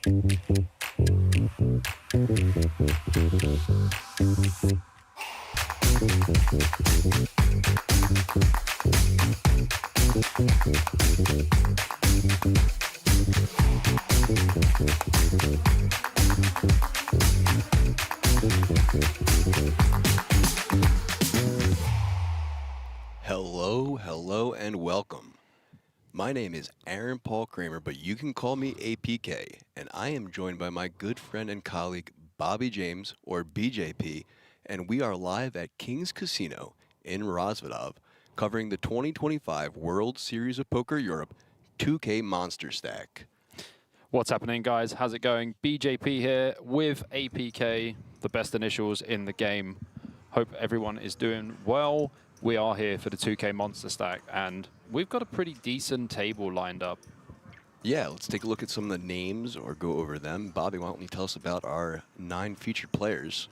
Hello, and welcome. My name is Aaron Paul Kramer, but you can call me APK, and I am joined by my good friend and colleague, Bobby James, or BJP, and we are live at King's Casino in Rosvedov, covering the 2025 World Series of Poker Europe 2K Monsterstack. What's happening, guys? How's it going? BJP here with APK, the best initials in the game. Hope everyone is doing well. We are here for the 2K Monsterstack, and we've got a pretty decent table lined up. Yeah, let's take a look at some of the names or go over them. Bobby, why don't you tell us about our 9 featured players?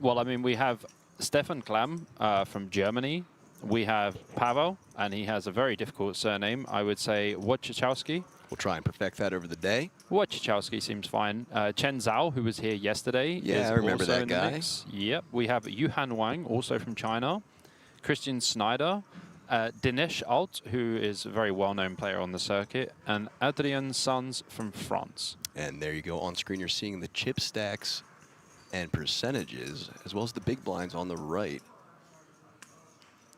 Well, I mean, we have Stefan Klamm from Germany. We have Pavel, and he has a very difficult surname. I would say Wojciechowski. We'll try and perfect that over the day. Wojciechowski seems fine. Chen Zhao, who was here yesterday, yeah, is I remember also that in the guy. mix. Yep. We have Yuhan Wang, also from China. Christian Snyder, Dinesh Alt, who is a very well-known player on the circuit, and Adrien Sons from France. And there you go. On screen, you're seeing the chip stacks and percentages, as well as the big blinds on the right.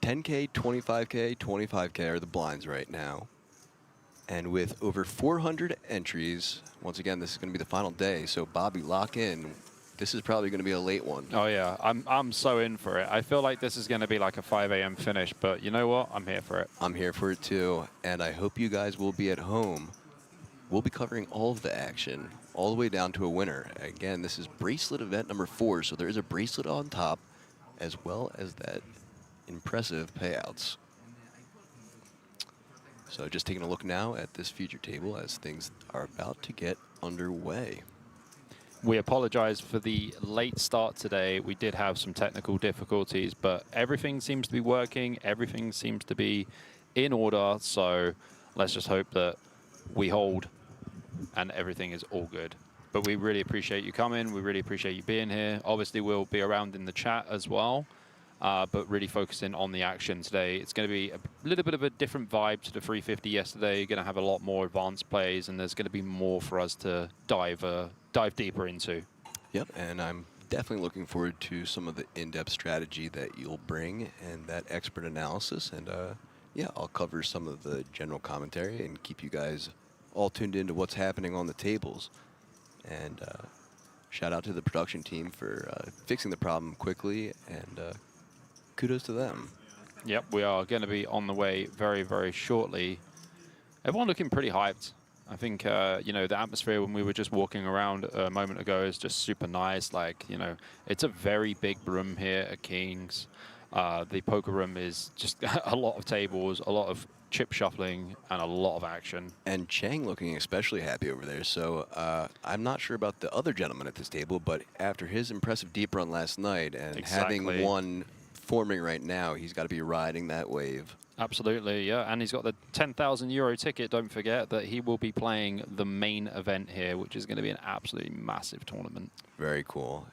10K, 25K, 25K are the blinds right now. And with over 400 entries, once again, this is going to be the final day. So, Bobby, lock in. This is probably going to be a late one. Oh, yeah. I'm so in for it. I feel like this is going to be like a 5 a.m. finish, but you know what? I'm here for it. I'm here for it, too. And I hope you guys will be at home. We'll be covering all of the action, all the way down to a winner. Again, this is bracelet event number 4, so there is a bracelet on top, as well as that impressive payouts. So just taking a look now at this feature table as things are about to get underway. We apologize for the late start today. We did have some technical difficulties, but everything seems to be working. Everything seems to be in order. So let's just hope that we hold and everything is all good. But we really appreciate you coming. We really appreciate you being here. Obviously, we'll be around in the chat as well. But really focusing on the action today. It's going to be a little bit of a different vibe to the 350 yesterday. You're going to have a lot more advanced plays, and there's going to be more for us to dive deeper into. Yep, and I'm definitely looking forward to some of the in-depth strategy that you'll bring and that expert analysis. And yeah, I'll cover some of the general commentary and keep you guys all tuned into what's happening on the tables. And shout out to the production team for fixing the problem quickly, and kudos to them. Yep, we are going to be on the way very, very shortly. Everyone looking pretty hyped. I think, you know, the atmosphere when we were just walking around a moment ago is just super nice. Like, you know, it's a very big room here at King's. The poker room is just a lot of tables, a lot of chip shuffling, and a lot of action. And Chang looking especially happy over there. So I'm not sure about the other gentleman at this table, but after his impressive deep run last night and having one forming right now, he's got to be riding that wave. Absolutely, yeah. And he's got the 10,000 euro ticket. Don't forget that he will be playing the main event here, which is going to be an absolutely massive tournament. Very cool.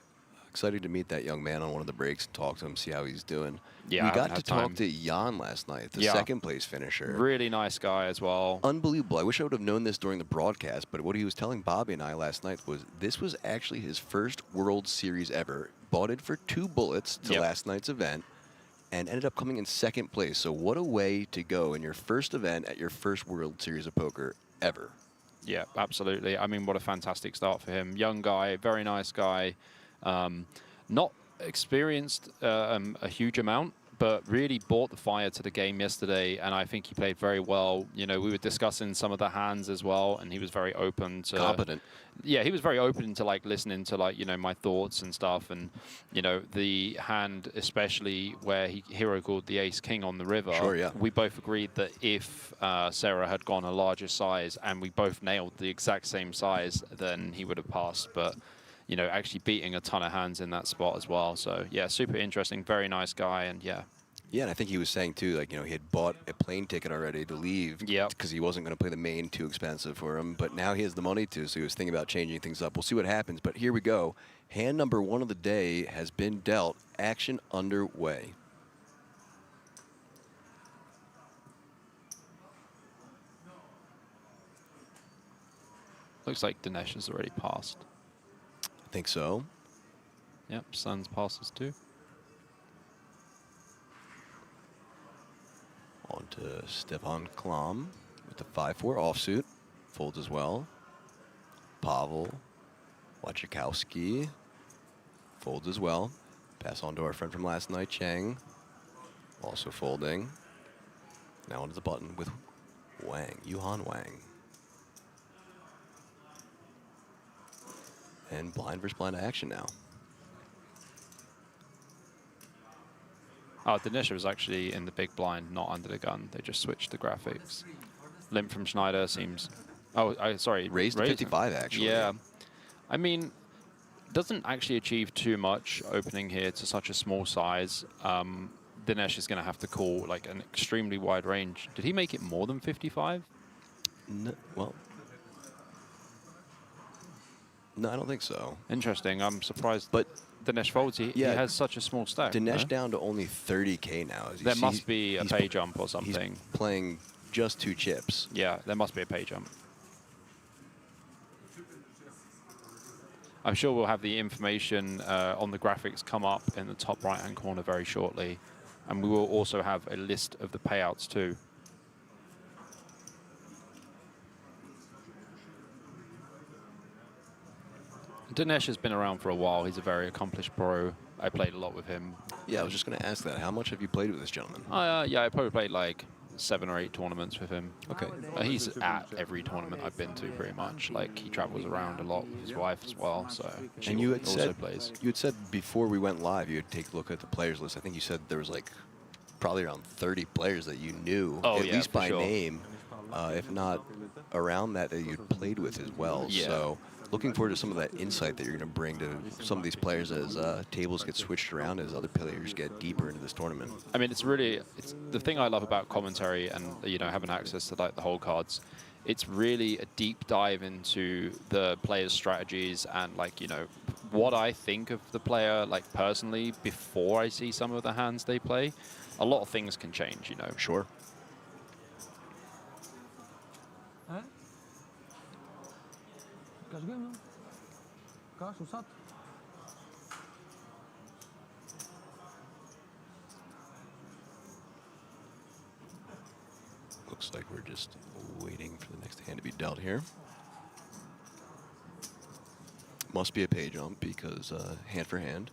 Excited to meet that young man on one of the breaks and talk to him, see how he's doing. Yeah, we got to talk to Jan last night, the second place finisher. Really nice guy as well. Unbelievable. I wish I would have known this during the broadcast, but what he was telling Bobby and I last night was this was actually his first World Series ever. Bought it for 2 bullets to last night's event and ended up coming in second place. So what a way to go in your first event at your first World Series of Poker ever. Yeah, absolutely. I mean, what a fantastic start for him. Young guy, very nice guy. Not experienced a huge amount, but really brought the fire to the game yesterday, and I think he played very well. You know, we were discussing some of the hands as well, and he was very open to... Competent. Yeah, he was very open to, like, listening to, like, you know, my thoughts and stuff, and, you know, the hand especially where he hero called the ace-king on the river. Sure, yeah. We both agreed that if Sarah had gone a larger size and we both nailed the exact same size, then he would have passed, but... You know, actually beating a ton of hands in that spot as well. So, yeah, super interesting, very nice guy, and yeah. Yeah, and I think he was saying too, like, he had bought a plane ticket already to leave Yep. because he wasn't going to play the main, too expensive for him. But now he has the money to, so he was thinking about changing things up. We'll see what happens. But here we go. Hand number 1 of the day has been dealt. Action underway. Looks like Dinesh has already passed. I think so. Yep, Suns passes too. On to Stefan Klam with the 5-4 offsuit. Folds as well. Pavel Wachikowski folds as well. Pass on to our friend from last night, Cheng. Also folding. Now onto the button with Wang, Yuhan Wang. And blind versus blind action now. Oh, Dinesh was actually in the big blind, not under the gun. They just switched the graphics. Limp from Schneider seems... Oh, sorry. Raised to 55, actually. Yeah. I mean, doesn't actually achieve too much opening here to such a small size. Dinesh is going to have to call like an extremely wide range. Did he make it more than 55? No, well... No, I don't think so. Interesting. I'm surprised. But Dinesh folds. He has such a small stack. Dinesh no? down to only 30K now. As you there see, must be a pay jump or something. He's playing just 2 chips. Yeah, there must be a pay jump. I'm sure we'll have the information on the graphics come up in the top right-hand corner very shortly. And we will also have a list of the payouts too. Dinesh has been around for a while. He's a very accomplished pro. I played a lot with him. Yeah, I was just going to ask that. How much have you played with this gentleman? Yeah, I probably played like 7 or 8 tournaments with him. Okay. He's at every tournament I've been to pretty much. Like he travels around a lot with his wife as well. So and you had also said plays. You had said before we went live, you would take a look at the players list. I think you said there was like probably around 30 players that you knew, at least by name, if not around that you'd played with as well. Yeah. So looking forward to some of that insight that you're going to bring to some of these players as tables get switched around, as other players get deeper into this tournament. I mean, it's the thing I love about commentary and, having access to like the whole cards. It's really a deep dive into the player's strategies and like, what I think of the player, like personally, before I see some of the hands they play. A lot of things can change, Sure. Looks like we're just waiting for the next hand to be dealt here. Must be a pay jump because hand for hand.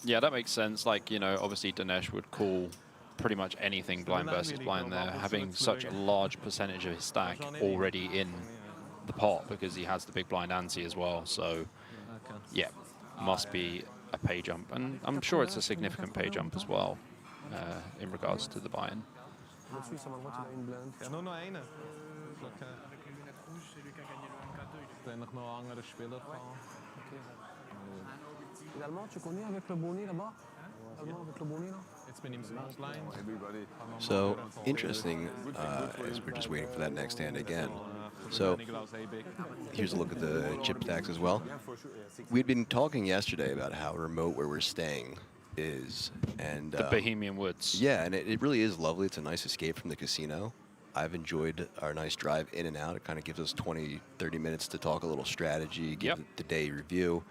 Yeah, that makes sense. Like, obviously Dinesh would call pretty much anything blind versus blind there, having such a large percentage of his stack already in the pot because he has the big blind ante as well. So, yeah, must be a pay jump. And I'm sure it's a significant pay jump as well in regards to the buy-in. So interesting as we're just waiting for that next hand again. So here's a look at the chip stacks as well. We'd been talking yesterday about how remote where we're staying is, and the Bohemian Woods. Yeah, and it really is lovely. It's a nice escape from the casino. I've enjoyed our nice drive in and out. It kind of gives us 20, 30 minutes to talk a little strategy, give the day review.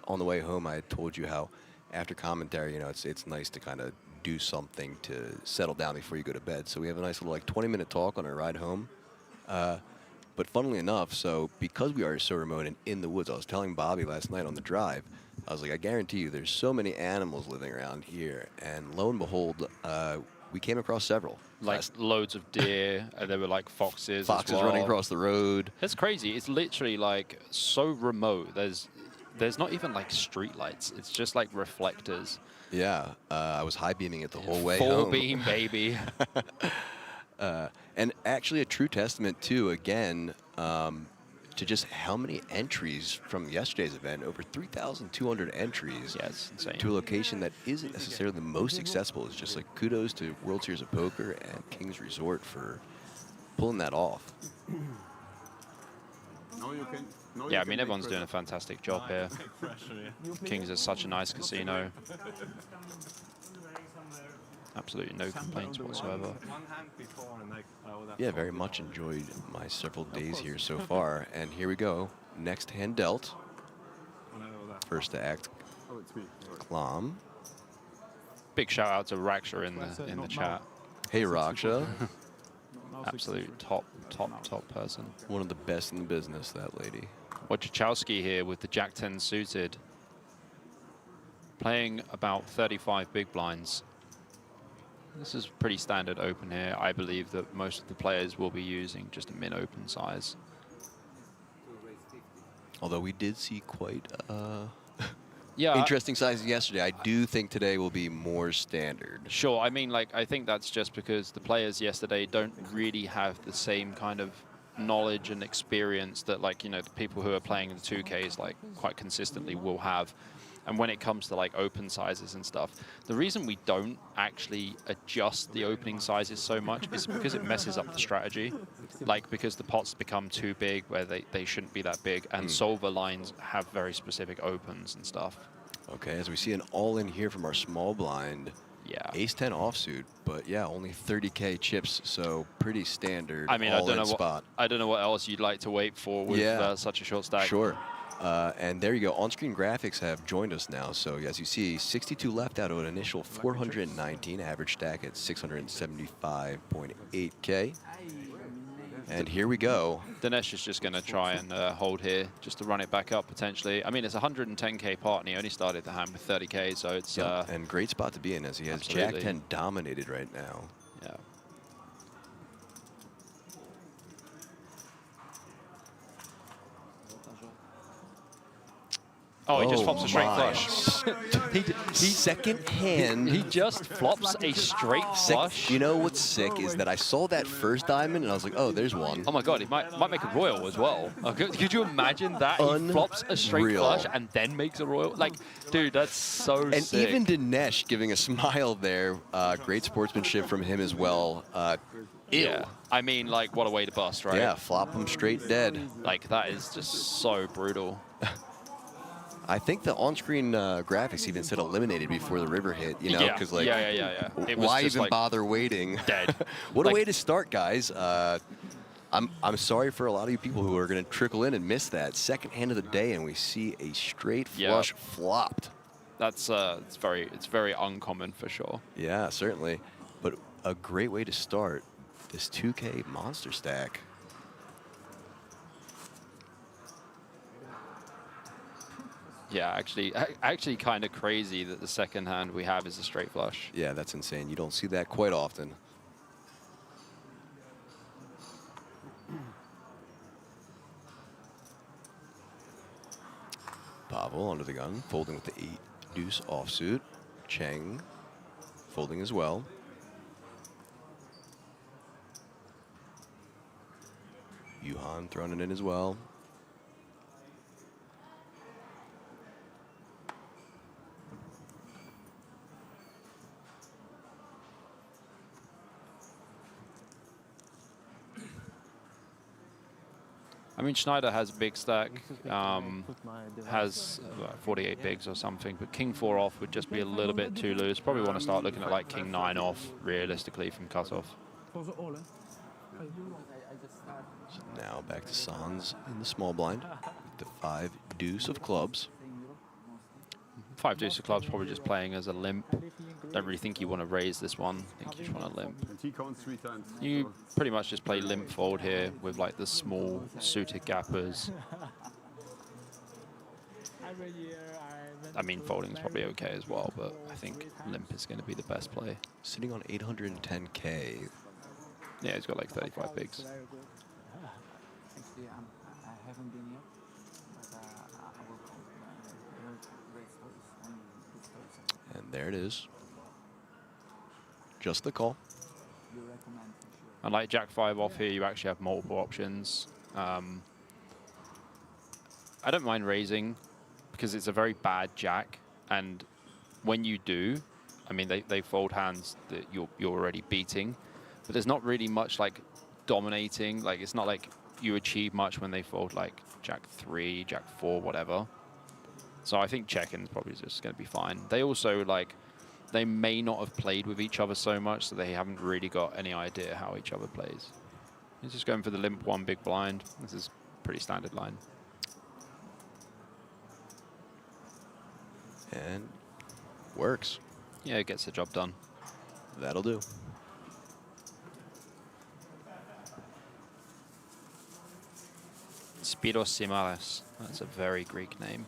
On the way home, I had told you how after commentary, it's nice to kind of do something to settle down before you go to bed. So we have a nice little like 20-minute talk on our ride home. But funnily enough, so because we are so remote and in the woods, I was telling Bobby last night on the drive, I was like, I guarantee you there's so many animals living around here. And lo and behold, we came across several. Like loads of deer, and there were like foxes. Foxes as well. running across the road. It's crazy. It's literally like so remote. There's not even like street lights. It's just like reflectors. Yeah, I was high beaming it the whole way Full home. beam, baby. And actually a true testament too, again, to just how many entries from yesterday's event, over 3,200 entries. Yeah, it's insane. To a location that isn't necessarily the most accessible. It's just like kudos to World Series of Poker and King's Resort for pulling that off. Yeah, I mean, everyone's doing a fantastic job here. King's is such a nice casino. Absolutely no complaints whatsoever. Yeah, very much enjoyed my several days here so far. And here we go. Next hand dealt. First to act, Klom. Big shout out to Raksha in the chat. Hey, Raksha. Absolute top person. One of the best in the business, that lady. Wojciechowski here with the Jack-10 suited. Playing about 35 big blinds. This is pretty standard open here. I believe that most of the players will be using just a min open size. Although we did see quite yeah, interesting sizes yesterday. I do think today will be more standard. Sure. I mean, like, I think that's just because the players yesterday don't really have the same kind of knowledge and experience that, like, you know, the people who are playing the 2Ks like quite consistently will have. And when it comes to like open sizes and stuff, the reason we don't actually adjust the opening sizes so much is because it messes up the strategy. Like, because the pots become too big where they shouldn't be that big, and solver lines have very specific opens and stuff. Okay, as we see an all-in here from our small blind. Yeah. Ace-10 offsuit, but yeah, only 30K chips, so pretty standard. I mean, I don't know what else you'd like to wait for with such a short stack. Sure. And there you go. On-screen graphics have joined us now. So as you see, 62 left out of an initial 419, average stack at 675.8K. And here we go. Dinesh is just going to try and hold here just to run it back up potentially. I mean, it's 110K part, and he only started the hand with 30K, so it's... and great spot to be in, as he has Jack-10 dominated right now. Yeah. Oh, he just flops a straight flush. he second hand. He just flops a straight flush. You know what's sick is that I saw that first diamond and I was like, oh, there's one. Oh my god, he might make a royal as well. Could you imagine that? He flops a straight flush and then makes a royal. Like, dude, that's so sick. And even Dinesh giving a smile there. Great sportsmanship from him as well. Yeah, I mean, like, what a way to bust, right? Yeah, flop him straight dead. Like, that is just so brutal. I think the on-screen graphics even said eliminated before the river hit, you know? Yeah, Cause like, yeah. It was why just even like bother waiting? Dead. What a way to start, guys. I'm sorry for a lot of you people who are going to trickle in and miss that. Second hand of the day, and we see a straight flush flopped. That's it's very uncommon for sure. Yeah, certainly. But a great way to start this 2K monster stack. Yeah, actually kind of crazy that the second hand we have is a straight flush. Yeah, that's insane. You don't see that quite often. Pavel under the gun, folding with the 8-deuce offsuit. Cheng folding as well. Yuhan throwing it in as well. I mean, Schneider has a big stack, has 48 bigs or something, but King 4 off would just be a little bit too loose. Probably want to start looking at like King 9 off, realistically, from cutoff. So now back to Sans in the small blind with the 5-deuce of clubs. 5-deuce of clubs, probably just playing as a limp. Don't really think you want to raise this one. I think you just want to limp. You pretty much just play limp fold here with like the small suited gappers. I mean, folding is probably okay as well, but I think limp is going to be the best play. Sitting on 810K. Yeah, he's got like 35 bigs. Actually, I haven't been yet, but I will call and there it is. Just the call. And like Jack 5 off here, you actually have multiple options. I don't mind raising because it's a very bad jack, and when you do, I mean, they fold hands that you're already beating, but there's not really much like dominating. Like it's not like you achieve much when they fold like jack 3, jack 4, whatever. So I think checking is probably just going to be fine. They also like they may not have played with each other so much, so they haven't really got any idea how each other plays. He's just going for the limp 1 big blind. This is pretty standard line. And works. Yeah, it gets the job done. That'll do. Spiros Simares. That's a very Greek name.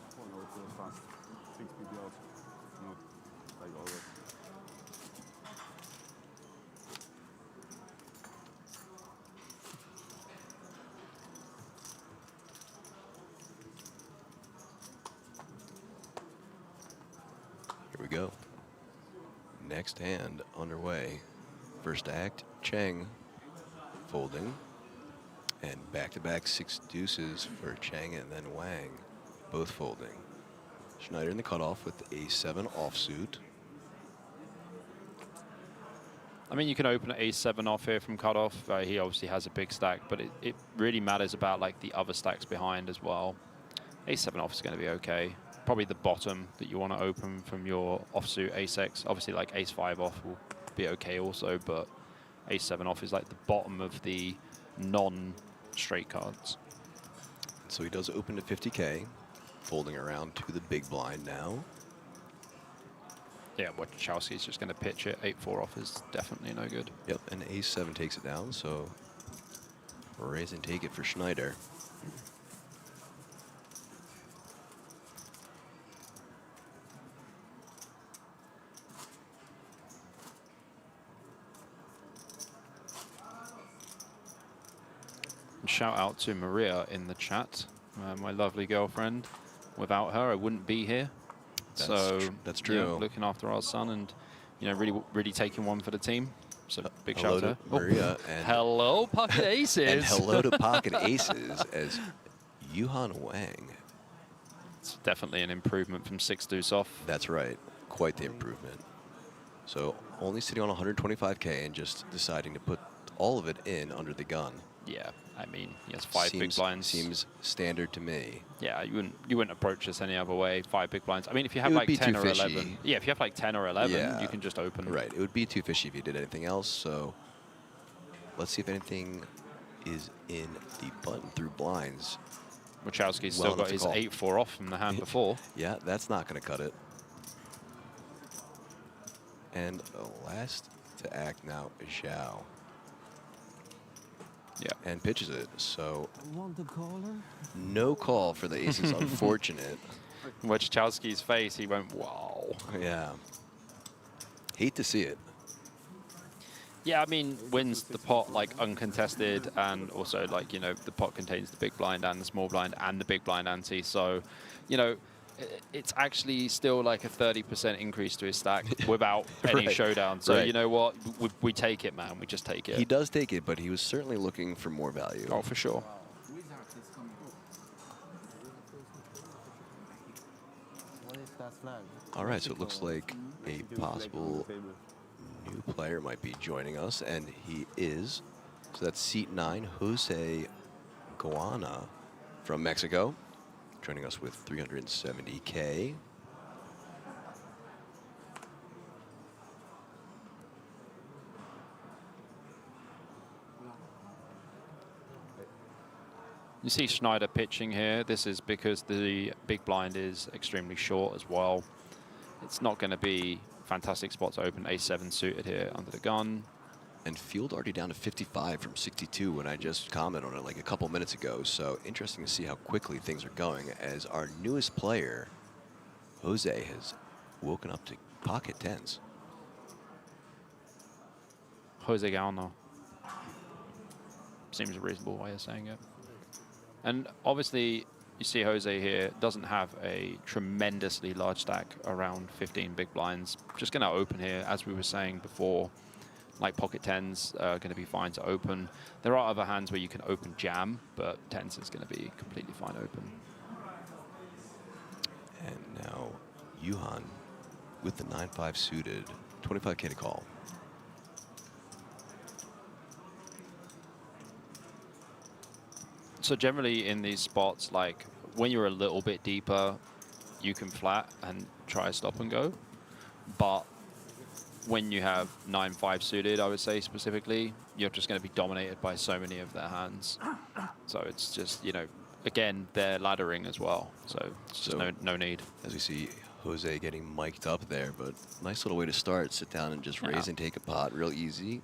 Here we go. Next hand underway. First act, Cheng folding. And back-to-back 6 deuces for Cheng and then Wang, both folding. Schneider in the cutoff with a7 offsuit. I mean, you can open a7 off here from cutoff. He obviously has a big stack, but it really matters about like the other stacks behind as well. a7 off is going to be okay. Probably the bottom that you want to open from your offsuit ace-x. Obviously, like ace-5 off will be okay also, but a7 off is like the bottom of the non-straight cards. So he does open to 50K, folding around to the big blind now. Yeah, Wachowski's just going to pitch it. 8-4 off is definitely no good. Yep, and ace-7 takes it down, so raise and take it for Schneider. Shout out to Maria in the chat, my lovely girlfriend. Without her, I wouldn't be here. That's true. Yeah, looking after our son and, you know, really taking one for the team. So big Hello shout out to Maria. And hello, Pocket Aces. And hello to Pocket Aces as Yuhan Wang. It's definitely an improvement from 6 deuce off. That's right. Quite the improvement. So only sitting on 125K and just deciding to put all of it in under the gun. Yeah, I mean, he has 5 big blinds. Seems standard to me. Yeah, you wouldn't approach this any other way. 5 big blinds. I mean, if you have It would like be 10 too or fishy. 11. Yeah, if you have like 10 or 11, Yeah. you can just open. Right. It would be too fishy if you did anything else. So let's see if anything is in the button through blinds. Wachowski's Well still got his enough to 8-4 off from the hand before. Yeah, that's not going to cut it. And last to act now is Zhao. Yeah. And pitches it. So Want the caller? no call for the aces. Unfortunate. Wachowski's face, he went, wow. Yeah. Hate to see it. Yeah, I mean, wins the pot like uncontested, and also like, you know, the pot contains the big blind and the small blind and the big blind ante. So, you know, it's actually still like a 30% increase to his stack without any Right. showdown. So Right. you know what? We take it, man. We just take it. He does take it, but he was certainly looking for more value. Oh, for sure. Wizard is coming. What is that flag? All right, so it looks like a possible new player might be joining us, and he is. So that's seat 9, Jose Guana from Mexico, joining us with 370K. You see Schneider pitching here. This is because the big blind is extremely short as well. It's not going to be a fantastic spot to open a7 suited here under the gun. And field already down to 55 from 62 when I just commented on it like a couple minutes ago. So interesting to see how quickly things are going as our newest player, Jose, has woken up to pocket tens. Jose Galno. Seems a reasonable way of saying it. And obviously, you see Jose here doesn't have a tremendously large stack, around 15 big blinds. Just going to open here, as we were saying before. Like pocket tens are going to be fine to open. There are other hands where you can open jam, but tens is going to be completely fine open. And now Yuhan with the 9-5 suited, 25K to call. So generally in these spots, like when you're a little bit deeper, you can flat and try a stop and go. But when you have 9-5 suited, I would say specifically, you're just going to be dominated by so many of their hands. So it's just, you know, again, they're laddering as well. So it's just no need. As we see Jose getting mic'd up there, but nice little way to start. Sit down and just raise and take a pot, real easy.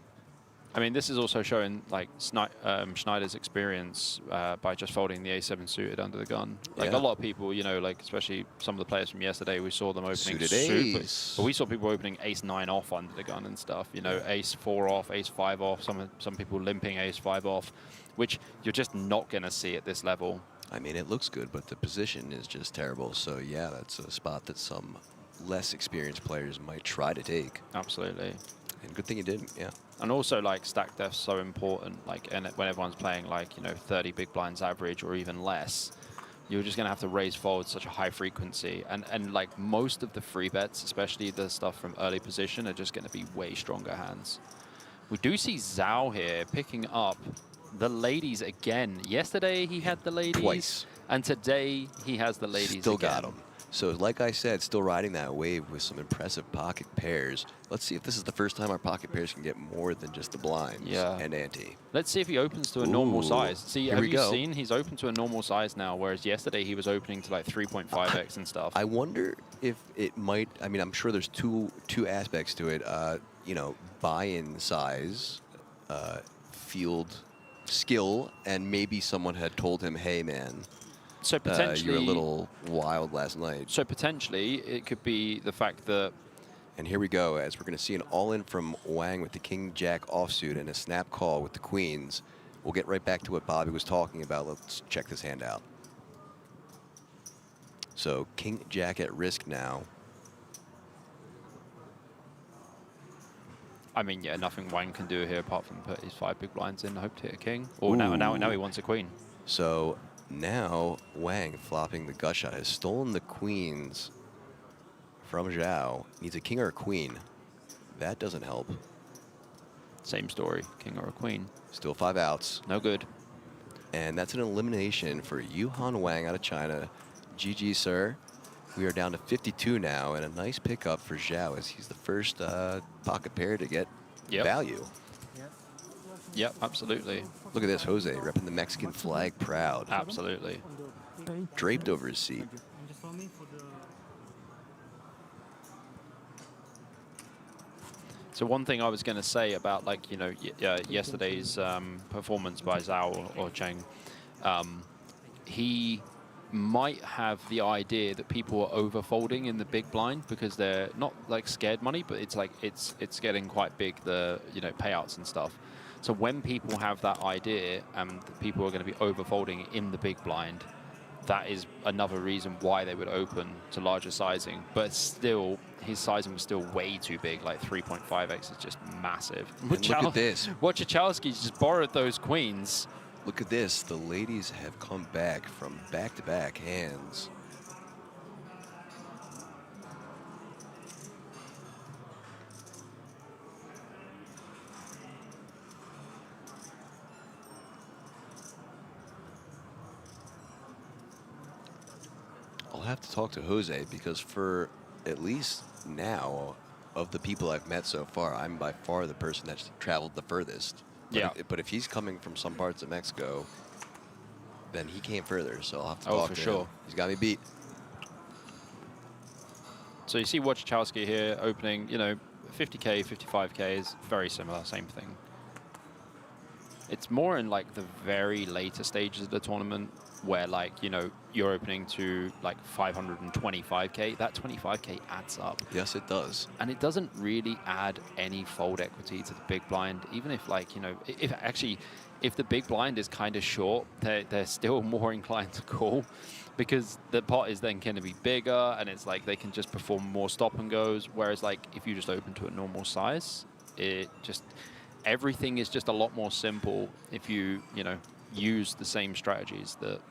I mean, this is also showing like Schneider's experience by just folding the A7 suited under the gun. Like a lot of people, you know, like especially some of the players from yesterday, we saw them opening Suited super. ace. But we saw people opening ace-9 off under the gun and stuff. You know, ace-4 off, ace-5 off. Some people limping ace-5 off, which you're just not going to see at this level. I mean, it looks good, but the position is just terrible. So yeah, that's a spot that some less experienced players might try to take. Absolutely. And good thing you didn't, yeah. And also, like, stack depth's so important. Like, and when everyone's playing, like, you know, 30 big blinds average or even less, you're just going to have to raise forward such a high frequency. And like, most of the free bets, especially the stuff from early position, are just going to be way stronger hands. We do see Zhao here picking up the ladies again. Yesterday, he had the ladies. Twice. And today, he has the ladies Still again. got them. So like I said, still riding that wave with some impressive pocket pairs. Let's see if this is the first time our pocket pairs can get more than just the blinds and ante. Let's see if he opens to a normal size. See, have you go. seen? He's open to a normal size now, whereas yesterday he was opening to like 3.5x and stuff. I wonder if it might, I mean, I'm sure there's two aspects to it. You know, buy-in size, field skill, and maybe someone had told him, hey, man, so potentially, you're a little wild last night. So potentially, it could be the fact that... And here we go, as we're going to see an all-in from Wang with the King-Jack offsuit and a snap call with the queens. We'll get right back to what Bobby was talking about. Let's check this hand out. So King-Jack at risk now. I mean, yeah, nothing Wang can do here apart from put his 5 big blinds in, hope to hit a king. Or now he wants a queen. So now Wang, flopping the gut shot, has stolen the queens from Zhao. Needs a king or a queen. That doesn't help. Same story, king or a queen. Still 5 outs. No good. And that's an elimination for Yuhan Wang out of China. GG, sir. We are down to 52 now, and a nice pickup for Zhao as he's the first pocket pair to get value. Yep, absolutely. Look at this, Jose, repping the Mexican flag proud. Absolutely. Draped over his seat. So one thing I was going to say about, like, you know, yesterday's performance by Zhao or Cheng, he might have the idea that people are overfolding in the big blind because they're not like scared money, but it's like it's getting quite big, the, you know, payouts and stuff. So when people have that idea and people are going to be overfolding in the big blind, that is another reason why they would open to larger sizing. But still, his sizing was still way too big, like 3.5x is just massive. And look at this. Wojciechowski just borrowed those queens. Look at this. The ladies have come back from back-to-back hands. I'll have to talk to Jose because for at least now, of the people I've met so far, I'm by far the person that's traveled the furthest. But if he's coming from some parts of Mexico, then he came further, so I'll have to talk to him. He's got me beat. So you see Wojciechowski here opening, you know, 50K, 55K is very similar, same thing. It's more in like the very later stages of the tournament where, like, you know, you're opening to like 525K. That 25K adds up. Yes, it does. And it doesn't really add any fold equity to the big blind, even if, like, you know, if the big blind is kind of short, they're still more inclined to call because the pot is then going to be bigger and it's like they can just perform more stop and goes. Whereas, like, if you just open to a normal size, everything is just a lot more simple if you know, use the same strategies that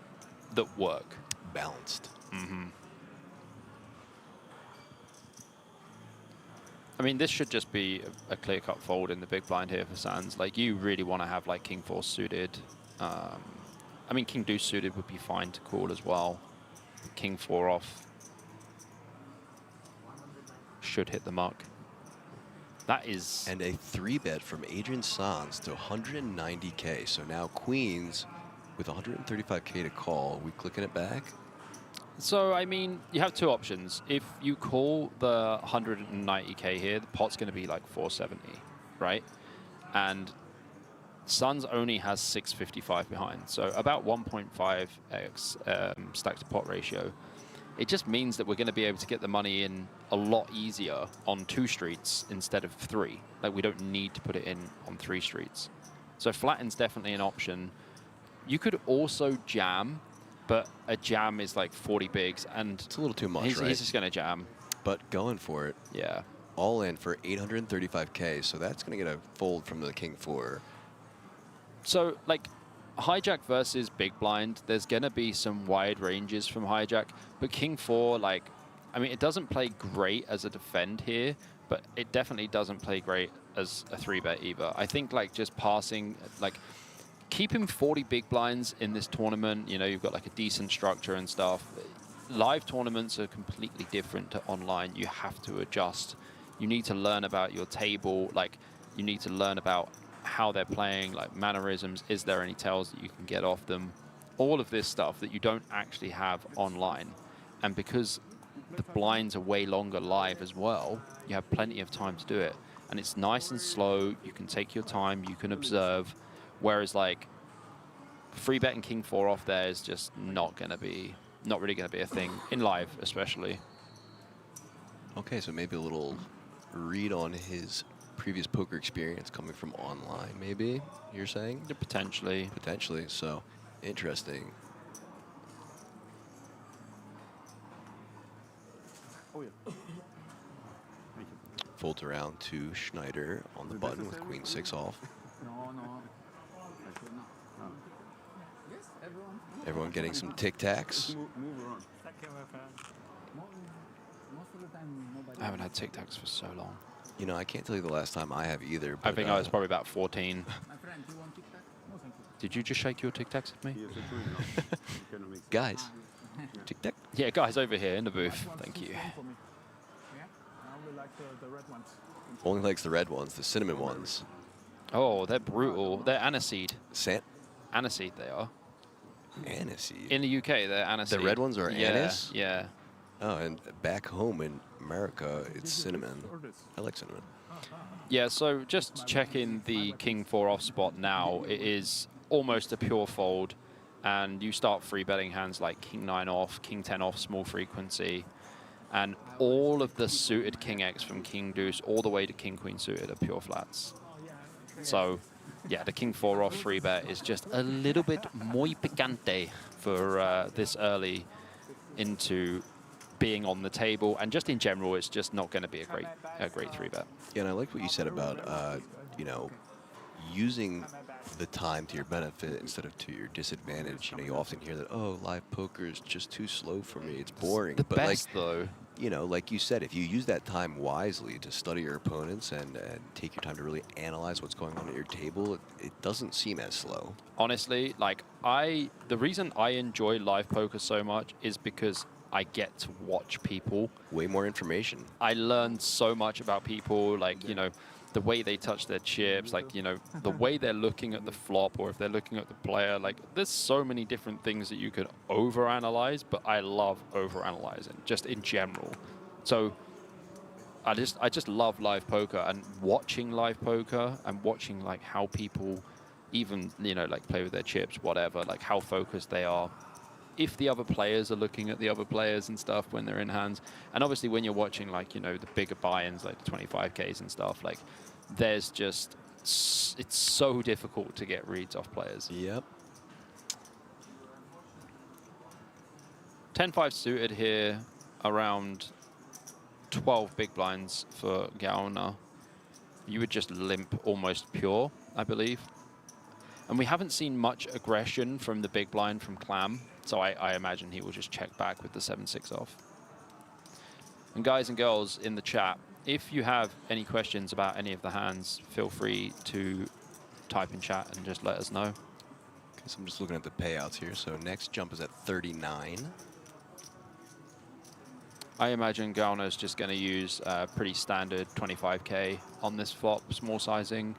work. Balanced. Mm-hmm. I mean, this should just be a clear-cut fold in the big blind here for Sands. Like, you really want to have like King 4 suited. I mean, King Deuce suited would be fine to call as well. King 4 off should hit the mark. That is... And a 3-bet from Adrian Sanz to 190K. So now Queens with 135K to call. We clicking it back? So, I mean, you have two options. If you call the 190K here, the pot's going to be like 470, right? And Suns only has 655 behind, so about 1.5x stack to pot ratio. It just means that we're going to be able to get the money in a lot easier on 2 streets instead of 3. Like, we don't need to put it in on 3 streets. So flatten's definitely an option. You could also jam, but a jam is like 40 bigs, and it's a little too much, right? He's just going to jam. But going for it. Yeah. All in for 835K, so that's going to get a fold from the King 4. So, like, hijack versus big blind, there's going to be some wide ranges from hijack, but King 4, like, I mean, it doesn't play great as a defend here, but it definitely doesn't play great as a 3-bet either. I think, like, just passing, like, keeping 40 big blinds in this tournament, you know, you've got, like, a decent structure and stuff. Live tournaments are completely different to online. You have to adjust. You need to learn about your table. Like, you need to learn about how they're playing, like mannerisms. Is there any tells that you can get off them? All of this stuff that you don't actually have online. And because the blinds are way longer live as well, you have plenty of time to do it. And it's nice and slow. You can take your time. You can observe. Whereas, like, free betting King 4 off there is just not really going to be a thing in live, especially. Okay, so maybe a little read on his previous poker experience coming from online, maybe, you're saying? Yeah, potentially. Potentially, so interesting. Oh, yeah. Thank you. Folds around to Schneider on the button with Queen 6 off. No, no. I should not. Oh. Yes, everyone. Everyone getting some Tic Tacs. Move around. Most of the time, nobody. I haven't had Tic Tacs for so long. You know, I can't tell you the last time I have either. But, I think I was probably about 14. My friend, do you want Tic Tac? No, thank you. Did you just shake your Tic Tacs at me? Yes, it's really not. You cannot mix it. Guys, Tic Tac. Yeah, guys over here in the booth. Which one's Thank too you. strong for me? Yeah? I only like the red ones. Only likes the red ones, the cinnamon ones. Oh, they're brutal. They're aniseed. Aniseed Aniseed they are. Aniseed. In the UK, they're aniseed. The red ones are yeah, anise? Yeah. Oh, and back home in America, it's cinnamon. I like cinnamon. Yeah, so just checking the King 4 off spot now, it is almost a pure fold. And you start free betting hands like King 9 off, King 10 off, small frequency. And all of the suited King X from King Deuce all the way to King Queen suited are pure flats. So, yeah, the King 4 off free bet is just a little bit muy picante for this early into being on the table, and just in general, it's just not going to be a great 3-bet. Yeah, and I like what you said about, you know, using the time to your benefit instead of to your disadvantage. You know, you often hear that, oh, live poker is just too slow for me. It's boring. The but best, like, though. You know, like you said, if you use that time wisely to study your opponents and take your time to really analyze what's going on at your table, it doesn't seem as slow. Honestly, like, the reason I enjoy live poker so much is because I get to watch people. Way more information. I learn so much about people, like, you know, the way they touch their chips, like, you know, the way they're looking at the flop, or if they're looking at the player. Like, there's so many different things that you could overanalyze, but I love overanalyzing, just in general. So I just love live poker, and watching live poker and watching, like, how people even, you know, like, play with their chips, whatever, like, how focused they are. If the other players are looking at the other players and stuff when they're in hands. And obviously when you're watching, like, you know, the bigger buy-ins, like the 25Ks and stuff, like, there's just, it's so difficult to get reads off players. Yep. 10-5 suited here, around 12 big blinds for Gauna. You would just limp almost pure, I believe. And we haven't seen much aggression from the big blind from Clam. So I imagine he will just check back with the 7-6 off. And guys and girls in the chat, if you have any questions about any of the hands, feel free to type in chat and just let us know. Okay, so I'm just looking at the payouts here. So next jump is at 39. I imagine Gauner's just going to use pretty standard 25k on this flop, small sizing.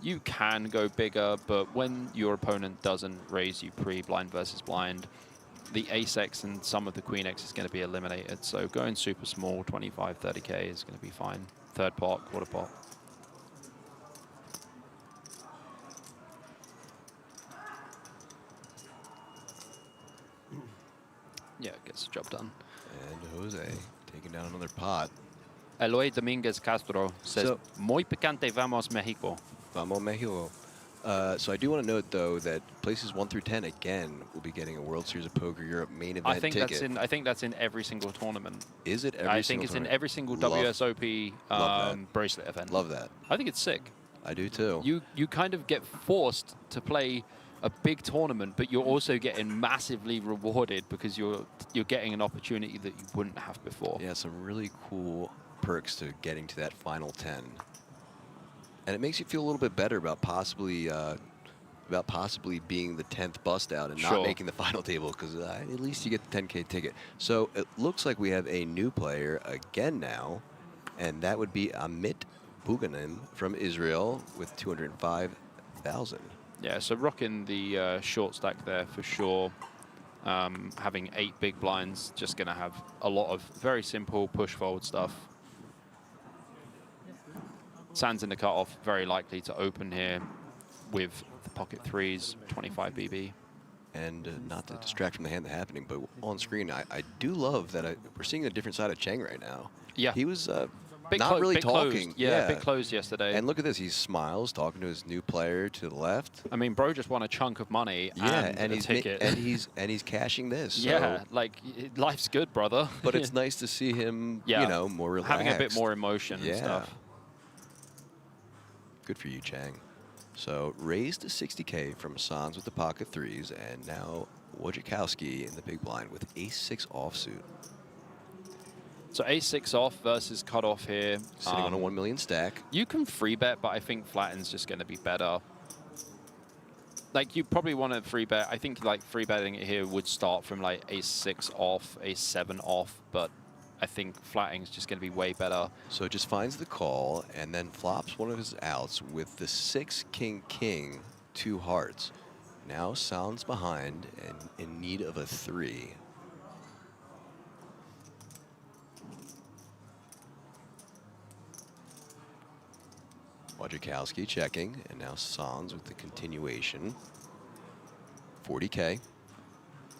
You can go bigger, but when your opponent doesn't raise you pre-blind versus blind, the ace-x and some of the queen-x is going to be eliminated. So going super small, 25, 30k is going to be fine. Third pot, quarter pot. Yeah, gets the job done. And Jose taking down another pot. Eloy Dominguez Castro says, So- Muy picante, vamos Mexico. Vamos Mexico. So I do want to note, though, that places 1 through 10 again will be getting a World Series of Poker Europe main event I think ticket. that's in every single tournament. Is it every I think single it's in tournament? every single Love- WSOP love that. bracelet event. Love that. I think it's sick. I do too. You kind of get forced to play a big tournament, but you're also getting massively rewarded because you're getting an opportunity that you wouldn't have before. Yeah, some really cool perks to getting to that final 10. And it makes you feel a little bit better about possibly being the 10th bust out and not Sure. making the final table, because at least you get the 10K ticket. So it looks like we have a new player again now, and that would be Amit Buganin from Israel with 205,000. Yeah, so rocking the short stack there for sure. Having 8 big blinds, just going to have a lot of very simple push forward stuff. Sands in the cutoff, very likely to open here with the pocket threes, 25 BB. And not to distract from the hand that's happening, but on screen, I do love that we're seeing a different side of Cheng right now. Yeah. He was Bit not really bit talking. Closed. Yeah, a bit closed yesterday. And look at this. He smiles, talking to his new player to the left. I mean, bro just won a chunk of money and a he's ticket. and he's cashing this. So. Yeah, like, life's good, brother. But it's nice to see him, Yeah. you know, more relaxed. Having a bit more emotion Yeah. and stuff. Good for you, Chang. So raised to 60K from Sans with the pocket threes, and now Wojciechowski in the big blind with ace-6 offsuit. So ace-6 off versus cutoff here. Sitting on a 1 million stack. You can free bet, but I think flatten's just going to be better. Like, you probably want to free bet. I think, like, free betting it here would start from, like, ace-6 off, ace-7 off, but I think flatting's just going to be way better. So it just finds the call and then flops one of his outs with the 6 king king, 2 hearts. Now Sans behind and in need of a 3. Wojciechowski checking, and now Sans with the continuation. 40K.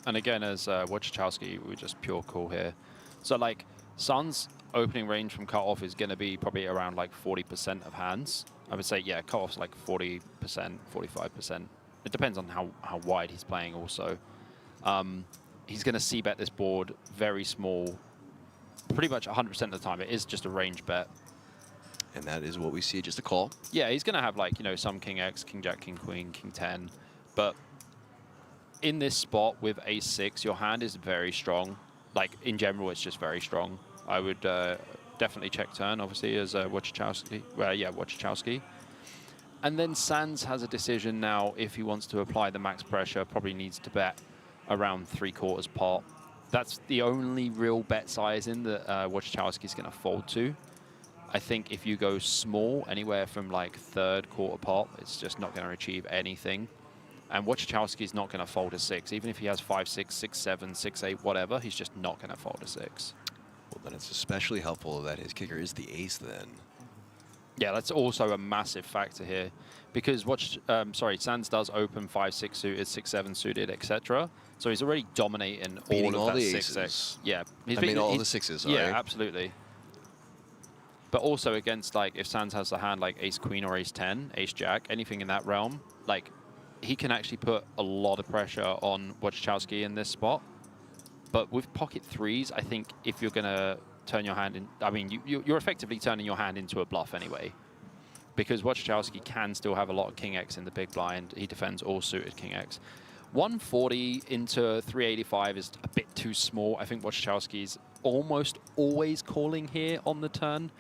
And again, as Wojciechowski, we're just pure call here. So, like, Sun's opening range from cutoff is going to be probably around, like, 40% of hands. I would say, yeah, cutoff's like 40%, 45%. It depends on how wide he's playing also. He's going to c-bet this board very small, pretty much 100% of the time. It is just a range bet. And that is what we see, just a call. Yeah, he's going to have, like, you know, some king X, king Jack, king Queen, king 10. But in this spot with ace-6, your hand is very strong. Like, in general, it's just very strong. I would definitely check turn, obviously, as Wojciechowski. Well, yeah, Wojciechowski. And then Sans has a decision now if he wants to apply the max pressure, probably needs to bet around 3/4 pot. That's the only real bet sizing that Wojciechowski's going to fold to. I think if you go small, anywhere from like 3rd, quarter pot, it's just not going to achieve anything. And Wojciechowski's not going to fold a 6. Even if he has 5-6, 6-7, 6-8, whatever, he's just not going to fold a 6. Well, then it's especially helpful that his kicker is the ace then. Yeah, that's also a massive factor here. Because Sans does open 5-6 suited, 6-7 suited, etc. So he's already dominating Beating all of all that the 6x. aces. Yeah. All the 6s, sorry. Yeah, absolutely. But also against, like, if Sans has a hand like ace-queen or ace-10, ace-jack, anything in that realm, like, he can actually put a lot of pressure on Wojciechowski in this spot. But with pocket threes, I think if you're going to turn your hand in, I mean, you're effectively turning your hand into a bluff anyway. Because Wojciechowski can still have a lot of king X in the big blind. He defends all suited king X. 140 into 385 is a bit too small. I think Wojciechowski's almost always calling here on the turn.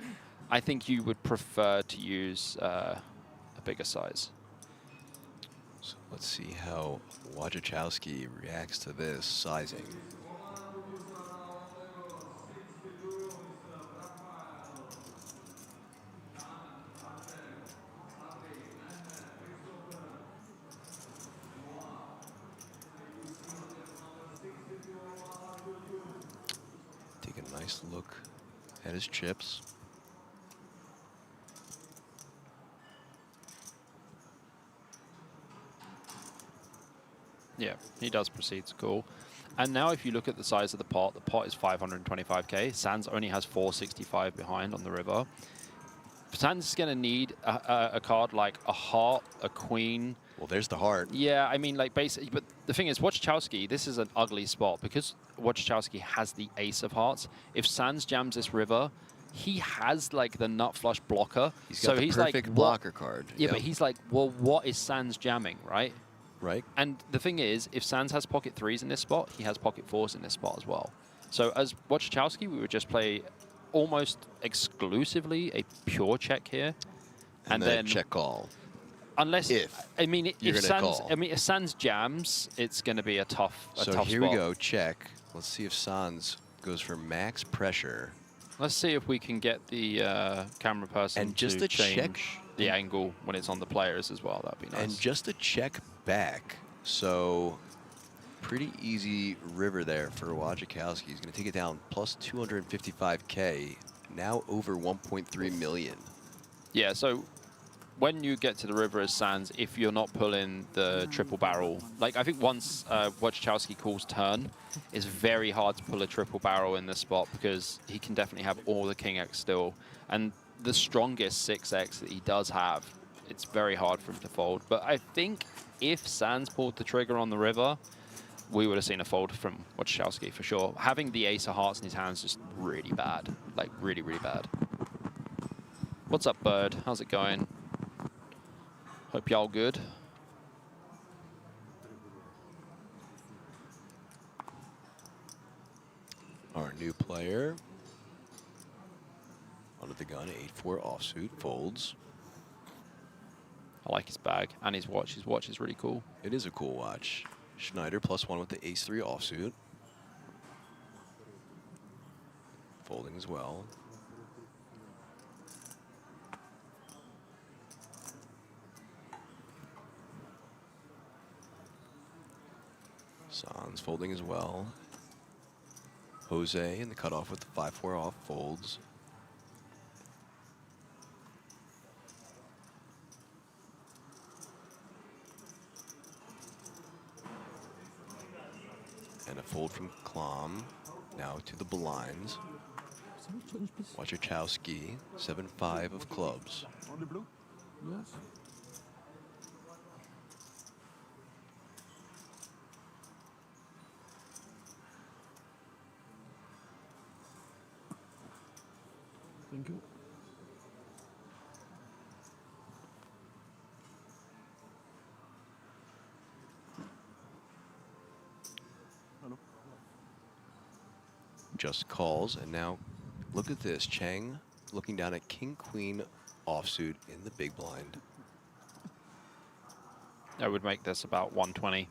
I think you would prefer to use a bigger size. So let's see how Wojciechowski reacts to this sizing. Take a nice look at his chips. Yeah, he does proceed to call. And now if you look at the size of the pot is 525k. Sands only has 465 behind on the river. Sands is going to need a card like a heart, a queen. Well, there's the heart. Yeah, I mean, like, basically, but the thing is, Wojciechowski, this is an ugly spot because Wojciechowski has the ace of hearts. If Sands jams this river, he has, like, the nut flush blocker. He's got the perfect like, blocker card. Yeah, but he's like, well, what is Sands jamming, right? Right. And the thing is, if Sands has pocket threes in this spot, he has pocket fours in this spot as well. So as Wojciechowski, we would just play almost exclusively a pure check here. And then check call. Unless, if Sands jams, it's going to be a tough So tough here spot. we go, check. Let's see if Sands goes for max pressure. Let's see if we can get the camera person And just to a check. change the angle when it's on the players as well. That'd be nice. And just a check back. So pretty easy river there for Wojciechowski. He's going to take it down plus 255k, now over 1.3 million. Yeah, so when you get to the river as Sands, if you're not pulling the triple barrel, like I think once Wojciechowski calls turn, it's very hard to pull a triple barrel in this spot because he can definitely have all the King X still. And the strongest 6X that he does have, it's very hard for him to fold. But I think if Sands pulled the trigger on the river, we would have seen a fold from Wojciechowski for sure. Having the ace of hearts in his hands is just really bad, like really, really bad. What's up, Bird? How's it going? Hope y'all good. Our new player, under the gun, 8-4 offsuit, folds. I like his bag and his watch. His watch is really cool. It is a cool watch. Schneider +1 with the ace-3 offsuit. Folding as well. Sands folding as well. Jose in the cutoff with the 5-4 off folds. And a fold from Klom. Now to the blinds. Wojciechowski, 7-5 of clubs. Only blue? Yes. Thank you. Hello. Just calls, and now look at this. Cheng looking down at King-Queen offsuit in the big blind. I would make this about 120.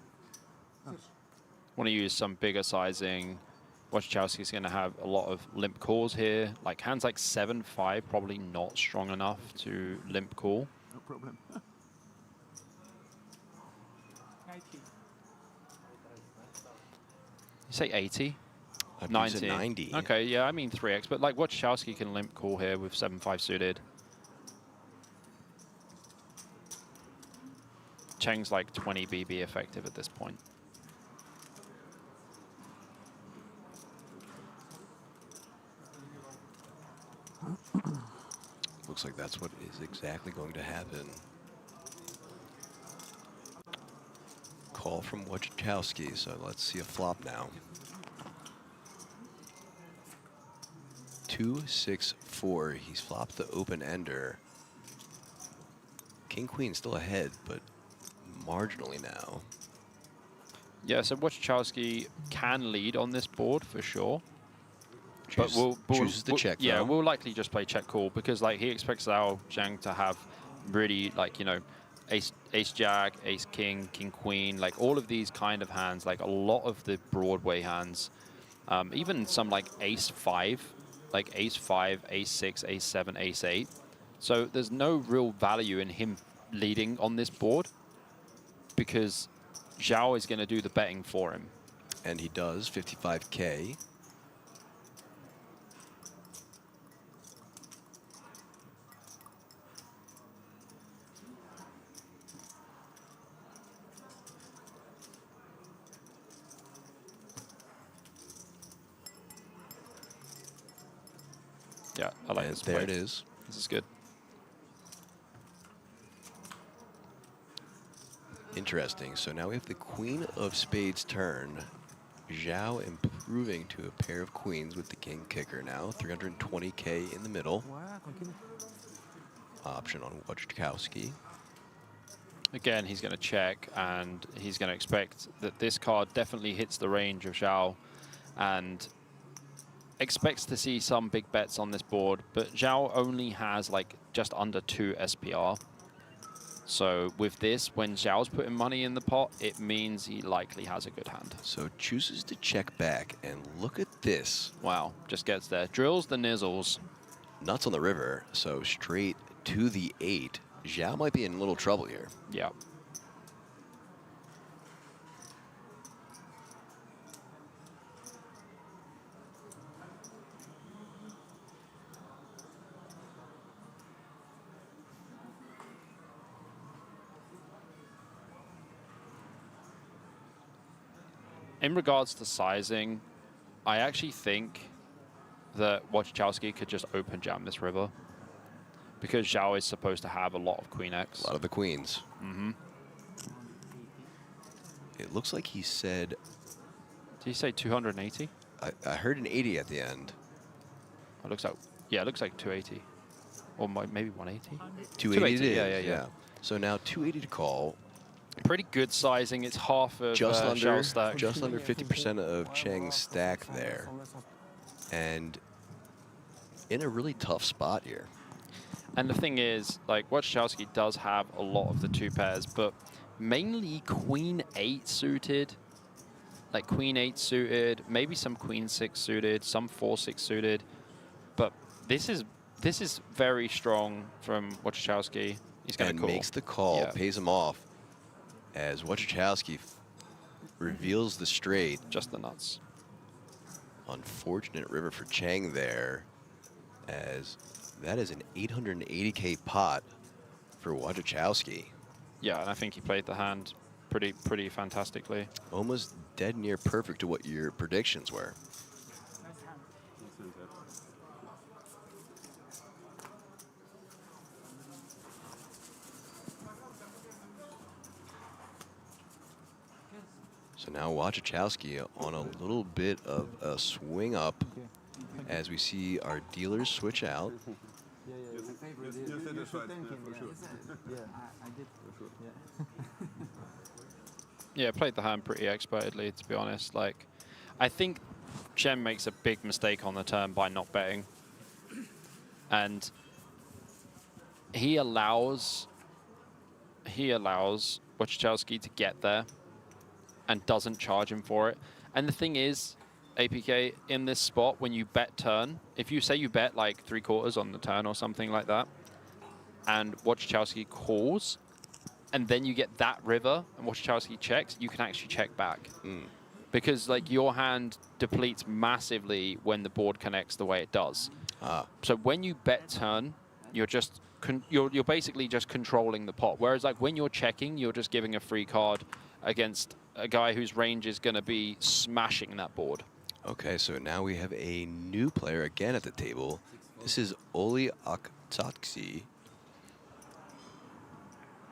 Want to use some bigger sizing. Wojciechowski's going to have a lot of limp calls here. Like hands like 7-5, probably not strong enough to limp call. No problem. You say 80? I'd use 90. a 90. Okay, yeah, I mean 3x, but like Wojciechowski can limp call here with 7-5 suited. Cheng's like 20 BB effective at this point. Looks like that's what is exactly going to happen. Call from Wojciechowski, so let's see a flop now. 2-6-4. He's flopped the open ender. King Queen still ahead, but marginally now. Yeah, so Wojciechowski can lead on this board for sure. Chooses the check. Yeah, though. we'll likely just play check call because like he expects Zhao Zhang to have really like, you know, ace jack, ace king, king queen, like all of these kind of hands, like a lot of the Broadway hands, even some like ace 5, like ace 5, ace 6, ace 7, ace 8. So there's no real value in him leading on this board because Zhao is going to do the betting for him. And he does 55K. Yeah, I like And this. there play. it is. This is good. Interesting. So now we have the Queen of Spades turn. Zhao improving to a pair of queens with the king kicker now. 320K in the middle. Option on Wojciechowski. Again, he's going to check, and he's going to expect that this card definitely hits the range of Zhao, and expects to see some big bets on this board. But Zhao only has like just under 2 SPR. So with this, when Zhao's putting money in the pot, it means he likely has a good hand. So chooses to check back, and look at this. Wow, just gets there. Drills the nizzles. Nuts on the river, so straight to the 8. Zhao might be in a little trouble here. Yeah. In regards to sizing, I actually think that Wojciechowski could just open jam this river because Zhao is supposed to have a lot of queen X. A lot of the queens. Mm-hmm. It looks like he said, Did he say 280? I heard an 80 at the end. It looks like, yeah, it looks like 280. Or maybe 180? 280 it is, yeah. So now 280 to call. Pretty good sizing. It's half of Zhao's stack. Just under 50% of Cheng's stack there. And in a really tough spot here. And the thing is, like, Wojciechowski does have a lot of the 2 pairs, but mainly Queen 8 suited. Like Queen 8 suited, maybe some Queen 6 suited, some 4-6 suited. But this is very strong from Wojciechowski. He's going to call. Makes the call, Yeah. pays him off. As Wojciechowski reveals the straight. Just the nuts. Unfortunate river for Cheng there, as that is an 880K pot for Wojciechowski. Yeah, and I think he played the hand pretty fantastically. Almost dead near perfect to what your predictions were. So now Wojciechowski on a little bit of a swing up as we see our dealers switch out. You said that's right, for sure. I did. Yeah, played the hand pretty expertly, to be honest. Like, I think Chen makes a big mistake on the turn by not betting. And he allows Wojciechowski to get there and doesn't charge him for it. And the thing is, APK, in this spot, when you bet turn, if you say you bet like 3/4 on the turn or something like that, and Wojciechowski calls, and then you get that river, and Wojciechowski checks, you can actually check back. Because like your hand depletes massively when the board connects the way it does. So when you bet turn, you're just you're basically just controlling the pot. Whereas like when you're checking, you're just giving a free card against a guy whose range is going to be smashing that board. Okay, so now we have a new player again at the table. This is Oli Akatski.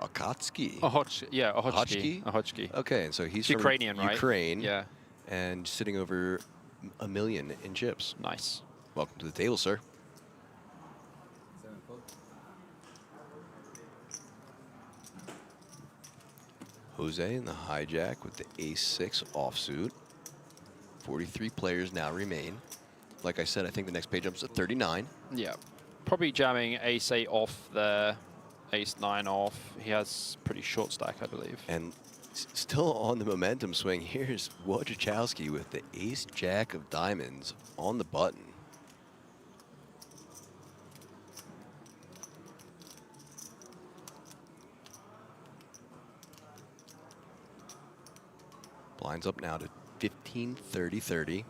Ohotsky. Okay, and so he's Ukrainian, from right? Ukraine. Yeah. And sitting over $1 million in chips. Nice. Welcome to the table, sir. Jose in the hijack with the ace-6 offsuit. 43 players now remain. like I said, I think the next page jumps to 39. Yeah. Probably jamming ace-8 off there, ace-9 off. He has pretty short stack, I believe. And still on the momentum swing, here's Wojciechowski with the ace-jack of diamonds on the button. Blinds up now to 15, 30, 30.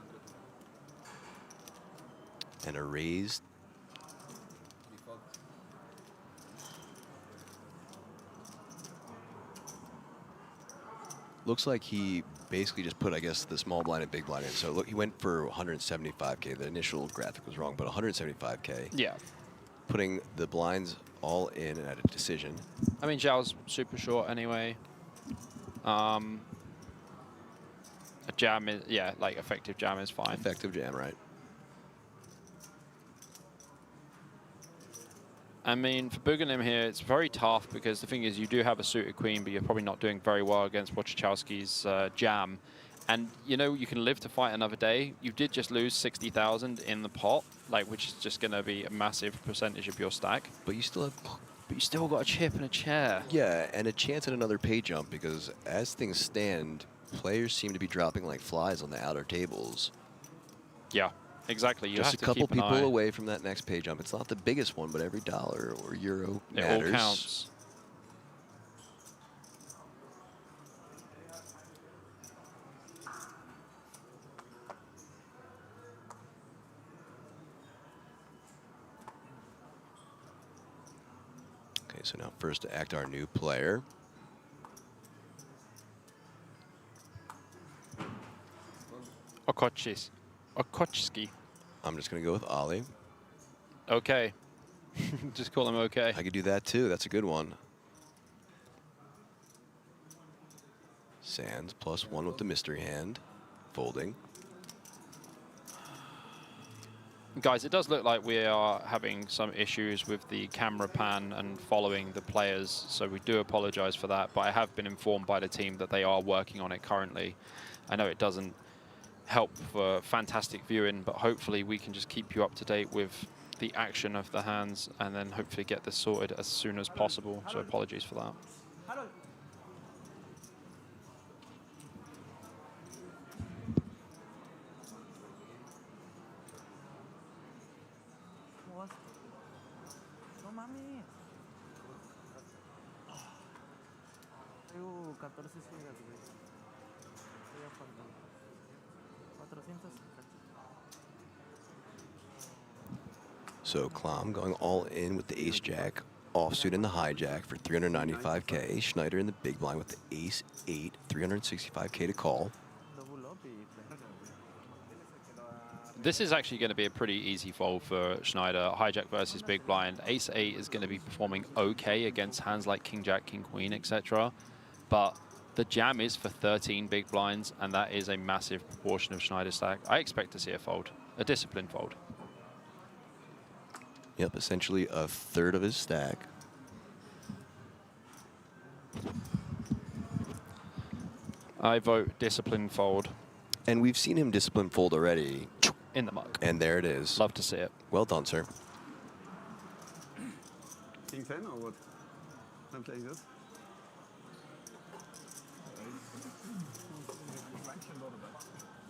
And a raised. Looks like he basically just put, I guess, the small blind and big blind in. So look, he went for 175K. The initial graphic was wrong, but 175K. Yeah. Putting the blinds all in and at a decision. I mean, Zhao's super short anyway. A jam is, yeah, like effective jam is fine. Effective jam, right? I mean, for Buganim here, it's very tough because the thing is you do have a suited queen, but you're probably not doing very well against Wojciechowski's jam. And, you know, you can live to fight another day. You did just lose 60,000 in the pot, like, which is just going to be a massive percentage of your stack. But you still have... But you still got a chip and a chair. Yeah, and a chance at another pay jump because as things stand, players seem to be dropping like flies on the outer tables. Yeah. Exactly. You Just have a couple to keep an people eye. away from that next pay jump. It's not the biggest one, but every dollar or euro It matters. all counts. Okay, so now first to act our new player. Okochski. I'm just going to go with Ollie. Okay. Just call him okay. I could do that too. That's a good one. Sands +1 with the mystery hand. Folding. Guys, it does look like we are having some issues with the camera pan and following the players, so we do apologize for that, but I have been informed by the team that they are working on it currently. I know it doesn't help for fantastic viewing, but hopefully we can just keep you up to date with the action of the hands and then hopefully get this sorted as soon as possible, so apologies for that. No mames. Tengo 14 gigas, güey. Estoy a falta. 400. So Klom going all in with the ace-jack, offsuit and the hijack for 395K. Schneider in the big blind with the ace-8, 365K to call. Double up y This is actually going to be a pretty easy fold for Schneider. Hijack versus big blind. Ace-8 is going to be performing okay against hands like king-jack, king-queen, etc. But the jam is for 13 big blinds, and that is a massive proportion of Schneider's stack. I expect to see a fold, a disciplined fold. Yep, essentially a third of his stack. I vote disciplined fold. And we've seen him discipline fold already. In the mug. And there it is. Love to see it. Well done, sir. King 10 or what? I'm playing this.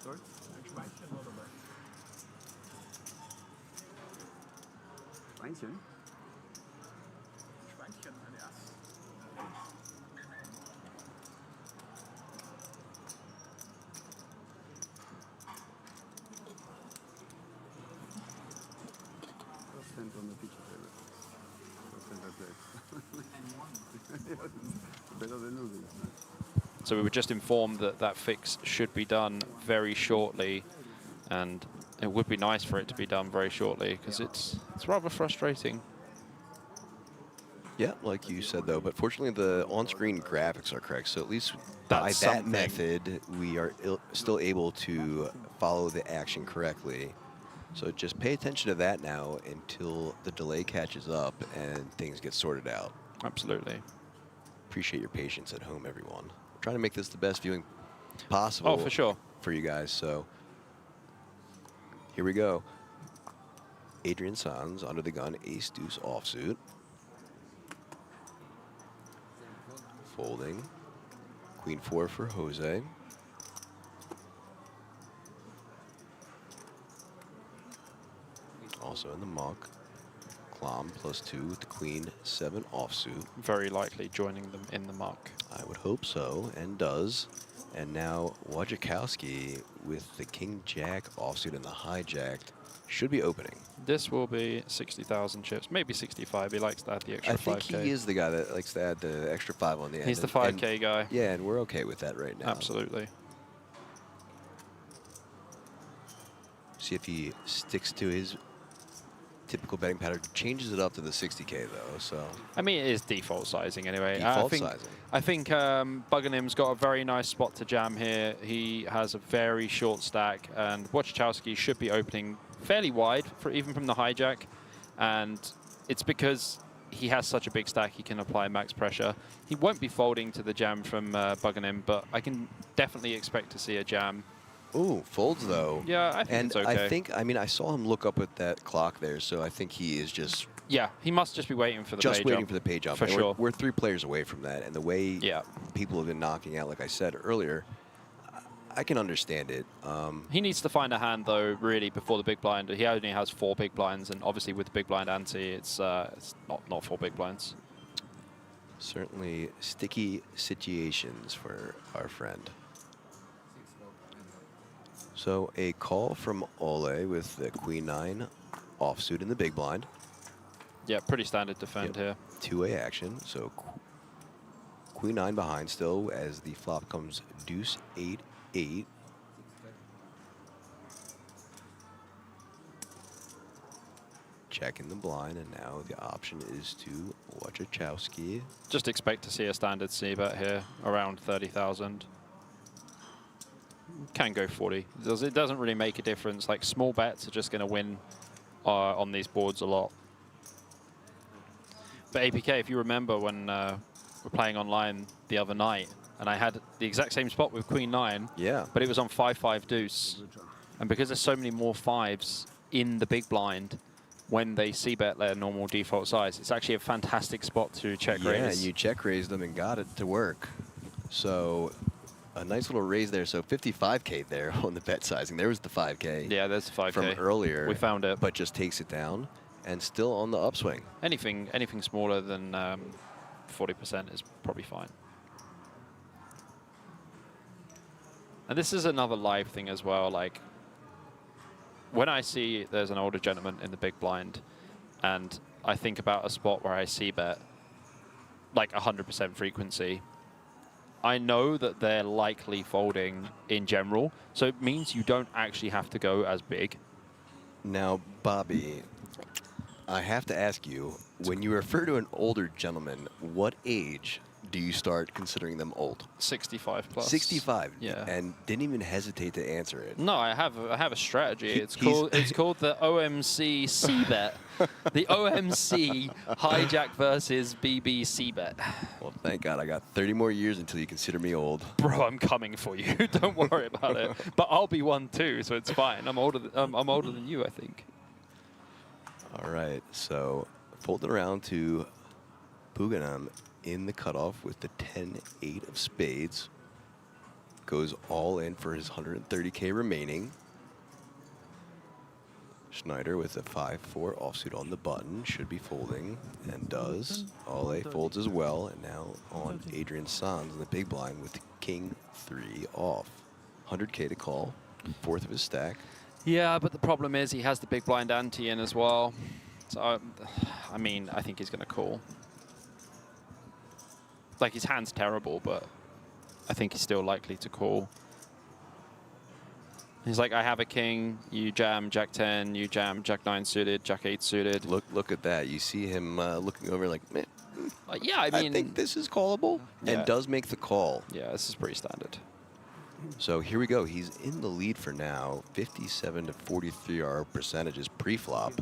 Sorry? Schweinchen? Stand on the picture table. Better than losing. So we were just informed that that fix should be done very shortly, and it would be nice for it to be done very shortly because it's rather frustrating. Yeah, like you said, though. But fortunately, the on-screen graphics are correct. So at least That's by that something. method, we are still able to follow the action correctly. So just pay attention to that now until the delay catches up and things get sorted out. Absolutely. Appreciate your patience at home, everyone. We're trying to make this the best viewing possible. Oh, for sure. For you guys. So here we go. Adrian Sanz under the gun, ace deuce offsuit. Folding. Queen 4 for Jose. Also in the muck. Clom +2 with the Queen 7 offsuit. Very likely joining them in the muck. I would hope so, and does. And now Wojciechowski with the King Jack offsuit and the hijacked should be opening. This will be 60,000 chips, maybe 65. He likes to add the extra 5K. I think he is the guy that likes to add the extra 5 on the end. He's the 5K guy. Yeah, and we're okay with that right now. Absolutely. See if he sticks to his typical betting pattern. Changes it up to the 60K though, so. I mean, it is default sizing anyway. Default sizing. I think Buggernim's got a very nice spot to jam here. He has a very short stack, and Wojciechowski should be opening fairly wide, for even from the hijack. And it's because he has such a big stack, he can apply max pressure. He won't be folding to the jam from Buggernim, but I can definitely expect to see a jam. Ooh, folds though. Yeah, I think it's okay. I mean, I saw him look up at that clock there, so I think he is just... Yeah, he must just be waiting for the pay jump. Just waiting for the pay jump. For sure. We're 3 players away from that, and the way people have been knocking out, like I said earlier, I can understand it. He needs to find a hand, though, really, before the big blind. He only has 4 big blinds, and obviously with the big blind ante, it's not 4 big blinds. Certainly sticky situations for our friend. So a call from Ole with the Queen 9 offsuit in the big blind. Yeah, pretty standard defend here. 2-way action, so Queen 9 behind still as the flop comes deuce 8-8. Checking the blind, and now the option is to Wojciechowski. Just expect to see a standard C-bet here, around 30,000. Can go 40. It doesn't really make a difference. Like, small bets are just going to win on these boards a lot. But APK, if you remember when we're playing online the other night, and I had the exact same spot with Queen 9, yeah, but it was on 5-5 deuce. And because there's so many more 5s in the big blind, when they c-bet their normal default size, it's actually a fantastic spot to check raise. Yeah, and you check raised them and got it to work. So a nice little raise there. So 55K there on the bet sizing. There was the 5K. Yeah, there's the 5K. From earlier. We found it. But just takes it down and still on the upswing. Anything smaller than 40% is probably fine. And this is another live thing as well. Like, when I see there's an older gentleman in the big blind, and I think about a spot where I c-bet like 100% frequency, I know that they're likely folding in general, so it means you don't actually have to go as big. Now, Bobby, I have to ask you, when you refer to an older gentleman, what age do you start considering them old? 65 plus. 65. Yeah. And didn't even hesitate to answer it. No, I have a strategy. It's called the OMC C-bet. The OMC hijack versus BB C-bet. Well, thank God I got 30 more years until you consider me old. Bro, I'm coming for you. Don't worry about it. But I'll be one too, so it's fine. I'm older than you, I think. All right, so folded around to Buganam in the cutoff with the 10-8 of spades. Goes all in for his 130K remaining. Schneider with a 5-4 offsuit on the button, should be folding, and does. Ole folds as well, and now on Adrian Sanz in the big blind with King 3 off. 100K to call, 4th of his stack. Yeah, but the problem is he has the big blind ante in as well. So, I mean, I think he's going to call. Like, his hand's terrible, but I think he's still likely to call. He's like, I have a king, you jam Jack 10, you jam Jack 9 suited, Jack 8 suited. Look at that. You see him looking over like, man, yeah, I mean, I think this is callable, and does make the call. Yeah, this is pretty standard. So here we go. He's in the lead for now. 57 to 43 are percentages pre-flop.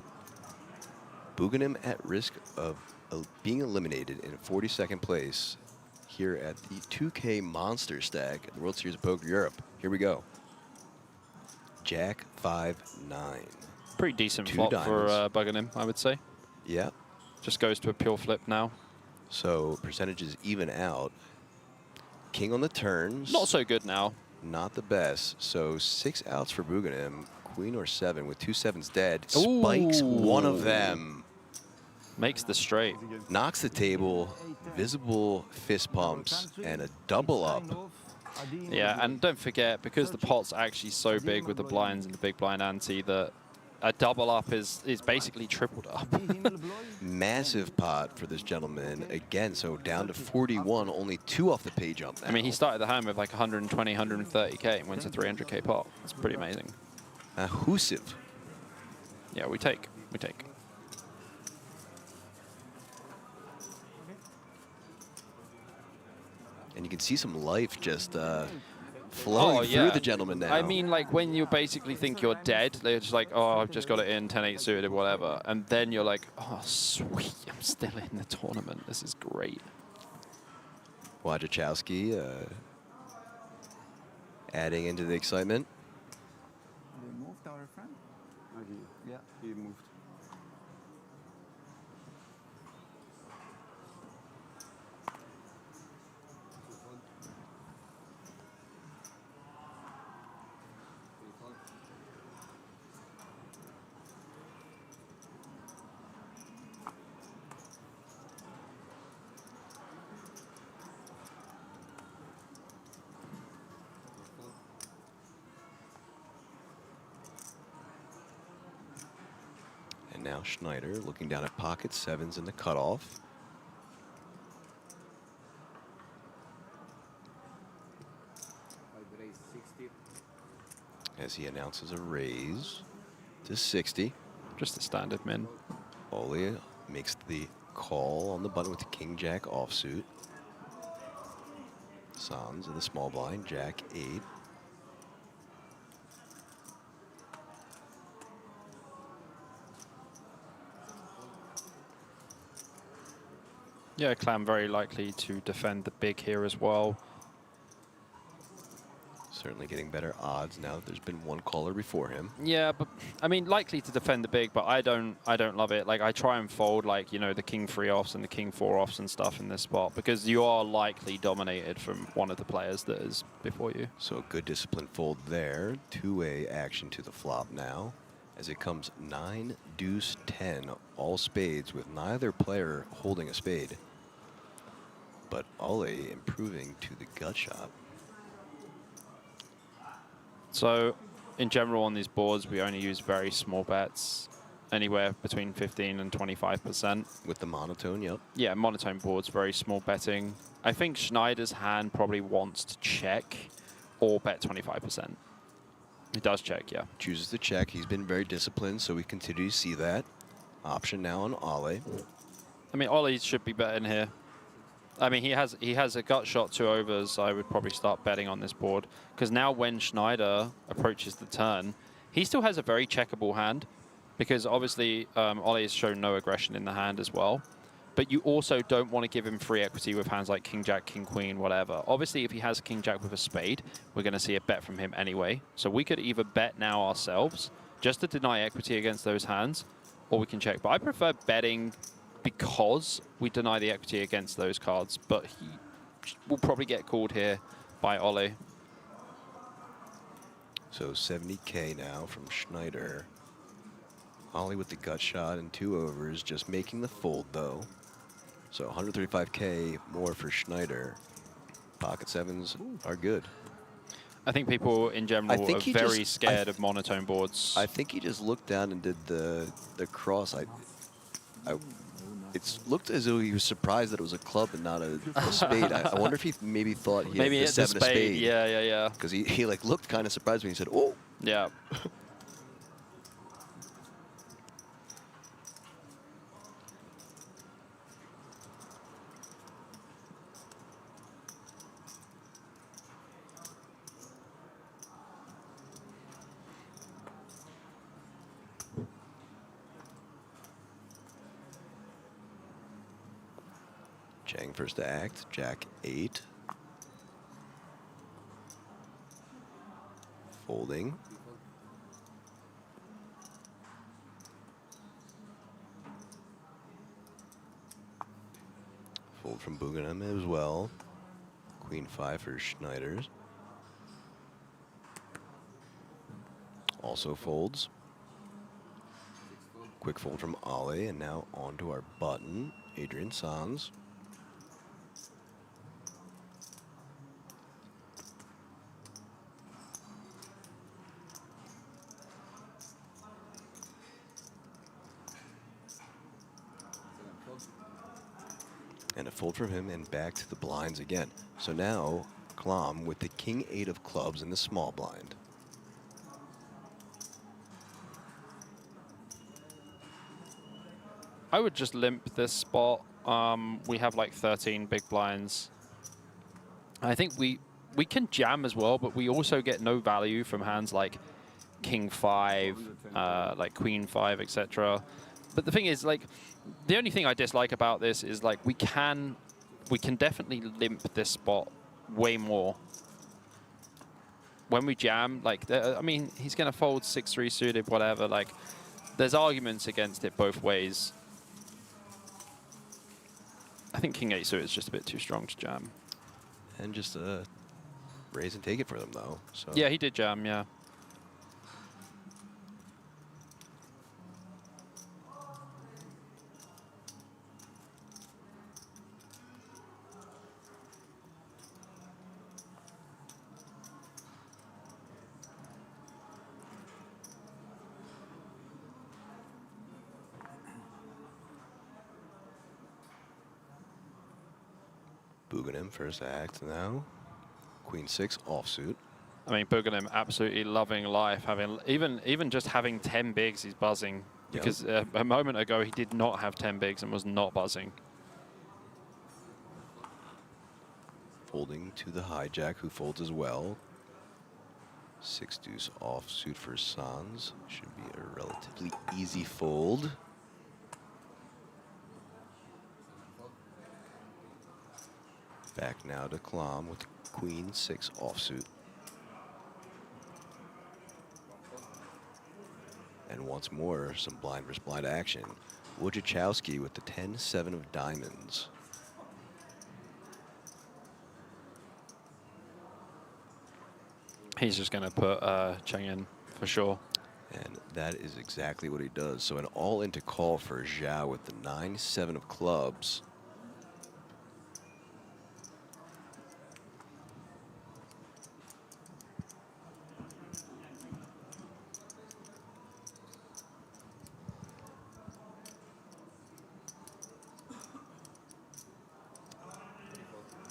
Buganim at risk of being eliminated in 42nd place here at the 2K Monsterstack at the World Series of Poker Europe. Here we go. Jack 5-9. Pretty decent Two flop diamonds. for bugging him, I would say. Yeah. Just goes to a pure flip now. So percentages even out. King on the turns. Not so good now. Not the best. So 6 outs for Buganim. Queen or 7 with 2 sevens dead. Ooh. Spikes one of them. Makes the straight. Knocks the table. Visible fist pumps and a double up. Yeah, and don't forget, because the pot's actually so big with the blinds and the big blind ante, that a double up is basically tripled up. Massive pot for this gentleman. Again, so down to 41, only 2 off the pay jump now. I mean, he started the hand with like 120, 130K and wins a 300K pot. It's pretty amazing. Ahusive. Yeah, we take. We take. And you can see some life just flowing through the gentleman now. I mean, like, when you basically think you're dead, they're just like, oh, I've just got it in, 10-8 suited, whatever. And then you're like, oh, sweet, I'm still in the tournament. This is great. Wojciechowski adding into the excitement. They moved our friend? Yeah, he moved. And now Schneider looking down at pocket sevens in the cutoff. As he announces a raise to 60. Just a standard min. Ole makes the call on the button with the king jack offsuit. Sans in the small blind, jack 8. Yeah, Clam very likely to defend the big here as well. Certainly getting better odds now that there's been one caller before him. Yeah, but I mean, likely to defend the big, but I don't love it. Like, I try and fold, like, you know, the king 3 offs and the king 4 offs and stuff in this spot, because you are likely dominated from one of the players that is before you. So a good disciplined fold there. Two-way action to the flop now, as it comes 9, deuce, 10, all spades with neither player holding a spade. But Ole improving to the gut shot. So, in general on these boards, we only use very small bets, anywhere between 15 and 25%. With the monotone, yep. Yeah, monotone boards, very small betting. I think Schneider's hand probably wants to check or bet 25%. He does check, yeah. Chooses to check. He's been very disciplined, so we continue to see that. Option now on Ole. I mean, Ollie should be betting here. I mean, he has a gut shot 2 overs. I would probably start betting on this board, because now when Schneider approaches the turn, he still has a very checkable hand, because obviously Ollie has shown no aggression in the hand as well. But you also don't want to give him free equity with hands like king jack, king queen, whatever. Obviously, if he has king jack with a spade, we're going to see a bet from him anyway. So we could either bet now ourselves just to deny equity against those hands, or we can check. But I prefer betting because we deny the equity against those cards, but he will probably get called here by Ole. So 70K now from Schneider. Ole with the gut shot and 2 overs, just making the fold though. So 135K more for Schneider. Pocket sevens are good. I think people in general are very scared of monotone boards. I think he just looked down and did the cross. It looked as though he was surprised that it was a club and not a spade. I wonder if he maybe thought he had the 7 of spade. Yeah. Because he like looked kind of surprised when he said, "Oh." Yeah. Chang first to act, jack 8. Folding. from Bugenham as well. Queen 5 for Schneider's. Also folds. Quick fold from Ale, and now onto our button, Adrian Sanz. And a fold from him, and back to the blinds again. So now, Klom with the King 8 of clubs in the small blind. I would just limp this spot. We have like 13 big blinds. I think we can jam as well, but we also get no value from hands like King 5, like Queen 5, etc. But the thing is, like, the only thing I dislike about this is like we can definitely limp this spot way more. When we jam, like, I mean, he's gonna fold 6-3 suited, whatever. Like, there's arguments against it both ways. I think King 8 suited is just a bit too strong to jam. And just raise and take it for them, though. So Yeah, he did jam, yeah. Bugenham first act now. Queen 6 offsuit. I mean, Bugenham absolutely loving life. Having even just having 10 bigs, he's buzzing. Yep. Because a moment ago he did not have 10 bigs and was not buzzing. Folding to the hijack, who folds as well. 6 deuce offsuit for Sanz. Should be a relatively easy fold. Back now to Klom with Queen 6 offsuit. And once more, some blind versus blind action. Wojciechowski with the 10-7 of diamonds. He's just going to put Cheng in for sure. And that is exactly what he does. So an all-into call for Zhao with the 9-7 of clubs.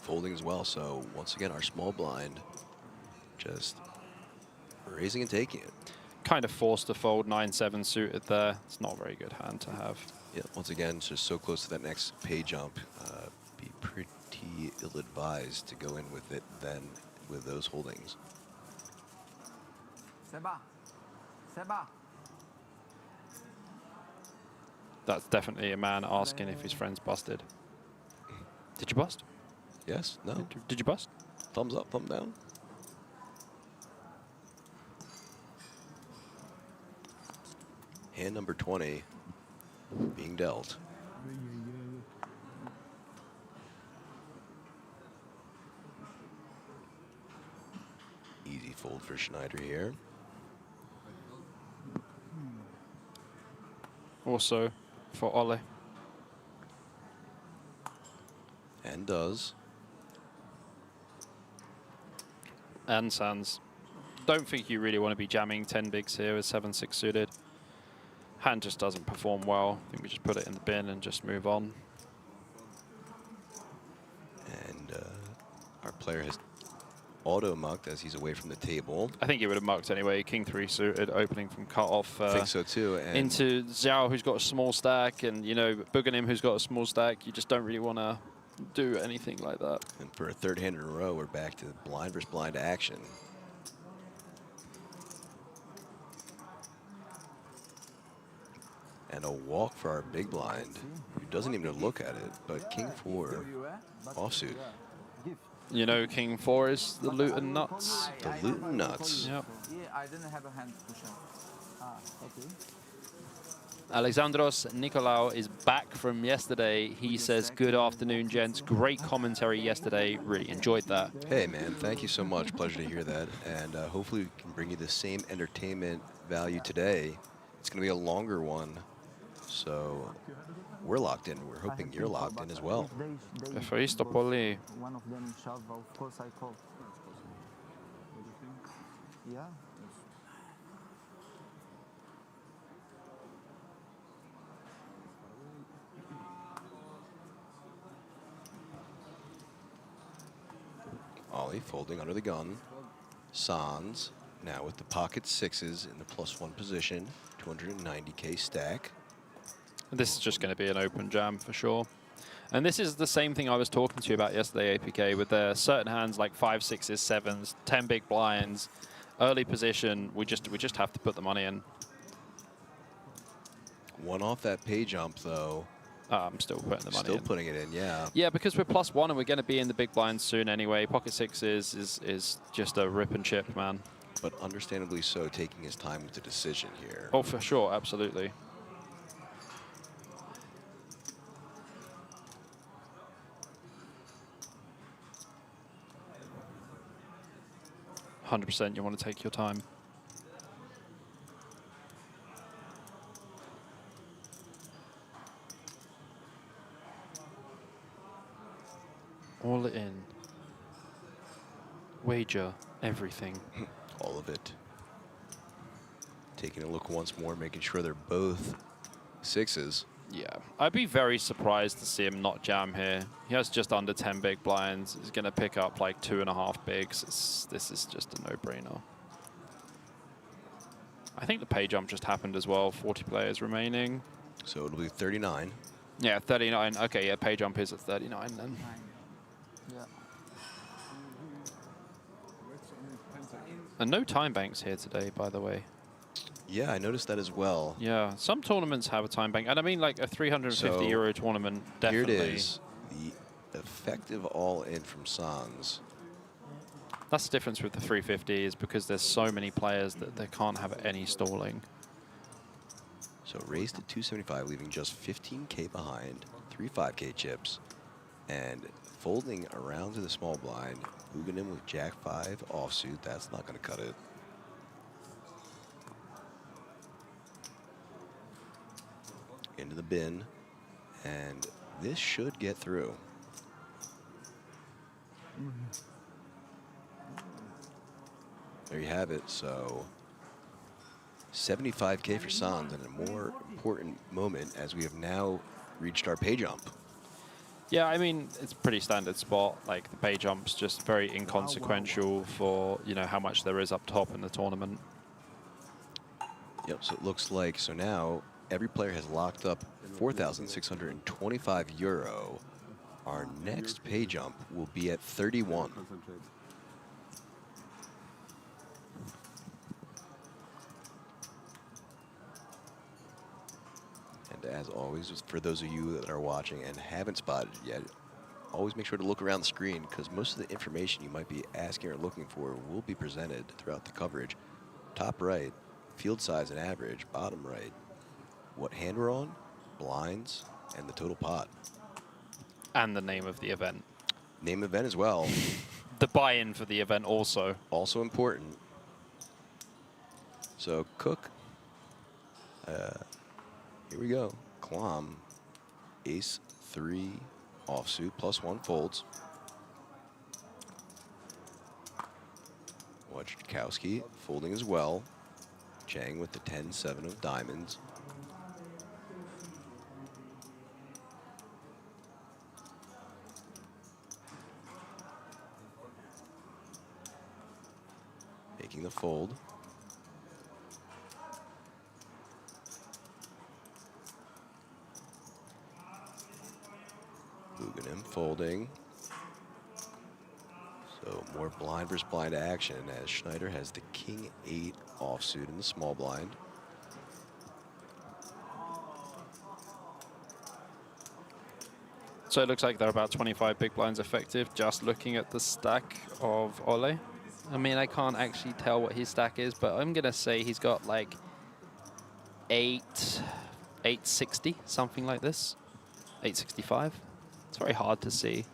Folding as well. So once again, our small blind just raising and taking it. Kind of forced to fold 9-7 suited there. It's not a very good hand to have. Yeah, once again, just so close to that next pay jump. Be pretty ill-advised to go in with it then with those holdings. Seba. Seba. That's definitely a man asking if his friend's busted. Did you bust? Yes? No? Did you bust? Thumbs up, thumb down? Hand number 20 being dealt. Easy fold for Schneider here. Also for Ole. And does. And Sands. Don't think you really want to be jamming 10 bigs here with 7-6 suited. Hand just doesn't perform well. I think we just put it in the bin and just move on. And our player has auto-mucked as he's away from the table. I think he would have mucked anyway. King 3 suited, opening from cut-off. I think so too. And into Zhao, who's got a small stack, and, you know, Bugenham, who's got a small stack. You just don't really want to do anything like that. And for a third hand in a row, we're back to blind versus blind action. And a walk for our big blind, who doesn't even look at it, but King 4 offsuit. You know, King 4 is the Luton nuts. The Luton nuts. Yep. Yeah, I didn't have a hand to push him. Ah, okay. Alexandros Nicolaou is back from yesterday. He says, good afternoon, gents. Great commentary yesterday. Really enjoyed that. Hey, man, thank you so much. Pleasure to hear that. And hopefully we can bring you the same entertainment value today. It's going to be a longer one. So we're locked in. We're hoping you're locked in as well. Ευχαριστώ πολύ. One of them shove, of course I call. Yeah. Ollie folding under the gun. Sans now with the pocket sixes in the +1 position. 290K stack. This is just going to be an open jam for sure. And this is the same thing I was talking to you about yesterday, APK, with the certain hands like 5, 6s, 7s, 10 big blinds, early position. We just have to put the money in. One off that pay jump though. I'm still putting the money in. Still putting it in, yeah. Yeah, because we're +1 and we're going to be in the big blinds soon anyway. Pocket sixes is just a rip and chip, man. But understandably so, taking his time with the decision here. Oh, for sure, absolutely. %, you want to take your time. All in. Wager everything. All of it. Taking a look once more, making sure they're both sixes. Yeah, I'd be very surprised to see him not jam here. He has just under 10 big blinds. He's going to pick up like 2.5 bigs. This is just a no-brainer. I think the pay jump just happened as well. 40 players remaining. So it'll be 39. Yeah, 39. Okay, yeah, pay jump is at 39 then. Yeah. And no time banks here today, by the way. Yeah, I noticed that as well. Yeah, some tournaments have a time bank. And I mean like a 350 euro tournament, definitely. Here it is, the effective all-in from Sans. That's the difference with the 350 is because there's so many players that they can't have any stalling. So raised to 275, leaving just 15K behind, 3 5K chips, and folding around to the small blind, Huganim with Jack 5 offsuit. That's not going to cut it. Into the bin, and this should get through. There you have it. So 75K for Sans, and a more important moment as we have now reached our pay jump. Yeah, I mean, it's a pretty standard spot. Like the pay jump's just very inconsequential for, you know, how much there is up top in the tournament. Yep, so it looks like, so now every player has locked up 4,625 euro. Our next pay jump will be at 31. And as always, for those of you that are watching and haven't spotted it yet, always make sure to look around the screen because most of the information you might be asking or looking for will be presented throughout the coverage. Top right, field size and average. Bottom right, what hand we're on, blinds, and the total pot. And the name of the event. Name event as well. The buy-in for the event also. Also important. So Cook, here we go. Klom, ace 3 offsuit, +1 folds. Wojciechowski folding as well. Chang with the 10-7 of diamonds. Making the fold. Huganim folding. So more blind versus blind action as Schneider has the king 8 offsuit in the small blind. So it looks like there are about 25 big blinds effective, just looking at the stack of Ole. I mean, I can't actually tell what his stack is, but I'm going to say he's got like 8, 860, something like this. 865. It's very hard to see.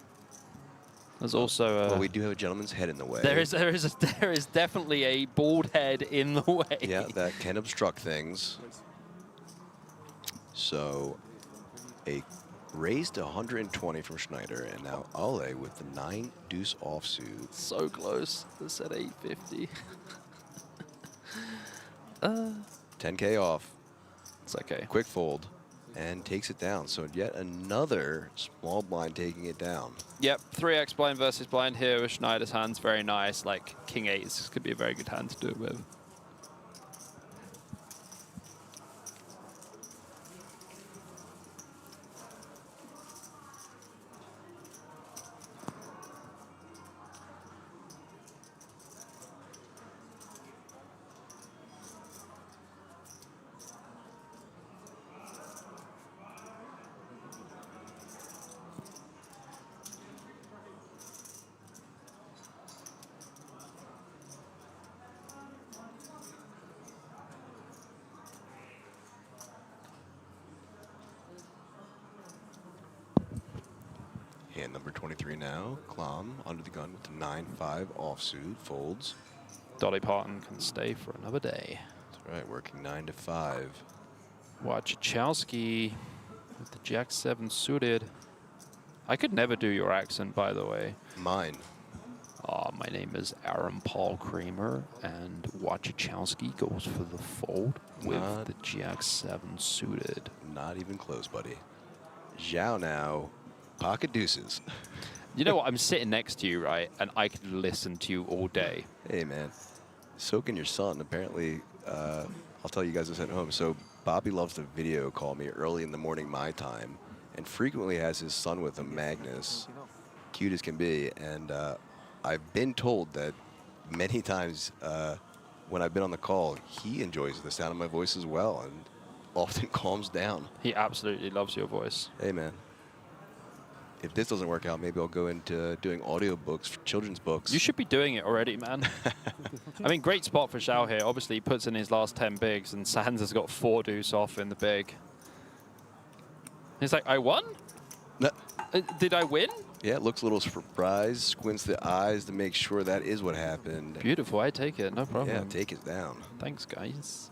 There's also a... Well, we do have a gentleman's head in the way. There is definitely a bald head in the way. Yeah, that can obstruct things. So a raise to 120 from Schneider, and now Ale with the 9 deuce offsuit. So close. This at 850. 10K off. It's okay. Quick fold, and takes it down. So yet another small blind taking it down. Yep, 3x blind versus blind here with Schneider's hands. Very nice. Like King 8 this could be a very good hand to do it with. Hand number 23 now. Klom under the gun with the 9-5 offsuit. Folds. Dolly Parton can stay for another day. That's right, working 9 to 5. Wachowski with the Jack-7 suited. I could never do your accent, by the way. Mine. My name is Aaron Paul Kramer, and Wachowski goes for the fold with the Jack-7 suited. Not even close, buddy. Zhao now. Pocket deuces. You know what? I'm sitting next to you, right? And I could listen to you all day. Hey, man. Soaking your son. Apparently, I'll tell you guys this at home. So Bobby loves to video call me early in the morning my time, and frequently has his son with him, Magnus. Cute as can be. And I've been told that many times when I've been on the call, he enjoys the sound of my voice as well and often calms down. He absolutely loves your voice. Hey, man. If this doesn't work out, maybe I'll go into doing audiobooks for children's books. You should be doing it already, man. I mean, great spot for Zhao here. Obviously, he puts in his last 10 bigs, and Sands has got 4 deuce off in the big. He's like, I won? No. Did I win? Yeah, looks a little surprised, squints the eyes to make sure that is what happened. Beautiful, I take it, no problem. Yeah, take it down. Thanks, guys.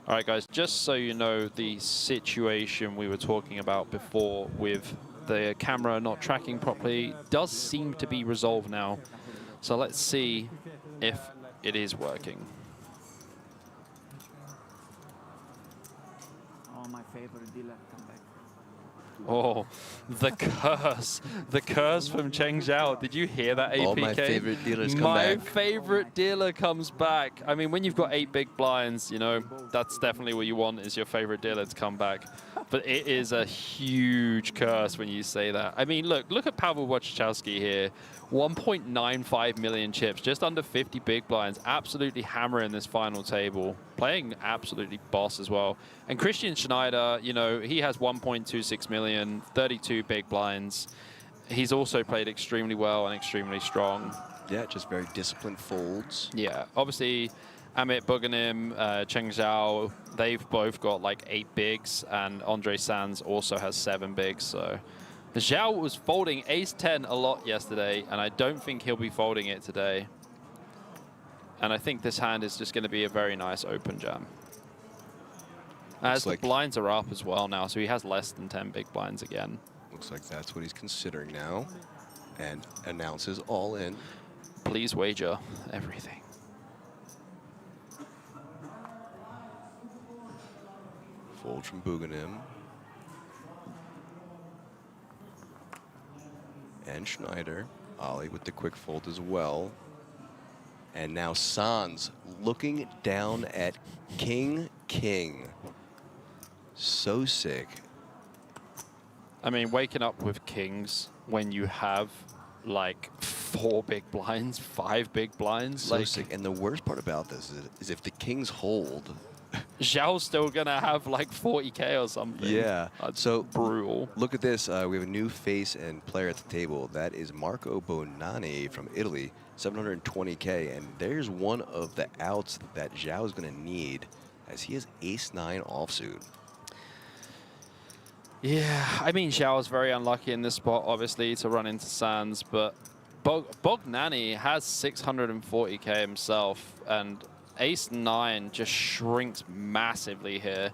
All right, guys, just so you know, the situation we were talking about before with the camera not tracking properly does seem to be resolved now. So let's see if it is working. Oh, my favorite dealer, come back. Oh, the curse. The curse from Cheng Zhao. Did you hear that, APK? All my favorite dealers come back. My favorite dealer comes back. I mean, when you've got 8 big blinds, you know, that's definitely what you want, is your favorite dealer to come back. But it is a huge curse when you say that. I mean, look at Pavel Wachowski here. 1.95 million chips, just under 50 big blinds, absolutely hammering this final table, playing absolutely boss as well. And Christian Schneider, you know, he has 1.26 million, 32 big blinds. He's also played extremely well and extremely strong. Yeah, just very disciplined folds. Yeah, obviously Amit Buganim, Cheng Zhao, they've both got like 8 bigs, and Andre Sands also has 7 bigs, so. Zhao was folding ace-10 a lot yesterday, and I don't think he'll be folding it today. And I think this hand is just going to be a very nice open jam. As the blinds are up as well now, so he has less than 10 big blinds again. Looks like that's what he's considering now, and announces all in. Please wager everything. Fold from Buganim. And Schneider. Ollie with the quick fold as well. And now Sands looking down at King. So sick. I mean, waking up with kings when you have like 4 big blinds, 5 big blinds. So sick. And the worst part about this is if the kings hold, Zhao's still gonna have like 40K or something. Yeah. That's so brutal. Look at this. We have a new face and player at the table. That is Marco Bonanni from Italy. 720K, and there's one of the outs that Zhao is going to need, as he has ace-9 offsuit. Yeah, I mean, Zhao is very unlucky in this spot, obviously, to run into Sands, but Bognani has 640K himself, and ace-9 just shrinks massively here.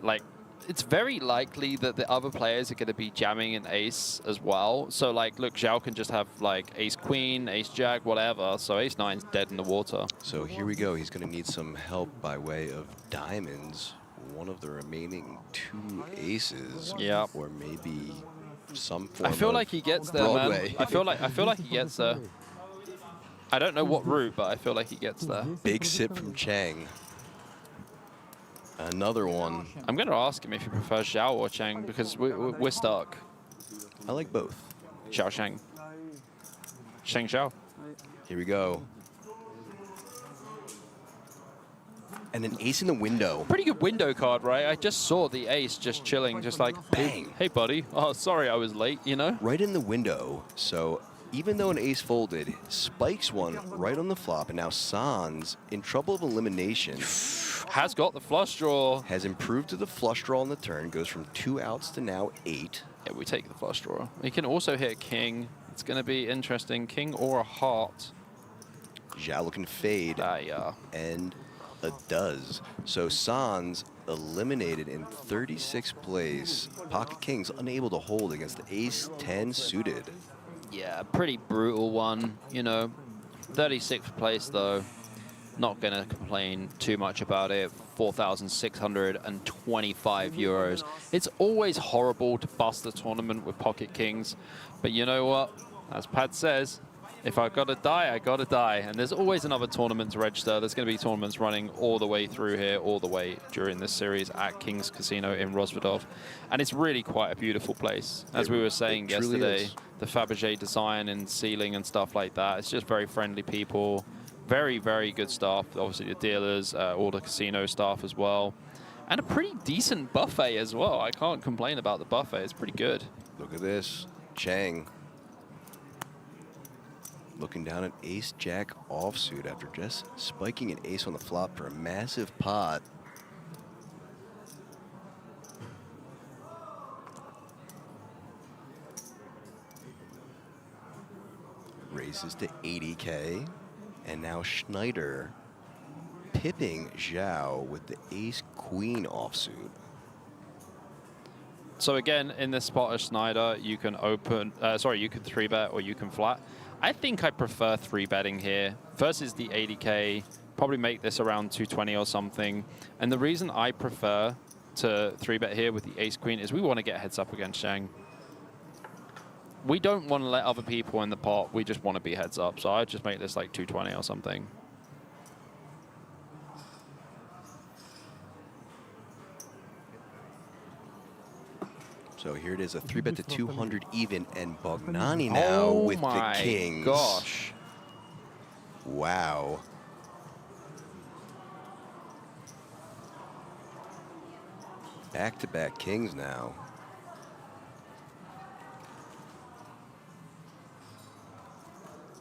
Like, it's very likely that the other players are going to be jamming an ace as well. So, like, look, Zhao can just have, like, ace-queen, ace-jack, whatever. So ace-9's dead in the water. So here we go. He's going to need some help by way of diamonds. One of the remaining 2 aces. Yeah. Or maybe some form I feel of like he gets there, Broadway. man. I feel like he gets there. I don't know what route, but I feel like he gets there. Big sit from Chang. Another one. I'm going to ask him if he prefers Zhao or Chang, because we're stuck. I like both. Zhao Chang. Chang Zhao. Here we go. And an ace in the window. Pretty good window card, right? I just saw the ace just chilling, just like, Bang. Hey, buddy. Oh, sorry I was late, you know? Right in the window. So even though an ace folded, spikes one right on the flop, and now Sans, in trouble of elimination, Has got the flush draw. has improved to the flush draw on the turn, goes from 2 outs to now 8. Yeah, we take the flush draw. He can also hit king. It's going to be interesting. King or a heart. Zhao looking fade, Yeah. and a does. So Sans eliminated in 36th place. Pocket Kings unable to hold against the ace-10 suited. Yeah, pretty brutal one, you know. 36th place, though. Not going to complain too much about it. 4,625 euros. It's always horrible to bust the tournament with Pocket Kings. But you know what? As Pat says, if I got to die, I got to die. And there's always another tournament to register. There's going to be tournaments running all the way through here, all the way during this series at King's Casino in Rozvadov. And it's really quite a beautiful place. As we were saying yesterday, the Fabergé design and ceiling and stuff like that. It's just very friendly people. Very, very good staff. Obviously the dealers, all the casino staff as well. And a pretty decent buffet as well. I can't complain about the buffet. It's pretty good. Look at this. Chang looking down at ace-jack offsuit after just spiking an ace on the flop for a massive pot. Raises to 80K. And now Schneider pipping Zhao with the ace-queen offsuit. So again, in this spot of Schneider, you can open, you can 3-bet or you can flat. I think I prefer 3-betting here versus the 80K. Probably make this around 220 or something. And the reason I prefer to 3-bet here with the ace-queen is we want to get heads up against Zhang. We don't want to let other people in the pot. We just want to be heads up. So I'd just make this like 220 or something. So here it is, a 3-bet to 200 even, and Bognani now with the kings. Oh my gosh. Wow. Back-to-back kings now.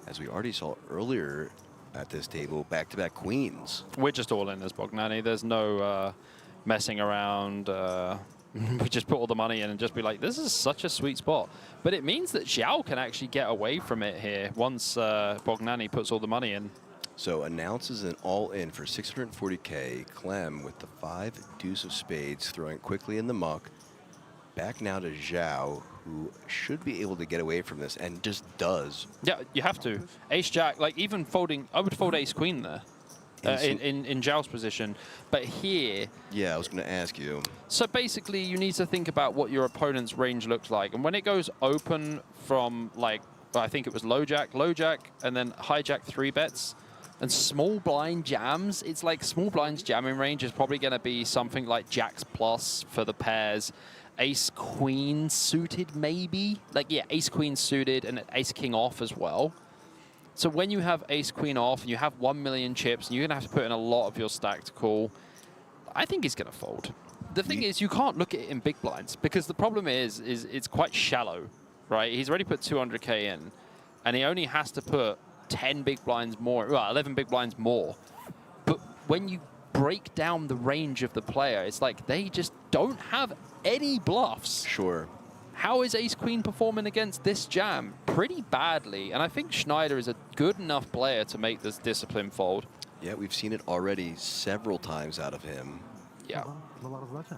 As we already saw earlier at this table, back-to-back queens. We're just all in as Bognani. There's no messing around. We just put all the money in and just be like, this is such a sweet spot. But it means that Zhao can actually get away from it here once Bognani puts all the money in. So announces an all-in for 640K. Clem with the 5 deuce of spades, throwing quickly in the muck. Back now to Zhao, who should be able to get away from this, and just does. Yeah, you have to. Ace-jack, like even folding, I would fold ace-queen there. In Zhao's position. But here... Yeah, I was going to ask you. So basically, you need to think about what your opponent's range looks like. And when it goes open from, like, I think it was low jack, and then hijack 3-bets, and small blind jams, it's like small blind's jamming range is probably going to be something like jacks plus for the pairs. Ace-queen suited, maybe? Like, yeah, ace-queen suited and ace-king off as well. So when you have ace-queen off and you have 1 million chips, and you're going to have to put in a lot of your stack to call, I think he's going to fold. The thing is, you can't look at it in big blinds, because the problem is it's quite shallow, right? He's already put 200K in, and he only has to put 10 big blinds more, well, 11 big blinds more. But when you break down the range of the player, it's like they just don't have any bluffs. Sure. How is Ace-Queen performing against this jam? Pretty badly. And I think Schneider is a good enough player to make this discipline fold. Yeah, we've seen it already several times out of him. Yeah. Была раздача?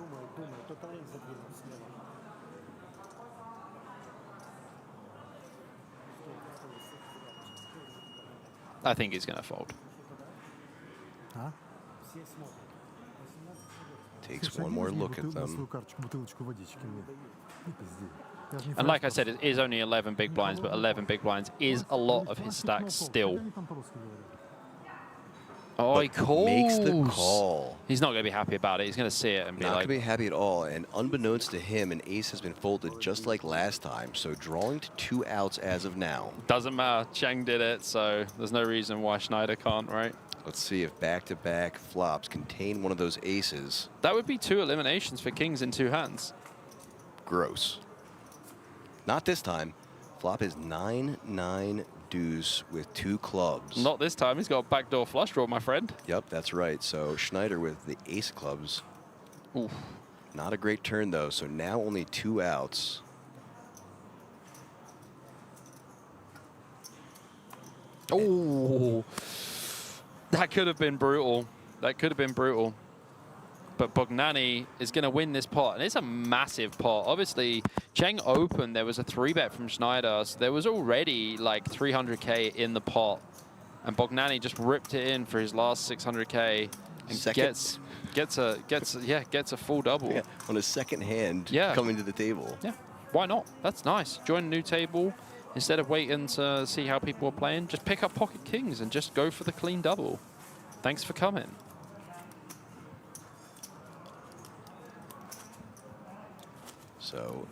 I think he's going to fold. А? Takes one more look at them. Бутылочку водички мне. Не пизди. Я же не And like I фреш said, it is only 11 big blinds, but 11 big blinds is a lot of his stacks still. Как они там по-русски говорят? Oh, he calls. Makes the call. He's not going to be happy about it. He's going to see it and be Not like, going to be happy at all. And unbeknownst to him, an ace has been folded just like last time. So drawing to 2 outs as of now. doesn't matter. Cheng did it, so there's no reason why Schneider can't, right? Let's see if back-to-back flops contain one of those aces. That would be 2 eliminations for kings in 2 hands. Gross. Not this time. Flop is 9-9 deuce with 2 clubs. Not this time. He's got a backdoor flush draw, my friend. Yep, that's right. So Schneider with the ace of clubs. Oof. Not a great turn, though. So now only 2 outs. Oh, that could have been brutal. That could have been brutal. But Bognani is going to win this pot, and it's a massive pot. Obviously, Cheng opened. There was a 3-bet from Schneider, so there was already like 300K in the pot, and Bognani just ripped it in for his last 600K and gets a full double. Yeah, on his second hand Yeah. coming to the table. Yeah, why not? That's nice. Join a new table. Instead of waiting to see how people are playing, just pick up pocket kings and just go for the clean double. Thanks for coming. So,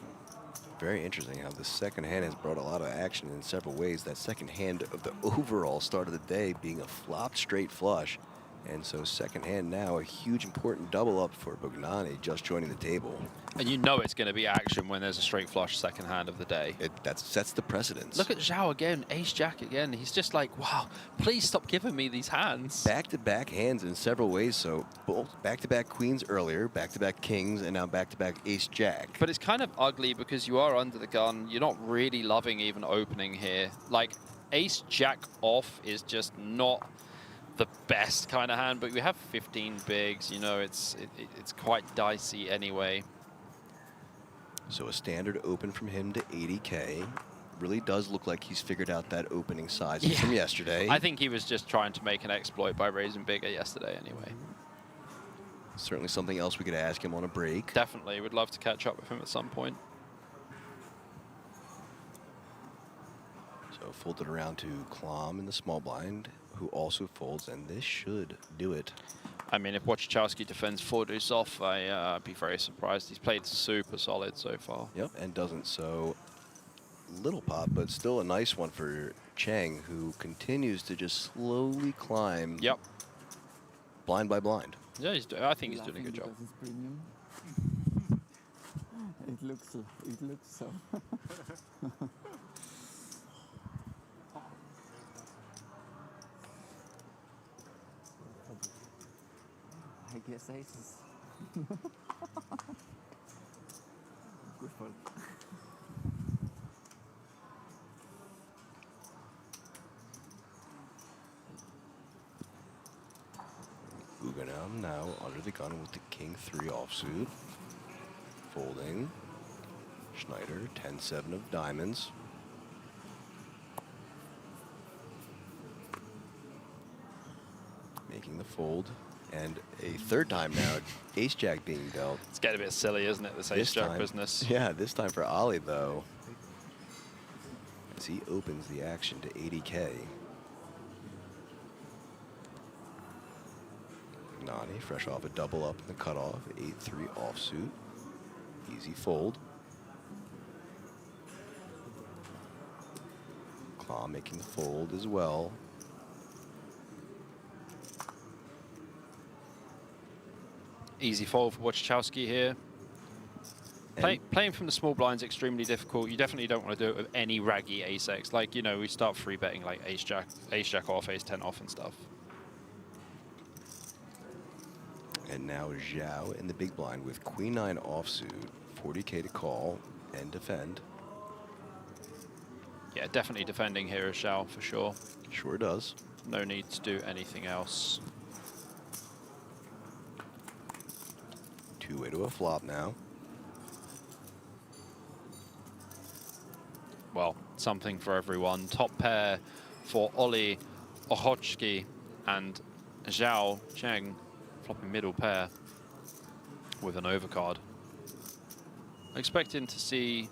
very interesting how the second hand has brought a lot of action in several ways. That second hand of the overall start of the day being a flop straight flush. And so second hand now, a huge important double up for Bognani just joining the table. And you know it's going to be action when there's a straight flush second hand of the day. That sets the precedence. Look at Zhao again, ace-jack again. He's just like, wow, please stop giving me these hands. Back-to-back hands in several ways. So both back-to-back queens earlier, back-to-back kings, and now back-to-back ace-jack. But it's kind of ugly because you are under the gun. You're not really loving even opening here. Like, ace-jack off is just not the best kind of hand, but we have 15 bigs. You know, it's quite dicey anyway. So a standard open from him to 80K. Really does look like he's figured out that opening size from yesterday. I think he was just trying to make an exploit by raising bigger yesterday anyway. Certainly something else we could ask him on a break. Definitely. Would love to catch up with him at some point. So folded around to Klom in the small blind, who also folds, and this should do it. I mean, if Wachowski defends 4 deuce off, I'd be very surprised. He's played super solid so far. Yep, and doesn't. So little pop, but still a nice one for Cheng, who continues to just slowly climb. Yep. Blind by blind. Yeah, I think he's doing a good job. Because it's premium. It looks so. I guess aces. Good for it. Guggenheim now under the gun with the king 3 offsuit. Folding. Schneider 10-7 of diamonds. Making the fold. And a third time now, ace-jack being dealt. It's getting a bit silly, isn't it, this ace-jack business? Yeah, this time for Ali, though. As he opens the action to 80K. Nani, fresh off a double up in the cutoff, 8-3 offsuit. Easy fold. Claw making the fold as well. Easy fold for Wachowski here. Playing from the small blind is extremely difficult. You definitely don't want to do it with any raggy ace-x. Like, you know, we start free betting like ace-jack off, ace-10 off and stuff. And now Zhao in the big blind with queen-9 offsuit, 40K to call and defend. Yeah, definitely defending here is Zhao for sure. Sure does. No need to do anything else. Two-way to a flop now. Well, something for everyone. Top pair for Oli Ochotski and Zhao Cheng, flopping middle pair with an overcard. Expecting to see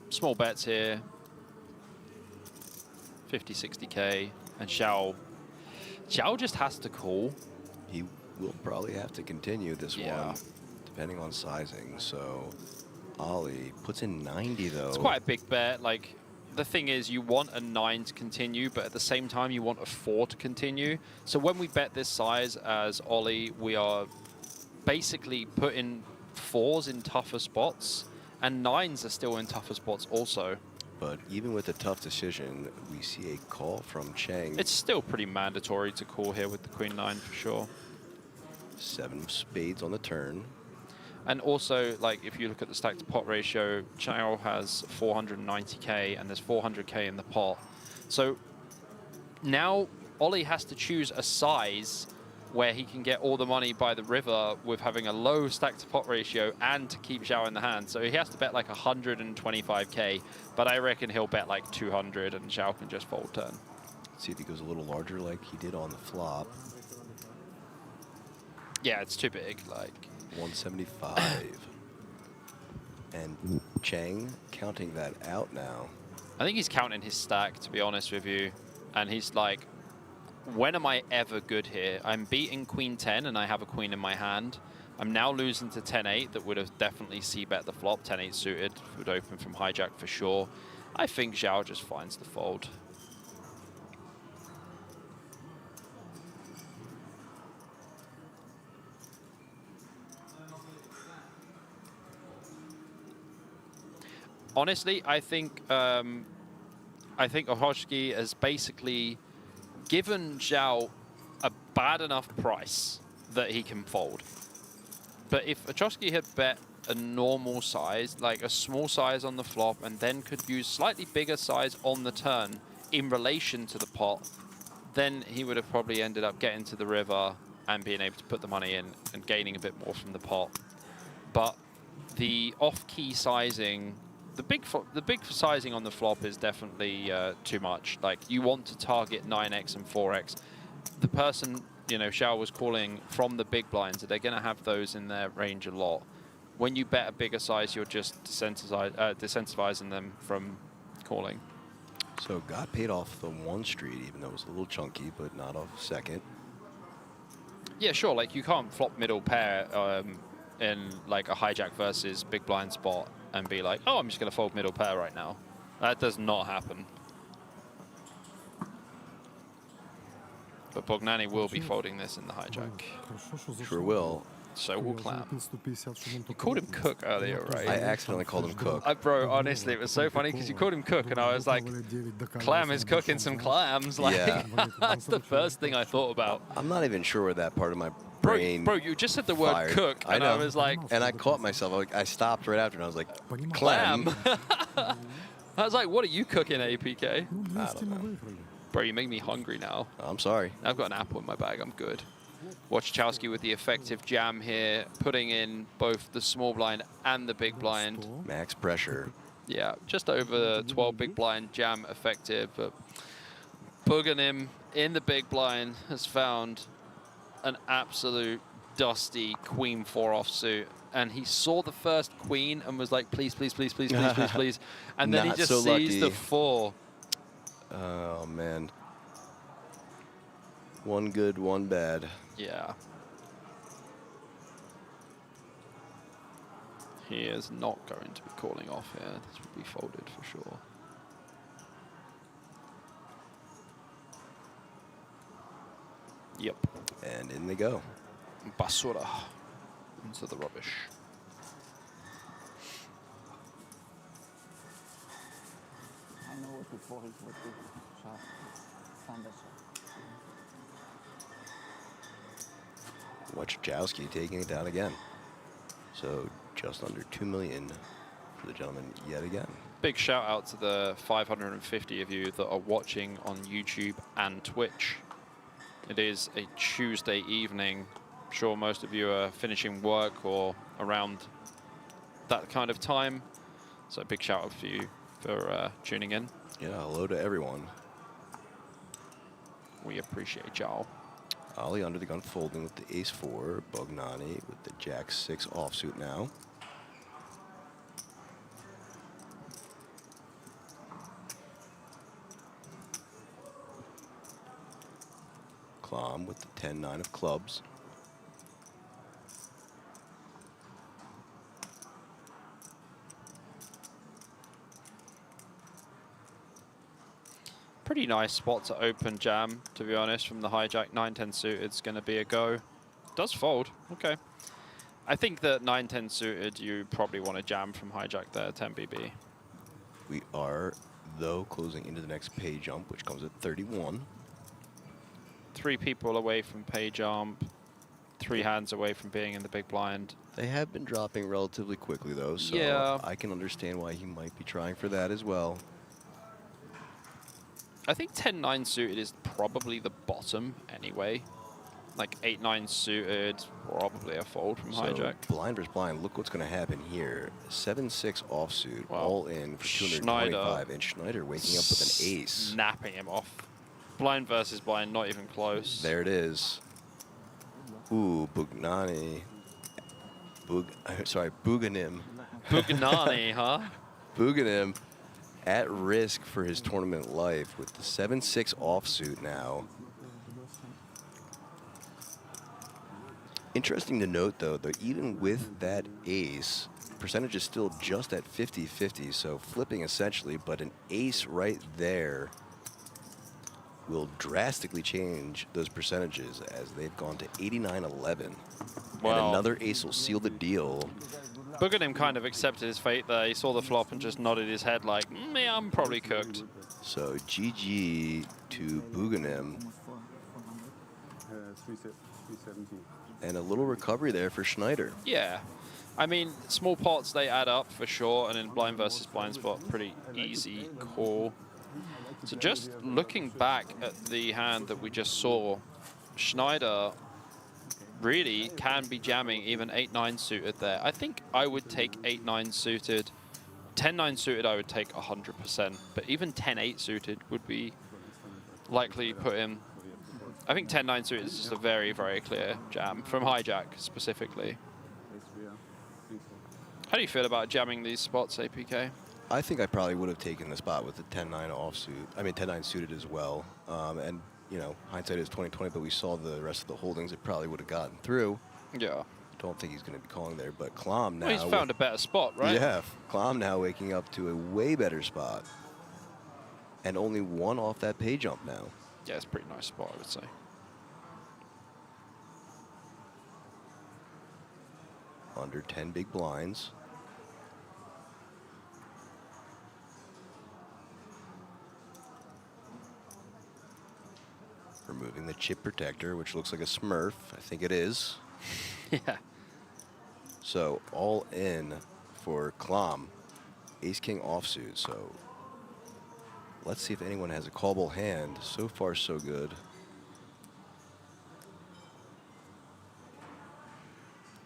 small bets here, 50, 60K, and Zhao just has to call. He will probably have to continue this Yeah. one, depending on sizing. So Ollie puts in 90 though. It's quite a big bet. Like, the thing is, you want a 9 to continue, but at the same time, you want a 4 to continue. So when we bet this size as Ollie, we are basically putting 4s in tougher spots, and 9s are still in tougher spots also. But even with a tough decision, we see a call from Cheng. It's still pretty mandatory to call here with the queen-9 for sure. 7 of spades on the turn. And also, like, if you look at the stack to pot ratio, Chao has 490K and there's 400K in the pot. So now Ollie has to choose a size where he can get all the money by the river with having a low stack to pot ratio and to keep Zhao in the hand. So he has to bet like 125K, but I reckon he'll bet like 200 and Zhao can just fold turn. Let's see if he goes a little larger like he did on the flop. Yeah, it's too big. Like 175. And Cheng counting that out now. I think he's counting his stack, to be honest with you. And he's like, when am I ever good here? I'm beating queen 10 and I have a queen in my hand. I'm now losing to 10-8 that would have definitely c-bet the flop. 10-8 suited would open from hijack for sure. I think Zhao just finds the fold. Honestly, I think Ochotski has basically given Zhao a bad enough price that he can fold. But if Ochotski had bet a normal size, like a small size on the flop, and then could use slightly bigger size on the turn in relation to the pot, then he would have probably ended up getting to the river and being able to put the money in and gaining a bit more from the pot. But the off-key sizing, the big sizing on the flop is definitely too much. Like, you want to target 9x and 4x. The person, you know, Zhao was calling from the big blinds, they're going to have those in their range a lot. When you bet a bigger size, you're just desensitivizing them from calling. So got paid off the 1 street, even though it was a little chunky, but not off second. Yeah, sure. Like, you can't flop middle pair in like a hijack versus big blind spot and be like, oh, I'm just going to fold middle pair right now. That does not happen. But Bognani will be folding this in the hijack. Sure will. So will Clam. You called him Cook earlier, right? I accidentally called him Cook. Bro, honestly, it was so funny because you called him Cook and I was like, Clam is cooking some clams. Like, Yeah. that's the first thing I thought about. I'm not even sure where that part of my brain Bro, you just said the word fired. cook and I was like, And I caught myself. I stopped right after and I was like, Clam. I was like, what are you cooking, APK? I don't know. Bro, you make me hungry now. I'm sorry. I've got an apple in my bag. I'm good. Watch Chowski with the effective jam here, putting in both the small blind and the big blind. Max pressure. Yeah, just over 12 big blind jam effective. But Buganim in the big blind has found an absolute dusty queen 4 offsuit. And he saw the first queen and was like, please, please, please, please, please, please, please. And then he Not just so sees the lucky. 4. Oh, man. One good, one bad. Yeah. He is not going to be calling off here. This will be folded for sure. Yep. And in they go. Basura into the rubbish. bevor ich wirklich scharf fand das Wojciechowski taking it down again. So just under 2 million for the gentleman yet again. Big shout out to the 550 of you that are watching on YouTube and Twitch. It is a Tuesday evening. I'm sure most of you are finishing work or around that kind of time. So big shout out for you for tuning in. Yeah, hello to everyone. We appreciate y'all. Ollie under the gun folding with the ace-4. Bognani with the jack-6 offsuit now. Klom with the 10-9 of clubs. Pretty nice spot to open jam, to be honest, from the hijack. 9-10 suited is going to be a go. Does fold. Okay. I think that 9-10 suited, you probably want to jam from hijack there, 10 BB. We are, though, closing into the next pay jump, which comes at 31. 3 people away from pay jump. 3 hands away from being in the big blind. They have been dropping relatively quickly, though, so yeah. I can understand why he might be trying for that as well. I think 10-9 suited is probably the bottom anyway. Like 8-9 suited, probably a fold from hijack. Blind versus blind, look what's going to happen here. 7-6 offsuit, Wow. all in for 225, and Schneider waking up with an ace. Snapping him off. Blind versus blind, not even close. There it is. Ooh, Bugnani. Buganim. Bugnani, huh? Buganim at risk for his tournament life with the 7-6 offsuit now. Interesting to note, though, that even with that ace, percentage is still just at 50-50, so flipping essentially, but an ace right there will drastically change those percentages as they've gone to 89-11. Wow. And another ace will seal the deal. Buganim kind of accepted his fate there. He saw the flop and just nodded his head like, yeah, I'm probably cooked. So GG to Buganim. 370. And a little recovery there for Schneider. Yeah. I mean, small pots, they add up for sure, and in blind versus blind spot, pretty easy call. So just looking back at the hand that we just saw, Schneider really can be jamming even 8-9 suited there. I think I would take 8-9 suited. 10-9 suited I would take 100%, but even 10-8 suited would be likely put him. I think 10-9 suited is just a very, very clear jam from hijack specifically. How do you feel about jamming these spots, APK? I think I probably would have taken the spot with the 10-9 offsuit. I mean, 10-9 suited as well. And, you know, hindsight is 20/20, but we saw the rest of the holdings. It probably would have gotten through. Yeah. Don't think he's going to be calling there, but Klom now. Well, he's found a better spot, right? Yeah, Klom now waking up to a way better spot. And only 1 off that pay jump now. Yeah, it's a pretty nice spot, I would say. Under 10 big blinds. Removing the chip protector, which looks like a Smurf. I think it is. Yeah. So all in for Klom. Ace-King offsuit. So let's see if anyone has a callable hand. So far, so good.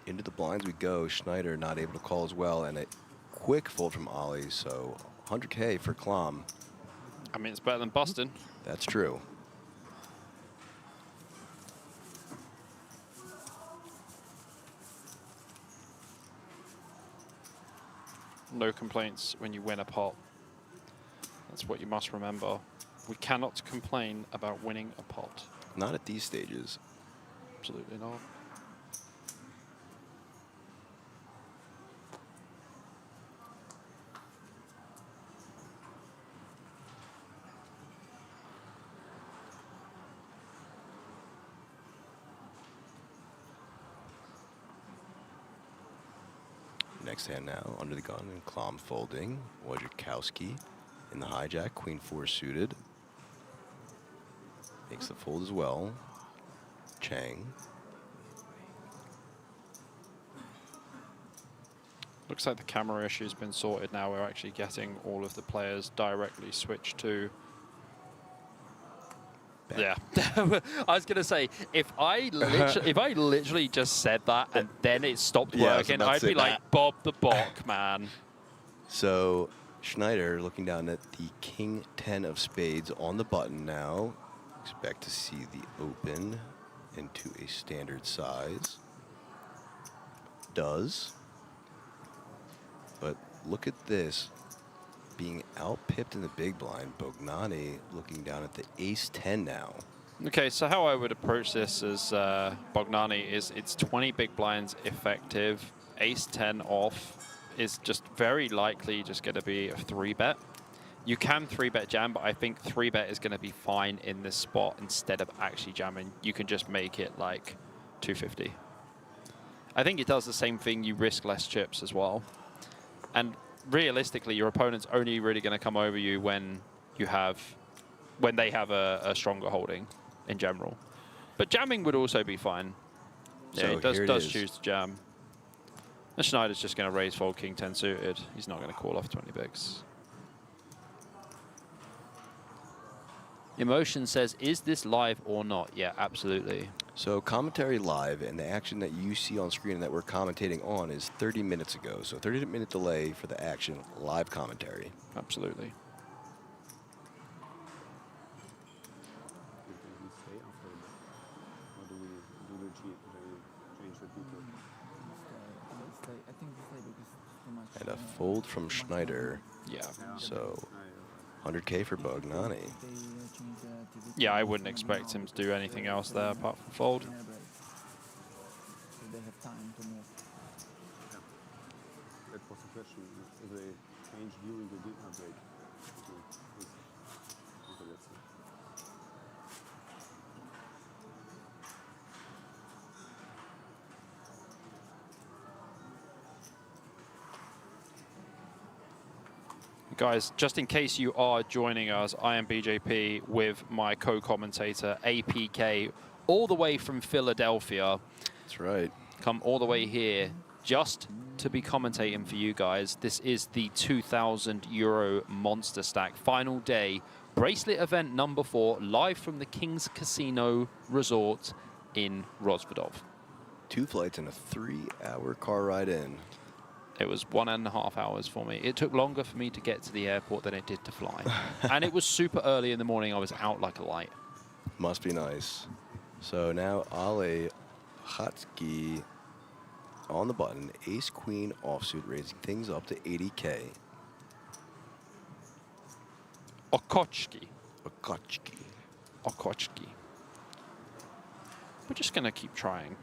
Into the blinds we go. Schneider not able to call as well, and a quick fold from Ollie. So 100K for Klom. I mean, it's better than busting. That's true. No complaints when you win a pot. That's what you must remember. We cannot complain about winning a pot. Not at these stages. Absolutely not. Next hand now, under the gun and Klom folding. Wojciechowski in the hijack. Queen 4 suited. Makes the fold as well. Chang. Looks like the camera issue's been sorted now. We're actually getting all of the players directly switched to. Yeah, I was gonna say if I literally just said that and then it stopped Yeah, I was working, about to I'd say be like that. Bob the Bok, man. So Schneider looking down at the King 10 of spades on the button now. Expect to see the open into a standard size. Does. But look at this. Being out-pipped in the big blind. Bognani looking down at the ace 10 now. Okay, so how I would approach this as Bognani is it's 20 big blinds effective. Ace 10 off is just very likely just going to be a 3-bet. You can 3-bet jam, but I think 3-bet is going to be fine in this spot instead of actually jamming. You can just make it like 250. I think it does the same thing. You risk less chips as well. And realistically, your opponent's only really going to come over you when they have a stronger holding in general. But jamming would also be fine. Yeah, So it here does is. choose to jam. And Schneider's just going to raise fold King 10 suited. He's not going to call off 20 bigs. Emotion says, is this live or not? Yeah, absolutely. So commentary live, and the action that you see on screen that we're commentating on is 30 minutes ago. So 30-minute delay for the action, live commentary. Absolutely. We stay after that. Or do we change the people? Stay. I think we stay because it's too much. And a fold from Schneider. Yeah. So 100K for Bognani. Yeah, I wouldn't expect him to do anything else there apart from fold. So they have time to move. Yeah. That was the question. If they change during the dinner break. So, let's see. Guys, just in case you are joining us, I am BJP with my co-commentator APK, all the way from Philadelphia. That's right. Come all the way here just to be commentating for you guys. This is the €2,000 Monsterstack final day bracelet event number 4, live from the King's Casino Resort in Rozvadov. 2 flights and a 3-hour car ride in. It was 1.5 hours for me. It took longer for me to get to the airport than it did to fly. And it was super early in the morning. I was out like a light. Must be nice. So now Ale Hatsky on the button. Ace Queen offsuit, raising things up to 80K. Okochki. Okotchki. Okochki. We're just going to keep trying.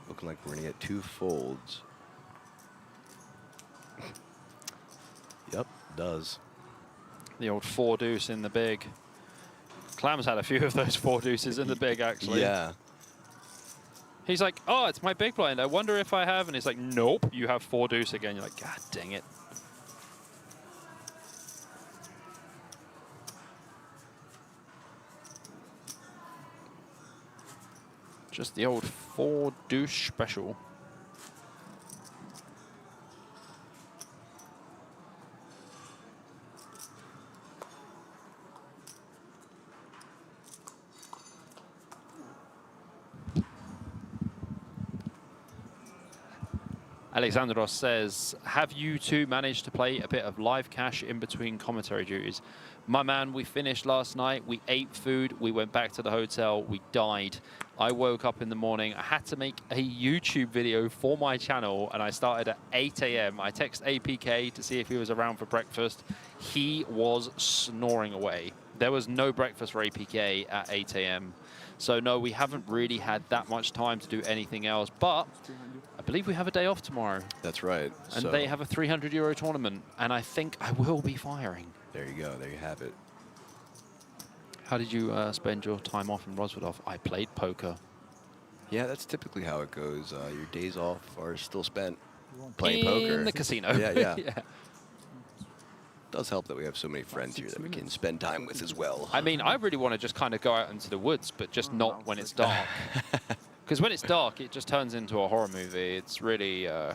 Looking like we're going to get 2 folds. Yep, does. The old 4 deuce in the big. Clam's had a few of those 4 deuces in the big, actually. Yeah. He's like, oh, it's my big blind. I wonder if I have. And he's like, nope, you have 4 deuce again. You're like, God dang it. Just the old 4 deuce special. Alexandros says, have you two managed to play a bit of live cash in between commentary duties? My man, we finished last night. We ate food. We went back to the hotel. We died. I woke up in the morning. I had to make a YouTube video for my channel, and I started at 8 a.m. I text APK to see if he was around for breakfast. He was snoring away. There was no breakfast for APK at 8 a.m. So no, we haven't really had that much time to do anything else, but I believe we have a day off tomorrow. That's right. And so they have a €300 tournament, and I think I will be firing. there you go. There you have it. How did you spend your time off in Rozvadov? I played poker. Yeah, that's typically how it goes. Your days off are still spent playing Playing poker. In the casino. Yeah, yeah. Yeah. Does help that we have so many friends here that we can spend time with as well. I mean, I really want to just kind of go out into the woods, but just not when it's dark. Because when it's dark, it just turns into a horror movie. It's really, I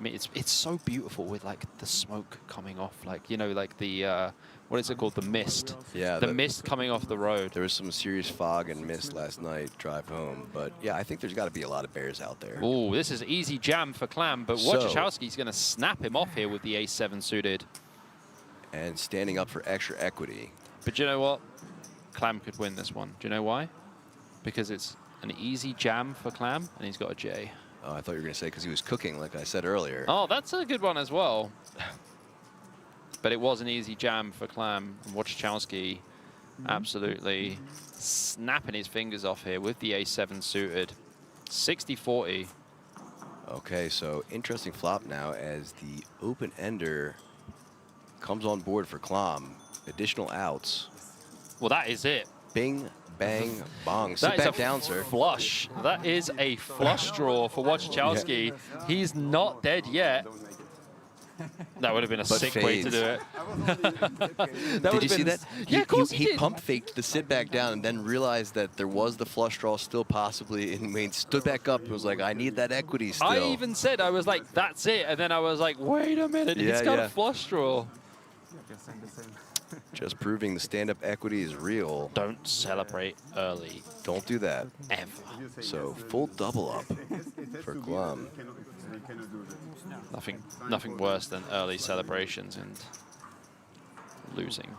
mean, it's so beautiful with like the smoke coming off, like, you know, like the, what is it called? The mist. Yeah. The mist coming off the road. There was some serious fog and mist last night, drive home. But yeah, I think there's got to be a lot of bears out there. Oh, this is easy jam for Clam, but So- Wojciechowski's going to snap him off here with the ace-7 suited. And standing up for extra equity. But you know what? Clam could win this one. Do you know why? Because it's an easy jam for Clam, and he's got a J. Oh, I thought you were going to say because he was cooking, like I said earlier. Oh, that's a good one as well. But it was an easy jam for Clam. And Wojciechowski absolutely snapping his fingers off here with the ace-7 suited. 60-40. Okay, so interesting flop now as the open ender comes on board for Klom. Additional outs. Well, that is it. Bing, bang, bong. That Sit is back a down, sir. flush. That is a flush draw for Wojciechowski. He's not dead yet. That would have been a But sick way to fades. do it. That Did you see that? Yeah, of course he did. pump faked the sit back down and then realized that there was the flush draw still possibly, and when he stood back up and was like, I need that equity still. I even said, I was like, that's it. And then I was like, wait a minute, Yeah, he's got yeah. a flush draw. Just proving the stand-up equity is real. Don't celebrate early, Don't do that. ever. So full double up for Klum. Nothing worse than early celebrations and losing.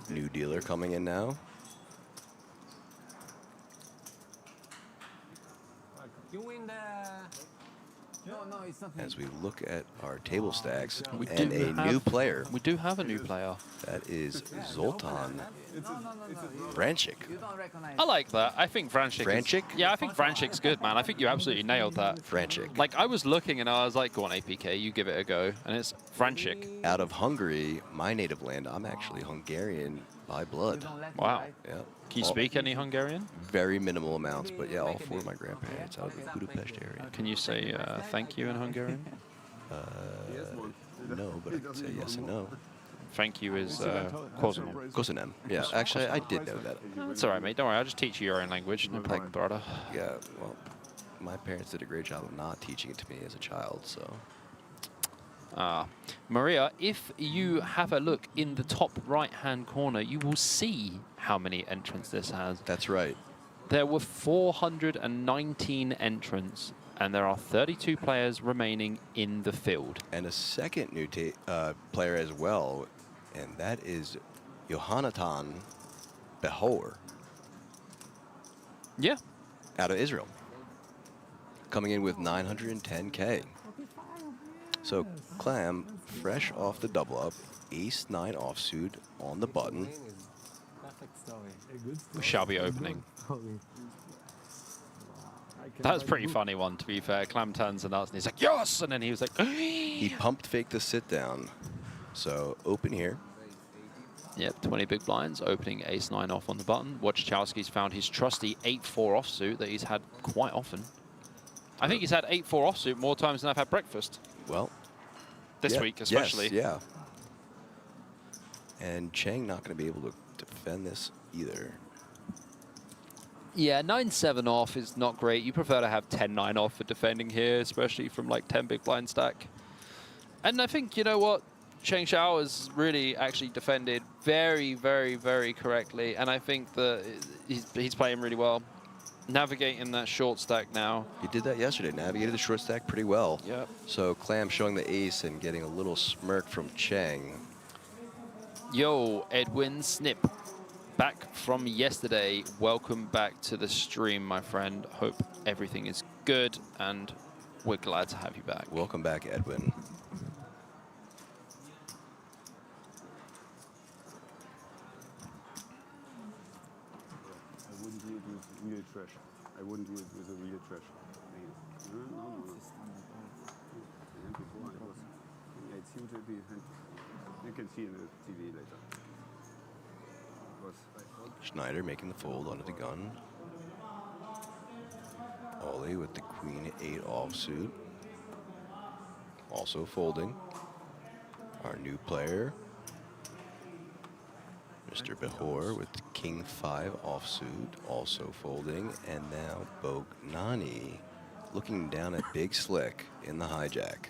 New dealer coming in now. You win the... No, it's not. As we look at our table stacks We and do a have- new player. We do have a new player. That is Zoltan No. Branchik. You don't recognize. I like that. I think Franchik. Franchik? Yeah, I think Franchik's good, man. I think you absolutely nailed that. Franchik. Like, I was looking and I was like, go on, APK, you give it a go. And it's Franchik. Out of Hungary, my native land. I'm actually Hungarian by You blood. don't let me, Wow. right? Yeah. Can you All- speak any Hungarian? Very minimal amounts, but yeah, all four of my grandparents out of the Budapest area. Can you say thank you in Hungarian? No, but I can say yes and no. Thank you is Kozanem. Kosanem. Yeah, actually, I did know that. That's all right, mate. Don't worry. I'll just teach you your own language. No problem, brother. Yeah, well, my parents did a great job of not teaching it to me as a child, so. Maria, if you have a look in the top right-hand corner, you will see how many entrants this has. That's right. There were 419 entrants, and there are 32 players remaining in the field. And a second new player as well, and that is Yohanatan Behor Yeah. out of Israel, coming in with 910K. So Clam, fresh off the double up, ace-9 offsuit on the button. Perfect story. We shall be opening. That was a pretty funny one, to be fair. Clam turns and nuts, and he's like, yes! And then he was like, He pumped faked the sit down. So open here. Yep, 20 big blinds, opening ace-9 off on the button. Wojciechowski's found his trusty 8-4 offsuit that he's had quite often. I think he's had 8-4 offsuit more times than I've had breakfast. Well, This yeah, week, especially. Yes, yeah. And Chang not going to be able to defend this either. Yeah, 9-7 off is not great. You prefer to have 10-9 off for defending here, especially from like 10 big blind stack. And I think, you know what? Cheng Xiao has really actually defended very, very, very correctly. And I think that he's playing really well. Navigating that short stack now. He did that yesterday, navigated the short stack pretty well. Yep. So Clam showing the ace and getting a little smirk from Chang. Yo, Edwin Snip. Back from yesterday. Welcome back to the stream, my friend. Hope everything is good, and we're glad to have you back. Welcome back, Edwin. I wouldn't do it with real trash. I wouldn't do it with a real trash. No. The hand before it was 8 suited. You can see in the TV later. It was Schneider making the fold onto the gun. Foley with the Queen-8 offsuit. Also folding. Our new player, Mr. Behor with the King-5 offsuit, also folding. And now Bognani looking down at Big Slick in the hijack.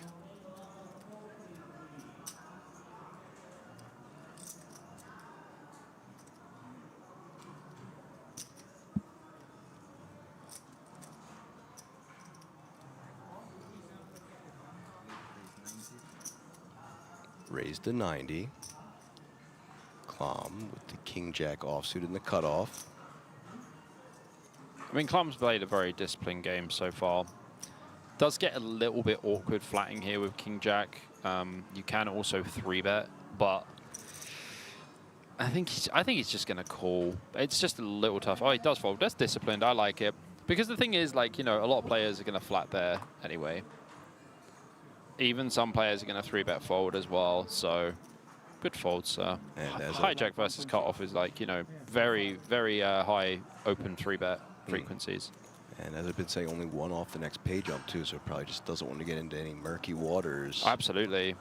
Raised to 90. Klom with the King-Jack offsuit in the cutoff. I mean, Klum's played a very disciplined game so far. Does get a little bit awkward flatting here with King-Jack. You can also 3-bet, but I think he's just going to call. It's just a little tough. Oh, he does fold. That's disciplined. I like it. Because the thing is, like, you know, a lot of players are going to flat there anyway. Even some players are going to 3-bet fold as well, so good folds, sir. Hijack versus cutoff is like, you know, very, very high open 3-bet frequencies. And as I've been saying, only one off the next pay jump too, so probably just doesn't want to get into any murky waters. Absolutely.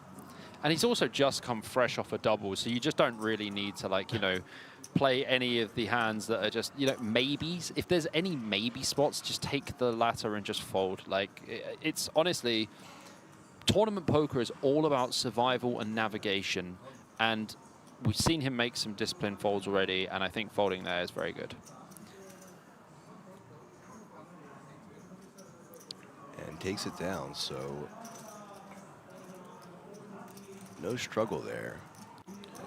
And he's also just come fresh off a double, so you just don't really need to, like, you know, play any of the hands that are just, you know, maybes. If there's any maybe spots, just take the latter and just fold. Like, it's honestly... Tournament poker is all about survival and navigation, and we've seen him make some disciplined folds already, and I think folding there is very good. And takes it down, so no struggle there.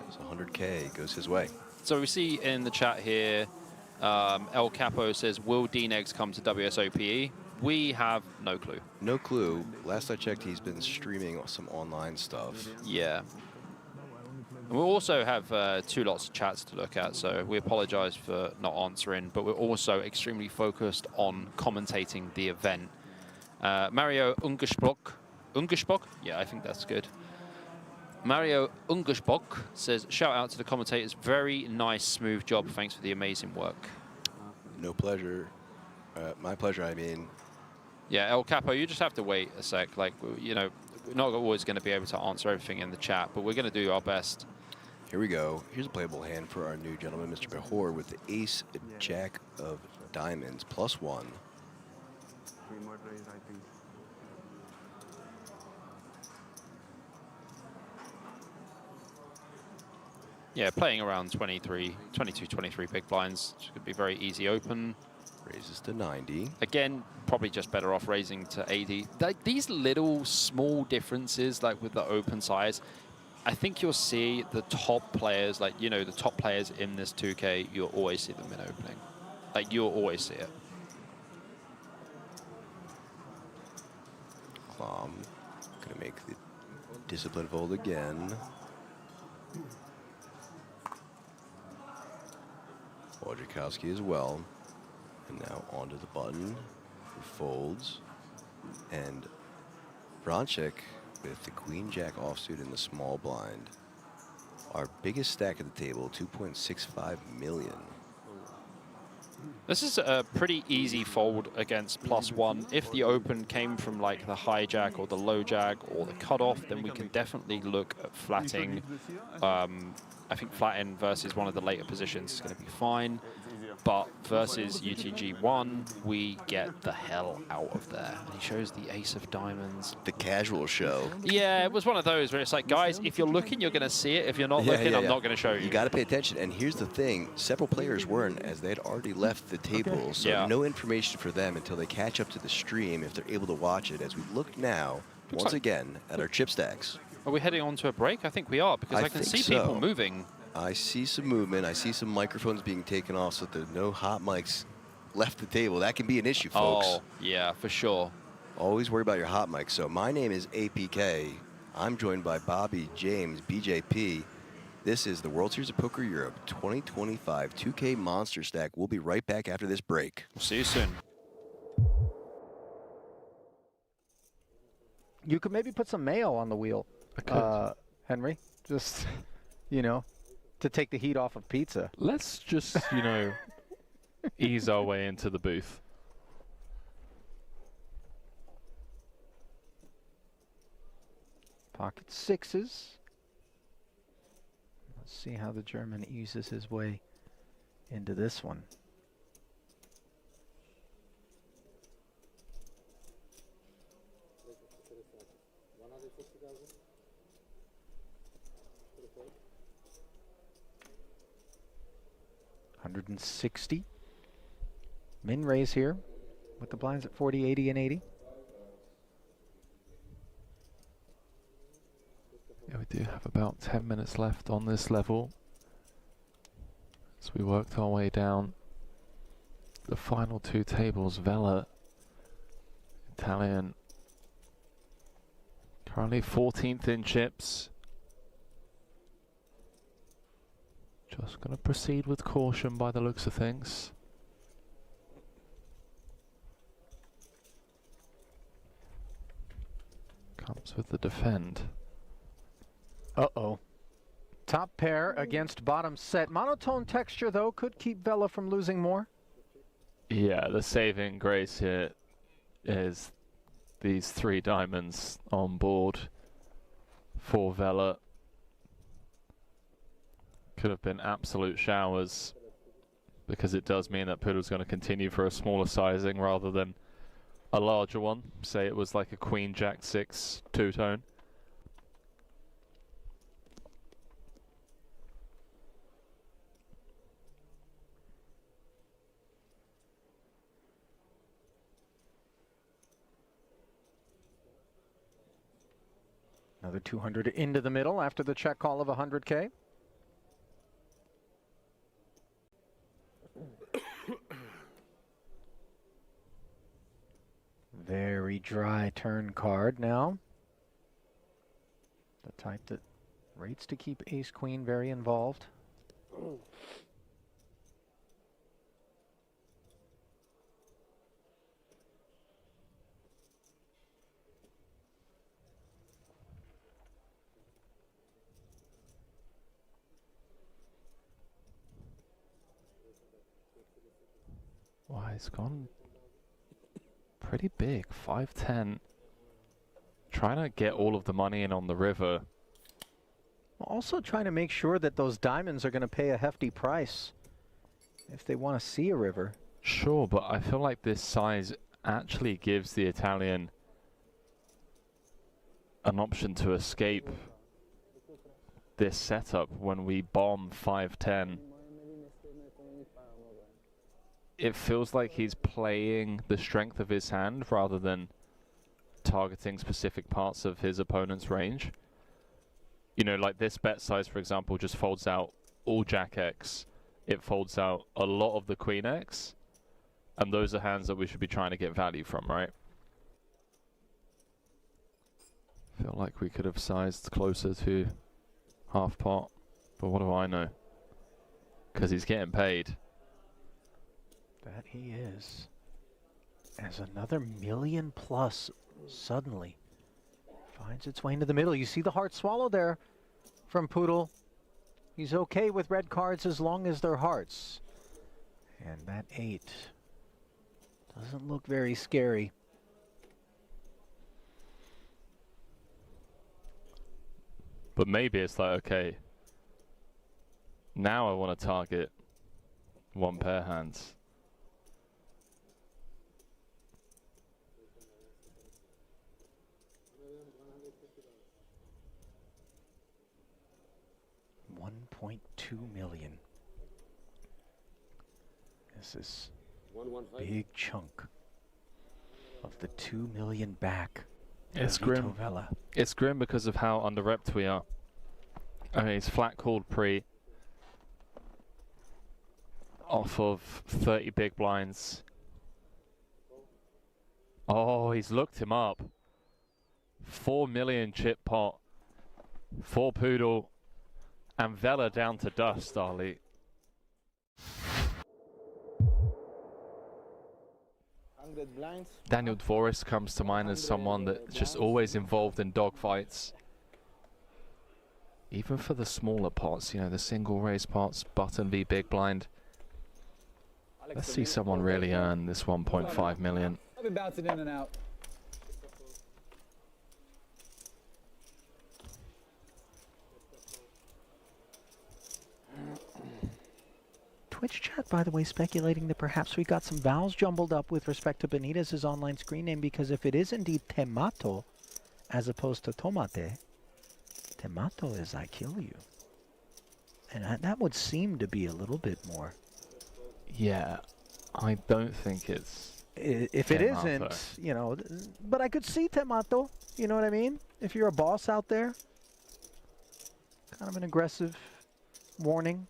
As 100K goes his way. So we see in the chat here, El Capo says, will DNegs come to WSOPE? We have no clue. No clue. Last I checked, he's been streaming some online stuff. Yeah. And we also have 2 lots of chats to look at, so we apologize for not answering, but we're also extremely focused on commentating the event. Mario Ungersbock? Yeah, I think that's good. Mario Ungersbock says, shout out to the commentators. Very nice, smooth job. Thanks for the amazing work. No pleasure. My pleasure, I mean. Yeah, El Capo, you just have to wait a sec. Like, you know, we're not always going to be able to answer everything in the chat, but we're going to do our best. Here we go. Here's a playable hand for our new gentleman, Mr. Behor, with the Ace Jack of Diamonds, +1. 3 more plays, I think. Yeah, playing around 22, 23 big blinds. Which could be very easy open. Raises to 90. Again, probably just better off raising to 80. Like, these little small differences, like with the open size, I think you'll see the top players, like, you know, the top players in this 2K, you'll always see them in opening. Like, you'll always see it. Klom gonna make the discipline fold again. Wojciechowski as well. And now onto the button, who folds. And Bronchek with the Queen-Jack offsuit in the small blind. Our biggest stack at the table, 2.65 million. This is a pretty easy fold against +1. If the open came from like the hijack or the low jack or the cutoff, then we can definitely look at flatting. I think flatting versus one of the later positions is going to be fine. But versus UTG1, we get the hell out of there. And he shows the Ace of Diamonds. The casual show. Yeah, it was one of those where it's like, guys, if you're looking, you're going to see it. If you're not looking, I'm not going to show you. You got to pay attention. And here's the thing. Several players weren't, as they had already left the table. So no information for them until they catch up to the stream, if they're able to watch it. As we look now, once again, at our chip stacks. Are we heading on to a break? I think we are, because I can see people moving. I see some movement. I see some microphones being taken off so that there are no hot mics left the table. That can be an issue, folks. Oh, yeah, for sure. Always worry about your hot mic. So my name is APK. I'm joined by Bobby, James, BJP. This is the World Series of Poker Europe 2025 2K Monsterstack. We'll be right back after this break. See you soon. You could maybe put some mayo on the wheel, Henry. Just, you know, to take the heat off of pizza. Let's just, you know, ease our way into the booth. Pocket sixes. Let's see how the German eases his way into this one. $160. Min raise here with the blinds at 40, 80, and 80. Yeah, we do have about 10 minutes left on this level. So we worked our way down the final two tables. Vela, Italian, currently 14th in chips. Just going to proceed with caution by the looks of things. Comes with the defend. Uh-oh. Top pair against bottom set. Monotone texture, though, could keep Vela from losing more. Yeah, the saving grace here is these 3 diamonds on board for Vela. Could have been absolute showers, because it does mean that Poodle's going to continue for a smaller sizing rather than a larger one. Say it was like a Queen Jack 6 two-tone. Another 200 into the middle after the check call of 100K. Very dry turn card now. The type that rates to keep ace-queen very involved. Wow, he's gone pretty big, 5-10. Trying to get all of the money in on the river. Also trying to make sure that those diamonds are going to pay a hefty price if they want to see a river. Sure, but I feel like this size actually gives the Italian an option to escape this setup when we bomb 5-10. It feels like he's playing the strength of his hand rather than targeting specific parts of his opponent's range. You know, like this bet size, for example, just folds out all Jack X. It folds out a lot of the Queen X. And those are hands that we should be trying to get value from, right? Feel like we could have sized closer to half pot. But what do I know? Because he's getting paid. That he is. As another million plus suddenly finds its way into the middle. You see the heart swallow there from Poodle. He's okay with red cards as long as they're hearts. And that 8 doesn't look very scary. But maybe it's like, okay, now I want to target one pair hands. $1.2 million. This is a big chunk of the 2 million back. It's grim. Vela. It's grim because of how under-repped we are. I mean, he's flat called pre off of 30 big blinds. Oh, he's looked him up. 4 million chip pot for Poodle. And Vela down to dust, Ali. Daniel Dvoris comes to mind as someone that's just always involved in dogfights. Even for the smaller pots, you know, the single raise pots, button v big blind. Let's see someone really earn this 1.5 million. I've been bouncing in and out. Twitch chat, by the way, speculating that perhaps we got some vowels jumbled up with respect to Benitez's online screen name, because if it is indeed Temato, as opposed to Tomate, Temato is I kill you. And that would seem to be a little bit more. Yeah, I don't think it's... If it Temato. isn't, you know, but I could see Temato, you know what I mean? If you're a boss out there, kind of an aggressive warning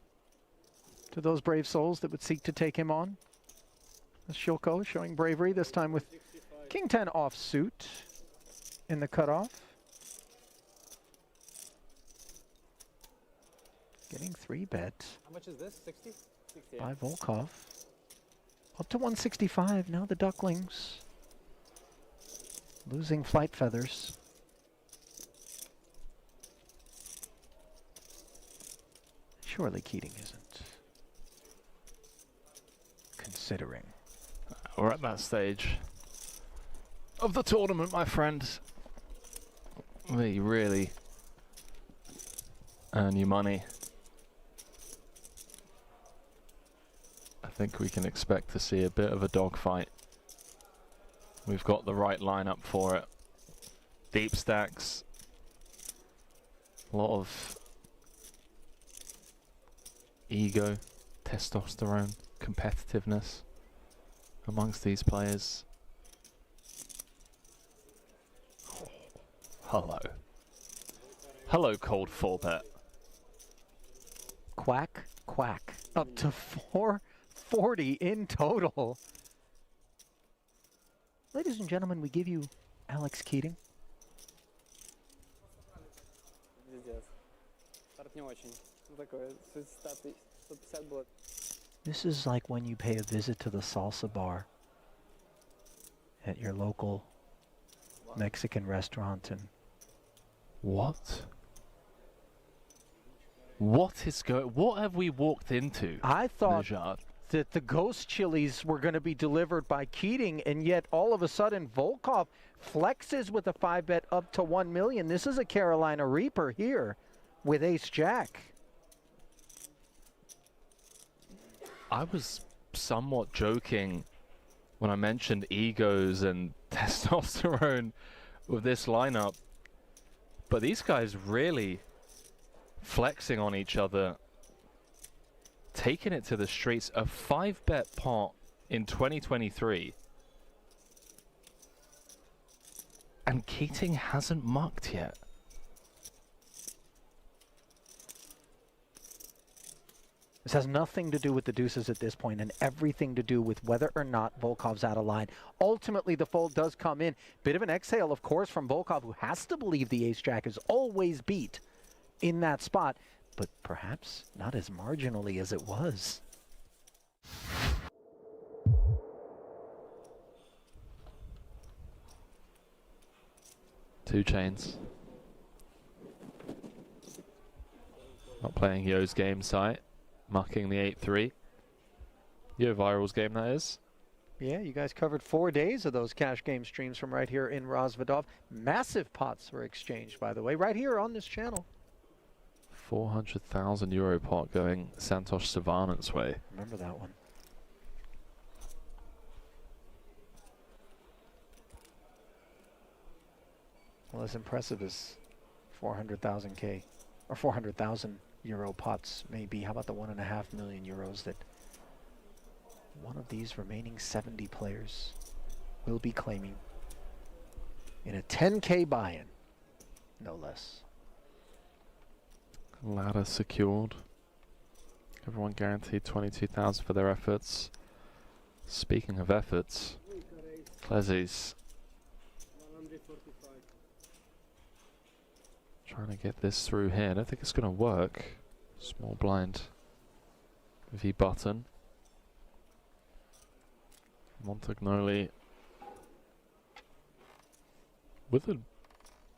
to those brave souls that would seek to take him on. As Shilko showing bravery, this time with King 10 offsuit in the cutoff. Getting 3-bet How much is this? 60? 60. by Volkov. Up to 165, now the Ducklings losing flight feathers. Surely Keating isn't considering. We're at that stage of the tournament, my friend, where you really earn your money. I think we can expect to see a bit of a dogfight. We've got the right lineup for it. Deep stacks, a lot of ego, testosterone, competitiveness amongst these players. Hello. Hello, cold 4-bet. Quack, quack. Up to 440 in total. Ladies and gentlemen, we give you Alex Keating. Пиздец. Старт не очень. Ну такое, 150 будет. This is like when you pay a visit to the salsa bar at your local Mexican restaurant and What? What have we walked into? I thought Najat? that the ghost chilies were going to be delivered by Keating, and yet all of a sudden Volkov flexes with a 5-bet up to 1 million. This is a Carolina Reaper here with Ace Jack. I was somewhat joking when I mentioned egos and testosterone with this lineup, but these guys really flexing on each other, taking it to the streets. A 5-bet pot in 2023, and Keating hasn't mucked yet. This has nothing to do with the deuces at this point and everything to do with whether or not Volkov's out of line. Ultimately, the fold does come in. Bit of an exhale, of course, from Volkov, who has to believe the ace-jack is always beat in that spot, but perhaps not as marginally as it was. Two chains. Not playing Yo's game site. Mucking the 8-3. Yo Viral's game, that is. Yeah, you guys covered 4 days of those cash game streams from right here in Rozvadov. Massive pots were exchanged, by the way, right here on this channel. 400,000 euro pot going Santosh Savanant's way. Remember that one. Well, as impressive as 400,000 K or 400,000 euro pots may be, how about the 1.5 million euros that one of these remaining 70 players will be claiming in a 10K buy-in, no less. Ladder secured. Everyone guaranteed 22,000 for their efforts. Speaking of efforts, Clezzy's trying to get this through here. I don't think it's going to work. Small blind V button. Montagnoli with an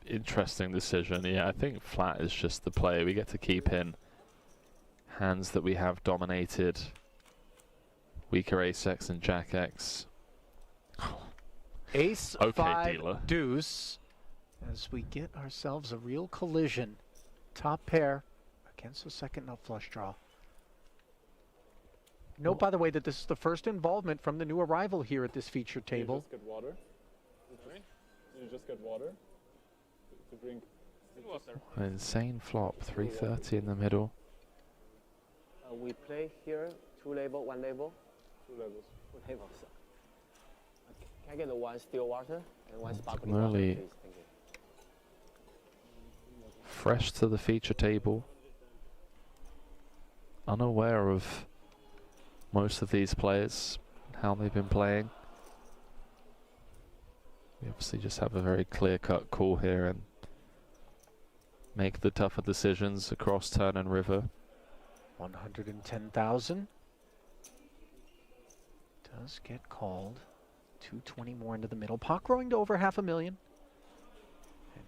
interesting decision. Yeah, I think flat is just the play. We get to keep in hands that we have dominated. Weaker ace-x and jack-x. Ace Okay, 5 dealer. deuce as we get ourselves a real collision. Top pair against the second nut flush draw. Note, by the way, that this is the first involvement from the new arrival here at this feature table. You just get water. You just get water to drink. Insane flop, 330 in the middle. We play here 2 label, 1 label. 2 levels. 2 labels. Can I get the 1 still water and 1 sparkling Early. water, please? Thank you. Fresh to the feature table. Unaware of most of these players, how they've been playing. We obviously just have a very clear-cut call here and make the tougher decisions across turn and river. 110,000. Does get called. 220 more into the middle. Pot growing to over 500,000. And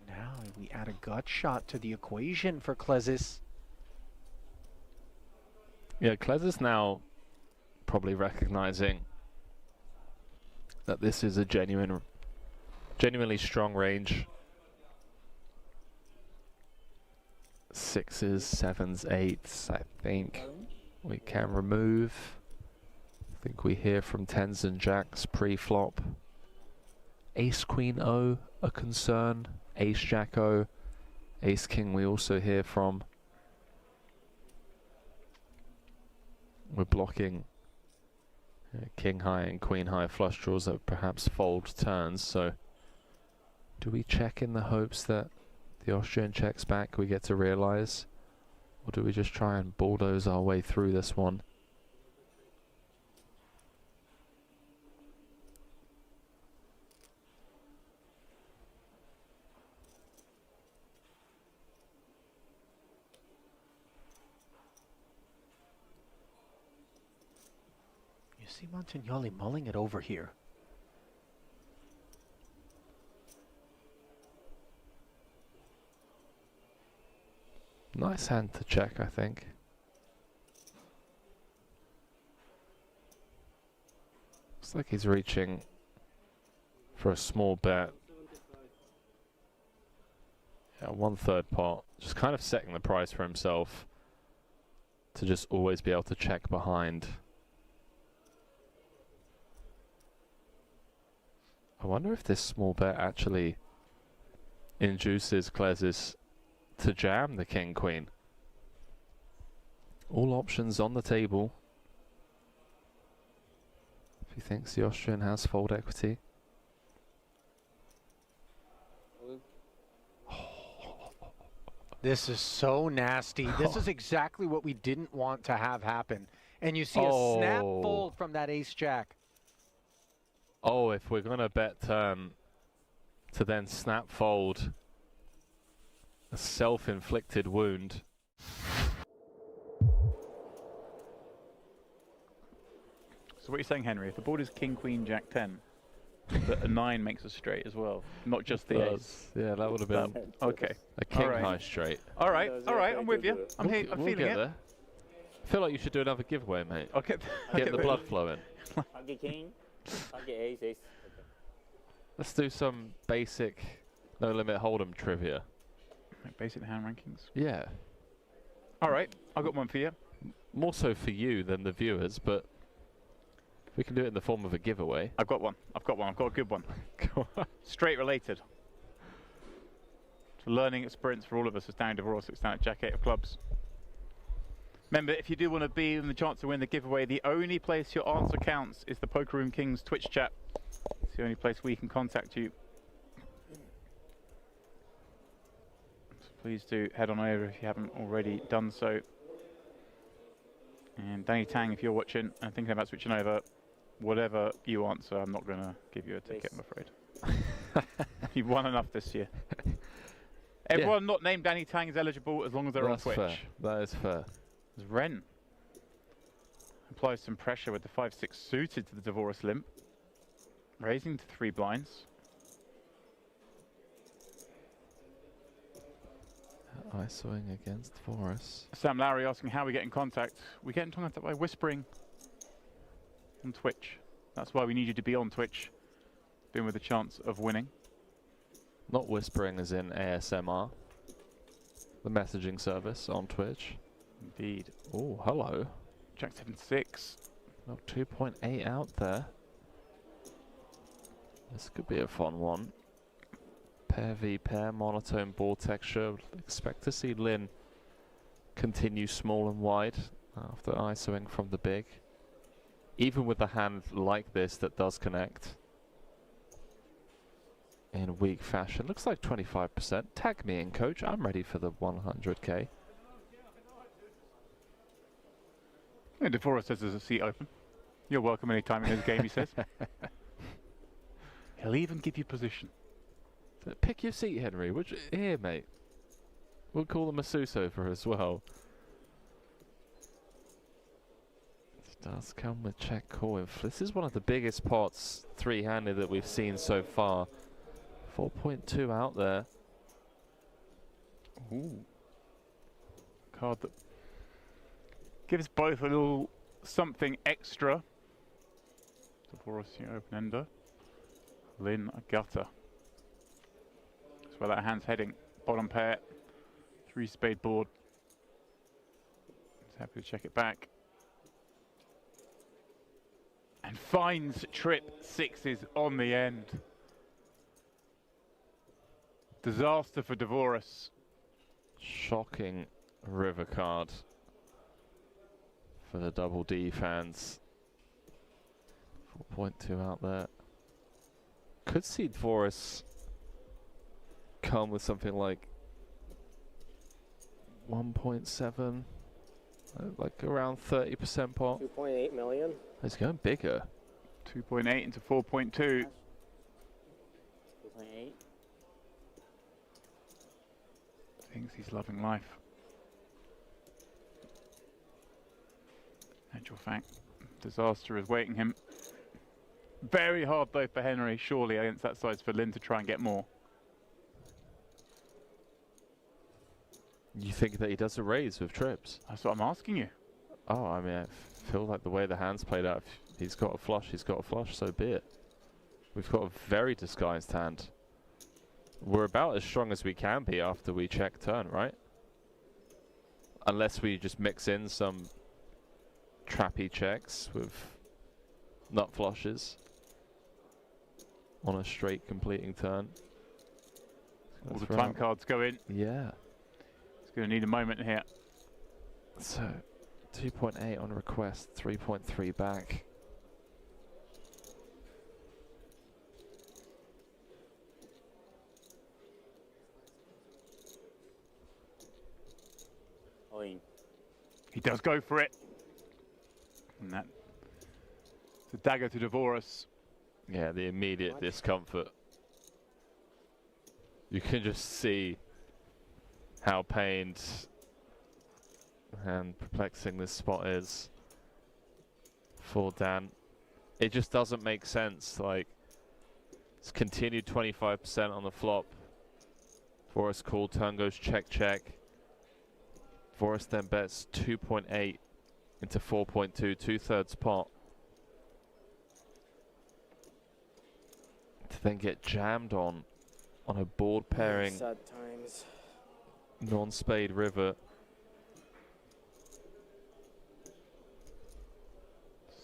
now we add a gut shot to the equation for Klezis. Yeah, Klezis now probably recognizing that this is a genuinely strong range. 6s, 7s, 8s, I think we can remove. I think we hear from 10s and jacks pre-flop. Ace Queen O, a concern. Ace Jack O. Ace King we also hear from. We're blocking King High and Queen High flush draws that perhaps fold turns, so do we check in the hopes that the Austrian checks back, we get to realize, or do we just try and bulldoze our way through this one? You see Montagnoli mulling it over here. Nice hand to check, I think. Looks like he's reaching for a small bet. Yeah, 1/3 pot. Just kind of setting the price for himself to just always be able to check behind. I wonder if this small bet actually induces Klezis to jam the King Queen. All options on the table. If he thinks the Austrian has fold equity. This is so nasty. This is exactly what we didn't want to have happen. And you see a snap fold from that ace jack. Oh, if we're gonna bet turn to then snap fold, a self-inflicted wound. So what you're saying, Henry, if the board is King, Queen, Jack 10, that a 9 makes a straight as well, not just the ace. Yeah, that would have been Okay. a King Alright. High straight. All right, I'm with you. I'm We'll feeling get it. there. I feel like you should do another giveaway, mate. Okay. Get the blood flowing. Okay, king. Okay, ace, ace. Okay. Let's do some basic no limit hold'em trivia. Basic hand rankings. Yeah. All right, I've got one for you. More so for you than the viewers, but we can do it in the form of a giveaway. I've got one. I've got a good one. Straight related. It's a learning experience for all of us as down divorce. It's down at Jack 8 of clubs. Remember, if you do want to be in the chance to win the giveaway, the only place your answer counts is the Poker Room Kings Twitch chat. It's the only place we can contact you. So please do head on over if you haven't already done so. And Danny Tang, if you're watching and thinking about switching over, whatever you answer, I'm not going to give you a ticket, I'm afraid. You've won enough this year. Everyone not named Danny Tang is eligible as long as they're on Twitch. Fair. That is fair. Ren applies some pressure with the 5-6 suited to the divorce limp, raising to 3 blinds. ISOing against Forest. Sam Lowry asking how we get in contact. We get in contact by whispering on Twitch. That's why we need you to be on Twitch, being with a chance of winning. Not whispering as in ASMR. The messaging service on Twitch. Indeed. Oh, hello. Jack 7-6. Well, 2.8 out there. This could be a fun one. Pair v pair, monotone board texture. Expect to see Lin continue small and wide after ISOing from the big. Even with a hand like this that does connect in weak fashion. Looks like 25%. Tag me in, coach. I'm ready for the 100k. Yeah, DeForest says there's a seat open. You're welcome anytime in his game, he says. He'll even give you position. Pick your seat, Henry. Here, mate. We'll call him a Seuss over as well. This does come with check call. This is one of the biggest pots three-handed that we've seen so far. 4.2 out there. Ooh. Card that gives both a little something extra. DeForest, open ender. Lin, a gutter. That's where that hand's heading. Bottom pair. 3-spade board. He's happy to check it back. And finds trip sixes on the end. Disaster for DeForest. Shocking river card for the double D fans. 4.2 out there. Could see DeForest come with something like 1.7, like around 30% pot. 2.8 million. He's going bigger. 2.8 into 4.2. 2.8. Thinks he's loving life. Actual fact, disaster is waiting him. Very hard though for Henry, surely against that size for Lin to try and get more. You think that he does a raise with trips? That's what I'm asking you. Oh, I mean, I feel like the way the hand's played out, if he's got a flush, he's got a flush, so be it. We've got a very disguised hand. We're about as strong as we can be after we check turn, right? Unless we just mix in some trappy checks with nut flushes on a straight completing turn. All the time cards go in. Yeah. He's going to need a moment here. So, 2.8 on request, 3.3 back. He does go for it. And that, it's a dagger to DeForest. Yeah, the immediate discomfort. You can just see how pained and perplexing this spot is for Dan. It just doesn't make sense. Like, it's continued 25% on the flop. Forrest call, turn goes check, check. Forrest then bets 2.8 into 4.2, 2/3 pot. To then get jammed on a board pairing Sad times. non-spade river.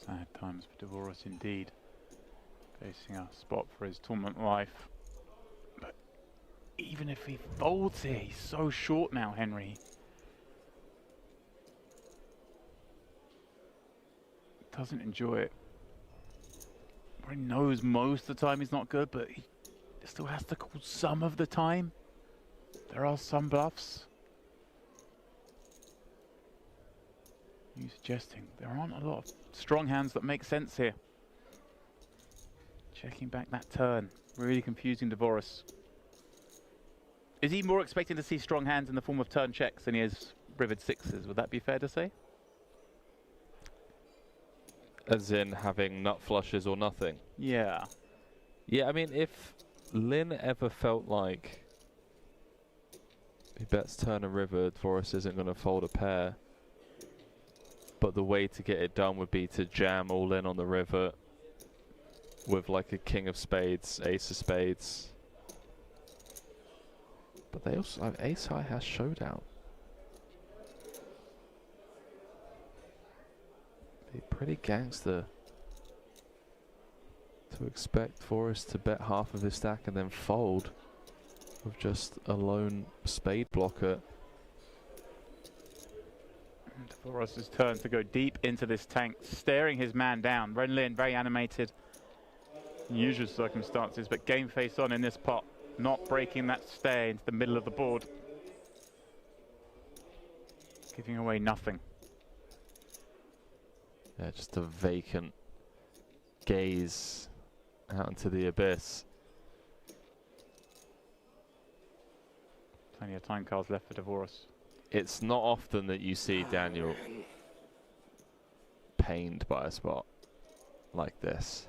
Sad times for DeForest indeed. Facing a spot for his tournament life. But even if he folds here, he's so short now, Henry. Doesn't enjoy it. He knows most of the time he's not good, but he still has to call some of the time. There are some bluffs. You suggesting there aren't a lot of strong hands that make sense here. Checking back that turn. Really confusing DeForest. Is he more expecting to see strong hands in the form of turn checks than he is rivered sixes? Would that be fair to say? As in having nut flushes or nothing? Yeah. Yeah, I mean, if Lin ever felt like he bets turn and river, Forrest isn't going to fold a pair. But the way to get it done would be to jam all in on the river with like a king of spades, ace of spades. But they also, ace high has showdown. Pretty gangster to expect Forrest to bet half of his stack and then fold with just a lone spade blocker. Forrest's turn to go deep into this tank, staring his man down. Ren Lin very animated. Unusual circumstances, but game face on in this pot, not breaking that stay into the middle of the board. Giving away nothing. Yeah, just a vacant gaze out into the abyss. Plenty of time cards left for Dvoros. It's not often that you see Daniel pained by a spot like this.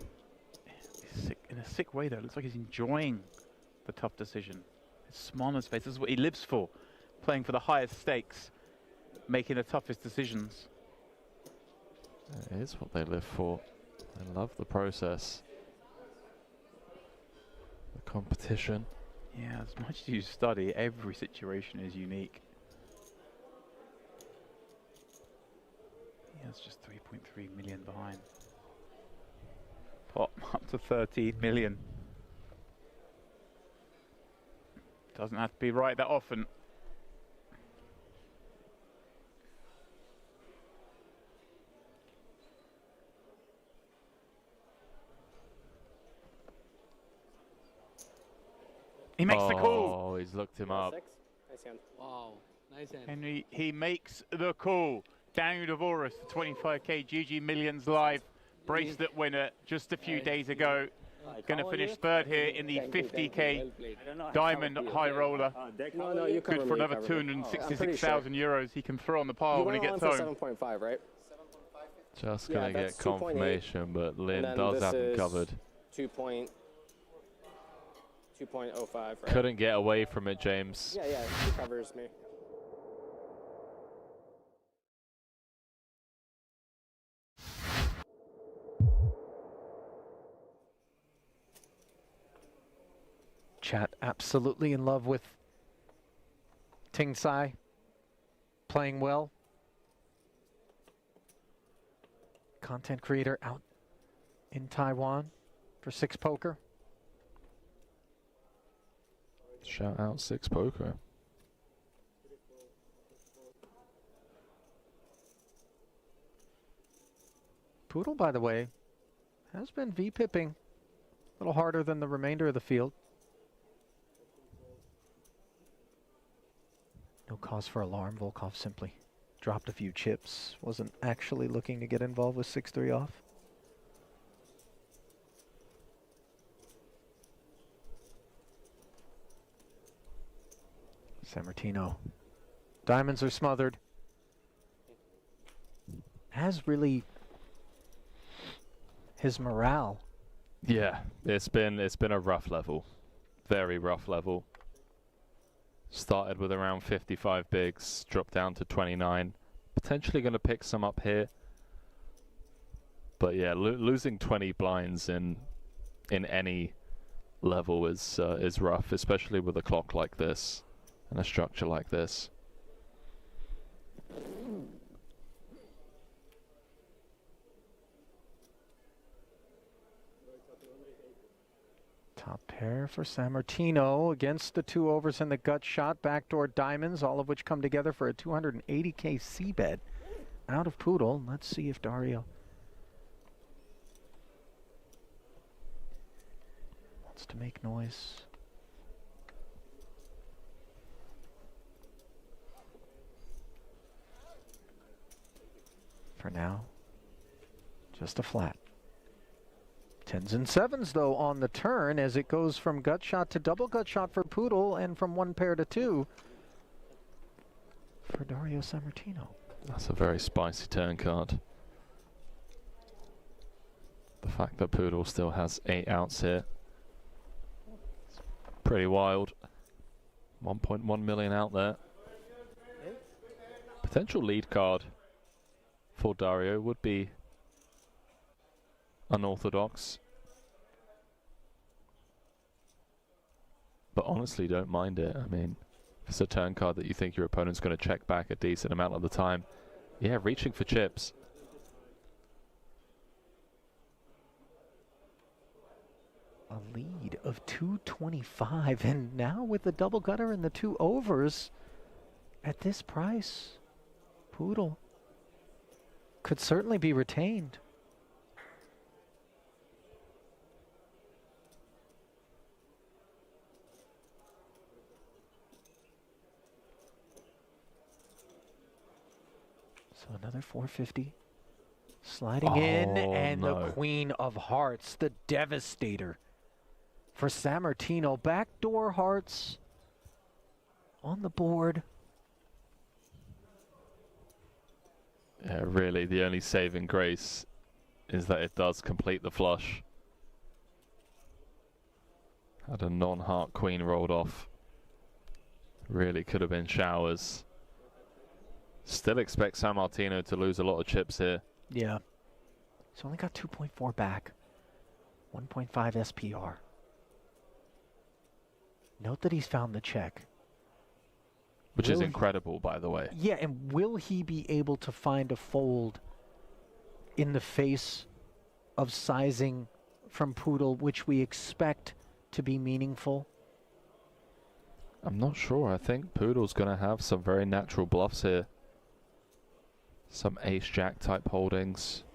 Sick, in a sick way though, it looks like he's enjoying the tough decision. His smile on his face, this is what he lives for. Playing for the highest stakes, making the toughest decisions. It is what they live for. They love the process. The competition. Yeah, as much as you study, every situation is unique. Yeah, it's just 3.3 million behind. Pot up to 13 million. Doesn't have to be right that often. He makes the call. Oh, he's looked him up. 6. Nice hand. Wow, nice hand. Henry, he makes the call. Daniel Dvoros, the 25k GG Millions Live bracelet winner just a few days ago. Going to finish third here in the 50k diamond high roller. No, you cover Good for me, another cover me. 266,000 euros he can throw on the pile You when he went gets on home. for 7.5, right? Just Yeah, going to that's get 2.8. confirmation, but Lynn then does this have him is covered. 2.05, right? Couldn't get away from it, James. Yeah, he covers me. Chat absolutely in love with Ting Tsai playing well. Content creator out in Taiwan for 6 Poker. Shout out 6 Poker. Poodle, by the way, has been V-pipping a little harder than the remainder of the field. No cause for alarm. Volkov simply dropped a few chips. Wasn't actually looking to get involved with 6-3 off. Sammartino. Diamonds are smothered. Has really his morale. Yeah, it's been a rough level. Very rough level. Started with around 55 bigs, dropped down to 29. Potentially going to pick some up here. But yeah, losing 20 blinds in any level is rough, especially with a clock like this and a structure like this. Top pair for Sammartino against the 2 overs and the gut shot. Backdoor diamonds, all of which come together for a 280k c-bet out of Poodle. Let's see if Dario wants to make noise. For now, just a flat. 10s and 7s, though, on the turn as it goes from gut shot to double gut shot for Poodle and from 1 pair to 2 for Dario Sammartino. That's a very spicy turn card. The fact that Poodle still has 8 outs here. It's pretty wild. 1.1 million out there. Potential lead card for Dario would be unorthodox, but honestly don't mind it. I mean, if it's a turn card that you think your opponent's going to check back a decent amount of the time, yeah, reaching for chips. a lead of 225, and now with the double gutter and the 2 overs at this price, Poodle could certainly be retained. So another 450 sliding in, and the Queen of Hearts, the Devastator for Sammartino. Backdoor hearts on the board. Yeah, really, the only saving grace is that it does complete the flush. Had a non-heart queen rolled off. Really could have been showers. Still expect Sammartino to lose a lot of chips here. Yeah. He's only got 2.4 back. 1.5 SPR. Note that he's found the check. Which is incredible, by the way. Yeah, and will he be able to find a fold in the face of sizing from Poodle, which we expect to be meaningful? I'm not sure. I think Poodle's going to have some very natural bluffs here. Some ace-jack type holdings.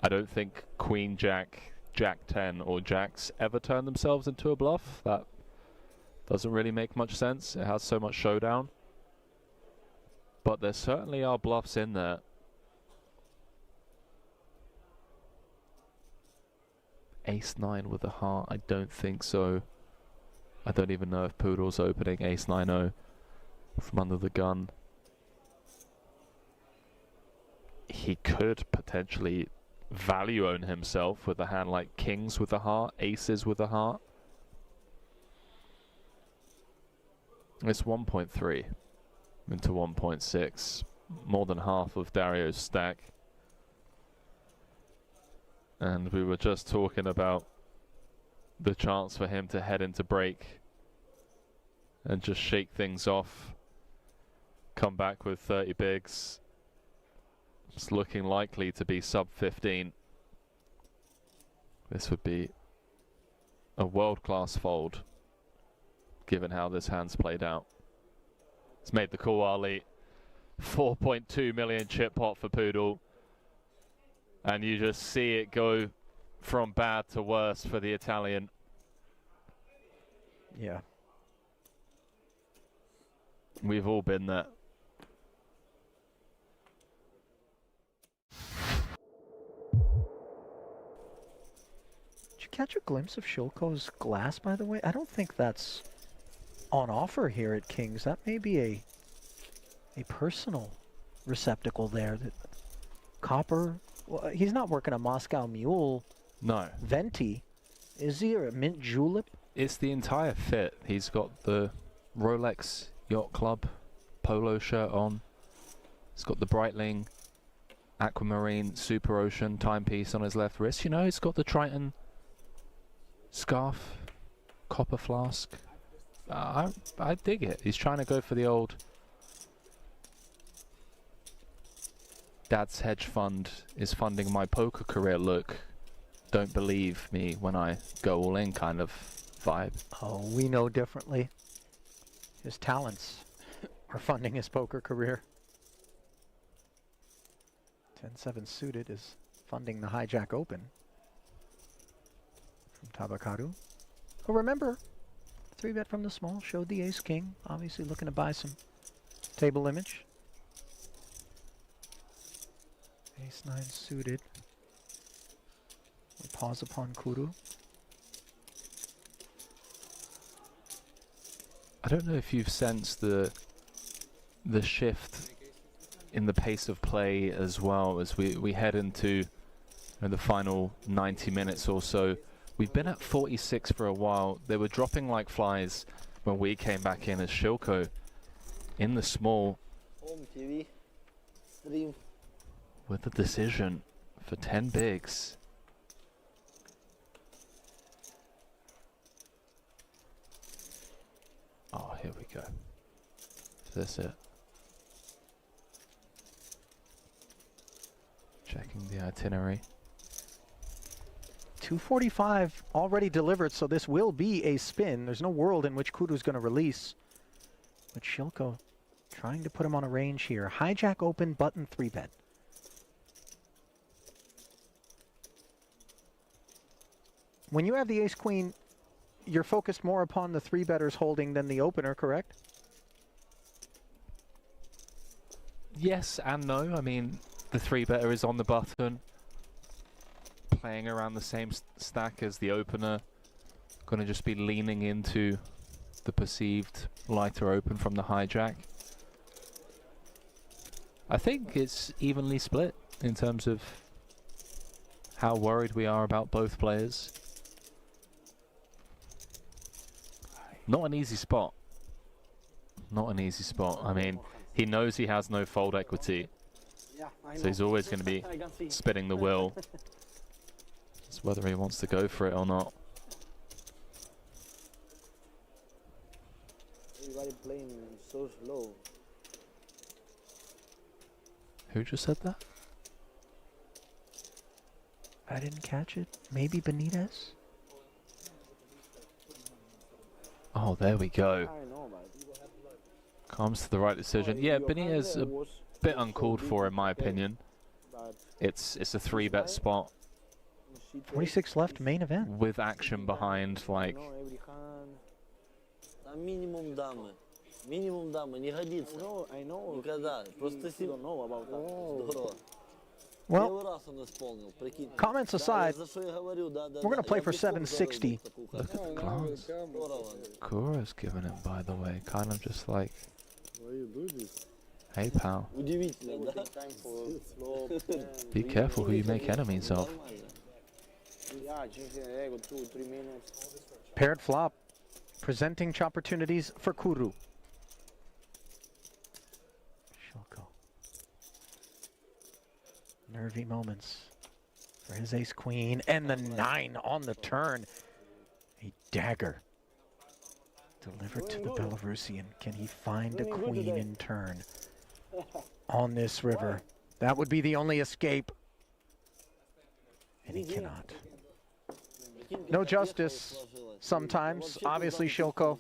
I don't think queen-jack, jack-10 or jacks ever turn themselves into a bluff. That doesn't really make much sense. It has so much showdown. But there certainly are bluffs in there. Ace-9 with a heart, I don't think so. I don't even know if Poodle's opening ace-9-0 from under the gun. He could potentially value own himself with a hand like kings with a heart, aces with a heart. It's 1.3 into 1.6, more than half of Dario's stack. And we were just talking about the chance for him to head into break and just shake things off, come back with 30 bigs. It's looking likely to be sub 15. This would be a world-class fold, given how this hand's played out. It's made the call, Ali. 4.2 million chip pot for Poodle. And you just see it go from bad to worse for the Italian. Yeah. We've all been there. Did you catch a glimpse of Shilko's glass, by the way? I don't think that's on offer here at Kings. That may be a personal receptacle there. That copper. Well, he's not working a Moscow Mule. No. Venti. Is he, or a mint julep? It's the entire fit. He's got the Rolex Yacht Club polo shirt on. He's got the Breitling Aquamarine Super Ocean timepiece on his left wrist. You know, he's got the Triton scarf, copper flask. I dig it. He's trying to go for the old Dad's hedge fund is funding my poker career look. Don't believe me when I go all in kind of vibe. Oh, we know differently. His talents are funding his poker career. 10-7 suited is funding the Hijack Open from Tabakaru. Oh, remember, 3-bet from the small, showed the ace-king. Obviously looking to buy some table image. Ace-9 suited. We pause upon Kuru. I don't know if you've sensed the shift in the pace of play as well as we head into the final 90 minutes or so. We've been at 46 for a while. They were dropping like flies when we came back in as Shilko in the small with the decision for 10 bigs. Oh, here we go. Is this it? Checking the itinerary. 245 already delivered, so this will be a spin. There's no world in which Kuru's going to release. But Shilko trying to put him on a range here. Hijack open, button 3-bet. When you have the ace-queen, you're focused more upon the 3-betters holding than the opener, correct? Yes and no. I mean, the 3-better is on the button, playing around the same stack as the opener. Going to just be leaning into the perceived lighter open from the hijack. I think it's evenly split in terms of how worried we are about both players. Not an easy spot. Not an easy spot. I mean, he knows he has no fold equity, so he's always going to be spinning the wheel. It's whether he wants to go for it or not. Everybody playing so slow. Who just said that? I didn't catch it. Maybe Benitez? Oh, there we go. I know, but Comes to the right decision. Yeah, Benitez a bit uncalled for in my opinion. It's a 3-bet spot 46 left, main event. with action behind, like, Минимум дамы. Минимум дамы. Не годится. I know. Никогда. Просто ты don't know about that. Здорово. Well, Первый раз он исполнил. Прикинь. comments aside, За что я говорю, да, да. we're going to play Я for бы сколько 760. заработал такую look карту. at the class. Здорово. Kura's given him, by the way. Kind of just like, Why you do this? hey pal, Удивительно, да? Time for slow. be careful who you make enemies of. Нормально. Yeah, change the ego, 2-3 minutes. Paired flop, presenting opportunities for Kuru. Shilko. Nervy moments for his ace-queen, and the 9 on the turn. A dagger delivered to the Belarusian. Can he find a queen in turn on this river? That would be the only escape. And he cannot. No justice sometimes. Obviously, Shilko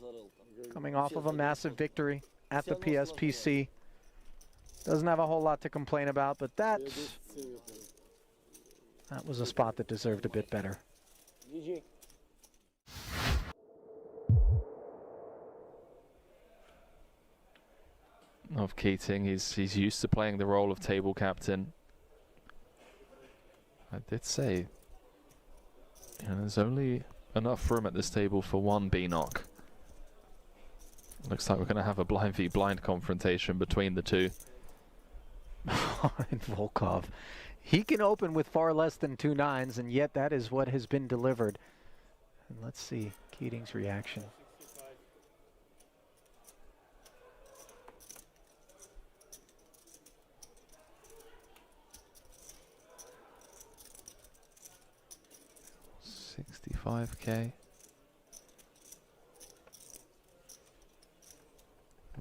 coming off of a massive victory at the PSPC. Doesn't have a whole lot to complain about, but that was a spot that deserved a bit better. GG. Of Keating, he's used to playing the role of table captain. I did say, you know, there's only enough room at this table for one B-knock. Looks like we're going to have a blind v blind confrontation between the two. And Volkov, he can open with far less than 2 9s, and yet that is what has been delivered. And let's see Keating's reaction. $65K.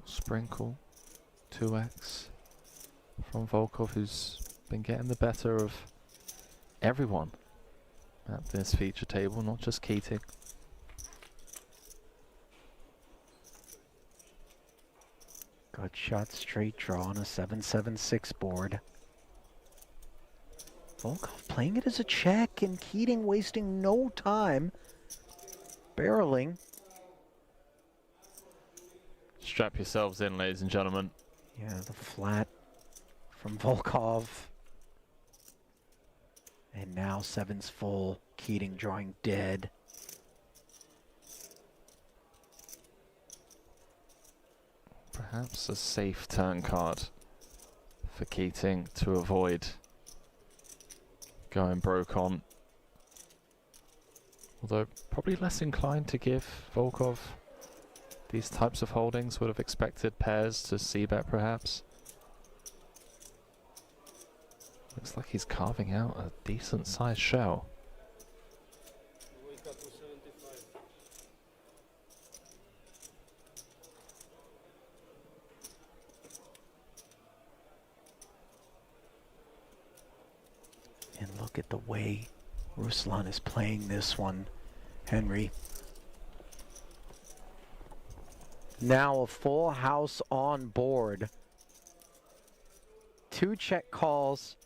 Sprinkle 2x from Volkov, who's been getting the better of everyone at this feature table, not just Keating. Good shot, straight draw on a 7-7-6 board. Volkov playing it as a check, and Keating wasting no time barreling. Strap yourselves in, ladies and gentlemen. Yeah, the flat from Volkov. And now 7's full, Keating drawing dead. Perhaps a safe turn card for Keating to avoid going broke on. Although probably less inclined to give Volkov these types of holdings. Would have expected pairs to c-bet perhaps. Looks like he's carving out a decent sized shell. And look at the way Ruslan is playing this one, Henry. Now a full house on board. 2 check calls.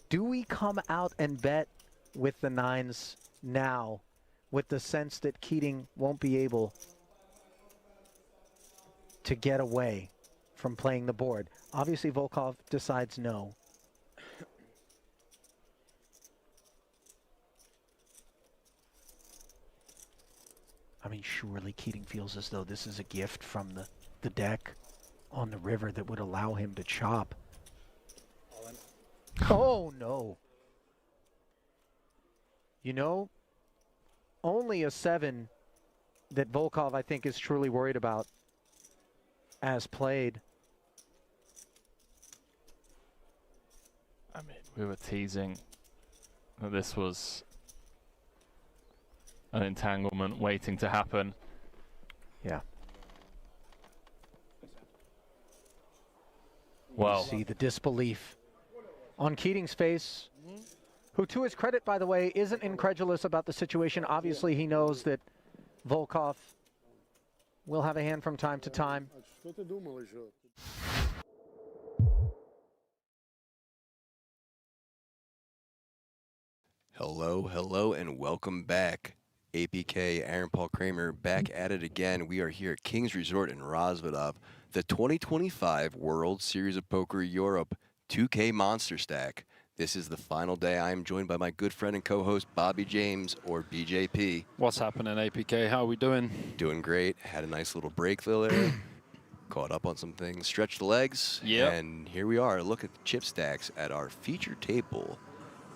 Do we come out and bet with the 9s now, with the sense that Keating won't be able to get away from playing the board? Obviously, Volkov decides no. I mean, surely Keating feels as though this is a gift from the deck on the river that would allow him to chop. Oh, no. You know, only a 7 that Volkov, I think, is truly worried about as played. I mean, we were teasing that this was an entanglement waiting to happen. Yeah. Well, You see the disbelief on Keating's face, who, to his credit, by the way, isn't incredulous about the situation. Obviously, he knows that Volkov will have a hand from time to time. Hello, and welcome back. APK, Aaron Paul Kramer, back at it again. We are here at King's Resort in Rozvadov, the 2025 World Series of Poker Europe 2K Monsterstack. This is the final day. I am joined by my good friend and co-host, Bobby James, or BJP. What's happening, APK? How are we doing? Doing great. Had a nice little break there. Caught up on some things. Stretched the legs. Yep. And here we are. Look at the chip stacks at our feature table,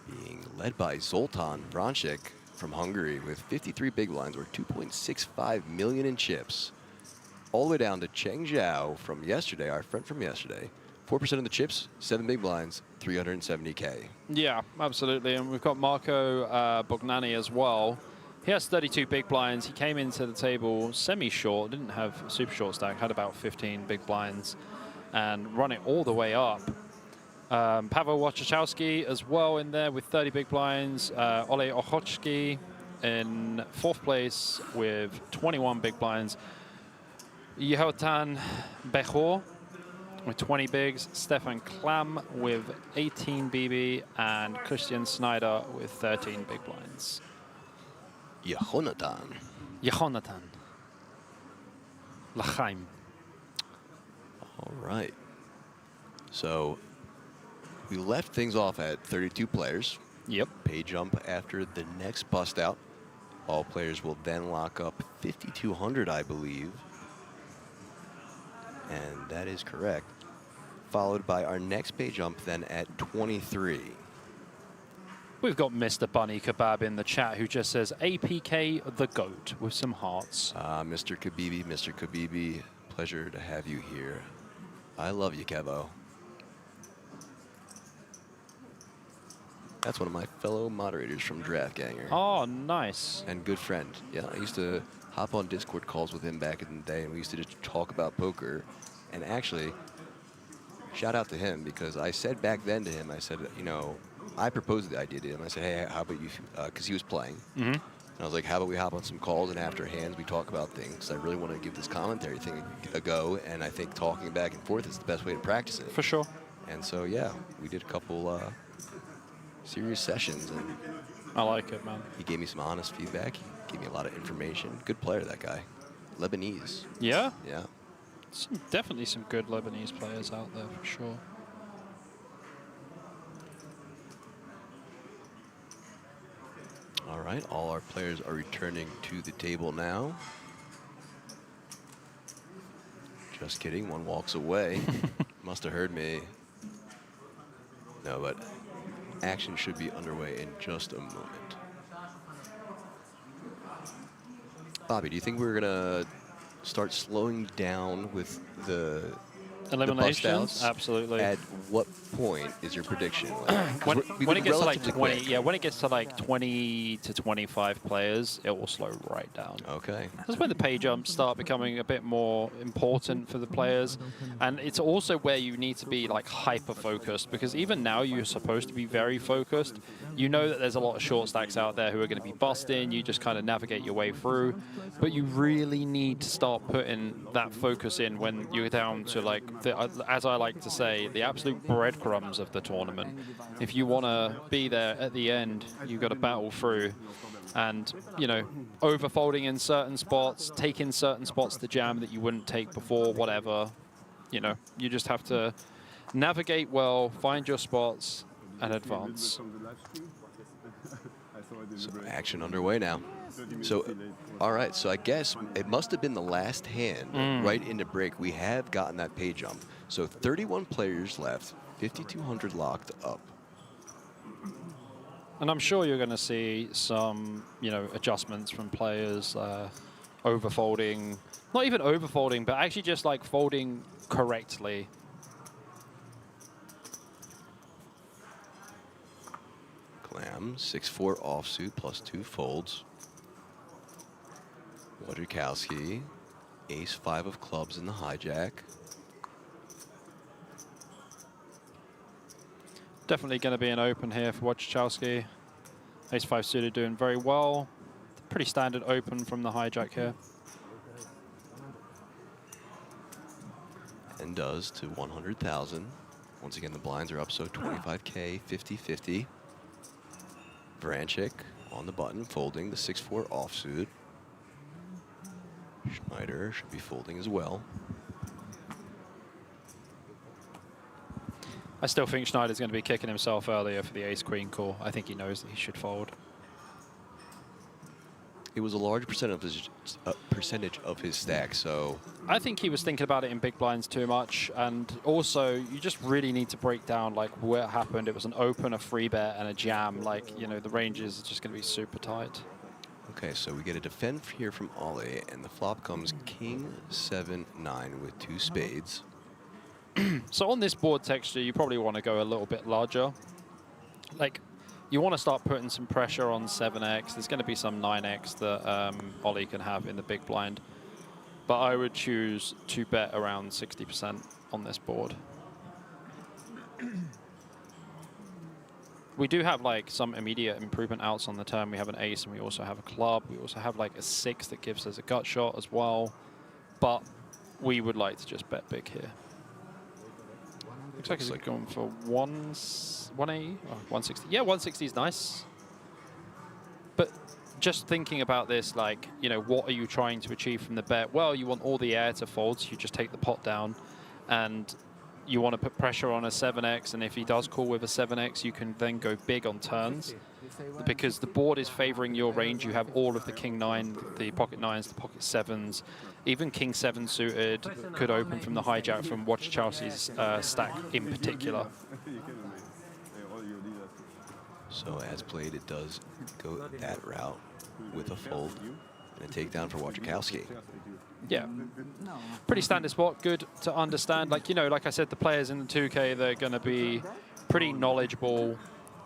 being led by Zoltan Vrančić from Hungary with 53 big blinds or 2.65 million in chips. All the way down to Cheng Zhao from yesterday, our friend from yesterday. 4% of the chips, 7 big blinds, 370K. Yeah, absolutely. And we've got Marco Bognani as well. He has 32 big blinds. He came into the table semi-short, didn't have super short stack, had about 15 big blinds, and run it all the way up. Paweł Wojciechowski as well in there with 30 big blinds. Ole Ochocki in 4th place with 21 big blinds. Yehotan Bechor with 20 bigs, Stefan Klam with 18 BB, and Christian Snyder with 13 big blinds. Yehonatan. L'chaim. All right. So we left things off at 32 players. Yep. Pay jump after the next bust out. All players will then lock up 5,200, I believe. And that is correct. Followed by our next pay jump then at 23. We've got Mr. Bunny Kebab in the chat who just says APK the GOAT with some hearts. Mr. Khabibi, pleasure to have you here. I love you, Kevo. That's one of my fellow moderators from DraftGanger. Oh, nice. And good friend. Yeah, I used to hop on Discord calls with him back in the day, and we used to just talk about poker. And actually, shout out to him, because I said back then to him, I said, you know, I proposed the idea to him. I said, hey, how about you, because he was playing. And I was like, how about we hop on some calls, and after hands we talk about things. I really want to give this commentary thing a go, and I think talking back and forth is the best way to practice it. For sure. And so, yeah, we did a couple serious sessions, and I like it, man. he gave me some honest feedback. He gave me a lot of information. Good player, that guy. Lebanese. Yeah? Yeah. Definitely some good Lebanese players out there, for sure. All right, all our players are returning to the table now. Just kidding, one walks away. Must have heard me. No, but action should be underway in just a moment. Bobby, do you think we're gonna start slowing down with the Eliminations, downs. absolutely. At what point is your prediction? Like, 'cause we've When been it gets to like relatively 20, quick. yeah, when it gets to like 20 to 25 players, it will slow right down. Okay. That's when the pay jumps start becoming a bit more important for the players, and it's also where you need to be like hyper focused, because even now you're supposed to be very focused. You know that there's a lot of short stacks out there who are going to be busting. You just kind of navigate your way through, but you really need to start putting that focus in when you're down to like as I like to say, the absolute breadcrumbs of the tournament. If you want to be there at the end, you've got to battle through. And, you know, overfolding in certain spots, taking certain spots to jam that you wouldn't take before, whatever. You know, you just have to navigate well, find your spots, and advance. So action underway now. So, all right, so I guess it must have been the last hand right into break. We have gotten that pay jump. So 31 players left, 5,200 locked up. And I'm sure you're going to see some, you know, adjustments from players, overfolding, not even overfolding, but actually just like folding correctly. Clam, 6-4 offsuit plus 2 folds. Wojciechowski, ace-5 of clubs in the hijack. Definitely going to be an open here for Wojciechowski. Ace-5 suited doing very well. Pretty standard open from the hijack here. And does to 100,000. Once again, the blinds are up, so 25K, 50-50. Branchik on the button, folding the 6-4 offsuit. Schneider should be folding as well. I still think Schneider's going to be kicking himself earlier for the ace-queen call. I think he knows that he should fold. It was a large percentage of his stack, so I think he was thinking about it in big blinds too much, and also you just really need to break down like what happened. It was an open, a free bet, and a jam. Like, you know, the ranges are just going to be super tight. okay, so we get a defend here from Ollie, and the flop comes king 7-9 with 2 spades. So on this board texture, you probably want to go a little bit larger. Like, you want to start putting some pressure on 7x. There's going to be some 9x that Ollie can have in the big blind. But I would choose to bet around 60% on this board. We do have like some immediate improvement outs on the turn. We have an ace and we also have a club. We also have like a 6 that gives us a gut shot as well. But we would like to just bet big here. Looks like he's going for 180 or 160. Yeah, 160 is nice. But just thinking about this, like, you know, what are you trying to achieve from the bet? Well, you want all the air to fold, so you just take the pot down, and you want to put pressure on a 7x, and if he does call with a 7x, you can then go big on turns. Because the board is favoring your range. You have all of the king 9, the pocket 9s, the pocket 7s. Even king 7 suited could open from the hijack from Wojciechowski's stack in particular. So as played, it does go that route with a fold and a takedown for Wojciechowski. Yeah, pretty standard spot. Good to understand. Like, you know, like I said, the players in the 2K, they're going to be pretty knowledgeable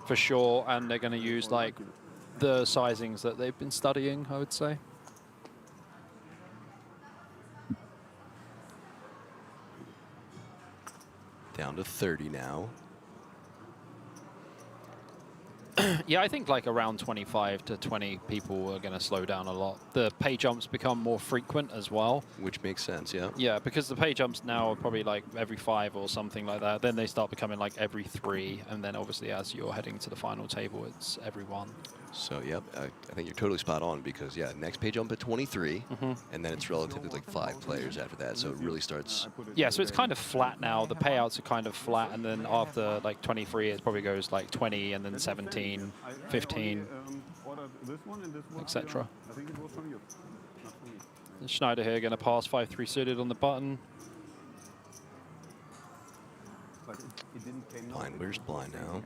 for sure, and they're going to use like the sizings that they've been studying, I would say. Down to 30 now. Yeah, I think like around 25 to 20 people are going to slow down a lot. The pay jumps become more frequent as well. Which makes sense, yeah. Yeah, because the pay jumps now are probably like every 5 or something like that. Then they start becoming like every 3. And then obviously as you're heading to the final table, it's every 1. So, yep, I think you're totally spot on because, yeah, next pay jump at 23, and then it's relatively like 5 players after that. So it really starts. Yeah, so it's kind of flat now. The payouts are kind of flat, and then after like 23, it probably goes like 20, and then 17, 15, etc. Schneider here going to pass 5-3 suited on the button. Blind, where's blind now?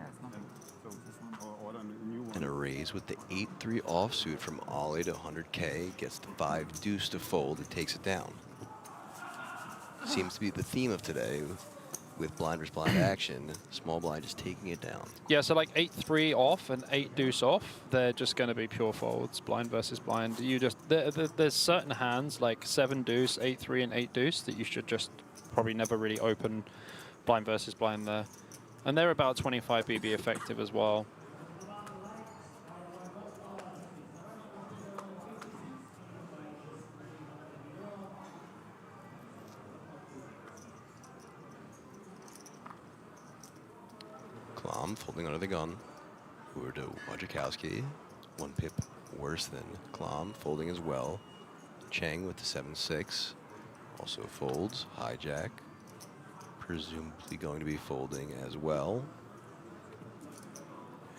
And a raise with the 8-3 offsuit from Ollie to 100K. Gets the 5 deuce to fold. It takes it down. seems to be the theme of today with blind versus blind action. Small blind just taking it down. Yeah, so like 8-3 off and 8 deuce off, they're just going to be pure folds, blind versus blind. You just there's certain hands like 7 deuce, 8-3, and 8 deuce that you should just probably never really open blind versus blind there, and they're about 25 BB effective as well. Klom folding under the gun. Over to Wojciechowski. 1 pip worse than Klom, folding as well. Chang with the 7-6. Also folds. Hijack. Presumably going to be folding as well.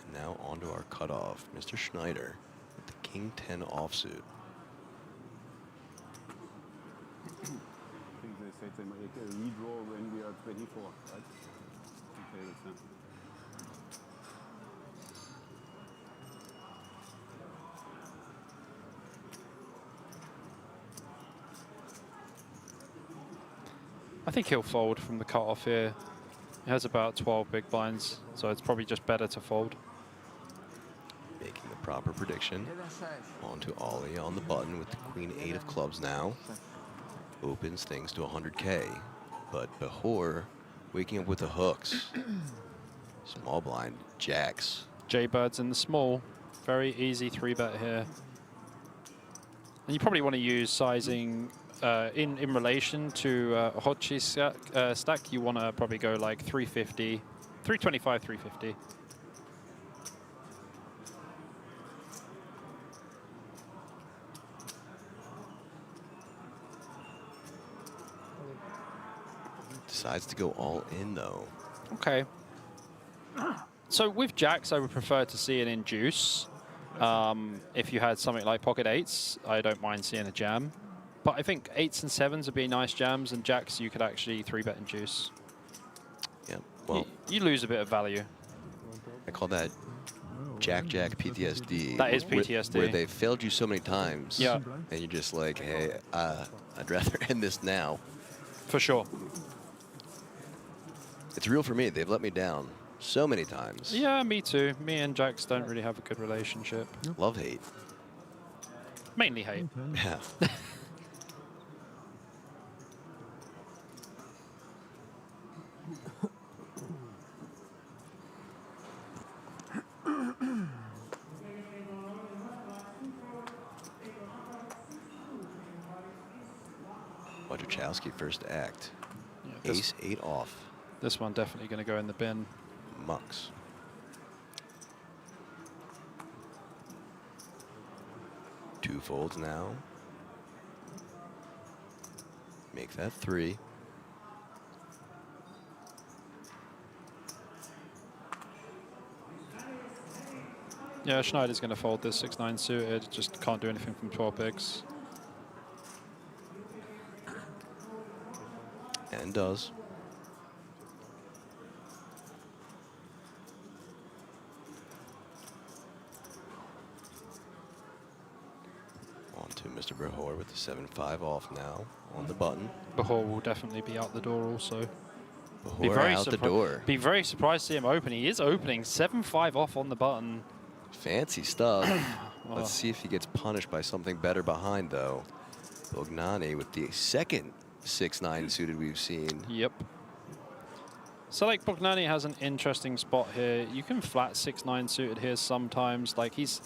And now onto our cutoff. Mr. Schneider with the King 10 offsuit. I think they said they might make a redraw when we are 24, right? Okay, that's it. I think he'll fold from the cutoff here. He has about 12 big blinds, so it's probably just better to fold. Making the proper prediction. Onto Ollie on the button with the Queen 8 of clubs now. Opens things to 100K. But Behor waking up with the hooks. Small blind jacks. J-Bird's in the small. Very easy 3-bet here. And you probably want to use sizing in relation to Hodge's stack. You want to probably go like 350, 325, 350. Decides to go all in though. Okay. So with jacks, I would prefer to see it in juice. If you had something like pocket 8s, I don't mind seeing a jam. But I think 8s and 7s would be nice jams, and jacks you could actually 3-bet and juice. Yeah, well, you lose a bit of value. I call that Jack PTSD. That is PTSD. Where they failed you so many times. Yeah. And you're just like, hey, I'd rather end this now. For sure. It's real for me. They've let me down so many times. Yeah, me too. Me and jacks don't really have a good relationship. Love hate. Mainly hate. Yeah. Wojciechowski first act. Yeah, Ace 8 off. This one definitely going to go in the bin. Mucks. Two folds now. Make that 3. Yeah, Schneider's going to fold this 6-9 suited. Just can't do anything from 12 bigs. And does. On to Mr. Behor with the 7-5 off now on the button. Behor will definitely be out the door also. Behor out the door. Be very surprised to see him open. He is opening 7-5 off on the button. Fancy stuff. Let's see if he gets punished by something better behind, though. Bognani with the second 6-9 suited we've seen. Yep. So like Bognani has an interesting spot here. You can flat 6-9 suited here sometimes. Like he's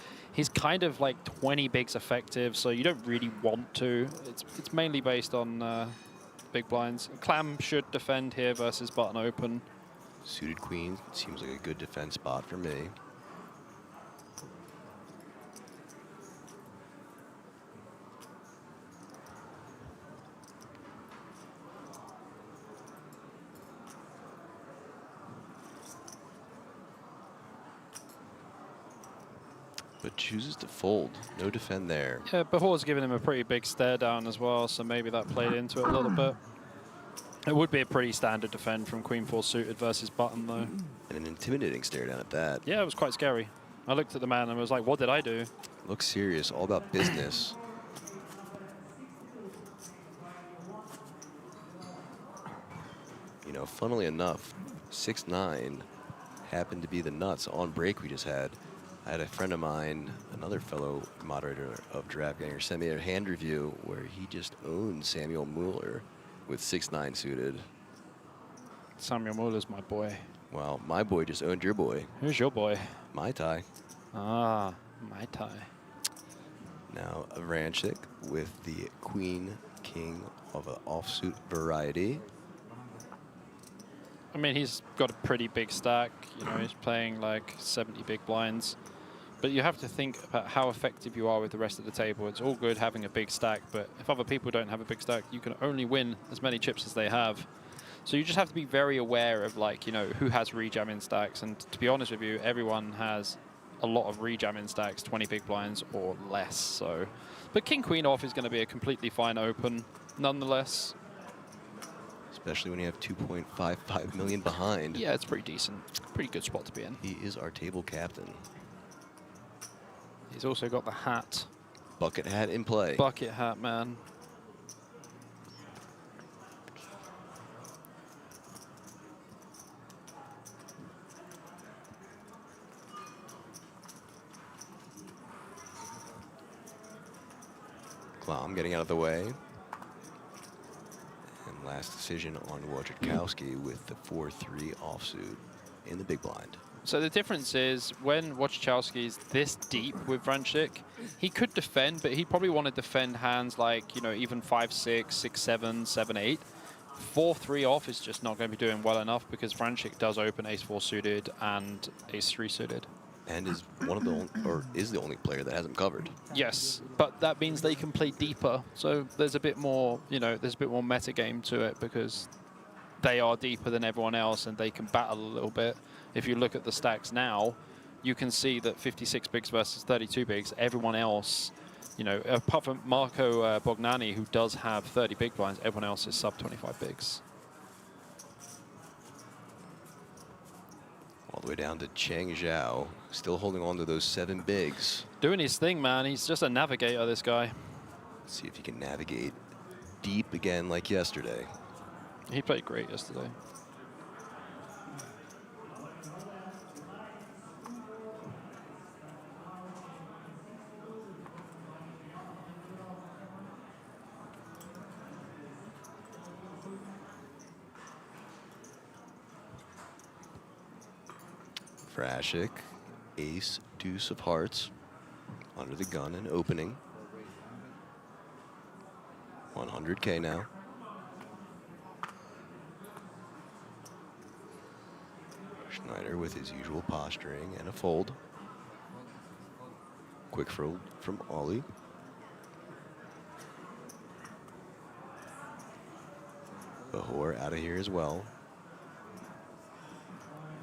kind of like 20 bigs effective, so you don't really want to. It's mainly based on big blinds. Clam should defend here versus button open. Suited queen seems like a good defense spot for me. But chooses to fold. No defend there. Yeah, Behor's giving him a pretty big stare down as well, so maybe that played into it a little bit. It would be a pretty standard defend from Queen 4 suited versus button, though. And an intimidating stare down at that. Yeah, it was quite scary. I looked at the man and was like, what did I do? Looks serious, all about business. You know, funnily enough, 6-9 happened to be the nuts on break we just had. I had a friend of mine, another fellow moderator of DraftGanger, send me a hand review where he just owned Samuel Mueller with 6-9 suited. Samuel Muller's my boy. Well, my boy just owned your boy. Who's your boy? Mai Tai. Ah, Mai Tai. Now, Vrancic with the Queen King of an offsuit variety. I mean, he's got a pretty big stack. You know, he's playing like 70 big blinds. But you have to think about how effective you are with the rest of the table. It's all good having a big stack, but if other people don't have a big stack, you can only win as many chips as they have. So you just have to be very aware of, like, you know, who has rejamming stacks. And to be honest with you, everyone has a lot of rejamming stacks, 20 big blinds or less. So, but King Queen off is going to be a completely fine open, nonetheless. Especially when you have 2.55 million behind. Yeah, it's pretty decent. Pretty good spot to be in. He is our table captain. He's also got the hat. Bucket hat in play. Bucket hat, man. Klom getting out of the way. And last decision on Wojciechowski with the 4-3 offsuit in the big blind. So the difference is when Wojciechowski's this deep with Vrancic, he could defend, but he'd probably want to defend hands like, you know, even 5-6, 6-7, 7-8. 4-3 off is just not going to be doing well enough because Vrancic does open ace-4 suited and ace-3 suited. And is one of the only, or is the only player that hasn't covered. Yes, but that means they can play deeper. So there's a bit more, you know, there's a bit more meta game to it because they are deeper than everyone else and they can battle a little bit. If you look at the stacks now, you can see that 56 bigs versus 32 bigs, everyone else, you know, apart from Marco Bognani, who does have 30 big blinds, everyone else is sub 25 bigs. All the way down to Cheng Zhao, still holding on to those 7 bigs. Doing his thing, man. He's just a navigator, this guy. Let's see if he can navigate deep again like yesterday. He played great yesterday. Vrancic, ace, deuce of hearts, under the gun and opening. 100K now. Schneider with his usual posturing and a fold. Quick fold from Ollie. Bahor out of here as well.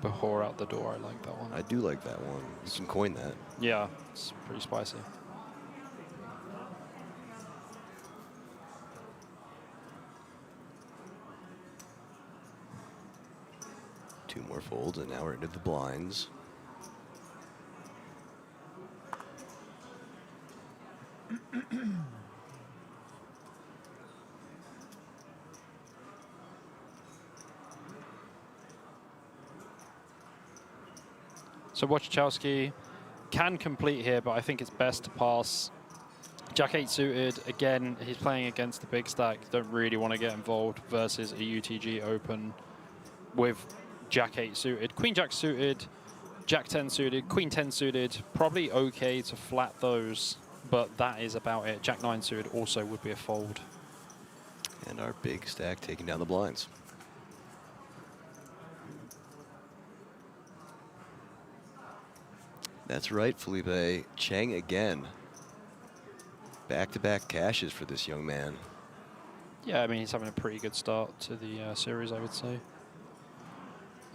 Bahor out the door, I like that one. I do like that one. You can coin that. Yeah, it's pretty spicy. Two more folds, and now we're into the blinds. So Wojciechowski can complete here, but I think it's best to pass. Jack 8 suited, again, he's playing against the big stack. Don't really want to get involved versus a UTG open with Jack 8 suited. Queen Jack suited, Jack 10 suited, Queen 10 suited. Probably okay to flat those, but that is about it. Jack 9 suited also would be a fold. And our big stack taking down the blinds. That's right, Felipe. Cheng again. Back-to-back cashes for this young man. Yeah, I mean, he's having a pretty good start to the series, I would say.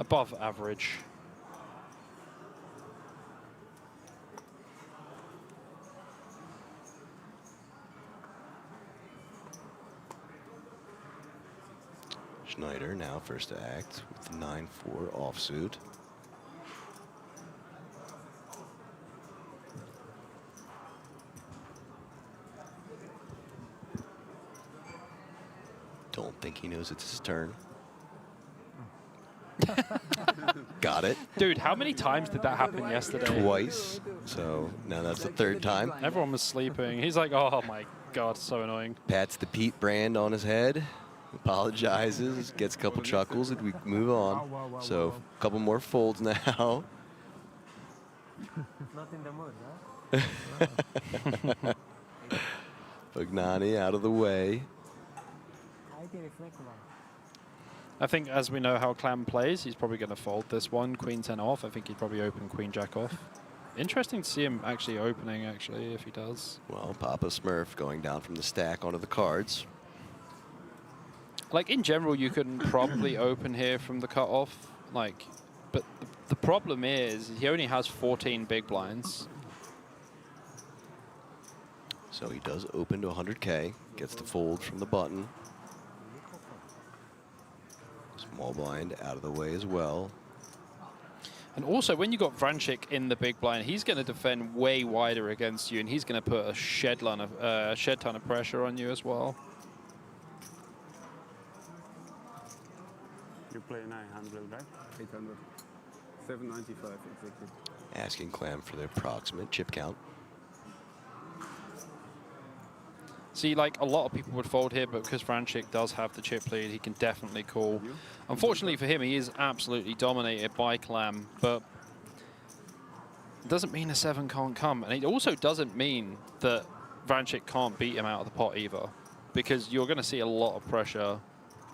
Above average. Schneider now first to act with the 9-4 offsuit. Don't think he knows it's his turn. Got it. Dude, how many times did that happen yesterday? Twice. So now that's the third time. Everyone was sleeping. He's like, oh my God, so annoying. Pats the Pete brand on his head, apologizes, gets a couple chuckles, and we move on. So a couple more folds now. Not in the mood, huh? Bagnani out of the way. I think as we know how Clam plays, he's probably going to fold this one. Queen 10 off. I think he'd probably open Queen Jack off. Interesting to see him actually opening, actually, if he does. Well, Papa Smurf going down from the stack onto the cards. Like, in general, you can probably open here from the cutoff. Like, but the problem is he only has 14 big blinds. So he does open to 100K, gets the fold from the button. Small blind out of the way as well. And also, when you got Vrancic in the big blind, he's going to defend way wider against you, and he's going to put a shed ton of pressure on you as well. You play 900, right? 800. 795 exactly. Asking Clam for the approximate chip count. See, like, a lot of people would fold here, but because Vrancic does have the chip lead, he can definitely call. Unfortunately for him, he is absolutely dominated by Clam, but it doesn't mean a 7 can't come. And it also doesn't mean that Vrancic can't beat him out of the pot either, because you're going to see a lot of pressure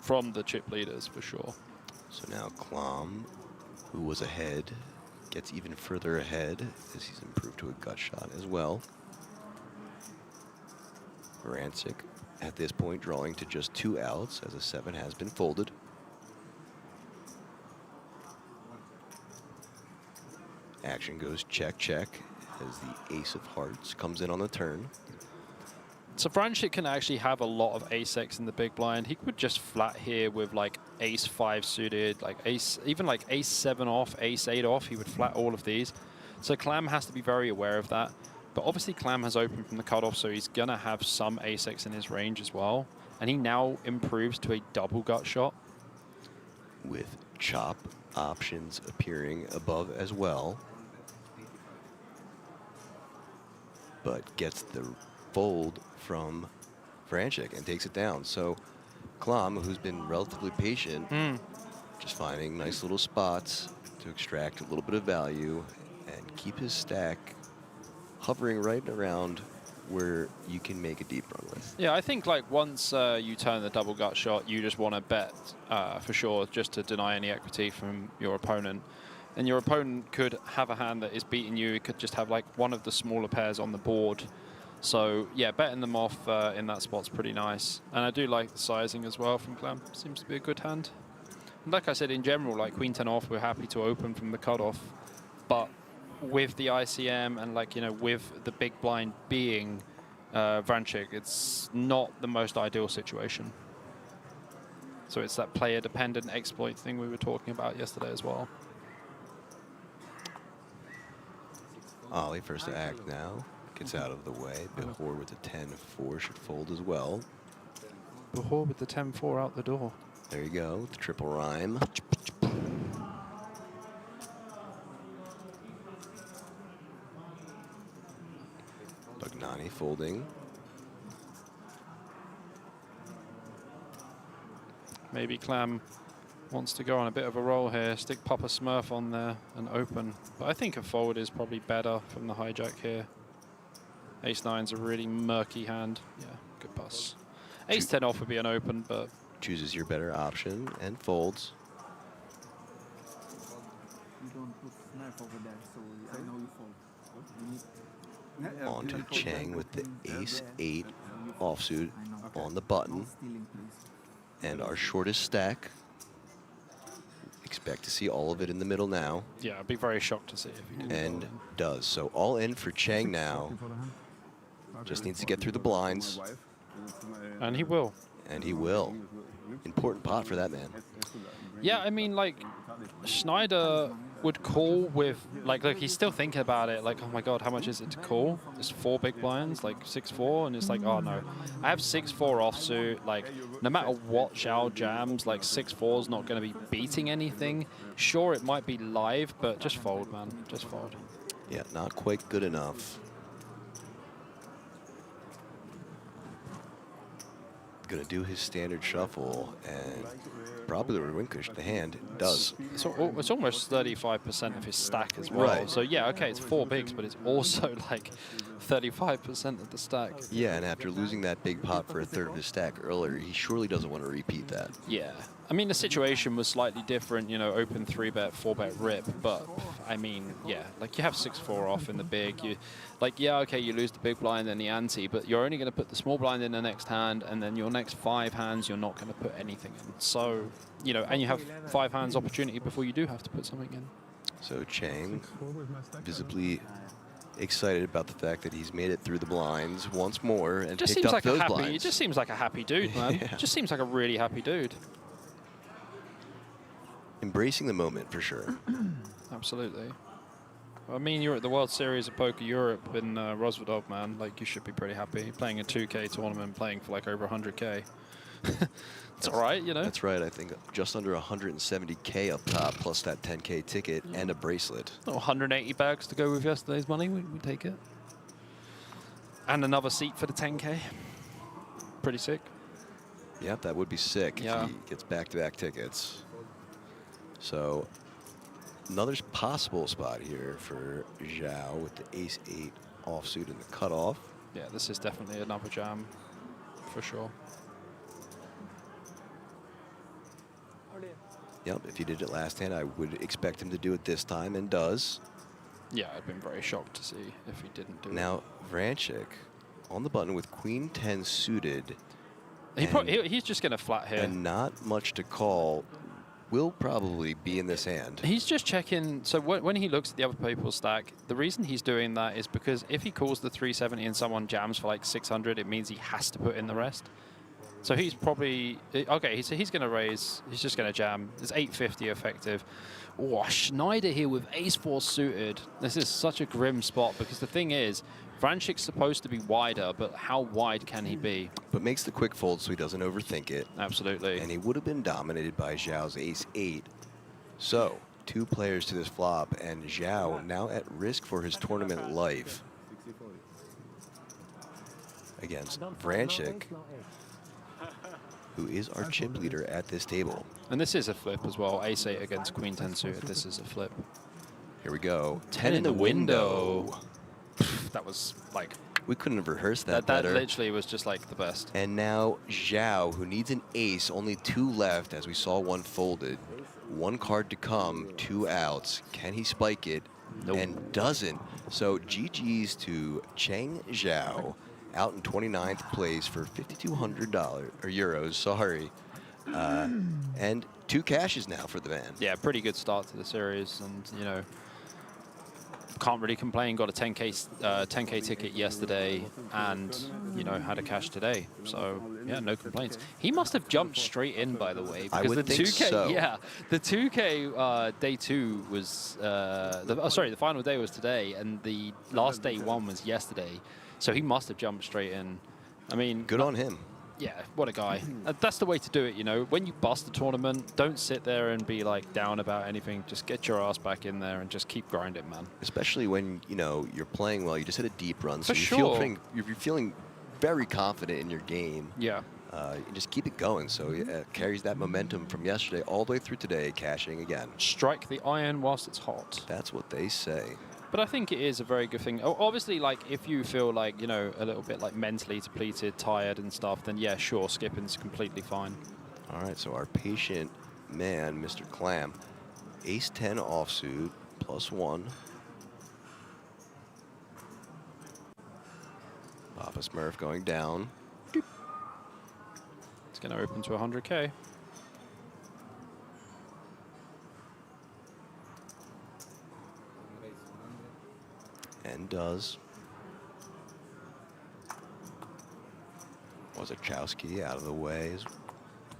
from the chip leaders for sure. So now Clam, who was ahead, gets even further ahead as he's improved to a gut shot as well. Vrancic at this point drawing to just 2 outs as a 7 has been folded. Action goes check, check as the ace of hearts comes in on the turn. So Vrancic can actually have a lot of ace-X in the big blind. He could just flat here with like ace-5 suited, like ace, even like ace-7 off, ace-8 off. He would flat all of these. So Clam has to be very aware of that. But obviously Clam has opened from the cutoff, so he's going to have some ace-X in his range as well. And he now improves to a double gut shot. With chop options appearing above as well. But gets the fold from Vrancic and takes it down. So Clam, who's been relatively patient, just finding nice little spots to extract a little bit of value and keep his stack hovering right around where you can make a deep run with. Yeah, I think like once you turn the double gut shot, you just want to bet for sure just to deny any equity from your opponent. And your opponent could have a hand that is beating you. It could just have like one of the smaller pairs on the board. So yeah, betting them off in that spot's pretty nice. And I do like the sizing as well from Clam. Seems to be a good hand. And like I said, in general, like Queen 10 off, we're happy to open from the cutoff. But with the ICM and like, you know, with the big blind being Vrancic, it's not the most ideal situation. So it's that player-dependent exploit thing we were talking about yesterday as well. Ollie first to act now. Gets out of the way. Behor with the 10-4 should fold as well. Behor with the 10-4 out the door. There you go, the triple rhyme. Bagnani folding. Maybe Clam wants to go on a bit of a roll here, stick Papa Smurf on there and open. But I think a fold is probably better from the hijack here. Ace-9's a really murky hand. Yeah, good pass. Ace-10 off would be an open, but... Chooses your better option and folds. You don't put Smurf over there, so I know you fold. On to Chang with the ace-8 offsuit on the button. And our shortest stack. Expect to see all of it in the middle now. Yeah, I'd be very shocked to see if he didn't. And does. So all in for Chang now. Just needs to get through the blinds. And he will. And he will. Important pot for that man. Yeah, I mean, like, Schneider would call with, like, look, he's still thinking about it. Like, oh my God, how much is it to call? It's 4 big blinds, like 6-4, and it's like, oh no, I have 6-4 offsuit. Like, no matter what Zhao jams, like 6-4 is not going to be beating anything. Sure, it might be live, but just fold, man, just fold. Yeah, not quite good enough. Gonna do his standard shuffle and probably relinquish the hand. It does. It's almost 35% of his stack as well. Right. So yeah, okay, it's 4 bigs, but it's also like 35% of the stack. Yeah, and after losing that big pot for a third of his stack earlier, he surely doesn't want to repeat that. Yeah. I mean, the situation was slightly different, you know, open 3-bet, 4-bet rip, but I mean, yeah, like you have 6-4 off in the big. You, like, yeah, okay, you lose the big blind and the ante, but you're only going to put the small blind in the next hand, and then your next 5 hands, you're not going to put anything in. So, you know, and you have 5 hands opportunity before you do have to put something in. So Chang, visibly excited about the fact that he's made it through the blinds once more and just picked seems up like those a happy, blinds. It just seems like a happy dude, man. Yeah. Just seems like a really happy dude. Embracing the moment, for sure. Absolutely. I mean, you're at the World Series of Poker Europe in Roswell, man. Like, you should be pretty happy. Playing a 2K tournament, playing for like over 100K. It's all right, you know? That's right. I think just under 170K up top, plus that 10K ticket and a bracelet. Oh, 180 bags to go with yesterday's money. We take it. And another seat for the 10K. Pretty sick. Yep, that would be sick Yeah. if he gets back-to-back tickets. So another possible spot here for Zhao with the ace-8 offsuit in the cutoff. Yeah, this is definitely another jam, for sure. Yep, if he did it last hand, I would expect him to do it this time, and does. Yeah, I'd been very shocked to see if he didn't do it. Now, Vranchik on the button with Queen 10 suited. He's just going to flat here. And not much to call. Will probably be in this hand. He's just checking. So when he looks at the other people's stack, the reason he's doing that is because if he calls the 370 and someone jams for like 600, it means he has to put in the rest. So he's probably okay. So he's going to raise. He's just going to jam. It's 850 effective. Oh, Schneider here with ace-4 suited. This is such a grim spot because the thing is, Vranchik's supposed to be wider, but how wide can he be? But makes the quick fold so he doesn't overthink it. Absolutely. And he would have been dominated by Zhao's ace-8. So, 2 players to this flop, and Zhao now at risk for his tournament life against Vranchik, who is our chip leader at this table. And this is a flip as well. Ace-8 against Queen 10 suited. This is a flip. Here we go. 10 in the window. That was like... We couldn't have rehearsed that That better. literally was just like the best. And now Zhao, who needs an ace, only 2 left as we saw one folded. 1 card to come, 2 outs. Can he spike it? Nope. And doesn't. So GG's to Cheng Zhao out in 29th place for $5,200 or euros, sorry. And 2 cashes now for the man. Yeah, pretty good start to the series, and you know, can't really complain. Got a 10K ticket yesterday, and you know, had a cash today. So yeah, no complaints. He must have jumped straight in, by the way, because would the think 2K, so. yeah, the 2K day 2 was the final day was today, and the last day 1 was yesterday. So he must have jumped straight in. I mean, Good on him. yeah, what a guy. That's the way to do it, you know. When you bust a tournament, don't sit there and be like down about anything. Just get your ass back in there and just keep grinding, man. Especially when, you know, you're playing well. You just hit a deep run. So For you're feeling very confident in your game. Yeah. You just keep it going. So it carries that momentum from yesterday all the way through today, cashing again. Strike the iron whilst it's hot. That's what they say. But I think it is a very good thing. Obviously, like, if you feel like, you know, a little bit like mentally depleted, tired and stuff, then yeah, sure, skipping's completely fine. All right, so our patient man, Mr. Clam, ace-10 offsuit, +1. Papa Smurf going down. It's going to open to 100K. And does. Wozachowski out of the way.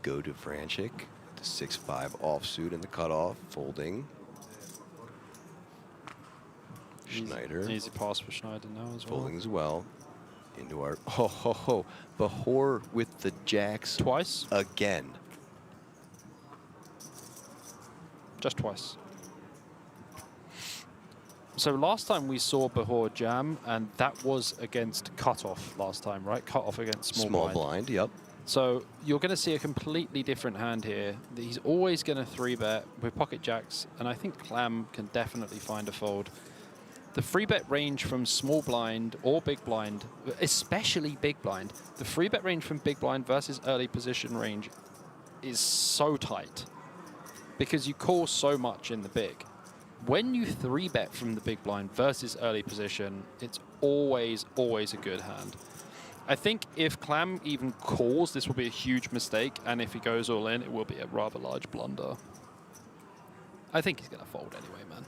Go to Vranchik. The 6-5 offsuit in the cutoff, folding. Schneider. Easy pass for Schneider now as well. Folding as well. Into our Behor with the jacks Twice? again. Just twice. So last time we saw Behor jam, and that was against cutoff last time, right? Cutoff against small blind. Yep. So you're going to see a completely different hand here. He's always going to 3-bet with pocket jacks, and I think Clam can definitely find a fold. The 3-bet range from small blind or big blind, especially big blind, the 3-bet range from big blind versus early position range is so tight because you call so much in the big. When you 3-bet from the big blind versus early position, it's always, always a good hand. I think if Clam even calls, this will be a huge mistake, and if he goes all in, it will be a rather large blunder. I think he's going to fold anyway, man.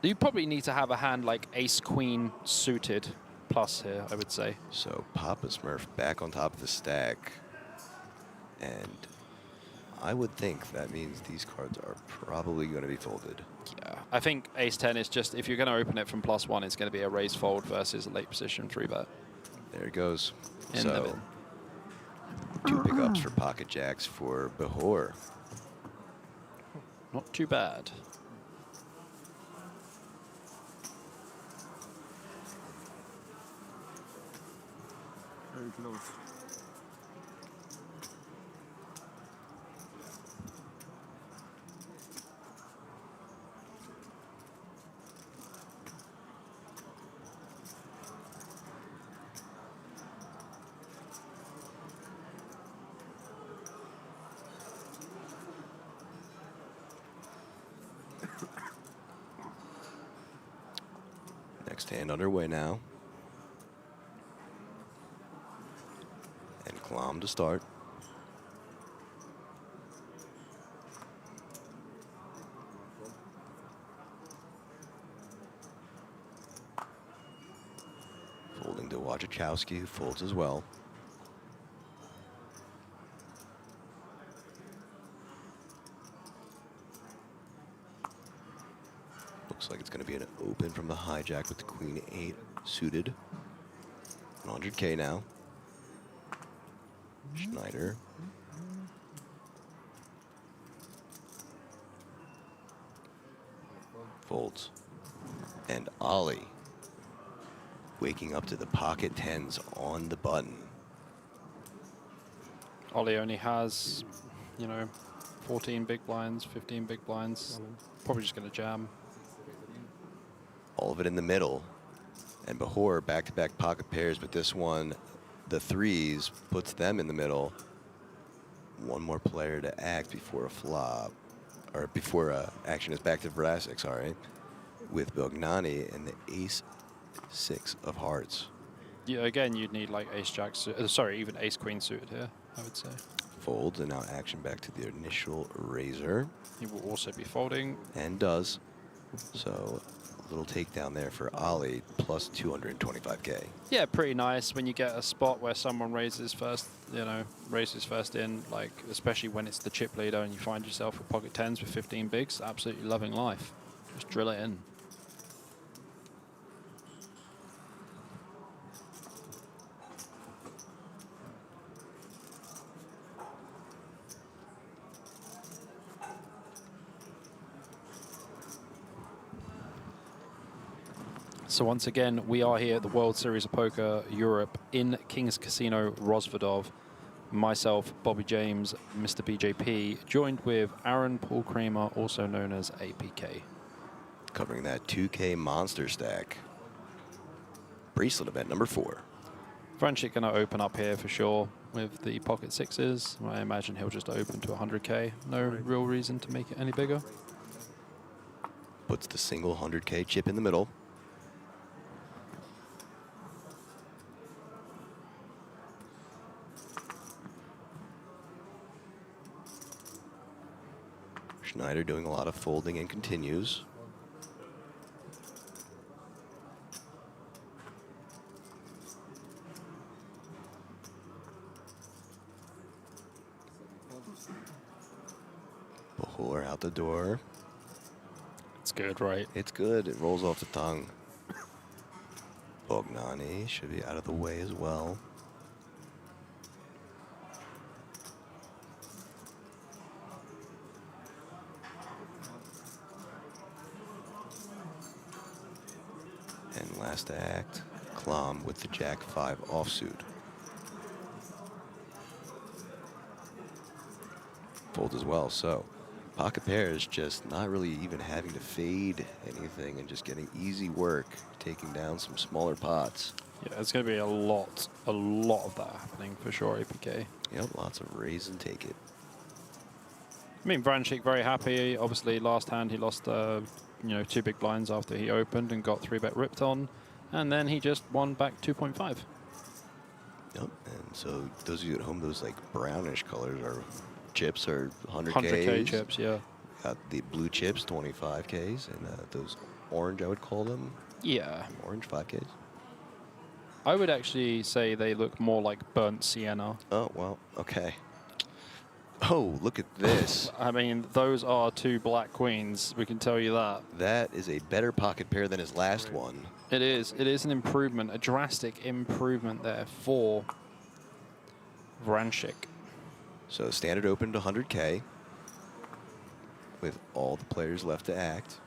You probably need to have a hand like ace-queen suited plus here, I would say. So Papa Smurf back on top of the stack. And I would think that means these cards are probably going to be folded. Yeah, I think ace-10 is just, if you're going to open it from +1, it's going to be a raise fold versus a late position 3-bet. There it goes. In the middle. 2 pickups for pocket jacks for Behor. Not too bad. Very close. Next hand underway now. And Clam to start. Folding to Wachachowski, who folds as well. Looks like it's going to be an open from the hijack with the queen 8 suited. 100K now. Schneider. Folds. And Ollie waking up to the pocket 10s on the button. Ollie only has, 14 big blinds, 15 big blinds. Probably just going to jam. All of it in the middle. And Behor back-to-back pocket pairs, but this one, the 3s, puts them in the middle. One more player to act before a flop, or before action is back to Vrasek, sorry, with Bognani and the ace-6 of hearts. Yeah, again, you'd need like ace-jack, even ace-queen suited here, I would say. Folds, and now action back to the initial razor. He will also be folding. And does. So a little takedown there for Ollie, plus 225K. Yeah, pretty nice when you get a spot where someone raises first, raises first in, like, especially when it's the chip leader and you find yourself with pocket 10s with 15 bigs, absolutely loving life. Just drill it in. So once again, we are here at the World Series of Poker Europe in King's Casino, Rosvadov. Myself, Bobby James, Mr. BJP, joined with Aaron Paul Kramer, also known as APK. Covering that 2K Monsterstack. Bracelet event number 4. Franchik going to open up here for sure with the pocket 6s. I imagine he'll just open to 100K. No real reason to make it any bigger. Puts the single 100K chip in the middle. Schneider doing a lot of folding and continues. Behor out the door. It's good, right? It's good. It rolls off the tongue. Bognani should be out of the way as well. And last act, Klom with the Jack 5 offsuit. Folds as well, so pocket pairs just not really even having to fade anything and just getting easy work, taking down some smaller pots. Yeah, there's going to be a lot of that happening for sure, APK. Yep, lots of raise and take it. I mean, Vrancic very happy. Obviously, last hand he lost, you know, 2 big blinds after he opened and got 3-bet ripped on, and then he just won back 2.5. Yep, and so those of you at home, those like brownish colors are chips are 100Ks. 100K chips, yeah. Got the blue chips, 25Ks, and those orange, I would call them. Yeah. Orange 5Ks. I would actually say they look more like burnt sienna. Oh, well, okay. Oh, look at this. I mean, those are 2 black queens, we can tell you that. That is a better pocket pair than his last one. It is. It is an improvement, a drastic improvement there for Vrancic. So standard open to 100K with all the players left to act.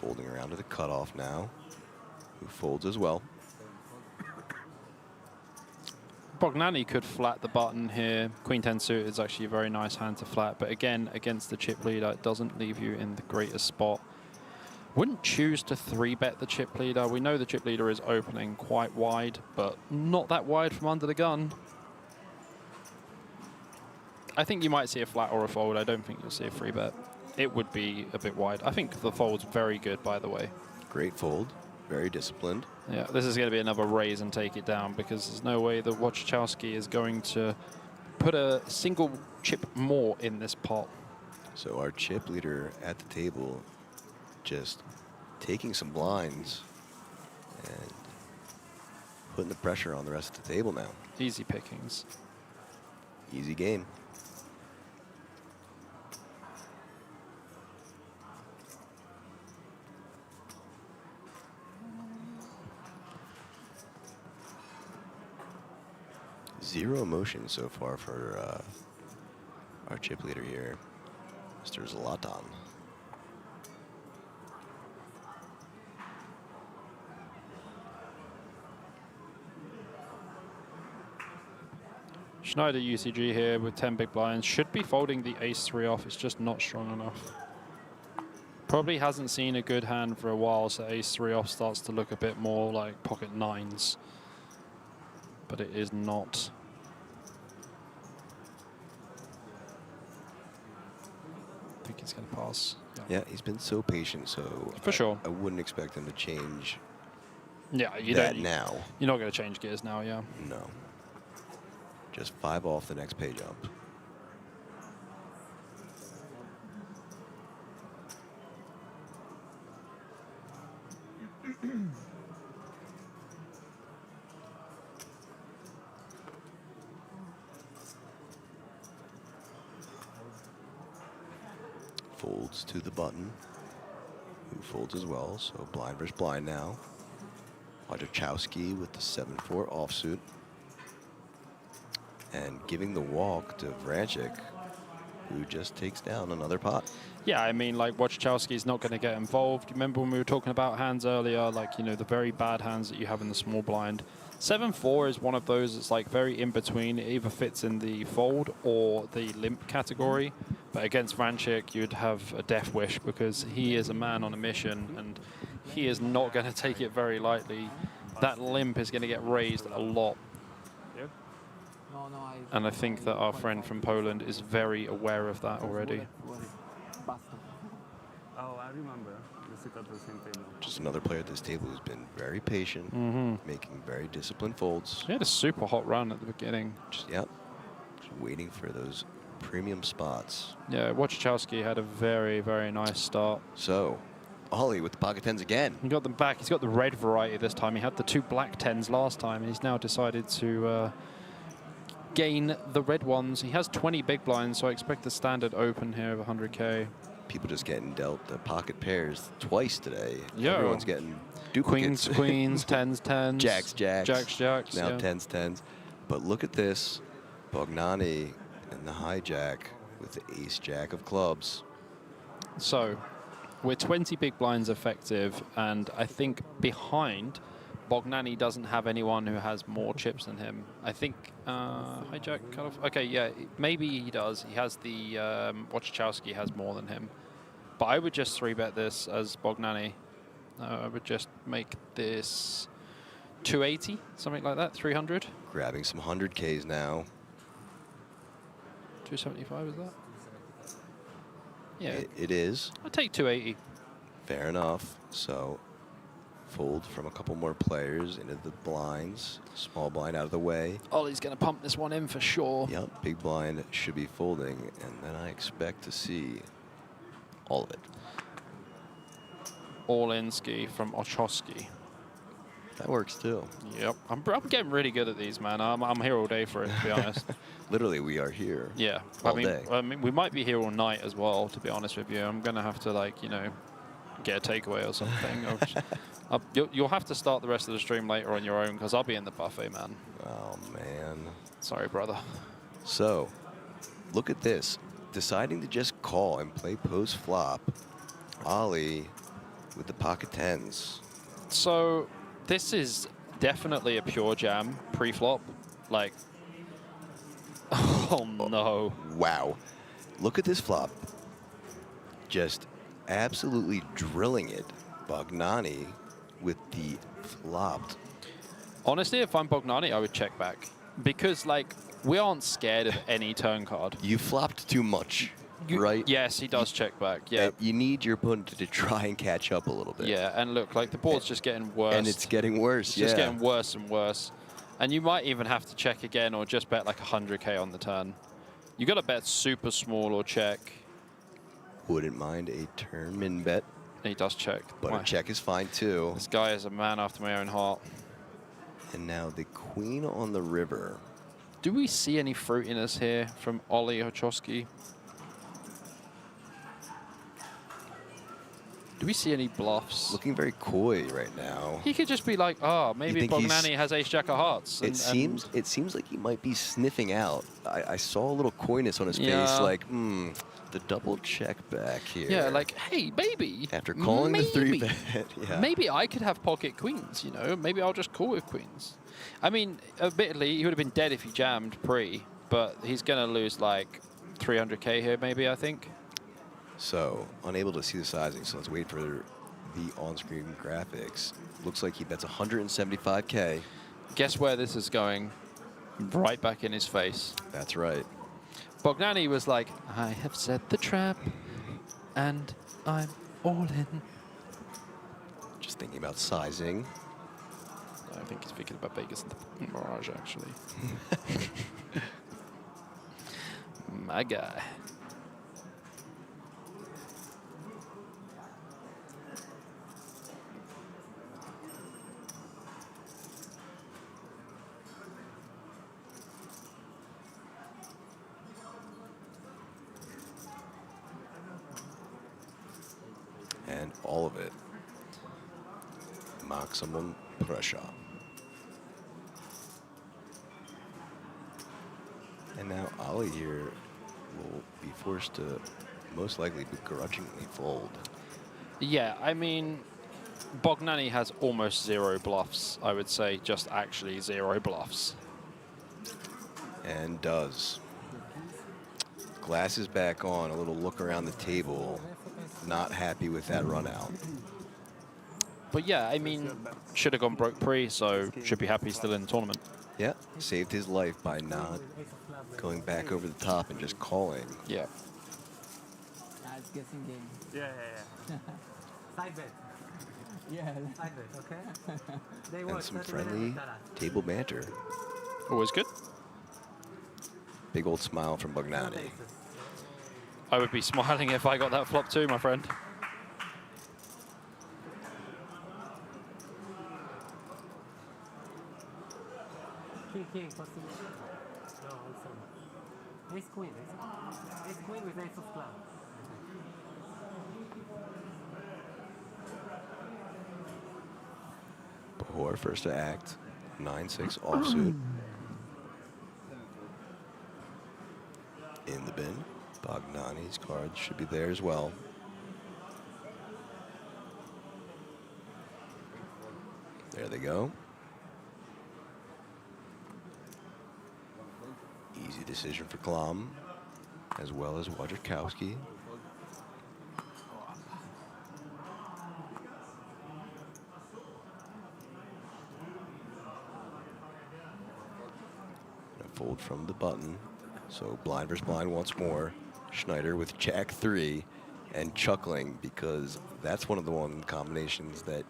Folding around to the cutoff now, who folds as well. Bognani could flat the button here. Queen 10 suit is actually a very nice hand to flat, but again, against the chip leader, it doesn't leave you in the greatest spot. Wouldn't choose to 3-bet the chip leader. We know the chip leader is opening quite wide, but not that wide from under the gun. I think you might see a flat or a fold. I don't think you'll see a 3-bet. It would be a bit wide. I think the fold's very good, by the way. Great fold. Very disciplined. Yeah, this is going to be another raise and take it down because there's no way that Wojciechowski is going to put a single chip more in this pot. So our chip leader at the table just taking some blinds and putting the pressure on the rest of the table now. Easy pickings. Easy game. Zero emotion so far for our chip leader here, Mr. Zlatan. Schneider UCG here with 10 big blinds. Should be folding the ace-3 off. It's just not strong enough. Probably hasn't seen a good hand for a while, so ace-3 off starts to look a bit more like pocket 9s. But it is not. I think he's going to pass. Yeah, he's been so patient, so for sure. I wouldn't expect him to change. Yeah, you that don't. Now. You're not going to change gears now, yeah. No. Just 5 off the next page up. Folds to the button, who folds as well, so blind versus blind now. Wojciechowski with the 7-4 offsuit. And giving the walk to Vrancic, who just takes down another pot. Yeah, I mean, like, Wojciechowski's not going to get involved. You remember when we were talking about hands earlier, like, you know, the very bad hands that you have in the small blind. 7-4 is one of those that's, like, very in between. It either fits in the fold or the limp category. But against Vrancic, you'd have a death wish because he is a man on a mission and he is not going to take it very lightly. That limp is going to get raised a lot. And I think that our friend from Poland is very aware of that already. Oh, I remember. We sit at the same table. Just another player at this table who's been very patient, making very disciplined folds. He had a super hot run at the beginning. Just waiting for those premium spots. Yeah, Wojciechowski had a very, very nice start. So, Ollie with the pocket 10s again. He got them back. He's got the red variety this time. He had the 2 black 10s last time, and he's now decided to gain the red ones. He has 20 big blinds, so I expect the standard open here of 100K. people just getting dealt the pocket pairs twice today. Yeah. Everyone's getting Queens, duplicates. queens, tens, tens. Jacks, jacks. Jacks, jacks. Now yeah. tens, tens. But look at this. Bognani and the hijack with the ace jack of clubs. So we're 20 big blinds effective, and I think behind, Bognani doesn't have anyone who has more chips than him. I think hijack cut off. Okay, yeah, maybe he does. He has the Wachowski has more than him. But I would just 3-bet this as Bognani. I would just make this 280, something like that, 300. Grabbing some 100Ks now. 275 is that? Yeah, It is. I'll take 280. Fair enough. So fold from a couple more players into the blinds. Small blind out of the way. Ollie's going to pump this one in for sure. Yep, big blind should be folding, and then I expect to see all of it. All-in ski from Ochowski. That works too. Yep, I'm getting really good at these, man. I'm here all day for it, to be honest. Literally, we are here. Yeah, all day. I mean, we might be here all night as well, to be honest with you. I'm going to have to, like, you know, get a takeaway or something. You'll have to start the rest of the stream later on your own, because I'll be in the buffet, man. Oh, man. Sorry, brother. So, look at this. Deciding to just call and play post-flop. Ollie with the pocket tens. So, this is definitely a pure jam pre-flop. Like, oh, no. Wow. Look at this flop. Just absolutely drilling it. Bognani with the flopped. Honestly, if I'm Bognani, I would check back. Because, like, we aren't scared of any turn card. You flopped too much, right? Yes, he does check back, yeah. You need your opponent to try and catch up a little bit. Yeah, and look, like, the board's just getting worse. And it's getting worse, It's just getting worse and worse. And you might even have to check again or just bet like 100K on the turn. You got to bet super small or check. Wouldn't mind a turn min bet. He does check. But a check is fine too. This guy is a man after my own heart. And now the queen on the river. Do we see any fruitiness here from Ollie Ochowski? Do we see any bluffs? Looking very coy right now. He could just be like, oh, maybe Bognani has ace-jack of hearts. It seems like he might be sniffing out. I saw a little coyness on his face, like, the double check back here. Yeah, like, hey, maybe. After calling the 3-bet, yeah. Maybe I could have pocket queens, you know? Maybe I'll just call with queens. I mean, admittedly, he would have been dead if he jammed pre, but he's going to lose like 300K here, maybe, I think. So, unable to see the sizing, so let's wait for the on-screen graphics. Looks like he bets 175K. Guess where this is going? Right back in his face. That's right. Bognani was like, I have set the trap, and I'm all in. Just thinking about sizing. I think he's thinking about Vegas and the Mirage, actually. My guy. And all of it. Maximum pressure. And now Ollie here will be forced to most likely begrudgingly fold. Yeah, I mean, Bognani has almost zero bluffs, I would say, just actually zero bluffs. And does. Glasses back on, a little look around the table. Not happy with that run out. But yeah, I mean, should have gone broke pre, so should be happy still in the tournament. Yeah, saved his life by not going back over the top and just calling. Yeah. It's guessing game. Yeah. Side bet. Yeah. Side bet, okay? They And work some 30 friendly minutes. table banter. Always good. Big old smile from Bognani. I would be smiling if I got that flop too, my friend. King, possible. No, also. Ace queen with ace of clubs. Or first to act, 9-6 offsuit. In the bin. Bognani's cards should be there as well. There they go. Easy decision for Klom, as well as Wojciechowski. Fold from the button. So blind versus blind once more. Schneider with Jack 3 and chuckling because that's one of the combinations that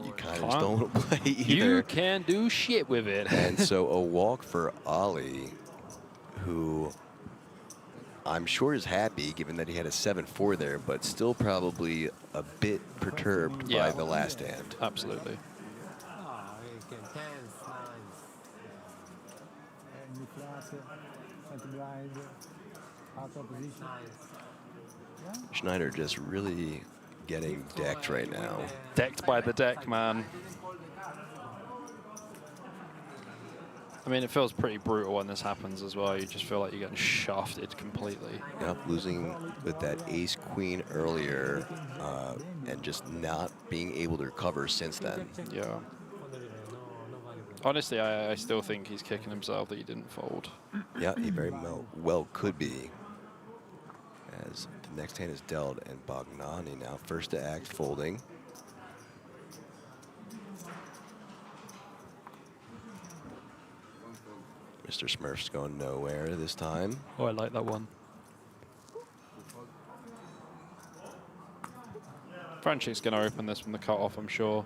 you kind of just don't want to play either. You can do shit with it. And so a walk for Ali, who I'm sure is happy given that he had a 7-4 there, but still probably a bit perturbed by the last hand. Absolutely. Schneider just really getting decked right now. Decked by the deck, man. I mean, it feels pretty brutal when this happens as well. You just feel like you're getting shafted completely. Yep, losing with that ace-queen earlier and just not being able to recover since then. Yeah. Honestly, I still think he's kicking himself that he didn't fold. Yeah, he very well could be. As the next hand is dealt, and Bognani now first to act, folding. Mr. Smurf's going nowhere this time. Oh, I like that one. Franchik's going to open this from the cutoff, I'm sure.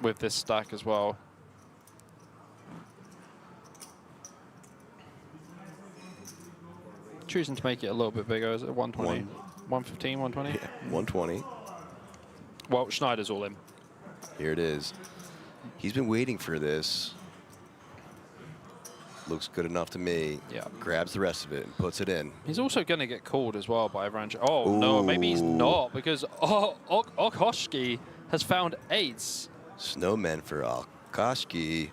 With this stack as well. Choosing to make it a little bit bigger. Is it 120? 115, 120? Yeah, 120. Well, Schneider's all in. Here it is. He's been waiting for this. Looks good enough to me. Yeah. Grabs the rest of it and puts it in. He's also going to get called as well by Vranch. Oh, no, maybe he's not, because Okoshki has found eights. Snowmen for Okoshki.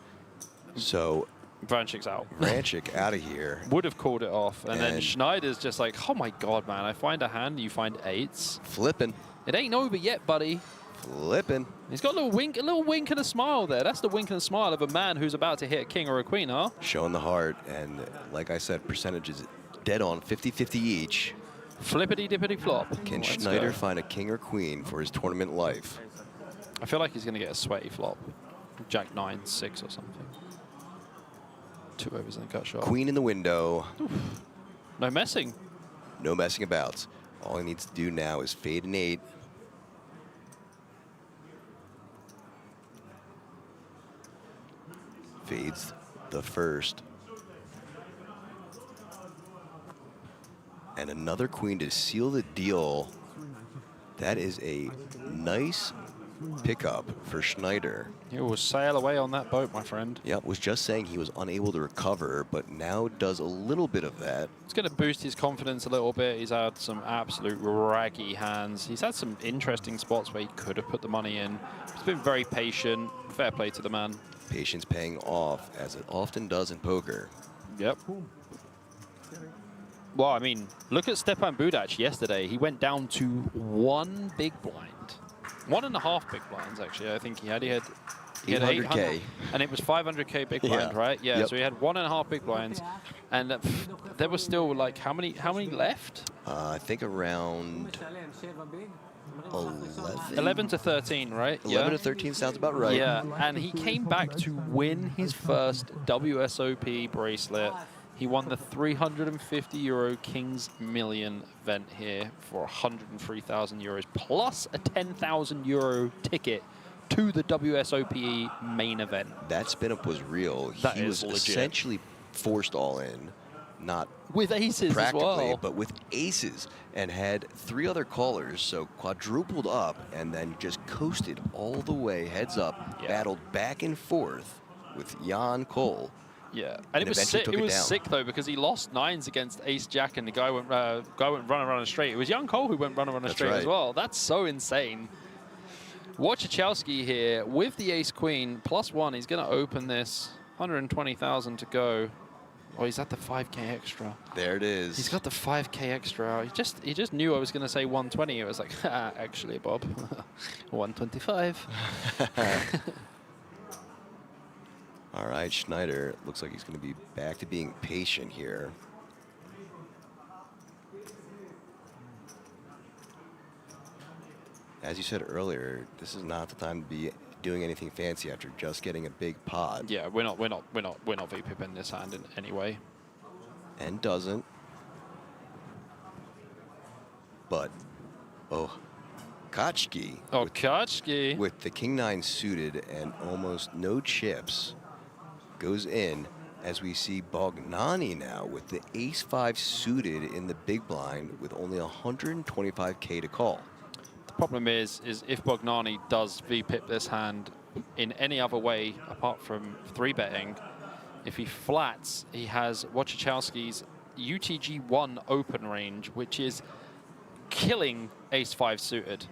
So Vranchik's out. Vranchik out of here. Would have called it off. And then Schneider's just like, oh my God, man, I find a hand, you find eights. Flipping. It ain't over yet, buddy. Flipping. He's got a little wink and a smile there. That's the wink and a smile of a man who's about to hit a king or a queen, huh? Showing the heart. And like I said, percentages dead on 50-50 each. Flippity-dippity flop. Can Schneider find a king or queen for his tournament life? I feel like he's going to get a sweaty flop. Jack 9, 6 or something. 2 overs and a cut shot. Queen in the window. Oof. No messing. No messing about. All he needs to do now is fade an 8. Fades the first. And another queen to seal the deal. That is a nice pickup for Schneider. He will sail away on that boat, my friend. Yep, was just saying he was unable to recover, but now does a little bit of that. It's going to boost his confidence a little bit. He's had some absolute raggy hands. He's had some interesting spots where he could have put the money in. He's been very patient. Fair play to the man. Patience paying off, as it often does in poker. Yep. Well, I mean, look at Stepan Budac yesterday. He went down to 1 big blind. 1.5 big blinds, actually. I think he had 800K. And it was 500K big blind, right? Yeah, yep. So he had 1.5 big blinds. And there was still, like, how many left? I think around 11 to 13, right? 11 to 13 sounds about right. Yeah, and he came back to win his first WSOP bracelet. He won the 350 euro Kings Million event here for 103,000 euros plus a 10,000 euro ticket to the WSOP main event. That spin up was real. That he is was legit. essentially forced all in, not with aces practically, as well, but with aces, and had 3 other callers, so quadrupled up and then just coasted all the way heads up, battled back and forth with Jan Cole. Yeah, and it was sick. It was sick though, because he lost 9s against Ace Jack, and the guy went running straight. It was Young Cole who went running straight as well. That's so insane. Wojciechowski here with the ace-queen, +1. He's going to open this. 120,000 to go. Oh, he's at the 5K extra. There it is. He's got the 5K extra. He just knew I was going to say 120. It was like, actually, Bob, 125. All right, Schneider looks like he's going to be back to being patient here. As you said earlier, this is not the time to be doing anything fancy after just getting a big pot. Yeah, we're not VPIP in this hand in any way. And doesn't. But, oh, Kachki. Oh, Kachki. With the King-9 suited and almost no chips, goes in as we see Bognani now with the ace-5 suited in the big blind with only 125K to call. The problem is if Bognani does VPIP this hand in any other way apart from 3-betting, if he flats, he has Wojciechowski's UTG1 open range, which is killing ace-5 suited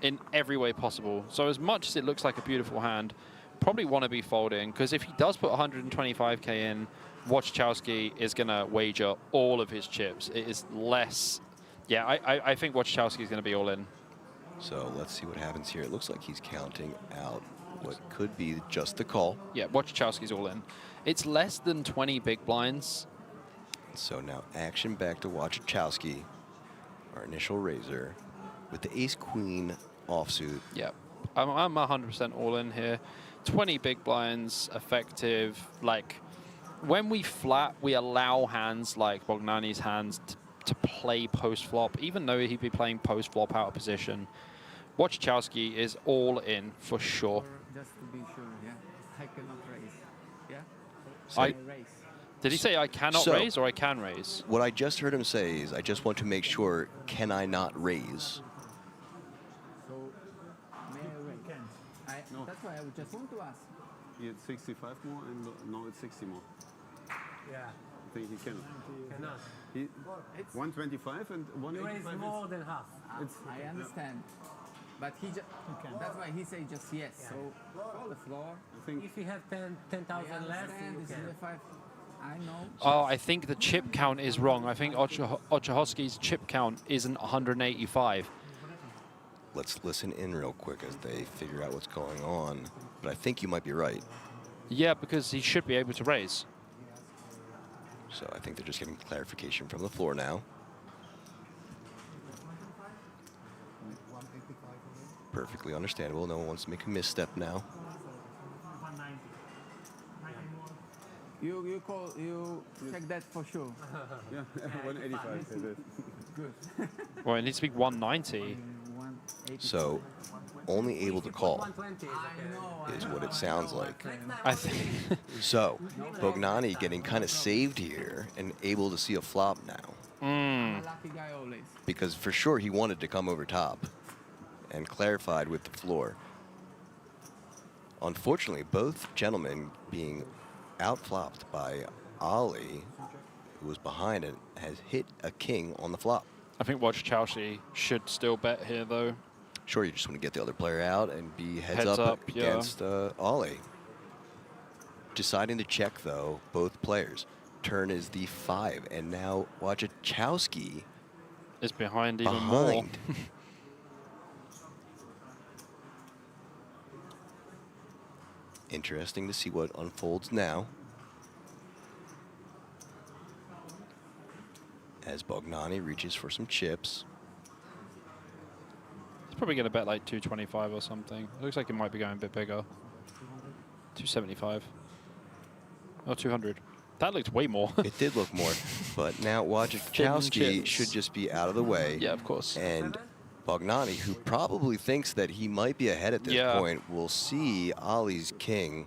in every way possible. So as much as it looks like a beautiful hand, probably want to be folding, because if he does put 125K in, Wojciechowski is going to wager all of his chips. It is less. Yeah, I think Wojciechowski is going to be all in. So let's see what happens here. It looks like he's counting out what could be just the call. Yeah, Wojciechowski's all in. It's less than 20 big blinds. So now action back to Wojciechowski, our initial raiser, with the ace-queen offsuit. Yeah, I'm 100% all in here. 20 big blinds, effective. Like, when we flat, we allow hands like Bognani's hands to play post-flop, even though he'd be playing post-flop out of position. Wojciechowski is all in for sure. Just to be sure, yeah. I cannot raise. Yeah? So raise. Did he say I cannot raise or I can raise? What I just heard him say is, I just want to make sure, can I not raise? So, may I raise? No. That's why I would just want to ask. He had 65 more, and now it's 60 more. Yeah. I think he cannot. Cannot. He, 125 and You 185. raise more than half. I understand. But he just, that's why he said just yes. Yeah. So, call the floor. I think If you have 10,000 left, you this is can. the 5. I know. Oh, I think the chip count is wrong. I think Wojciechowski's chip count isn't 185. Let's listen in real quick as they figure out what's going on. But I think you might be right. Yeah, because he should be able to raise. So I think they're just getting clarification from the floor now. Perfectly understandable. No one wants to make a misstep now. You check that for sure. yeah, 185. Is it? Good. Well, it needs to be 190. So only able to call 120 is what it sounds like. I think. So Bognani getting kind of saved here and able to see a flop now. I'm a lucky guy always. Because for sure he wanted to come over top and clarified with the floor. Unfortunately, both gentlemen being outflopped by Ali, who was behind it, has hit a king on the flop. I think Wojciechowski should still bet here, though. Sure, you just want to get the other player out and be heads Heads up up, yeah. against Ali. Deciding to check, though, both players. Turn is the 5, and now Wojciechowski Is behind even more. behind. Interesting to see what unfolds now. As Bognani reaches for some chips. He's probably going to bet like 225 or something. It looks like it might be going a bit bigger. 275. Oh, 200. That looked way more. It did look more, but now Wojciechowski chips. should just be out of the way. Yeah, of course. And Bognani, who probably thinks that he might be ahead at this point, will see Ali's king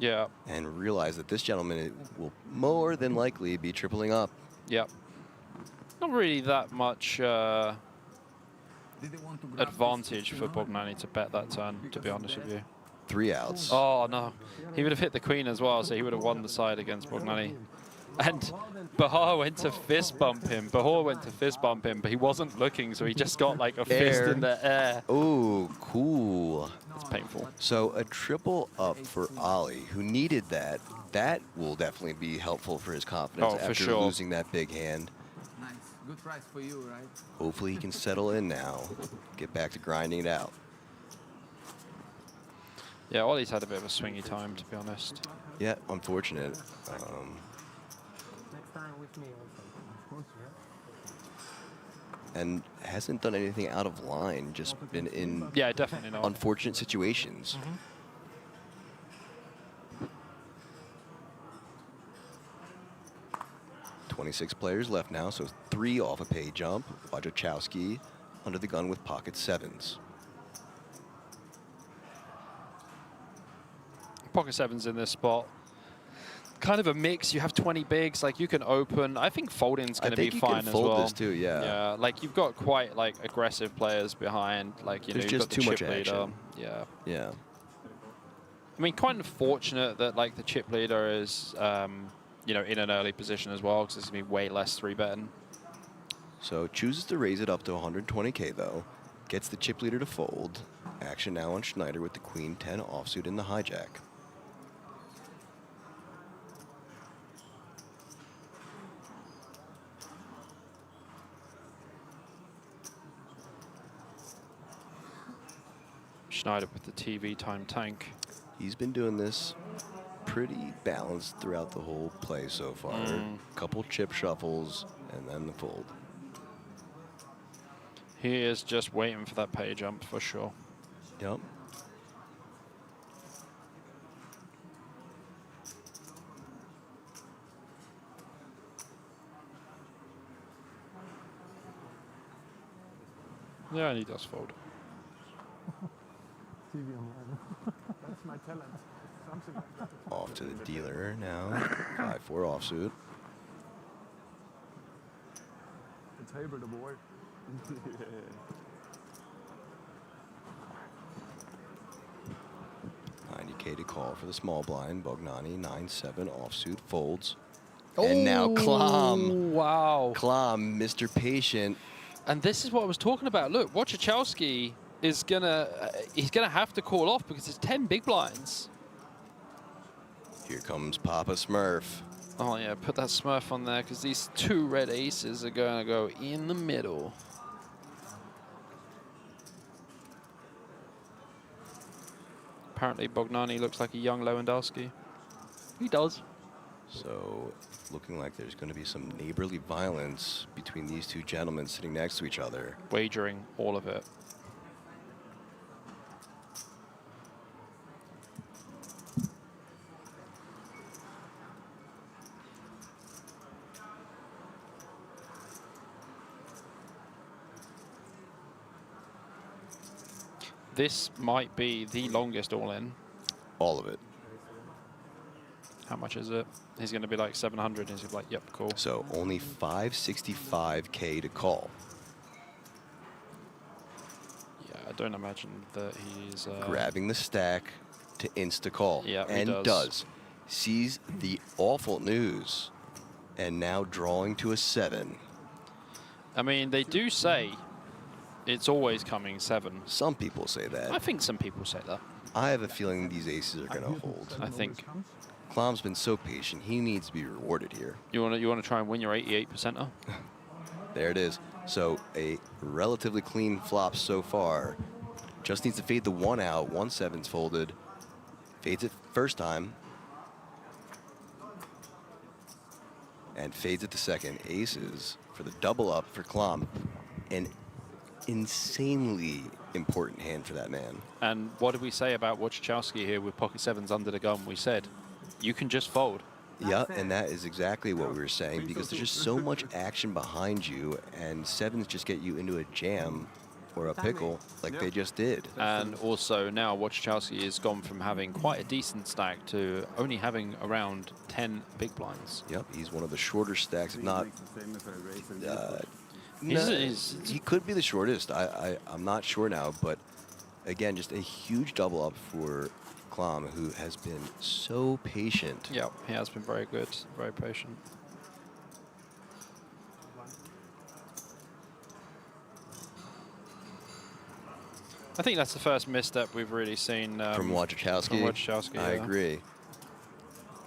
Yeah. and realize that this gentleman will more than likely be tripling up. Yep. Not really that much advantage for Bognani to bet that turn, to be honest with you. 3 outs. Oh, no. He would have hit the queen as well, so he would have won the side against Bognani. And Bahar went to fist bump him. But he wasn't looking, so he just got like a fist in the air. Oh, cool. It's painful. So a triple up for Ollie, who needed that. That will definitely be helpful for his confidence Oh, for after sure. losing that big hand. Nice. Good price for you, right? Hopefully he can settle in now, get back to grinding it out. Yeah, Ollie's had a bit of a swingy time, to be honest. Yeah, unfortunate. Next time with me also. Of course, yeah. And hasn't done anything out of line, just been in Yeah, definitely not. unfortunate situations. 26 players left now, so 3 off a pay jump. Wojciechowski under the gun with pocket 7s. Pocket 7's in this spot. Kind of a mix. You have 20 bigs, like you can open. I think folding's going to be fine as well. I think you can fold this too, yeah. Yeah, like you've got quite like aggressive players behind. Like There's you've just got the too much chip leader. action. Yeah. Yeah. I mean, kind of fortunate that like the chip leader is, in an early position as well, because it's going to be way less 3-betting. So chooses to raise it up to 120K though. Gets the chip leader to fold. Action now on Schneider with the queen 10 offsuit in the hijack. Schneider with the TV time tank. He's been doing this pretty balanced throughout the whole play so far. Couple chip shuffles and then the fold. He is just waiting for that pay jump for sure. Yep. Yeah, and he does fold. TV online. That's my talent. Something like that. Off to the dealer now. 5-4 offsuit. The table, the board. 90K to call for the small blind. Bognani 9-7 offsuit folds. And now Klom. Wow. Klom, Mr. Patient. And this is what I was talking about. Look, Wojciechowski is he's gonna have to call off because it's 10 big blinds. Here comes Papa Smurf. Oh yeah, put that Smurf on there because these 2 red aces are gonna go in the middle. Apparently Bognani looks like a young Lewandowski. He does. So looking like there's going to be some neighborly violence between these 2 gentlemen sitting next to each other. Wagering all of it. This might be the longest all-in. All of it. How much is it? He's going to be like 700. He's like, yep, cool. So only 565K to call. Yeah, I don't imagine that he's... Grabbing the stack to insta-call. Yeah, and he does. Sees the awful news. And now drawing to a 7. I mean, they do say it's always coming 7. Some people say that. I think some people say that. I have a feeling these aces are going to hold. I think. Klom's been so patient. He needs to be rewarded here. You want to try and win your 88%er? There it is. So a relatively clean flop so far. Just needs to fade the 1 out. 1-7's folded. Fades it first time. And fades it the second. Aces for the double up for Klom. An insanely important hand for that man. And what did we say about Wojciechowski here with pocket 7s under the gun? We said, you can just fold. Yeah, and that is exactly what we were saying, because there's just so much action behind you, and 7s just get you into a jam or a pickle like they just did. And also now Wojciechowski has gone from having quite a decent stack to only having around 10 big blinds. Yep, he's one of the shorter stacks, if not... he could be the shortest. I'm not sure now, but again, just a huge double up for Klom, who has been so patient. Yeah, he has been very good, very patient. I think that's the first misstep we've really seen from Wojciechowski. From Wojciechowski, I yeah. agree.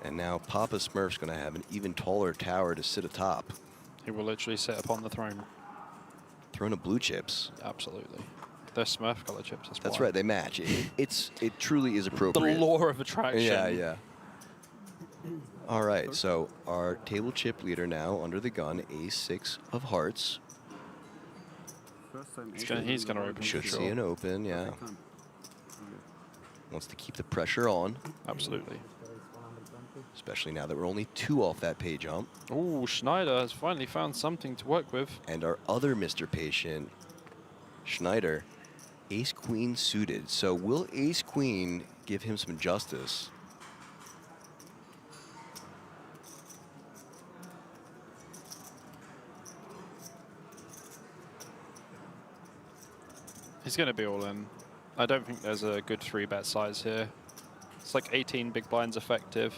And now Papa Smurf's going to have an even taller tower to sit atop. He will literally sit upon the throne. Throne of blue chips. Absolutely. They're Smurf color chips. That's why. right. They match. It truly is The appropriate. law of attraction. Yeah, yeah. All right. So our table chip leader now under the gun, ace-6 of hearts. He's going to open. Should for see sure. an open, yeah. Wants to keep the pressure on. Absolutely. Especially now that we're only 2 off that pay jump. Oh, Schneider has finally found something to work with. And our other Mr. Patient, Schneider, ace-queen suited. So will ace-queen give him some justice? He's going to be all in. I don't think there's a good 3-bet size here. It's like 18 big blinds effective.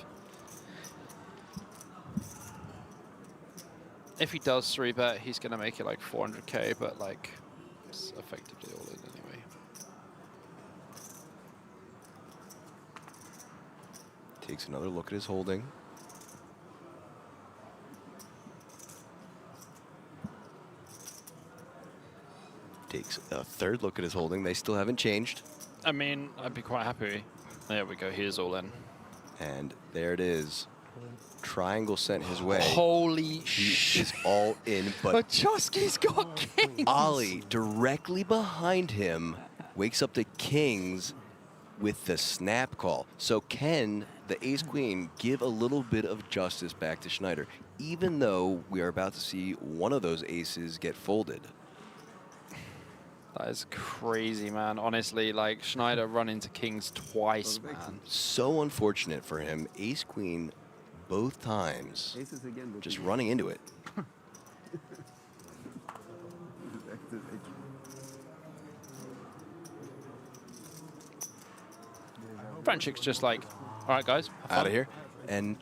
If he does 3-bet, he's going to make it like 400k, but like it's effectively all in anyway. Takes another look at his holding. Takes a third look at his holding. They still haven't changed. I mean, I'd be quite happy. There we go. He is all in. And there it is. Triangle sent his way. Holy shit. Is all in, but Wojciechowski's got kings. Ollie directly behind him wakes up the kings with the snap call. So can the ace-queen give a little bit of justice back to Schneider, even though we are about to see one of those aces get folded? That is crazy, man. Honestly, like Schneider run into kings twice, man. So unfortunate for him. Ace-queen both times. Just running into it. Franchik's just like, all right, guys, Out of here. And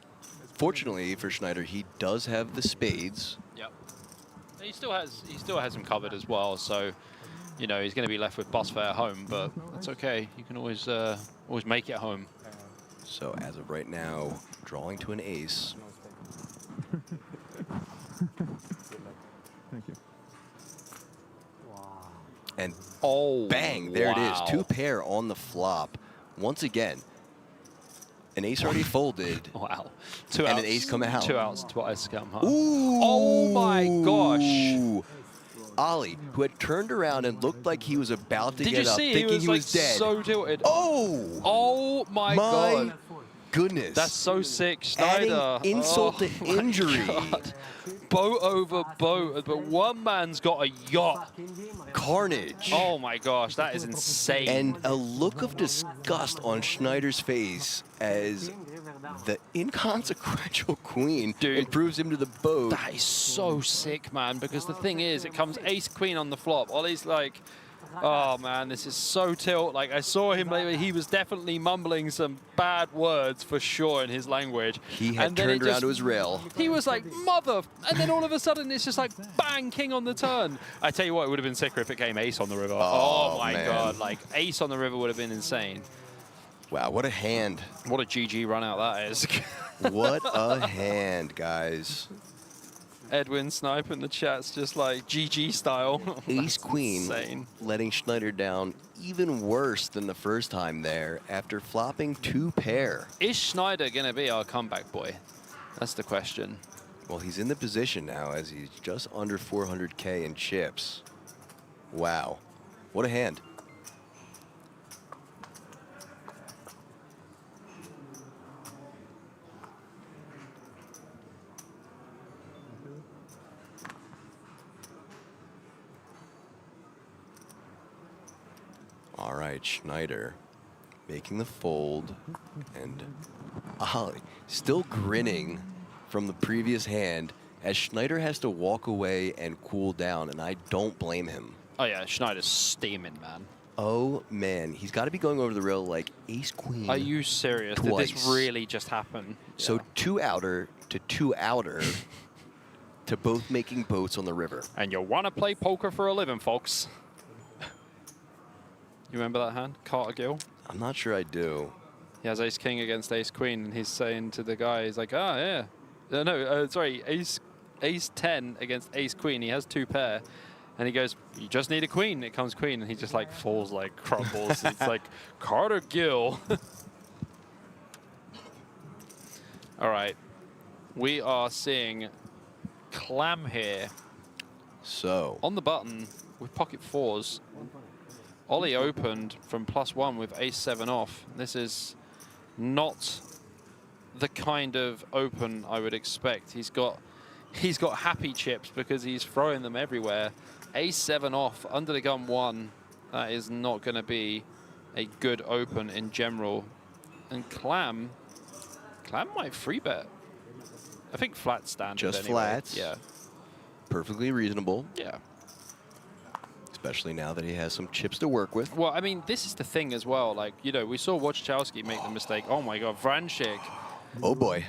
fortunately for Schneider, he does have the spades. Yep. He still has him covered as well. So, you know, he's going to be left with bus fare home, but that's okay. You can always make it home. So as of right now, drawing to an ace. Thank you. And oh, bang, there it wow. is. 2 pair on the flop. Once again, an ace already folded. Wow. And an ace come out. 2 outs twice come home. Ooh. Oh my gosh. Ollie, who had turned around and looked like he was about to Did get you up, see? thinking he like was dead. So tilted. Oh! Oh my god. Goodness. That's so sick, Schneider. Adding insult to my injury. God. Boat over boat, but one man's got a yacht. Carnage. Oh my gosh, that is insane. And a look of disgust on Schneider's face as the inconsequential queen improves him to the boat. That is so sick, man, because the thing is, it comes ace-queen on the flop. Ollie's like, oh man, this is so tilt. Like, I saw him later, he was definitely mumbling some bad words for sure in his language. He had turned around to his rail. He was like, mother, and then all of a sudden it's just like, bang, king on the turn. I tell you what, it would have been sicker if it came ace on the river. Oh my God, like ace on the river would have been insane. Wow, what a hand. What a GG run out that is. What a hand, guys. Edwin Snipe in the chat's just like GG style. Ace-queen insane. letting Schneider down even worse than the first time there after flopping 2 pair. Is Schneider going to be our comeback boy? That's the question. Well, he's in the position now as he's just under 400k in chips. Wow. What a hand. All right, Schneider making the fold, and Ollie still grinning from the previous hand as Schneider has to walk away and cool down, and I don't blame him. Oh yeah, Schneider's steaming, man. Oh man, he's got to be going over the rail like ace-queen. Are you serious? Twice. Did this really just happen? So Yeah. 2 outer to 2 outer to both making boats on the river. And you want to play poker for a living, folks. You remember that hand? Carter Gill? I'm not sure I do. He has ace king against ace queen, and he's saying to the guy, he's like, ah, yeah. Sorry, ace 10 against ace queen. He has 2 pair. And he goes, you just need a queen. It comes queen, and he just like falls, like crumbles. It's like Carter Gill. All right. We are seeing Clam here. So On the button with pocket 4s. Ollie opened from +1 with ace 7 off. This is not the kind of open I would expect. He's got happy chips because he's throwing them everywhere. Ace 7 off, under the gun 1. That is not going to be a good open in general. And Clam might free bet. I think flat standard. just anyway. flats. Yeah. Perfectly reasonable. Yeah. Especially now that he has some chips to work with. Well, I mean, this is the thing as well. Like, you know, we saw Wojciechowski make the mistake. Oh my God, Vrancik. Oh boy.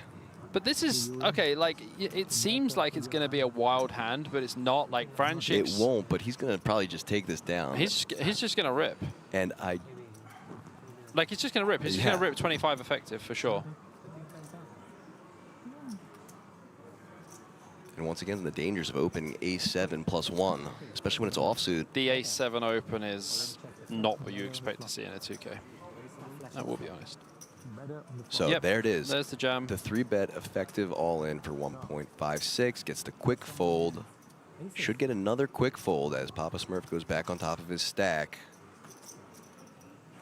But this is, okay, like, it seems like it's going to be a wild hand, but it's not. Like, Vrancik. It won't, but he's going to probably just take this down. He's just going to rip. And Like, he's just going to rip. He's just going to rip 25 effective for sure. And once again, the dangers of opening ace 7 +1, especially when it's offsuit. The ace 7 open is not what you expect to see in a 2K. I will be honest. So Yep, there it is. There's the jam. The 3-bet effective all-in for 1.56 gets the quick fold. Should get another quick fold as Papa Smurf goes back on top of his stack.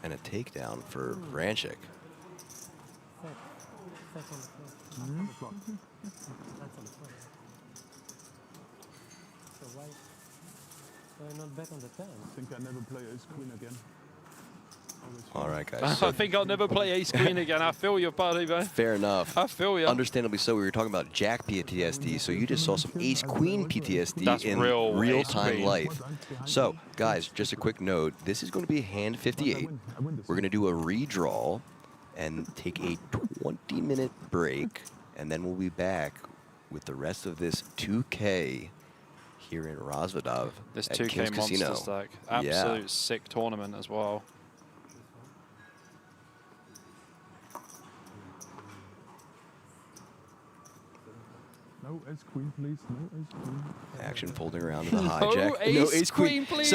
And a takedown for Vrancik. I think I never play ace queen again. All right, guys. I think I'll never play ace queen again. I feel your buddy, man. Fair enough. I feel you. Understandably so. We were talking about Jack PTSD, so you just saw some ace queen PTSD That's in real real-time ace-queen. life. So, guys, just a quick note. This is going to be hand 58. We're going to do a redraw and take a 20-minute break, and then we'll be back with the rest of this 2K here in Razvadov This at 2K King's Casino. Monsterstack. Absolute sick tournament as well. No ace queen, please. No ace queen. Action folding around to the No hijack. ace queen, please.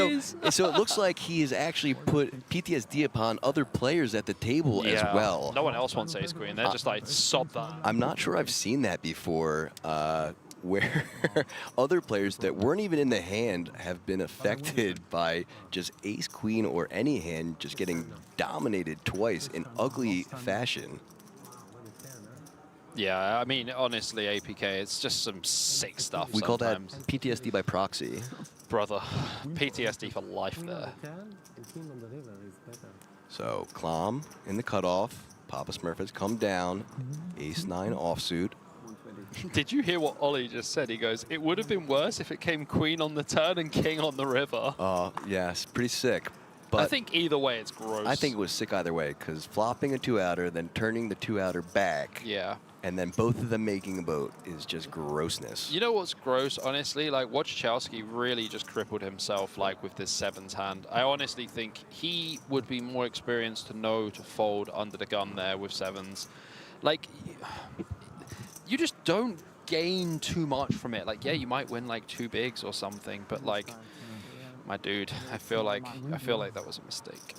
So it looks like he has actually put PTSD upon other players at the table as well. No one else wants ace queen. They're just like, sod that. I'm not sure I've seen that before, where other players that weren't even in the hand have been affected by just ace queen or any hand just getting dominated twice in ugly fashion. Yeah, I mean, honestly, APK, it's just some sick stuff We call that sometimes. PTSD by proxy. Brother, PTSD for life there. So Clam in the cutoff. Papa Smurf has come down. Ace 9 offsuit. Did you hear what Ollie just said? He goes, it would have been worse if it came queen on the turn and king on the river. Yes, pretty sick. But I think either way it's gross. I think it was sick either way, because flopping a 2-outer, then turning the 2-outer back, Yeah. and then both of them making a boat is just grossness. You know what's gross, honestly? Like, Wojciechowski really just crippled himself, like, with this 7s hand. I honestly think he would be more experienced to know to fold under the gun there with 7s. Like, you just don't gain too much from it. Like, yeah, you might win, like, 2 bigs or something, but, like, my dude, I feel like that was a mistake.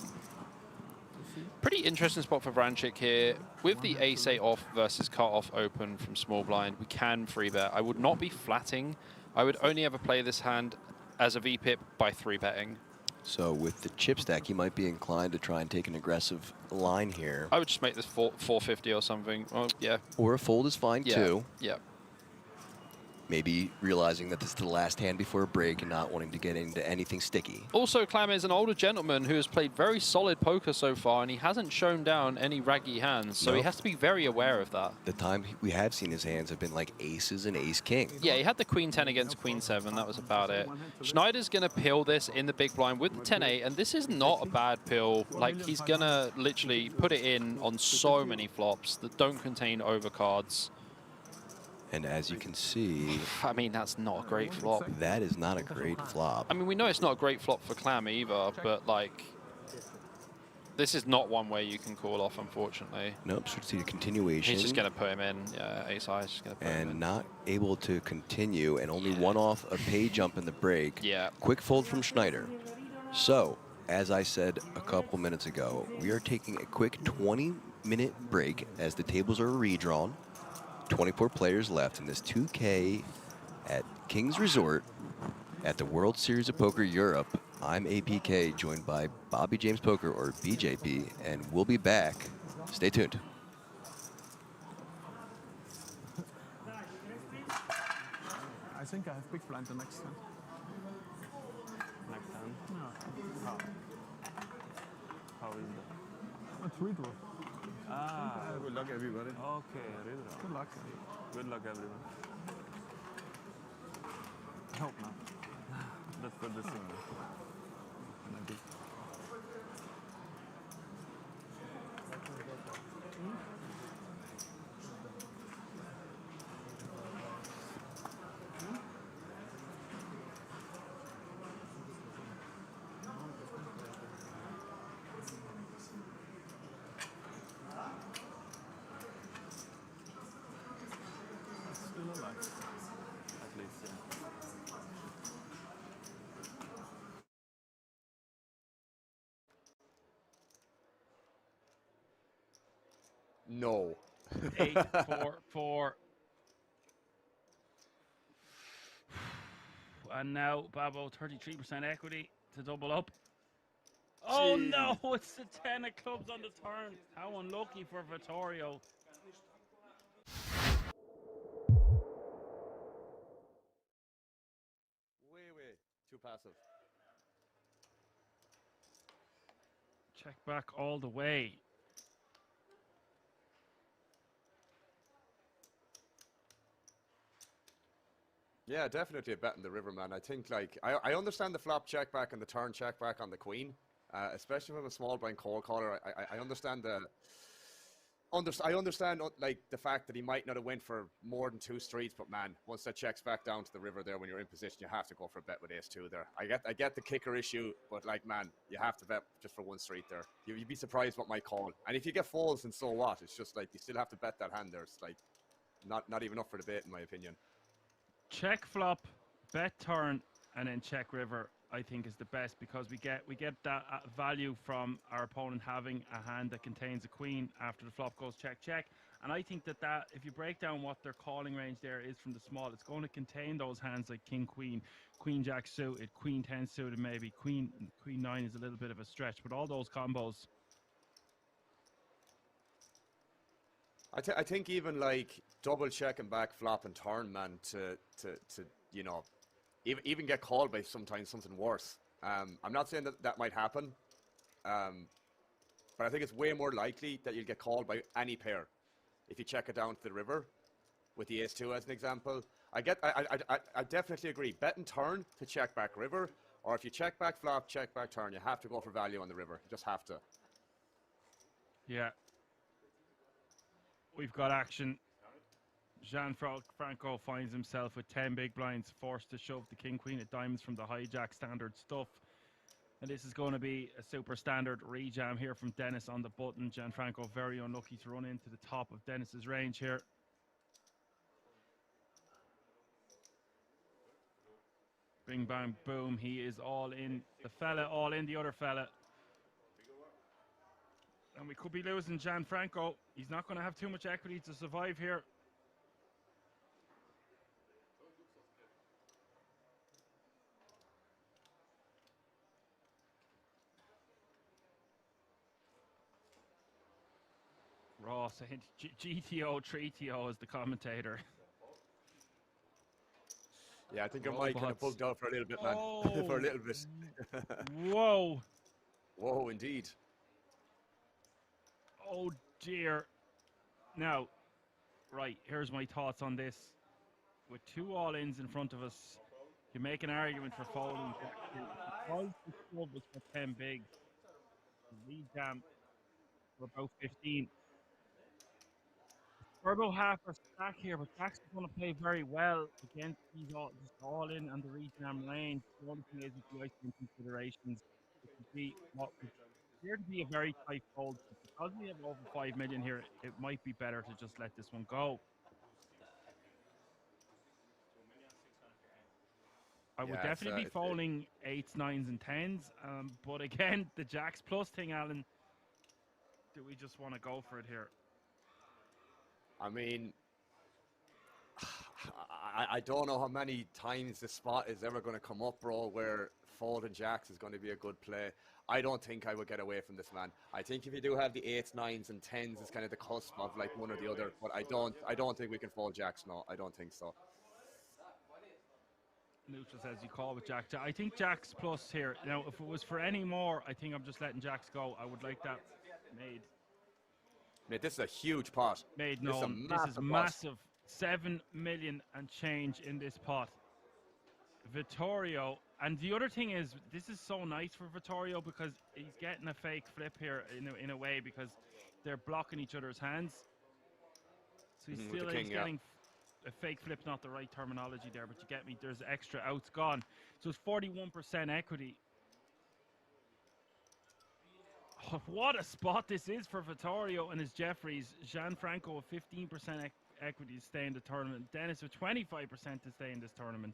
Pretty interesting spot for Vrancik here. With the ace-8 off versus cut-off open from small blind, we can free bet. I would not be flatting. I would only ever play this hand as a VPIP by 3-betting. So with the chip stack, he might be inclined to try and take an aggressive line here. I would just make this 450 or something. Well, yeah. Or a fold is fine too. Yeah. Maybe realizing that this is the last hand before a break and not wanting to get into anything sticky. Also, Clam is an older gentleman who has played very solid poker so far, and he hasn't shown down any raggy hands, so he has to be very aware of that. The time we have seen his hands have been like aces and ace-king. Yeah, he had the queen 10 against queen 7. That was about it. Schneider's going to pill this in the big blind with the 10-8, and this is not a bad pill. Like, he's going to literally put it in on so many flops that don't contain overcards. And as you can see, I mean, that's not a great flop. that is not a great flop. I mean, we know it's not a great flop for Clam either, but, like, This is not one where you can call off, unfortunately. Nope, should see a continuation. He's just going to put him in. Yeah, ace high is just going to put him in. And not able to continue, and only one off a pay jump in the break. Yeah. Quick fold from Schneider. So, as I said a couple minutes ago, we are taking a quick 20-minute break as the tables are redrawn. 24 players left in this 2K at King's Resort at the World Series of Poker Europe. I'm APK, joined by Bobby James Poker, or BJP, and we'll be back. Stay tuned. I think I have big blind the next time. Next time. Yeah. How is that? It's redraw. Ah, Good luck, everybody. okay, redraw. Good luck. Good luck, everyone. I hope not. That's for the singer. Maybe. Still alive. At least, yeah. No. 8, 4, 4. And now Babo 33% equity to double up. Oh no, it's the 10 of clubs on the turn. How unlucky for Vittorio. Way. Too passive. Check back all the way. Yeah, definitely a bet in the river, man. I think, like, I understand the flop check back and the turn check back on the queen, especially from a small blind call caller. I understand I understand like the fact that he might not have went for more than 2 streets, but man, once that checks back down to the river there when you're in position, you have to go for a bet with ace-2 there. I get the kicker issue, but like, man, you have to bet just for 1 street there. You'd be surprised what might call. And if you get folds, then so what? It's just like you still have to bet that hand there. It's like not even up for debate in my opinion. Check flop, bet turn, and then check river, I think is the best, because we get that value from our opponent having a hand that contains a queen after the flop goes check check. And I think that if you break down what their calling range there is from the small, it's going to contain those hands like king queen, queen jack suited, queen 10 suited, maybe queen 9 is a little bit of a stretch, but all those combos. I think even like double checking back flop and turn, man, to you know, even get called by sometimes something worse. I'm not saying that might happen, but I think it's way more likely that you'll get called by any pair if you check it down to the river with the ace-2 as an example. I definitely agree. Bet and turn to check back river, or if you check back flop, check back turn, you have to go for value on the river. You just have to. Yeah. We've got action. Gianfranco finds himself with 10 big blinds, forced to shove the king queen of diamonds from the hijack standard stuff. And this is going to be a super standard rejam here from Dennis on the button. Gianfranco very unlucky to run into the top of Dennis's range here. Bing bang boom, he is all in. The fella all in the other fella. And we could be losing Gianfranco. He's not going to have too much equity to survive here. Ross, GTO, 3TO is the commentator. Yeah, I think I might kind of bugged out for a little bit, man. Oh. For a little bit. Whoa. Whoa, indeed. Oh, dear. Now, right, here's my thoughts on this. With 2 all-ins in front of us, you make an argument for folding. Because the club was for 10 big, lead jam for about 15. We're about half a stack here, but Jack's going to play very well against these all in and the rejam range. The only thing is, with the icing considerations, it could be what appear to be a very tight fold. But because we have over 5 million here, it might be better to just let this one go. I would Yeah, definitely be folding 8s, 9s, and 10s. But again, the jacks plus thing, Alan. Do we just want to go for it here? I mean, I don't know how many times this spot is ever going to come up, bro, where folding jacks is going to be a good play. I don't think I would get away from this, man. I think if you do have the 8s, 9s, and 10s, it's kind of the cusp of like one or the other. But I don't think we can fold jacks. No, I don't think so. Neutral says you call with jack. I think jacks plus here. Now, if it was for any more, I think I'm just letting jacks go. I would like that made. Mate, this is a huge pot. Made This is a known. This is massive pot. massive. 7 million and change in this pot. Vittorio. And the other thing is, this is so nice for Vittorio because he's getting a fake flip here in a way because they're blocking each other's hands. So he's still getting a fake flip, not the right terminology there, but you get me. There's extra outs gone. So it's 41% equity. Oh, what a spot this is for Vittorio and his Jeffries. Gianfranco with 15% equity to stay in the tournament. Dennis with 25% to stay in this tournament.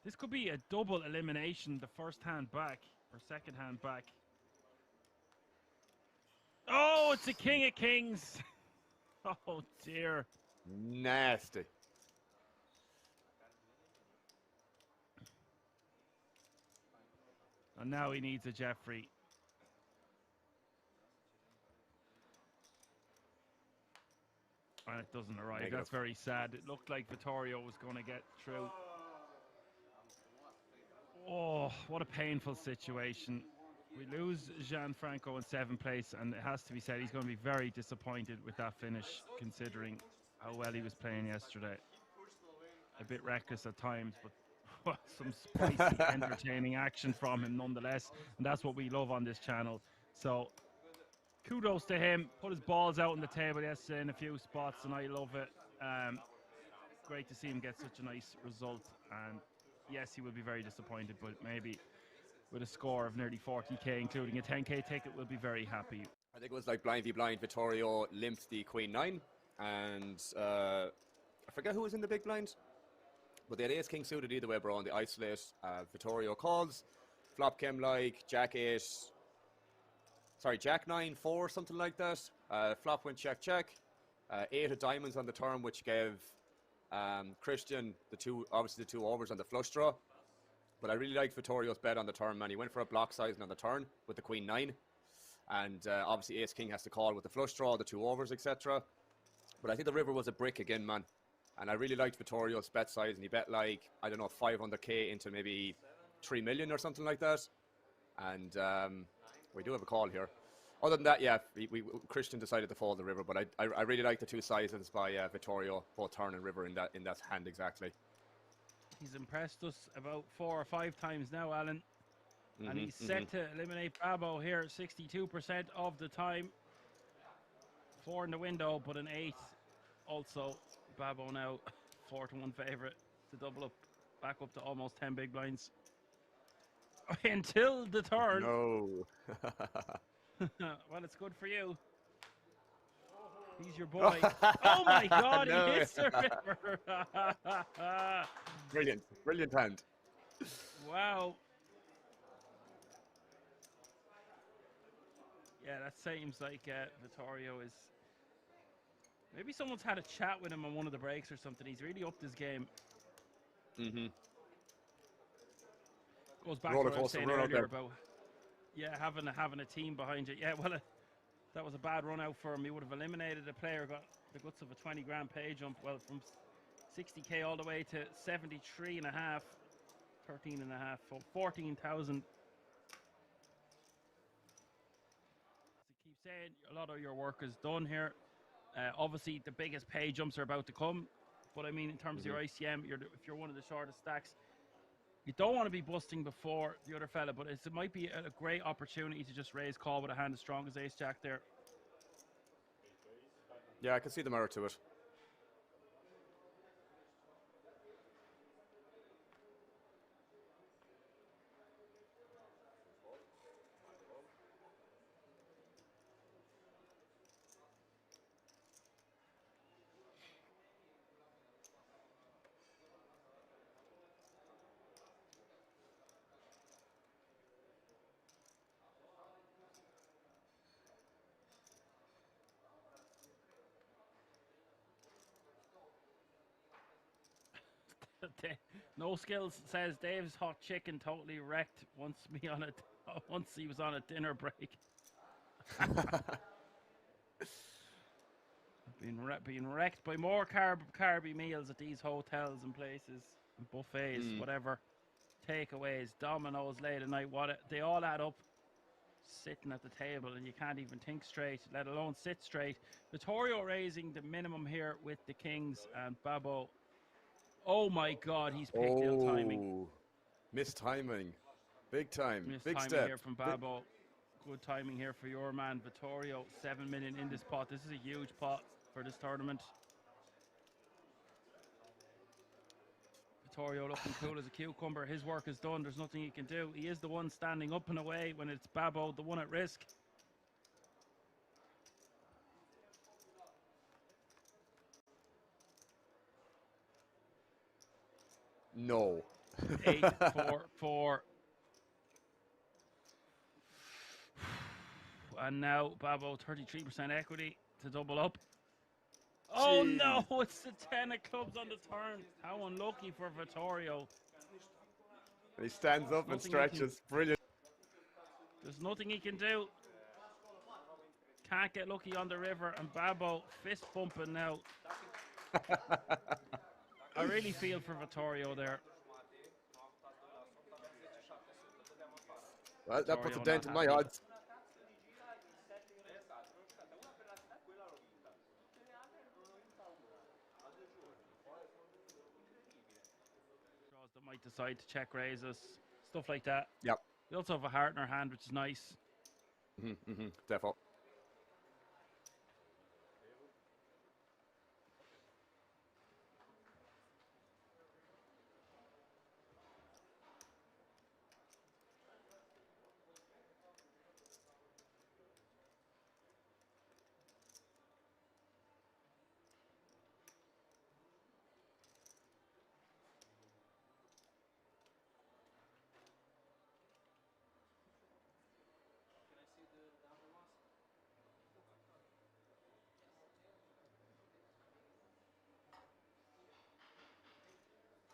This could be a double elimination, the first hand back, or second hand back. Oh, it's a king of kings. Oh, dear. Nasty. And now he needs a Jeffrey. And it doesn't arrive. Negative. That's very sad. It looked like Vittorio was going to get through. Oh, what a painful situation. We lose Gianfranco in 7th place, and it has to be said he's going to be very disappointed with that finish, considering how well he was playing yesterday. A bit reckless at times, but some spicy, entertaining action from him nonetheless, and that's what we love on this channel. So kudos to him. Put his balls out on the table yesterday in a few spots, and I love it. Great to see him get such a nice result, and yes, he will be very disappointed, but maybe with a score of nearly 40k, including a 10k ticket, we'll be very happy. I think it was like blind v blind. Vittorio limped the queen 9, and I forget who was in the big blind, but they had ace king suited either way, bro. On the isolate, Vittorio calls, flop came like jack 8, sorry, jack 9 4, something like that. Flop went check check, 8 of diamonds on the turn, which gave Christian obviously the 2 overs on the flush draw. But I really liked Vittorio's bet on the turn, man. He went for a block sizing on the turn with the queen 9. And obviously ace king has to call with the flush draw, the 2 overs, etc. But I think the river was a brick again, man. And I really liked Vittorio's bet size. And he bet like, I don't know, 500k into maybe 3 million or something like that. And we do have a call here. Other than that, yeah, Christian decided to fold the river. But I really like the 2 sizes by Vittorio, both turn and river in that hand exactly. He's impressed us about 4 or 5 times now, Alan. And he's set to eliminate Babo here 62% of the time. 4 in the window, but an 8 also. Babo now 4-1 favorite to double up, back up to almost 10 big blinds. Until the turn. No. Well, it's good for you. He's your boy. Oh my God, No. he hits the river. Brilliant hand. Wow. Yeah, that seems like Vittorio is... Maybe someone's had a chat with him on one of the breaks or something. He's really upped his game. Goes back to what I was saying earlier about having a team behind you. Yeah, well, that was a bad run out for him. He would have eliminated a player, got the guts of a 20 grand pay jump. Well, from 60k all the way to 73.5, 13.5, 14,000. Keep saying a lot of your work is done here. Obviously, the biggest pay jumps are about to come. But I mean, in terms of your ICM, if you're one of the shortest stacks, you don't want to be busting before the other fella, but it might be a great opportunity to just raise call with a hand as strong as ace jack there. Yeah, I can see the merit to it. No Skills says Dave's hot chicken totally wrecked once he was on a dinner break. Being wrecked by more carby meals at these hotels and places, and buffets, whatever, takeaways, Domino's late at night. They all add up. Sitting at the table and you can't even think straight, let alone sit straight. Vittorio raising the minimum here with the kings, and Babbo. Oh my God, he's picked ill timing. Missed timing. Big time. Missed Big timing step. here from Babbo. Good timing here for your man Vittorio. 7 million in this pot. This is a huge pot for this tournament. Vittorio looking cool as a cucumber. His work is done. There's nothing he can do. He is the one standing up and away when it's Babbo, the one at risk. No. 8, 4, 4. And now Babbo 33% equity to double up. Oh no, it's the 10 of clubs on the turn. How unlucky for Vittorio. He stands up and stretches. Brilliant. There's nothing he can do. Can't get lucky on the river, and Babbo fist bumping now. I really feel for Vittorio there. Well, that puts a dent in my odds. Draws that might decide to check raises, stuff like that. Yep. We also have a heart in our hand, which is nice. Defo.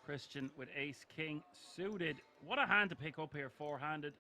Christian with ace king suited. What a hand to pick up here, four-handed.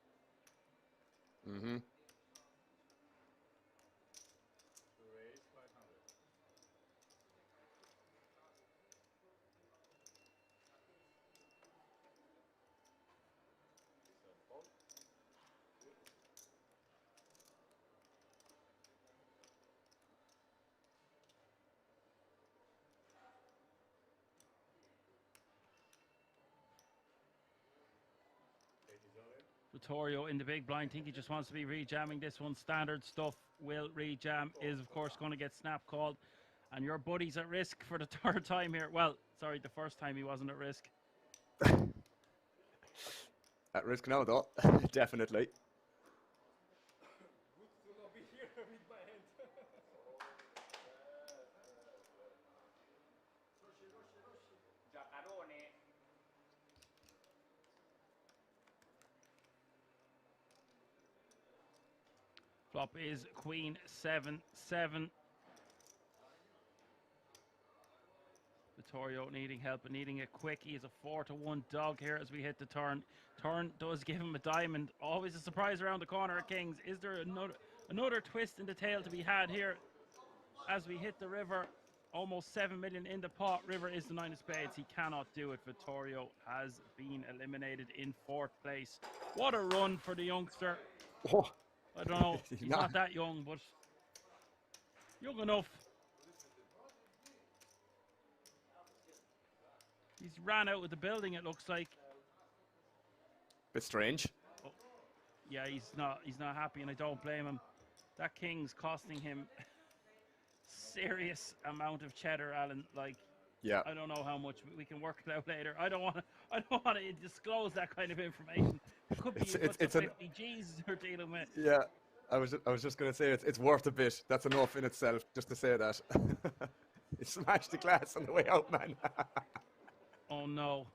Vittorio in the big blind. Think he just wants to be rejamming this one. Standard stuff. Will rejam is of course going to get snap called, and your buddy's at risk for the third time here. Well, sorry, the first time he wasn't at risk. At risk now, though. Definitely. Flop is queen 7-7. Vittorio needing help and needing it quick. He is a 4-1 dog here as we hit the turn. Turn does give him a diamond. Always a surprise around the corner at Kings. Is there another twist in the tail to be had here as we hit the river? Almost 7 million in the pot. River is the 9 of spades. He cannot do it. Vittorio has been eliminated in 4th place. What a run for the youngster. Oh. I don't know. He's not that young, but young enough. He's ran out of the building, it looks like. Bit strange. Oh, yeah, he's not happy, and I don't blame him. That king's costing him serious amount of cheddar, Alan. Like, yeah, I don't know how much. We can work it out later. I don't want to disclose that kind of information. It could be it's 50 G's we're dealing with. Yeah, I was just gonna say it's worth a bit. That's enough in itself, just to say that. You smashed the glass on the way out, man. Oh no.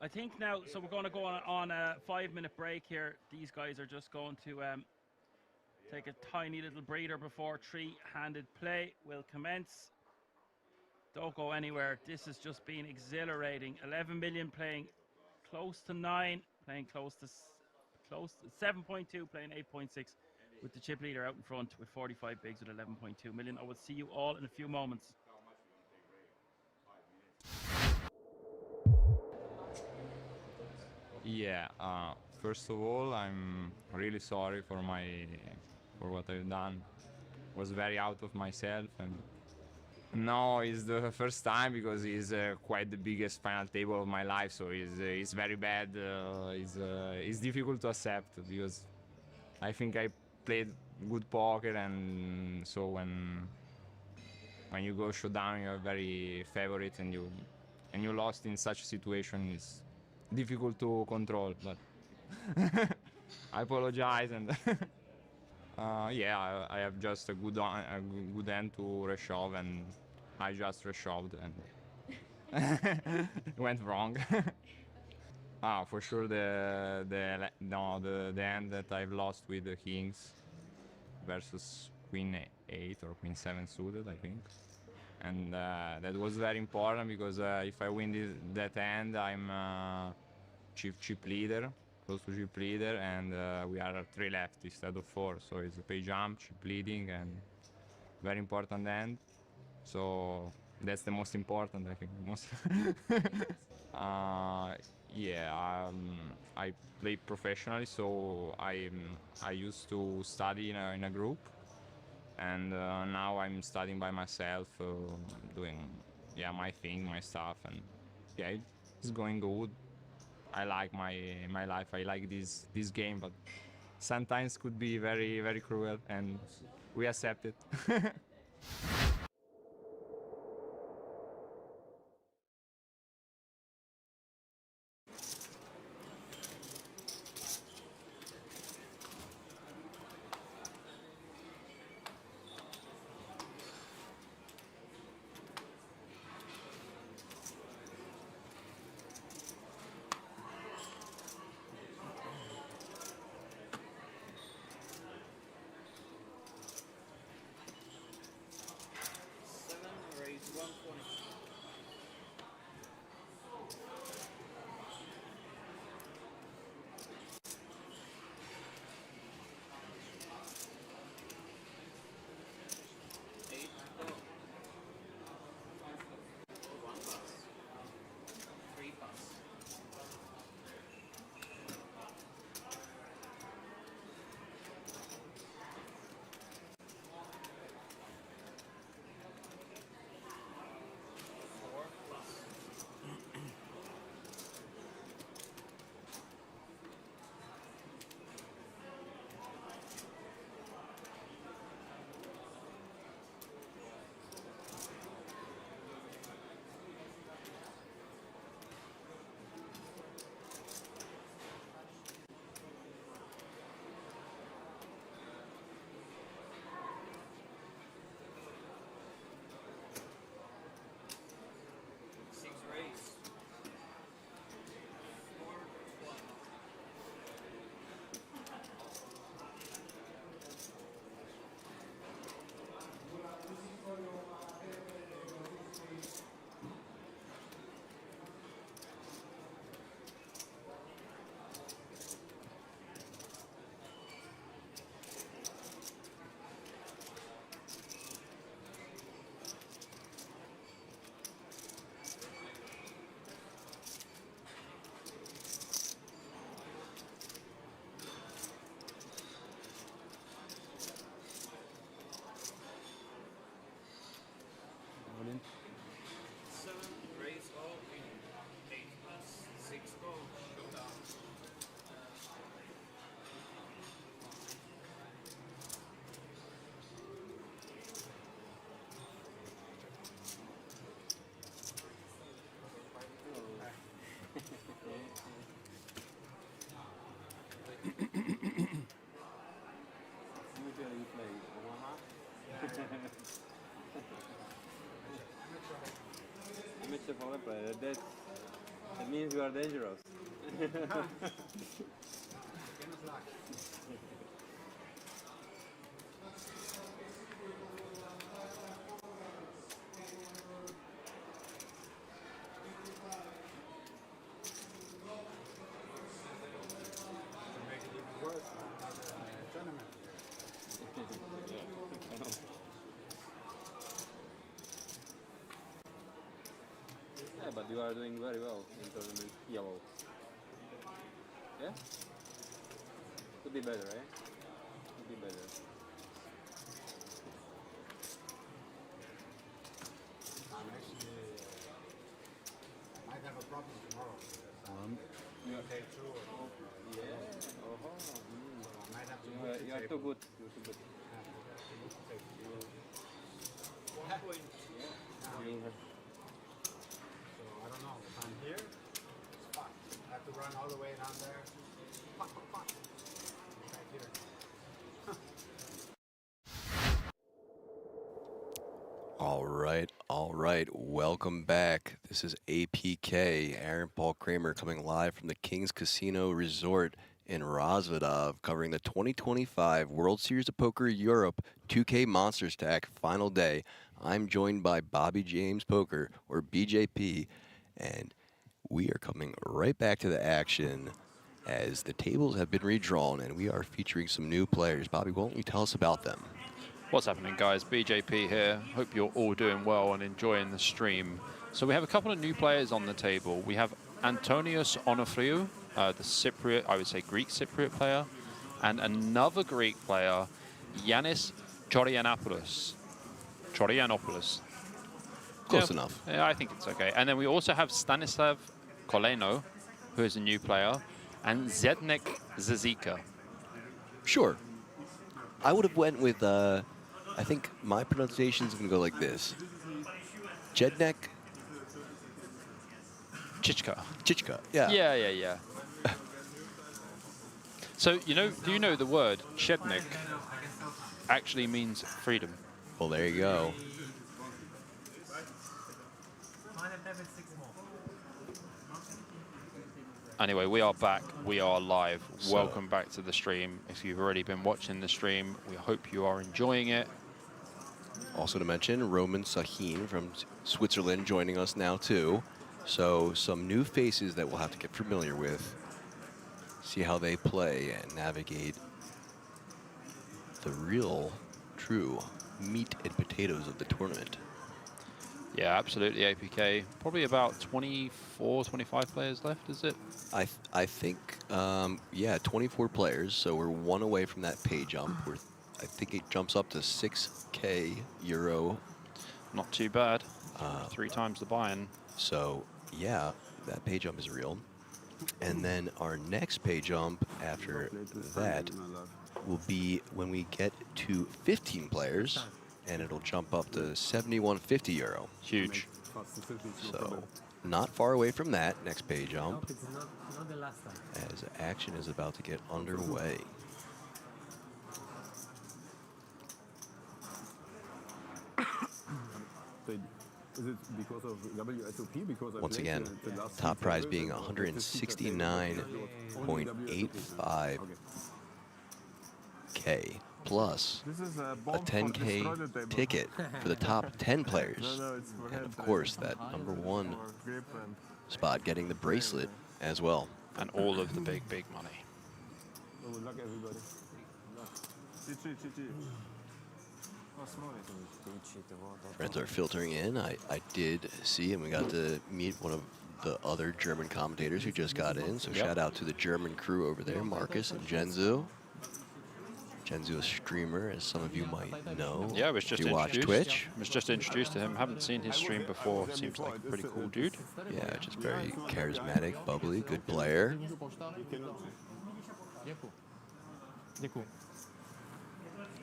I think now, so we're going to go on a 5-minute break here. These guys are just going to take a tiny little breather before three-handed play will commence. Don't go anywhere. This has just been exhilarating. 11 million playing close to 9, playing close to 7.2, playing 8.6, with the chip leader out in front with 45 bigs with 11.2 million. I will see you all in a few moments. Yeah, first of all, I'm really sorry for what I've done. Was very out of myself, and no, it's the first time because it's quite the biggest final table of my life, so it's very bad. It's difficult to accept because I think I played good poker, and so when you go showdown, you're very favorite, and you lost in such a situation, it's difficult to control. But I apologize, and yeah, I have just a good hand to reshove, and I just reshoved and went wrong. For sure the hand that I've lost with the kings versus queen 8 or queen 7 suited, I think. And that was very important because if I win that hand, I'm chip leader, close to chip leader, and we are 3 left instead of 4, so it's a pay jump, chip leading, and very important hand. So that's the most important, I think. Yeah, I play professionally, so I used to study in a group, and now I'm studying by myself, doing my thing, my stuff, and yeah, it's going good. I like my life. I like this game, but sometimes could be very, very cruel, and we accept it. Amateur poker player, that means you are dangerous. You are doing very well in tournament yellow. Yeah? Could be better, eh? Could be better. I'm actually might have a problem tomorrow. You okay too? Yeah. Oh. So I might have to move the You are too table. good. You're too good. You have. So I don't know. If I'm here, it's fine. I have to run all the way down there. Fuck. Back here. All right. Welcome back. This is APK, Aaron Paul Kramer, coming live from the King's Casino Resort in Rosvedov, covering the 2025 World Series of Poker Europe 2K Monsterstack final day. I'm joined by Bobby James Poker, or BJP, and we are coming right back to the action as the tables have been redrawn and we are featuring some new players. Bobby, why don't you tell us about them? What's happening, guys? BJP here. Hope you're all doing well and enjoying the stream. So we have a couple of new players on the table. We have Antonios Onofriou, the Cypriot, I would say Greek Cypriot player, and another Greek player, Yanis Chorianopoulos. Close enough. Yeah, I think it's okay. And then we also have Stanislav Koleno, who is a new player, and Zednek Zazika. Sure. I would have went with, I think my pronunciation is going to go like this. Jednek Chichka. Yeah. Yeah. So, do you know the word Chednik actually means freedom? Well, there you go. Anyway, we are back. We are live. Welcome back to the stream. If you've already been watching the stream, we hope you are enjoying it. Also to mention, Roman Sahin from Switzerland joining us now too. So some new faces that we'll have to get familiar with. See how they play and navigate the real, true meat and potatoes of the tournament. Yeah, absolutely, APK. Probably about 24, 25 players left, is it? I think, yeah, 24 players. So we're one away from that pay jump. I think it jumps up to 6K euro. Not too bad. 3 times the buy-in. So, yeah, that pay jump is real. And then our next pay jump after that will be when we get to 15 players, and it'll jump up to 7150 euro. Huge. So, not far away from that next pay jump, Not the last time. as action is about to get underway. Is it because of WSOP? Because Once again, top prize being 169.85K plus a 10K ticket for the top 10 players. And of course, that #1 spot getting the bracelet as well. And all of the big money. Good luck, everybody. Friends are filtering in. I did see, and we got to meet one of the other German commentators who just got in. So shout out to the German crew over there, Marcus and Genzu. Genzu, a streamer, as some of you might know. Yeah, I was just if you watch introduced. Twitch. Was just introduced to him. Haven't seen his stream before. Seems like a pretty cool dude. Yeah, just very charismatic, bubbly, good player.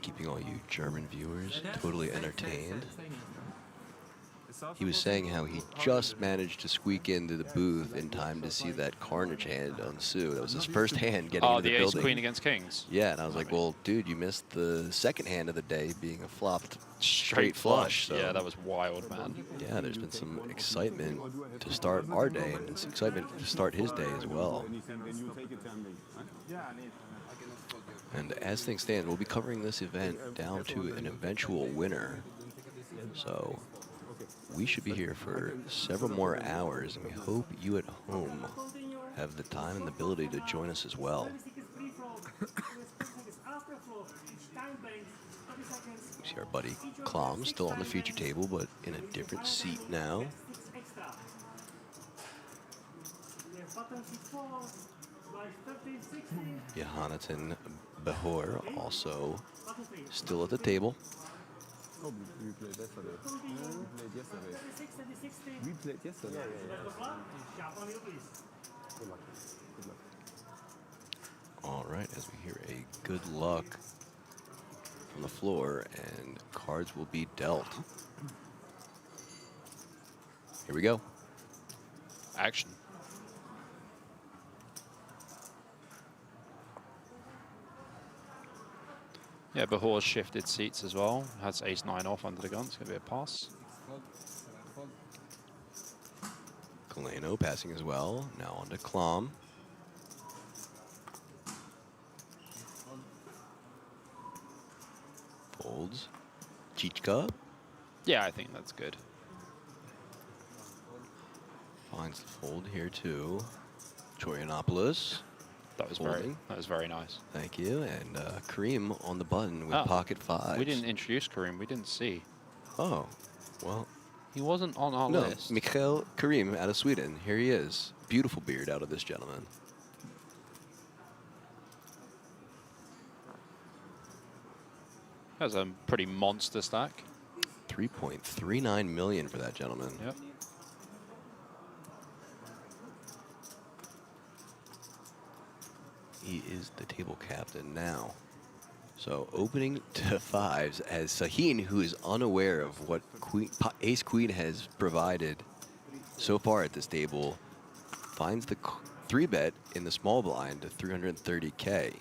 Keeping all you German viewers totally entertained. He was saying how he just managed to squeak into the booth in time to see that Carnage hand on Sue. That was his first hand getting into the building. Oh, the ace-queen against kings. Yeah, and I was like, well, dude, you missed the second hand of the day being a flopped straight flush. So. Yeah, that was wild, man. Yeah, there's been some excitement to start our day, and it's excitement to start his day as well. And as things stand, we'll be covering this event down to an eventual winner. So we should be here for several more hours, and we hope you at home have the time and the ability to join us as well. We see our buddy Klom still on the feature table, but in a different seat now. Jonathan Behor also still at the table. Oh, we played yesterday. We played yesterday. We played yesterday. Good luck. Good luck. All right, as we hear a good luck from the floor, and cards will be dealt. Here we go. Action. Yeah, Behor's shifted seats as well. Has ace-9 off under the gun. It's going to be a pass. Galeno passing as well. Now on to Klom. Folds. Chichka. Yeah, I think that's good. Finds the fold here too. Chorianopoulos. That was very nice. Thank you. And Kareem on the button with Oh, pocket 5. We didn't introduce Kareem. We didn't see. Oh, well. He wasn't on our No, list. Mikhail Kareem out of Sweden. Here he is. Beautiful beard out of this gentleman. That's a pretty monster stack. 3.39 million for that gentleman. Yep. He is the table captain now. So opening to 5s as Sahin, who is unaware of what Ace Queen has provided so far at this table, finds the 3-bet in the small blind to 330K.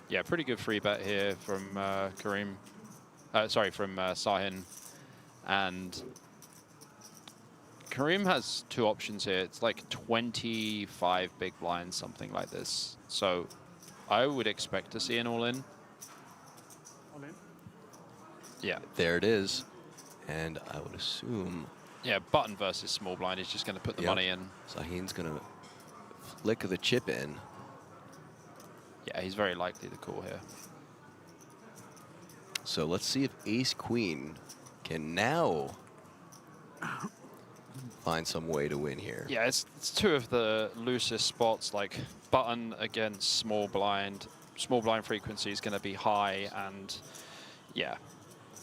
Yeah, pretty good free bet here from Kareem. Sorry, from Sahin. And Kareem has 2 options here. It's like 25 big blinds, something like this. So I would expect to see an all-in. Yeah. There it is. And I would assume... Yeah, button versus small blind. He's just going to put the money in. Sahin's going to flick the chip in. Yeah, he's very likely to call here. So let's see if Ace Queen can now find some way to win here. Yeah, it's 2 of the loosest spots, like button against small blind. Small blind frequency is going to be high, and yeah,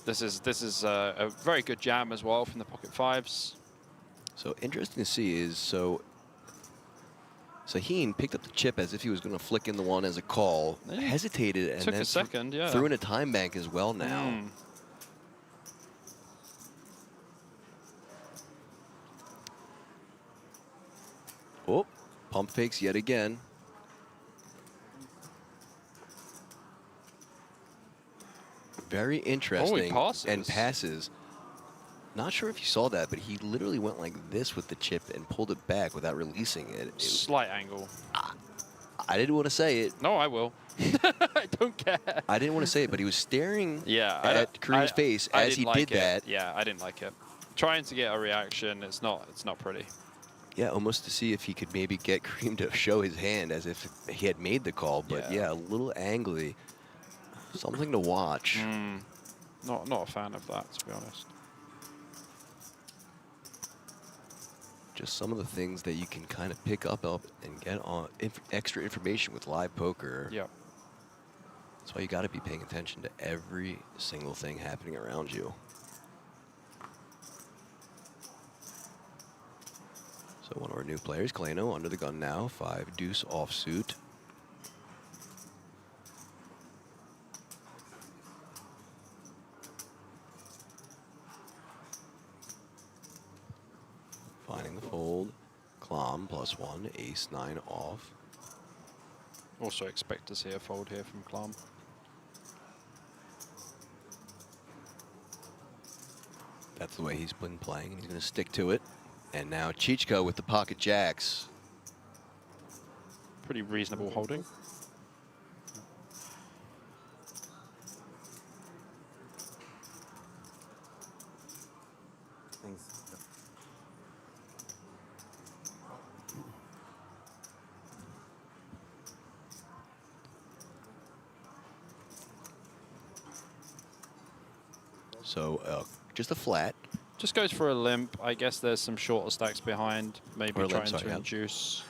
this is a very good jam as well from the pocket 5s. So interesting to see is, so Sahin picked up the chip as if he was going to flick in the one as a call, hesitated, and Took then a second, yeah. threw in a time bank as well now. Oh, pump fakes yet again. Very interesting. And passes. Not sure if you saw that, but he literally went like this with the chip and pulled it back without releasing it. Slight angle. I didn't want to say it. No, I will. I don't care. I didn't want to say it, but he was staring at Kareem's face as he did that. Yeah, I didn't like it. Trying to get a reaction, it's not pretty. Yeah, almost to see if he could maybe get Kareem to show his hand as if he had made the call. But yeah, a little angly. Something to watch. Not a fan of that, to be honest. Just some of the things that you can kind of pick up and get on extra information with live poker. Yeah. That's why you got to be paying attention to every single thing happening around you. So one of our new players, Galeno, under the gun now, 5 deuce offsuit. Finding the fold. Klom +1, ace-9 off. Also expect to see a fold here from Klom. That's the way he's been playing, and he's going to stick to it. And now Chichka with the pocket jacks. Pretty reasonable holding. Thanks. So just a flat. Just goes for a limp. I guess there's some shorter stacks behind. Maybe Or a limp, trying to sorry, induce.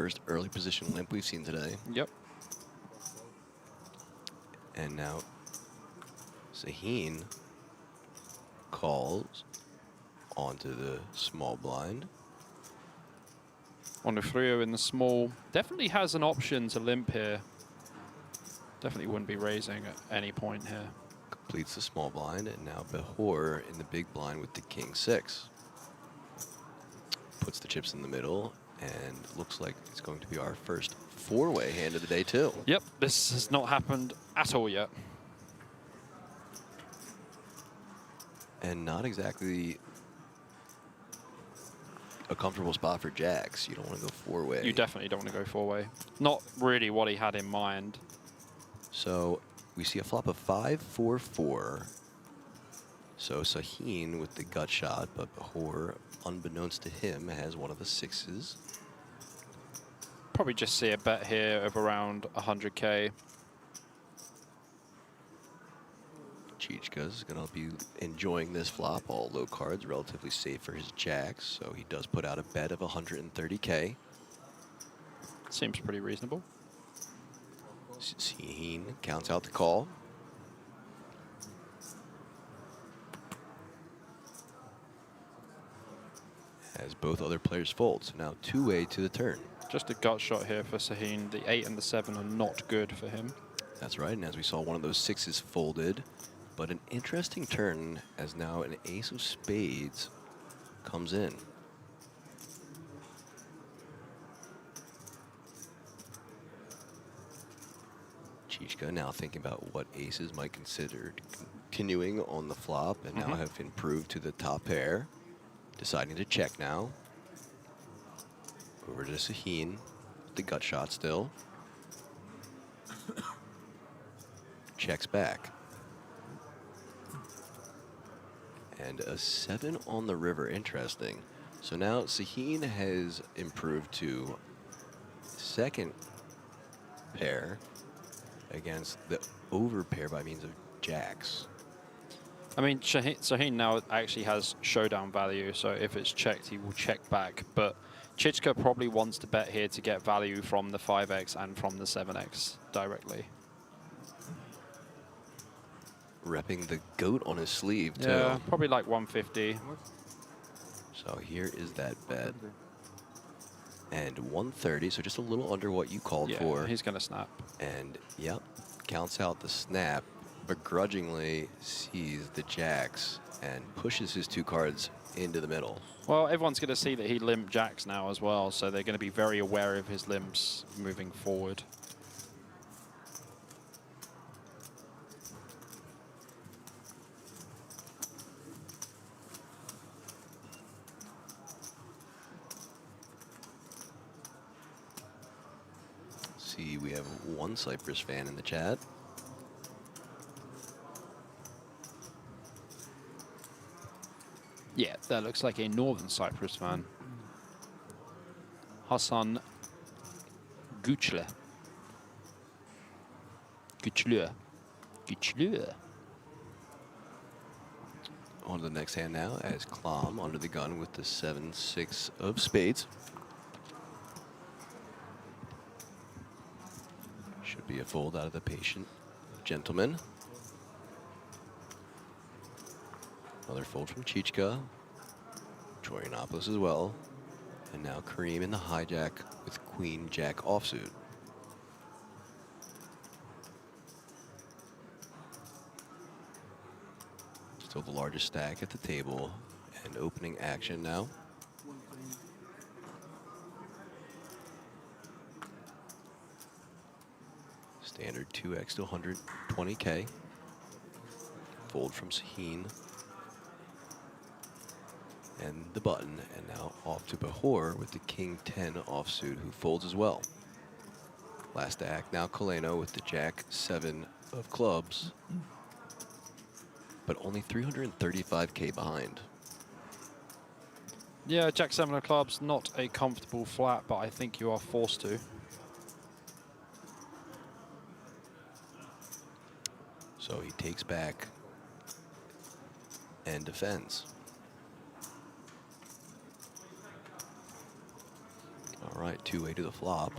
First early position limp we've seen today. Yep. And now Sahin calls onto the small blind. Onufrio in the small. Definitely has an option to limp here. Definitely wouldn't be raising at any point here. Completes the small blind, and now Behor in the big blind with the king 6. Puts the chips in the middle, and looks like it's going to be our first 4-way hand of the day too. Yep, this has not happened at all yet. And not exactly a comfortable spot for jacks. You don't want to go 4-way. You definitely don't want to go 4-way. Not really what he had in mind. So we see a flop of 5-4-4. So Sahin with the gut shot, but Behor, unbeknownst to him, has one of the 6s. Probably just see a bet here of around 100K. Chichka's going to be enjoying this flop. All low cards, relatively safe for his jacks. So he does put out a bet of 130K. Seems pretty reasonable. Sahin counts out the call. As both other players fold. So now 2-way to the turn. Just a gut shot here for Sahin. The 8 and the 7 are not good for him. That's right, and as we saw, one of those 6s folded. But an interesting turn as now an ace of spades comes in. Chichka now thinking about what aces might consider continuing on the flop and now have improved to the top pair. Deciding to check now. Over to Sahin, the gut shot still. Checks back. And a 7 on the river, interesting. So now Sahin has improved to second pair against the over pair by means of jacks. I mean, Sahin now actually has showdown value, so if it's checked, he will check back. But Chichka probably wants to bet here to get value from the 5x and from the 7x directly. Repping the goat on his sleeve, too. Yeah, probably like 150. So here is that bet. And 130, so just a little under what you called for. He's going to snap. And, yep, counts out the snap, begrudgingly sees the jacks and pushes his 2 cards into the middle. Well, everyone's going to see that he limp jacks now as well, so they're going to be very aware of his limps moving forward. See, we have one Cyprus fan in the chat. Yeah, that looks like a Northern Cyprus fan. Hasan Güçlü. On to the next hand now, as Klom under the gun with the 7-6 of spades. Should be a fold out of the patient gentleman. Another fold from Chichka. Chorianopoulos as well. And now Kareem in the hijack with Queen Jack offsuit. Still the largest stack at the table, and opening action now. Standard 2x to 120K. Fold from Sahin. And the button, and now off to Behor with the King 10 offsuit, who folds as well. Last stack, now Kaleno with the Jack 7 of clubs, but only 335K behind. Yeah, Jack 7 of clubs, not a comfortable flat, but I think you are forced to. So he takes back and defends. All All right, two-way to the flop.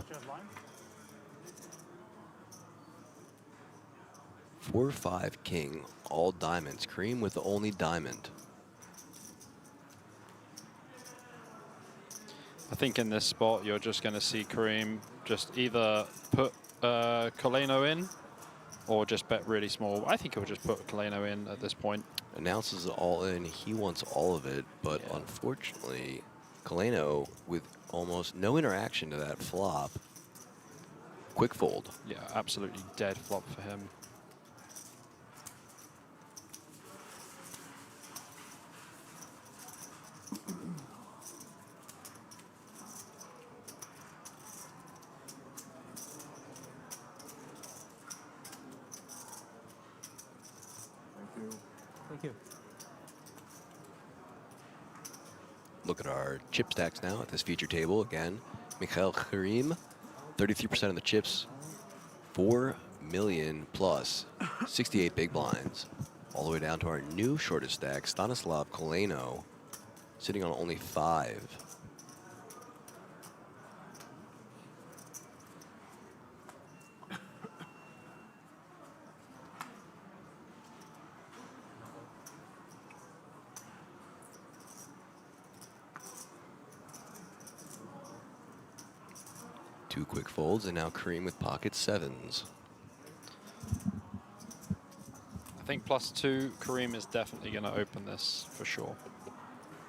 4-5 king, all diamonds. Cream with the only diamond. I think in this spot, you're just going to see Kareem just either put Coleno in or just bet really small. I think he'll just put Coleno in at this point. Announces it all in. He wants all of it, but unfortunately, Coleno, with almost no interaction to that flop, quick fold. Yeah, absolutely dead flop for him. Thank you. Look at our chip stacks now at this feature table again. Mikhail Kareem, 33% of the chips, 4 million plus, 68 big blinds. All the way down to our new shortest stack, Stanislav Coleno, sitting on only 5. Two quick folds, and now Kareem with pocket 7s. I think +2, Kareem is definitely going to open this for sure.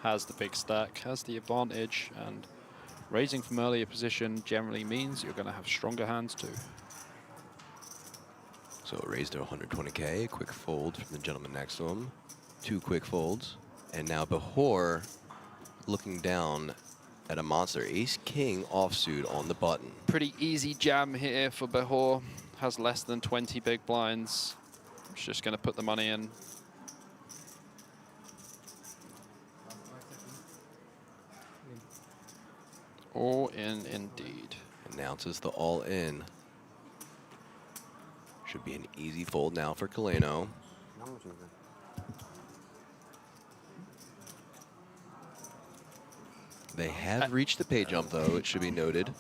Has the big stack, has the advantage, and raising from earlier position generally means you're going to have stronger hands too. So raised to 120K, quick fold from the gentleman next to him. Two quick folds, and now Behor looking down at a monster. Ace-King offsuit on the button. Pretty easy jam here for Behor. Has less than 20 big blinds. He's just going to put the money in. All in indeed. Announces the all in. Should be an easy fold now for Coleno. They have reached the pay jump, though, it should be noted.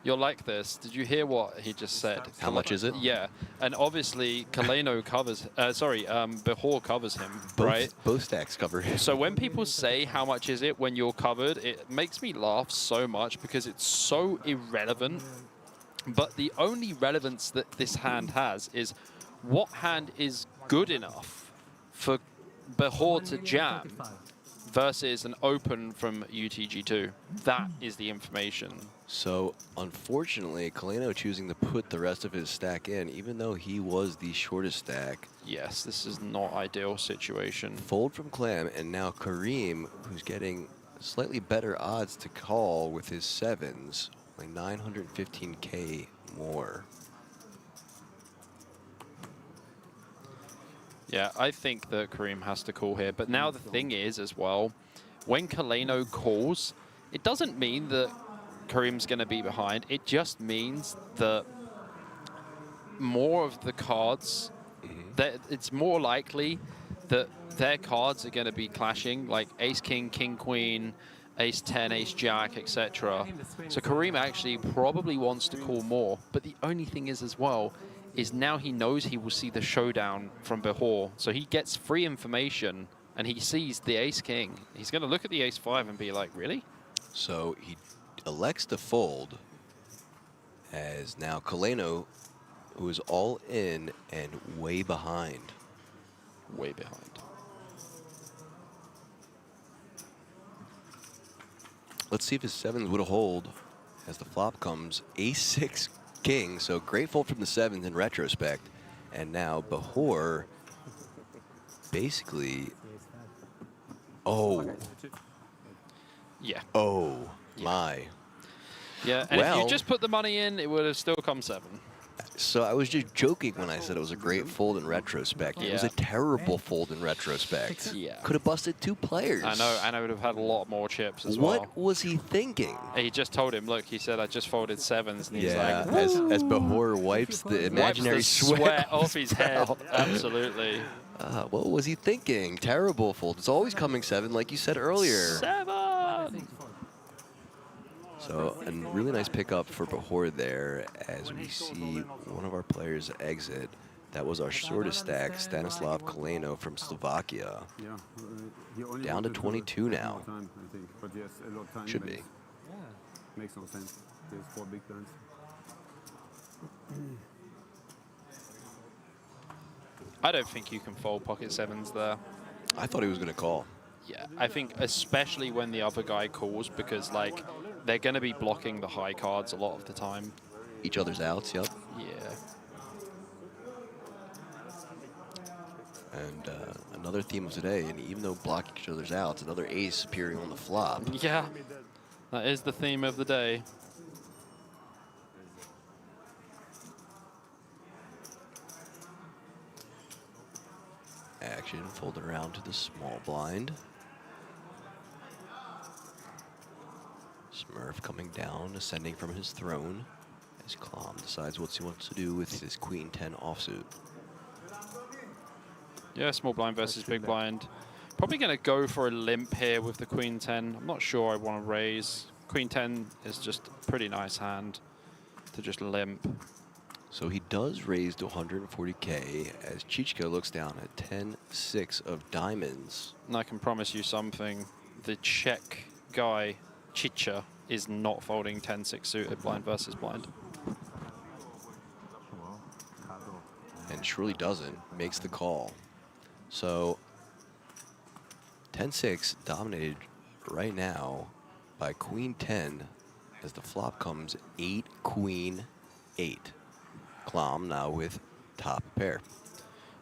You'll like this. Did you hear what he just said? How much is it? Yeah, and obviously Coleno covers, Behor covers him, right? Both stacks cover him. So when people say how much is it when you're covered, it makes me laugh so much because it's so irrelevant. But the only relevance that this hand has is what hand is good enough for Behor to jam versus an open from UTG2. That is the information. So, unfortunately, Coleno choosing to put the rest of his stack in, even though he was the shortest stack. Yes, this is not ideal situation. Fold from Clam, and now Kareem, who's getting slightly better odds to call with his 7s, only 915K more. Yeah, I think that Kareem has to call here. But now the thing is, as well, when Coleno calls, it doesn't mean that Kareem's going to be behind. It just means that more of the cards, that it's more likely that their cards are going to be clashing, like Ace-King, King-Queen, Ace-10, Ace-Jack, etc. So Kareem actually probably wants to call more. But the only thing is, as well, is now he knows he will see the showdown from Behor. So he gets free information and he sees the Ace-King. He's going to look at the Ace-5 and be like, really? So he elects to fold as now Coleno, who is all in and way behind. Way behind. Let's see if his 7s would hold as the flop comes. Ace-6 King, so great fold from the 7s in retrospect. And now Behor basically, Yeah. Oh, my. Yeah, and if Well, you just put the money in, it would have still come 7. So I was just joking when I said it was a great fold in retrospect. It was a terrible fold in retrospect. Yeah. Could have busted 2 players. I know, and I would have had a lot more chips as well. What was he thinking? He just told him, look, he said, I just folded 7s. And he's Yeah, like, as Behor wipes the imaginary wipes the sweat off his head. brow. Absolutely. What was he thinking? Terrible fold. It's always coming 7, like you said earlier. 7! So So a really nice pickup for Bahor there as we see one of our players exit. That was our shortest stack, Stanislav Koleno from Slovakia. Yeah, he only Down to wanted 22 have now. more time, I think. But yes, a lot of time Should makes, be. makes no sense. There's 4 big blinds. I don't think you can fold pocket sevens there. I thought he was going to call. Yeah, I think especially when the other guy calls, because like they're going to be blocking the high cards a lot of the time. Each other's outs, yep. Yeah. And another theme of today, and even though blocking each other's outs, another ace appearing on the flop. Yeah, that is the theme of the day. Action folded around to the small blind. Smurf coming down, ascending from his throne as Klom decides what he wants to do with his Queen 10 offsuit. Yeah, small blind versus big blind. Probably going to go for a limp here with the Queen 10. I'm not sure I want to raise. Queen 10 is just a pretty nice hand to just limp. So he does raise to 140K as Chichka looks down at 10-6 of diamonds. And I can promise you something. The Czech guy, Chicha, is not folding 10-6 suited blind versus blind. And surely doesn't, makes the call. So 10-6 dominated right now by Queen 10 as the flop comes 8, Queen 8. Klom now with top pair.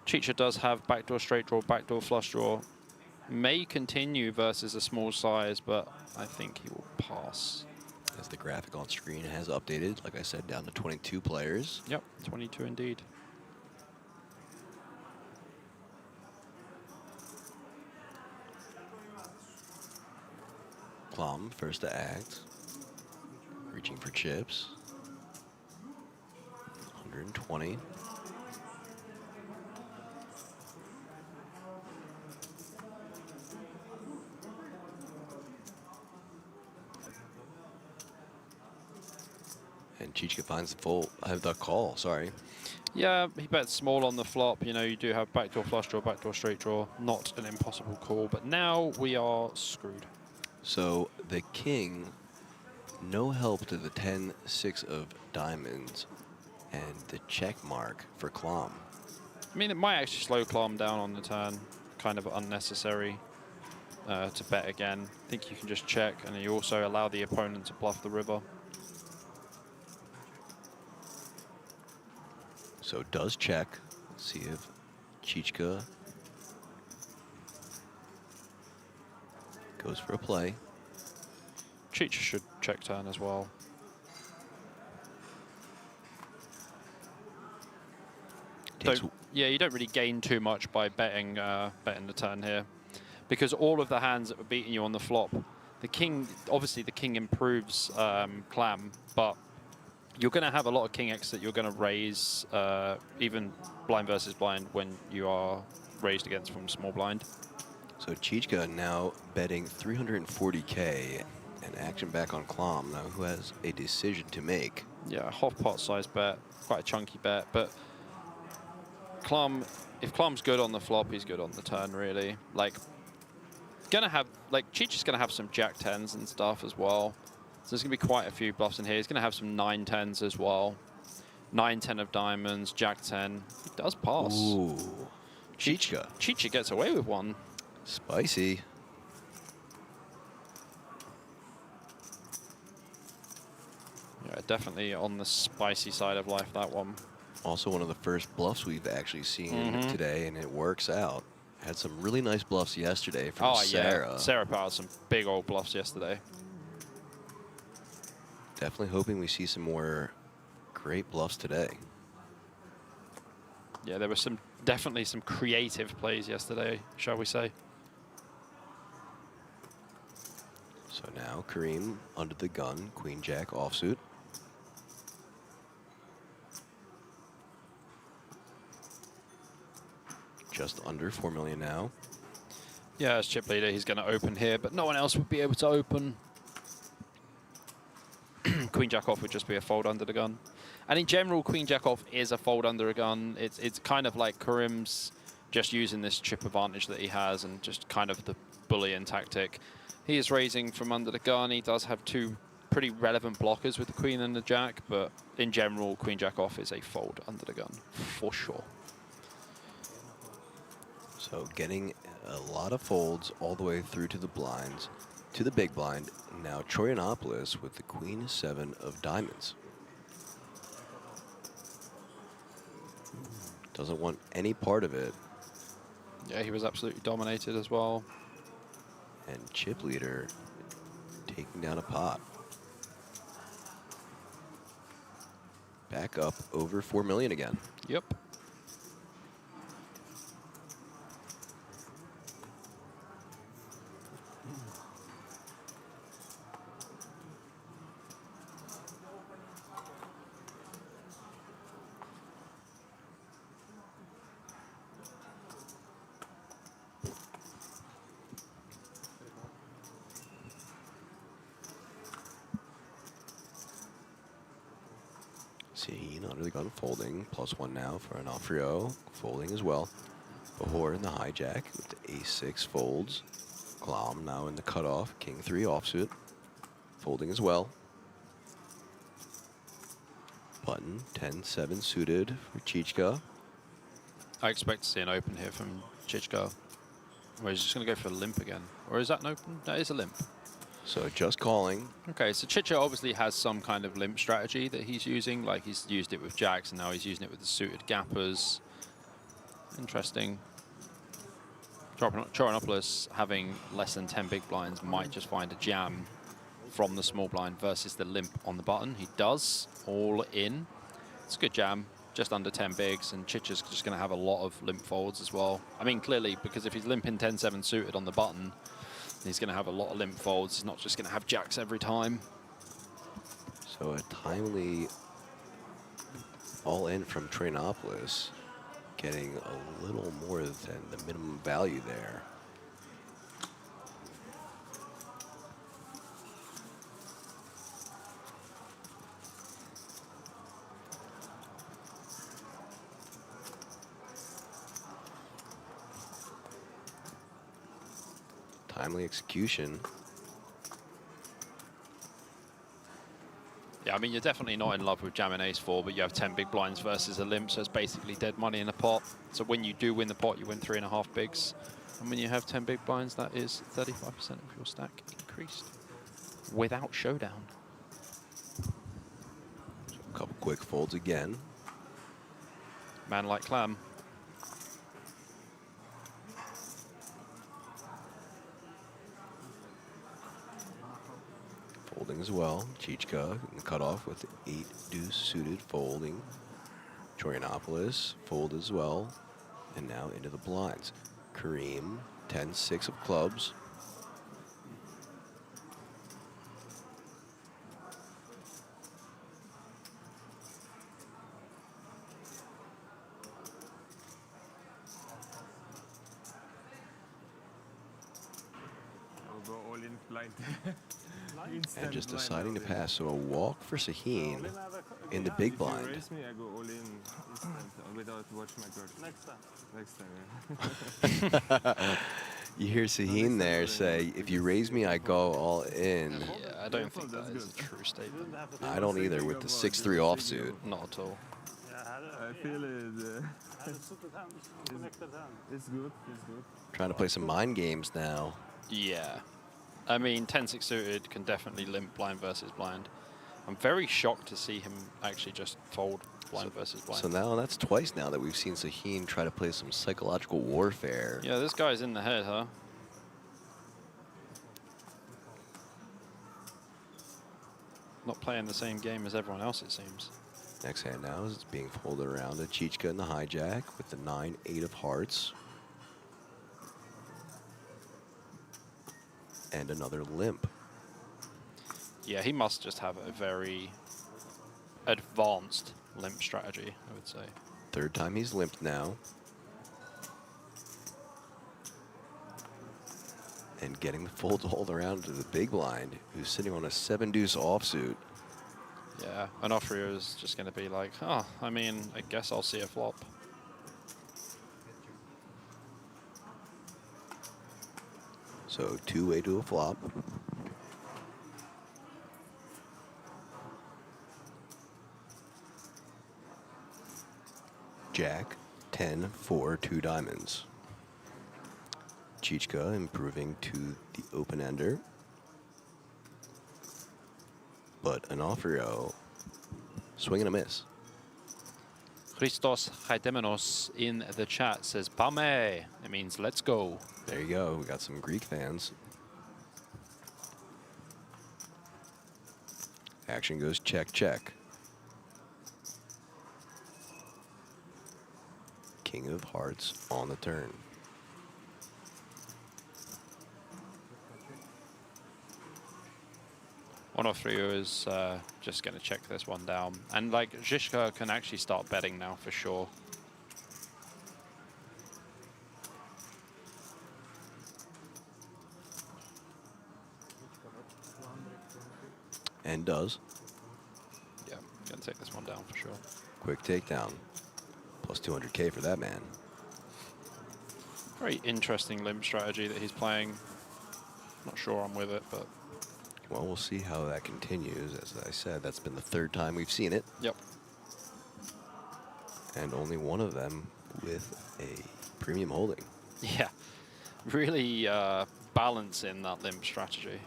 Chicha does have backdoor straight draw, backdoor flush draw. May continue versus a small size, but I think he will pass. As the graphic on screen has updated, like I said, down to 22 players. Yep, 22 indeed. Klom first to act, reaching for chips. 120. And Chichka finds the full, the call, sorry. Yeah, he bets small on the flop. You know, you do have backdoor flush draw, backdoor straight draw. Not an impossible call, but now we are screwed. So the king, no help to the 10-6 of diamonds, and the check mark for Klom. I mean, it might actually slow Klom down on the turn. Kind of unnecessary to bet again. I think you can just check, and you also allow the opponent to bluff the river. So does check. Let's see if Chichka goes for a play. Chicha should check turn as well. Yeah, you don't really gain too much by betting betting the turn here, because all of the hands that were beating you on the flop, the king, obviously the king improves clam, but you're going to have a lot of king X that you're going to raise, even blind versus blind, when you are raised against from small blind. So Chichka now betting 340K and action back on Klom now, who has a decision to make. Yeah, half pot size bet, quite a chunky bet, but Klom, if Klom's good on the flop, he's good on the turn, really. Like, Chicha's gonna have some jack tens and stuff as well. So there's gonna be quite a few bluffs in here. He's gonna have some 9-10s as well. 9-10 of diamonds, jack 10. He does pass. Ooh, Chichka. Chicha gets away with one. Spicy. Yeah, definitely on the spicy side of life, that one. Also one of the first bluffs we've actually seen today, and it works out. Had some really nice bluffs yesterday from Sarah. Yeah, Sarah put out some big old bluffs yesterday. Definitely hoping we see some more great bluffs today. Yeah, there were definitely some creative plays yesterday, shall we say. So now Kareem under the gun, Queen Jack offsuit. Just under 4 million now. Yeah, as chip leader, he's going to open here, but no one else would be able to open. Queen Jack off would just be a fold under the gun. And in general, Queen Jack off is a fold under a gun. It's kind of like Karim's just using this chip advantage that he has and just kind of the bullion tactic. He is raising from under the gun. He does have two pretty relevant blockers with the Queen and the Jack, but in general, Queen Jack off is a fold under the gun, for sure. So getting a lot of folds all the way through to the blinds, to the big blind. Now Troyanopoulos with the Queen 7 of diamonds. Doesn't want any part of it. Yeah, he was absolutely dominated as well. And chip leader taking down a pot. Back up over 4 million again. Yep. See, not really gun folding. +1 now for an Onofrio. Folding as well. Bahor in the hijack with the A6 folds. Glom now in the cutoff. King 3 offsuit. Folding as well. Button 10-7 suited for Chichka. I expect to see an open here from Chichka. Or he's just going to go for a limp again. Or is that an open? That is a limp. So just calling. Okay, so Chicha obviously has some kind of limp strategy that he's using. Like he's used it with jacks, and now he's using it with the suited gappers. Interesting. Troyanopoulos having less than 10 big blinds might just find a jam from the small blind versus the limp on the button. He does all in. It's a good jam, just under 10 bigs, and Chicha's just going to have a lot of limp folds as well. I mean, clearly, because if he's limping 10-7 suited on the button, he's going to have a lot of limp folds. He's not just going to have jacks every time. So a timely all in from Troyanopoulos, getting a little more than the minimum value there. Timely execution. Yeah, I mean, you're definitely not in love with jamming ace-4, but you have 10 big blinds versus a limp, so it's basically dead money in a pot. So when you do win the pot, you win 3.5 bigs. And when you have 10 big blinds, that is 35% of your stack increased without showdown. So a couple quick folds again. Man like Clam. Folding as well. Chichka in the cutoff with 8 deuce suited folding. Troyanopoulos fold as well. And now into the blinds. Karim 10-6 of clubs. I'll go all in blind. And just deciding to pass. So a walk for Sahin in the big blind. If you raise me, I go all in instant without watching my card. Next time. Yeah. You hear Sahin there say, if you raise me, I go all in. Yeah, I don't think that is a true statement. I don't either with the 6-3 offsuit. Not at all. I feel it. It's good. It's good. Trying to play some mind games now. Yeah. I mean, 10-6 suited can definitely limp blind versus blind. I'm very shocked to see him actually just fold blind versus blind. So now that's twice now that we've seen Sahin try to play some psychological warfare. Yeah, this guy's in the head, huh? Not playing the same game as everyone else, it seems. Next hand now is being folded around to Chichka in the hijack with the 9-8 of hearts. And another limp. Yeah, he must just have a very advanced limp strategy, I would say. Third time he's limped now. And getting the folds all around to the big blind, who's sitting on a 7-deuce offsuit. Yeah, Onofrio is just going to be like, oh, I mean, I guess I'll see a flop. So two-way to a flop. Jack, 10, 4, 2 diamonds. Chichka improving to the open-ender. But Onofrio, swing and a miss. Christos Haidemenos in the chat says, Pame. It means let's go. There you go. We got some Greek fans. Action goes check, check. King of hearts on the turn. Onofrio is just going to check this one down. And like Zizka can actually start betting now for sure. And does. Yeah, going to take this one down for sure. Quick takedown. Plus 200K for that man. Very interesting limp strategy that he's playing. Not sure I'm with it, but... Well, we'll see how that continues. As I said, that's been the third time we've seen it. Yep. And only one of them with a premium holding. Yeah, really balancing that limp strategy.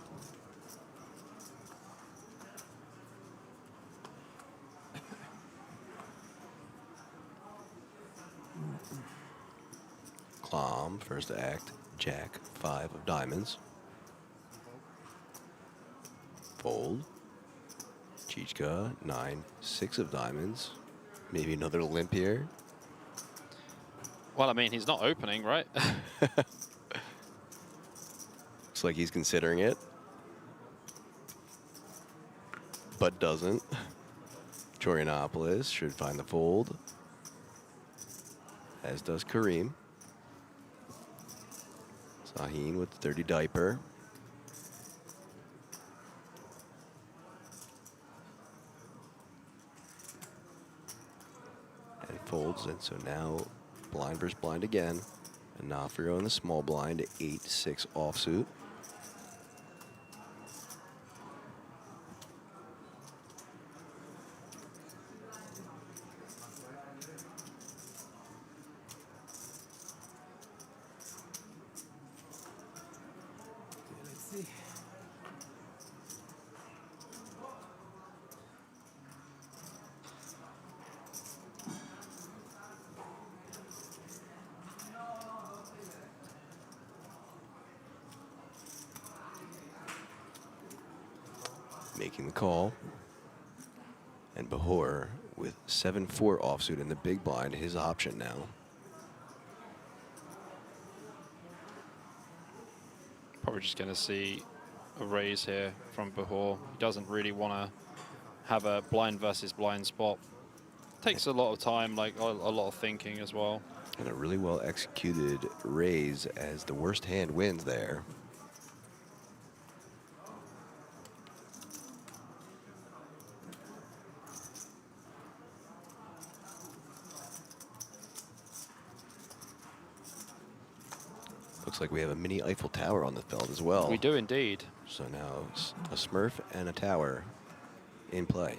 Clom, first act, Jack, 5 of diamonds. Fold. Chichka, 9, 6 of diamonds. Maybe another limp here. Well, I mean, he's not opening, right? Looks like he's considering it. But doesn't. Chorianopoulos should find the fold. As does Kareem. Sahin with the dirty diaper. And folds, and so now blind versus blind again. Onofrio in the small blind, 8-6 offsuit. Making the call. And Bahor with 7-4 offsuit in the big blind, his option now. Probably just going to see a raise here from Bahor. He doesn't really want to have a blind versus blind spot. Takes a lot of time, like a lot of thinking as well. And a really well executed raise as the worst hand wins there. Looks like we have a mini Eiffel Tower on the field as well. We do indeed. So now a Smurf and a tower in play.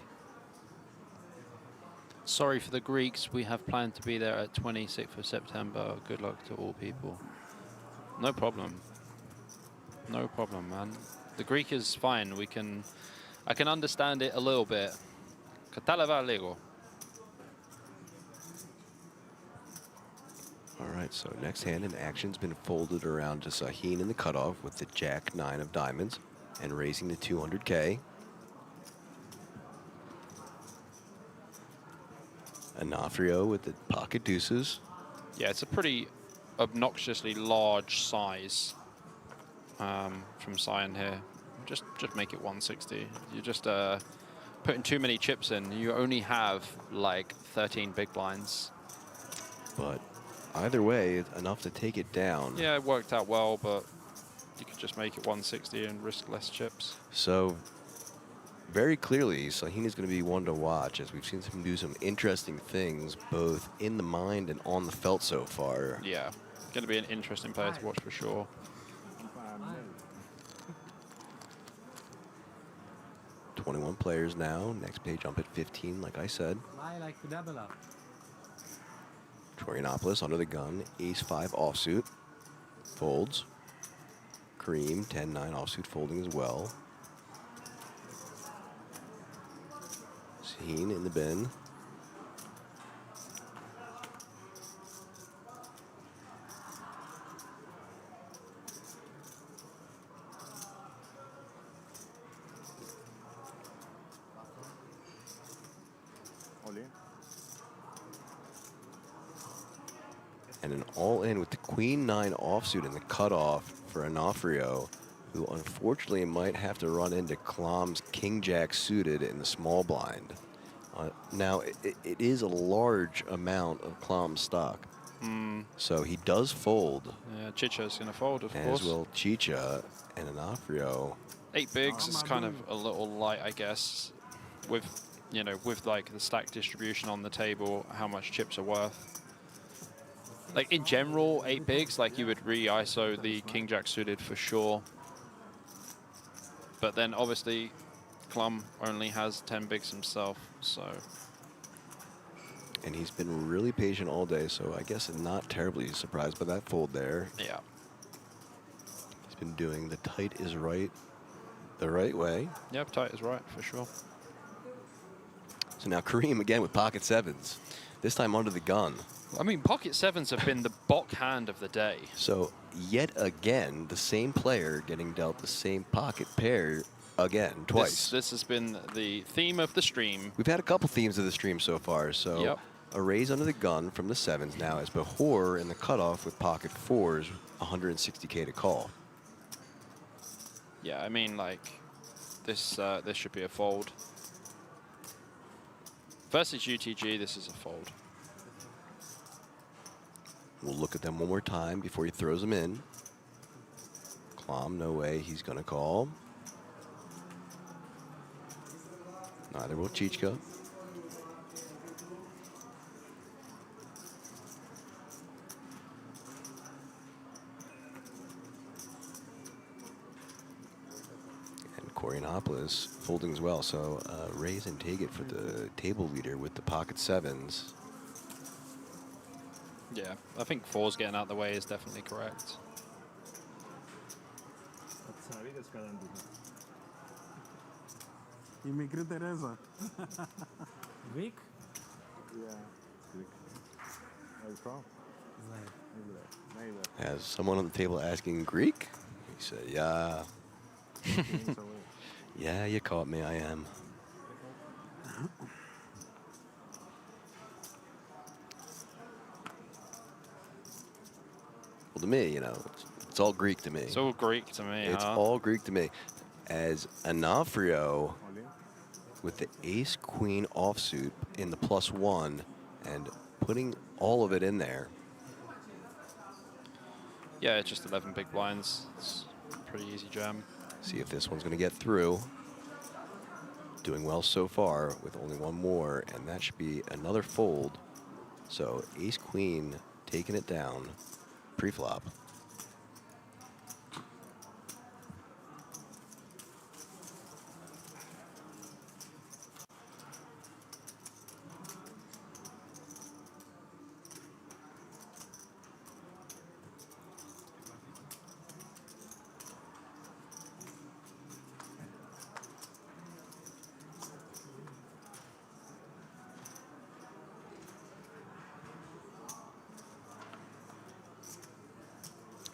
Sorry for the Greeks. We have planned to be there at 26th of September. Good luck to all people. No problem. No problem, man. The Greek is fine. I can understand it a little bit. Καταλαβα λίγο. All right, so next hand in action's been folded around to Sahin in the cutoff with the Jack 9 of diamonds and raising to 200K. Onofrio with the pocket deuces. Yeah, it's a pretty obnoxiously large size from Cyan here. Just make it 160. You're just putting too many chips in. You only have like 13 big blinds. But either way, enough to take it down. Yeah, it worked out well, but you could just make it 160 and risk less chips. So very clearly, Sahini's going to be one to watch, as we've seen him do some interesting things, both in the mind and on the felt so far. Yeah, going to be an interesting player to watch for sure. 21 players now. Next page up at 15, like I said. I like to double up. Torianopoulos under the gun, ace-5 offsuit, folds. Kareem, 10-9 offsuit folding as well. Sahine in the bin. And an all-in with the Queen-9 offsuit in the cutoff for Onofrio, who unfortunately might have to run into Klom's King-Jack suited in the small blind. Now, it is a large amount of Klom's stock. So he does fold. Yeah, Chicha's going to fold, of course. As will Chicha and Onofrio. 8 bigs is kind of a little light, I guess, with, you know, with like the stack distribution on the table, how much chips are worth. Like in general, 8 bigs, like you would re-ISO the King Jack suited for sure. But then obviously Klom only has 10 bigs himself, so. And he's been really patient all day, so I guess I'm not terribly surprised by that fold there. Yeah. He's been doing the tight is right the right way. Yep, tight is right, for sure. So now Kareem again with pocket 7s, this time under the gun. I mean, pocket 7s have been the Bok hand of the day. So yet again, the same player getting dealt the same pocket pair again, twice. This has been the theme of the stream. We've had a couple themes of the stream so far. So Yep. a raise under the gun from the 7s now as Behor in the cutoff with pocket 4s, 160K to call. Yeah, I mean, like, this this should be a fold. Versus UTG, this is a fold. We'll look at them one more time before he throws them in. Klom, no way he's going to call. Neither will Chichka. And Torianopoulos folding as well. So raise and take it for the table leader with the pocket 7s. Yeah, I think 4s getting out of the way is definitely correct. Immigrant Teresa. Greek? Yeah, it's Greek. Where are you from? Has someone on the table asking Greek? He said, yeah. Yeah, you caught me, I am. Well, to me, you know, it's all Greek to me. It's all Greek to me, It's huh? all Greek to me. As Onofrio with the ace-queen offsuit in the +1 and putting all of it in there. Yeah, it's just 11 big blinds. It's a pretty easy jam. See if this one's going to get through. Doing well so far with only one more, and that should be another fold. So ace-queen taking it down pre-flop.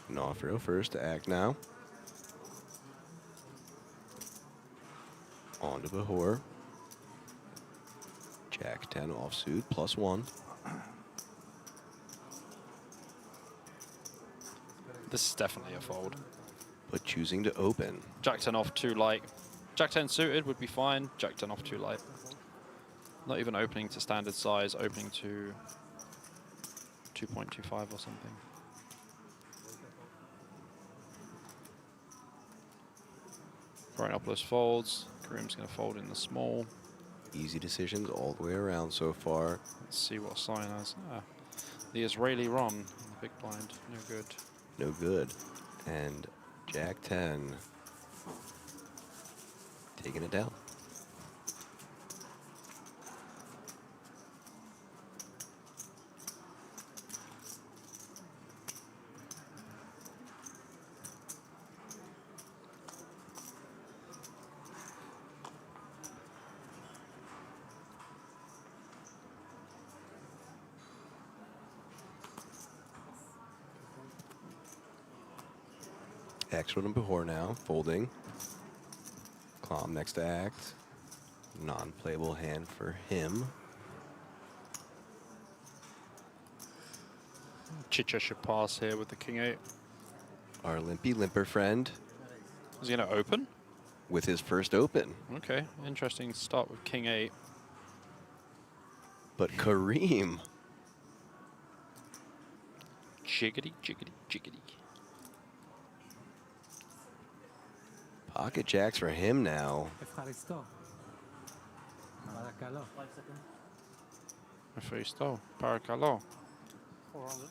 Onofrio first to act now. On to Behor. Jack 10 offsuit, +1. This is definitely a fold. But choosing to open. Jack 10 off too light. Jack 10 suited would be fine. Jack 10 off too light. Not even opening to standard size, opening to 2.25 or something. Torianopoulos folds. Kareem's going to fold in the small. Easy decisions all the way around so far. Let's see what sign has. Ah, the Israeli Ron in the big blind. No good. No good. And Jack 10 taking it down. Expert and Behor now, folding. Klom next to act. Non-playable hand for him. Chicha should pass here with the King 8. Our limpy limper friend. Is he going to open? With his first open. Okay, interesting start with King 8. But Kareem. Jiggity, jiggity, jiggity. Pocket jacks for him now. Efaristo, Paracalo. 400.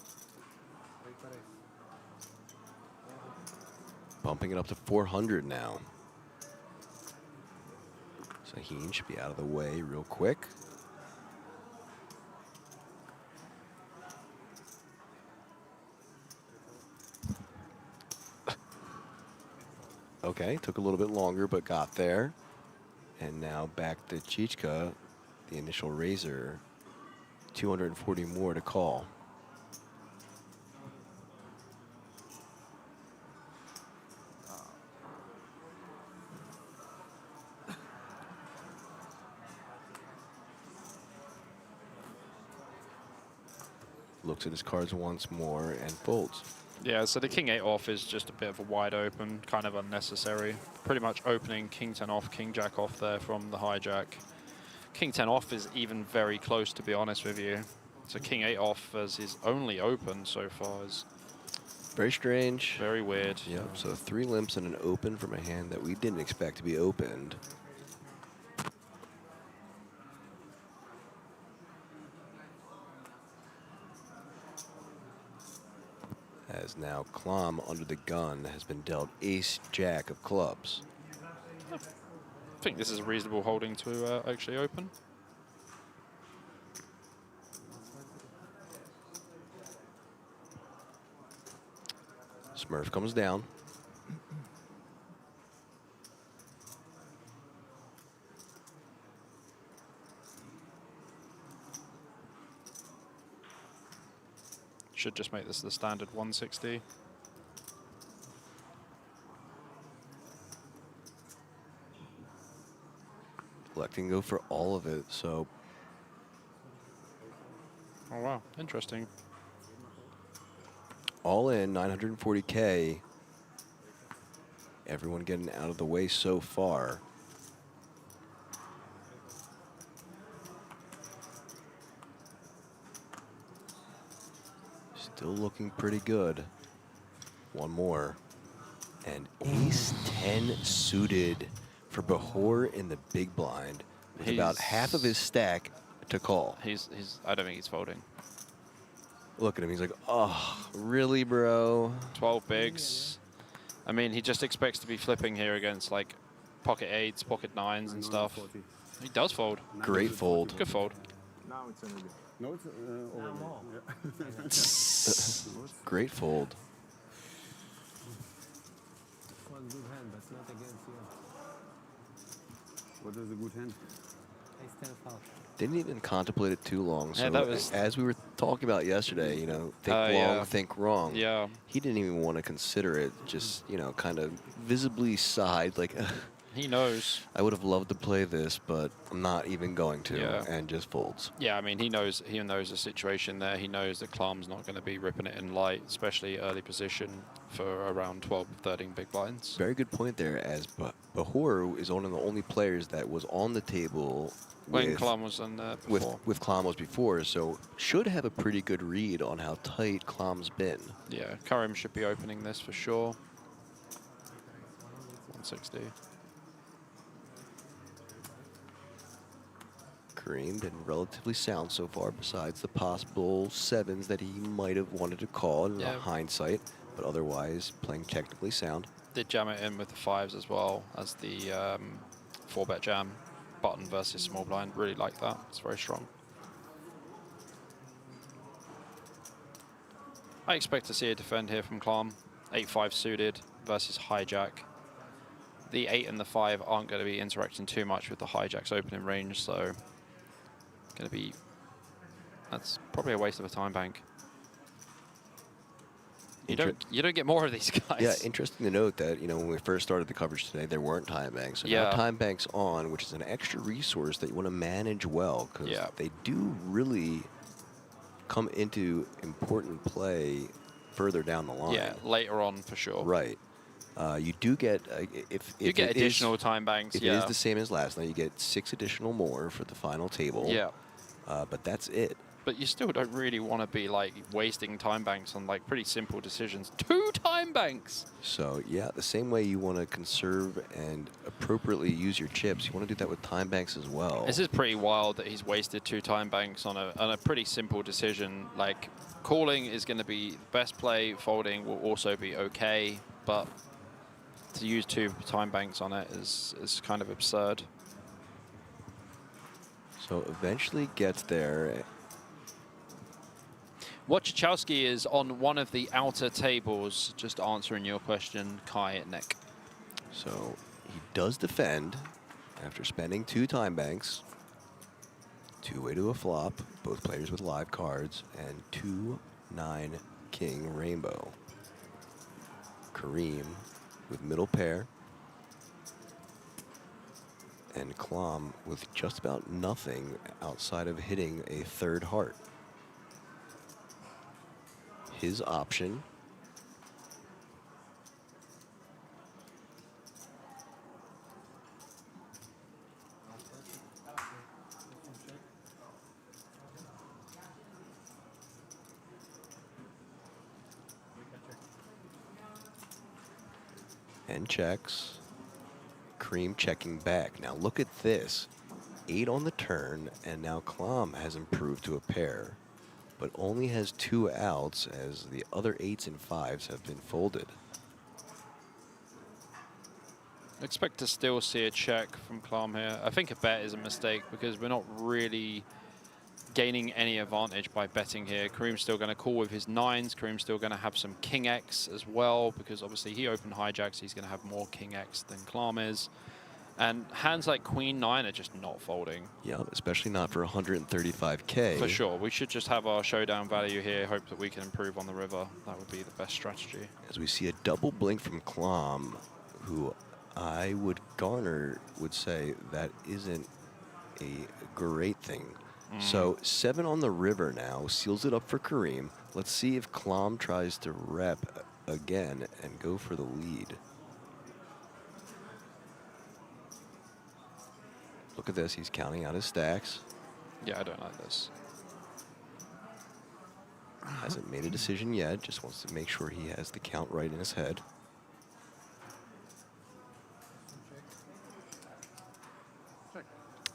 Bumping it up to 400 now. Sahin should be out of the way real quick. Okay, took a little bit longer, but got there. And now back to Chichka, the initial raiser. 240 more to call. Looks at his cards once more and folds. Yeah, so the King 8 off is just a bit of a wide open, kind of unnecessary. Pretty much opening King 10 off, King Jack off there from the hijack. King 10 off is even very close, to be honest with you. So King 8 off as his only open so far is very strange. Very weird. Yep, so 3 limps and an open from a hand that we didn't expect to be opened. As now Klom under the gun has been dealt ace jack of clubs. I think this is a reasonable holding to actually open. Smurf comes down. Should just make this the standard 160. Electing to go for all of it, so. Oh wow, interesting. All in, 940K. Everyone getting out of the way so far. Still looking pretty good. One more. And ace 10 suited for Behor in the big blind. With about half of his stack to call. I don't think he's folding. Look at him, he's like, oh, really, bro? 12 bigs. I mean, he just expects to be flipping here against like pocket 8s, pocket 9s and stuff. He does fold. Great fold. Good fold. Now it's already. No, it's over. Great fold. One good hand, but not against you. What is a good hand? Ace 10 foul. Didn't even contemplate it too long. So Yeah, that was as we were talking about yesterday, you know, think long, yeah. think wrong. Yeah. He didn't even want to consider it. Just, you know, kind of visibly sighed like, he knows. I would have loved to play this, but I'm not even going to. Yeah. And just folds. Yeah, I mean, he knows the situation there. He knows that Klom's not going to be ripping it in light, especially early position for around 12, 13 big blinds. Very good point there, as Behor is one of the only players that was on the table When Klom was on there before. with Klom was before, so should have a pretty good read on how tight Klom's been. Yeah, Karim should be opening this for sure. 160. Kareem been relatively sound so far, besides the possible sevens that he might have wanted to call in hindsight, but otherwise playing technically sound. Did jam it in with the 5s as well as the 4-bet jam. Button versus small blind. Really like that. It's very strong. I expect to see a defend here from Klam. 8-5 suited versus hijack. The 8 and the 5 aren't going to be interacting too much with the hijack's opening range, so going to be, that's probably a waste of a time bank. You don't get more of these guys. Yeah, interesting to note that, you know, when we first started the coverage today, there weren't time banks. So now time banks on, which is an extra resource that you want to manage well, because they do really come into important play further down the line. Yeah, later on for sure. Right. You do get, if you get additional time banks, if it is the same as last night, you get 6 additional more for the final table. Yeah. But that's it. But you still don't really want to be like wasting time banks on like pretty simple decisions. 2 time banks! So yeah, the same way you want to conserve and appropriately use your chips, you want to do that with time banks as well. This is pretty wild that he's wasted 2 time banks on a pretty simple decision. Like, calling is going to be the best play, folding will also be okay, but to use 2 time banks on it is kind of absurd. So eventually gets there. Wachachowski is on one of the outer tables, just answering your question, Kai at Nick. So he does defend after spending 2 time banks, 2-way to a flop, both players with live cards, and 2-9 king rainbow. Kareem with middle pair, and Klam with just about nothing outside of hitting a 3rd heart. His option. And checks. Kareem checking back. Now look at this. 8 on the turn, and now Klam has improved to a pair, but only has 2 outs as the other 8s and 5s have been folded. Expect to still see a check from Klam here. I think a bet is a mistake because we're not really gaining any advantage by betting here. Kareem's still going to call with his 9s. Kareem's still going to have some King X as well, because obviously he opened hijacks. He's going to have more King X than Klam is. And hands like Queen 9 are just not folding. Yeah, especially not for 135K. For sure. We should just have our showdown value here, hope that we can improve on the river. That would be the best strategy. As we see a double blink from Klam, who I would say that isn't a great thing. So 7 on the river now, seals it up for Kareem. Let's see if Klam tries to rep again and go for the lead. Look at this, he's counting out his stacks. Yeah, I don't like this. Hasn't made a decision yet, just wants to make sure he has the count right in his head.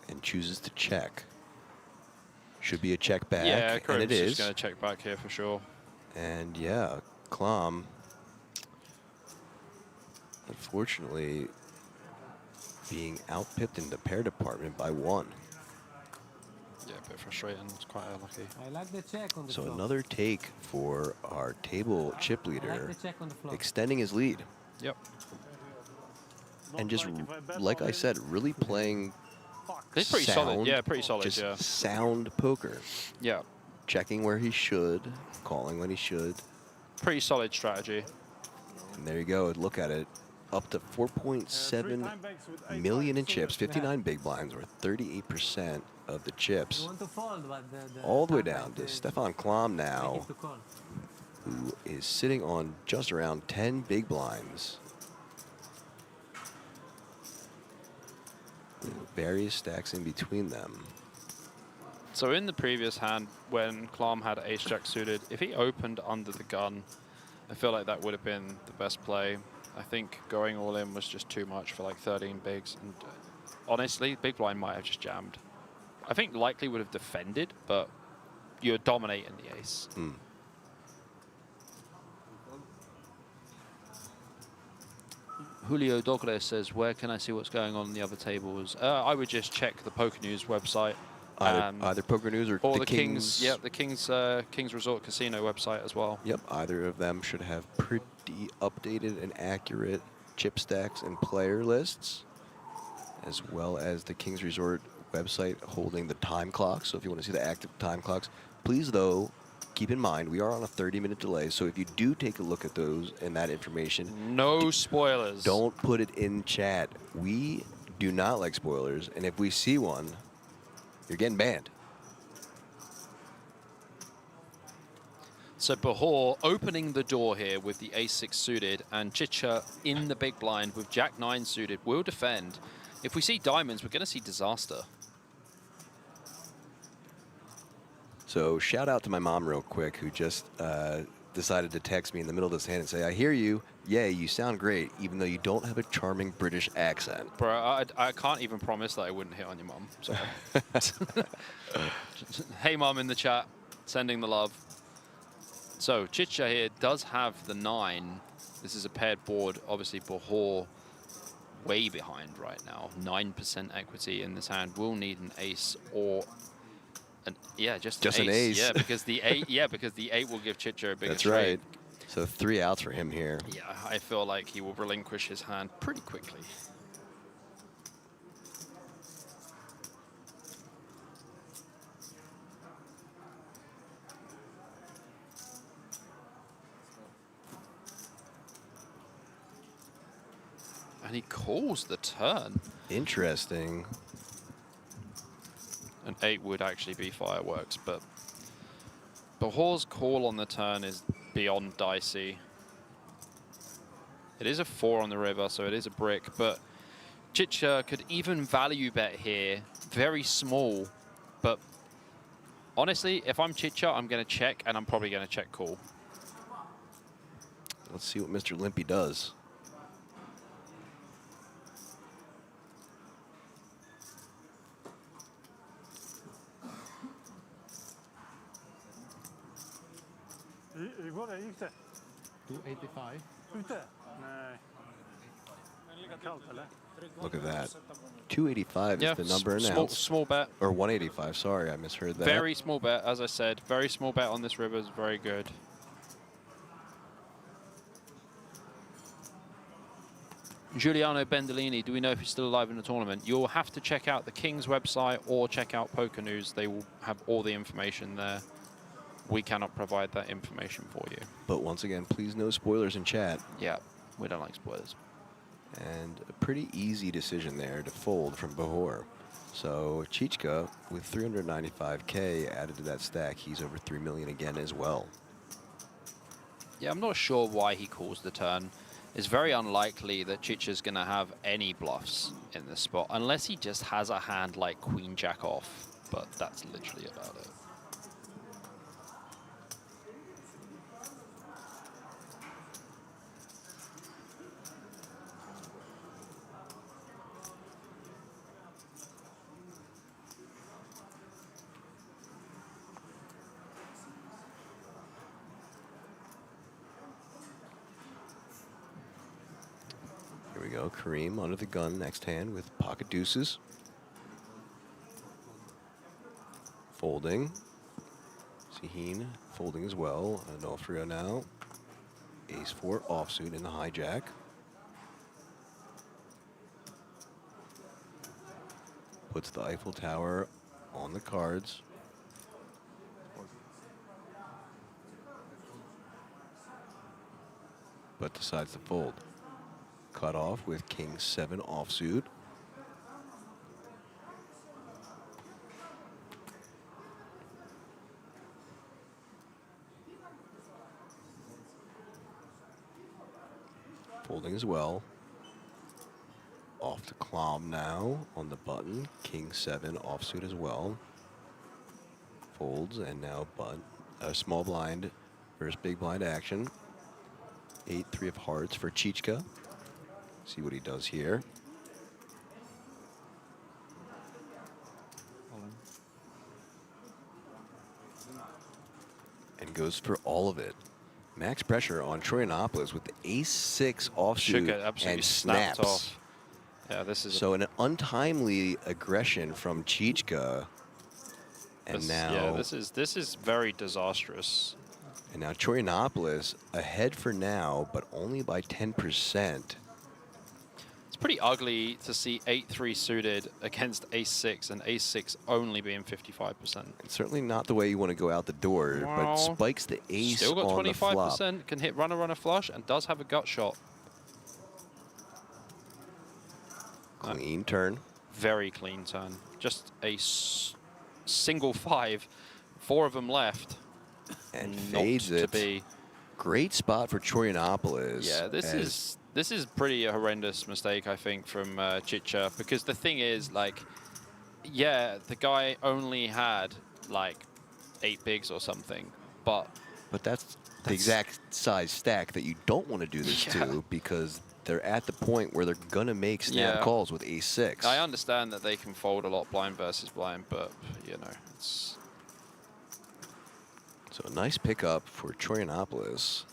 And chooses to check. Should be a check back, yeah, and it is. Just going to check back here for sure. And yeah, Klam, unfortunately, being outpipped in the pair department by 1. Yeah, a bit frustrating. It's quite unlucky. I like the check on the So flop. another take for our table chip leader, I like the check on the flop. extending his lead. Yep. And just, like I said, really playing It's pretty solid. Yeah, pretty solid, just yeah. sound poker. Yeah. Checking where he should, calling when he should. Pretty solid strategy. And there you go. Look at it. Up to 4.7 million in chips, 59 big blinds, or 38% of the chips. You want to fold, but the All the way down to Stefan Klam now, to call. who is sitting on just around 10 big blinds. With various stacks in between them. So in the previous hand, when Klam had ace-jack suited, if he opened under the gun, I feel like that would have been the best play. I think going all in was just too much for like 13 bigs. And honestly, big blind might have just jammed. I think likely would have defended, but you're dominating the ace. Julio Douglas says, where can I see what's going on in the other tables? I would just check the Poker News website. Either Poker News or the King's. Yep, the King's Resort Casino website as well. Yep, either of them should have pretty updated and accurate chip stacks and player lists, as well as the King's Resort website holding the time clocks. So if you want to see the active time clocks, please, though, keep in mind we are on a 30-minute delay. So if you do take a look at those and that information, no spoilers. Don't put it in chat. We do not like spoilers, and if we see one, you're getting banned. So Bahor opening the door here with the ace-6 suited, and Chicha in the big blind with jack-9 suited will defend. If we see diamonds, we're going to see disaster. So shout out to my mom real quick, who just decided to text me in the middle of this hand and say, I hear you. Yay, you sound great, even though you don't have a charming British accent. Bro, I can't even promise that I wouldn't hit on your mom. So. Hey, mom in the chat, sending the love. So Chicha here does have the 9. This is a paired board. Obviously, Bahor way behind right now. 9% equity in this hand. Will need an ace or just an ace. Yeah, because the 8. Yeah, because the 8 will give Chicha a bigger That's trade. right. So 3 outs for him here. Yeah, I feel like he will relinquish his hand pretty quickly. And he calls the turn. Interesting. An 8 would actually be fireworks, but Bahor's call on the turn is beyond dicey. It is a 4 on the river, so it is a brick, but Chicha could even value bet here, very small, but honestly, if I'm Chicha, I'm going to check, and I'm probably going to check call. Let's see what Mr. Limpy does. Vad är det? 285. Ute? Nej. Kallt eller? Look at that. 285 Yeah, is the number announced. Small bet. Or 185, sorry, I misheard that. Very small bet, as I said. Very small bet on this river is very good. Giuliano Bendolini, do we know if he's still alive in the tournament? You'll have to check out the King's website or check out Poker News. They will have all the information there. We cannot provide that information for you. But once again, please no spoilers in chat. Yeah, we don't like spoilers. And a pretty easy decision there to fold from Bahor. So Chichka with 395K added to that stack. He's over 3 million again as well. Yeah, I'm not sure why he calls the turn. It's very unlikely that Chicha's going to have any bluffs in this spot, unless he just has a hand like Queen Jack off. But that's literally about it. Here we go, Kareem under the gun next hand with pocket deuces. Folding. Sihine folding as well. Onofrio now. Ace-4 offsuit in the hijack. Puts the Eiffel Tower on the cards. But decides to fold. Cut off with King-7 offsuit. Folding as well. Off to Klom now on the button. King-7 offsuit as well. Folds and now small blind versus big blind action. 8-3 of hearts for Chichka. See what he does here. And goes for all of it. Max pressure on Troyanopoulos with the ace-6 Should offsuit get absolutely and snapped snaps. off. Yeah, this is So an untimely aggression from Chichka. And this, now... yeah, this is very disastrous. And now Troyanopoulos ahead for now, but only by 10%. It's pretty ugly to see 8-3 suited against ace-6 and ace-6 only being 55%. It's certainly not the way you want to go out the door, but Well, spikes the ace still got on the flop. 25%, can hit runner flush, and does have a gut shot. Clean turn. Very clean turn. Just a single 5, 4 of them left. And Not fades to it. be. Great spot for Troyanopoulos. Yeah, this is pretty a horrendous mistake, I think, from Chicha, because the thing is, like, yeah, the guy only had like 8 bigs or something, but that's the exact size stack that you don't want to do this to, because they're at the point where they're gonna make snap calls with ace-6. I understand that they can fold a lot blind versus blind, but you know, it's so a nice pickup for Troyanopoulos.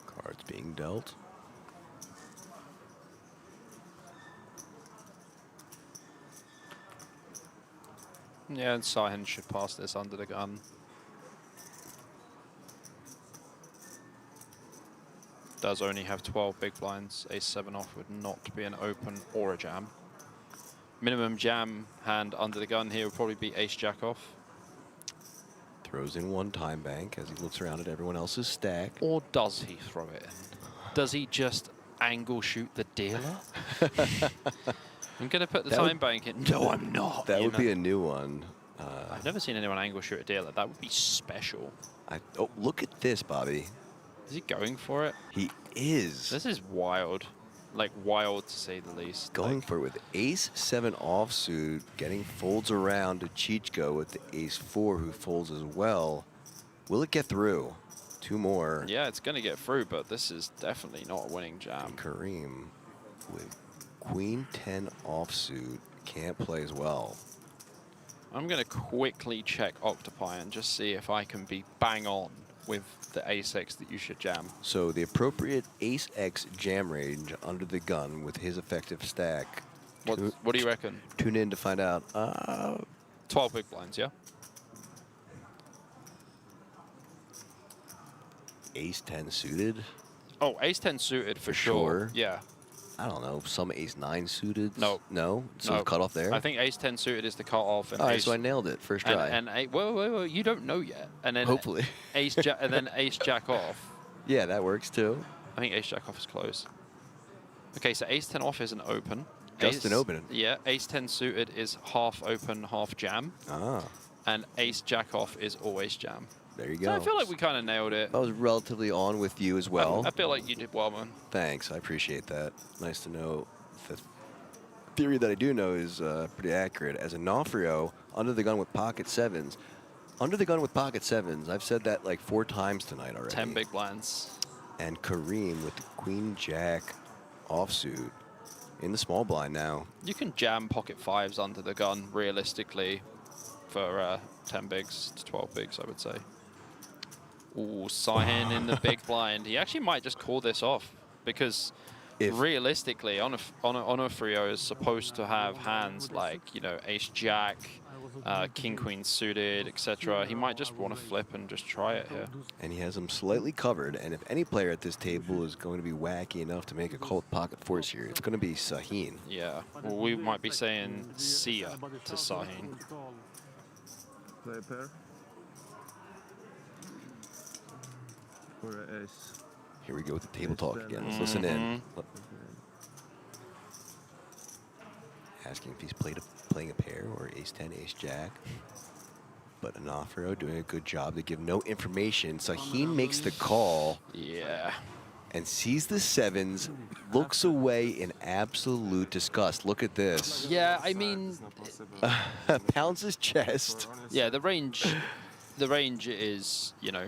Cards being dealt. yeah, and Sahin should pass this under the gun. Does only have 12 big blinds. Ace-7 off would not be an open or a jam. Minimum jam hand under the gun here would probably be ace-jack off. Throws in one time bank as he looks around at everyone else's stack. Or does he throw it in? Does he just angle shoot the dealer? I'm going to put the time bank in. No, I'm not. That would be a new one. I've never seen anyone angle shoot a dealer. That would be special. Oh, look at this, Bobby. Is he going for it? He is. This is wild. Like, wild to say the least. Going for it with ace-7 offsuit, getting folds around to Chichka with the ace-4 who folds as well. Will it get through? 2 more. Yeah, it's going to get through, but this is definitely not a winning jam. And Kareem with queen-10 offsuit can't play as well. I'm going to quickly check Octopi and just see if I can be bang on with the ace-X that you should jam. So the appropriate ace-X jam range under the gun with his effective stack. What do you reckon? Tune in to find out. 12 big blinds, yeah? Ace-10 suited? Oh, ace-10 suited for sure. Yeah. I don't know, some ace-9 suited? No. No? So cut off there? I think ace-10 suited is the cutoff. All right, so I nailed it first try. And whoa, you don't know yet. And then hopefully. And then ace-jack off. Yeah, that works too. I think ace-jack off is close. Okay, so ace-10 off is an open. Just an open. Yeah, ace-10 suited is half open, half jam. Ah. And ace-jack off is always jam. There you go. So I feel like we kind of nailed it. I was relatively on with you as well. I feel like you did well, man. Thanks, I appreciate that. Nice to know. The theory that I do know is pretty accurate. As a Nofrio, under the gun with pocket 7s. Under the gun with pocket 7s, I've said that like 4 times tonight already. 10 big blinds. And Kareem with the queen-jack offsuit in the small blind now. You can jam pocket 5s under the gun, realistically, for 10 bigs to 12 bigs, I would say. Ooh, Sahin in the big blind. He actually might just call this off, because realistically, Onofrio is supposed to have hands like, you know, ace-jack, king-queen suited, etc. He might just want to flip and just try it here. And he has them slightly covered, and if any player at this table is going to be wacky enough to make a call with pocket 4s here, it's going to be Sahin. Yeah, well, we might be saying see ya to Sahin. Play a pair. Or ace. Here we go with the table talk again. Let's listen in. Asking if he's playing a pair or ace-10, ace-jack. but Onofrio doing a good job to give no information. Sahin makes the call. Yeah. And sees the sevens, looks away in absolute disgust. Look at this. Yeah, I mean, pounds his chest. Yeah, the range is, you know.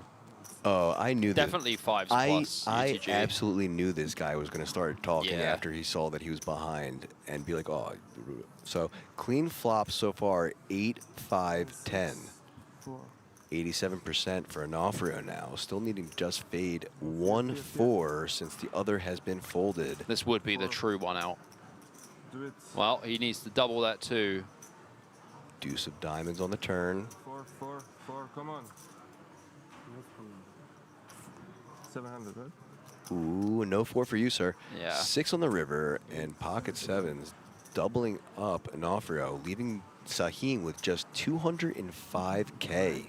Oh, I knew that. Definitely 5s plus I UTG. absolutely knew this guy was going to start talking Yeah. after he saw that he was behind and be like, oh. So clean flop so far, 8, 5, 10. 87% for Onofrio now. Still needing to just fade 1-4 since the other has been folded. This would be the true one out. Well, he needs to double that too. Deuce of diamonds on the turn. 4, 4, 4, come on. 700, right? Ooh, no 4 for you, sir. Yeah. 6 on the river and pocket sevens, doubling up Onofrio, leaving Sahin with just 205K.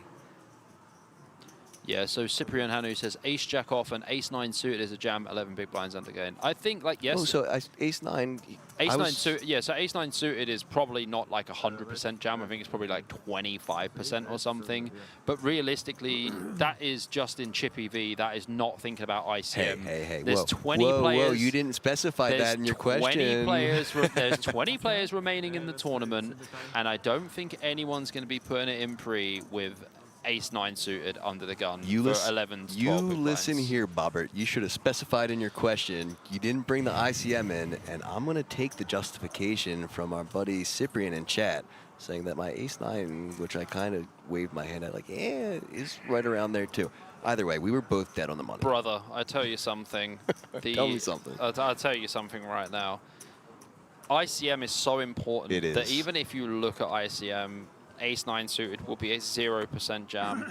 Yeah, so Cyprian Hanu says ace jack off and ace 9 suited is a jam, 11 big blinds under game. I think, like, yes. Oh, so ace 9. Ace 9 suited, yeah, so ace 9 suited is probably not like 100% jam. I think it's probably like 25% or something. But realistically, that is just in Chippy V. That is not thinking about ICM. Hey, There's whoa. 20 whoa, players. Whoa, you didn't specify that in your question. There's 20 players remaining in the tournament, and I don't think anyone's going to be putting it in pre with ace 9 suited under the gun for 11 to 12 You big listen blinds. here, Bobbert. You should have specified in your question. You didn't bring the ICM in, and I'm going to take the justification from our buddy Cyprian in chat, saying that my ace 9, which I kind of waved my hand at, like, is right around there too. Either way, we were both dead on the money. Brother, I tell you something. Tell me something. I'll tell you something right now. ICM is so important It is. that even if you look at ICM, ace 9 suited will be a 0% jam,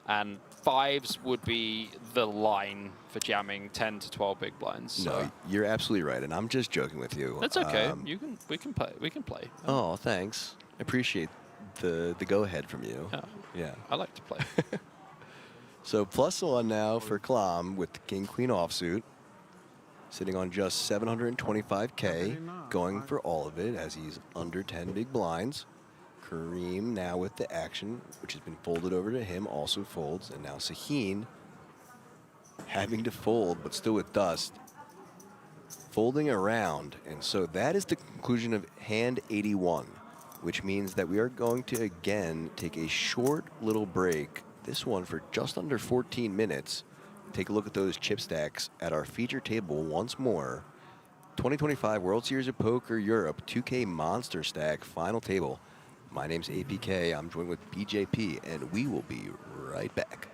and 5s would be the line for jamming 10 to 12 big blinds. So. No, you're absolutely right, and I'm just joking with you. That's okay. We can play. Oh, thanks. I appreciate the go ahead from you. Yeah. I like to play. So +1 now for Klam with the King Queen offsuit, sitting on just 725K, going for all of it as he's under 10 big blinds. Kareem now with the action, which has been folded over to him, also folds. And now Sahin having to fold, but still with dust, folding around. And so that is the conclusion of hand 81, which means that we are going to again take a short little break, this one for just under 14 minutes. Take a look at those chip stacks at our feature table once more. 2025 World Series of Poker Europe 2K Monsterstack final table. My name's APK. I'm joined with BJP, and we will be right back.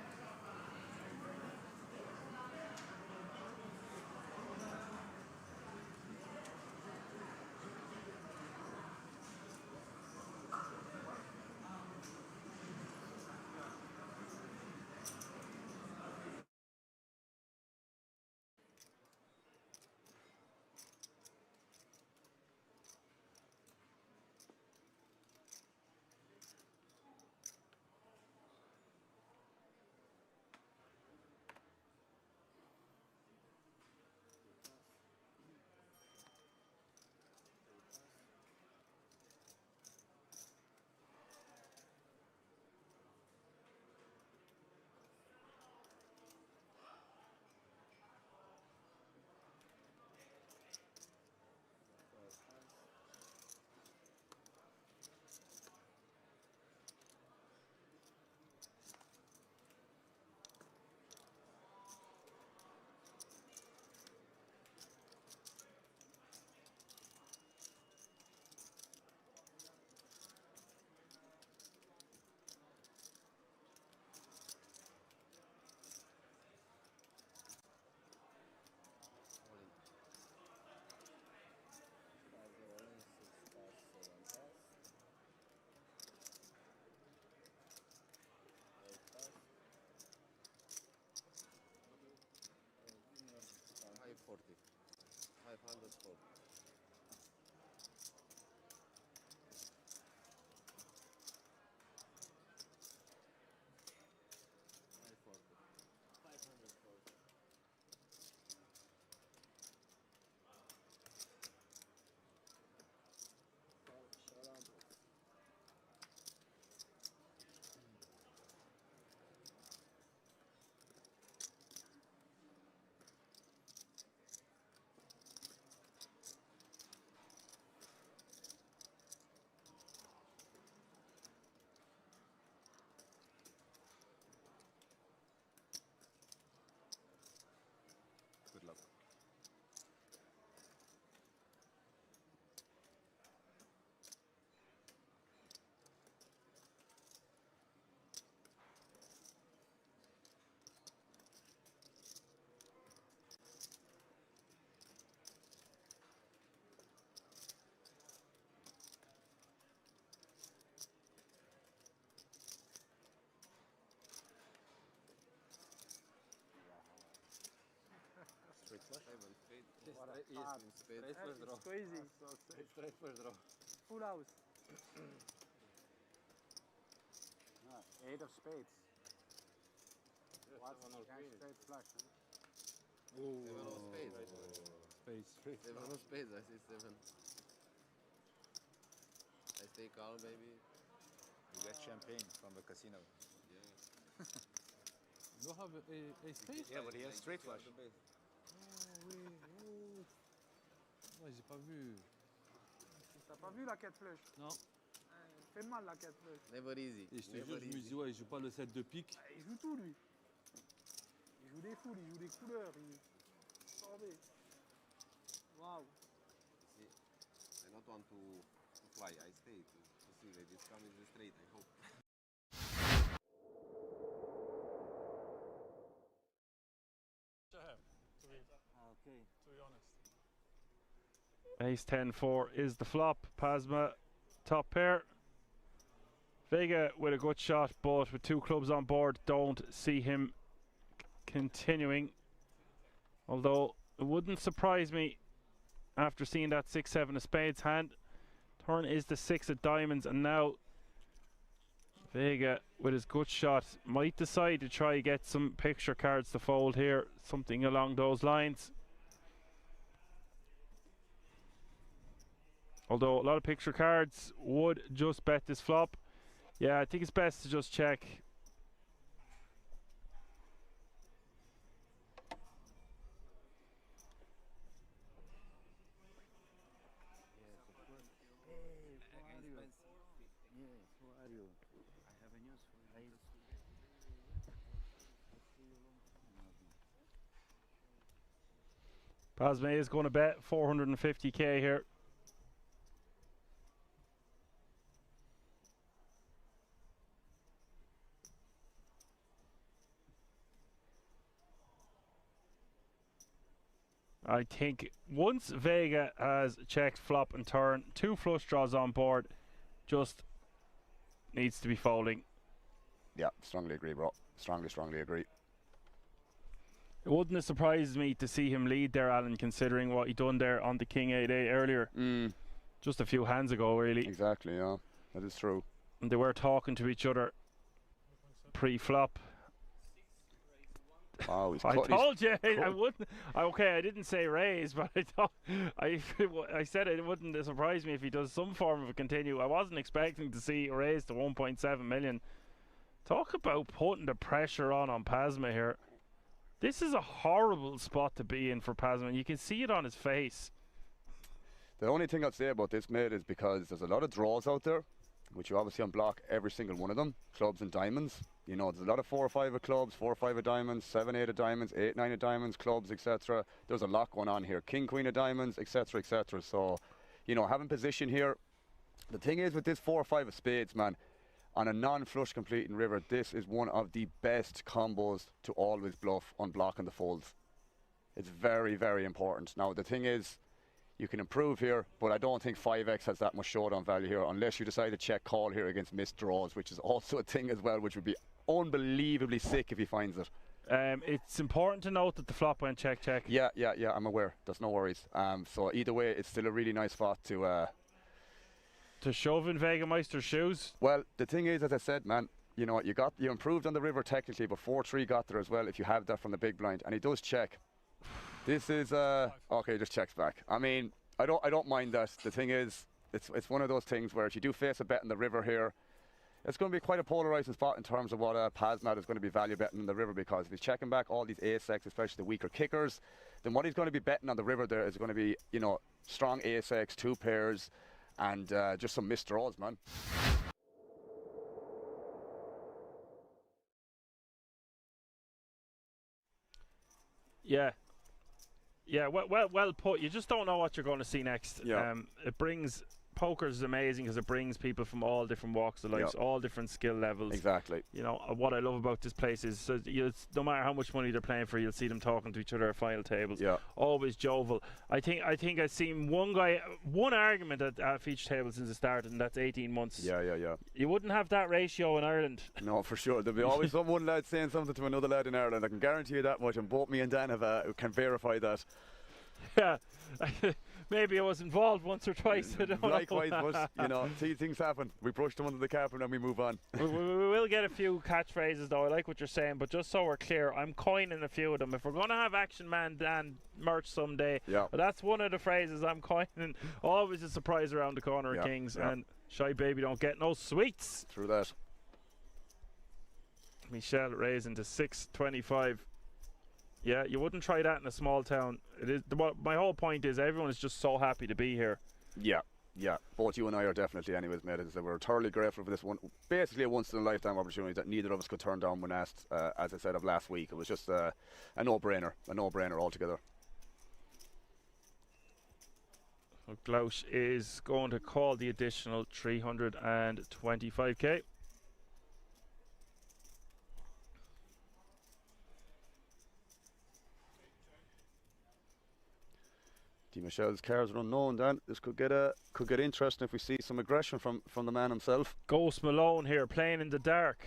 It's crazy. Straight first draw. Full house. Eight of spades. What's straight flush? Seven of spades. Spades. Seven of spades, I say seven. I stay calm, baby. You get champagne from the casino. Yeah. You have a spade? Yeah, but he has straight flush. Oh oui, oh. Ouais, j'ai pas vu. T'as pas vu la 4 flush? Non. Fait mal la 4 flush. Never easy. Et je te jure, je me dis, ouais, il joue pas le 7 de pique. Il joue tout, lui. Il joue des foules, il joue des couleurs. Attendez. Wow. See, I don't want to fly. I stay to see that this comes straight, I hope. Okay. To be honest. Ace 10-4 is the flop. Pasma, top pair. Vega with a good shot, but with 2 clubs on board, don't see him continuing. Although it wouldn't surprise me after seeing that 6-7 of spades hand. Turn is the 6 of diamonds, and now Vega with his good shot might decide to try get some picture cards to fold here, something along those lines. Although a lot of picture cards would just bet this flop. Yeah, I think it's best to just check. Pasma is going to bet 450k here. I think once Vega has checked flop and turn, 2 flush draws on board, just needs to be folding. Yeah, strongly agree, bro. Strongly agree. It wouldn't have surprised me to see him lead there, Alan, considering what he done there on the King 8-8 earlier. Just a few hands ago, really. Exactly, yeah. That is true. And they were talking to each other pre-flop. Oh, he's I told you I wouldn't. Okay, I didn't say raise, but I thought I said it wouldn't surprise me if he does some form of a continue. I wasn't expecting to see a raise to 1.7 million. Talk about putting the pressure on Pasma here. This is a horrible spot to be in for Pasma. You can see it on his face. The only thing I'd say about this, mate, is because there's a lot of draws out there, which you obviously unblock every single one of them, clubs and diamonds. You know, there's a lot of 4 or 5 of clubs, 4 or 5 of diamonds, 7, 8 of diamonds, 8, 9 of diamonds, clubs, etc. There's a lot going on here. King, queen of diamonds, etc., etc. So, you know, having position here. The thing is with this 4 or 5 of spades, man, on a non-flush completing river, this is one of the best combos to always bluff on blocking the folds. It's very, very important. Now, the thing is, you can improve here, but I don't think 5x has that much showdown value here unless you decide to check call here against missed draws, which is also a thing as well, which would be unbelievably sick if he finds it. It's important to note that the flop went check. Yeah, I'm aware. There's no worries. So either way, it's still a really nice spot to shove in Vega Meister's shoes. Well, the thing is, as I said, man, you know, you improved on the river technically, but 4-3 got there as well if you have that from the big blind, and he does check. This is okay, just checks back. I mean, I don't mind that. The thing is, it's one of those things where if you do face a bet in the river here, it's going to be quite a polarizing spot in terms of what Pasma is going to be value betting in the river, because if he's checking back all these ace-x, especially the weaker kickers, then what he's going to be betting on the river there is going to be, you know, strong ace-x, 2 pairs, and just some missed draws, man. Yeah, well put. You just don't know what you're going to see next. Yeah. It brings poker is amazing because it brings people from all different walks of life, all different skill levels. Exactly. You know, what I love about this place is no matter how much money they're playing for, you'll see them talking to each other at final tables. Yeah. Always jovial. I think I've seen one argument at each table since it started, and that's 18 months. Yeah. You wouldn't have that ratio in Ireland. No, for sure. There'll be always one lad saying something to another lad in Ireland. I can guarantee you that much, and both me and Dan can verify that. Yeah. Maybe I was involved once or twice. I don't Likewise, know. but you know, things happen. We brush them under the carpet and we move on. we will get a few catchphrases though. I like what you're saying, but just so we're clear, I'm coining a few of them. If we're going to have Action Man Dan merch someday, that's one of the phrases I'm coining. Always a surprise around the corner of Kings, and Shy Baby don't get no sweets. Through that. Michelle raising to 625. Yeah, you wouldn't try that in a small town. It is. My whole point is everyone is just so happy to be here. Yeah. Both you and I are definitely, anyways, mate. We're thoroughly grateful for this one. Basically, a once-in-a-lifetime opportunity that neither of us could turn down when asked, as I said, of last week. It was just a no-brainer altogether. So Glausch is going to call the additional 325k. D. Michelle's cards are unknown, Dan. This could get interesting if we see some aggression from the man himself. Ghost Malone here playing in the dark.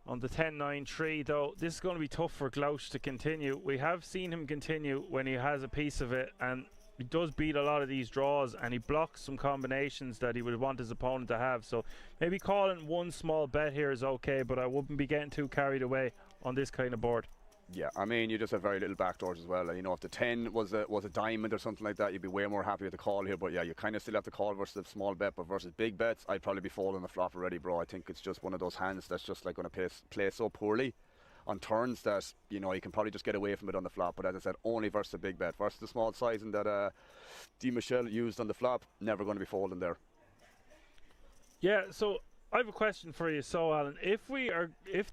On the 10-9-3 though, this is going to be tough for Glausch to continue. We have seen him continue when he has a piece of it, and he does beat a lot of these draws, and he blocks some combinations that he would want his opponent to have. So maybe calling one small bet here is okay, but I wouldn't be getting too carried away on this kind of board. Yeah, I mean, you just have very little backdoors as well. You know, if the 10 was a diamond or something like that, you'd be way more happy with the call here. But yeah, you kind of still have to call versus a small bet, but versus big bets, I'd probably be folding the flop already, bro. I think it's just one of those hands that's just like going to play so poorly on turns that, you know, you can probably just get away from it on the flop. But as I said, only versus a big bet. Versus the small sizing that D. Michelle used on the flop, never going to be folding there. Yeah, so I have a question for you. So, Alan, if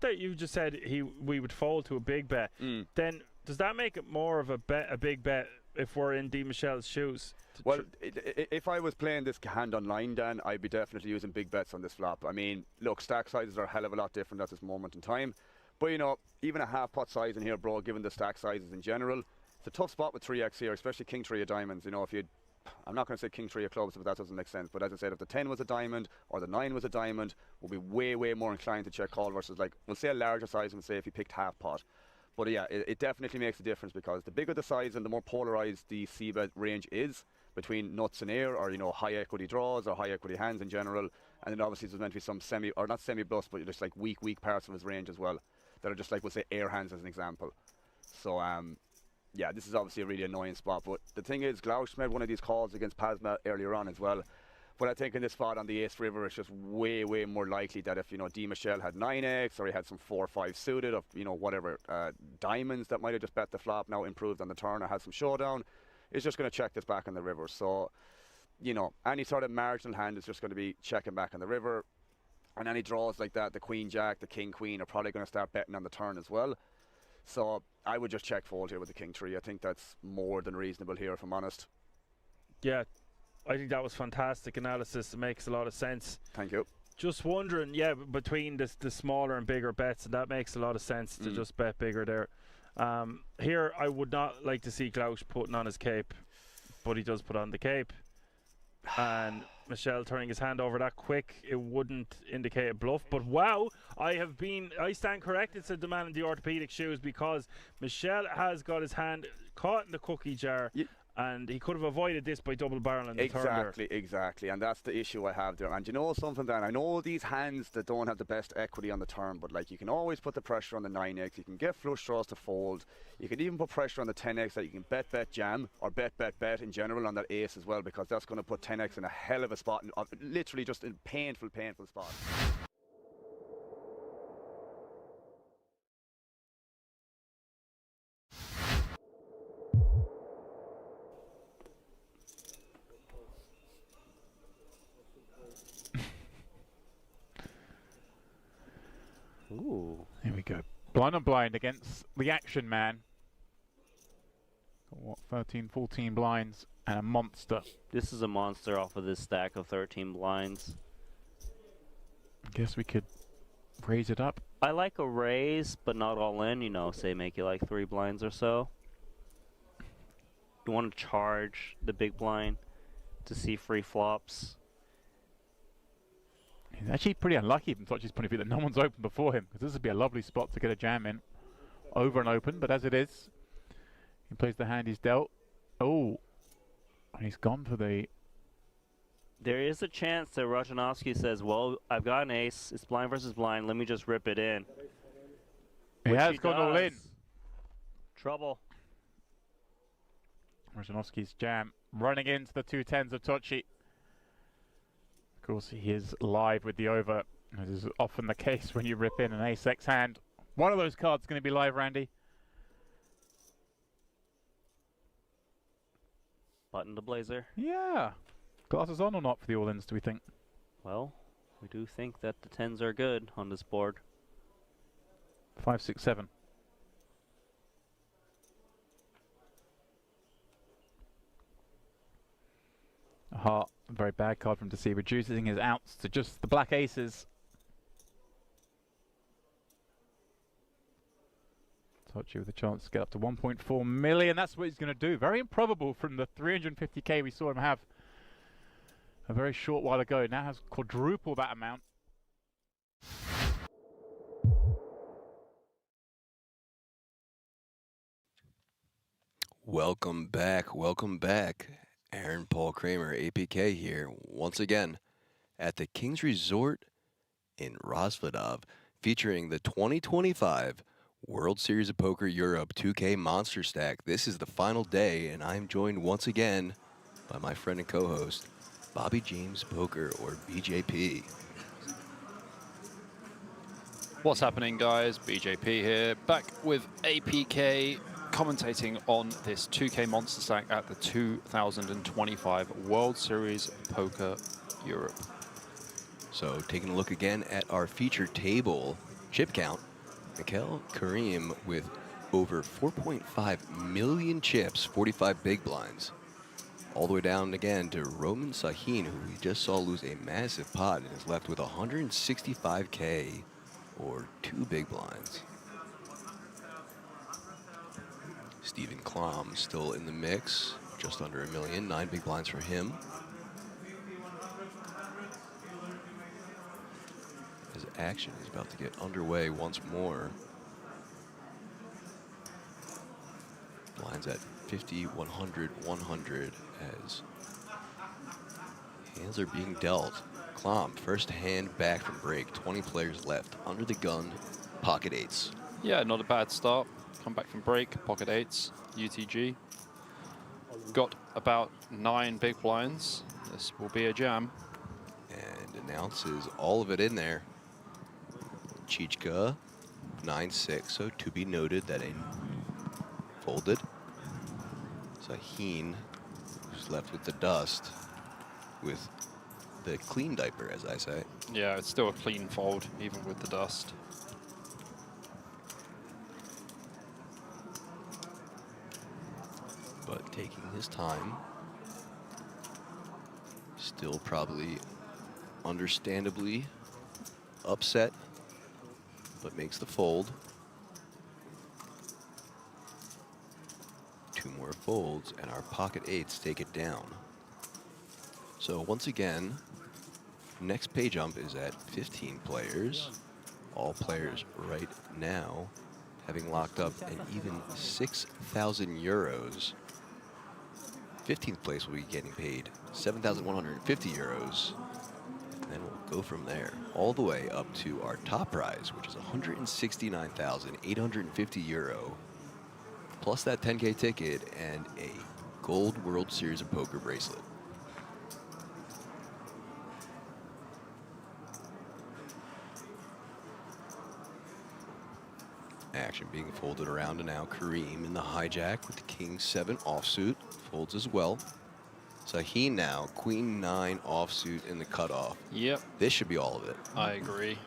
that you just said we would fold to a big bet, then does that make it more of a big bet if we're in D. Michelle's shoes? Well, if I was playing this hand online, Dan, I'd be definitely using big bets on this flop. I mean, look, stack sizes are a hell of a lot different at this moment in time. But, you know, even a half pot size in here, bro, given the stack sizes in general, it's a tough spot with 3x here, especially King 3 of diamonds. You know, if you'd I'm not going to say King 3 of clubs, but that doesn't make sense. But as I said, if the 10 was a diamond or the 9 was a diamond, we'll be way more inclined to check call versus, like, we'll say a larger size and say if you picked half pot. But yeah, it definitely makes a difference because the bigger the size and the more polarized the c-bet range is between nuts and air, or, you know, high equity draws or high equity hands in general. And then obviously there's meant to be some not semi-bluffs, but just like weak parts of his range as well that are just like, we'll say air hands as an example. So yeah, this is obviously a really annoying spot, but the thing is, Glausch made one of these calls against Pasma earlier on as well. But I think in this spot on the ace river, it's just way more likely that if, you know, D. Michelle had 9x or he had some 4-5 suited of, you know, whatever diamonds that might have just bet the flop, now improved on the turn or had some showdown, it's just going to check this back on the river. So, you know, any sort of marginal hand is just going to be checking back on the river, and any draws like that, the queen jack, the king queen, are probably going to start betting on the turn as well. So I would just check fold here with the king 3. I think that's more than reasonable here, if I'm honest. Yeah, I think that was fantastic analysis. It makes a lot of sense. Thank you. Just wondering, yeah, between the smaller and bigger bets, and that makes a lot of sense to just bet bigger there. Here, I would not like to see Glausch putting on his cape, but he does put on the cape. And Michelle turning his hand over that quick, it wouldn't indicate a bluff. But wow, I stand corrected, said the man in the orthopedic shoes, because Michelle has got his hand caught in the cookie jar. And he could have avoided this by double barreling the turn there. Exactly, and that's the issue I have there. And you know something, Dan? I know these hands that don't have the best equity on the turn, but like, you can always put the pressure on the 9x. You can get flush draws to fold. You can even put pressure on the 10x that you can bet jam, or bet in general on that ace as well, because that's going to put 10x in a hell of a spot, literally just in painful spot. Ooh. Here we go. Blind on blind against the action man. what, 13, 14 blinds and a monster. This is a monster off of this stack of 13 blinds. I guess we could raise it up. I like a raise, but not all in, you know, say make it like 3 blinds or so. You want to charge the big blind to see free flops. He's actually pretty unlucky from Tochi's point of view that no one's open before him, because this would be a lovely spot to get a jam in. Over and open, but as it is, he plays the hand he's dealt. Oh, and he's gone for the... There is a chance that Rajanovsky says, well, I've got an ace, it's blind versus blind, let me just rip it in. He has gone all in. Trouble. Rajanovsky's jam running into the 2 10s of Tochi. Of course, he is live with the over, as is often the case when you rip in an ace-x hand. One of those cards is going to be live, Randy. Button the blazer. Yeah. Glasses on or not for the all-ins, do we think? Well, we do think that the 10s are good on this board. 5, 6, 7. A heart, a very bad card for him to see, reducing his outs to just the black aces. Tochi with a chance to get up to 1.4 million. That's what he's going to do. Very improbable from the 350k we saw him have a very short while ago. Now has quadruple that amount. Welcome back, welcome back. Aaron Paul Kramer, APK here, once again at the King's Resort in Rosvadov, featuring the 2025 World Series of Poker Europe 2K Monsterstack. This is the final day, and I'm joined once again by my friend and co-host, Bobby James Poker, or BJP. What's happening, guys? BJP here, back with APK, commentating on this 2K Monsterstack at the 2025 World Series Poker Europe. So taking a look again at our feature table, chip count, Mikhail Karim with over 4.5 million chips, 45 big blinds. All the way down again to Roman Sahin, who we just saw lose a massive pot and is left with 165k or 2 big blinds. Stephen Klom still in the mix, just under a million, 9 big blinds for him. His action is about to get underway once more. Blinds at 50, 100, 100 as hands are being dealt. Klom, first hand back from break, 20 players left, under the gun, pocket eights. Yeah, not a bad start. Come back from break, pocket eights, UTG. Got about 9 big blinds. This will be a jam. And announces all of it in there. Chichka, 9-6, so to be noted that a folded. Sahin, who's left with the dust, with the clean diaper, as I say. Yeah, it's still a clean fold, even with the dust. But taking his time. Still probably understandably upset, but makes the fold. 2 more folds and our pocket eights take it down. So once again, next pay jump is at 15 players. All players right now having locked up an even 6,000 euros. 15th place will be getting paid 7,150 euros. And then we'll go from there all the way up to our top prize, which is 169,850 euro, plus that 10K ticket and a gold World Series of Poker bracelet. Action being folded around, and now Kareem in the hijack with the King 7 offsuit folds as well. Sahin now Queen 9 offsuit in the cutoff. Yep. This should be all of it. I agree.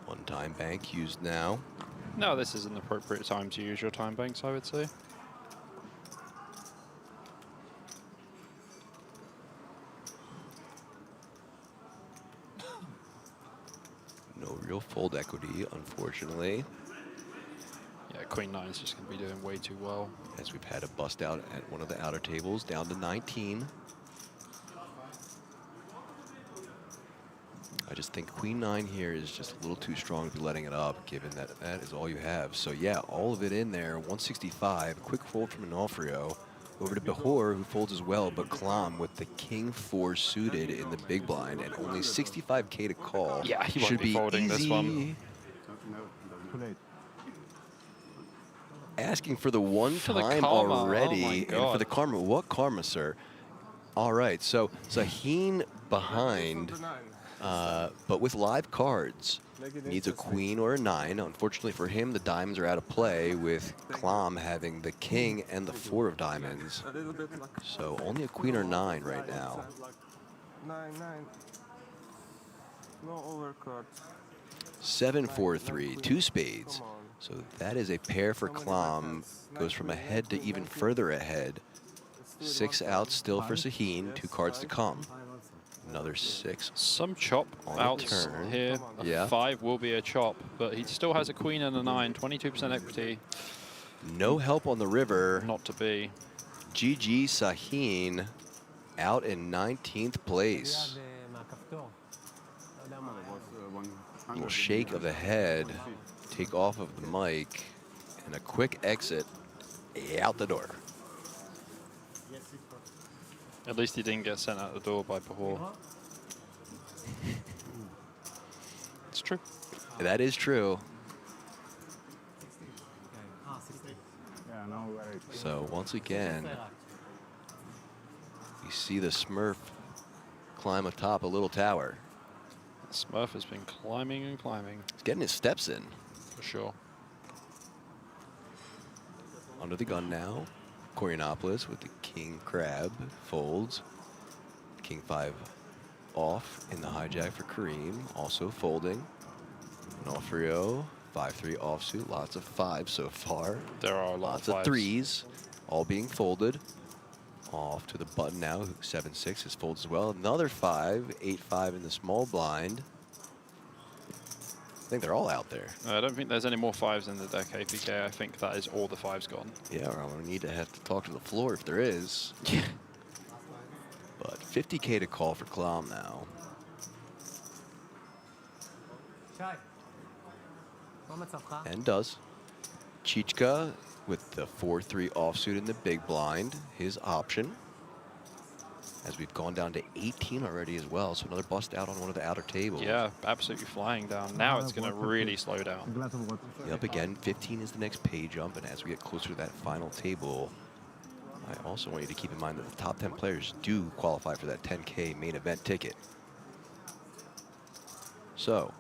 One time bank used now. No, this is an appropriate time to use your time banks, I would say. No real fold equity, unfortunately. Yeah, Queen 9 is just going to be doing way too well. As we've had a bust out at one of the outer tables, down to 19. I just think Queen 9 here is just a little too strong to be letting it up, given that that is all you have. So yeah, all of it in there, 165. Quick fold from Onofrio. Over to Behor, who folds as well, but Klam with the King 4 suited in the big blind, and only 65K to call. Yeah, he won't should be folding easy. this one. Asking for the one For the time karma, already, oh my and for God. the karma. What karma, sir? All right, so Zaheen behind, but with live cards. Needs a queen or a 9. Unfortunately for him, the diamonds are out of play, with Klam having the king and the 4 of diamonds. So only a queen or 9 right now. 9. No overcard. 7-4-3, 2 spades. So that is a pair for Klam. Goes from ahead to even further ahead. 6 outs still for Zaheen, 2 cards to come. Another 6. Some chop on outs the turn. here. Yeah. 5 will be a chop, but he still has a queen and a 9, 22% equity. No help on the river. Not to be. GG Zaheen out in 19th place. Little shake of the head, take off of the mic, and a quick exit out the door. At least he didn't get sent out the door by Behor. It's true. That is true. So once again, you see the Smurf climb atop a little tower. Smurf has been climbing and climbing. He's getting his steps in. For sure. Under the gun now. Corionopolis with the King Crab folds. King 5 off in the hijack for Kareem, also folding. Onofrio, 5-3 offsuit, lots of 5s so far. There are a lot lots of of 3s, all being folded. Off to the button now, 7-6 is folds as well. Another 5, 8-5 in the small blind. I think they're all out there. I don't think there's any more 5s in the deck, APK. I think that is all the 5s gone. Yeah, or I'm gonna need to have to talk to the floor if there is. But 50K to call for Klam now. And does. Chichka with the 4-3 offsuit in the big blind, his option. As we've gone down to 18 already as well, so another bust out on one of the outer tables. Yeah, absolutely flying down. Now it's going to really slow down. Yep, again, 15 is the next pay jump, and as we get closer to that final table, I also want you to keep in mind that the top 10 players do qualify for that 10K main event ticket. So,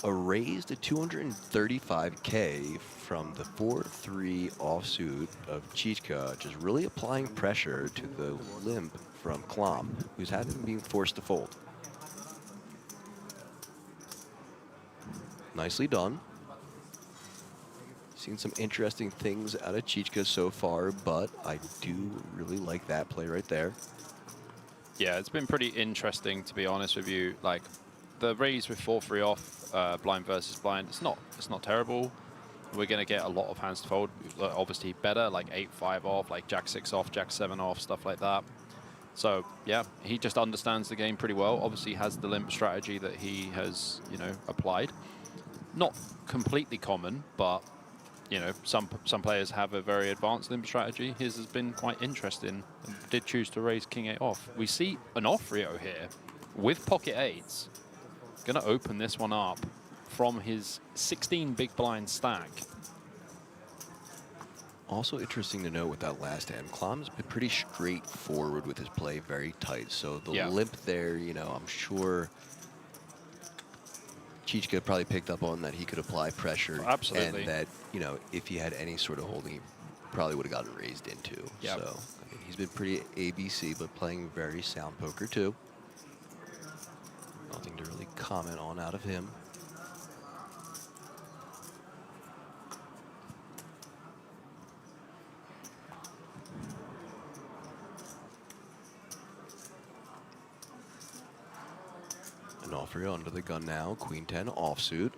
a raise to 235K from the 4-3 offsuit of Chichka, just really applying pressure to the limp from Klam, who's having been forced to fold. Nicely done. Seen some interesting things out of Chichka so far, but I do really like that play right there. Yeah, it's been pretty interesting, to be honest with you. Like, the raise with 4-3 off, blind versus blind, it's not terrible. We're going to get a lot of hands to fold. Obviously better, like 8-5 off, like Jack 6 off, Jack 7 off, stuff like that. So, yeah, he just understands the game pretty well. Obviously has the limp strategy that he has, you know, applied. Not completely common, but, you know, some players have a very advanced limp strategy. His has been quite interesting. Did choose to raise King 8 off. We see an Onofrio here with pocket 8s. Going to open this one up from his 16 big blind stack. Also interesting to note with that last hand, Klam's been pretty straightforward with his play, very tight. So the limp there, you know, I'm sure Chichka probably picked up on that he could apply pressure. Absolutely. And that, you know, if he had any sort of holding, he probably would have gotten raised into. Yep. So, I mean, he's been pretty ABC, but playing very sound poker too. Nothing to really comment on out of him. Onofrio under the gun now. Queen 10 offsuit.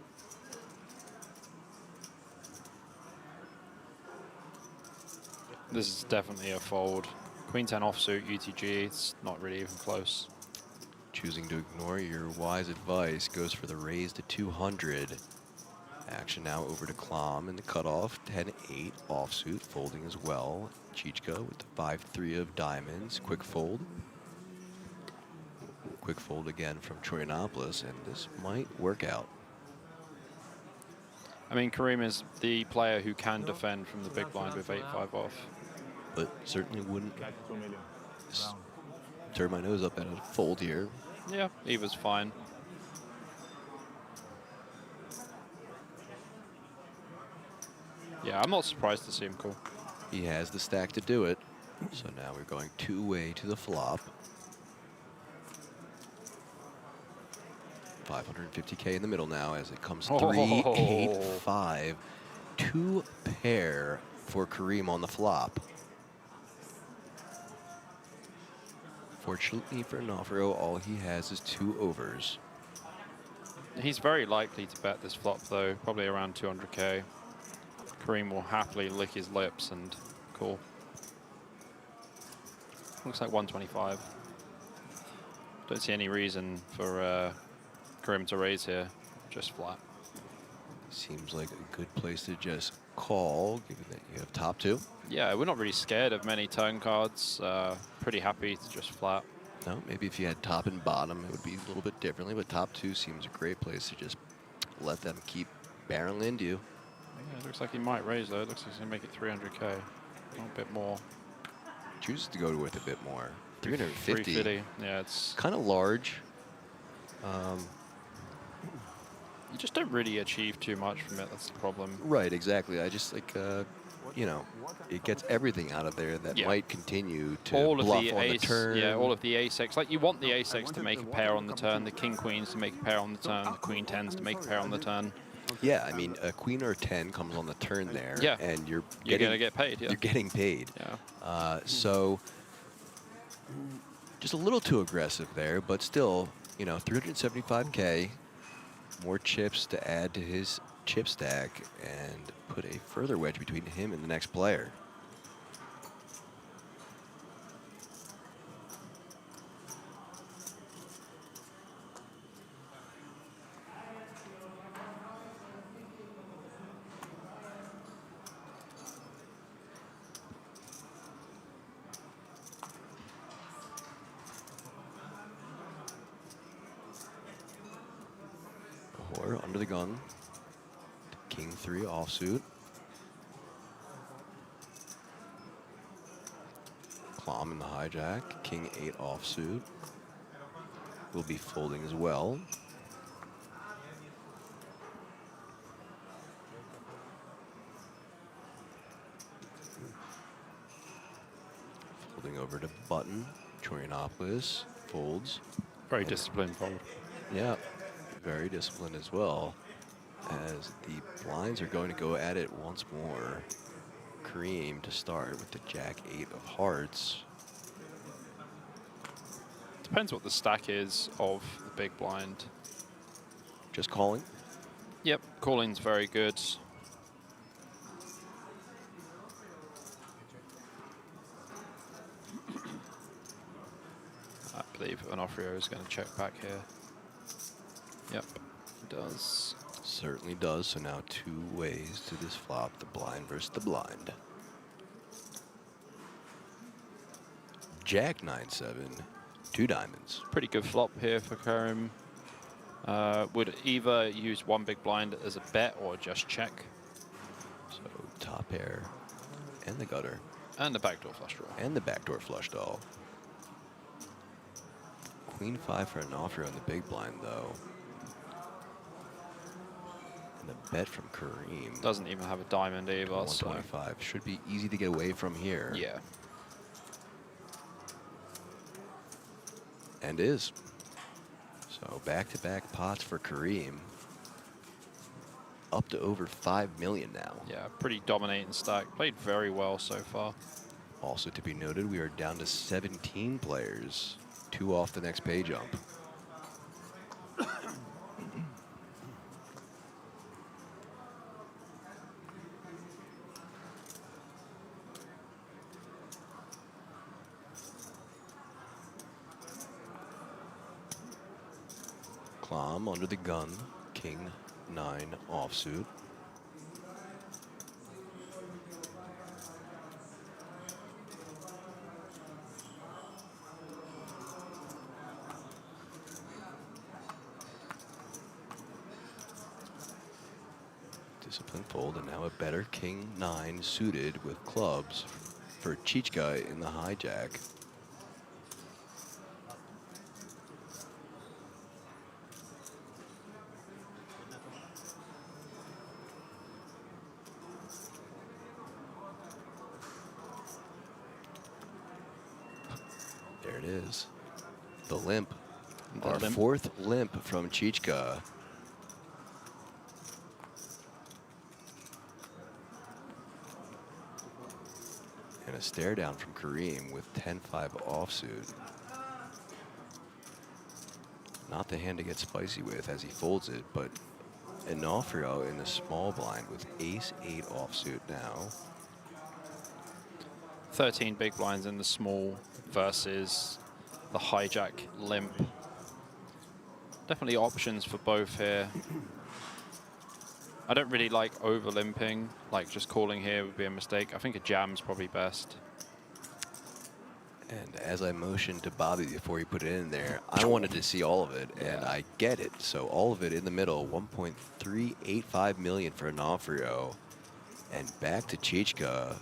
This is definitely a fold. Queen 10 offsuit, UTG, it's not really even close. Choosing to ignore your wise advice, goes for the raise to 200. Action now over to Klom in the cutoff. 10-8 offsuit, folding as well. Chichka with the 5-3 of diamonds. Quick fold. Quick fold again from Troyanopoulos, and this might work out. I mean, Kareem is the player who can defend from the big blind with 8-5 off. But certainly wouldn't turn my nose up at a fold here. Yeah, Eva's fine. Yeah, I'm not surprised to see him call. He has the stack to do it. So now we're going two-way to the flop. 550K in the middle now as it comes 3-8-5. Two pair for Kareem on the flop. Fortunately for Onofrio, all he has is 2 overs. He's very likely to bet this flop though, probably around 200K. Kareem will happily lick his lips and call. Looks like 125. Don't see any reason for Kareem to raise here, just flat. Seems like a good place to just call, given that you have top 2. Yeah, we're not really scared of many turn cards. Pretty happy to just flat. No, maybe if you had top and bottom, it would be a little bit differently, but top 2 seems a great place to just let them keep barreling into you. Yeah, it looks like he might raise though. It looks like he's gonna make it 300K. A bit more. Chooses to go with a bit more. 350. 350. Yeah, it's kind of large. You just don't really achieve too much from it. That's the problem. Right, exactly. I just like, you know, it gets everything out of there that might continue to all bluff of the on ace, the turn. Yeah, all of the ace-x. Like you want the ace-x to make a pair on the turn, the king-queens to make a pair on the turn, the queen-10s to make a pair on the turn. Yeah, I mean, a queen or a 10 comes on the turn there, yeah. and you're gonna get paid. Yeah. You're getting paid. Yeah. So just a little too aggressive there, but still, you know, 375K, more chips to add to his chip stack, and put a further wedge between him and the next player. Under the gun. King 3 offsuit. Klom in the hijack. King 8 offsuit. Will be folding as well. Folding over to button. Troyanopoulos folds. Very disciplined fold. Yeah. Very disciplined as well, as the blinds are going to go at it once more. Kareem to start with the Jack 8 of hearts. Depends what the stack is of the big blind. Just calling? Yep, calling's very good. I believe Onofrio is going to check back here. Yep, it does. Certainly does. So now 2 ways to this flop, the blind versus the blind. Jack 9-7, 2 diamonds. Pretty good flop here for Kareem. Would either use 1 big blind as a bet or just check. So top pair and the gutter. And the backdoor flush draw. And the backdoor flush draw. Queen 5 for Onofrio in the big blind though. And the bet from Kareem. Doesn't even have a diamond either. 125. So. Should be easy to get away from here. Yeah. And is. So back-to-back pots for Kareem. Up to over 5 million now. Yeah, pretty dominating stack. Played very well so far. Also to be noted, we are down to 17 players. 2 off the next pay jump. Clom under the gun, king 9 offsuit. Disciplined fold, and now a better king 9 suited with clubs for Chichka in the hijack. There it is. The limp. Our fourth limp from Chichka. And a stare down from Kareem with 10-5 offsuit. Not the hand to get spicy with as he folds it, but Onofrio in the small blind with ace-8 offsuit now. 13 big blinds in the small versus the hijack limp. Definitely options for both here. I don't really like over limping, like just calling here would be a mistake. I think a jam's probably best. And as I motioned to Bobby before he put it in there, I wanted to see all of it, and I get it. So all of it in the middle, 1.385 million for Onofrio. And back to Chichka,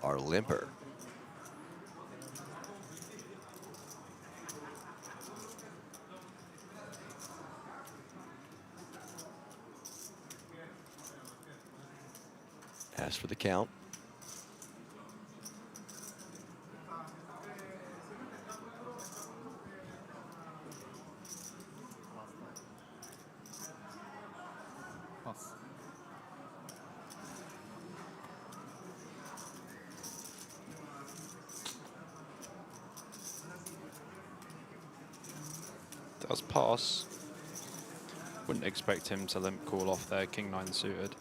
our limper. As for the count. Pass. Does pass. Wouldn't expect him to limp call off there, king 9 suited.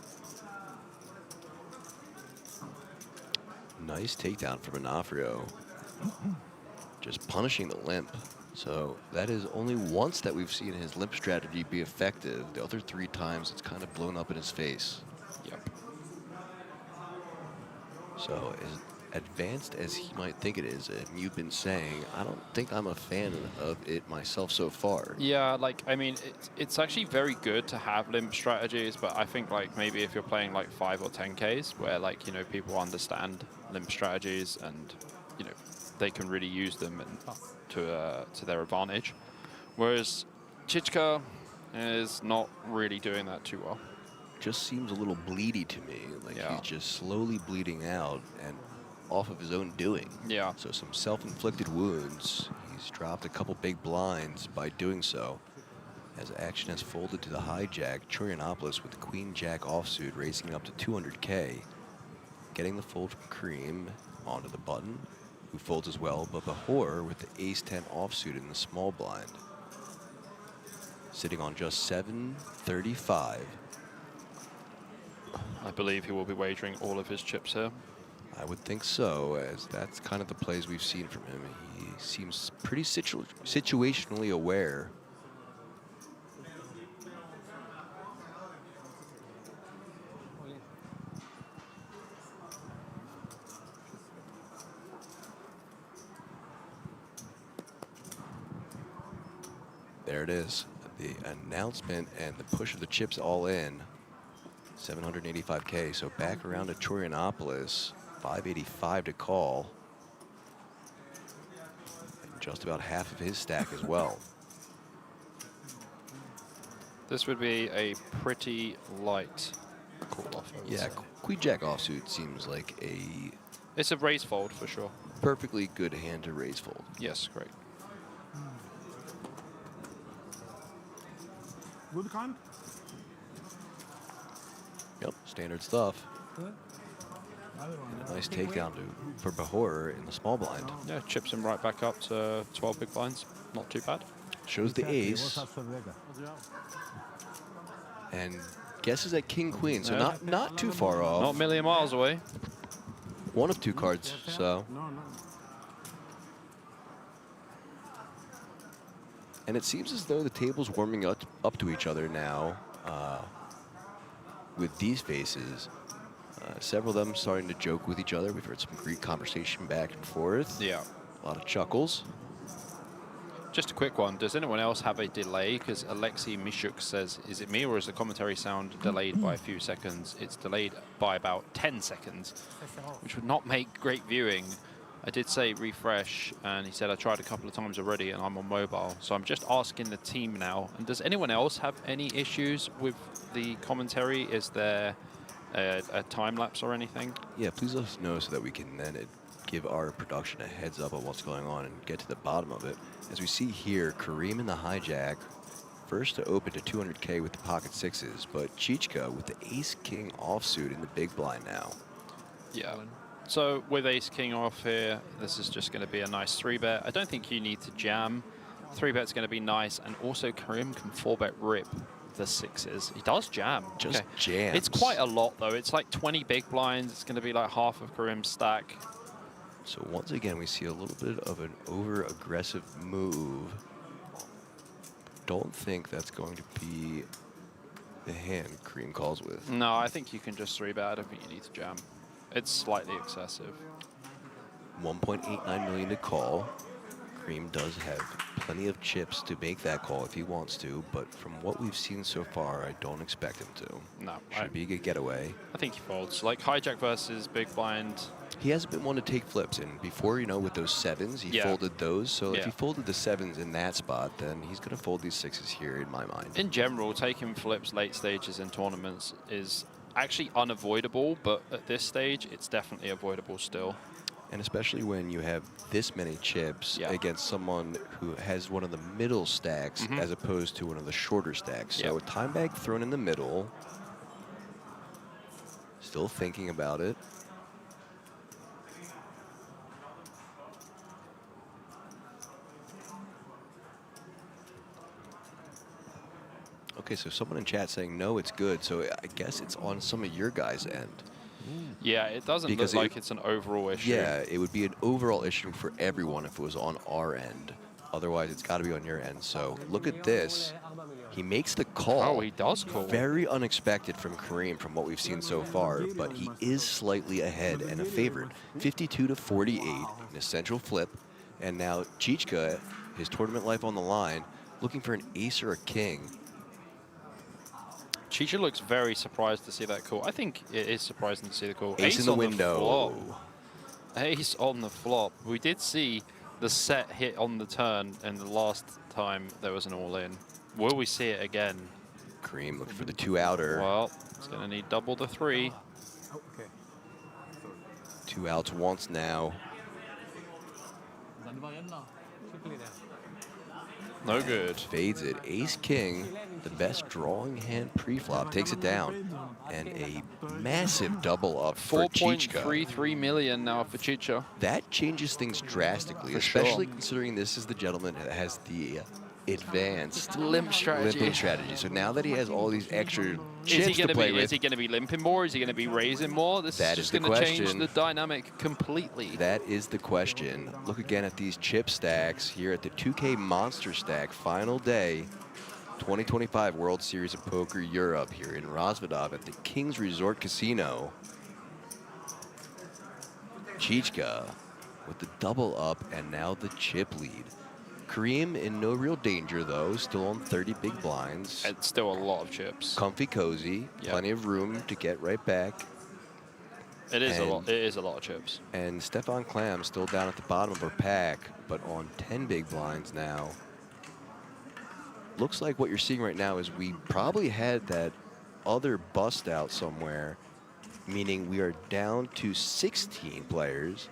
Nice takedown from Onofrio. Just punishing the limp. So that is only once that we've seen his limp strategy be effective. The other 3 times it's kind of blown up in his face. Yep. So as advanced as he might think it is, and you've been saying, I don't think I'm a fan of it myself so far. Yeah, like, I mean, it's actually very good to have limp strategies, but I think, like, maybe if you're playing, like, 5 or 10Ks, where, like, you know, people understand limp strategies and, you know, they can really use them and to their advantage. Whereas Chichka is not really doing that too well. Just seems a little bleedy to me. Like he's just slowly bleeding out and off of his own doing. Yeah. So some self-inflicted wounds. He's dropped a couple big blinds by doing so. As action has folded to the hijack, Chorionopolis with the Queen-Jack offsuit racing up to 200K. Getting the fold from Kareem onto the button, who folds as well, but Bahor with the Ace-10 offsuit in the small blind. Sitting on just 735. I believe he will be wagering all of his chips here. I would think so, as that's kind of the plays we've seen from him. He seems pretty situationally aware. There it is. The announcement and the push of the chips all in. 785K, so back around to Chorionopolis. 585 to call. And just about half of his stack as well. This would be a pretty light call-off. Yeah, Queen-Jack offsuit seems like a... It's a raise fold for sure. Perfectly good hand to raise fold. Yes, great. Good hand? Yep, standard stuff. Good. And a nice takedown for Bahor in the small blind. Yeah, chips him right back up to 12 big blinds. Not too bad. Shows the ace. And guesses at King Queen, so not too far off. Not a million miles away. One of 2 cards, so. And it seems as though the table's warming up to each other now with these faces. Several of them starting to joke with each other. We've heard some great conversation back and forth. Yeah. A lot of chuckles. Just a quick one. Does anyone else have a delay? Because Alexei Mishuk says, is it me or is the commentary sound delayed by a few seconds? It's delayed by about 10 seconds, which would not make great viewing. I did say refresh, and he said I tried a couple of times already, and I'm on mobile. So I'm just asking the team now. And does anyone else have any issues with the commentary? Is there a time lapse or anything? Yeah, please let us know so that we can then give our production a heads up on what's going on and get to the bottom of it. As we see here, Kareem in the hijack, first to open to 200K with the pocket sixes, but Chichka with the ace-king offsuit in the big blind now. Yeah. So with ace-king off here, this is just going to be a nice 3-bet. I don't think you need to jam. 3-bet's going to be nice, and also Kareem can 4-bet rip the sixes. He does jam. Just jams. It's quite a lot, though. It's like 20 big blinds. It's going to be like half of Kareem's stack. So once again, we see a little bit of an over-aggressive move. Don't think that's going to be the hand Kareem calls with. No, I think you can just 3-bet. I don't think you need to jam. It's slightly excessive. 1.89 million to call. Kareem does have plenty of chips to make that call if he wants to, but from what we've seen so far, I don't expect him to. No. Should be a good getaway. I think he folds. Like hijack versus big blind. He hasn't been one to take flips, and before, you know, with those sevens, he folded those. So if he folded the sevens in that spot, then he's going to fold these sixes here, in my mind. In general, taking flips late stages in tournaments is actually unavoidable, but at this stage, it's definitely avoidable still. And especially when you have this many chips against someone who has one of the middle stacks as opposed to one of the shorter stacks. So a time bag thrown in the middle. Still thinking about it. Okay, so someone in chat saying, no, it's good. So I guess it's on some of your guys' end. Yeah, it doesn't look like it's an overall issue. Yeah, it would be an overall issue for everyone if it was on our end. Otherwise, it's got to be on your end. So look at this. He makes the call. Oh, he does call. Very unexpected from Kareem from what we've seen so far, but he is slightly ahead and a favorite. 52 to 48 in a central flip. And now Chichka, his tournament life on the line, looking for an ace or a king. Chicha looks very surprised to see that call. I think it is surprising to see the call. Ace in the on window. The ace on the flop. We did see the set hit on the turn, and the last time there was an all-in. Will we see it again? Kareem looking for the 2-outer. Well, it's going to need double the 3. Oh, okay. 2 outs once now. No good. Fades it. Ace King, the best drawing hand pre-flop, takes it down. And a massive double up for Chichka. 4.33 million now for Chicha. That changes things drastically, especially considering this is the gentleman that has the advanced limp strategy. limping strategy. So now that he has all these extra chips to play with, is he going to be limping more? Is he going to be raising more? This is just going to change the dynamic completely. That is the question. Look again at these chip stacks here at the 2K Monsterstack final day, 2025 World Series of Poker Europe here in Rosvadov at the King's Resort Casino. Chichka with the double up and now the chip lead. Kareem in no real danger, though, still on 30 big blinds. It's still a lot of chips. Comfy cozy, plenty of room to get right back. It is a lot. It is a lot of chips. And Stefan Klam still down at the bottom of her pack, but on 10 big blinds now. Looks like what you're seeing right now is we probably had that other bust out somewhere, meaning we are down to 16 players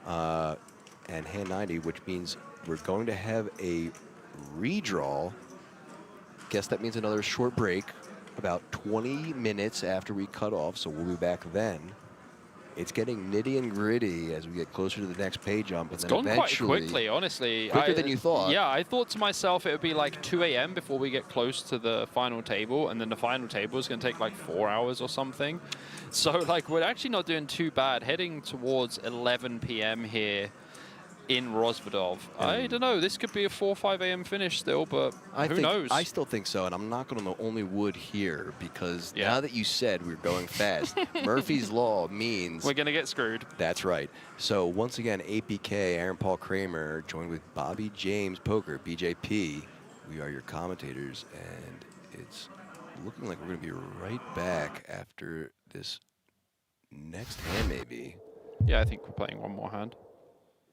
and hand 90, which means we're going to have a redraw. Guess that means another short break, about 20 minutes after we cut off, so we'll be back then. It's getting nitty and gritty as we get closer to the next pay jump. It's gone quite quickly, honestly. Quicker than you thought. Yeah, I thought to myself it would be like 2 a.m. before we get close to the final table, and then the final table is going to take like 4 hours or something. So like we're actually not doing too bad. Heading towards 11 p.m. here. in Rozvadov. I don't know. This could be a 4 or 5 a.m. finish still, but who knows? I still think so, and I'm not going to the only wood here because now that you said we're going fast, Murphy's Law means we're going to get screwed. That's right. So once again, APK, Aaron Paul Kramer, joined with Bobby James Poker, BJP. We are your commentators, and it's looking like we're going to be right back after this next hand, maybe. Yeah, I think we're playing one more hand.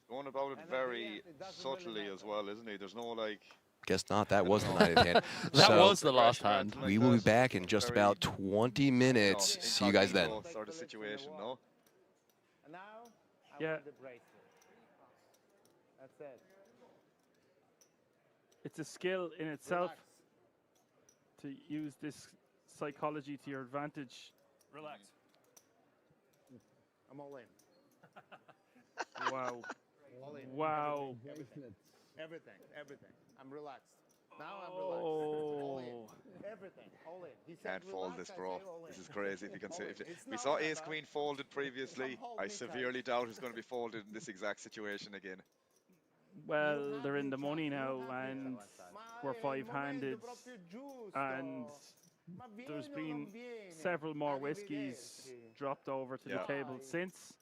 Going about it very subtly as well, isn't he? There's no like... Guess not. That was the 9th hand. That was the last hand. We will be back in just about 20 minutes. See you guys then. Sort of situation, no? Yeah. That's it. It's a skill in itself to use this psychology to your advantage. Relax. I'm all in. Wow. All in. Wow. Everything. I'm relaxed. Now I'm relaxed. All in. Everything. All in. He said Can't fold relax, this, I bro. say all in. This is crazy. If you can see, if we not saw that Ace bad. Queen folded previously, I severely doubt it's going to be folded in this exact situation again. Well, they're in the money now, and we're 5-handed, and there's been several more whiskies dropped over to the table since.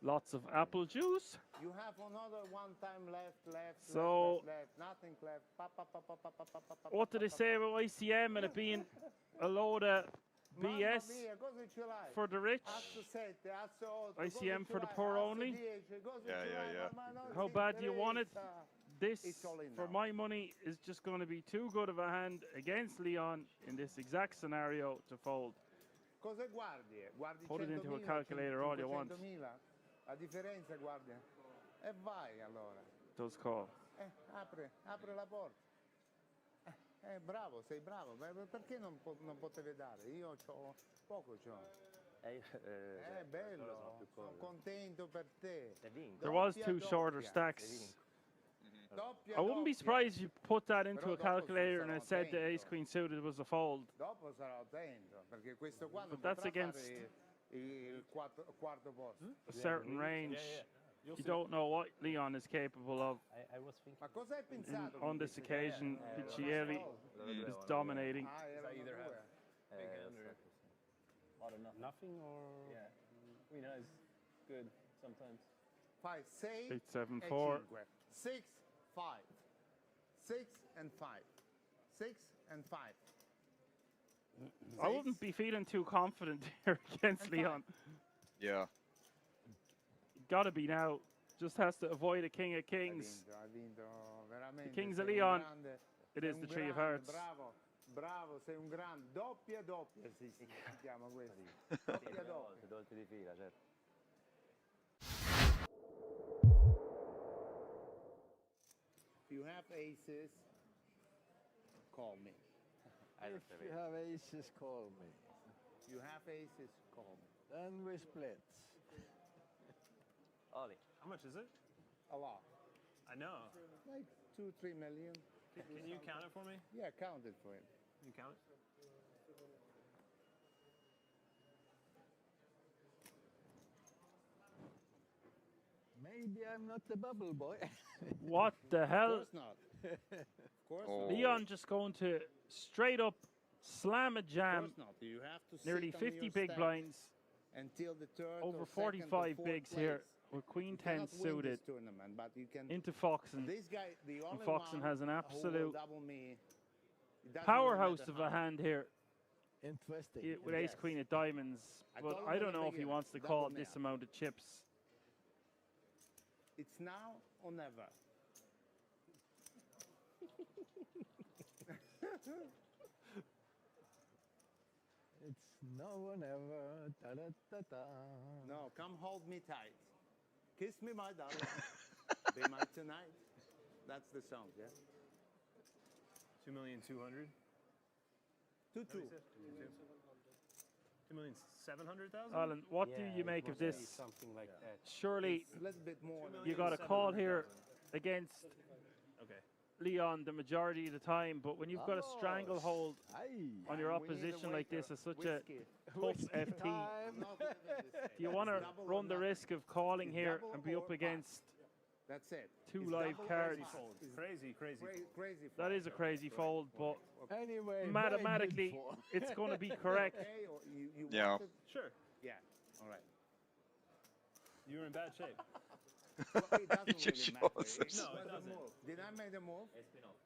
Lots of apple juice. You have another one time left. So, Nothing left. what did they say about ICM and it being a load of BS for the rich? ICM for the poor only? Yeah. How bad do you want it? This, for my money, is just going to be too good of a hand against Leon in this exact scenario to fold. Put it into a calculator all you want. A differenza, guarda. E vai allora. Does call. Apre la porta. Bravo, sei bravo. Perché non potevi dare? Io c'ho poco c'ho. Bello. Sono contento per te. There was 2 shorter stacks. I wouldn't be surprised if you put that into a calculator and it said the ace queen suited was a fold. Dopo sarò attento, perché questo qua non But that's potrà against fare il quarto posto. a certain range. You don't know what Leon is capable of. I was thinking. Ma cosa hai pensato? On this occasion, Piccielli is dominating. Either have big hand or nothing, or queen high is good sometimes. 5, 6, 8, 7, 4. 6, 5. 6 and 5. 6 and 5. I wouldn't be feeling too confident here against Leon. Yeah. Gotta be now. Just has to avoid a king of kings. The kings of Leon. It is the tree of hearts. Bravo, sei un grande. Doppia. Si chiama questo. Doppia. Dolci di fila, certo. If you have aces, call me. If you have aces, call me. You have aces, call me. Then we split. Ollie, how much is it? A lot. I know. Like 2-3 million. Can you count it for me? Yeah, count it for him. Can you count it? Maybe I'm not the bubble boy. What the hell? Of course not. Of course not. Leon just going to straight up slam a jam. Of course not. You have to Nearly sit on 50 your big stack blinds. until the third Over or second or 45 fourth bigs place. here with Queen 10 You cannot win suited this tournament, but you can. into Foxen. This guy, the And only Foxen one has an who will absolute double me, it doesn't powerhouse matter of a how. hand here Interesting. with ace queen of diamonds. I But told him I at don't the know if he beginning, wants to double call me this up. amount of chips. It's now or never. It's no one ever. Da-da-da-da. No, come hold me tight. Kiss me, my darling. Be my tonight. That's the song, yeah? 2,200,000. 2-2. 2,700,000. Alan, what do you make of this? Something like that. Surely It's a little bit more. than you got a call here against Okay. Leon the majority of the time, but when you've got a stranglehold on your opposition like this as such a tough FT, do you want to run the risk of calling here and be up against That's it. Two It's live double cards. crazy fold. Crazy fold. Crazy That fold. is a crazy fold, but Anyway, mathematically, it's going to be correct. Okay, or you Yeah. wanted- Sure. Yeah. All right. You're in bad shape. Well, it doesn't You really show matter. us It some- was a move. Did I make the move? It's been off.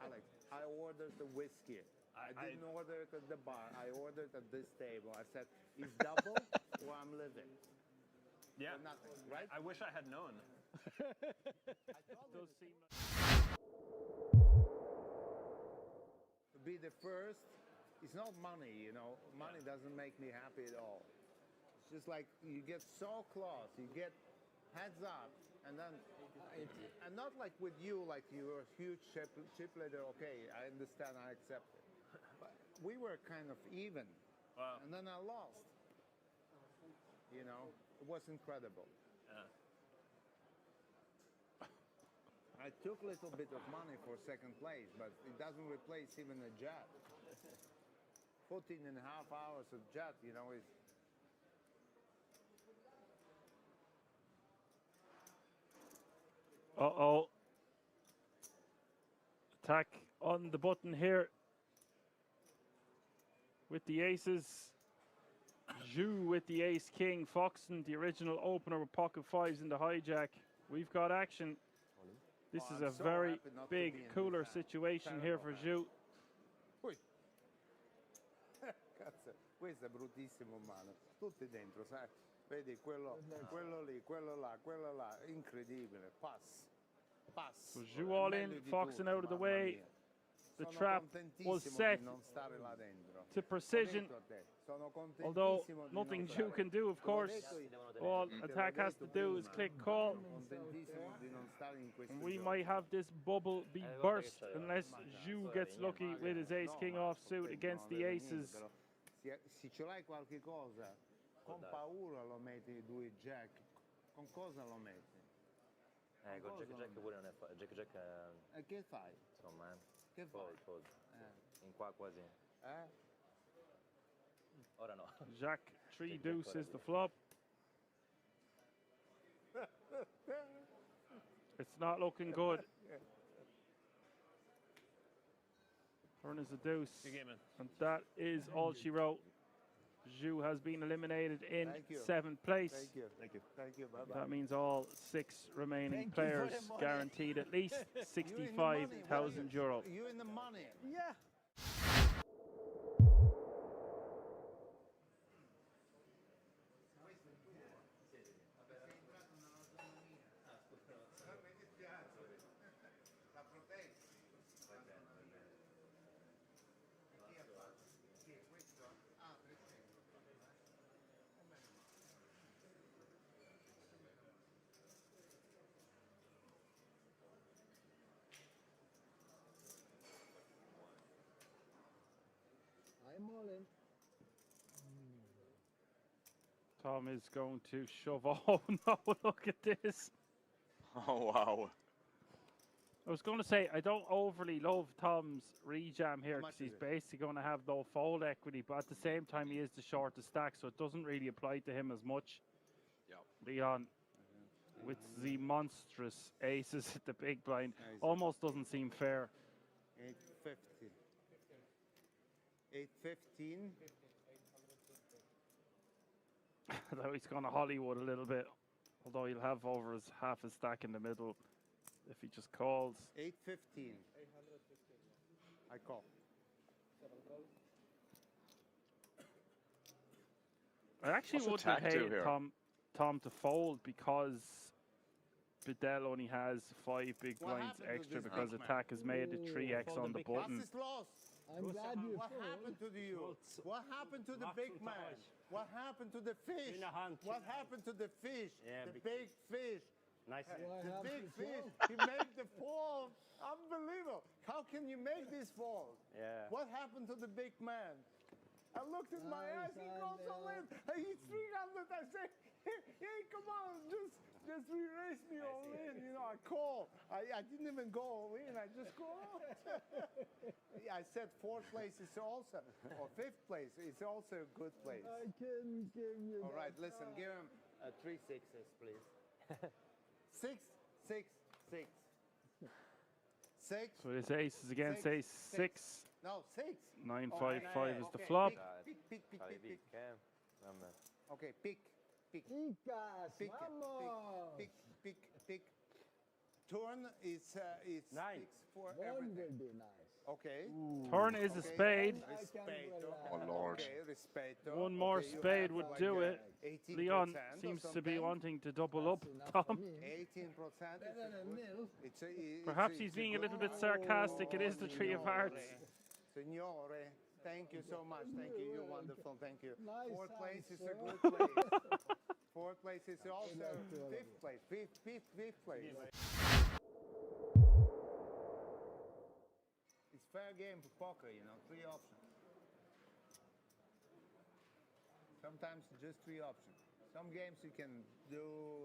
Alex, I ordered the whiskey. I didn't order it at the bar. I ordered at this table. I said, it's double or I'm living. Yeah. Or nothing, right? I wish I had known. Does seem To be the first, it's not money, you know. Money doesn't make me happy at all. It's just like you get so close, you get heads up, and then, and not like with you, like you're a huge chip leader. Okay, I understand, I accept it. But we were kind of even, and then I lost. You know, it was incredible. I took a little bit of money for second place, but it doesn't replace even a jet. 14.5 hours of jet, you know, is... Uh-oh. Attack on the button here. With the aces. Zhu with the ace-king. Foxton, the original opener with pocket fives in the hijack. We've got action. This is I'm a so very happy not to be in big, this cooler hand. situation here for Zhu. Ui. Cazzo, questo è bruttissimo, mano. Tutti dentro, sai? Vedi, quello lì, quello là, incredibile. Pass. So Zhu all in, Foxton out of the way. The trap was set to precision. Although nothing Zhu can do, of course. All attack has to do is click call. And we might have this bubble be burst unless Zhu gets lucky with his ace-king offsuit against the aces. Se ce l'hai qualche cosa, con paura lo metti due jack. Con cosa lo metti? Con Jack pure non è facile. Jack è... E che fai? Insomma, Che fai? fold. In qua quasi. Ora no. Jack 3 deuce is the flop. It's not looking good. Turn is a deuce. Good game, man. And that is all she wrote. Zhu has been eliminated in 7th place. Thank you. Thank you. Thank you. Bye-bye. That means all 6 remaining Thank you for players the money. guaranteed at least €65,000. You in the money. Yeah. I'm all in. Tom is going to shove. Oh no, look at this. Oh, wow. I was going to say, I don't overly love Tom's rejam here because he's basically going to have no fold equity, but at the same time he is the shortest stack, so it doesn't really apply to him as much. Yep. Leon, with the monstrous aces at the big blind, almost doesn't seem fair. 850. 815. Though he's going to Hollywood a little bit, although he'll have over his half a stack in the middle if he just calls. 815. I call. I actually What's wouldn't attack do hate here? Tom to fold because Bedell only has 5 big What blinds happened to extra this because big man? attack has made it 3x on the button. What's lost? I'm glad you What happened to you? What happened to the big man? What happened to the fish? What happened to the fish? Yeah, The big fish. Nice. The big fish. He made the fall. Unbelievable. How can you make this fall? Yeah. What happened to the big man? I looked at my eyes. He goes all in. He's 300. I say, hey, come on, just erase me all in. You know, I call. I didn't even go all in. I just go out. I said 4th place is also, or 5th place is also a good place. I can give you. All right, listen, give him 3 sixes, please. 6, 6, 6. 6. So this ace is against ace 6. No, 6. 9, Oh, 5, nine, 5 eight. is the Okay, flop. Pick, pick, pick, pick, pick, pick. Vabbè. Okay, pick, pick. Chicas, Pick, vamos! pick, pick, pick. Turn is 6 for everything. One will be nice. Okay. Turn is a spade. Respeto. Oh, Lord. Okay, respeto. One more Okay, you spade have would like, do it. 18% Leon or seems to be something. wanting to double up, Tom. 18%. Perhaps he's being a little bit sarcastic. It is the Three of Hearts. Signore, thank you so much. Thank you. You're wonderful. Thank you. Nice Fourth place is a answer. good place. Fourth place is also fifth place. Fifth place. It's fair game for poker, you know, 3 options. Sometimes just 3 options. Some games you can do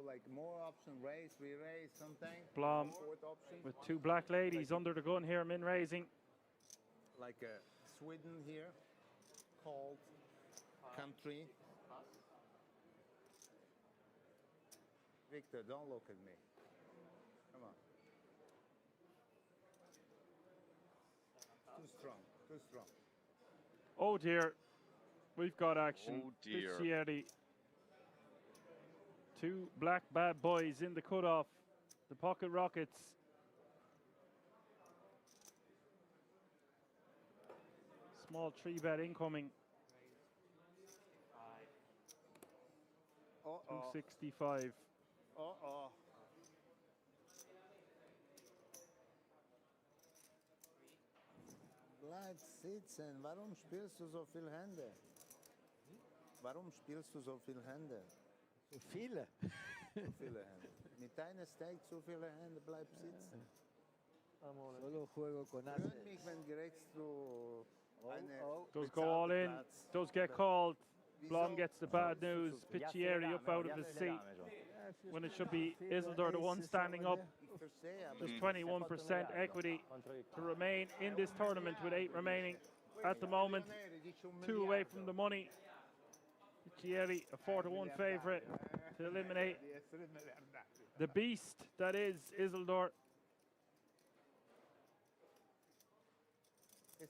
like more option, raise, re-raise, something. Blom Fourth option. with 2 black ladies under the gun here, min raising. Like Sweden here, called country. Victor, don't look at me. Come on. Too strong, too strong. Oh dear, we've got action. Oh dear. Piccieri. 2 black bad boys in the cutoff. The Pocket Rockets. Small 3-bet incoming. Uh-oh. 265. Uh-oh. Bleib sitzen. Warum spielst du so viel Hände? Warum spielst du so viel Hände? So viele. So viele Hände. Mit deiner Steak so viele Hände, bleib sitzen. Solo juego con Hört ases. mich, wenn gerecht du eine Does go all in. Platz. Does get called. Blom gets the bad news. Piccieri up out of his seat. When it should be Isildur, the one standing up. There's 21% equity to remain in this tournament with 8 remaining at the moment. 2 away from the money. Piccieri, a 4-1 favorite to eliminate the beast that is Isildur.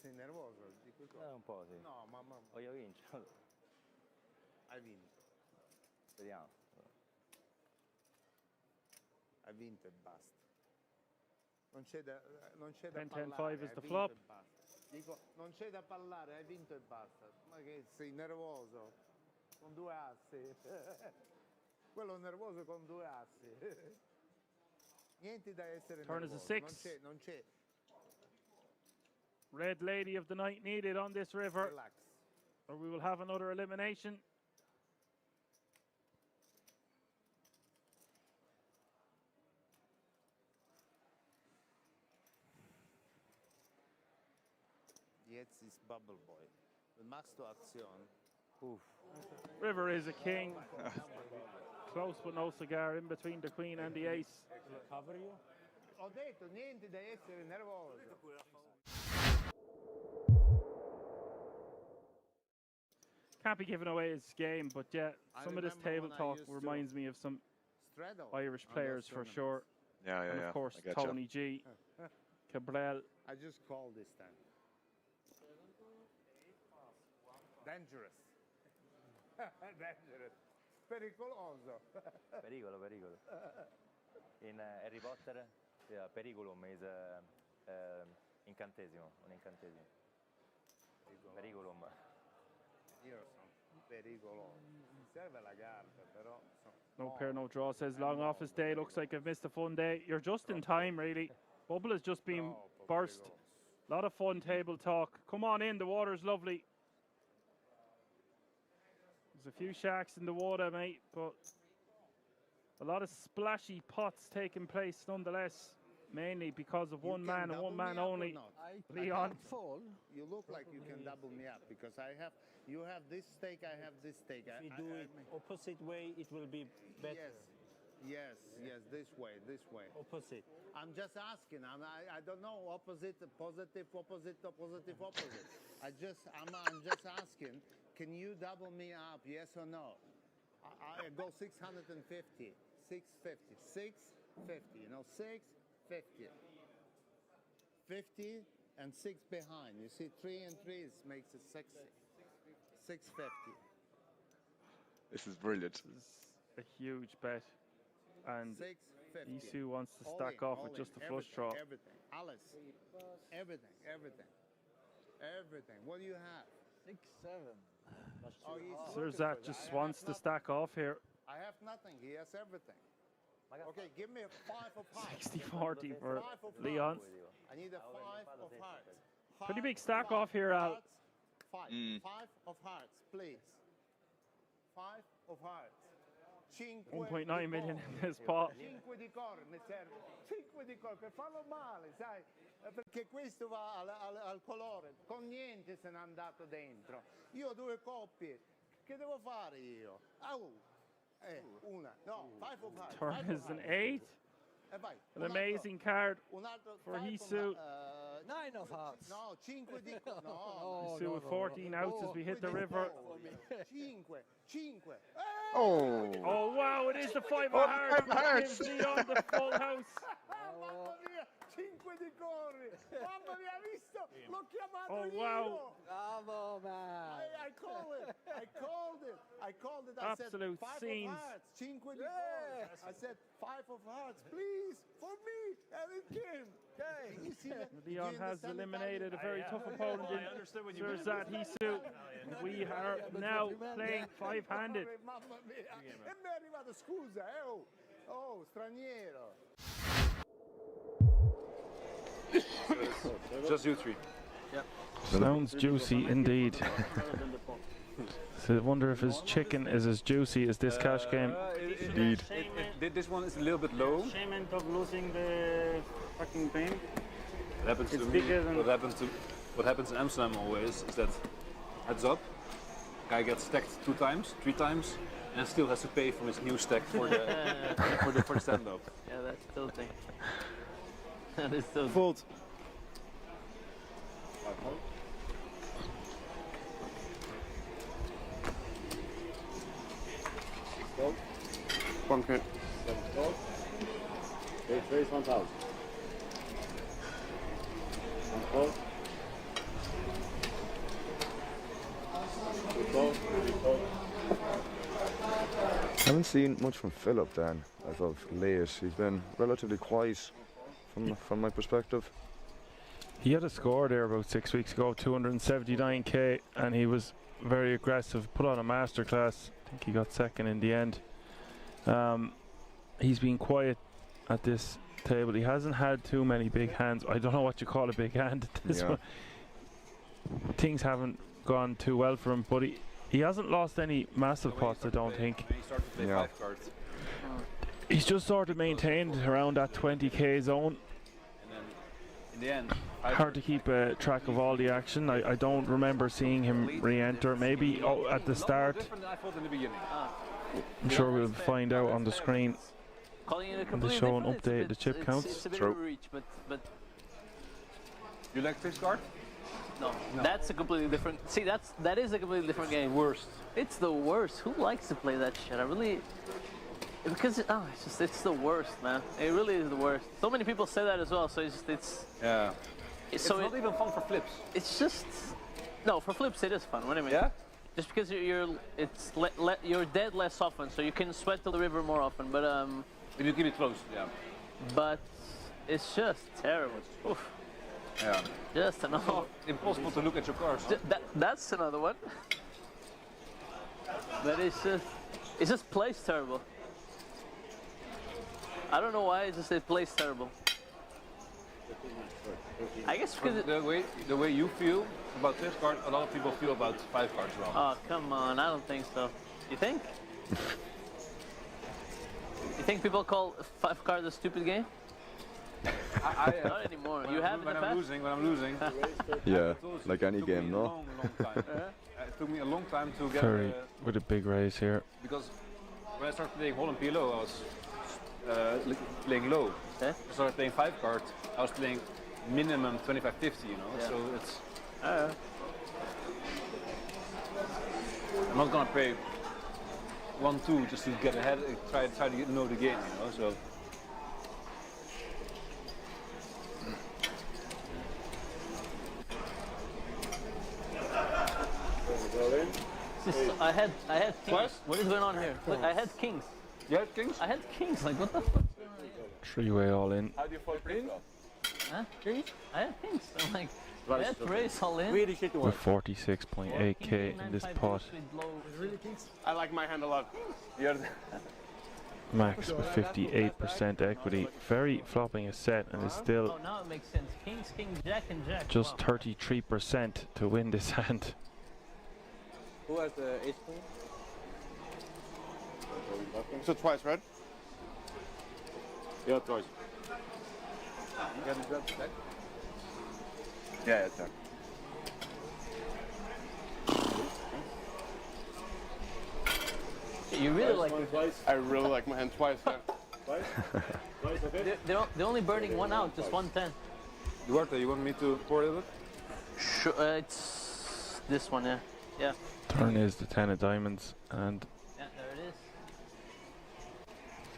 Sei nervoso? Di questo? Un po' sì. No, mamma. Voglio vincere. Hai vinto. Speriamo. Hai vinto e basta. Non c'è da 10, 10, parlare. 5 is Hai the vinto flop. e basta. Dico, non c'è da parlare, hai vinto e basta. Ma che sei nervoso? Con 2 assi. Quello nervoso con 2 assi. Niente da essere Turn is a nervoso. 6. Non c'è. Red lady of the night needed on this river, Relax. or we will have another elimination. Jetzt ist Bubble Boy. Was machst du Aktion? River is a king. Close but no cigar in between the queen and the ace. Cover you? Ho detto niente da essere nervoso. Can't be giving away his game, but yeah, I some of this remember table when I talk used to reminds me of some straddle Irish on players those for tournaments. sure. Yeah, And of course, I getcha. Tony G, Cabral. I just called this time. Dangerous. Dangerous. Pericoloso. Pericolo, pericolo. In Harry Potter, yeah, periculum is incantesimo, un incantesimo. Periculum. Io sono pericoloso. Serve la carta, però. No pair, no draw, says long office day. Looks like I've missed a fun day. You're just in time, really. Bubble has just been burst. A lot of fun table talk. Come on in, the water's lovely. There's a few shacks in the water, mate, but a lot of splashy pots taking place nonetheless. Mainly because of one man and one man only. Leon. You look like you can double me up because you have this stake, I have this stake. If you do it opposite way, it will be better. Yes, this way. Opposite. I'm just asking. I don't know opposite, positive, opposite. I'm just asking. Can you double me up? Yes or no? I go 650, 650, 650, you know, 650. 50 and 6 behind. You see, 3 and 3 makes it 60. 650. This is brilliant. This is a huge bet. And 650. Isu wants to stack off with just a flush draw. Everything. Alice. Everything. What do you have? 6, 7. Oh, he's Sir looking Zat for just that. wants to stack off here. I have nothing. He has everything. Okay, give me a 5 of hearts. 60-40 for 5 of Leon. hearts. I need a 5 of hearts. Pretty big stack off here, Al. 5 of hearts, please. 5 of hearts. 1.9 million in this pot. 5 di cuore mi serve. 5 di cuore per farlo male, sai? Perché questo va al colore. Con niente se n'è andato dentro. Io ho 2 coppie. Che devo fare io? Una. No, 5 of hearts. Turn is an 8. An amazing card for Hisu. 9 of hearts. No, 5 di cuore. No. Hisu with 14 outs as we hit the river. 5. Oh wow, it is the 5 of hearts. Gives Leon the full house. Mamma mia, 5 di cuore. Mamma mia, hai visto? L'ho chiamato Oh io. wow. Bravo, man. I called it. I Absolute said 5 scenes. of hearts, 5 di cuore. I said 5 of hearts, please, for me. And it came. Okay. You see that? Leon has eliminated a very tough opponent in Sir Zat Hisu. We are now playing 5-handed. Mamma mia. E mi è arrivato, scusa, oh, straniero. Just you 3. Yeah. Sounds juicy indeed. So I wonder if his chicken is as juicy as this cash game. Indeed. This one is a little bit low. Shame of losing the fucking pain. What happens It's to bigger me? than- What happens in Amsterdam always is that heads up, guy gets stacked 2 times, 3 times, and still has to pay for his new stack for the for the stand up. Yeah, that's tilting. That is tilting. Fold. Bunker. They trace 1000. I haven't seen much from Philip then, as of late. He's been relatively quiet from my perspective. He had a score there about 6 weeks ago, 279k, and he was very aggressive, put on a masterclass. I think he got second in the end. He's been quiet at this table. He hasn't had too many big hands. I don't know what you call a big hand at this one. Things haven't gone too well for him, but he hasn't lost any massive pots, I don't think. He started to play 5 cards. He's just sort of maintained around that 20k zone. And then in the end, Hard to keep track of all the action. I don't remember seeing him re-enter. Maybe at the start. different than I thought in the beginning. I'm sure we'll find out on the screen. Calling it a And they completely show an different- update, the chip counts. It's a bit of a reach, but You like this card? no, that's a completely different. See, that is a completely different game. Worst. It's the worst. Who likes to play that shit? I really, because it's the worst, man. It really is the worst. So many people say that as well. So it's Yeah. It's so not even fun for flips. It's just no, for flips it is fun. What do you mean? Yeah. Just because you're dead less often, so you can sweat to the river more often. But if you keep it close, yeah. But it's just terrible. Oof. Yeah. Just another. Impossible to look at your cards. That's another one. But it just plays terrible. I don't know why. It plays terrible. I guess because the way you feel about this card, a lot of people feel about 5 cards wrong. Oh come on! I don't think so. You think? You think people call 5 cards a stupid game? Not anymore. You have in the past? When I'm losing. Yeah, like any game, no? Long time. It took me a long time to get. Curry with a big raise here. Because when I started playing Holland PLO, I was playing low. I started playing 5 cards. I was playing minimum 25-50, you know. Yeah. So it's. I'm not gonna pay 1-2 just to get ahead, try to know the game, you know. So. I had kings. Twice? What is going on here? Look, I had kings. You had kings? I had kings. Like, what the fuck? Three-way all in. How do you fold pre-flop? Huh? Kings? I had kings. I'm like, I had race all in. Really shit With 46.8k in this pot. Really kings? I like my hand a lot. Max with 58% equity. Very flopping a set and is still Oh, now it makes sense. Kings, king, jack, and jack. just 33% to win this hand. Who has the ace queen? So twice, right? Yeah, twice. You got to grab the deck? Yeah, it's done. You really like your twice? I really like my hand twice, yeah. Twice? Twice, okay? They're only burning one out, just 110. Duarte, you want me to pour it? Sure, it's this one, yeah. Yeah. Turn is the 10 of diamonds, and Yeah, there it is.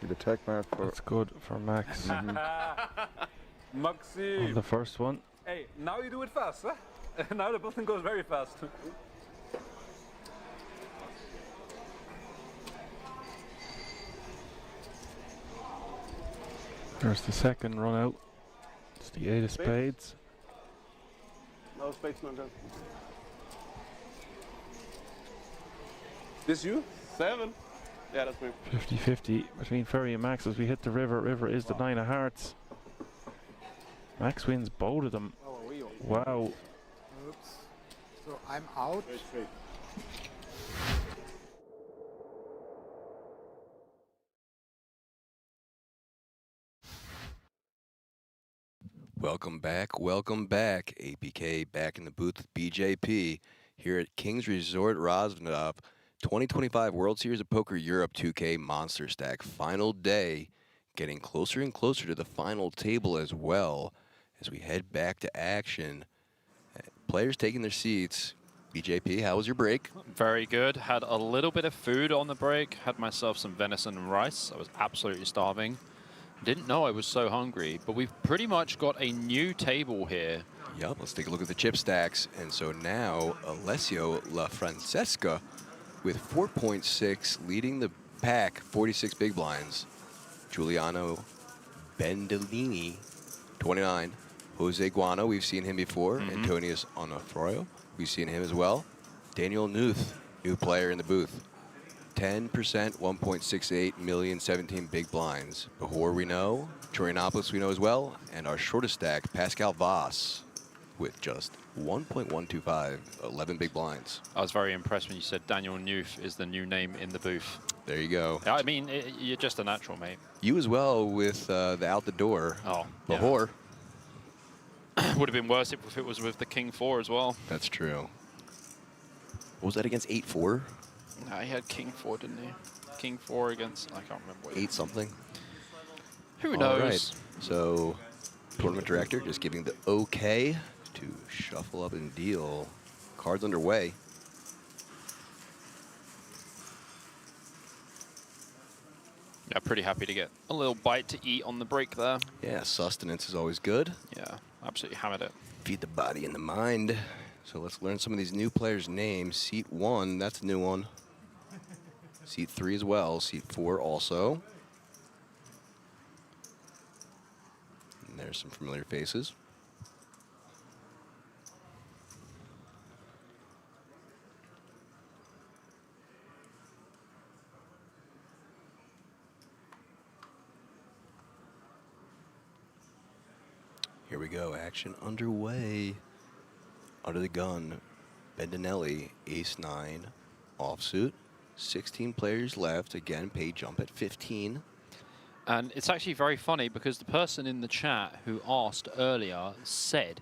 See the tech mark for. it's good for Max Maxi! on the first one. Hey, now you do it fast, huh? Now the button goes very fast. There's the second run out. It's the 8 of spades. No spades, no good. This you? 7? Yeah, that's me. 50-50 between Ferry and Max as we hit the river. River is the 9 of hearts. Max wins both of them. Wow. Oops. So I'm out. Welcome back, APK back in the booth with BJP here at Kings Resort Rosnov 2025 World Series of Poker Europe 2K Monsterstack final day, getting closer and closer to the final table as well as we head back to action. Players taking their seats. BJP, how was your break? Very good. Had a little bit of food on the break. Had myself some venison and rice. I was absolutely starving. Didn't know I was so hungry, but we've pretty much got a new table here. Yup, let's take a look at the chip stacks. And so now, Alessio La Francesca with 4.6 leading the pack, 46 big blinds. Giuliano Bendolini, 29. Jose Guano, we've seen him before. Antonius Onofrio, we've seen him as well. Daniel Nuth, new player in the booth. 10%, 1.68 million, 17 big blinds. Bahor we know, Chorianopoulos we know as well, and our shortest stack, Pascal Voss, with just 1.125, 11 big blinds. I was very impressed when you said Daniel Nuth is the new name in the booth. There you go. I mean, you're just a natural, mate. You as well with the out the door. Oh, Bahor. Would have been worse if it was with the King 4 as well. That's true. What was that against 8-4? No, he had King 4, didn't he? King 4 against, I can't remember. 8 something. Who knows? All right. So, tournament director just giving the okay to shuffle up and deal. Cards underway. Yeah, pretty happy to get a little bite to eat on the break there. Yeah, sustenance is always good. Yeah, absolutely hammered it. Feed the body and the mind. So let's learn some of these new players' names. Seat 1, that's a new one. Seat 3 as well. Seat 4 also. And there's some familiar faces. Here we go, action underway. Under the gun, Bendinelli, ace-9, offsuit. 16 players left. Again, pay jump at 15. And it's actually very funny because the person in the chat who asked earlier said,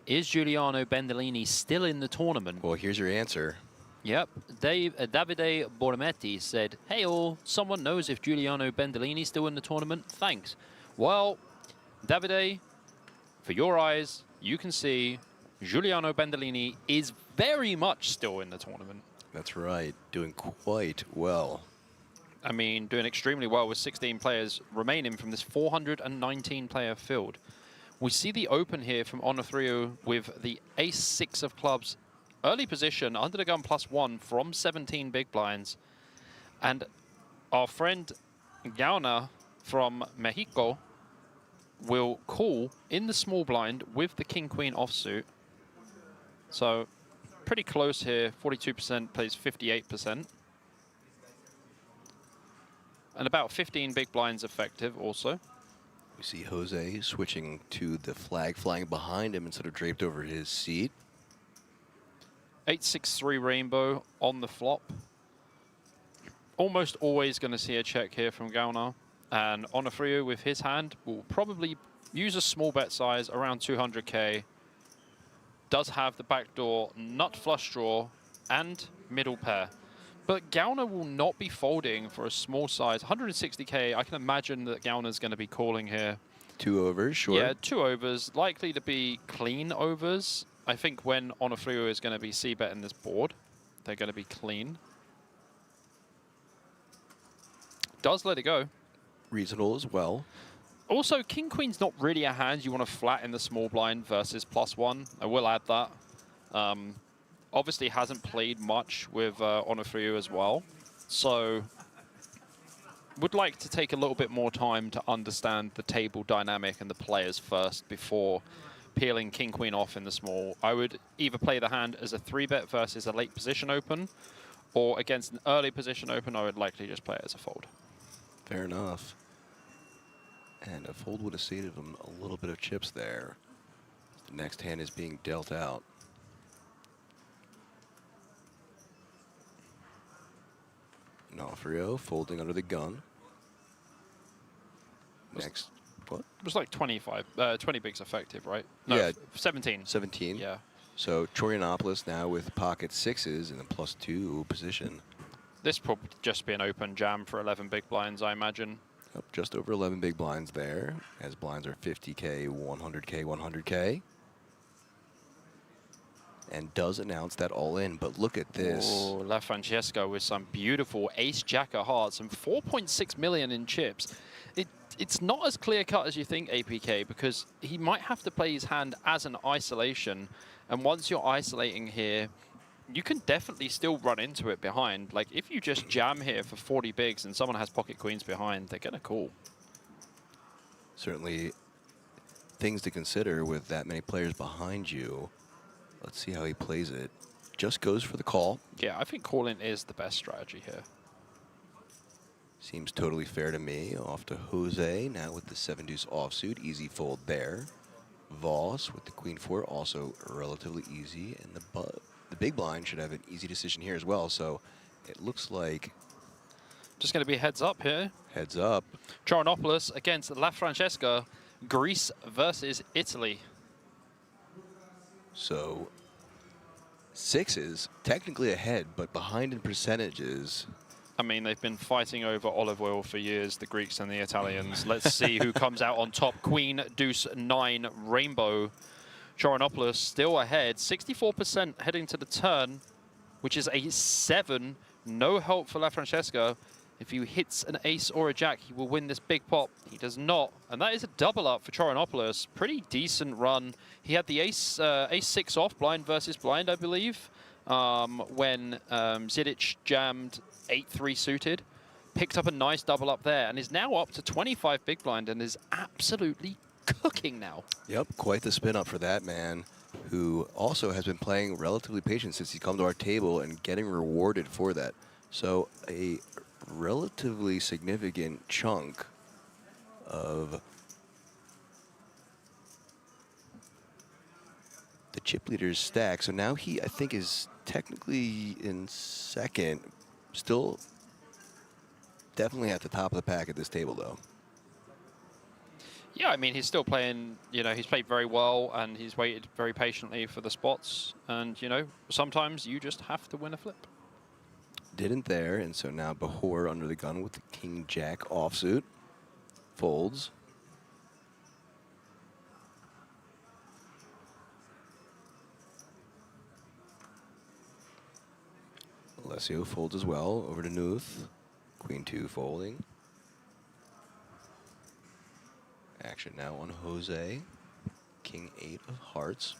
is Giuliano Bendolini still in the tournament? Well, here's your answer. Yep. Davide Bormetti said, hey all, someone knows if Giuliano Bendolini is still in the tournament? Thanks. Well, Davide, for your eyes, you can see Giuliano Bendolini is very much still in the tournament. That's right, doing quite well. I mean, doing extremely well with 16 players remaining from this 419-player field. We see the open here from Onofrio with the ace-6 of clubs. Early position, under the gun +1 from 17 big blinds. And our friend Gauna from Mexico will call in the small blind with the king-queen offsuit. So pretty close here. 42% plays 58%. And about 15 big blinds effective also. We see Jose switching to the flag flying behind him instead of draped over his seat. 8-6-3 rainbow on the flop. Almost always going to see a check here from Gauna. And Onofrio with his hand will probably use a small bet size around 200k. Does have the backdoor nut flush draw and middle pair. But Gauna will not be folding for a small size. 160k, I can imagine that Gauna's going to be calling here. 2 overs, sure. Yeah, 2 overs, likely to be clean overs. I think when Onofrio is going to be c-betting this board, they're going to be clean. Does let it go. Reasonable as well. Also, king-queen's not really a hand you want to flat in the small blind versus +1. I will add that. Obviously hasn't played much with Onofrio as well. So would like to take a little bit more time to understand the table dynamic and the players first before peeling king-queen off in the small. I would either play the hand as a 3-bet versus a late position open, or against an early position open, I would likely just play it as a fold. Fair enough. And a fold would have saved him a little bit of chips there. The next hand is being dealt out. Onofrio folding under the gun. Next, what? It was like 20 bigs effective, right? No, yeah, 17. 17. Yeah. So Chorianopoulos now with pocket 6s in a +2 position. This probably just be an open jam for 11 big blinds, I imagine. Up just over 11 big blinds there, as blinds are 50k, 100k, 100k. And does announce that all in, but look at this. Oh, La Francesca with some beautiful ace-jack of hearts and 4.6 million in chips. It's not as clear-cut as you think, APK, because he might have to play his hand as an isolation. And once you're isolating here, you can definitely still run into it behind. Like, if you just jam here for 40 bigs and someone has pocket queens behind, they're going to call. Certainly things to consider with that many players behind you. Let's see how he plays it. Just goes for the call. Yeah, I think calling is the best strategy here. Seems totally fair to me. Off to Jose, now with the 7-deuce offsuit. Easy fold there. Voss with the queen-4, also relatively easy. And the big blind should have an easy decision here as well. So it looks like... Just going to be heads up here. Heads up. Chorianopoulos against La Francesca. Greece versus Italy. So 6s, technically ahead, but behind in percentages. I mean, they've been fighting over olive oil for years, the Greeks and the Italians. Let's see who comes out on top. Queen, deuce, 9, rainbow. Chorianopoulos still ahead. 64% heading to the turn, which is a 7. No help for La Francesca. If he hits an ace or a jack, he will win this big pot. He does not. And that is a double up for Chorianopoulos. Pretty decent run. He had the ace-6 off, blind versus blind, I believe, when Zidic jammed 8-3 suited. Picked up a nice double up there and is now up to 25 big blind and is absolutely cooking now. Yep, quite the spin up for that man, who also has been playing relatively patient since he's come to our table and getting rewarded for that. So a relatively significant chunk of the chip leader's stack. So now he, I think, is technically in second. Still definitely at the top of the pack at this table, though. Yeah, I mean, he's still playing, you know, he's played very well and he's waited very patiently for the spots. And, you know, sometimes you just have to win a flip. Didn't there, and so now Bahor under the gun with the king-jack offsuit. Folds. Alessio folds as well, over to Nuth. Queen 2 folding. Action now on Jose. King 8 of hearts.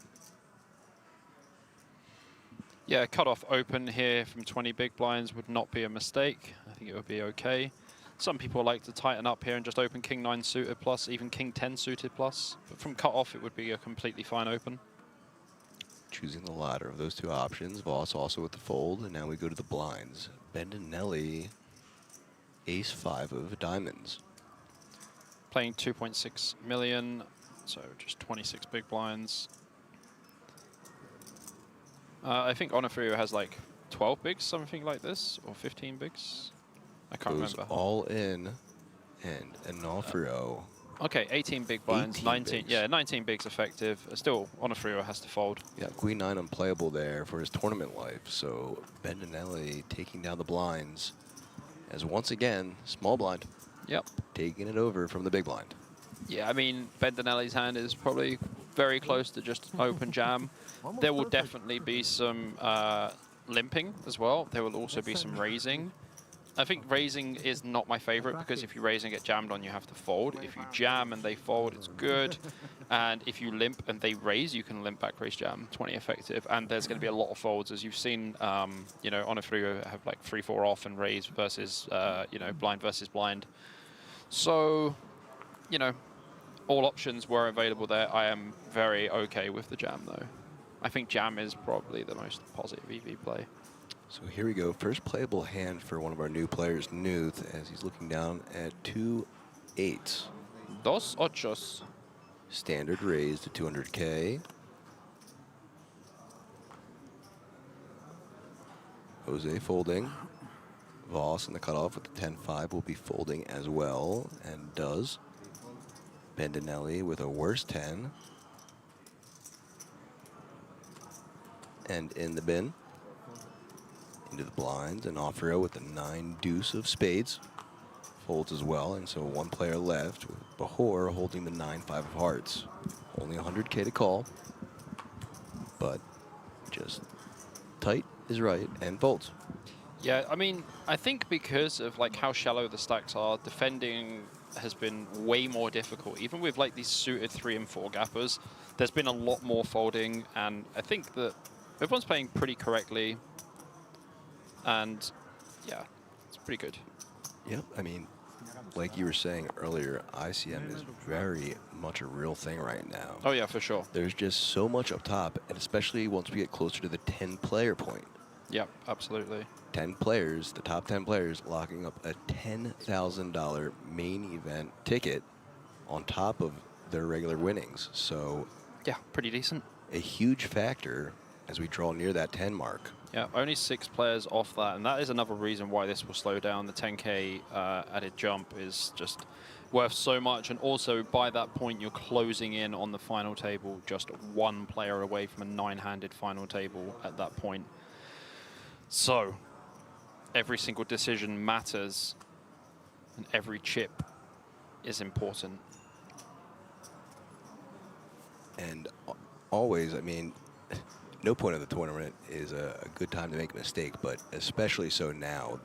Yeah, cut off open here from 20 big blinds would not be a mistake. I think it would be okay. Some people like to tighten up here and just open King 9 suited plus, even King 10 suited plus. But from cut off, it would be a completely fine open. Choosing the latter of those two options. Voss also with the fold, and now we go to the blinds. Bendinelli, ace 5 of diamonds. Playing 2.6 million, so just 26 big blinds. I think Onofrio has like 12 bigs, something like this, or 15 bigs. I can't Goes remember. all in, and Onofrio. Okay, 18 big blinds, 18 19. bigs. Yeah, 19 bigs effective. Still, Onofrio has to fold. Yeah, Queen 9 unplayable there for his tournament life. So Bendinelli taking down the blinds as once again, small blind. Yep. Taking it over from the big blind. Yeah, I mean, Bendinelli's hand is probably very close to just open jam. There will definitely be some limping as well. There will also be some raising. I think raising is not my favorite because if you raise and get jammed on, you have to fold. If you jam and they fold, it's good. And if you limp and they raise, you can limp back raise jam, 20 effective. And there's going to be a lot of folds, as you've seen, you know, Onofrio have like 3-4 off and raise versus, you know, blind versus blind. So, you know, all options were available there. I am very okay with the jam, though. I think jam is probably the most positive EV play. So here we go. First playable hand for one of our new players, Nuth, as he's looking down at 2 8s. Dos ochos. Standard raise to 200K. Jose folding. Voss in the cutoff with the 10-5 will be folding as well, and does. Bendinelli with a worse 10. And in the bin. Into the blinds, and Onofrio with the 9 deuce of spades. Folds as well, and so one player left with Bahor holding the 9-5 of hearts. Only 100K to call, but just tight is right and folds. Yeah, I mean, I think because of like how shallow the stacks are, defending has been way more difficult. Even with like these suited 3 and 4 gappers, there's been a lot more folding, and I think that everyone's playing pretty correctly. And yeah, it's pretty good. Yep, I mean, like you were saying earlier, ICM is very much a real thing right now. Oh yeah, for sure. There's just so much up top, and especially once we get closer to the 10-player point. Yep, absolutely. 10 players, the top 10 players, locking up a $10,000 main event ticket on top of their regular winnings. So yeah, pretty decent. A huge factor as we draw near that 10 mark. Yeah, only 6 players off that, and that is another reason why this will slow down. The 10K added jump is just worth so much, and also by that point you're closing in on the final table, just 1 player away from a 9-handed final table at that point. So every single decision matters, and every chip is important. And always, I mean, no point of the tournament is a good time to make a mistake, but especially so now.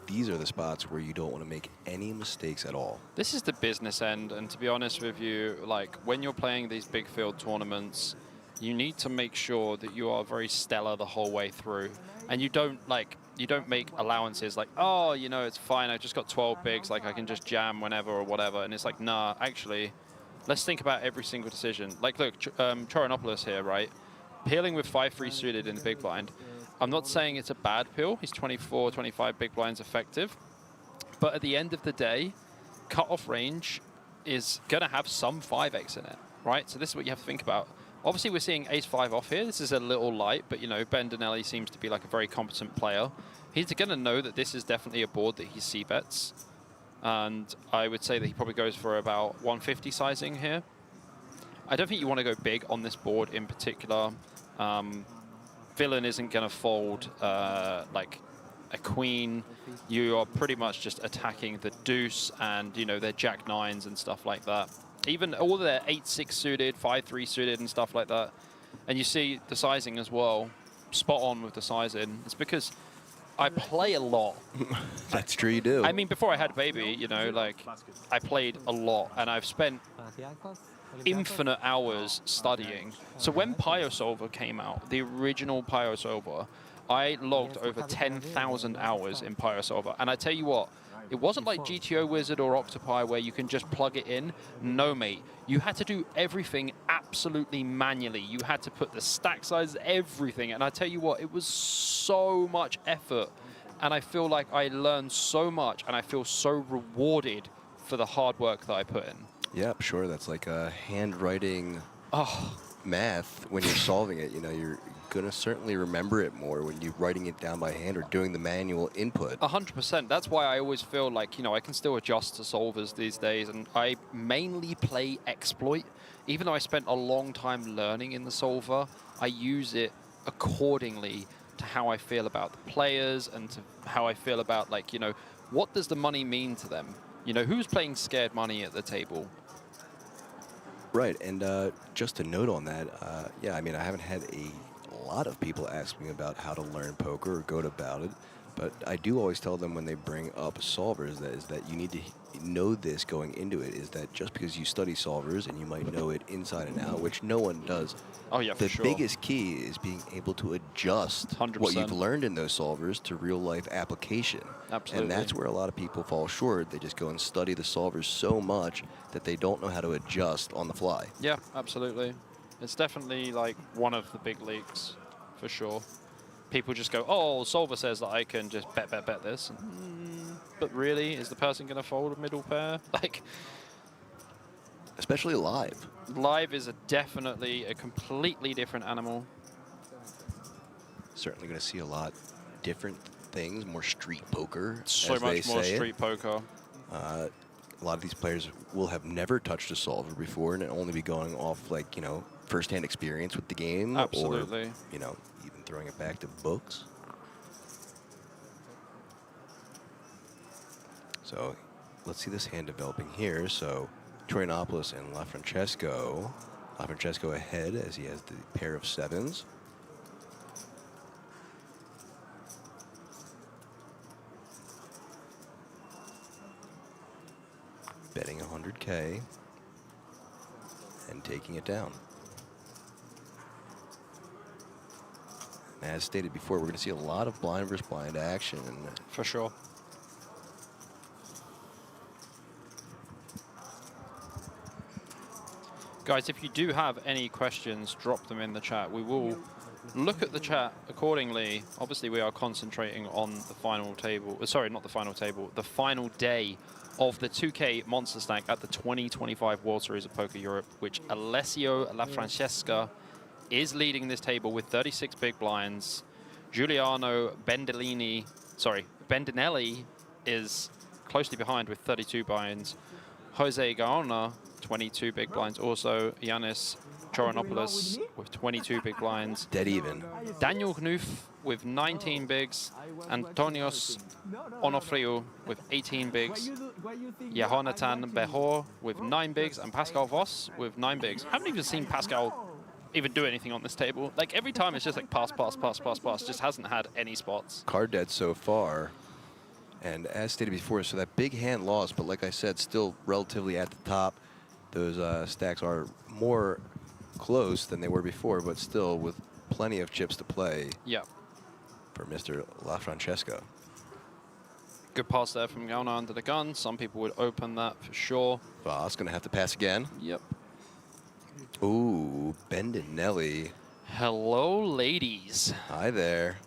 These are the spots where you don't want to make any mistakes at all. This is the business end, and to be honest with you, like when you're playing these big field tournaments, you need to make sure that you are very stellar the whole way through, and you don't make allowances like, oh, you know, it's fine, I just got 12 bigs, like I can just jam whenever or whatever. And it's like, nah, actually, let's think about every single decision. Like, look, Choronopoulos here, right? Peeling with 5-3 suited in the big blind. I'm not saying it's a bad peel. He's 24, 25 big blinds effective. But at the end of the day, cut-off range is going to have some 5x in it, right? So this is what you have to think about. Obviously, we're seeing ace-5 off here. This is a little light, but, you know, Bendinelli seems to be like a very competent player. He's going to know that this is definitely a board that he c-bets. And I would say that he probably goes for about 150 sizing here. I don't think you want to go big on this board in particular. Villain isn't going to fold like a queen. You are pretty much just attacking the deuce and, you know, their jack-9s and stuff like that. Even all their 8-6 suited, 5-3 suited and stuff like that. And you see the sizing as well, spot on with the sizing. It's because I play a lot. That's true, you do. I mean, before I had a baby, you know, like, I played a lot, and I've spent infinite hours studying. So when PioSolver came out, the original PioSolver, I logged over 10,000 hours in PioSolver. And I tell you what, it wasn't like GTO Wizard or Octopi where you can just plug it in. No, mate. You had to do everything absolutely manually. You had to put the stack size, everything. And I tell you what, it was so much effort. And I feel like I learned so much, and I feel so rewarded for the hard work that I put in. Yep, sure. That's like a handwriting math when you're solving it. You know, you're going to certainly remember it more when you're writing it down by hand or doing the manual input. 100%. That's why I always feel like, you know, I can still adjust to solvers these days, and I mainly play exploit. Even though I spent a long time learning in the solver, I use it accordingly to how I feel about the players and to how I feel about, like, you know, what does the money mean to them? You know, who's playing scared money at the table? Right, and just a note on that, yeah, I mean, I haven't had a lot of people ask me about how to learn poker or go about it, but I do always tell them when they bring up solvers that you need to know this going into it, is that just because you study solvers and you might know it inside and out, which no one does, oh yeah, the for sure. biggest key is being able to adjust 100%. what you've learned in those solvers to real life application. Absolutely. And that's where a lot of people fall short. They just go and study the solvers so much that they don't know how to adjust on the fly. Yeah, absolutely. It's definitely like one of the big leaks, for sure. People just go, oh, solver says that I can just bet this. But really, is the person going to fold a middle pair? Like, especially live. Live is definitely a completely different animal. Certainly going to see a lot different things, more street poker. So as much they more say. street poker. A lot of these players will have never touched a solver before and only be going off, like, you know, first-hand experience with the game. Absolutely. Or, you know, even throwing it back to books. So let's see this hand developing here. So Troyanopoulos and LaFrancesco. LaFrancesco ahead as he has the pair of sevens. Betting 100K and taking it down. As stated before, we're going to see a lot of blind versus blind action. For sure. Guys, if you do have any questions, drop them in the chat. We will look at the chat accordingly. Obviously, we are concentrating on the final table. Sorry, not the final table. The final day of the 2K Monsterstack at the 2025 World Series of Poker Europe, which Alessio LaFrancesca is leading this table with 36 big blinds. Giuliano Bendinelli is closely behind with 32 blinds. Jose Gaona, 22 big blinds also. Yanis Choronopoulos with 22 big blinds. Dead even. Daniel Knuth with 19 bigs. Antonios Onofrio with 18 bigs. Yehonatan Behor with 9 bigs. And Pascal Voss with 9 bigs. I haven't even seen Pascal even do anything on this table. Like, every time it's just like pass, pass, pass, pass, pass. Just hasn't had any spots. Card dead so far. And as stated before, so that big hand lost, but like I said, still relatively at the top. Those stacks are more close than they were before, but still with plenty of chips to play. Yeah. For Mr. LaFrancesca. Good pass there from Gaona under the gun. Some people would open that for sure. Voss going to have to pass again. Yep. Ooh, Bendinelli. Hello, ladies. Hi there.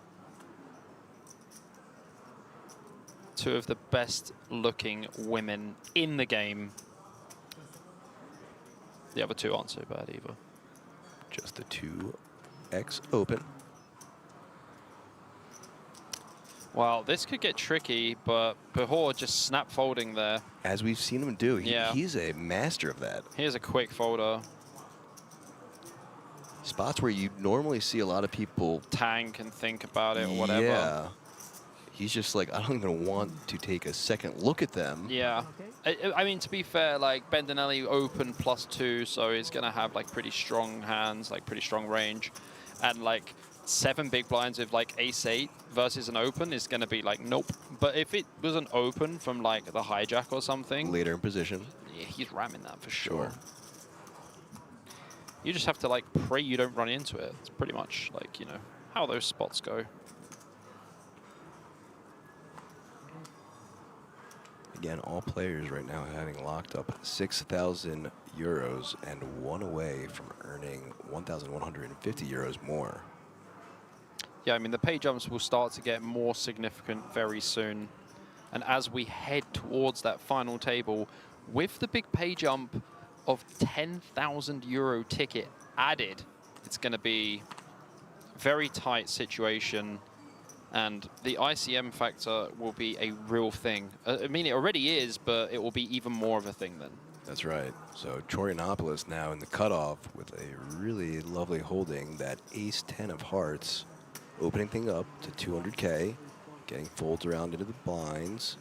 Two of the best looking women in the game. The other two aren't so bad either. Just the 2X open. Well, this could get tricky, but Behor just snap folding there. As we've seen him do. Yeah. He's a master of that. Here's a quick folder. Spots where you normally see a lot of people tank and think about it or whatever. Yeah. He's just like, I don't even want to take a second look at them. Yeah. I mean, to be fair, like, Bendinelli open +2, so he's going to have, like, pretty strong hands, like, pretty strong range. And, like, 7 big blinds with like ace-8 versus an open is going to be like, nope. But if it was an open from like the hijack or something, later in position, yeah, he's ramming that for sure. You just have to like pray you don't run into it. It's pretty much like, you know, how those spots go. Again, all players right now having locked up 6,000 euros and 1 away from earning 1,150 euros more. Yeah, I mean, the pay jumps will start to get more significant very soon. And as we head towards that final table, with the big pay jump of 10,000 euro ticket added, it's going to be a very tight situation. And the ICM factor will be a real thing. I mean, it already is, but it will be even more of a thing then. That's right. So Chorianopoulos now in the cutoff with a really lovely holding, that ace-10 of hearts, opening thing up to 200K, getting folds around into the blinds.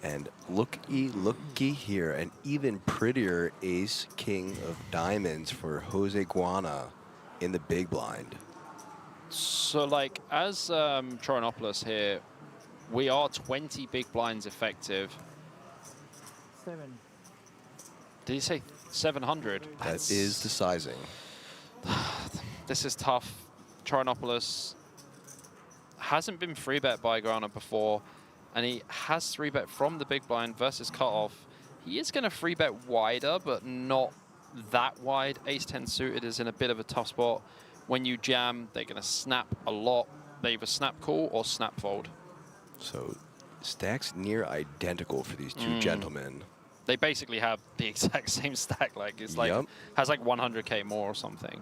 And looky here, an even prettier ace-king of diamonds for Jose Guana in the big blind. So, like, as Chorianopoulos here, we are 20 big blinds effective. 7. Did he say 700? That is the sizing. This is tough. Chorianopoulos hasn't been 3-bet by Guana before, and he has 3-bet from the big blind versus cutoff. He is going to 3-bet wider, but not that wide. Ace-10 suited is in a bit of a tough spot. When you jam, they're going to snap a lot. They either snap call or snap fold. So stacks near identical for these two gentlemen. They basically have the exact same stack. Like it's like has like 100K more or something.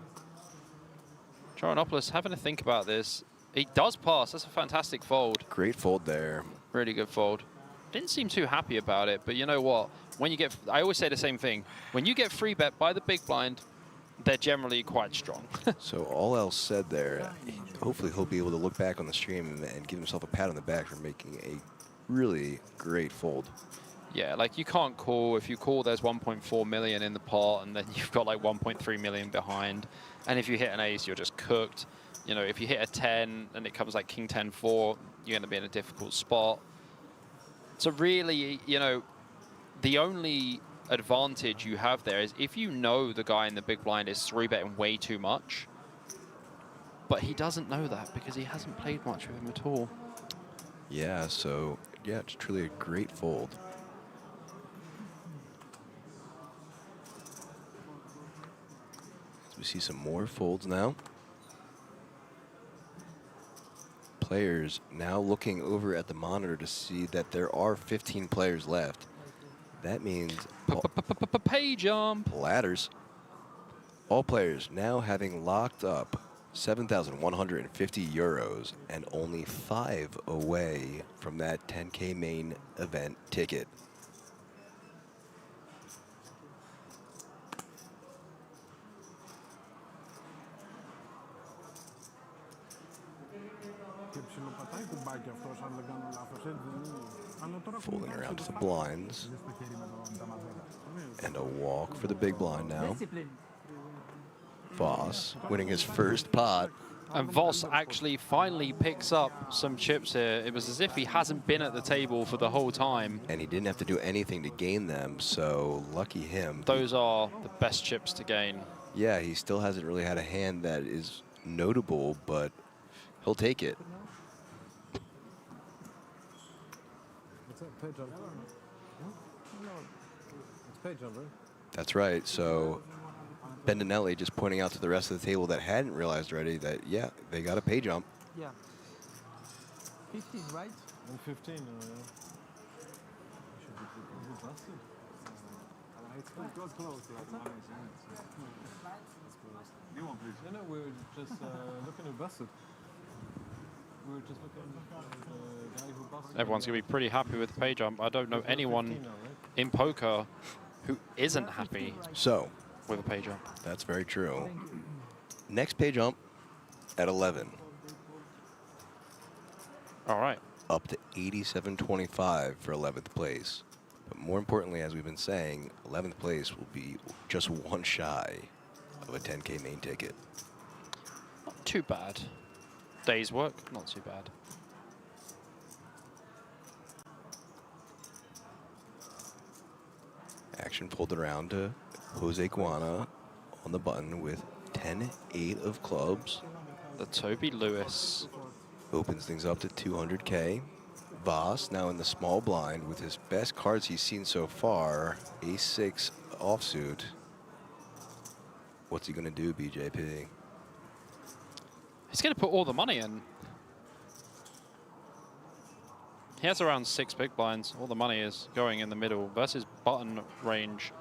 Chorianopoulos having to think about this. He does pass. That's a fantastic fold. Great fold there. Really good fold. Didn't seem too happy about it, but you know what? When you get, I always say the same thing. When you get 3-bet by the big blind, they're generally quite strong. So all else said there, hopefully he'll be able to look back on the stream and give himself a pat on the back for making a really great fold. Yeah, like you can't call. If you call, there's 1.4 million in the pot, and then you've got like 1.3 million behind. And if you hit an ace, you're just cooked. You know, if you hit a 10 and it comes like king 10-4, you're going to be in a difficult spot. So really, you know, the only advantage you have there is if you know the guy in the big blind is 3-betting way too much, but he doesn't know that because he hasn't played much with him at all. Yeah, so yeah, it's truly a great fold. So we see some more folds now. Players now looking over at the monitor to see that there are 15 players left. That means pay jump ladders. All players now having locked up 7,150 euros and only 5 away from that 10K main event ticket. Folding around to the blinds. And a walk for the big blind now. Voss winning his first pot. And Voss actually finally picks up some chips here. It was as if he hasn't been at the table for the whole time. And he didn't have to do anything to gain them, so lucky him. Those are the best chips to gain. Yeah, he still hasn't really had a hand that is notable, but he'll take it. That's right. So Bendinelli just pointing out to the rest of the table that hadn't realized already that, yeah, they got a pay jump. Yeah. 15, right? And 15. Should be busted. It was close. You want, please? No, we were just looking to bust it. We were just looking at the guy who busted. Everyone's going to be pretty happy with the pay jump. I don't know anyone in poker who isn't happy with a pay jump. That's very true. Next pay jump at 11. All right. Up to 87.25 for 11th place. But more importantly, as we've been saying, 11th place will be just one shy of a 10K main ticket. too bad. Day's work, not too bad. Action pulled around to Jose Guana on the button with 10-8 of clubs. The Toby Lewis opens things up to 200K. Voss now in the small blind with his best cards he's seen so far, ace-6 offsuit. What's he gonna do, BJP? He's gonna put all the money in. He has around 6 big blinds. All the money is going in the middle. Versus button range,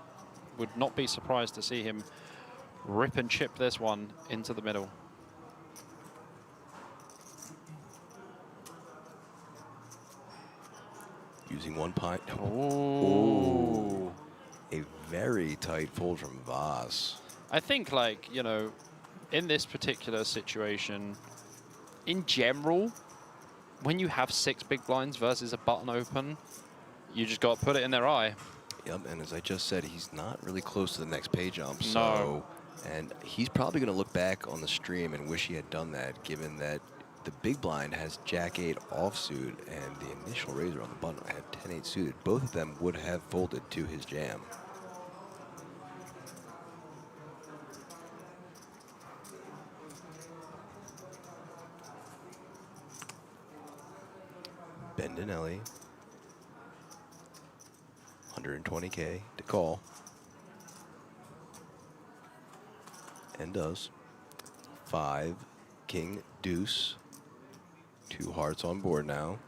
would not be surprised to see him rip and chip this one into the middle. Using one pint. Ooh. A very tight fold from Voss. I think, like, you know, in this particular situation, in general, when you have 6 big blinds versus a button open, you just got to put it in their eye. Yep, and as I just said, he's not really close to the next pay jump. No. So, and he's probably going to look back on the stream and wish he had done that, given that the big blind has Jack-8 offsuit and the initial raiser on the button had 10-8 suited. Both of them would have folded to his jam. Bendinelli, 120K to call. And does. 5, king, deuce. 2 hearts on board now.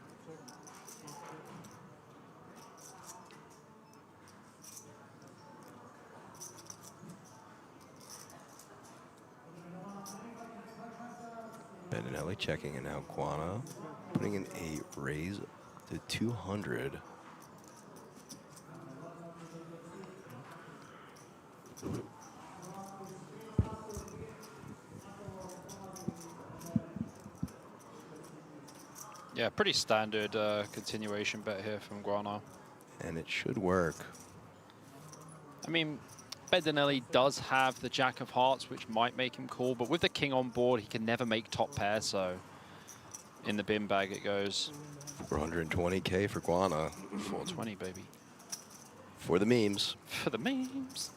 Bendinelli checking, and now Guana putting in a raise to 200. Yeah, pretty standard continuation bet here from Guana. And it should work. I mean, Bendinelli does have the Jack of Hearts, which might make him call, but with the king on board, he can never make top pair, so in the bin bag it goes. 420K for Guana. 420, baby. For the memes. For the memes.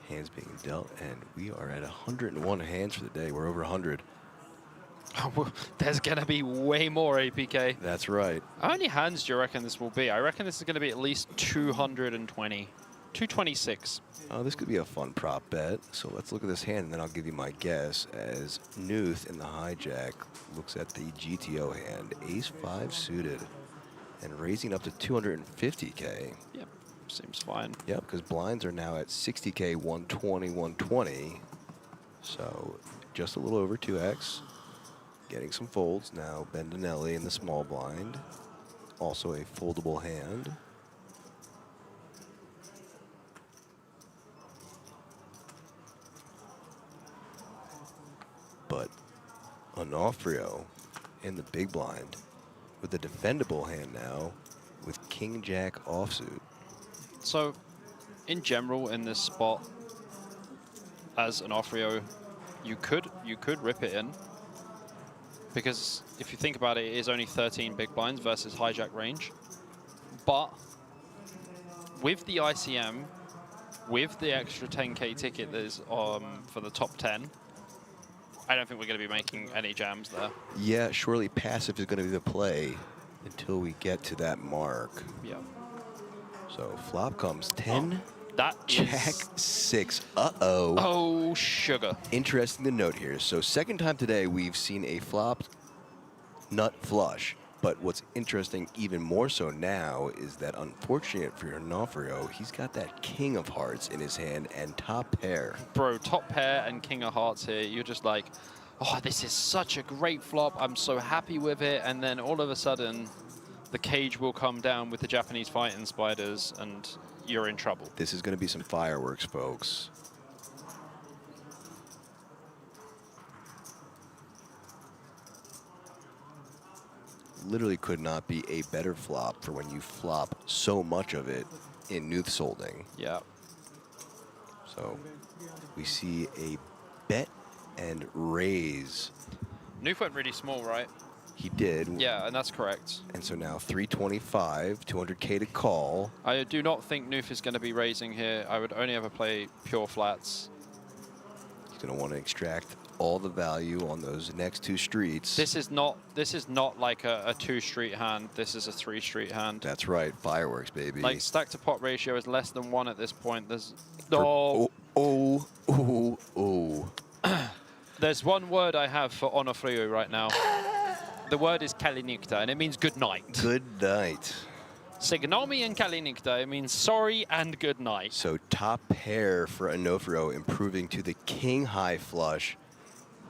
Hands being dealt, and we are at 101 hands for the day. We're over 100. Oh, there's going to be way more APK. That's right. How many hands do you reckon this will be? I reckon this is going to be at least 220. 226. Oh, this could be a fun prop bet. So let's look at this hand, and then I'll give you my guess as Nuth in the hijack looks at the GTO hand. Ace-5 suited and raising up to 250K. Yep. Seems fine. Yep, because blinds are now at 60K, 120, 120. So just a little over 2x. Getting some folds now. Bendinelli in the small blind. Also a foldable hand. But Onofrio in the big blind with a defendable hand now with King-Jack offsuit. So, in general, in this spot, as an Onofrio, you could rip it in, because if you think about it, it is only 13 big blinds versus hijack range. But with the ICM, with the extra 10K ticket that is for the top 10, I don't think we're going to be making any jams there. Yeah, surely passive is going to be the play until we get to that mark. Yeah. So flop comes 10, that Jack 6. Uh-oh. Oh, sugar. Interesting to note here. So second time today we've seen a flopped nut flush. But what's interesting even more so now is that, unfortunate for Onofrio, he's got that king of hearts in his hand and top pair. Bro, top pair and king of hearts here. You're just like, oh, this is such a great flop. I'm so happy with it. And then all of a sudden, the cage will come down with the Japanese fighting spiders, and you're in trouble. This is going to be some fireworks, folks. Literally could not be a better flop for when you flop so much of it in Nuth Solding. Yeah. So we see a bet and raise. Nuth went really small, right? He did. Yeah, and that's correct. And so now 325, 200K to call. I do not think Nuth is going to be raising here. I would only ever play pure flats. He's going to want to extract all the value on those next 2 streets. This is not like a 2-street hand. This is a 3-street hand. That's right. Fireworks, baby. Like, stack to pot ratio is less than 1 at this point. There's There's one word I have for Onofrio right now. The word is Kalinikta, and it means good night. Good night. Signomi and Kalinikta, it means sorry and good night. So top pair for Onofrio, improving to the king high flush.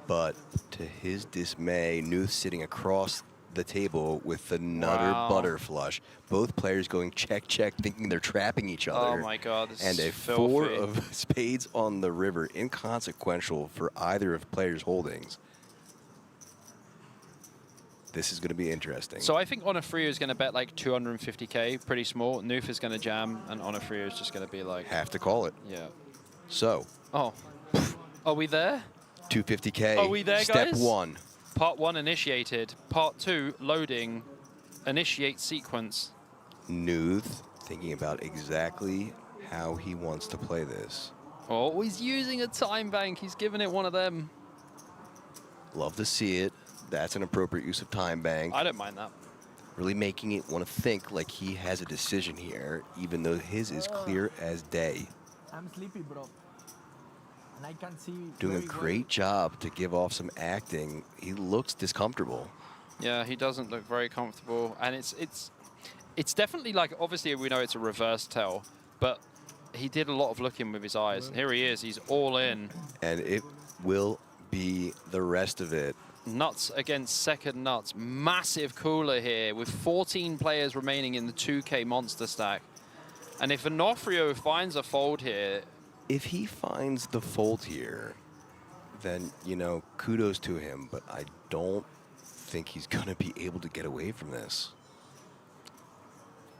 But to his dismay, Nuth sitting across the table with another butter flush. Both players going check, check, thinking they're trapping each other. Oh my God, this and is a filthy. 4 of spades on the river, inconsequential for either of players' holdings. This is going to be interesting. So I think Onofrio is going to bet like 250K, pretty small. Nuth is going to jam, and Onofrio is just going to be like... Have to call it. Yeah. So. Oh. Are we there? 250K. Are we there, Step guys? 1. Part 1 initiated. Part 2 loading. Initiate sequence. Nuth thinking about exactly how he wants to play this. Oh, he's using a time bank. He's giving it one of them. Love to see it. That's an appropriate use of time bank. I don't mind that. Really making it want to think like he has a decision here, even though his is clear as day. I'm sleepy, bro. And I can't see. Doing a great job to give off some acting. He looks discomfortable. Yeah, he doesn't look very comfortable, and it's definitely like, obviously we know it's a reverse tell, but he did a lot of looking with his eyes. Here he is. He's all in. And it will be the rest of it. Nuts against second nuts. Massive cooler here with 14 players remaining in the 2K monster stack. And if Onofrio finds a fold here... If he finds the fold here, then, you know, kudos to him. But I don't think he's going to be able to get away from this.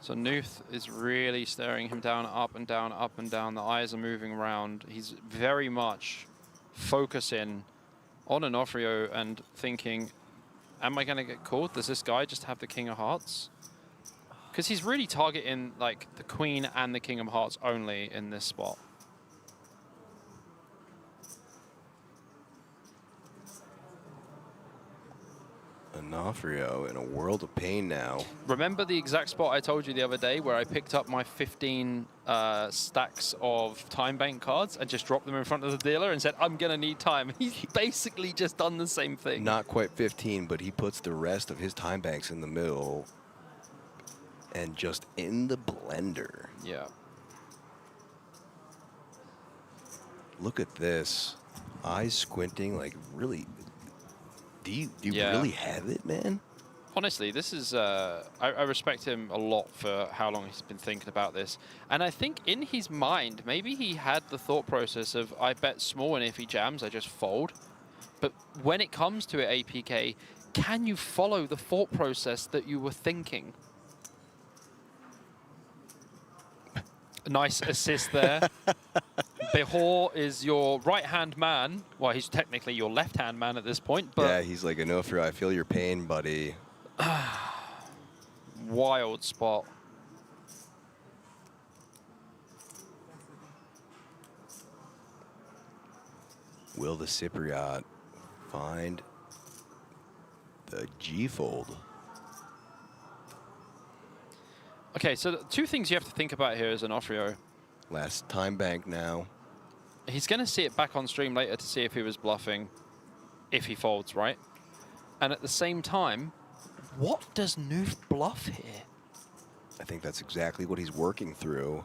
So Nuth is really staring him down, up and down, up and down. The eyes are moving around. He's very much focusing on Onofrio and thinking, am I going to get caught? Does this guy just have the King of Hearts? Because he's really targeting like the Queen and the King of Hearts only in this spot. Onofrio in a world of pain now. Remember the exact spot I told you the other day where I picked up my 15 stacks of time bank cards and just dropped them in front of the dealer and said, I'm going to need time. He's basically just done the same thing. Not quite 15, but he puts the rest of his time banks in the middle and just in the blender. Yeah. Look at this. Eyes squinting, like really... Do you Yeah. really have it, man? Honestly, this is... I respect him a lot for how long he's been thinking about this. And I think in his mind, maybe he had the thought process of, I bet small, and if he jams, I just fold. But when it comes to it, APK, can you follow the thought process that you were thinking? Nice assist there. Behor is your right-hand man. Well, he's technically your left-hand man at this point, but... Yeah, he's like, Onofrio, I feel your pain, buddy. Wild spot. Will the Cypriot find the G-fold? Okay, so two things you have to think about here as Onofrio. Last time bank now. He's going to see it back on stream later to see if he was bluffing, if he folds, right? And at the same time, what does Nuth bluff here? I think that's exactly what he's working through.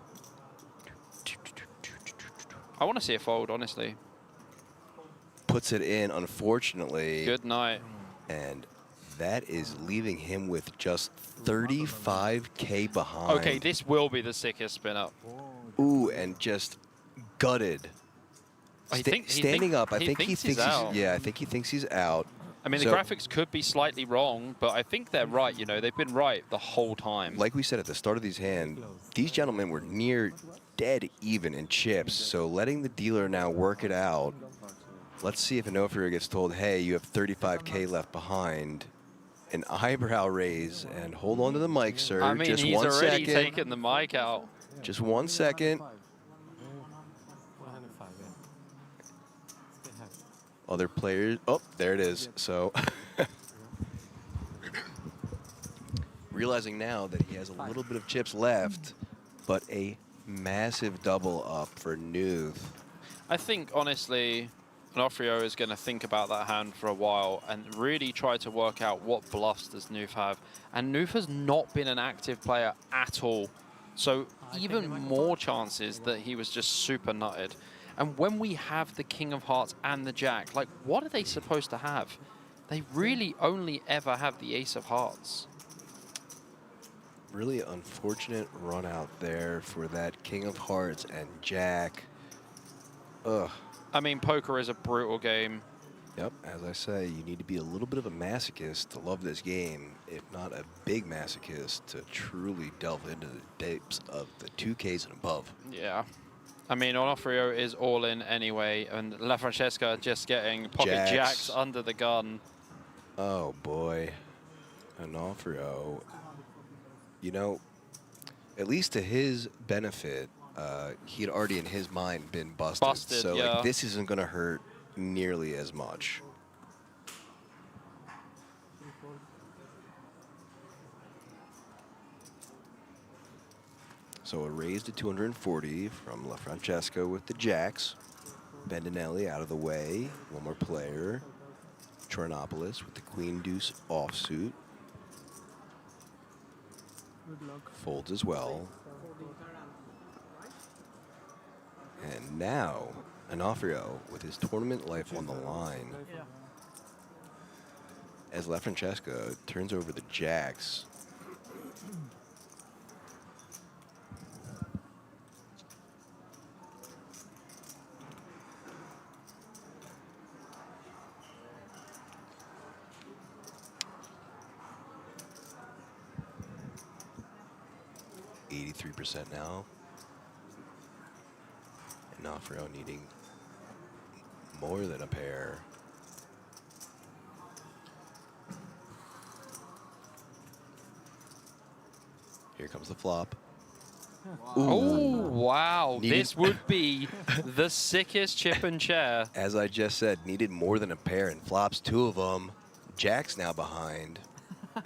I want to see a fold, honestly. puts it in, unfortunately. Good night. And that is leaving him with just 35K behind. Okay, this will be the sickest spin up. Ooh, and just gutted. Standing up, I think he thinks he's out. Yeah, I think he thinks he's out. I mean, the graphics could be slightly wrong, but I think they're right. You know, they've been right the whole time. Like we said at the start of these hands, these gentlemen were near dead even in chips. So letting the dealer now work it out. Let's see if Onofrio gets told, hey, you have 35K left behind. An eyebrow raise, and hold on to the mic, sir. I mean, just he's 1 already second. taken the mic out. Just 1 second. Other players. Oh, there it is. So realizing now that he has a little bit of chips left, but a massive double up for Nuth. I think, honestly, Onofrio is going to think about that hand for a while and really try to work out what bluffs does Nuth have. And Nuth has not been an active player at all. So even more chances that he was just super nutted. And when we have the King of Hearts and the Jack, like, what are they supposed to have? They really only ever have the Ace of Hearts. Really unfortunate run out there for that King of Hearts and Jack. Ugh. I mean, poker is a brutal game. Yep, as I say, you need to be a little bit of a masochist to love this game, if not a big masochist to truly delve into the depths of the 2Ks and above. Yeah. I mean, Onofrio is all in anyway, and La Francesca just getting pocket jacks under the gun. Oh, boy. Onofrio, you know, at least to his benefit, he had already in his mind been busted. So yeah. like, this isn't going to hurt nearly as much. So a raise to 240 from La Francesca with the jacks. Bendinelli out of the way. One more player. Trinopoulos with the queen deuce offsuit. Folds as well. And now Onofrio with his tournament life on the line. As La Francesca turns over the jacks. %, now. And Onofrio needing more than a pair. Here comes the flop. Oh, wow. This would be the sickest chip and chair. As I just said, needed more than a pair and flops 2 of them. Jack's now behind.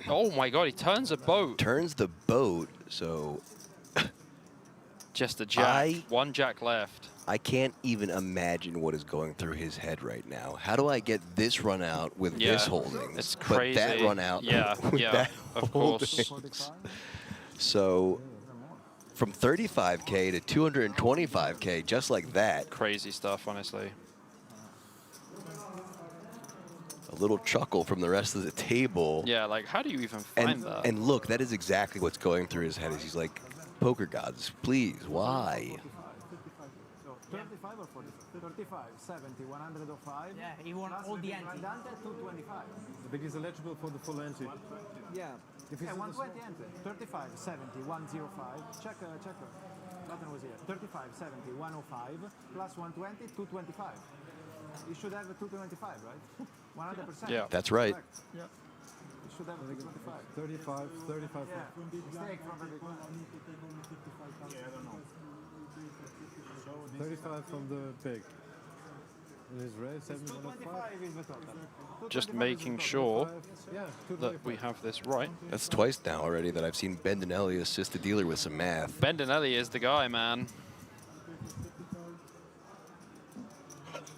Oh my God, he turns a boat. Turns the boat, so... Just a jack. One jack left. I can't even imagine what is going through his head right now. How do I get this run out with this holding? It's crazy. But that run out with that of course. So from 35K to 225K, just like that. Crazy stuff, honestly. A little chuckle from the rest of the table. Yeah, like, how do you even find that? And look, that is exactly what's going through his head. Is he's like, poker gods, please, why? So 35 or 45? 35, 70, 105. Yeah, he won all the ante. 225. The big is eligible for the full ante. Yeah. If it's 120 ante. 35, 70, 105. Check. Button was here. 35, 70, 105 plus 120, 225. You should have a 225, right? 100%. Yeah, that's right. Yeah. You should have a 225. 35. Yeah. Mistake from the big one. Yeah, I don't know. 35 from the big. In his raise, 225 is the total. Just making sure that we have this right. That's twice now already that I've seen Bendinelli assist the dealer with some math. Bendinelli is the guy, man. 35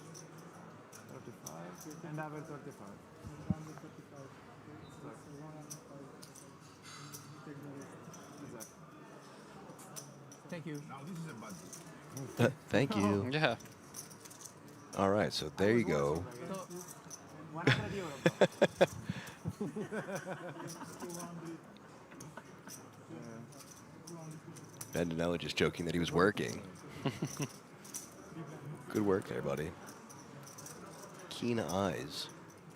and average 35. Thank you. Thank you. Yeah. All right, so there you go. So, 100 euro. Bendinelli just joking that he was working. Good work there, buddy. Keen eyes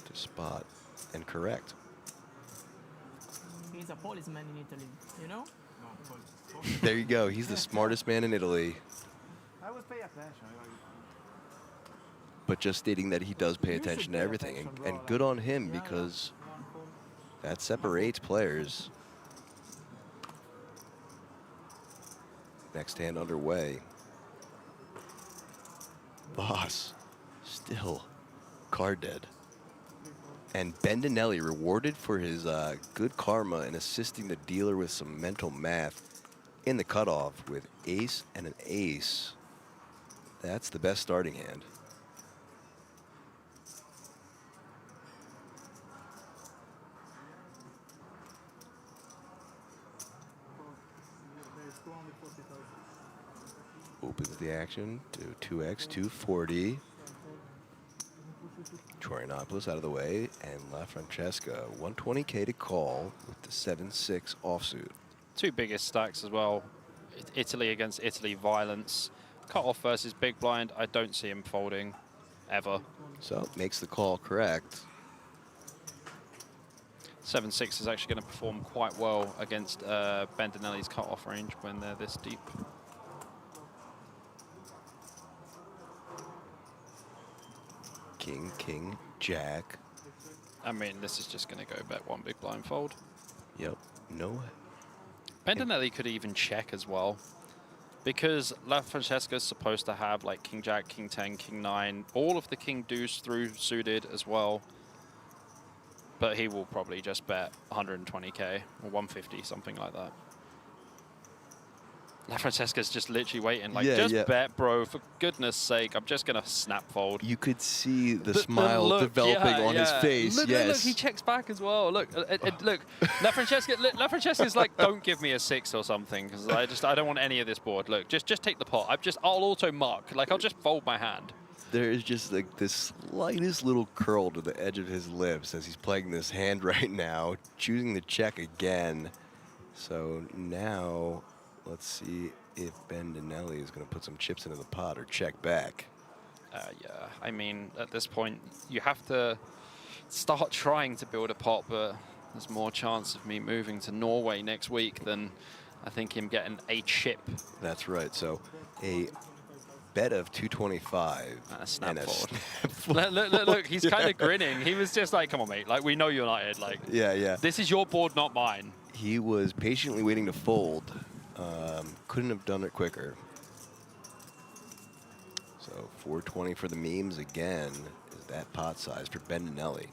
to spot and correct. He's a policeman in Italy, you know? There you go. He's the smartest man in Italy. I was paying attention. But just stating that he does pay attention to everything. And good on him, because that separates players. Next hand underway. Boss still card dead. And Bendinelli rewarded for his good karma and assisting the dealer with some mental math in the cutoff with ace and an ace. That's the best starting hand. Opens the action to 2x, 240. Troyanopoulos out of the way, and La Francesca, 120K to call with the 7-6 offsuit. Two biggest stacks as well. Italy against Italy, violence. Cut off versus big blind. I don't see him folding, ever. So, makes the call correct. 7-6 is actually going to perform quite well against Bendinelli's cut-off range when they're this deep. King, king, jack. I mean, this is just going to go bet one big blind fold. Yep, no. Bendinelli could even check as well, because La Francesca is supposed to have like king jack, king 10, king 9, all of the king deuce through suited as well. But he will probably just bet 120K or 150, something like that. La Francesca's just literally waiting, like, just bet, bro, for goodness sake. I'm just going to snap fold. You could see the smile look, developing on his face. Look, yes. Look, he checks back as well. Look, look, La Francesca's like, don't give me a 6 or something, because I don't want any of this board. Look, just take the pot. I'll auto mark. Like, I'll just fold my hand. There is just like this slightest little curl to the edge of his lips as he's playing this hand right now, choosing to check again. So now, let's see if Bendinelli is going to put some chips into the pot or check back. Yeah, I mean, at this point, you have to start trying to build a pot, but there's more chance of me moving to Norway next week than I think him getting a chip. That's right. So a bet of 225 and a snap fold. Look, he's kind of grinning. He was just like, come on, mate. Like, we know United. Like, yeah. This is your board, not mine. He was patiently waiting to fold. Couldn't have done it quicker. So 420 for the memes again. Is that pot size for Bendinelli?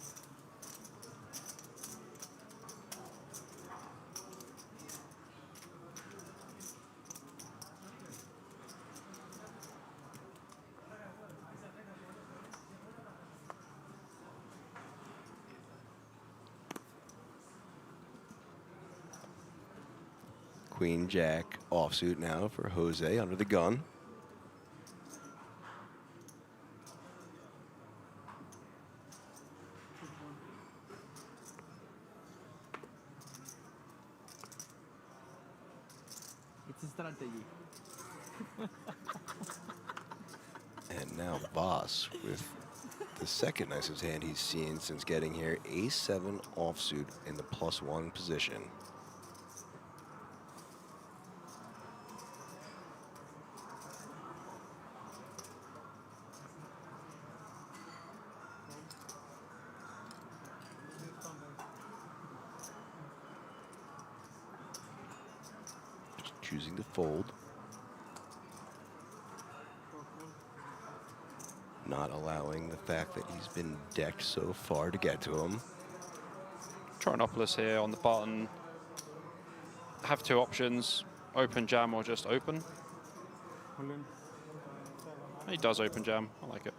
Queen Jack offsuit now for Jose under the gun. It's a strategy. And now Voss with the second nicest hand he's seen since getting here. Ace-7 offsuit in the +1 position. Choosing to fold. Not allowing the fact that he's been decked so far to get to him. Troyanopoulos here on the button. Have two options, open jam or just open. He does open jam, I like it.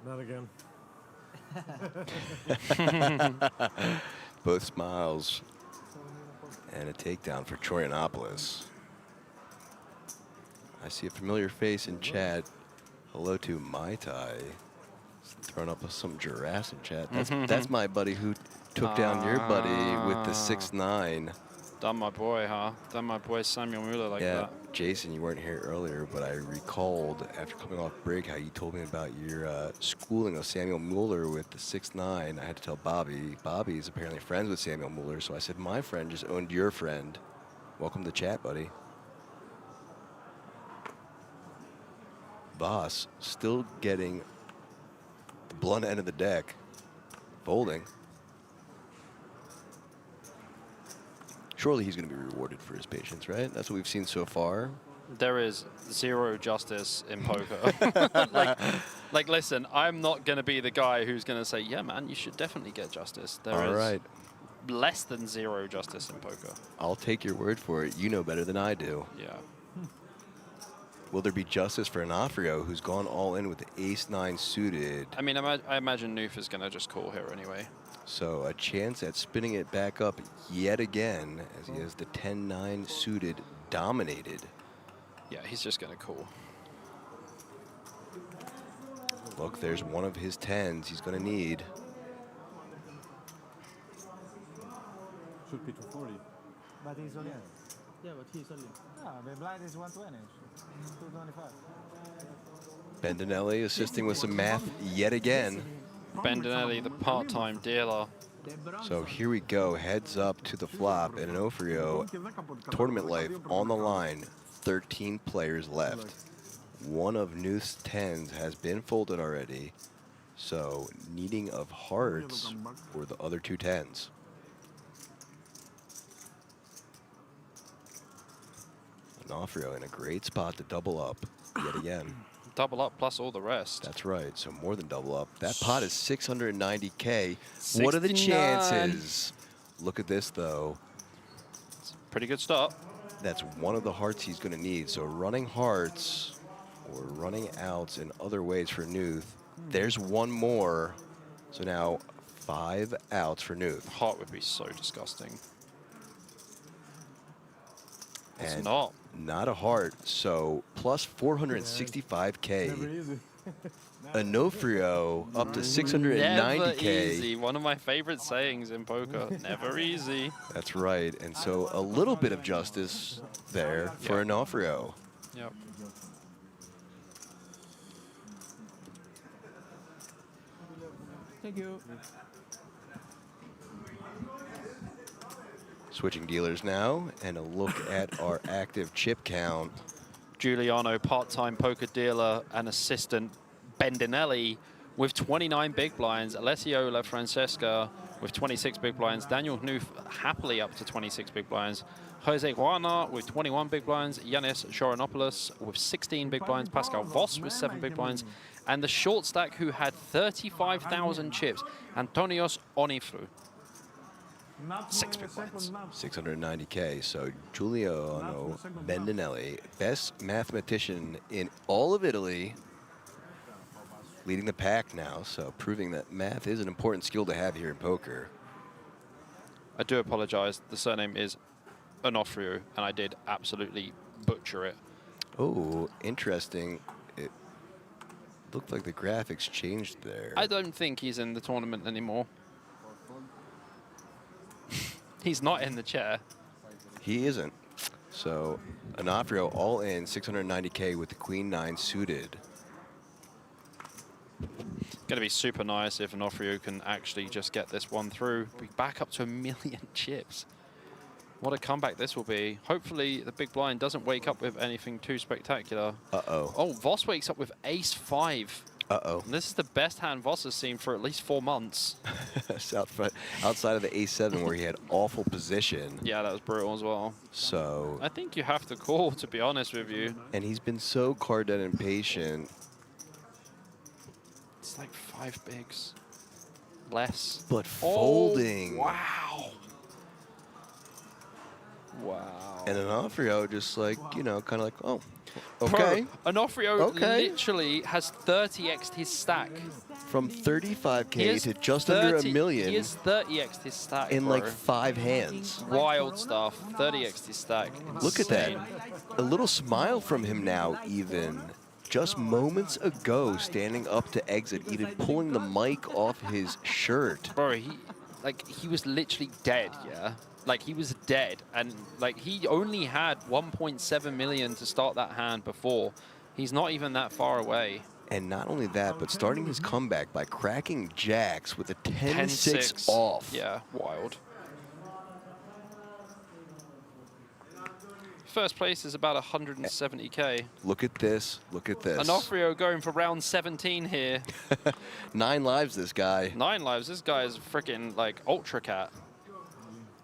Not again. Both smiles. And a takedown for Chorianopoulos. I see a familiar face in chat. Hello to Mai Tai. Throwing up some Jurassic chat. That's my buddy who took down your buddy with the 6'9". Done my boy, huh? Done my boy Samuel Mueller like that. Jason, you weren't here earlier, but I recalled after coming off break how you told me about your schooling of Samuel Mueller with the 6'9". I had to tell Bobby. Bobby's apparently friends with Samuel Mueller, so I said my friend just owned your friend. Welcome to the chat, buddy. Voss still getting the blunt end of the deck, folding. Surely he's going to be rewarded for his patience, right? That's what we've seen so far. There is zero justice in poker. like, listen, I'm not going to be the guy who's going to say, yeah, man, you should definitely get justice. There is less than zero justice in poker. I'll take your word for it. You know better than I do. Yeah. Will there be justice for Onofrio, who's gone all in with the ace-9 suited? I mean, I imagine Noof is going to just call here anyway. So a chance at spinning it back up yet again as he has the 10-9 suited dominated. Yeah, he's just going to call. Look, there's one of his 10s he's going to need. Should be 240. But he's all in. Yeah, but he's all in. No, the blind is 120. 225. Bendinelli assisting with some math yet again. Bendinelli, the part-time dealer. So here we go, heads up to the flop, and Onofrio, tournament life on the line, 13 players left. One of Nooth's 10s has been folded already, so needing of hearts for the other two 10s. Onofrio in a great spot to double up yet again. Double up plus all the rest. That's right, so more than double up. That pot is 690K. What are the chances? Look at this, though. It's a pretty good start. That's one of the hearts he's going to need. So running hearts or running outs in other ways for Nooth. There's one more. So now 5 outs for Nooth. Heart would be so disgusting. And it's not. Not a heart, so plus 465K. Never easy. Onofrio up to 690K. Never easy. One of my favorite sayings in poker. Never easy. That's right. And so a little bit of justice there for Onofrio. Yep. Thank you. Switching dealers now, and a look at our active chip count. Giuliano, part-time poker dealer and assistant. Bendinelli with 29 big blinds. Alessio La Francesca with 26 big blinds. Daniel Noof happily up to 26 big blinds. Jose Juana with 21 big blinds. Yanis Chorianopoulos with 16 big blinds. Pascal Voss with 7 big blinds. And the short stack who had 35,000 chips, Antonios Onifru. 6 big blinds. 690K. So Giuliano Bendinelli, best mathematician in all of Italy, leading the pack now. So proving that math is an important skill to have here in poker. I do apologize. The surname is Onofrio, and I did absolutely butcher it. Oh, interesting. It looked like the graphics changed there. I don't think he's in the tournament anymore. He's not in the chair. He isn't. So Onofrio all in 690K with the Queen 9 suited. Going to be super nice if Onofrio can actually just get this one through. Be back up to 1 million chips. What a comeback this will be. Hopefully the big blind doesn't wake up with anything too spectacular. Uh-oh. Oh, Voss wakes up with ace-5. Uh-oh. This is the best hand Voss has seen for at least 4 months. Outside of the ace-7 where he had awful position. Yeah, that was brutal as well. So I think you have to call, to be honest with you. And he's been so card dead and patient. It's like 5 bigs. Less. But folding. Oh, wow. Wow. And Onofrio just like, you know, kind of like, oh, Okay. Bro, Onofrio Okay. literally has 30x'd his stack. From 35K He is to just under a 30 million. He is 30x'd his stack, in bro. like 5 hands. Wild stuff. 30x'd his stack. Look at that. Insane. A little smile from him now, even. Just moments ago, standing up to exit, even pulling the mic off his shirt. Bro, he was literally dead, yeah? Like, he was dead. And, like, he only had 1.7 million to start that hand before. He's not even that far away. And not only that, but starting his comeback by cracking jacks with a 10-6 10-6 off. Yeah, wild. First place is about 170k. Look at this. Look at this. Onofrio going for round 17 here. 9 lives, this guy. 9 lives. This guy is freaking like Ultra Cat.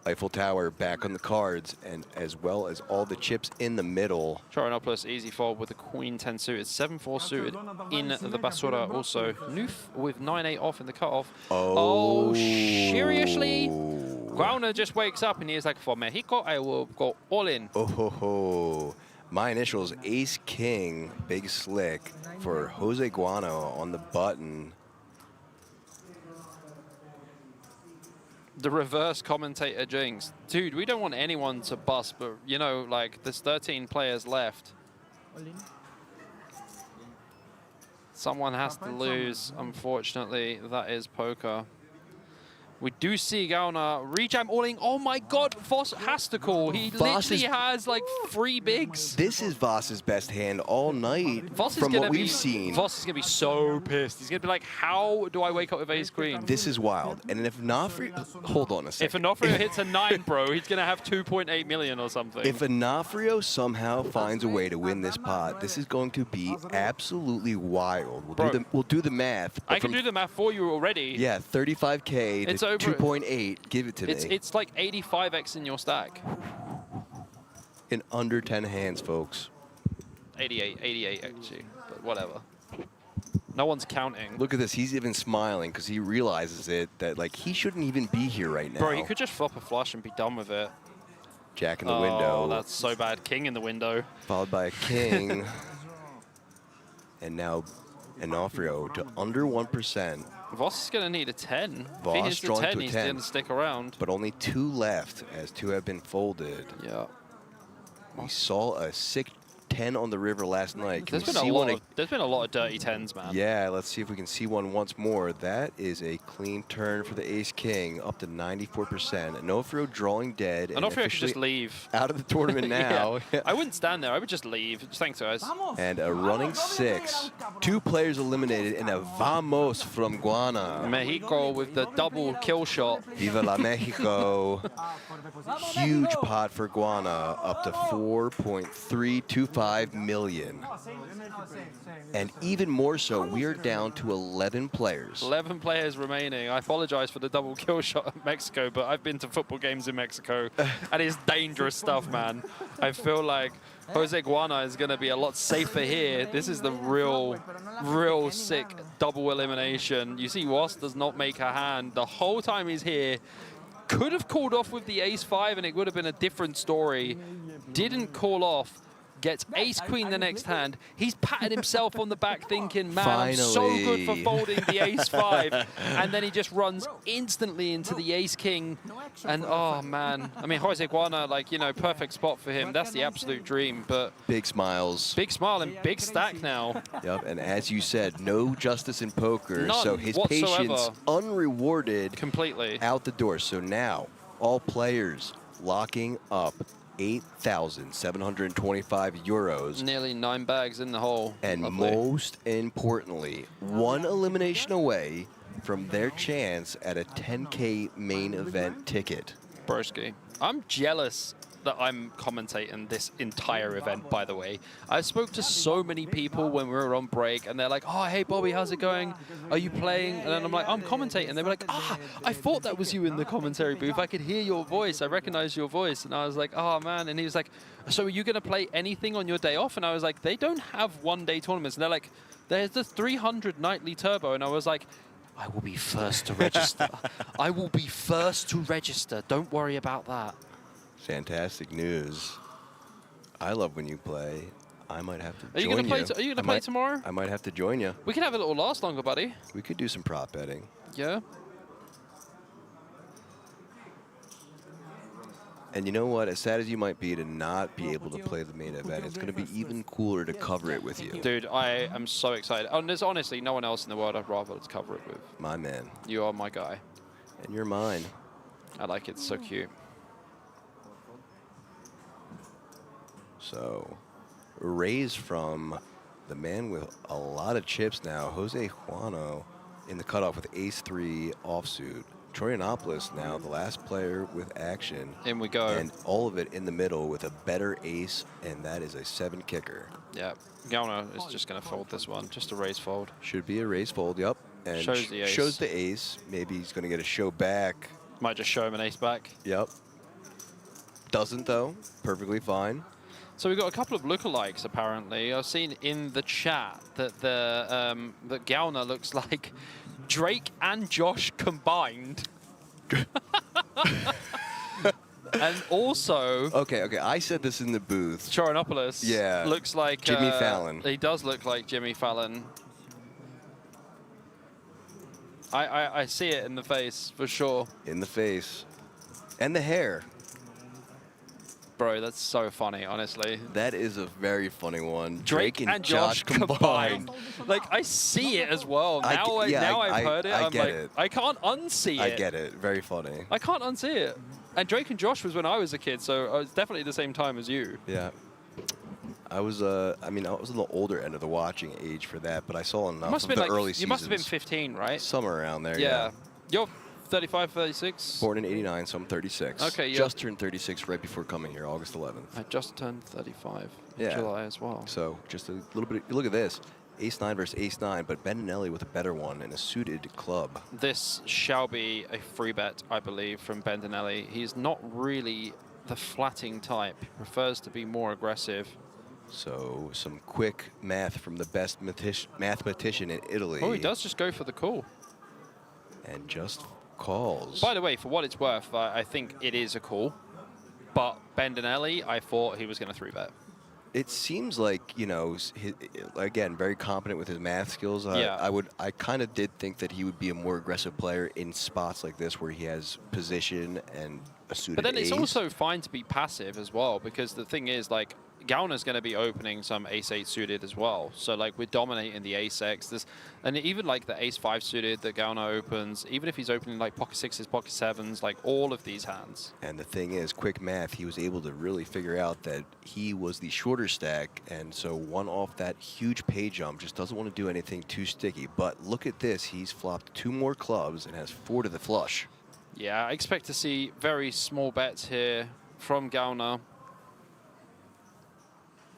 Eiffel Tower back on the cards, and as well as all the chips in the middle. Charinopoulos easy fold with the Queen 10 suited. 7-4 suited in the Basura also. Noof with 9-8 off in the cutoff. Oh, seriously? Guana just wakes up and he's like, for Mexico, I will go all in. Oh ho ho. My initials, Ace King, Big Slick for Jose Guano on the button. The reverse commentator jinx. Dude, we don't want anyone to bust, but, you know, like, there's 13 players left. Someone has to lose, unfortunately. That is poker. We do see Gauna rejam all-in. Oh my god, Voss has to call. He literally has like 3 bigs. This is Voss's best hand all night from what we've seen. Voss is going to be so pissed. He's going to be like, how do I wake up with ace queen? This is wild. And if Onofrio, hold on a second. If Onofrio hits a 9, bro, he's going to have 2.8 million or something. If Onofrio somehow finds a way to win this pot, this is going to be absolutely wild. We'll do the math. I can do the math for you already. Yeah, 35K It's to over 2.8. Give it to me. It's like 85x in your stack. In under 10 hands, folks. 88 actually, but whatever. No one's counting. Look at this. He's even smiling because he realizes that like he shouldn't even be here right now. Bro, he could just flop a flush and be done with it. Jack in the window. Oh, that's so bad. King in the window. Followed by a king. And now Onofrio to under 1%. Voss is going to need a 10. Voss if he hits the drawing 10, to a he's 10. going to stick around. But only 2 left as 2 have been folded. Yeah. We saw a sick 10 on the river last night. Can There's we been, see a lot one? of, there's been a lot of dirty 10s, man. Yeah, let's see if we can see one once more. That is a clean turn for the ace-king, up to 94%. Onofrio drawing dead. And Onofrio should just leave. Out of the tournament now. Yeah. I wouldn't stand there. I would just leave. Thanks, guys. And a running 6. 2 players eliminated and a vamos from Guana. Mexico with the double kill shot. Viva la Mexico. Huge pot for Guana, up to 4.325 million. And even more so, we are down to 11 players. 11 players remaining. I apologize for the double kill shot of Mexico, but I've been to football games in Mexico, and it's dangerous stuff, man. I feel like Jose Guana is going to be a lot safer here. This is the real sick double elimination. You see, Voss does not make a hand the whole time he's here. Could have called off with the ace-5, and it would have been a different story. Didn't call off. Gets ace-queen the next hand. He's patted himself on the back thinking, man, I'm so good for folding the ace-5. And then he just runs instantly into the ace-king. And, oh, man. I mean, Jose Guana, like, you know, perfect spot for him. That's the absolute dream. But big smiles. Big smile and big stack now. Yep, and as you said, no justice in poker. None so his whatsoever. patience unrewarded. Completely. Out the door. So now, all players locking up 8,725 euros. Nearly 9 bags in the hole. And Lovely. most importantly, 1 elimination away from their chance at a 10K main event ticket. Broski. I'm jealous that I'm commentating this entire event, by the way. I spoke to so many people when we were on break, and they're like, oh, hey, Bobby, how's it going? Are you playing? And then I'm like, I'm commentating. And they were like, I thought that was you in the commentary booth. I could hear your voice. I recognize your voice. And I was like, oh, man. And he was like, so are you going to play anything on your day off? And I was like, they don't have one-day tournaments. And they're like, there's the 300 nightly turbo. And I was like, I will be first to register. I will be first to register. Don't worry about that. Fantastic news. I love when you play. I might have to Are you join gonna play? you. Are you gonna play tomorrow? I might have to join you. We can have a little last longer, buddy. We could do some prop betting. Yeah. And you know what? As sad as you might be to not be able to play the main event, it's going to be even cooler to cover it with you. Dude, I am so excited. Oh, and there's honestly no one else in the world I'd rather cover it with. My man. You are my guy. And you're mine. I like it. It's so cute. So, raise from the man with a lot of chips now, Jose Juano, in the cutoff with ace-3 offsuit. Troyanopoulos now, the last player with action. In we go. And all of it in the middle with a better ace, and that is a 7 kicker. Yeah, Galna is just going to fold this one, just a raise fold. Should be a raise fold, yep. And shows the ace. Shows the ace. Maybe he's going to get a show back. Might just show him an ace back. Yep. Doesn't, though. Perfectly fine. So we've got a couple of lookalikes, apparently. I've seen in the chat that that Galna looks like Drake and Josh combined. And also... Okay, I said this in the booth. Troyanopoulos looks like... Jimmy Fallon. He does look like Jimmy Fallon. I see it in the face, for sure. In the face. And the hair. Bro, that's so funny, honestly. That is a very funny one. Drake and Josh combined. Like, I see it as well. Now, I've heard it. I'm like, I can't unsee it. I get it. Very funny. I can't unsee it. And Drake and Josh was when I was a kid, so I was definitely the same time as you. Yeah. I was, I mean, I was on the older end of the watching age for that, but I saw enough of the early seasons. You must have been 15, right? Somewhere around there, yeah. You're 35, 36? Born in 89, so I'm 36. Okay, yeah. Just turned 36 right before coming here, August 11th. I just turned 35 in July as well. So just a little bit, look at this. Ace-9 versus Ace-9, but Bendinelli with a better one and a suited club. This shall be a free bet, I believe, from Bendinelli. He's not really the flatting type. He prefers to be more aggressive. So some quick math from the best mathematician in Italy. Oh, he does just go for the call. And just calls. By the way, for what it's worth, I think it is a call. But Bendinelli, I thought he was going to 3-bet. It seems like, you know, again, very competent with his math skills. Yeah. I kind of did think that he would be a more aggressive player in spots like this where he has position and a suited But then it's ace. also fine to be passive as well, because the thing is, like, Gauner's going to be opening some ace-8 suited as well. So, like, we're dominating the ace-X. And even, like, the ace-5 suited that Gauner opens, even if he's opening, like, pocket 6s, pocket 7s, like, all of these hands. And the thing is, quick math, he was able to really figure out that he was the shorter stack, and so one off that huge pay jump just doesn't want to do anything too sticky. But look at this. He's flopped 2 more clubs and has 4 to the flush. Yeah, I expect to see very small bets here from Gauner.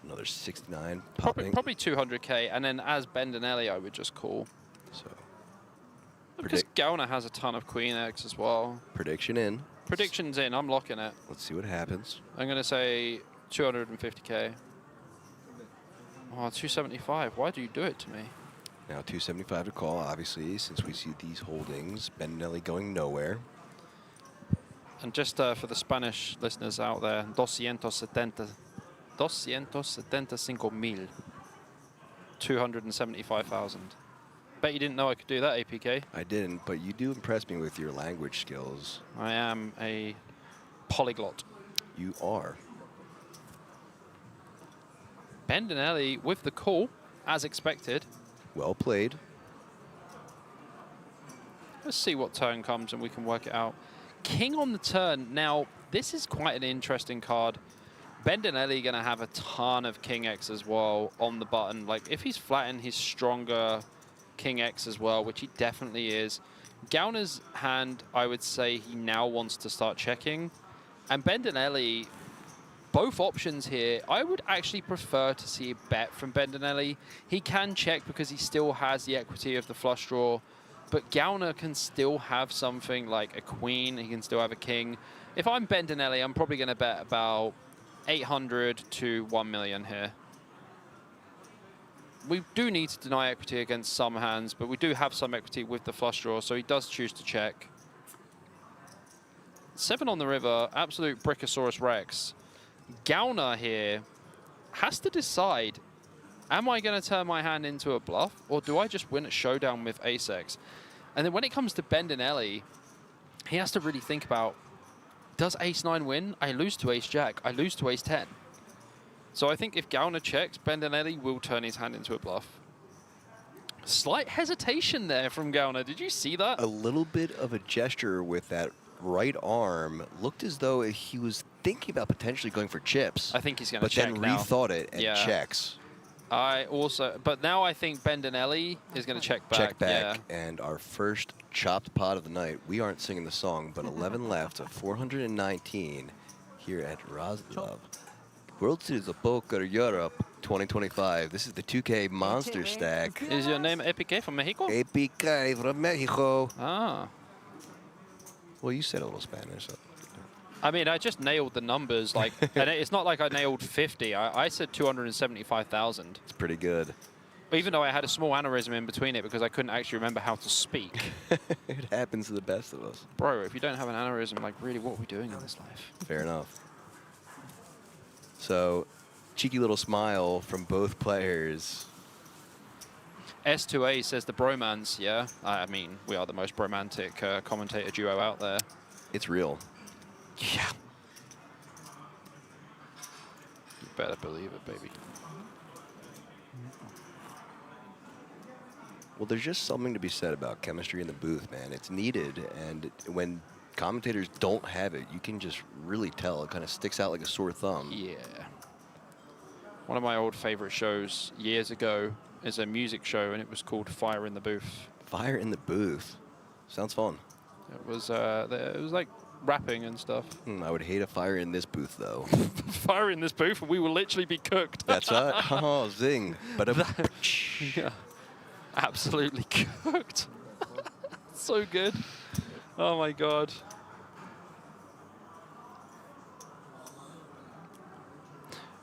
Another 69 popping. Probably 200k, and then as Bendinelli, I would just call. So, because Gauner has a ton of Queen X as well. Prediction in. Prediction's in. I'm locking it. Let's see what happens. I'm going to say 250k. Oh, 275. Why do you do it to me? Now 275 to call, obviously, since we see these holdings. Bendinelli going nowhere. And just for the Spanish listeners out there, 275,000. 275,000. Bet you didn't know I could do that, APK. I didn't, but you do impress me with your language skills. I am a polyglot. You are. Bendinelli with the call, as expected. Well played. Let's see what turn comes and we can work it out. King on the turn. Now, this is quite an interesting card. Bendinelli going to have a ton of King X as well on the button. Like, if he's flattened his stronger King X as well, which he definitely is. Gauner's hand, I would say he now wants to start checking. And Bendinelli, both options here, I would actually prefer to see a bet from Bendinelli. He can check because he still has the equity of the flush draw. But Gauner can still have something like a queen. He can still have a king. If I'm Bendinelli, I'm probably going to bet about 800 to 1 million here. We do need to deny equity against some hands, but we do have some equity with the flush draw, so he does choose to check. 7 on the river, absolute Brachiosaurus Rex. Gauner here has to decide, am I going to turn my hand into a bluff, or do I just win at showdown with ace-x? And then when it comes to Bendenelli, he has to really think about, does ace-9 win? I lose to ace-jack. I lose to ace-10. So I think if Gauner checks, Bendenelli will turn his hand into a bluff. Slight hesitation there from Gauner. Did you see that? A little bit of a gesture with that right arm. Looked as though he was thinking about potentially going for chips. I think he's going to check check but now. then rethought it and Yeah. checks. I also, but now I think Bendenelli is going to check back. Check back, Yeah. and our first chopped pot of the night. We aren't singing the song, but 11 left of 419 here at Roslov. World Series of Poker Europe 2025. This is the 2K Monsterstack. Is your name Epique from Mexico? Epique from Mexico. Ah. Well, you said a little Spanish. So. I mean, I just nailed the numbers. Like, and it's not like I nailed 50. I said 275,000. It's pretty good. Even though I had a small aneurysm in between it because I couldn't actually remember how to speak. It happens to the best of us. Bro, if you don't have an aneurysm, like, really, what are we doing in this life? Fair enough. So, cheeky little smile from both players. S2A says the bromance, yeah. I mean, we are the most bromantic commentator duo out there. It's real. Yeah. You better believe it, baby. Well, there's just something to be said about chemistry in the booth, man. It's needed, and when commentators don't have it, you can just really tell. It kind of sticks out like a sore thumb. Yeah. One of my old favorite shows years ago is a music show, and it was called Fire in the Booth. Fire in the Booth. Sounds fun. It was like rapping and stuff. I would hate a fire in this booth, though. Fire in this booth, and we will literally be cooked. That's right. Oh, zing. But yeah. Absolutely cooked. So good. Oh my god.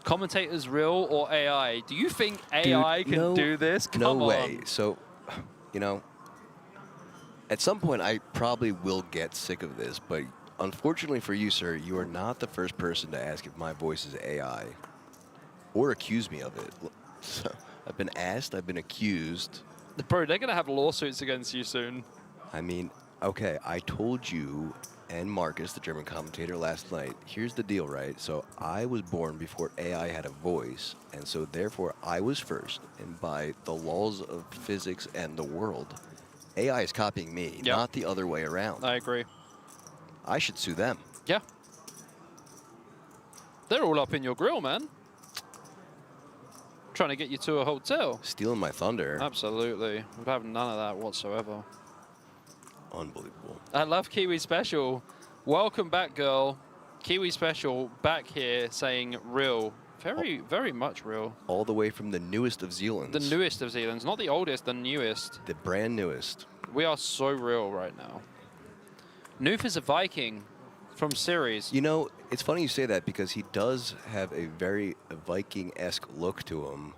Commentators real or AI? Do you think AI can do this? Come no on. way. So, you know, at some point I probably will get sick of this, but unfortunately for you, sir, you are not the first person to ask if my voice is AI or accuse me of it. So, I've been asked, I've been accused. Bro, they're going to have lawsuits against you soon. I mean, okay, I told you and Marcus, the German commentator, last night, here's the deal, right? So I was born before AI had a voice, and so therefore I was first. And by the laws of physics and the world, AI is copying me, not the other way around. I agree. I should sue them. Yeah. They're all up in your grill, man. Trying to get you to a hotel. Stealing my thunder. Absolutely. We have none of that whatsoever. Unbelievable. I love Kiwi Special. Welcome back, girl. Kiwi Special back here saying real. Very, very much real. All the way from the newest of Zealands. The newest of Zealands. Not the oldest, the newest. The brand newest. We are so real right now. Noof is a Viking from series. You know, it's funny you say that because he does have a very Viking-esque look to him.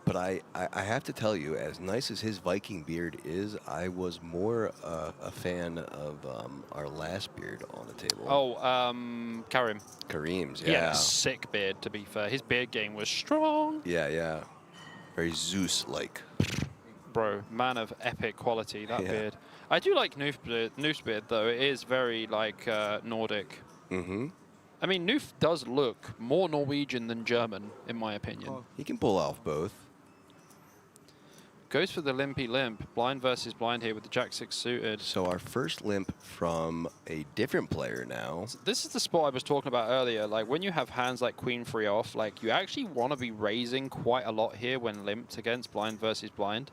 But I have to tell you, as nice as his Viking beard is, I was more a fan of our last beard on the table. Oh, Karim. Karim's, yeah. He had a sick beard, to be fair. His beard game was strong. Yeah, yeah. Very Zeus-like. Bro, man of epic quality, that beard. I do like Noof's beard, though. It is very, like, Nordic. Mm-hmm. I mean, Noof does look more Norwegian than German, in my opinion. He can pull off both. Goes for the limpy limp. Blind versus blind here with the Jack-6 suited. So our first limp from a different player now. So this is the spot I was talking about earlier. Like, when you have hands like Queen-3 off, like, you actually want to be raising quite a lot here when limped against blind versus blind.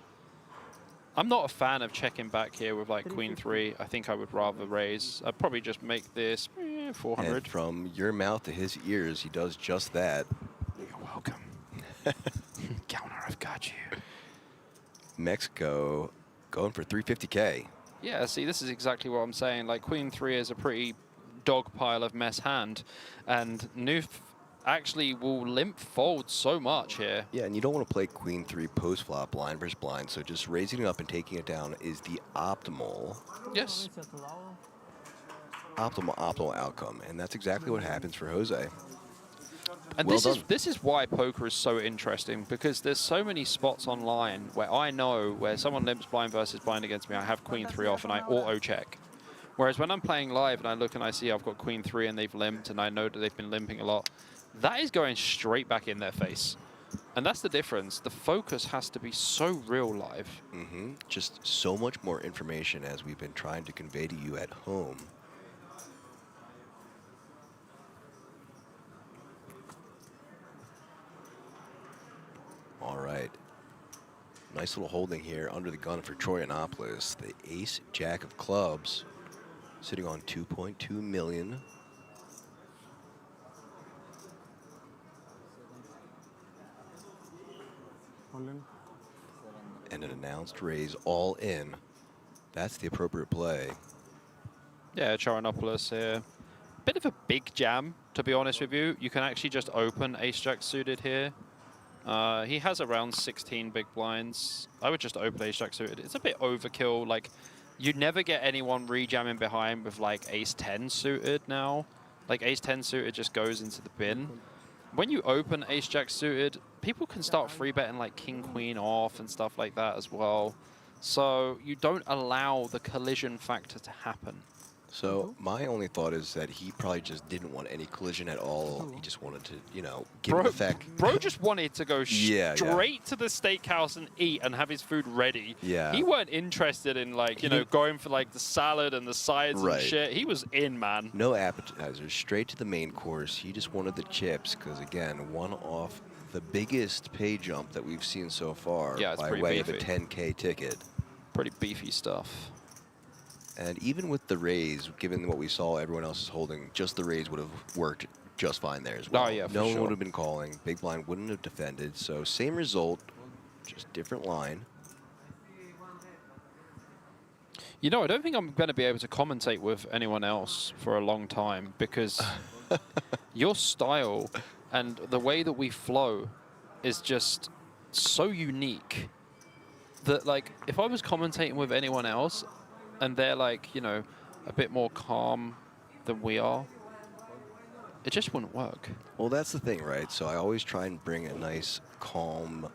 I'm not a fan of checking back here with, like, Queen-3. I think I would rather raise. I'd probably just make this 400. And from your mouth to his ears, he does just that. You're welcome. Counter, I've got you. Mexico going for 350K. Yeah, see, this is exactly what I'm saying. Like, Queen-3 is a pretty dog pile of mess hand, and Noof actually will limp fold so much here. Yeah, and you don't want to play Queen-3 post-flop blind versus blind, so just raising it up and taking it down is the optimal. Yes. Optimal outcome, and that's exactly what happens for Jose. And this is why poker is so interesting, because there's so many spots online where I know where someone limps blind versus blind against me, I have queen 3 off and I auto check. Whereas when I'm playing live and I look and I see I've got queen 3 and they've limped and I know that they've been limping a lot, that is going straight back in their face. And that's the difference. The focus has to be so real live. Just so much more information as we've been trying to convey to you at home. All right. Nice little holding here under the gun for Troy Anopoulos. The ace jack of clubs sitting on 2.2 million. And an announced raise all in. That's the appropriate play. Yeah, Charanopoulos here. Bit of a big jam, to be honest with you. You can actually just open ace-jack suited here. He has around 16 big blinds. I would just open ace-jack suited. It's a bit overkill. Like, you'd never get anyone re-jamming behind with, like, ace-10 suited now. Like, ace-10 suited just goes into the bin. When you open ace-jack suited, people can start free-betting, like, king-queen off and stuff like that as well. So you don't allow the collision factor to happen. So my only thought is that he probably just didn't want any collision at all. He just wanted to, you know, give it effect. Bro just wanted to go straight to the steakhouse and eat and have his food ready. Yeah. He weren't interested in, like, you know, going for, like, the salad and the sides and Right. shit. He was in, man. No appetizers, straight to the main course. He just wanted the chips because, again, one off the biggest pay jump that we've seen so far by way of a 10K ticket. Pretty beefy stuff. And even with the raise, given what we saw everyone else is holding, just the raise would have worked just fine there as well. Oh, yeah, for no one sure. would have been calling. Big blind wouldn't have defended. So same result, just different line. You know, I don't think I'm going to be able to commentate with anyone else for a long time because your style and the way that we flow is just so unique that, like, if I was commentating with anyone else and they're, like, you know, a bit more calm than we are, it just wouldn't work. Well, that's the thing, right? So I always try and bring a nice, calm,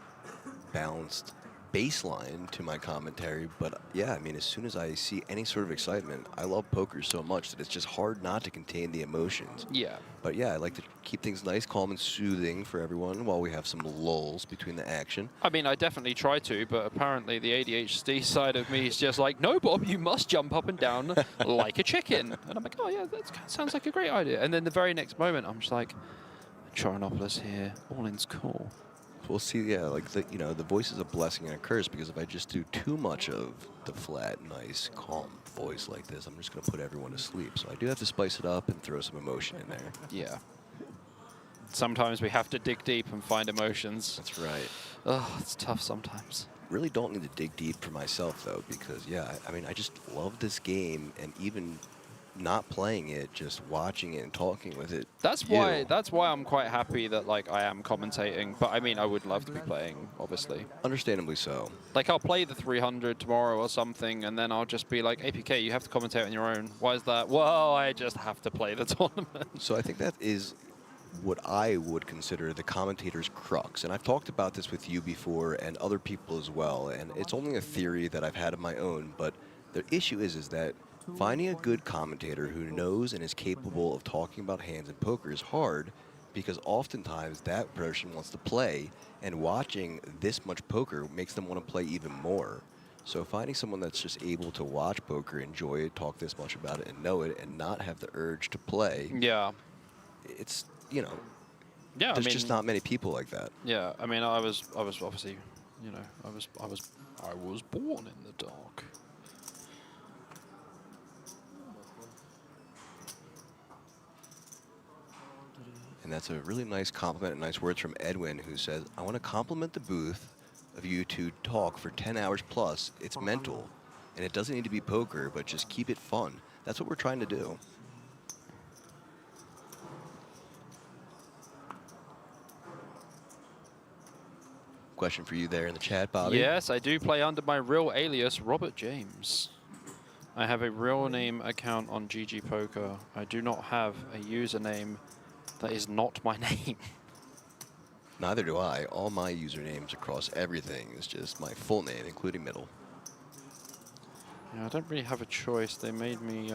balanced baseline to my commentary. But yeah, I mean, as soon as I see any sort of excitement, I love poker so much that it's just hard not to contain the emotions. Yeah. But yeah, I like to keep things nice, calm, and soothing for everyone while we have some lulls between the action. I mean, I definitely try to, but apparently the ADHD side of me is just like, no, Bob, you must jump up and down like a chicken. And I'm like, oh, yeah, that sounds like a great idea. And then the very next moment, I'm just like, Charanopoulos here, all in's cool. We'll see, yeah, like, you know, the voice is a blessing and a curse because if I just do too much of the flat, nice, calm voice like this, I'm just going to put everyone to sleep. So I do have to spice it up and throw some emotion in there. Yeah. Sometimes we have to dig deep and find emotions. That's right. Oh, it's tough sometimes. Really don't need to dig deep for myself, though, because, yeah, I mean, I just love this game, and even not playing it, just watching it and talking with it. That's why I'm quite happy that, like, I am commentating. But I mean, I would love to be playing, obviously. Understandably so. Like, I'll play the 300 tomorrow or something, and then I'll just be like, APK, you have to commentate on your own. Why is that? Well, I just have to play the tournament. So I think that is what I would consider the commentator's crux. And I've talked about this with you before and other people as well. And it's only a theory that I've had of my own. But the issue is that finding a good commentator who knows and is capable of talking about hands in poker is hard because oftentimes that person wants to play, and watching this much poker makes them want to play even more. So finding someone that's just able to watch poker, enjoy it, talk this much about it, and know it, and not have the urge to play. Yeah. It's, you know, yeah, there's just not many people like that. Yeah, I mean, I was obviously, you know, I was born in the dark. And that's a really nice compliment and nice words from Edwin, who says, I want to compliment the booth of you to talk for 10 hours plus. It's mental, and it doesn't need to be poker, but just keep it fun. That's what we're trying to do. Question for you there in the chat, Bobby. Yes, I do play under my real alias, Robert James. I have a real name account on GG Poker. I do not have a username that is not my name. Neither do I. All my usernames across everything is just my full name, including middle. Yeah, I don't really have a choice. They made me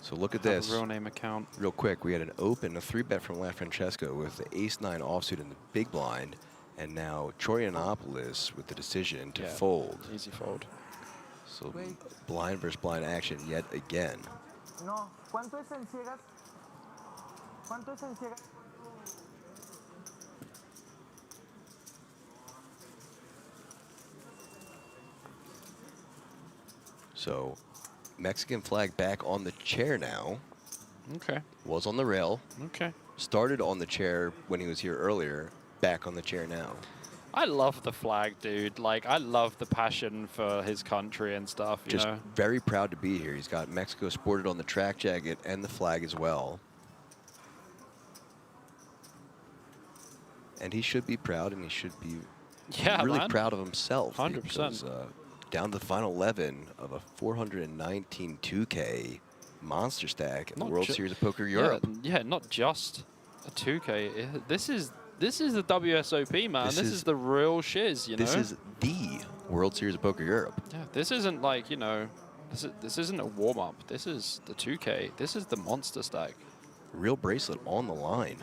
so look at have this. a real name account. Real quick, we had an open, a 3-bet from LaFrancesco with the ace-9 offsuit in the big blind, and now Chorianopoulos with the decision to fold. Easy fold. So blind versus blind action yet again. No, ¿cuánto es en ciegas? ¿Cuánto es en ciegas? So Mexican flag back on the chair now. Okay. Was on the rail. Okay. Started on the chair when he was here earlier. Back on the chair now. I love the flag, dude. Like, I love the passion for his country and stuff, you Just know? very proud to be here. He's got Mexico sported on the track jacket and the flag as well. And he should be proud, and he should be really proud of himself. 100%. Because, down to the final 11 of a 419 2K Monsterstack at the World Series of Poker Europe. Yeah, not just a 2K. This is the WSOP, man. This is the real shiz, you know? This is the World Series of Poker Europe. Yeah, this isn't like, you know, this isn't a warm-up. This is the 2K. This is the Monsterstack. Real bracelet on the line.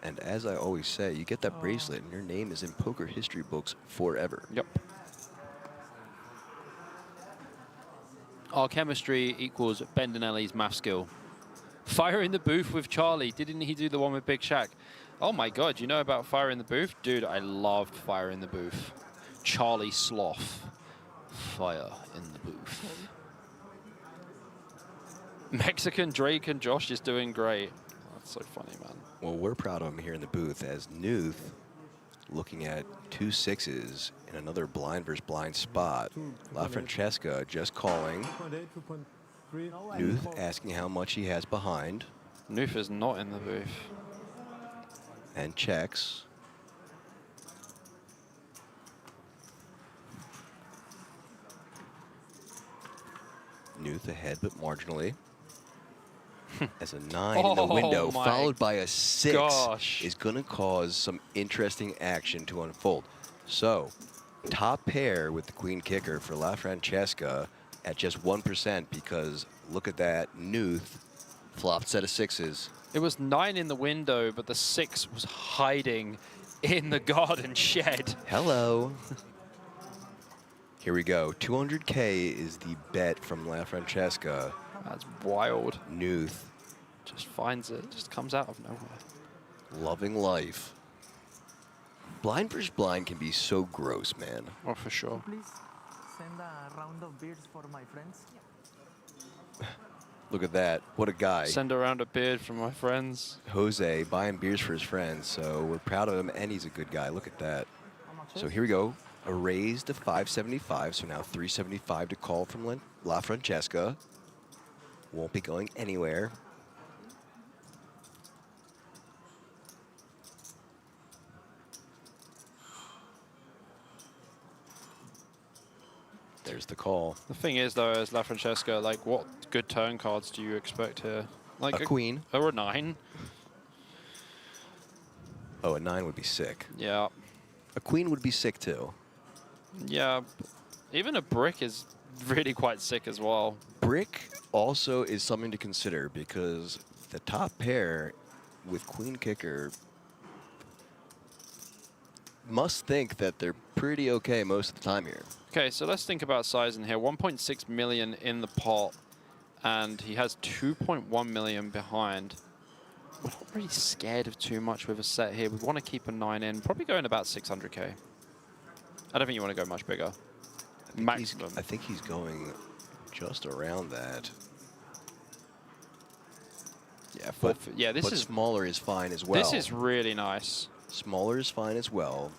And as I always say, you get that bracelet and your name is in poker history books forever. Yep. Our chemistry equals Bendinelli's math skill. Fire in the booth with Charlie. Didn't he do the one with Big Shaq? Oh my God, you know about Fire in the Booth? Dude, I loved Fire in the Booth. Charlie Sloth. Fire in the Booth. Mexican Drake and Josh is doing great. That's so funny, man. Well, we're proud of him here in the booth as Nuth looking at 2 6s in another blind versus blind spot. LaFrancesca just calling. 2.8, 2.3. Nuth asking how much he has behind. Nuth is not in the booth. And checks. Nuth ahead, but marginally. As a 9 in the window, followed by a 6, is going to cause some interesting action to unfold. So, top pair with the queen kicker for LaFrancesca at just 1% because look at that, Nuth flopped set of 6s. It was 9 in the window, but the 6 was hiding in the garden shed. Hello. Here we go. 200K is the bet from LaFrancesca. That's wild. Nuth. Just finds it. Just comes out of nowhere. Loving life. Blind versus blind can be so gross, man. Oh, for sure. Please send a round of beers for my friends. Look at that. What a guy. Send around a beard from my friends. Jose buying beers for his friends, so we're proud of him, and he's a good guy. Look at that. So here we go. A raise to 575, so now 375 to call from LaFrancesca. Won't be going anywhere. There's the call. The thing is, though, as LaFrancesca, like, what good turn cards do you expect here? Like a queen. Or a 9. Oh, a 9 would be sick. Yeah. A queen would be sick, too. Yeah. Even a brick is really quite sick as well. Brick also is something to consider because the top pair with queen kicker must think that they're pretty okay most of the time here. Okay, so let's think about size in here. 1.6 million in the pot, and he has 2.1 million behind. We're not really scared of too much with a set here. We want to keep a 9 in, probably going about 600K. I don't think you want to go much bigger. Maximum. I think he's going just around that. Yeah, but smaller is fine as well. This is really nice. Smaller is fine as well.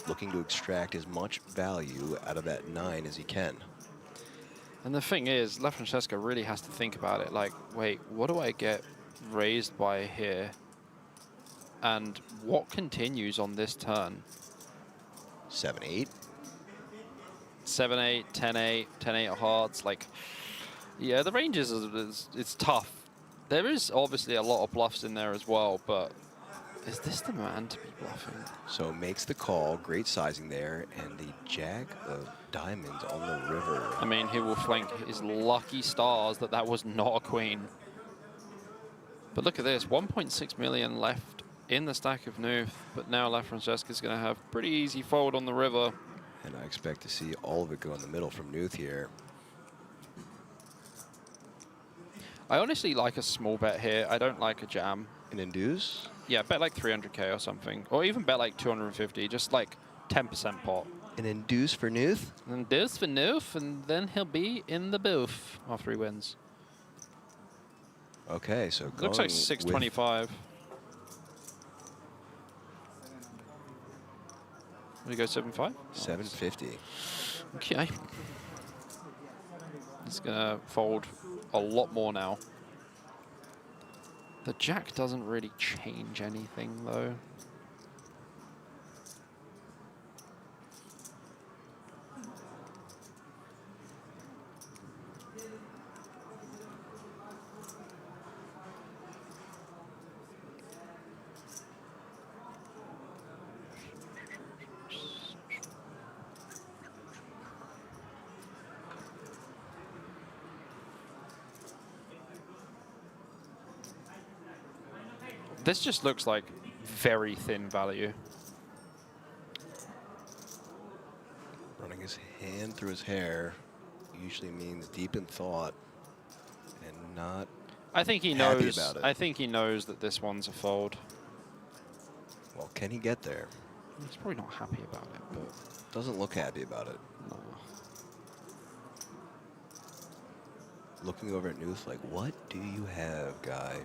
Looking to extract as much value out of that 9 as he can. And the thing is, LaFrancesca really has to think about it. Like, wait, what do I get raised by here? And what continues on this turn? 7-8. 7-8, 10-8, 10-8 of hearts. Like, yeah, the range is it's tough. There is obviously a lot of bluffs in there as well, but Is this the man to be bluffing? So makes the call, great sizing there, and the jack of diamonds on the river. I mean, he will flank his lucky stars that was not a queen. But look at this, 1.6 million left in the stack of Nuth, but now LaFrancesca's going to have pretty easy fold on the river. And I expect to see all of it go in the middle from Nuth here. I honestly like a small bet here. I don't like a jam. An induce? Yeah, bet like 300k or something. Or even bet like 250, just like 10% pot. An induce for Nuth? An induce for Nuth, and then he'll be in the booth after he wins. Okay, so looks like 625. What do you go, 7.5? 750. Okay. He's gonna fold a lot more now. The jack doesn't really change anything though. This just looks like very thin value. Running his hand through his hair usually means deep in thought and not I think he happy knows. about it. I think he knows that this one's a fold. Well, can he get there? He's probably not happy about it, but doesn't look happy about it. No. Looking over at Nuth like, what do you have, guy?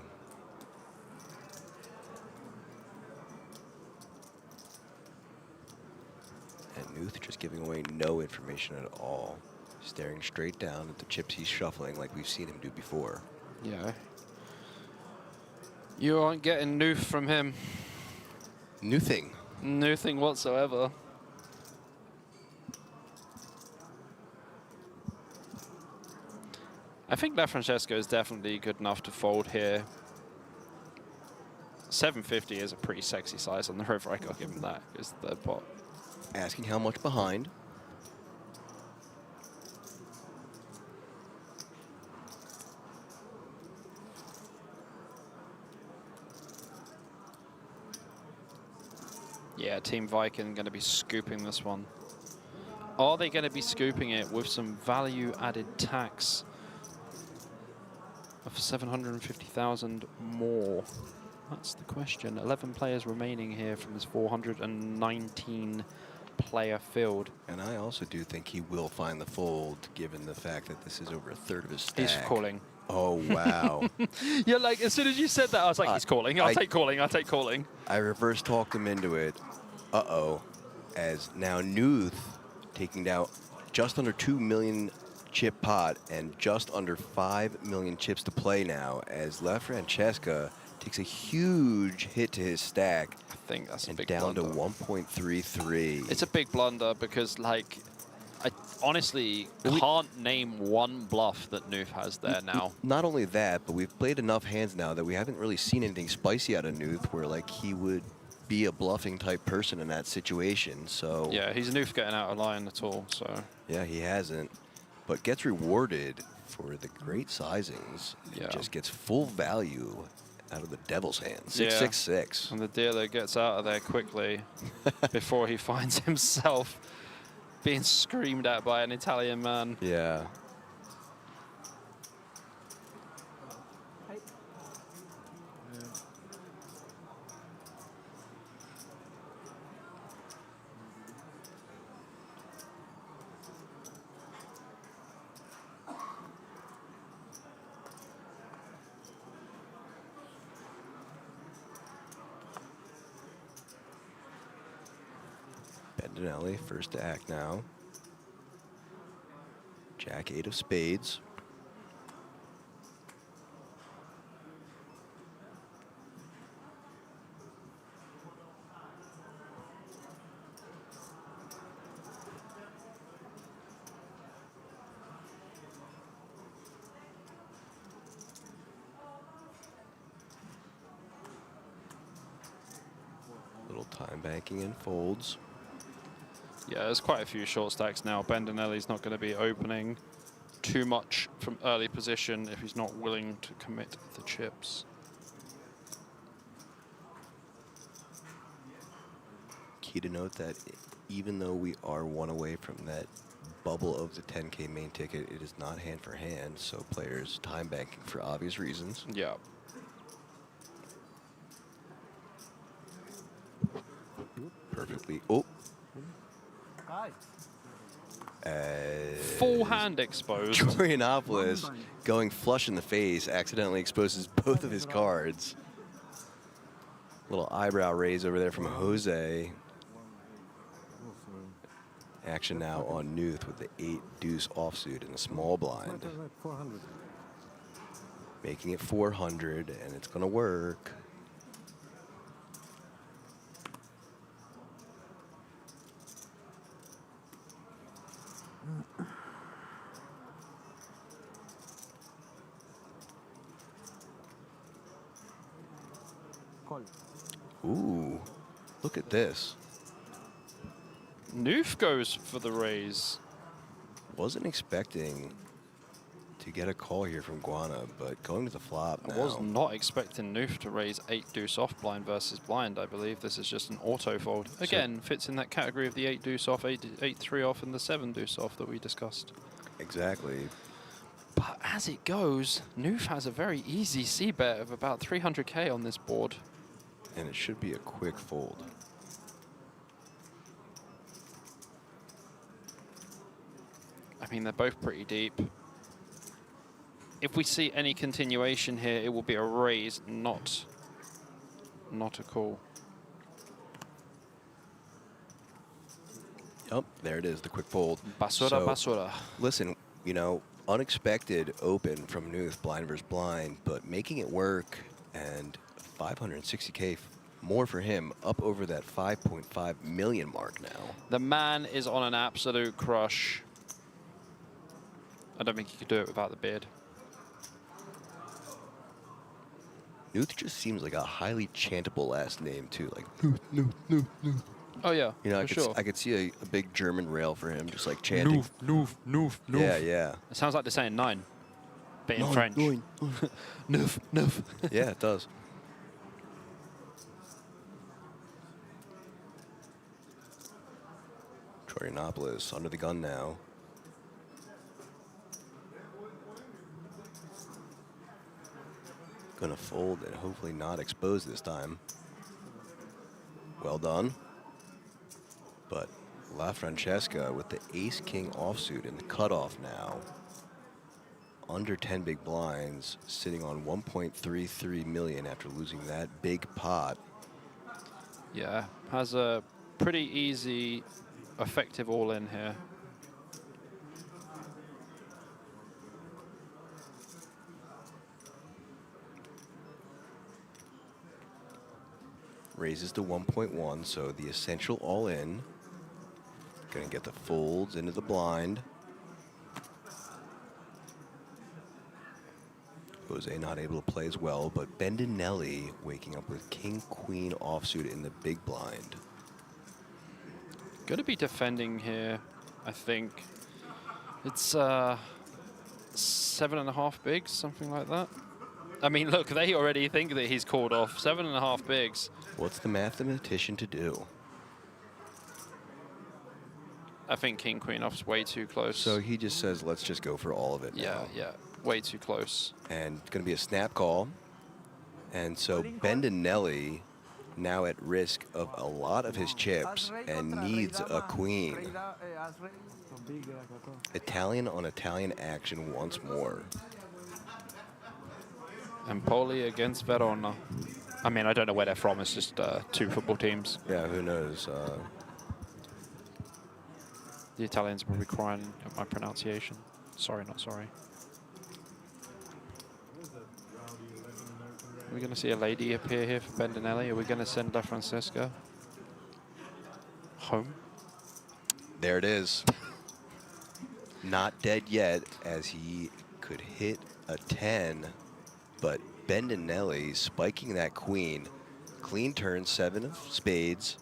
And Nuth just giving away no information at all. Staring straight down at the chips he's shuffling like we've seen him do before. Yeah. You aren't getting Nuth from him. Nuthing. Nothing whatsoever. I think LaFrancesca is definitely good enough to fold here. 750 is a pretty sexy size on the river. I gotta give him that. It's the third pot. Asking how much behind. Yeah, Team Viking going to be scooping this one. Are they going to be scooping it with some value-added tax of 750,000 more? That's the question. 11 players remaining here from this 419 player field. And I also do think he will find the fold, given the fact that this is over a third of his stack. He's calling. Oh, wow. Yeah, like, as soon as you said that, I was like, he's calling. I'll take calling. I'll take calling. I reverse talked him into it. Uh-oh. As now Nuth taking down just under 2 million chip pot and just under 5 million chips to play now, as LaFrancesca takes a huge hit to his stack. I think that's a big down blunder. to 1.33. It's a big blunder because, like, I honestly can't name one bluff that Nuth has there now. Not only that, but we've played enough hands now that we haven't really seen anything spicy out of Nuth where, like, he would be a bluffing type person in that situation. So Yeah, he's Nuth getting out of line at all, so. yeah, he hasn't, but gets rewarded for the great sizings. Yeah. Just gets full value out of the devil's hand. 666. And the dealer gets out of there quickly before he finds himself being screamed at by an Italian man. Yeah. Bendinelli, first to act now. Jack 8 of spades. Time banking and folds. Yeah, there's quite a few short stacks now. Bendinelli's not going to be opening too much from early position if he's not willing to commit the chips. Key to note that even though we are one away from that bubble of the 10K main ticket, it is not hand for hand, so players time banking for obvious reasons. Yeah. Perfectly. Oh. Full hand exposed. Florianopoulos going flush in the face accidentally exposes both of his cards. Little eyebrow raise over there from Jose. Action now on Nuth with the 8 deuce offsuit in the small blind. Making it 400, and it's going to work. Ooh, look at this. Nuth goes for the raise. Wasn't expecting to get a call here from Guana, but going to the flop now. I was not expecting Nuth to raise 8 deuce off blind versus blind. I believe this is just an auto fold. Again, fits in that category of the 8 deuce off, 8 3 off, and the 7 deuce off that we discussed. Exactly. But as it goes, Nuth has a very easy C bet of about 300k on this board. And it should be a quick fold. I mean, they're both pretty deep. If we see any continuation here, it will be a raise, not a call. Oh, there it is, the quick fold. Basura, so, basura. Listen, you know, unexpected open from Nuth, blind versus blind, but making it work, and 560k more for him, up over that 5.5 million mark now. The man is on an absolute crush. I don't think he could do it without the beard. Nuth just seems like a highly chantable last name too, like Nuth, Nuth, Nuth, Nuth. Oh yeah, you know, I could see a big German rail for him, just like chanting. Nuth, Nuth, Nuth, Nuth. Yeah, yeah. It sounds like they're saying 9, but in Nine, French. Nine. Nuth, Nuth. Yeah, it does. Florianopoulos under the gun now. Gonna fold and hopefully not expose this time. Well done. But La Francesca with the ace-king offsuit in the cutoff now. Under 10 big blinds, sitting on 1.33 million after losing that big pot. Yeah, has a pretty easy, effective all-in here. Raises to 1.1, so the essential all-in. Gonna get the folds into the blind. Jose not able to play as well, but Bendinelli waking up with king-queen offsuit in the big blind. Gonna be defending here, I think. It's 7.5 bigs, something like that. I mean, look, they already think that he's called off. 7.5 bigs. What's the mathematician to do? I think king queen off's way too close. So he just says, let's just go for all of it now. Yeah, way too close. And it's going to be a snap call. And so Bendinelli now at risk of a lot of his chips and needs a queen. Italian on Italian action once more. Empoli against Verona. I mean, I don't know where they're from. It's just 2 football teams. Yeah, who knows? The Italians are probably crying at my pronunciation. Sorry, not sorry. Are we going to see a lady appear here for Bendinelli? Are we going to send La Francesca home? There it is. Not dead yet, as he could hit a 10, but Bendinelli spiking that queen. Clean turn, 7 of spades,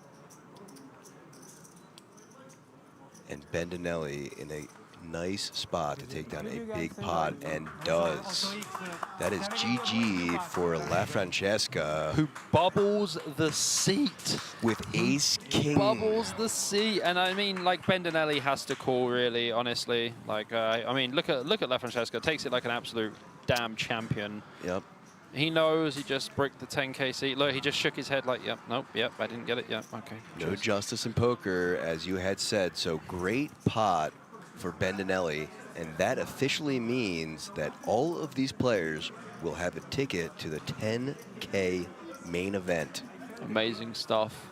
And Bendinelli in a nice spot to take down a big pot, and does. That is GG for La Francesca. Who bubbles the seat. With ace king. Bubbles the seat. And I mean, like, Bendinelli has to call, really, honestly. Like, I mean, look at La Francesca. Takes it like an absolute damn champion. Yep. He knows he just bricked the 10K seat. Look, he just shook his head like, yep, nope, yep, I didn't get it, yep, okay. No justice in poker, as you had said. So great pot for Bendinelli, and that officially means that all of these players will have a ticket to the 10K main event. Amazing stuff.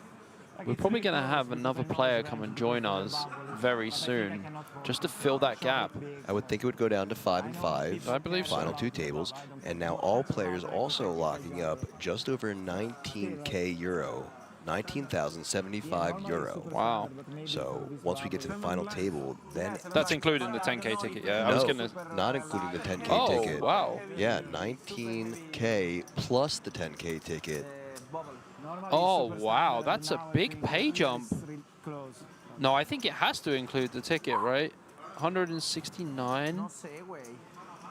We're probably going to have another player come and join us very soon, just to fill that gap. I would think it would go down to 5 and 5. I believe so. Final 2 tables, and now all players also locking up just over 19K euro. 19,075 euro. Wow. So once we get to the final table, then... That's including the 10K ticket, yeah? No, I was gonna... not including the 10K ticket. Oh, wow. Yeah, 19K plus the 10K ticket. Oh, wow, that's a big pay jump. No, I think it has to include the ticket, right? 169.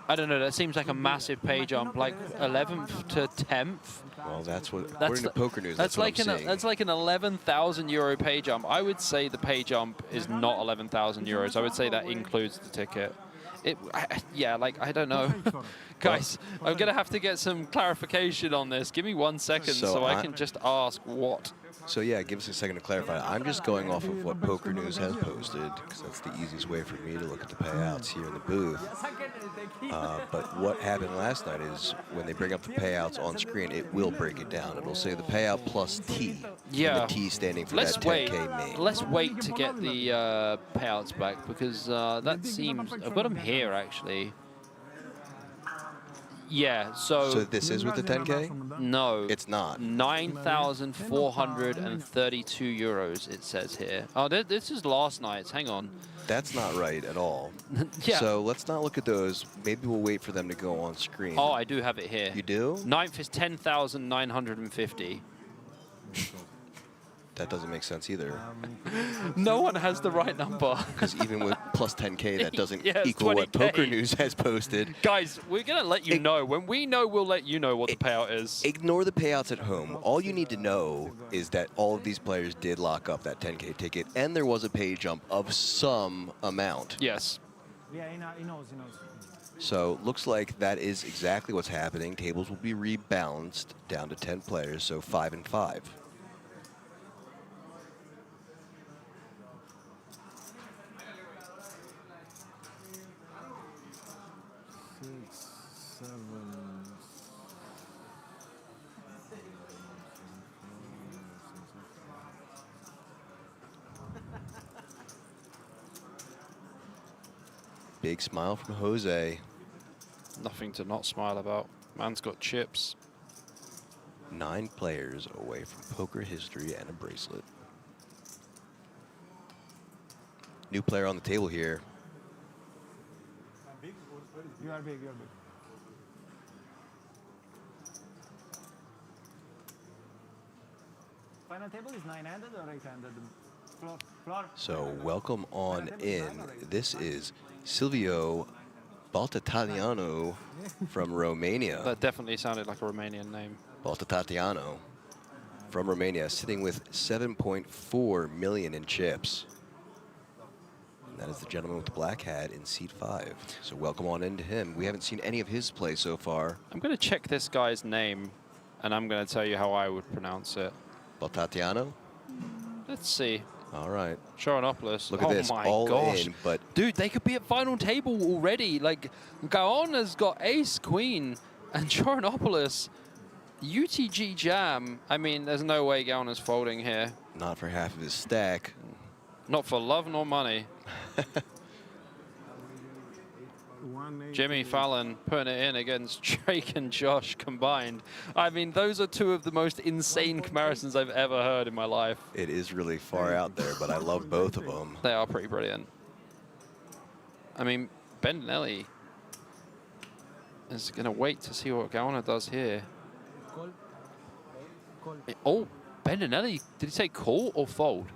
I don't know, that seems like a massive pay jump, like 11th to 10th. Well, that's what, according to Poker News, that's like what I'm that's like an 11,000 euro pay jump. I would say the pay jump is not 11,000 euros. I would say that includes the ticket. Yeah, like, I don't know. Guys, I'm going to have to get some clarification on this. Give me 1 second so I can just ask what. So yeah, give us a second to clarify. I'm just going off of what Poker News has posted, because that's the easiest way for me to look at the payouts here in the booth. But what happened last night is when they bring up the payouts on screen, it will break it down. It'll say the payout plus T. Yeah. And the T standing for that 10K main. Let's wait to get the payouts back, because that seems... I've got them here, actually. Yeah, so this is with the 10K? No. It's not. 9,432 euros, it says here. Oh, this is last night's. Hang on. That's not right at all. Yeah. So let's not look at those. Maybe we'll wait for them to go on screen. Oh, I do have it here. You do? 9th is 10,950. That doesn't make sense either. No one has the right number. Because even with plus 10K, that doesn't Yeah, equal what 20K. Poker News has posted. Guys, we're going to let you know. When we know, we'll let you know what the payout is. Ignore the payouts at home. All you need to know is that all of these players did lock up that 10K ticket, and there was a pay jump of some amount. Yes. Yeah, he knows. So looks like that is exactly what's happening. Tables will be rebalanced down to 10 players, so 5 and 5. Big smile from Jose. Nothing to not smile about. Man's got chips. 9 players away from poker history and a bracelet. New player on the table here. You are big. Final table is 9-handed or 8-handed? Floor. So welcome on in. This is Silvio Baltatatiano from Romania. That definitely sounded like a Romanian name. Baltatatiano from Romania, sitting with 7.4 million in chips. And that is the gentleman with the black hat in seat 5. So welcome on into him. We haven't seen any of his play so far. I'm going to check this guy's name, and I'm going to tell you how I would pronounce it. Baltatatiano? Let's see. All right. Sharonopoulos. Look at this, my all gosh. in, but... Dude, they could be at final table already. Like, Gaona's got ace, queen, and Sharonopoulos. UTG jam. I mean, there's no way Gaona's folding here. Not for half of his stack. Not for love nor money. Jimmy Fallon putting it in against Drake and Josh combined. I mean, those are two of the most insane comparisons I've ever heard in my life. It is really far out there, but I love both of them. They are pretty brilliant. I mean, Bendinelli is going to wait to see what Gaona does here. Oh, Bendinelli, did he say call or fold?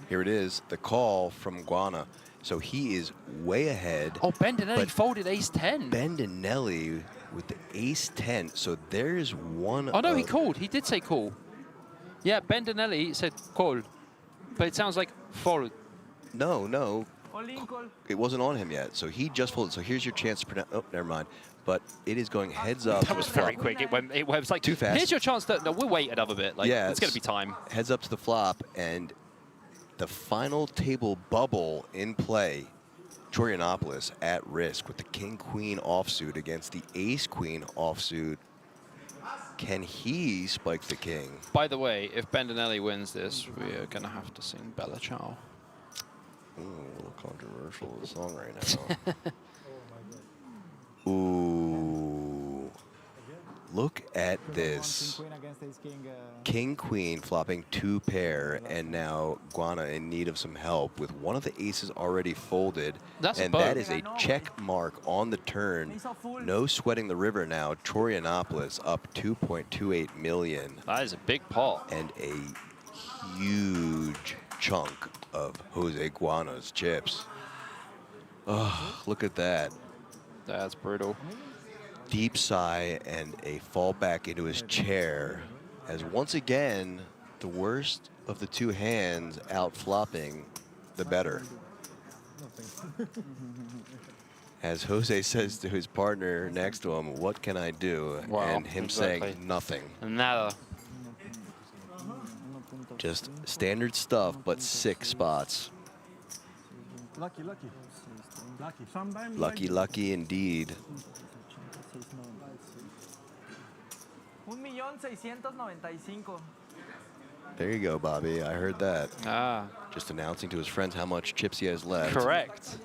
Here it is, the call from Guana. So he is way ahead. Oh, Bendinelli folded ace-10. Bendinelli with the ace-10. So there's one. Oh, no, he called. He did say call. Yeah, Bendinelli said call. But it sounds like fold. No. It wasn't on him yet. So he just folded. So here's your chance to pronounce. Oh, never mind. But it is going heads up. That was very quick. It was like too fast. Here's your chance to. No, we'll wait another bit. Like, yeah, it's going to be time. Heads up to the flop, and the final table bubble in play. Chorianopoulos at risk with the king-queen offsuit against the ace-queen offsuit. Can he spike the king? By the way, if Bendinelli wins this, we are going to have to sing Bella Ciao. Ooh, a little controversial song right now. Ooh. Look at this. King-queen flopping 2 pair, and now Guana in need of some help with one of the aces already folded. And that is a check mark on the turn. No sweating the river now. Chorianopoulos up 2.28 million. That is a big pot. And a huge chunk of Jose Guana's chips. Oh, look at that. That's brutal. Deep sigh and a fall back into his chair as once again the worst of the 2 hands out flopping the better. As Jose says to his partner next to him, what can I do? Wow, and him saying nothing. Nada. Just standard stuff, but 6 spots. Lucky. Sometimes Lucky indeed. 1,695,000. There you go, Bobby. I heard that. Ah. Just announcing to his friends how much chips he has left. Correct.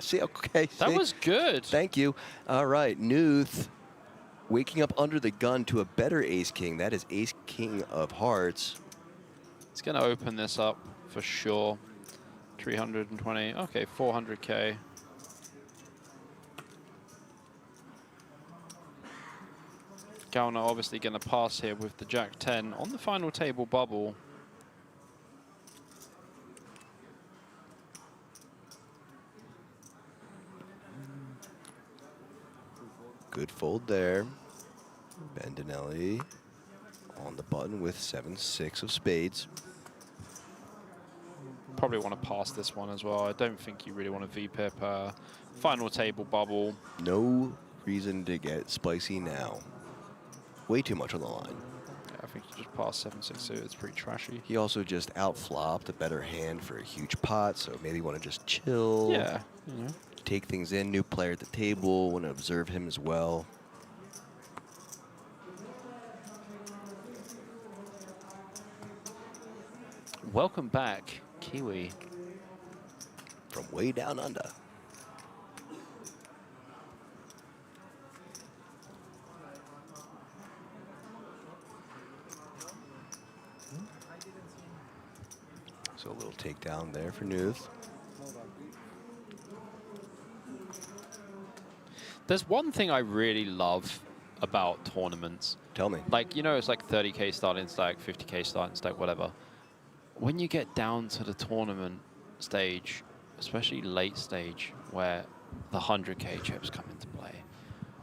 See, okay. That see? was good. Thank you. All right, Nuth waking up under the gun to a better ace-king. That is ace-king of hearts. It's going to open this up for sure. 320. Okay, 400K. Gauna obviously going to pass here with the Jack-10 on the final table bubble. Good fold there. Bendinelli on the button with 7-6 of spades. Probably want to pass this one as well. I don't think you really want to VPip final table bubble. No reason to get spicy now. Way too much on the line. Yeah, I think you just pass 7-6 suited. It's pretty trashy. He also just outflopped a better hand for a huge pot, so maybe you want to just chill. Yeah. You know. Take things in. New player at the table. Want to observe him as well. Welcome back, Kiwi. From way down under. So a little takedown there for Nuth. There's one thing I really love about tournaments. Tell me. Like, you know, it's like 30K starting stack, 50K starting stack, whatever. When you get down to the tournament stage, especially late stage, where the 100K chips come into play,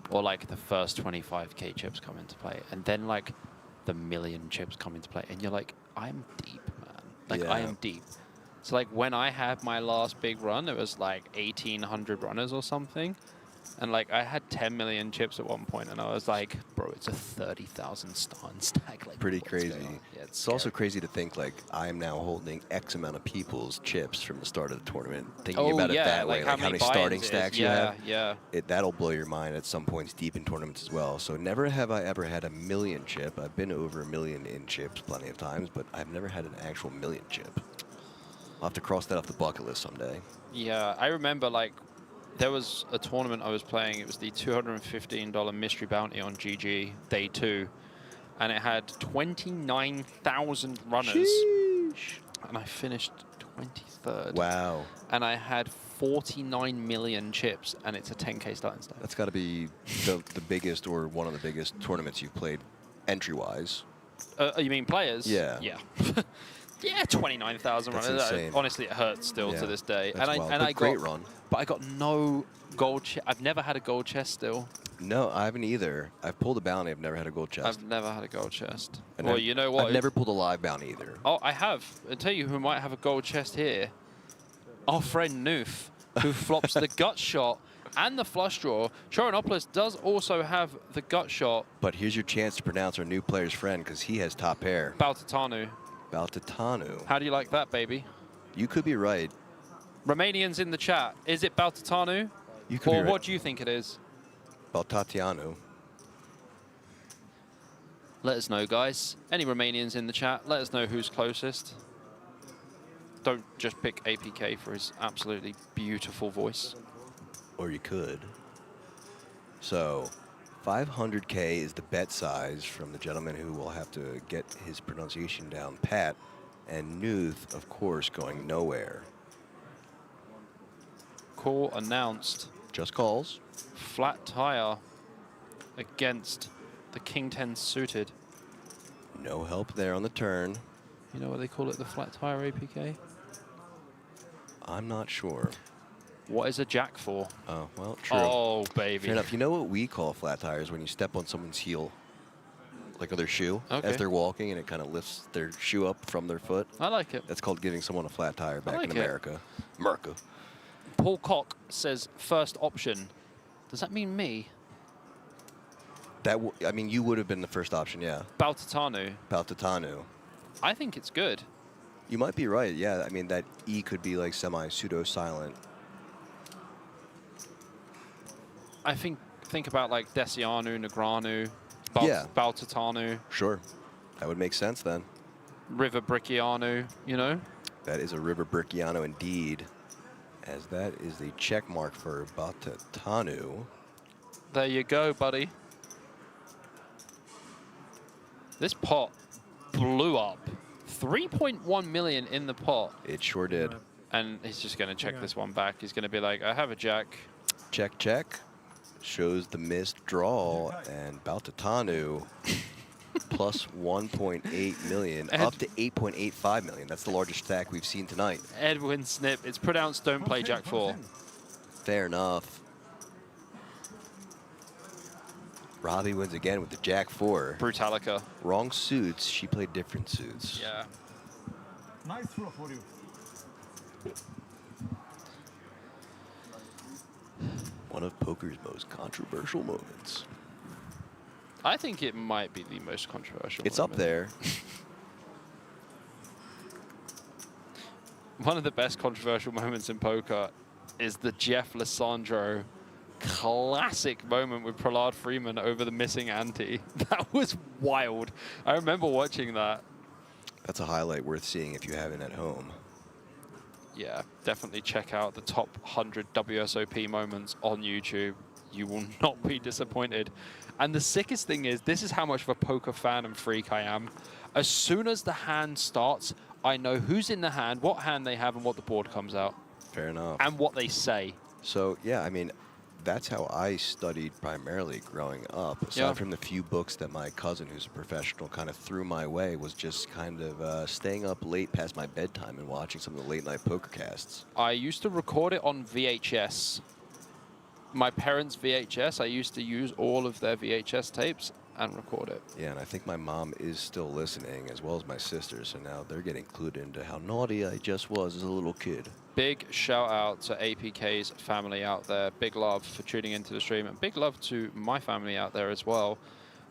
or like the first 25K chips come into play, and then like the million chips come into play, and you're like, I'm deep, man. Like, Yeah. I am deep. So like when I had my last big run, it was like 1,800 runners or something. And like I had 10 million chips at one point, and I was like, bro, it's a 30,000 star stack. Like, Pretty what's crazy. going on? Yeah, It's also crazy to think like I am now holding X amount of people's chips from the start of the tournament. Thinking Oh, about it yeah, that way, like like how how many many starting buy-ins it is. stacks you Yeah, have. yeah. That'll blow your mind at some points deep in tournaments as well. So never have I ever had a million chip. I've been over a million in chips plenty of times, but I've never had an actual million chip. I'll have to cross that off the bucket list someday. Yeah, I remember like there was a tournament I was playing. It was the $215 mystery bounty on GG day 2, and it had 29,000 runners. Sheesh. And I finished 23rd. Wow. And I had 49 million chips, and it's a 10K starting stack. That's got to be the biggest or one of the biggest tournaments you've played entry-wise. You mean players? Yeah. Yeah. Yeah, 29,000 That's runs. insane. Honestly, it hurts still Yeah, to this day. that's And wild. I But got great run. But I got no gold chest. I've never had a gold chest still. No, I haven't either. I've pulled a bounty. I've never had a gold chest. I've never had a gold chest. And Well, I've- you know what? I've never pulled a live bounty either. Oh, I have. I'll tell you who might have a gold chest here. Our friend Noof, who flops the gut shot and the flush draw. Choronopoulos does also have the gut shot. But here's your chance to pronounce our new player's friend, because he has top pair. Baltatanu. Baltatanu. How do you like that, baby? You could be right. Romanians in the chat. Is it Baltatanu? You could be or right. what do you think it is? Baltatianu. Let us know, guys. Any Romanians in the chat, let us know who's closest. Don't just pick APK for his absolutely beautiful voice. Or you could. So, 500K is the bet size from the gentleman who will have to get his pronunciation down pat. And Nuth, of course, going nowhere. Call announced. Just calls. Flat tire against the King 10 suited. No help there on the turn. You know what they call it, the flat tire APK? I'm not sure. What is a jack for? Oh, well, true. Oh, baby. Fair enough. You know what we call flat tires? When you step on someone's heel, like on their shoe, Okay. as they're walking, and it kind of lifts their shoe up from their foot. I like it. That's called giving someone a flat tire back like in it. America. America. Paul Cock says first option. Does that mean me? I mean, you would have been the first option, yeah. Baltatanu. Baltatanu. I think it's good. You might be right, yeah. I mean, that E could be like semi-pseudo-silent. I think about like Desianu, Negranu, Yeah. Baltatanu, Sure. That would make sense then. River Briccianu, you know? That is a River Bricciano indeed, as that is the check mark for Baltatanu. There you go, buddy. This pot blew up. 3.1 million in the pot. It sure did. And he's just going to check this one back. He's going to be like, I have a jack. Check, check. Shows the missed draw, and Baltatanu plus 1.8 million, up to 8.85 million. That's the largest stack we've seen tonight. Edwin Snip. It's pronounced don't play jack 4. Fair enough. Robbie wins again with the jack 4. Brutalica. Wrong suits. She played different suits. Yeah. Nice throw for you. One of poker's most controversial moments. I think it might be the most controversial It's moment. up there. One of the best controversial moments in poker is the Jeff Lissandro classic moment with Prahlad Freeman over the missing ante. That was wild. I remember watching that. That's a highlight worth seeing if you haven't at home. Yeah, definitely check out the top 100 WSOP moments on YouTube. You will not be disappointed. And the sickest thing is, this is how much of a poker fan and freak I am. As soon as the hand starts, I know who's in the hand, what hand they have, and what the board comes out. Fair enough. And what they say. So, yeah, I mean, that's how I studied primarily growing up. Aside from the few books that my cousin, who's a professional, kind of threw my way, was just kind of staying up late past my bedtime and watching some of the late-night poker casts. I used to record it on VHS. My parents' VHS, I used to use all of their VHS tapes and record it. Yeah, and I think my mom is still listening, as well as my sister, so now they're getting clued into how naughty I just was as a little kid. Big shout out to APK's family out there. Big love for tuning into the stream, and big love to my family out there as well.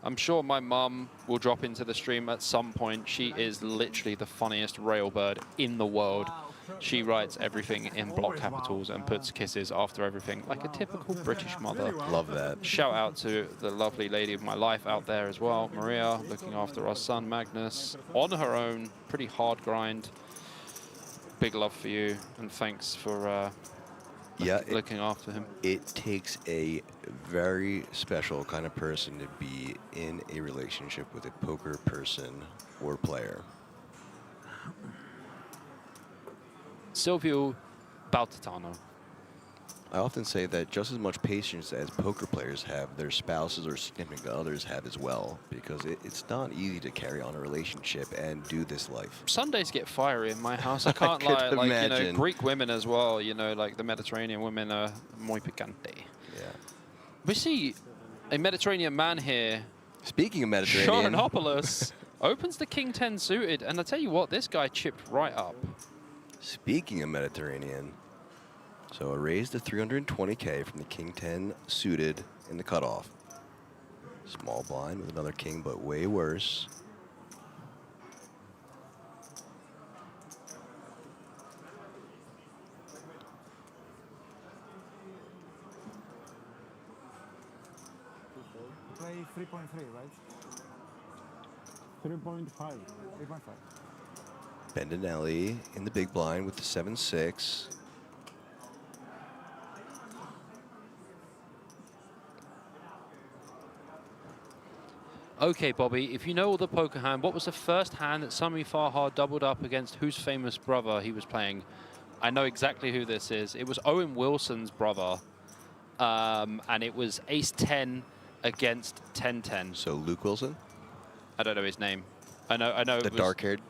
I'm sure my mum will drop into the stream at some point. She is literally the funniest railbird in the world. She writes everything in block capitals and puts kisses after everything, like a typical British mother. Love that. Shout out to the lovely lady of my life out there as well, Maria, looking after our son Magnus on her own. Pretty hard grind. Big love for you, and thanks for looking after him. It takes a very special kind of person to be in a relationship with a poker person or player. Silvio Baltatano. I often say that just as much patience as poker players have, their spouses or significant others have as well, because it's not easy to carry on a relationship and do this life. Sundays get fiery in my house. I can't could lie. Like, you know, imagine. Greek women as well, you know, like the Mediterranean women are muy picante. Yeah. We see a Mediterranean man here. Speaking of Mediterranean. Sharonopoulos opens the King 10 suited, and I tell you what, this guy chipped right up. Speaking of Mediterranean, so a raise to 320K from the King 10 suited in the cutoff. Small blind with another king, but way worse. Play 3.3, right? 3.5. 3.5. Bendinelli in the big blind with the 7-6. Okay, Bobby, if you know all the poker hand, what was the first hand that Sami Farhad doubled up against whose famous brother he was playing? I know exactly who this is. It was Owen Wilson's brother, and it was ace-10 against 10-10. So Luke Wilson? I don't know his name. I know. The dark-haired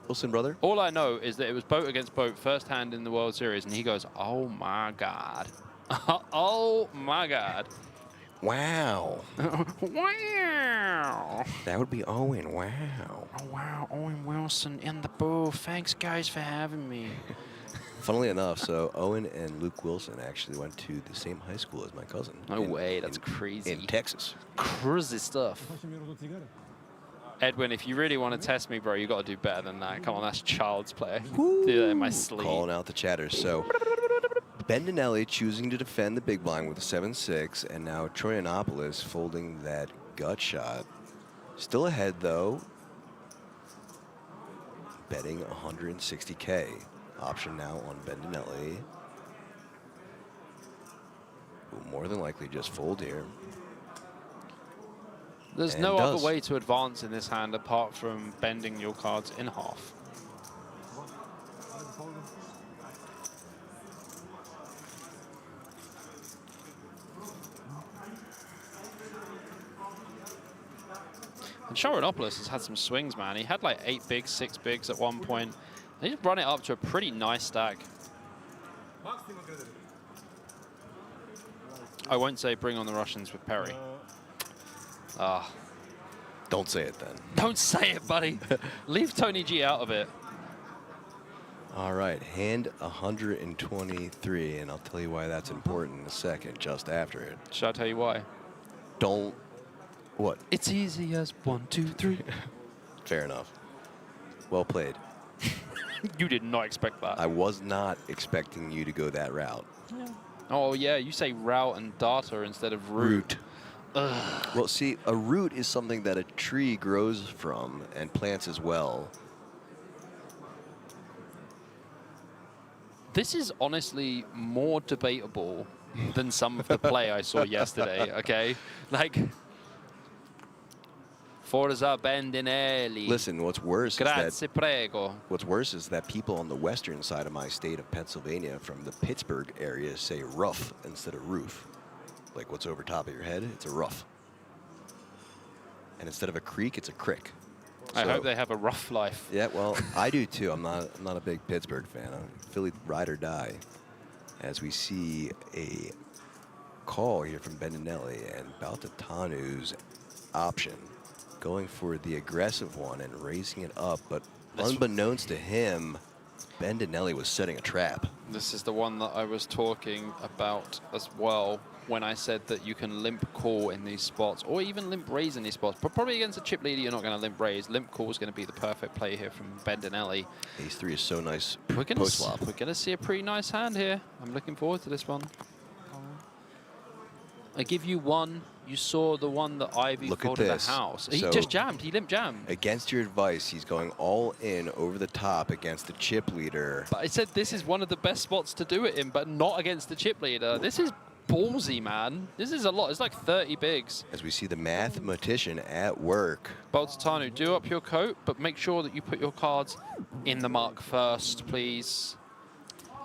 Wilson brother? All I know is that it was boat against boat, first hand in the World Series, and he goes, "Oh my God, oh my God." Wow. Wow. That would be Owen. Wow. Oh, wow. Owen Wilson in the booth. Thanks, guys, for having me. Funnily enough, so Owen and Luke Wilson actually went to the same high school as my cousin. No way. That's crazy. In Texas. Crazy stuff. Edwin, if you really want to test me, bro, you got to do better than that. Come on, that's child's play. Do that in my sleep. Calling out the chatters. So Bendinelli choosing to defend the big blind with a 7-6, and now Troyanopoulos folding that gut shot. Still ahead, though. Betting 160K. Option now on Bendinelli. Will more than likely just fold here. There's And no does. other way to advance in this hand apart from bending your cards in half. And Sharonopoulos has had some swings, man. He had like 8 bigs, 6 bigs at one point. He's run it up to a pretty nice stack. I won't say bring on the Russians with Perry. Ah. Don't say it then. Don't say it, buddy. Leave Tony G out of it. All right, hand 123, and I'll tell you why that's important in a second, just after it. Should I tell you why? Don't. What? It's easy as 1, 2, 3. Fair enough. Well played. You did not expect that. I was not expecting you to go that route. Yeah. Oh, yeah, you say route and data instead of root. Well, see, a root is something that a tree grows from and plants as well. This is honestly more debatable than some of the play I saw yesterday, okay? Like, Forza Bendinelli. Listen, what's worse Grazie, prego. What's worse is that people on the western side of my state of Pennsylvania from the Pittsburgh area say rough instead of roof. Like what's over top of your head, it's a rough. And instead of a creek, it's a crick. I hope they have a rough life. Yeah, well, I do too. I'm not a big Pittsburgh fan. I'm Philly ride or die. As we see a call here from Bendinelli and Baltatanu's option, going for the aggressive one and raising it up, but unbeknownst to him, Bendinelli was setting a trap. This is the one that I was talking about as well when I said that you can limp call in these spots, or even limp raise in these spots. But probably against a chip leader, you're not going to limp raise. Limp call is going to be the perfect play here from Bendinelli. Ace-3 is so nice post-flop. We're going to see a pretty nice hand here. I'm looking forward to this one. I give you one. You saw the one that Ivy Look folded at this. a house. He So, just jammed. He limp jammed. Against your advice, he's going all in over the top against the chip leader. But I said this is one of the best spots to do it in, but not against the chip leader. This is ballsy, man. This is a lot. It's like 30 bigs. As we see the mathematician at work. Baltatanu, do up your coat, but make sure that you put your cards in the mark first, please.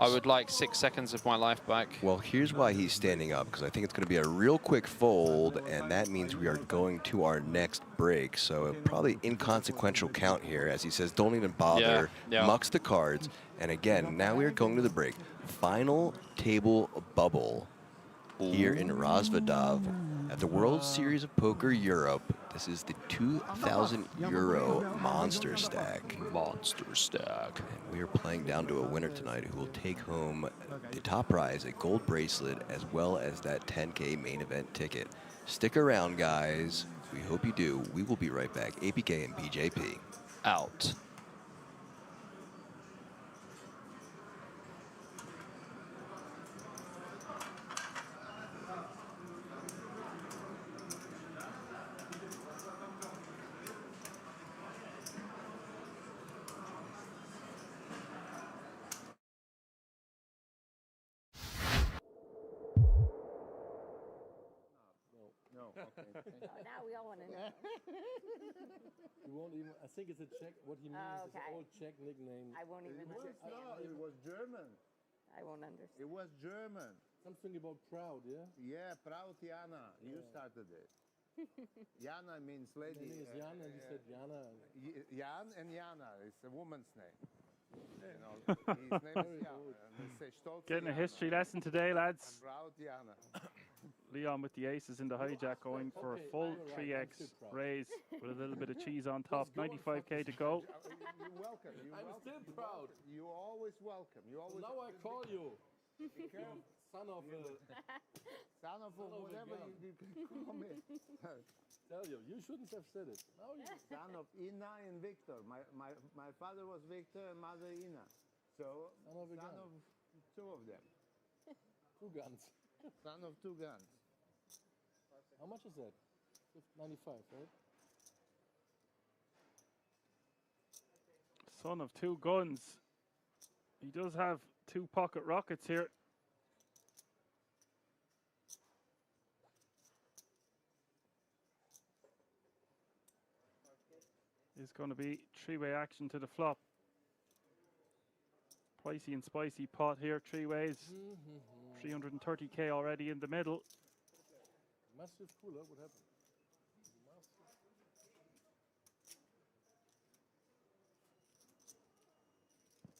I would like 6 seconds of my life back. Well, here's why he's standing up, because I think it's going to be a real quick fold, and that means we are going to our next break. So probably inconsequential count here, as he says, don't even bother, mucks the cards. And again, now we are going to the break. Final table bubble here in Rosvadov at the World Series of Poker Europe. This is the 2,000 euro Monsterstack. Monsterstack. And we are playing down to a winner tonight who will take home the top prize, a gold bracelet, as well as that 10K main event ticket. Stick around, guys. We hope you do. We will be right back. APK and BJP. Out. No, okay. Now we all want to know. You won't even. I think it's a Czech. What he means is an old Czech nickname. I won't even understand. It was German. I won't understand. It was German. Something about proud, yeah? Yeah, proud Jana. You started it. Jana means lady. My name is Jan, and you said Jana. Jan and Jana. It's a woman's name. You know, his name is Jana. And they say Stolze Getting a Jana. history lesson today, lads. Proud Jana. Leon with the aces in the hijack going for a full 3x raise with a little bit of cheese on top. 95k to go. You're welcome. I'm still proud. You're always welcome. You always. Now I call you. Be careful. Son of whatever you can call me. Tell you, you shouldn't have said it. Now you. Son of Ina and Victor. My father was Victor and mother Ina. So son of two of them. Two guns. Son of two guns. How much is that? 95, right? Son of two guns. He does have 2 pocket rockets here. It's going to be 3-way action to the flop. Pricey and spicy pot here, 3 ways. 330k already in the middle. Massive cooler, what happened?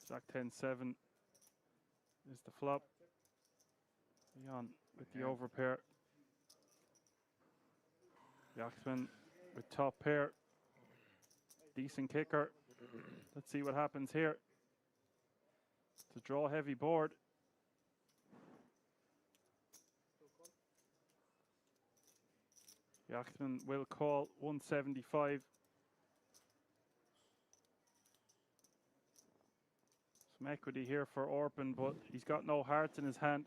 Jack 10-7 is the flop. Leon with the overpair. Yaxman with top pair. Decent kicker. Let's see what happens here. It's a draw heavy board. Yaxman will call 175. Some equity here for Orpin, but he's got no hearts in his hand.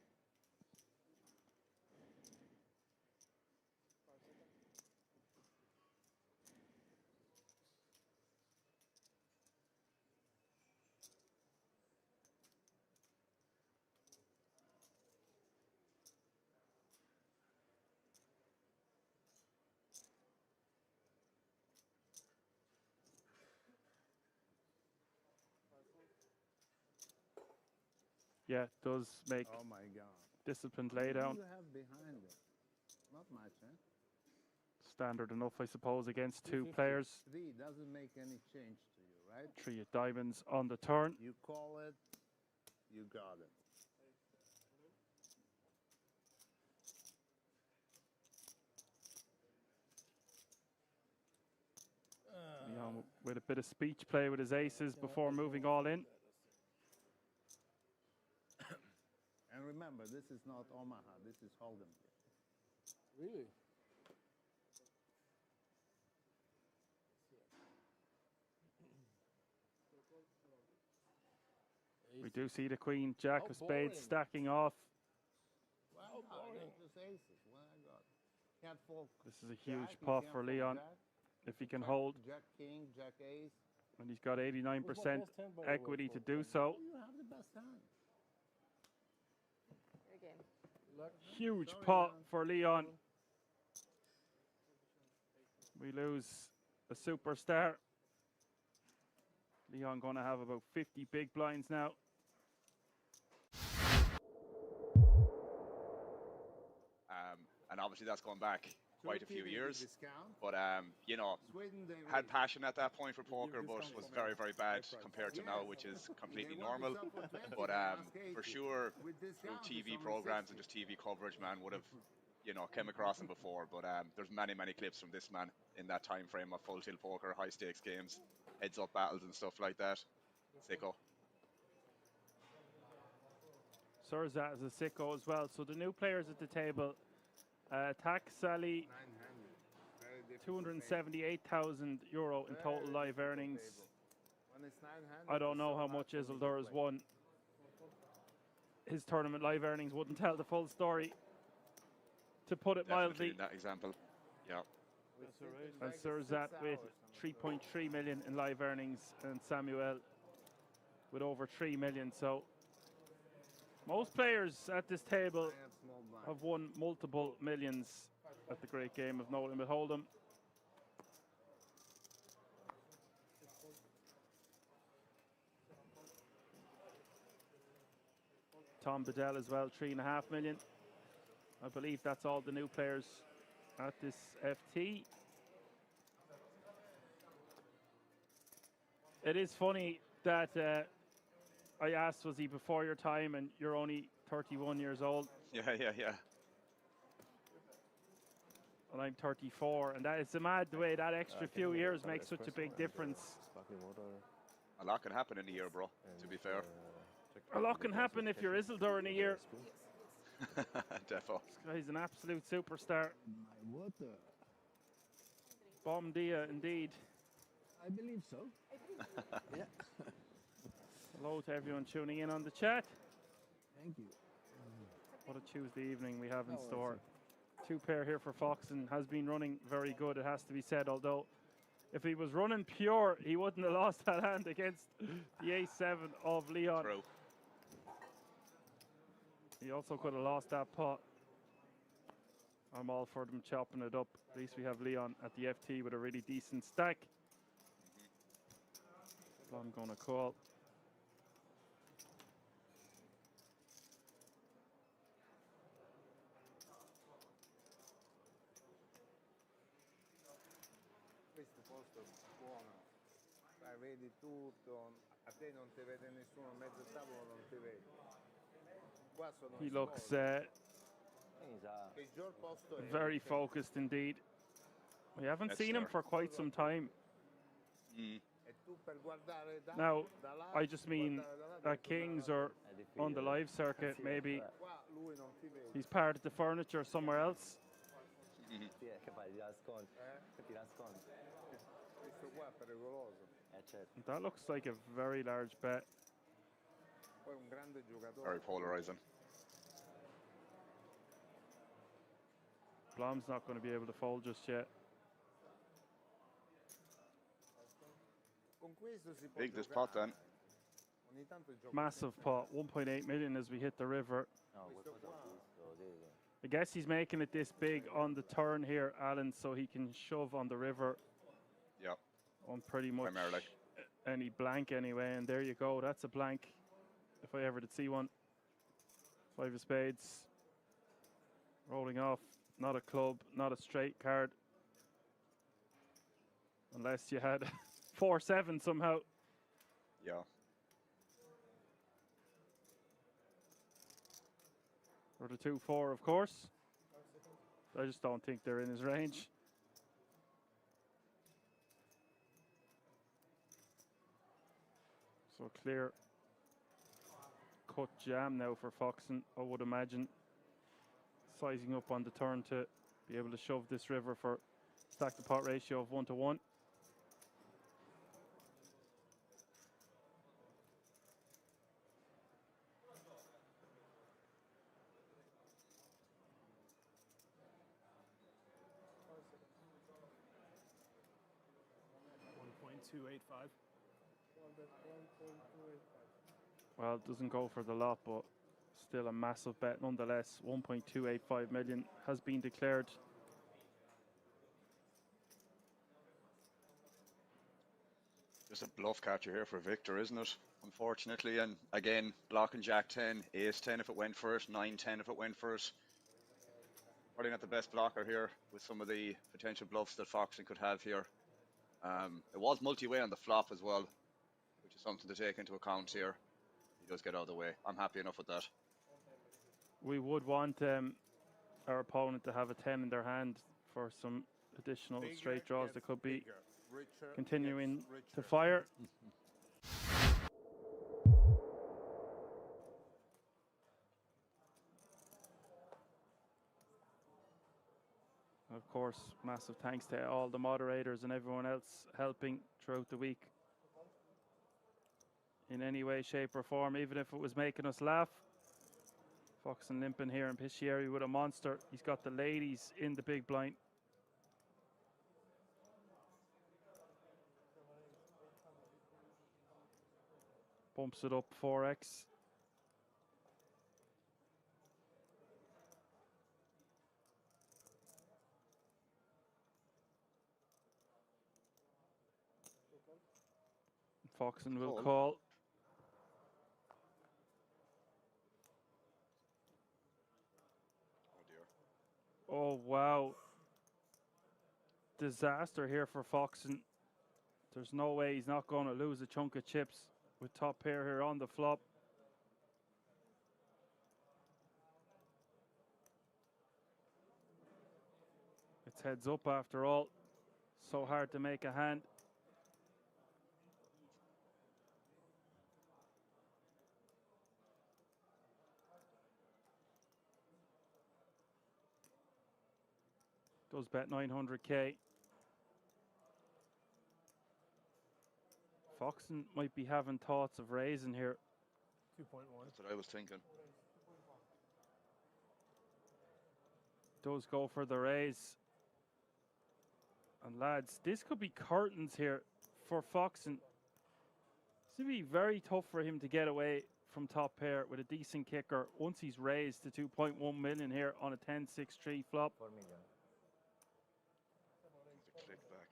Yeah, it does make Oh my God. disciplined What laydown. do you have behind it? Not much, eh? Standard enough, I suppose, against 2 players. 3 doesn't make any change to you, right? 3 of diamonds on the turn. You call it, you got it. Leon with a bit of speech play with his aces before moving all in. And remember, this is not Omaha, this is Hold'em. Really? We do see the Queen, Jack How of Spades boring. stacking off. Wow, just aces. What I got? Can't fold. This is a huge Jack, you pot can't for fold Leon. Jack. If he can hold, Jack King, Jack Ace. and he's got 89% best hand, by the way, equity to for do so. You have the best hand. Luck. Huge Sorry, pot Leon. for Leon. We lose a superstar. Leon going to have about 50 big blinds now. obviously that's going back quite a few Turkey, years. discount. But you know, Sweden, they had raise. passion at that point for poker, but discount was for very, me. very bad High price. compared to Yes. now, which is completely They want to normal. sell for 20, But they ask for 80. sure, With through discount, it's TV only programs and 60. just TV coverage, man, would have, you know, came across him before. But there's many, many clips from this man in that time frame of full tilt poker, high stakes games, heads up battles and stuff like that. Sicko. Surzat is a sicko as well. So the new players at the table, Tak Sally, 278,000 euro in total live earnings. When it's 900, I don't know it's how so much hard for me to Isildur has play. won. His tournament live earnings wouldn't tell the full story, to put it Definitely mildly. in that example. Yeah. And Surzat with 3.3 million in live earnings, and Samuel with over 3 million. So most players at this table have won multiple millions at the great game of No Limit Hold'em. Tom Bedell as well, 3.5 million. I believe that's all the new players at this FT. It is funny that I asked, was he before your time, and you're only 31 years old, Yeah. and I'm 34, and that is mad the way that extra few years makes such a big difference. A lot can happen in a year, bro, to be fair. A lot can happen if you're Isildur in a year. Defo. This guy's an absolute superstar. Water. Bom dia, indeed. I believe so. Yeah. Hello to everyone tuning in on the chat. Thank you. What a Tuesday evening we have in Oh, store. Two pair here for Foxen, has been running very good, it has to be said, although if he was running pure, he wouldn't have lost that hand against the ace-7 of Leon. True. He also could have lost that pot. I'm all for them chopping it up. At least we have Leon at the FT with a really decent stack. So I'm going to call. Questo posto è buono. Sai, vedi tutto. A te non ti vede nessuno, in mezzo al tavolo non ti vedi. Qua sono He esposti. looks Peggior posto è very focused indeed. We haven't That's seen him fair. for quite some time. E tu per guardare da Now, là, I just mean guardare da là, that Kings or on the live circuit, maybe qua lui non ti vede. he's part of the furniture somewhere else. Che fai? Ti nascondi? Ti nascondi? Questo qua è pericoloso. That looks like a very large bet. Poi un grande giocatore. Very polarizing. Blom's not going to be able to fold just yet. Con questo si può Big this giocare. pot then. Ogni tanto gioco Massive pot, 1.8 million as we hit the river. questo qua. I guess he's making it this big on the turn here, Alan, so he can shove on the river Yeah. on pretty much Primarily. any blank anyway. And there you go, that's a blank if I ever did see one. 5 of spades. Rolling off, not a club, not a straight card. Unless you had 4-7 somehow. Yeah. Or the 2-4, of course. I just don't think they're in his range. So clear cut jam now for Foxen, I would imagine. Sizing up on the turn to be able to shove this river for stack the pot ratio of 1-1. $1.285. Well, it doesn't go for the lot, but still a massive bet nonetheless. 1.285 million has been declared. Just a bluff catcher here for Victor, isn't it? Unfortunately, and again, blocking Jack 10, Ace 10 if it went first, 9-10 if it went first. Probably not the best blocker here with some of the potential bluffs that Foxen could have here. It was multi-way on the flop as well, which is something to take into account here. He does get out of the way. I'm happy enough with that. We would want our opponent to have a 10 in their hand for some additional straight draws that could be continuing to fire. Of course, massive thanks to all the moderators and everyone else helping throughout the week in any way, shape or form, even if it was making us laugh. Foxen limping here in Piscieri with a monster. He's got the ladies in the big blind. Bumps it up 4x. Foxen will call. Oh, wow. Disaster here for Foxen. There's no way he's not going to lose a chunk of chips with top pair here on the flop. It's heads up after all. So hard to make a hand. Does bet 900k. Foxen might be having thoughts of raising here. 2.1. That's what I was thinking. Does go for the raise. And lads, this could be curtains here for Foxen. It's going to be very tough for him to get away from top pair with a decent kicker once he's raised to 2.1 million here on a 10-6-3 flop. 4 million. Click back.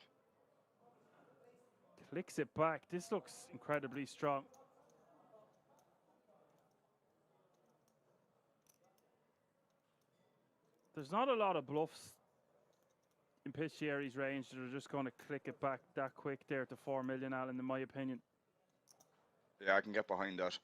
Clicks it back. This looks incredibly strong. There's not a lot of bluffs in Piscieri's range that are just going to click it back that quick there to 4 million, Alan, in my opinion. Yeah, I can get behind that.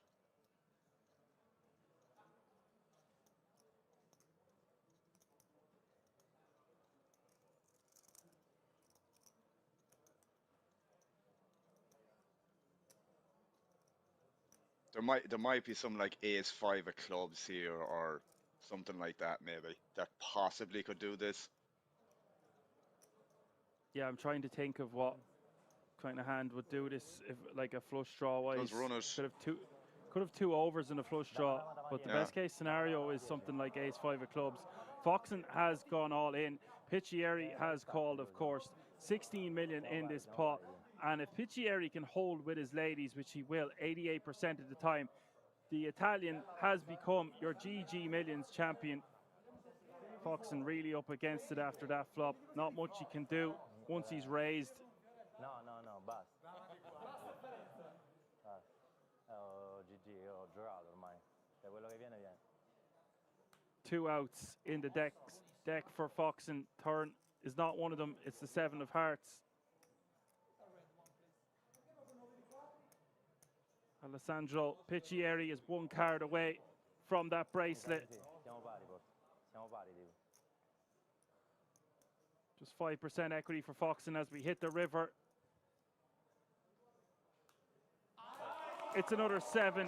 There might be some like ace-5 of clubs here or something like that maybe that possibly could do this. Yeah, I'm trying to think of what kind of hand would do this, if like a flush draw wise. Does run it. Could have two overs in a flush draw, but the best case scenario is something like ace-5 of clubs. Foxen has gone all in. Piscieri has called, of course, 16 million in this pot. And if Piscieri can hold with his ladies, which he will 88% of the time, the Italian has become your GG Millions champion. Foxen really up against it after that flop. Not much he can do once he's raised. No, basta. GG, ho giocato ormai. Da quello che viene, viene. 2 outs in the deck for Foxen. Turn is not one of them. It's the 7 of hearts. Alessandro Piscieri is 1 card away from that bracelet. Siamo pari, forse. Siamo pari, tipo. Just 5% equity for Foxen as we hit the river. It's another 7.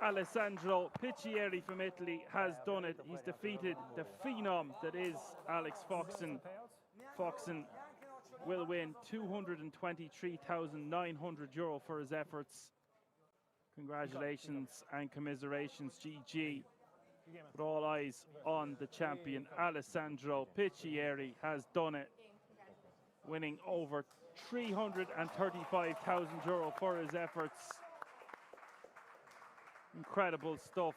Alessandro Piscieri from Italy has done it. He's defeated the phenom that is Alex Foxen. Foxen will win €223,900 for his efforts. Congratulations and commiserations, GG. But all eyes on the champion. Alessandro Piscieri has done it, winning over €335,000 for his efforts. Incredible stuff.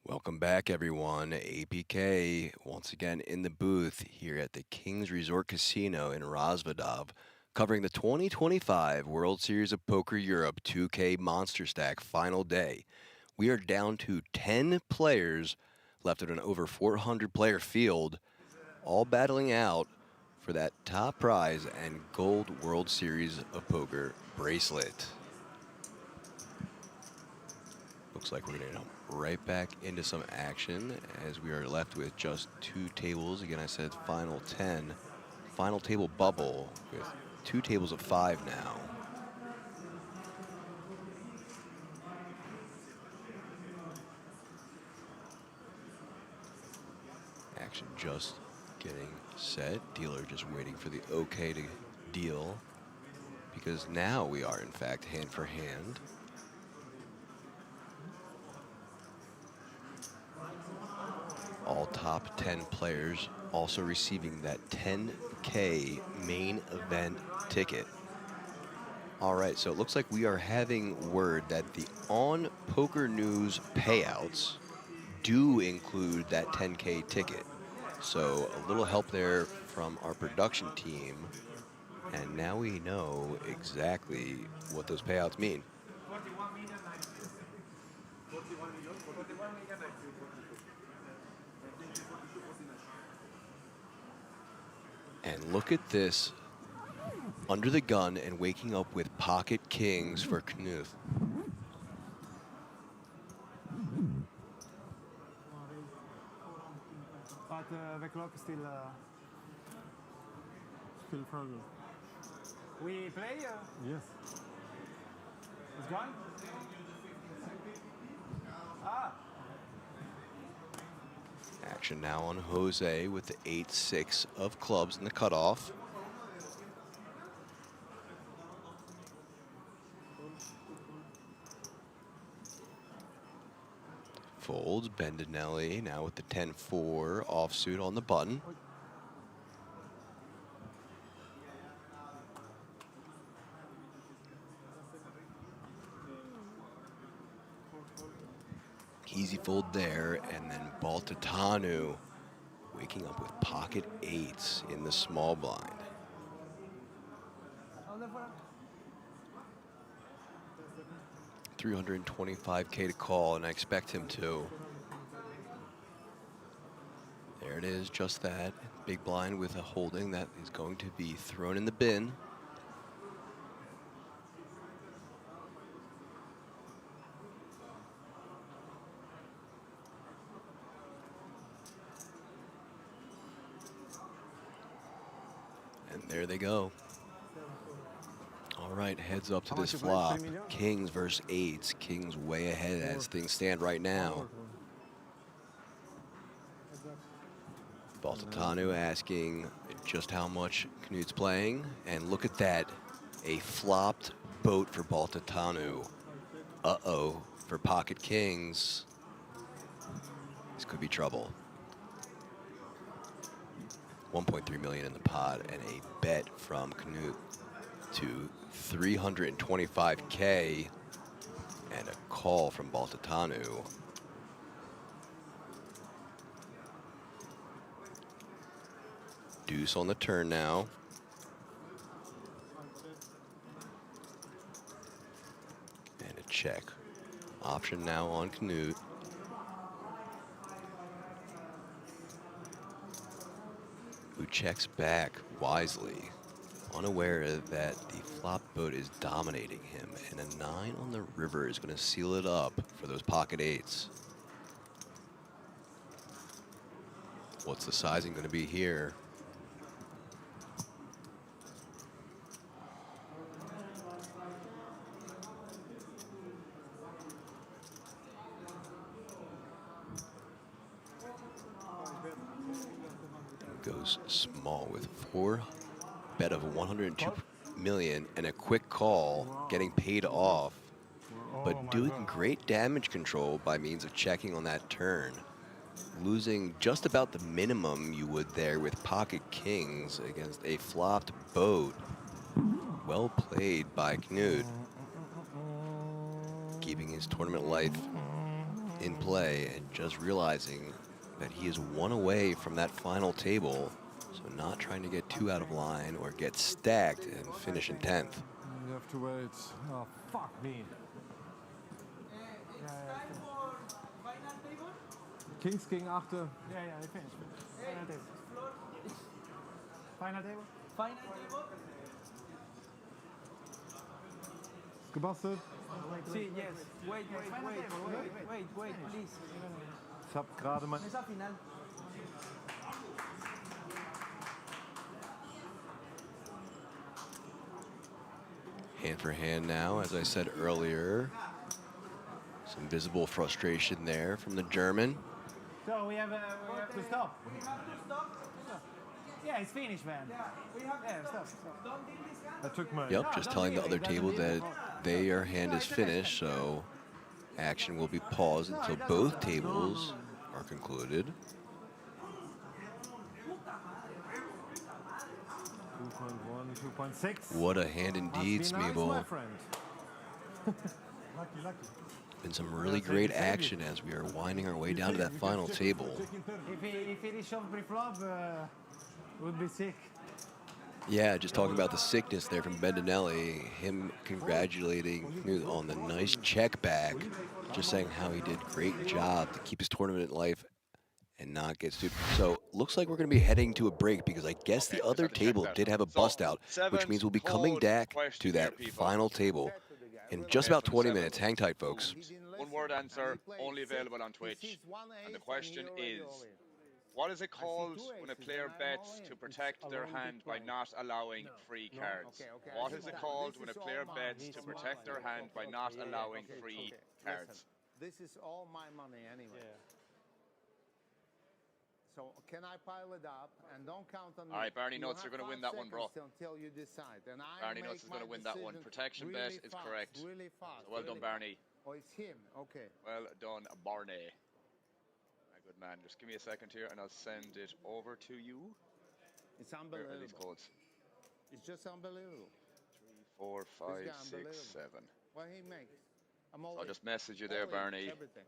Welcome back, everyone. APK once again in the booth here at the Kings Resort Casino in Rozvadov, covering the 2025 World Series of Poker Europe 2K Monsterstack final day. We are down to 10 players left at an over 400 player field, all battling out for that top prize and gold World Series of Poker bracelet. Looks like we're going to jump right back into some action as we are left with just 2 tables. Again, I said final 10. Final table bubble with 2 tables of 5 now. Action just getting set. Dealer just waiting for the okay to deal, because now we are in fact hand for hand. All top 10 players also receiving that 10K main event ticket. All right, so it looks like we are having word that the On Poker News payouts do include that 10K ticket. So a little help there from our production team. And now we know exactly what those payouts mean. And look at this, under the gun and waking up with pocket kings for Knut. But the clock is still frozen. We play? Yes. It's gone? Ah! Action now on Jose with the 8-6 of clubs in the cutoff. Folds, Bendinelli now with the 10-4 offsuit on the button. Easy fold there, and then Baltatanu waking up with pocket 8s in the small blind. $325K to call, and I expect him to. There it is, just that. Big blind with a holding that is going to be thrown in the bin. And there they go. All right, heads up to this flop. Kings versus 8s. Kings way ahead as things stand right now. Baltatanu asking just how much Knut's playing. And look at that, a flopped boat for Baltatanu. Uh-oh, for pocket kings. This could be trouble. 1.3 million in the pot and a bet from Knut to 325K and a call from Baltatanu. Deuce on the turn now. And a check. Option now on Knut. Who checks back wisely, unaware that the flop boat is dominating him, and a 9 on the river is going to seal it up for those pocket 8s. What's the sizing going to be here? Goes small with 4 bet of 102 million and a quick call, getting paid off, but doing great damage control by means of checking on that turn. Losing just about the minimum you would there with pocket kings against a flopped boat. Well played by Knut. Keeping his tournament life in play and just realizing that he is 1 away from that final table, so not trying to get too out of line or get stacked and finish in 10th. You have to wait. Oh, fuck me. Kings gegen Achte. Yeah, they finished. Final table. Final table? Final table? Ist gebastelt. See, yes. Wait, please. Ich hab gerade mein... Mesa final. Hand for hand now, as I said earlier. Some visible frustration there from the German. So we have to stop. Yeah, it's finished, man. Yeah, stop. I took my... Yep, just telling the other table that their hand is finished, so action will be paused until both tables are concluded. 2.1, 2.6. What a hand indeed, Smeebel. Lucky. Been some really great action as we are winding our way down to that final table. If he shoved pre-flop, would be sick. Yeah, just talking about the sickness there from Bendinelli, him congratulating me on the nice check back, just saying how he did great job to keep his tournament life and not get sued. So looks like we're going to be heading to a break because I guess the other table did have a bust out, which means we'll be coming back to that final table in just about 20 minutes. Hang tight, folks. One word answer, only available on Twitch. And the question is, what is it called when a player bets to protect their hand by not allowing free cards? What is it called when a player bets to protect their hand by not allowing free cards? This is all my money anyway. So can I pile it up and don't count on me? All right, Barney Nuts are going to win that one, bro. Until you decide. And Barney Nuts is going to win that one. Protection bet is correct. Really fast. So well done, Barney. Oh, it's him. Okay. Well done, Barney. My good man. Just give me a second here, and I'll send it over to you. It's Where are these unbelievable. codes? It's just unbelievable. 3, 4, 5, This guy 6, 7. What he makes. So I'll just message you there, Barney. Everything.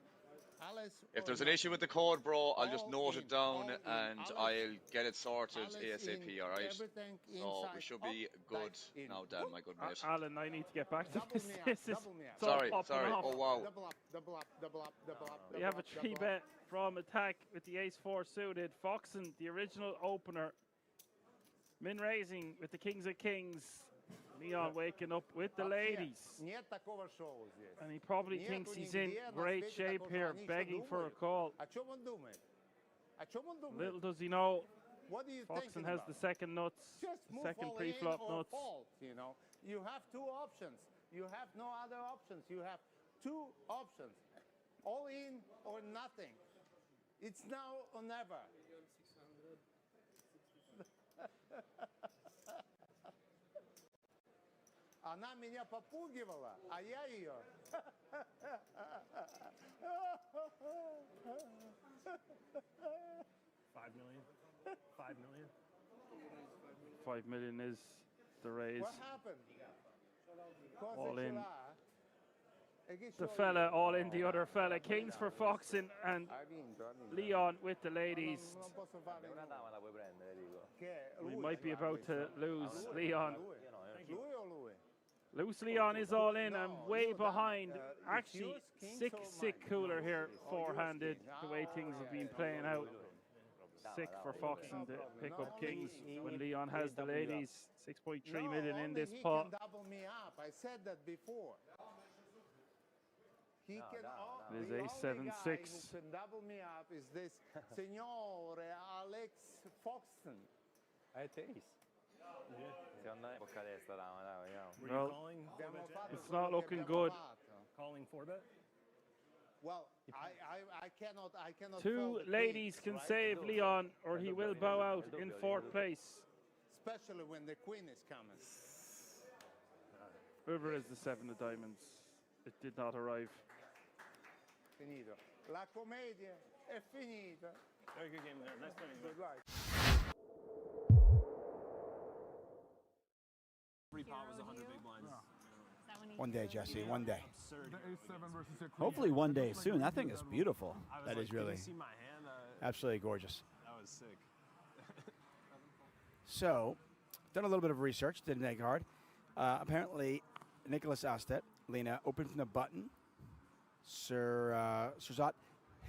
Alice, If there's an issue with the code, bro, I'll just note it down and I'll get it sorted ASAP, all right? So we should be good now, Dan, my good mate. Alan, I need to get back to this. This is Sorry. off. Oh, wow. Double up. We have a 3-bet from attack with the ace-4 suited. Foxen, the original opener. Min raising with the kings of kings. Leon waking up with the ladies. And he probably thinks he's in great shape here, begging for a call. Little does he know, Foxen has the second nuts, second pre-flop nuts. You know, you have two options. You have no other options. You have two options. All in or nothing. It's now or never. Она меня попугивала, а я ее. 5 million. 5 million. 5 million is the raise. What happened? All in. The fella, all in the other fella. Kings for Foxen and Leon with the ladies. We might be about to lose Leon. Loose Leon is all in and way behind. Actually, sick cooler here, four-handed, the way things have been playing out. Sick for Foxen to pick up kings when Leon has the ladies. 6.3 million in this pot. He can double me up. I said that before. He can. It is the ace only 7-6. guy who can double me up is this Signore Alex Foxen. Well, it's not looking good. Calling 4-bet? Well, I cannot. Two ladies can save Leon, or he will bow out in fourth place. Especially when the queen is coming. River is the 7 of diamonds. It did not arrive. Finito. La commedia è finita. Very good game there. Nice playing. Good luck. 3 pot was 100 big blinds. One day, Jesse, one day. The ace-7 versus your queen. Hopefully one day soon. That thing is beautiful. That is Can really you see my hand? absolutely gorgeous. That was sick. So, done a little bit of research, didn't make it hard. Apparently, Nicholas Astet, Lena, opened from the button, Surzat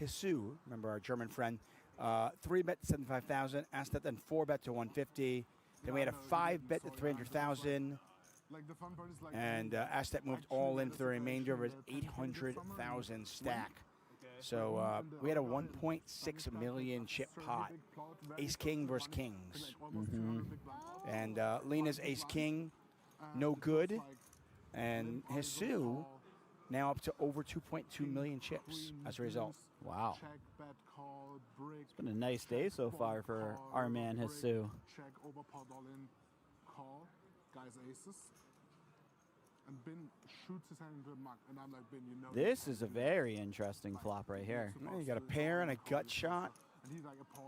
Hisu, remember our German friend, 3-bet to 75,000. Astet then 4-bet to 150. Then we had a 5-bet to 300,000. Like the fun part is like, And Astet moved all in for the remainder of his 800,000 stack. So we had a 1.6 million chip pot. Ace King versus Kings. And Lena's Ace King, no good. And Hisu now up to over 2.2 million chips as a result. Wow. It's been a nice day so far for our man Hisu. check, over pot, all in, call, guys aces. And Bin shoots his hand into the muck, and I'm like, Bin, you know. This is a very interesting flop right here. You got a pair and a gut shot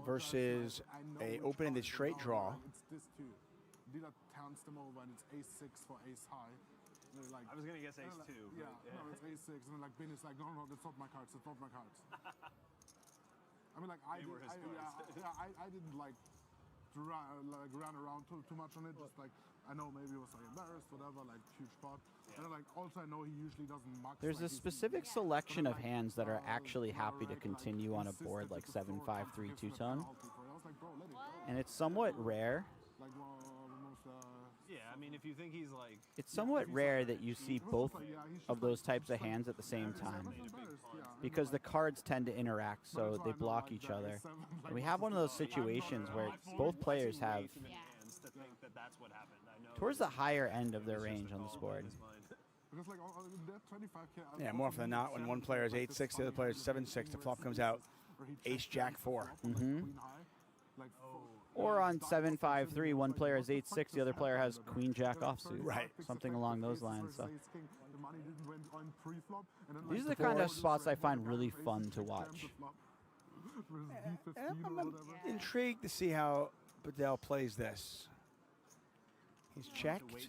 versus a open-ended straight draw. It's this too. Dealer turns them over, and it's ace-6 for ace-high. Like, I was gonna guess ace-2. Yeah, no, it's ace-6, and then like Bin is like, no, that's not my cards, that's not my cards. I mean, like I didn't like run around too much on it. Just like I know maybe it was like embarrassed, whatever, like huge pot. And then, like also I know he usually doesn't muck. There's a specific selection of hands that are actually happy to continue on a board like 7-5, 3 two-tone, and it's somewhat rare. Yeah, I mean, if you think he's like... It's somewhat rare that you see both of those types of hands at the same time because the cards tend to interact, so they block each other. And we have one of those situations where both players have towards the higher end of their range on this board. Yeah, more often than not, when one player is 8-6, the other player is 7-6, the flop comes out ace-jack-4. Or on 7-5-3, one player has 8-6, the other player has queen-jack offsuit. Right. Something along those lines. So These these are the kind of spots I find really fun to watch. I'm intrigued to see how Bedell plays this. He's checked.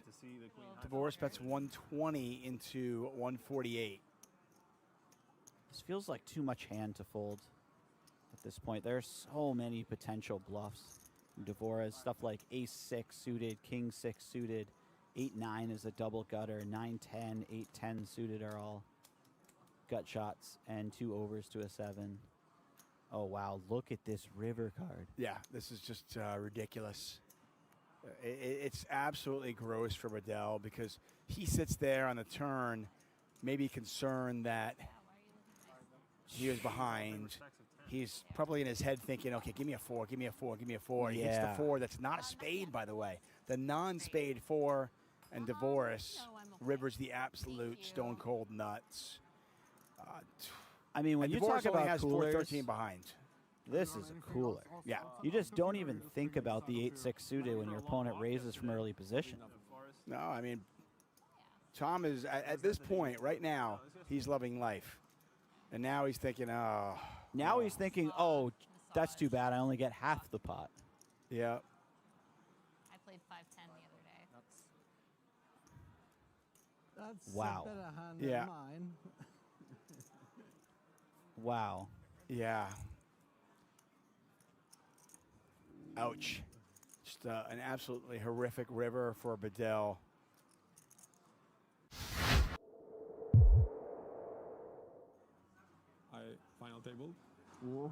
Divorce bets 120 into 148. This feels like too much hand to fold at this point. There's so many potential bluffs. Devora's stuff like ace-6 suited, king-6 suited, 8-9 is a double gutter, 9-10, 8-10 suited are all gut shots, and 2 overs to a 7. Oh, wow, look at this river card. Yeah, this is just ridiculous. It's absolutely gross for Bedell because he sits there on the turn, maybe concerned that he was behind. He's probably in his head thinking, okay, give me a 4, give me a 4, give me a 4. He hits the 4 that's not a spade, by the way. The non-spade 4, and Divorce rivers the absolute stone-cold nuts. I mean, when you Divorce talk only about has coolers, 413 behind. This is a cooler. Yeah. You just don't even think about the 8-6 suited when your opponent raises from early position. No, I mean, Tom is, at this point, right now, he's loving life. And now he's thinking, oh. Now he's thinking, oh, that's too bad. I only get half the pot. Yeah. I played 5-10 the other day. That's wow. a better hand Yeah. than mine. Wow. Yeah. Ouch. Just an absolutely horrific river for Bedell. Final table. And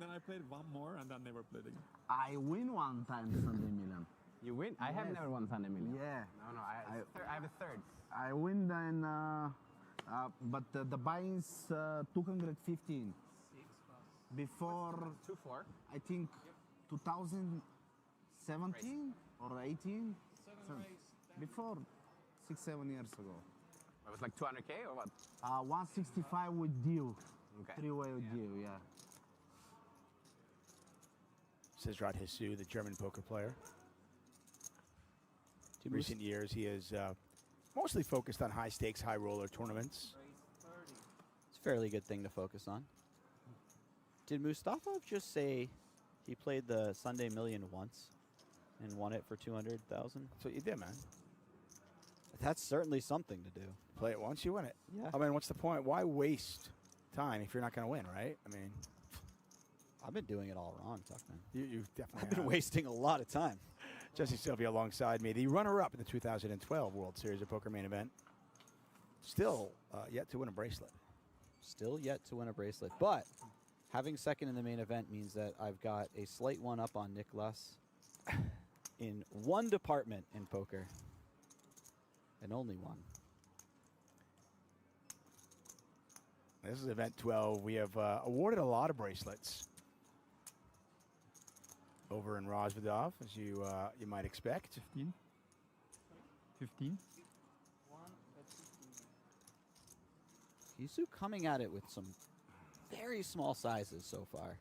then I played one more and then never played again. I win one time Sunday Milan. You win? I have Yes. never won Sunday Million. Yeah. No, I have a third. I win then, but the buy-in's 215. Before 2-4. I think 2017 or 18. Before 6-7 years ago. It was like 200K or what? 165 with deal. Okay. 3-way with deal, yeah. Says Rod Hisu, the German poker player. In recent years, he is mostly focused on high-stakes, high-roller tournaments. It's a fairly good thing to focus on. Did Mustafov just say he played the Sunday Million once and won it for 200,000? That's what you did, man. That's certainly something to do. Play it once, you win it. Yeah. I mean, what's the point? Why waste time if you're not going to win, right? I mean, I've been doing it all wrong, Tuckman. You definitely I've been have. wasting a lot of time. Jesse Sylvia alongside me, the runner-up in the 2012 World Series of Poker Main Event. Still yet to win a bracelet. Still yet to win a bracelet. But having second in the main event means that I've got a slight one up on Nicholas in one department in poker. And only one. This is event 12. We have awarded a lot of bracelets over in Rosvedov, as you might expect. 15. 15. Yisu coming at it with some very small sizes so far.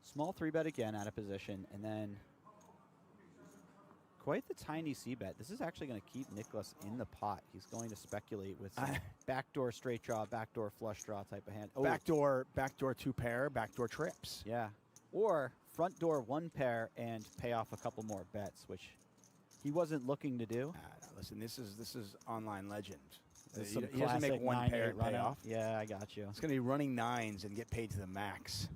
Small 3-bet again out of position, and then quite the tiny c-bet. This is actually going to keep Nicholas in the pot. He's going to speculate with some backdoor straight draw, backdoor flush draw type of hand. Oh, Backdoor 2-pair, backdoor trips. yeah. Or front door 1 pair and pay off a couple more bets, which he wasn't looking to do. Listen, this is online legend. This is He some doesn't make classic 1 pair 9-8 and pay run out. off. Yeah, I got you. It's going to be running 9s and get paid to the max.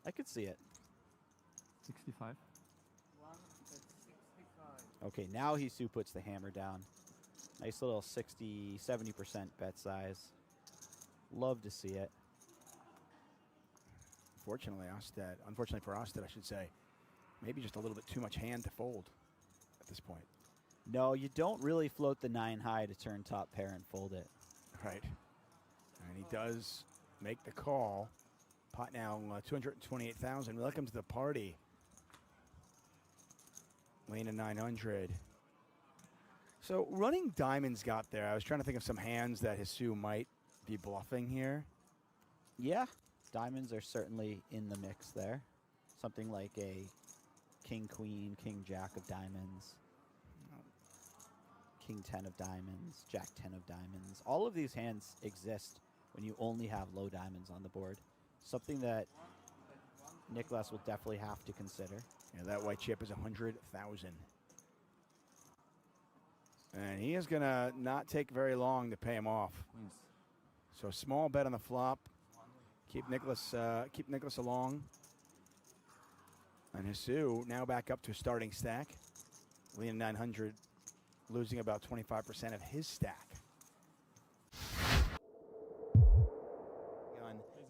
I could see it. 65. Okay, now Yisu puts the hammer down. Nice little 60, 70% bet size. Love to see it. Unfortunately for Ostead, I should say, maybe just a little bit too much hand to fold at this point. No, you don't really float the 9 high to turn top pair and fold it. Right. And he does make the call. Pot now 228,000. Welcome to the party. Lane of 900. So running diamonds got there. I was trying to think of some hands that Yisu might be bluffing here. Yeah, diamonds are certainly in the mix there. Something like a king, queen, king, jack of diamonds. King 10 of diamonds, jack 10 of diamonds. All of these hands exist when you only have low diamonds on the board. Something that Nicholas will definitely have to consider. Yeah, that white chip is 100,000. And he is going to not take very long to pay him off. So small bet on the flop. Keep Nicholas along. And Yisu now back up to starting stack. Leading 900, losing about 25% of his stack.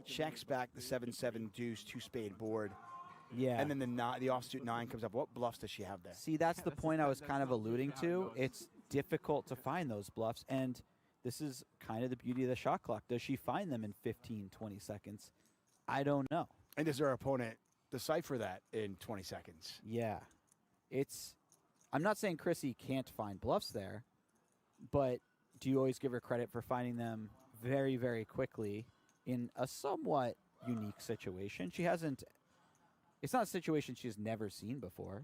Checks back the 7-7 deuce 2-spade board. Yeah. And then the offsuit 9 comes up. What bluffs does she have there? See, that's the point I was kind of alluding to. It's difficult to find those bluffs, and this is kind of the beauty of the shot clock. Does she find them in 15, 20 seconds? I don't know. And does her opponent decipher that in 20 seconds? Yeah. I'm not saying Chrissy can't find bluffs there, but do you always give her credit for finding them very, very quickly in a somewhat unique situation? It's not a situation she's never seen before,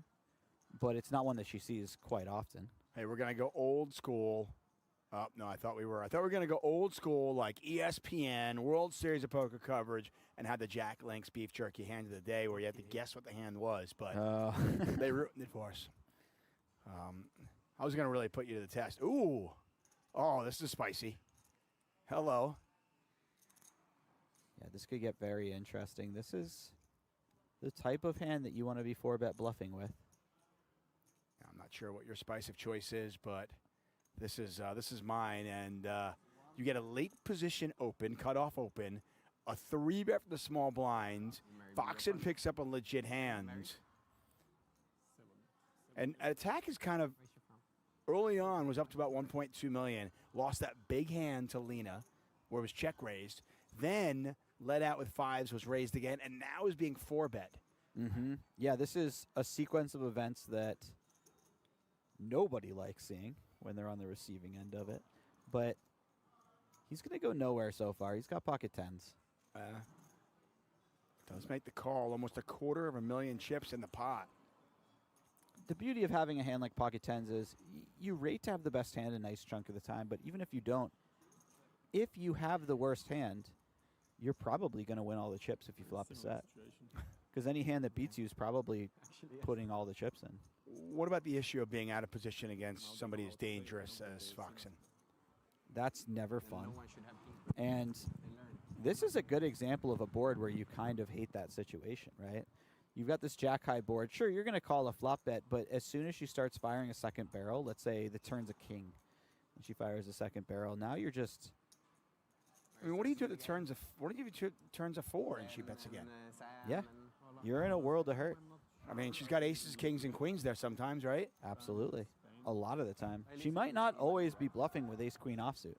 but it's not one that she sees quite often. Hey, we're going to go old school. Oh, no, I thought we were going to go old school, like ESPN, World Series of Poker coverage, and have the Jack Link's beef jerky hand of the day where you had to guess what the hand was, but they ruined it for us. I was going to really put you to the test. Ooh. Oh, this is spicy. Hello. Yeah, this could get very interesting. This is the type of hand that you want to be 4-bet bluffing with. I'm not sure what your spice of choice is, but this is mine, and you get a late position open, cutoff open, a 3-bet for the small blind. Foxen picks up a legit hand. And attack is kind of, early on, was up to about 1.2 million. Lost that big hand to Lena, where it was check raised. Then led out with 5s, was raised again, and now is being 4-bet. Mm-hmm. Yeah, this is a sequence of events that nobody likes seeing when they're on the receiving end of it. But he's going to go nowhere so far. He's got pocket 10s. Does make the call. Almost 250,000 chips in the pot. The beauty of having a hand like pocket 10s is you rate to have the best hand a nice chunk of the time, but even if you don't, if you have the worst hand, you're probably going to win all the chips if you flop a set. Because any hand that beats you is probably putting all the chips in. What about the issue of being out of position against somebody as dangerous as Foxen? That's never fun. And this is a good example of a board where you kind of hate that situation, right? You've got this jack high board. Sure, you're going to call a flop bet, but as soon as she starts firing a second barrel, let's say the turn's a king, and she fires a second barrel, now you're just... I mean, what do you do at the turns of... What do you do turns of 4 and she bets again? Yeah, you're in a world of hurt. I mean, she's got aces, kings, and queens there sometimes, right? Absolutely. A lot of the time. She might not always be bluffing with ace-queen offsuit.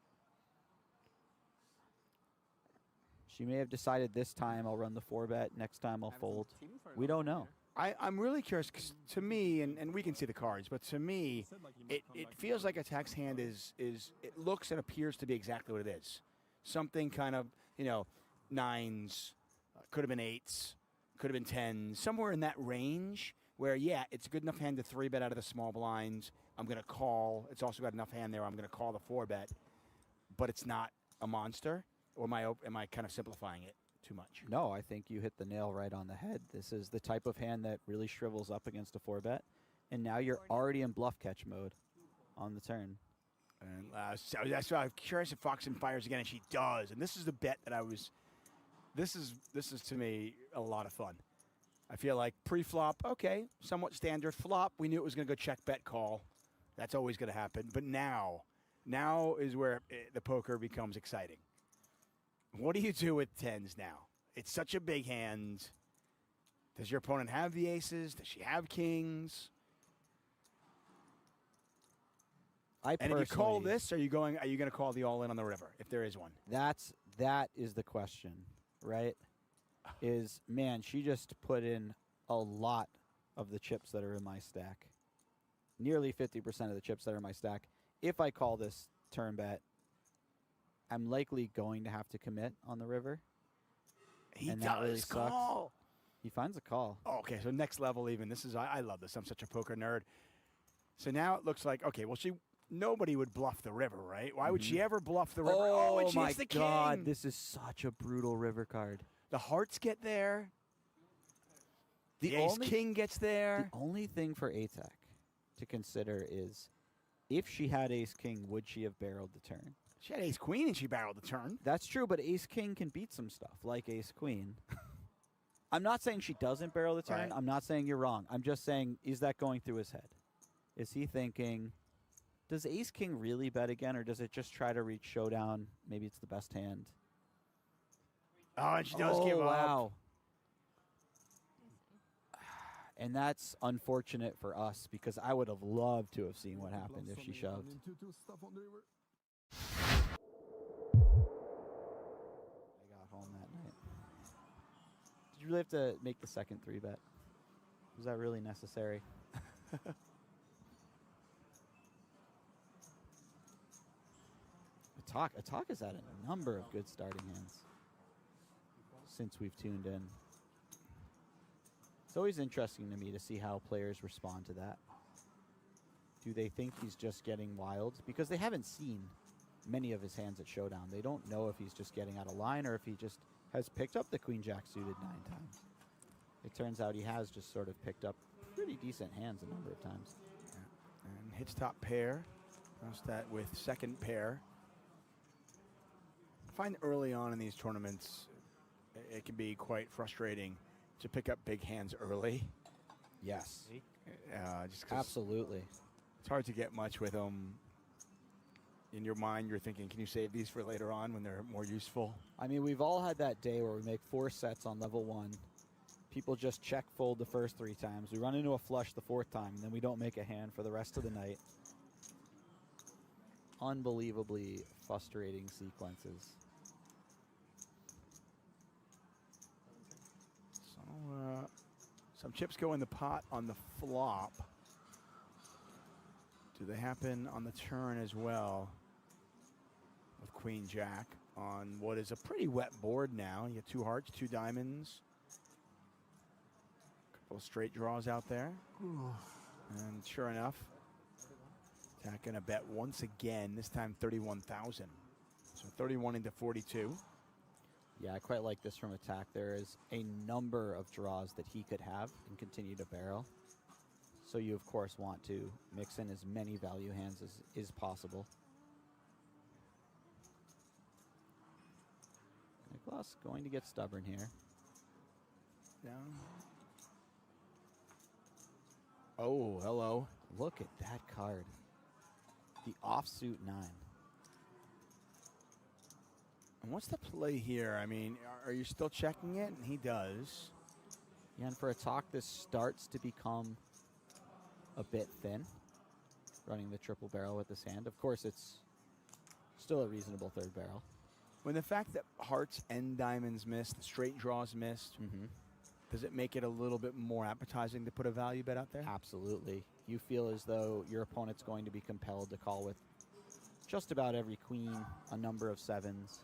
She may have decided this time I'll run the 4-bet, next time I'll fold. We don't know. I'm really curious, 'cause to me, and we can see the cards, but to me, it feels like a text hand it looks and appears to be exactly what it is. Something kind of, you know, 9s, could have been 8s, could have been 10s, somewhere in that range where, yeah, it's a good enough hand to 3-bet out of the small blinds. I'm going to call. It's also got enough hand there. I'm going to call the 4-bet, but it's not a monster. Or am I kind of simplifying it too much? No, I think you hit the nail right on the head. This is the type of hand that really shrivels up against a 4-bet, and now you're already in bluff catch mode on the turn. And so that's why I'm curious if Foxen fires again, and she does. And this is the bet that I was. This is to me a lot of fun. I feel like pre-flop, okay, somewhat standard. Flop, we knew it was going to go check, bet, call. That's always going to happen. But now is where the poker becomes exciting. What do you do with 10s now? It's such a big hand. Does your opponent have the aces? Does she have kings? And if you call this, are you going to call the all-in on the river, if there is one? That is the question, right? Man, she just put in a lot of the chips that are in my stack. Nearly 50% of the chips that are in my stack. If I call this turn bet, I'm likely going to have to commit on the river. He does call. He finds a call. Oh, okay, so next level even. This is I love this. I'm such a poker nerd. So now it looks like, okay, well, nobody would bluff the river, right? Why would she ever bluff the river? Oh, and she my hits the God, king. this is such a brutal river card. The hearts get there. The ace-king gets there. The only thing for ATAC to consider is if she had ace-king, would she have barreled the turn? She had ace-queen and she barreled the turn. That's true, but ace-king can beat some stuff, like ace-queen. I'm not saying she doesn't barrel the turn. Right. I'm not saying you're wrong. I'm just saying, is that going through his head? Is he thinking, does ace-king really bet again, or does it just try to reach showdown? Maybe it's the best hand. Oh, and she does give up. Wow. And that's unfortunate for us, because I would have loved to have seen what happened if she shoved. I got home that night. Did you really have to make the second 3-bet? Was that really necessary? Atak has had a number of good starting hands since we've tuned in. It's always interesting to me to see how players respond to that. Do they think he's just getting wild? Because they haven't seen many of his hands at showdown. They don't know if he's just getting out of line or if he just has picked up the queen-jack suited 9 times. It turns out he has just sort of picked up pretty decent hands a number of times. Yeah. And hits top pair. Cross that with second pair. I find early on in these tournaments, it can be quite frustrating to pick up big hands early. Yes. Just 'cause absolutely. It's hard to get much with them. In your mind, you're thinking, can you save these for later on when they're more useful? I mean, we've all had that day where we make 4 sets on level 1. People just check fold the first 3 times. We run into a flush the 4th time, and then we don't make a hand for the rest of the night. Unbelievably frustrating sequences. So, some chips go in the pot on the flop. Do they happen on the turn as well? With Queen Jack on what is a pretty wet board now. You get 2 hearts, 2 diamonds. Couple of straight draws out there. And sure enough, Attack gonna bet once again, this time 31,000. So 31 into 42. Yeah, I quite like this from Attack. There is a number of draws that he could have and continue to barrel. So you, of course, want to mix in as many value hands as is possible. Nicholas going to get stubborn here. Down. Oh, hello. Look at that card. The offsuit 9. And what's the play here? I mean, are you still checking it? And he does. Yeah, and for a talk, this starts to become a bit thin, running the triple barrel with this hand. Of course, it's still a reasonable third barrel. When the fact that hearts and diamonds missed, the straight draws missed, does it make it a little bit more appetizing to put a value bet out there? Absolutely. You feel as though your opponent's going to be compelled to call with just about every queen, a number of 7s.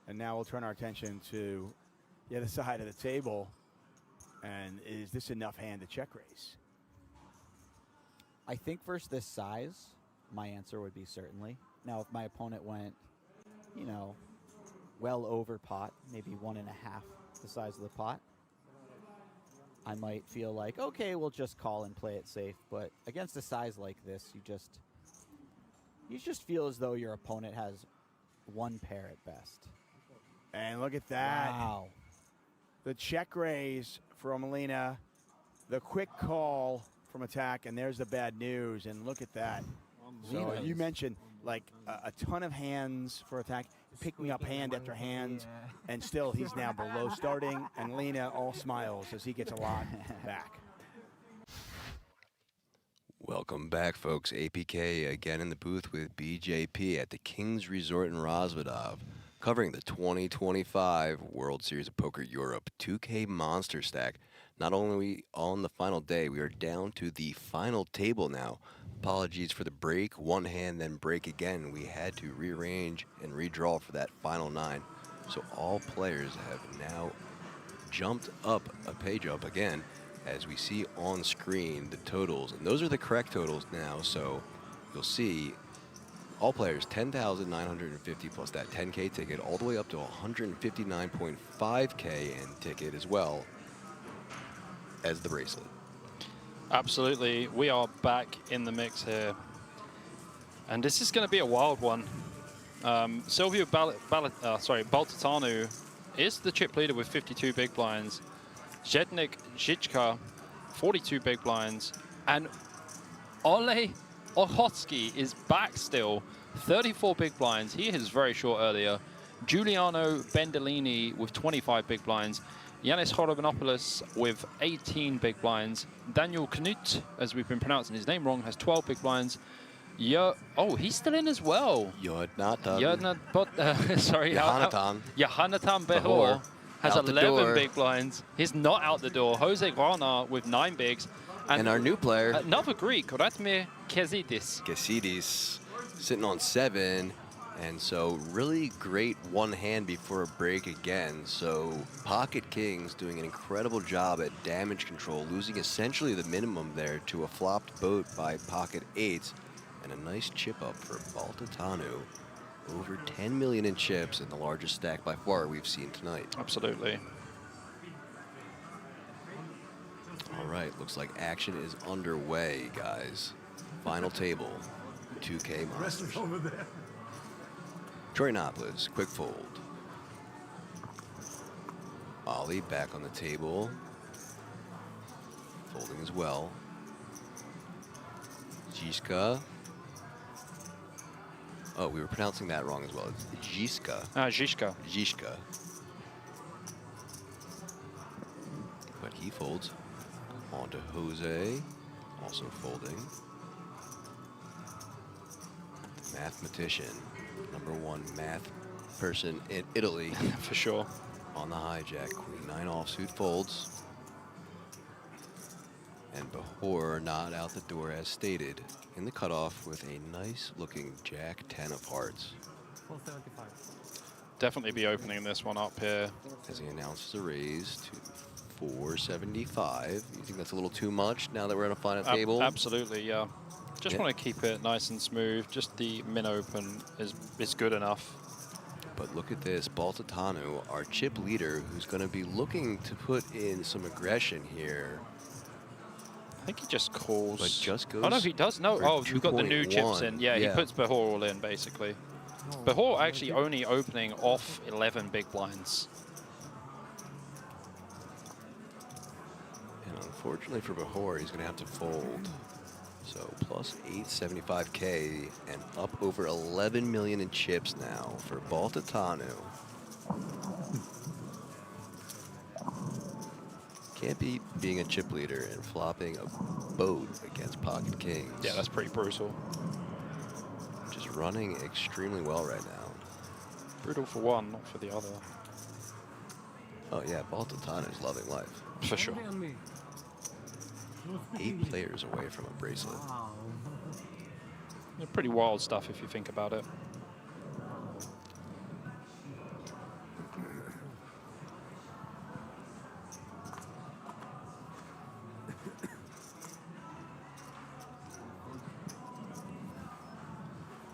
And now we'll turn our attention to the other side of the table. And is this enough hand to check raise? I think versus this size, my answer would be certainly. Now, if my opponent went, you know, well over pot, maybe 1.5 the size of the pot, I might feel like, okay, we'll just call and play it safe. But against a size like this, you just feel as though your opponent has one pair at best. And look at that. Wow. The check raise from Alina, the quick call from attack, and there's the bad news. And look at that. So you mentioned like a ton of hands for attack, picking up hand after hand, and still he's now below starting, and Lena all smiles as he gets a lot back. Welcome back, folks. APK again in the booth with BJP at the King's Resort in Rosvedov, covering the 2025 World Series of Poker Europe 2K Monsterstack. Not only on the final day, we are down to the final table now. Apologies for the break, one hand, then break again. We had to rearrange and redraw for that final 9. So all players have now jumped up a page up again, as we see on screen the totals. And those are the correct totals now. So you'll see all players 10,950 plus that 10K ticket, all the way up to 159.5K and ticket as well as the bracelet. Absolutely. We are back in the mix here. And this is going to be a wild one. Silvio Baltatanu is the chip leader with 52 big blinds. Zednik Zhitchka, 42 big blinds. And Ole Ohotsky is back still, 34 big blinds. He is very short earlier. Giuliano Bendolini with 25 big blinds. Yanis Horobanopoulos with 18 big blinds. Daniel Knut, as we've been pronouncing his name wrong, has 12 big blinds. Oh, he's still in as well. Yohanatan Behor has 11 big blinds. He's not out the door. Jose Grana with 9 bigs. And our new player, another Greek, Ratmir Kesidis. Kesidis, sitting on 7. And so really great one hand before a break again. So Pocket Kings doing an incredible job at damage control, losing essentially the minimum there to a flopped boat by Pocket 8. And a nice chip up for Baltatanu. Over 10 million in chips, and the largest stack by far we've seen tonight. Absolutely. All right, looks like action is underway, guys. Final table, 2K Monsters. Over there. Troyanopoulos, quick fold. Ollie back on the table. Folding as well. Zizka. Oh, we were pronouncing that wrong as well. It's Zizka. Zizka. Zizka. But he folds. On to Jose. Also folding. Mathematician. #1 math person in Italy. For sure. On the hijack. Queen 9 offsuit folds. And Behor not out the door as stated. In the cutoff with a nice looking Jack 10 of hearts. 475. Definitely be opening this one up here. As he announces a raise to 475. You think that's a little too much now that we're on a final table? Absolutely, yeah. Just want to keep it nice and smooth. Just the min open is good enough. But look at this, Baltatanu, our chip leader, who's going to be looking to put in some aggression here. I think he just calls. But just goes. Oh no, he does. No. Oh, we've got the new chips in. Yeah, he puts Behor all in basically. Behor actually only opening off 11 big blinds. And Unfortunately for Bahor, he's going to have to fold. So plus 875K and up over 11 million in chips now for Baltatanu. Can't beat being a chip leader and flopping a boat against pocket kings. Yeah, that's pretty brutal. Just running extremely well right now. Brutal for one, not for the other. Oh yeah, Baltatanu is loving life. For sure. 8 players away from a bracelet. Yeah, pretty wild stuff if you think about it.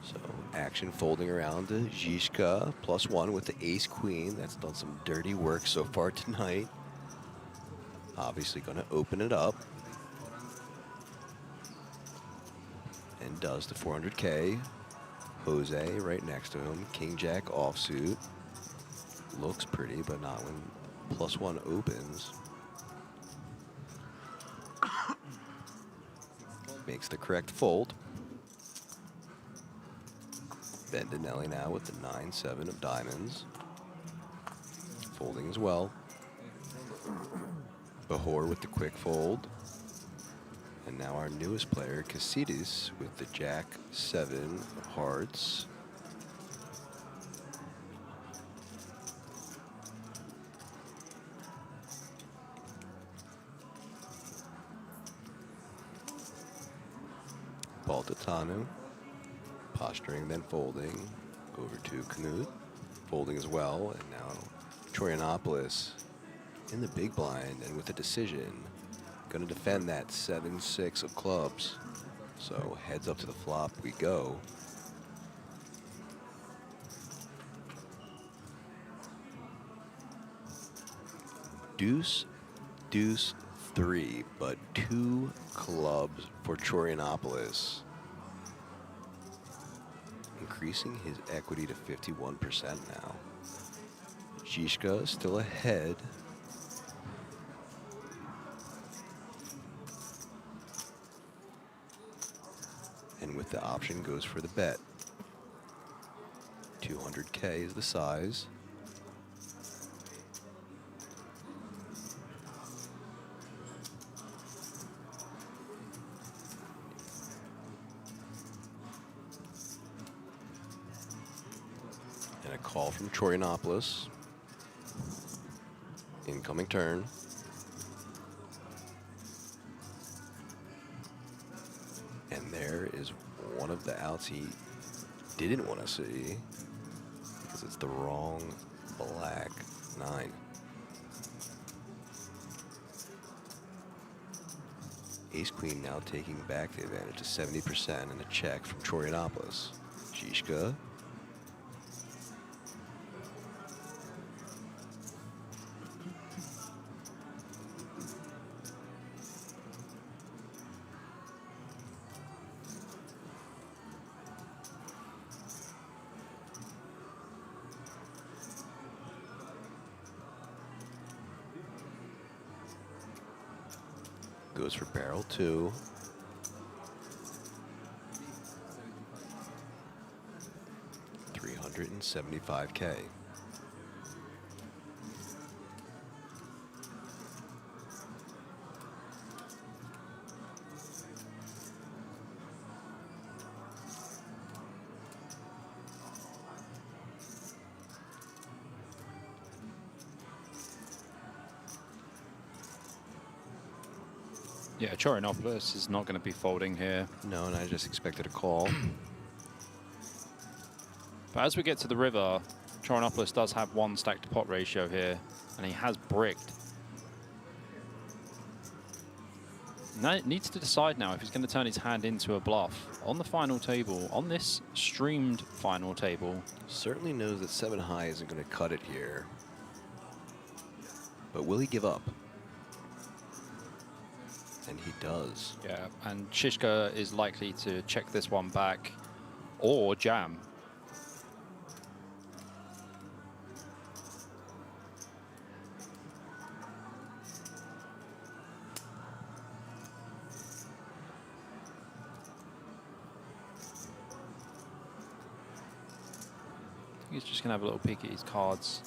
So action folding around to Zizka, +1 with the ace-queen. That's done some dirty work so far tonight. Obviously going to open it up. And does the 400K. Jose right next to him. King-Jack offsuit. Looks pretty, but not when +1 opens. Makes the correct fold. Bendinelli now with the 9-7 of diamonds. Folding as well. Bahor with the quick fold. And now our newest player, Casidis, with the Jack-7 of hearts. Baltatanu, posturing, then folding over to Knut, folding as well, and now Chorianopoulos in the big blind and with a decision. Going to defend that 7-6 of clubs. So heads up to the flop we go. Deuce, deuce, 3, but 2 clubs for Chorianopoulos. Increasing his equity to 51% now. Zizka still ahead. And with the option goes for the bet. 200K is the size. And a call from Chorianopoulos. Incoming turn. And there is one of the outs he didn't want to see because it's the wrong black 9. Ace-Queen now taking back the advantage to 70% and a check from Chorianopoulos. Zizka. Goes for barrel 2. $375K. Yeah, Chorianopoulos is not going to be folding here. No, and I just expected a call. But as we get to the river, Chorianopoulos does have 1 stack to pot ratio here, and he has bricked. Now it needs to decide now if he's going to turn his hand into a bluff on the final table, on this streamed final table. Certainly knows that 7 high isn't going to cut it here. But will he give up? And he does. Yeah, and Zizka is likely to check this one back or jam. He's just gonna have a little peek at his cards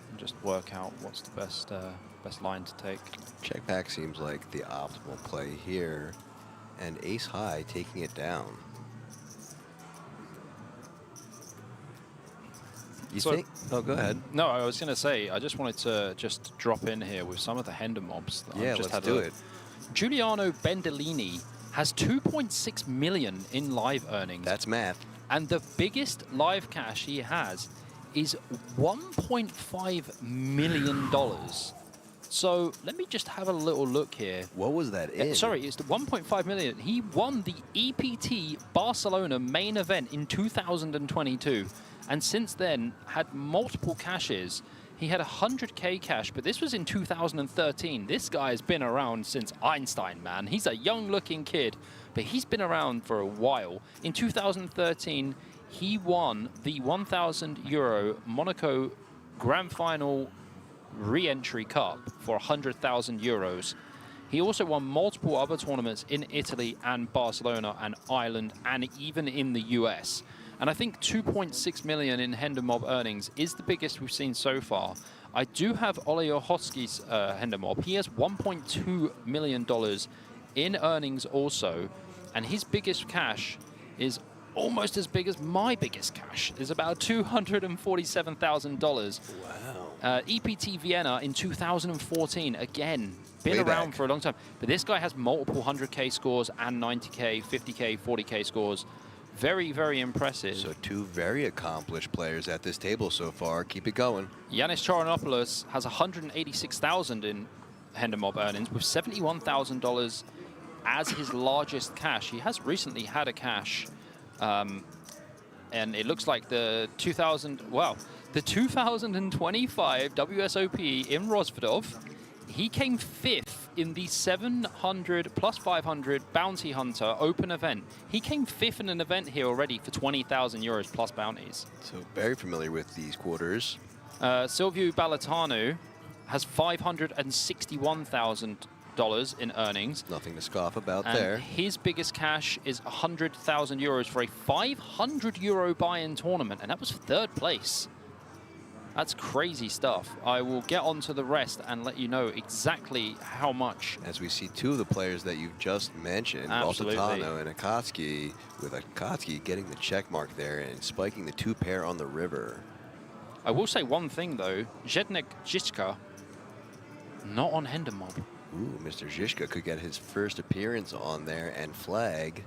and just work out what's the best best line to take. Check back seems like the optimal play here, and ace high taking it down. You think? Oh, go ahead. No, I was going to say, I just wanted to just drop in here with some of the Hender mobs. That Yeah, I've just let's had do it. Giuliano Bendolini has 2.6 million in live earnings. That's math. And the biggest live cash he has is $1.5 million. So let me just have a little look here. What was that in? Sorry, it's the 1.5 million. He won the EPT Barcelona main event in 2022. And since then, had multiple cashes. He had 100K cash, but this was in 2013. This guy's been around since Einstein, man. He's a young-looking kid, but he's been around for a while. In 2013, he won the 1,000 euro Monaco Grand Final re-entry cup for 100,000 euros. He also won multiple other tournaments in Italy and Barcelona and Ireland and even in the US. And I think 2.6 million in Hender Mob earnings is the biggest we've seen so far. I do have Ole Ohotski's Hender Mob. He has $1.2 million in earnings also. And his biggest cash is almost as big as my biggest cash. It's about $247,000. Wow. EPT Vienna in 2014, again, been Way around back. for a long time. But this guy has multiple 100K scores and 90K, 50K, 40K scores. Very, very impressive. So two very accomplished players at this table so far. Keep it going. Yanis Charanopoulos has 186,000 in Hender Mob earnings with $71,000 as his largest cash. He has recently had a cash, and it looks like the 2025 WSOP in Rosvedov, he came 5th in the 700 plus 500 Bounty Hunter open event. He came 5th in an event here already for 20,000 euros plus bounties. So very familiar with these quarters. Silviu Balatanu has $561,000 in earnings. Nothing to scoff about And there. his biggest cash is 100,000 euros for a 500 euro buy-in tournament, and that was 3rd place. That's crazy stuff. I will get on to the rest and let you know exactly how much. As we see two of the players that you've just mentioned, Absolutely. Baltatano and Akatsuki, with Akatsuki getting the check mark there and spiking the 2-pair on the river. I will say one thing though, Zednek Zizka, not on Hender Mob. Ooh, Mr. Zizka could get his first appearance on there and flag.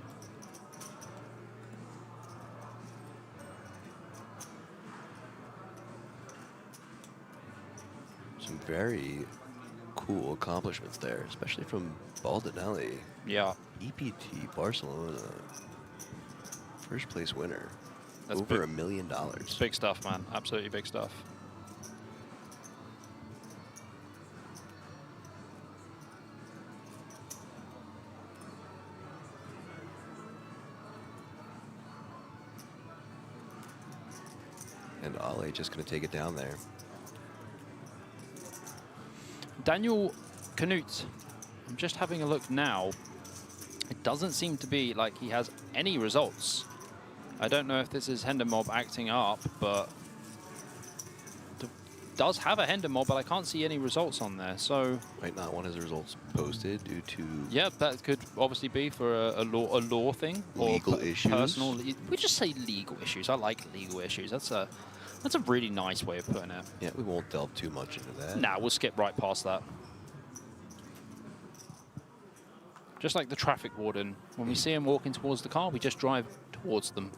Some very cool accomplishments there, especially from Baldinelli. Yeah. EPT Barcelona. First place winner. That's Over big. $1 million. It's big stuff, man. Absolutely big stuff. And Ale just going to take it down there. Daniel Knut, I'm just having a look now. It doesn't seem to be like he has any results. I don't know if this is Hender Mob acting up, but does have a Hender Mob, but I can't see any results on there. So might not want his results posted due to yeah, that could obviously be for a law thing or legal issues. Personal. We just say legal issues. I like legal issues. That's a really nice way of putting it. Yeah, we won't delve too much into that. Nah, we'll skip right past that. Just like the traffic warden, when we see him walking towards the car, we just drive towards them.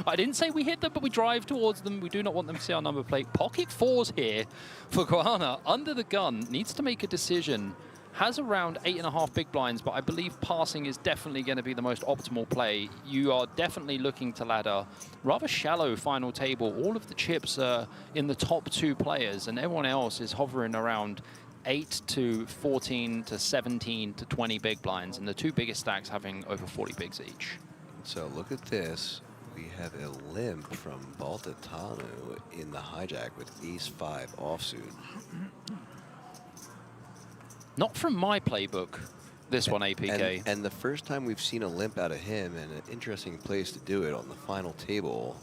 I didn't say we hit them, but we drive towards them. We do not want them to see our number plate. Pocket 4s here for Guana. Under the gun, needs to make a decision. Has around 8.5 big blinds, but I believe passing is definitely going to be the most optimal play. You are definitely looking to ladder. Rather shallow final table. All of the chips are in the top 2 players, and everyone else is hovering around 8 to 14 to 17 to 20 big blinds, and the 2 biggest stacks having over 40 bigs each. So look at this. We have a limp from Baltatano in the hijack with ace-5 offsuit. Not from my playbook. This one APK. And the first time we've seen a limp out of him, and an interesting place to do it on the final table.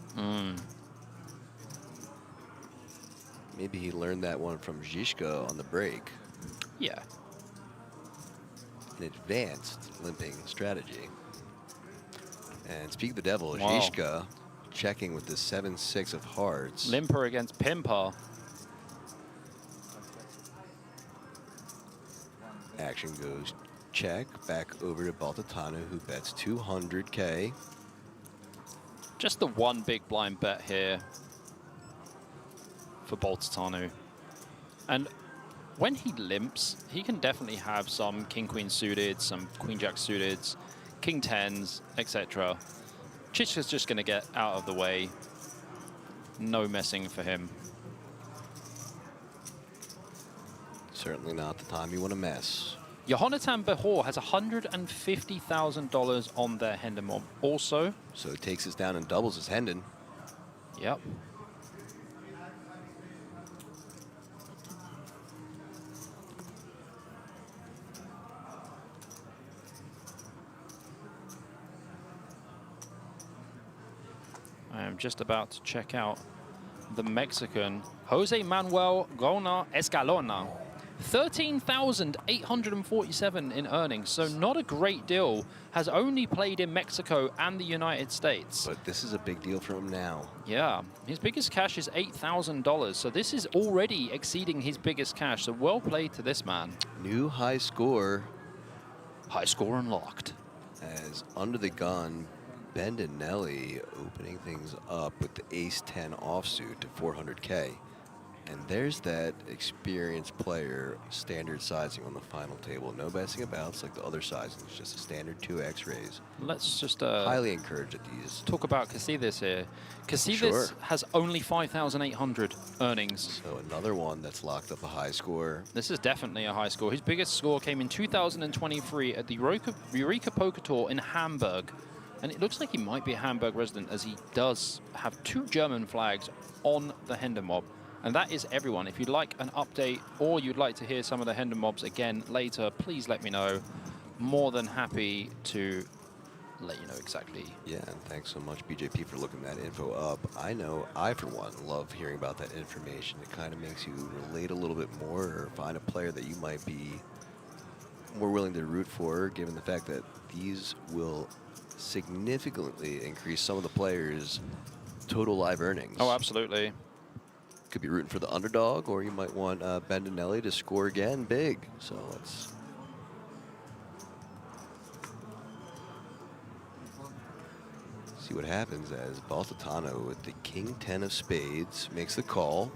Maybe he learned that one from Zizka on the break. Yeah. An advanced limping strategy. And speak of the devil, Wow. Zizka checking with the 7-6 of hearts. Limper against Pimper. Action goes check, back over to Baltatano, who bets 200K. Just the one big blind bet here for Baltatano. And when he limps, he can definitely have some king-queen suited, some queen-jack suited, king-10s, etc. Chichka's just going to get out of the way. No messing for him. Certainly not the time you want to mess. Yehonatan Behor has $150,000 on their Hendon mob also. So it takes us down and doubles his Hendon. Yep. I am just about to check out the Mexican Jose Manuel Gona Escalona. 13,847 in earnings, so not a great deal. Has only played in Mexico and the United States. But this is a big deal for him now. Yeah, his biggest cash is $8,000, so this is already exceeding his biggest cash, so well played to this man. New high score. High score unlocked. As under the gun, Bendinelli opening things up with the ace-10 offsuit to 400K. And there's that experienced player standard sizing on the final table. No messing about. It's like the other sizing. It's just a standard 2x raise. Let's just highly encourage at these. Talk about Casillas here. Casillas Sure. has only 5,800 earnings. So another one that's locked up a high score. This is definitely a high score. His biggest score came in 2023 at the Eureka Poker Tour in Hamburg. And it looks like he might be a Hamburg resident, as he does have 2 German flags on the Hendon mob. And that is everyone. If you'd like an update or you'd like to hear some of the Hendon mobs again later, please let me know. More than happy to let you know exactly. Yeah, and thanks so much, BJP, for looking that info up. I know I, for one, love hearing about that information. It kind of makes you relate a little bit more or find a player that you might be more willing to root for, given the fact that these will significantly increase some of the players' total live earnings. Oh, absolutely. Could be rooting for the underdog, or you might want Bendinelli to score again big. So let's see what happens as Baltatano with the king-10 of spades makes the call.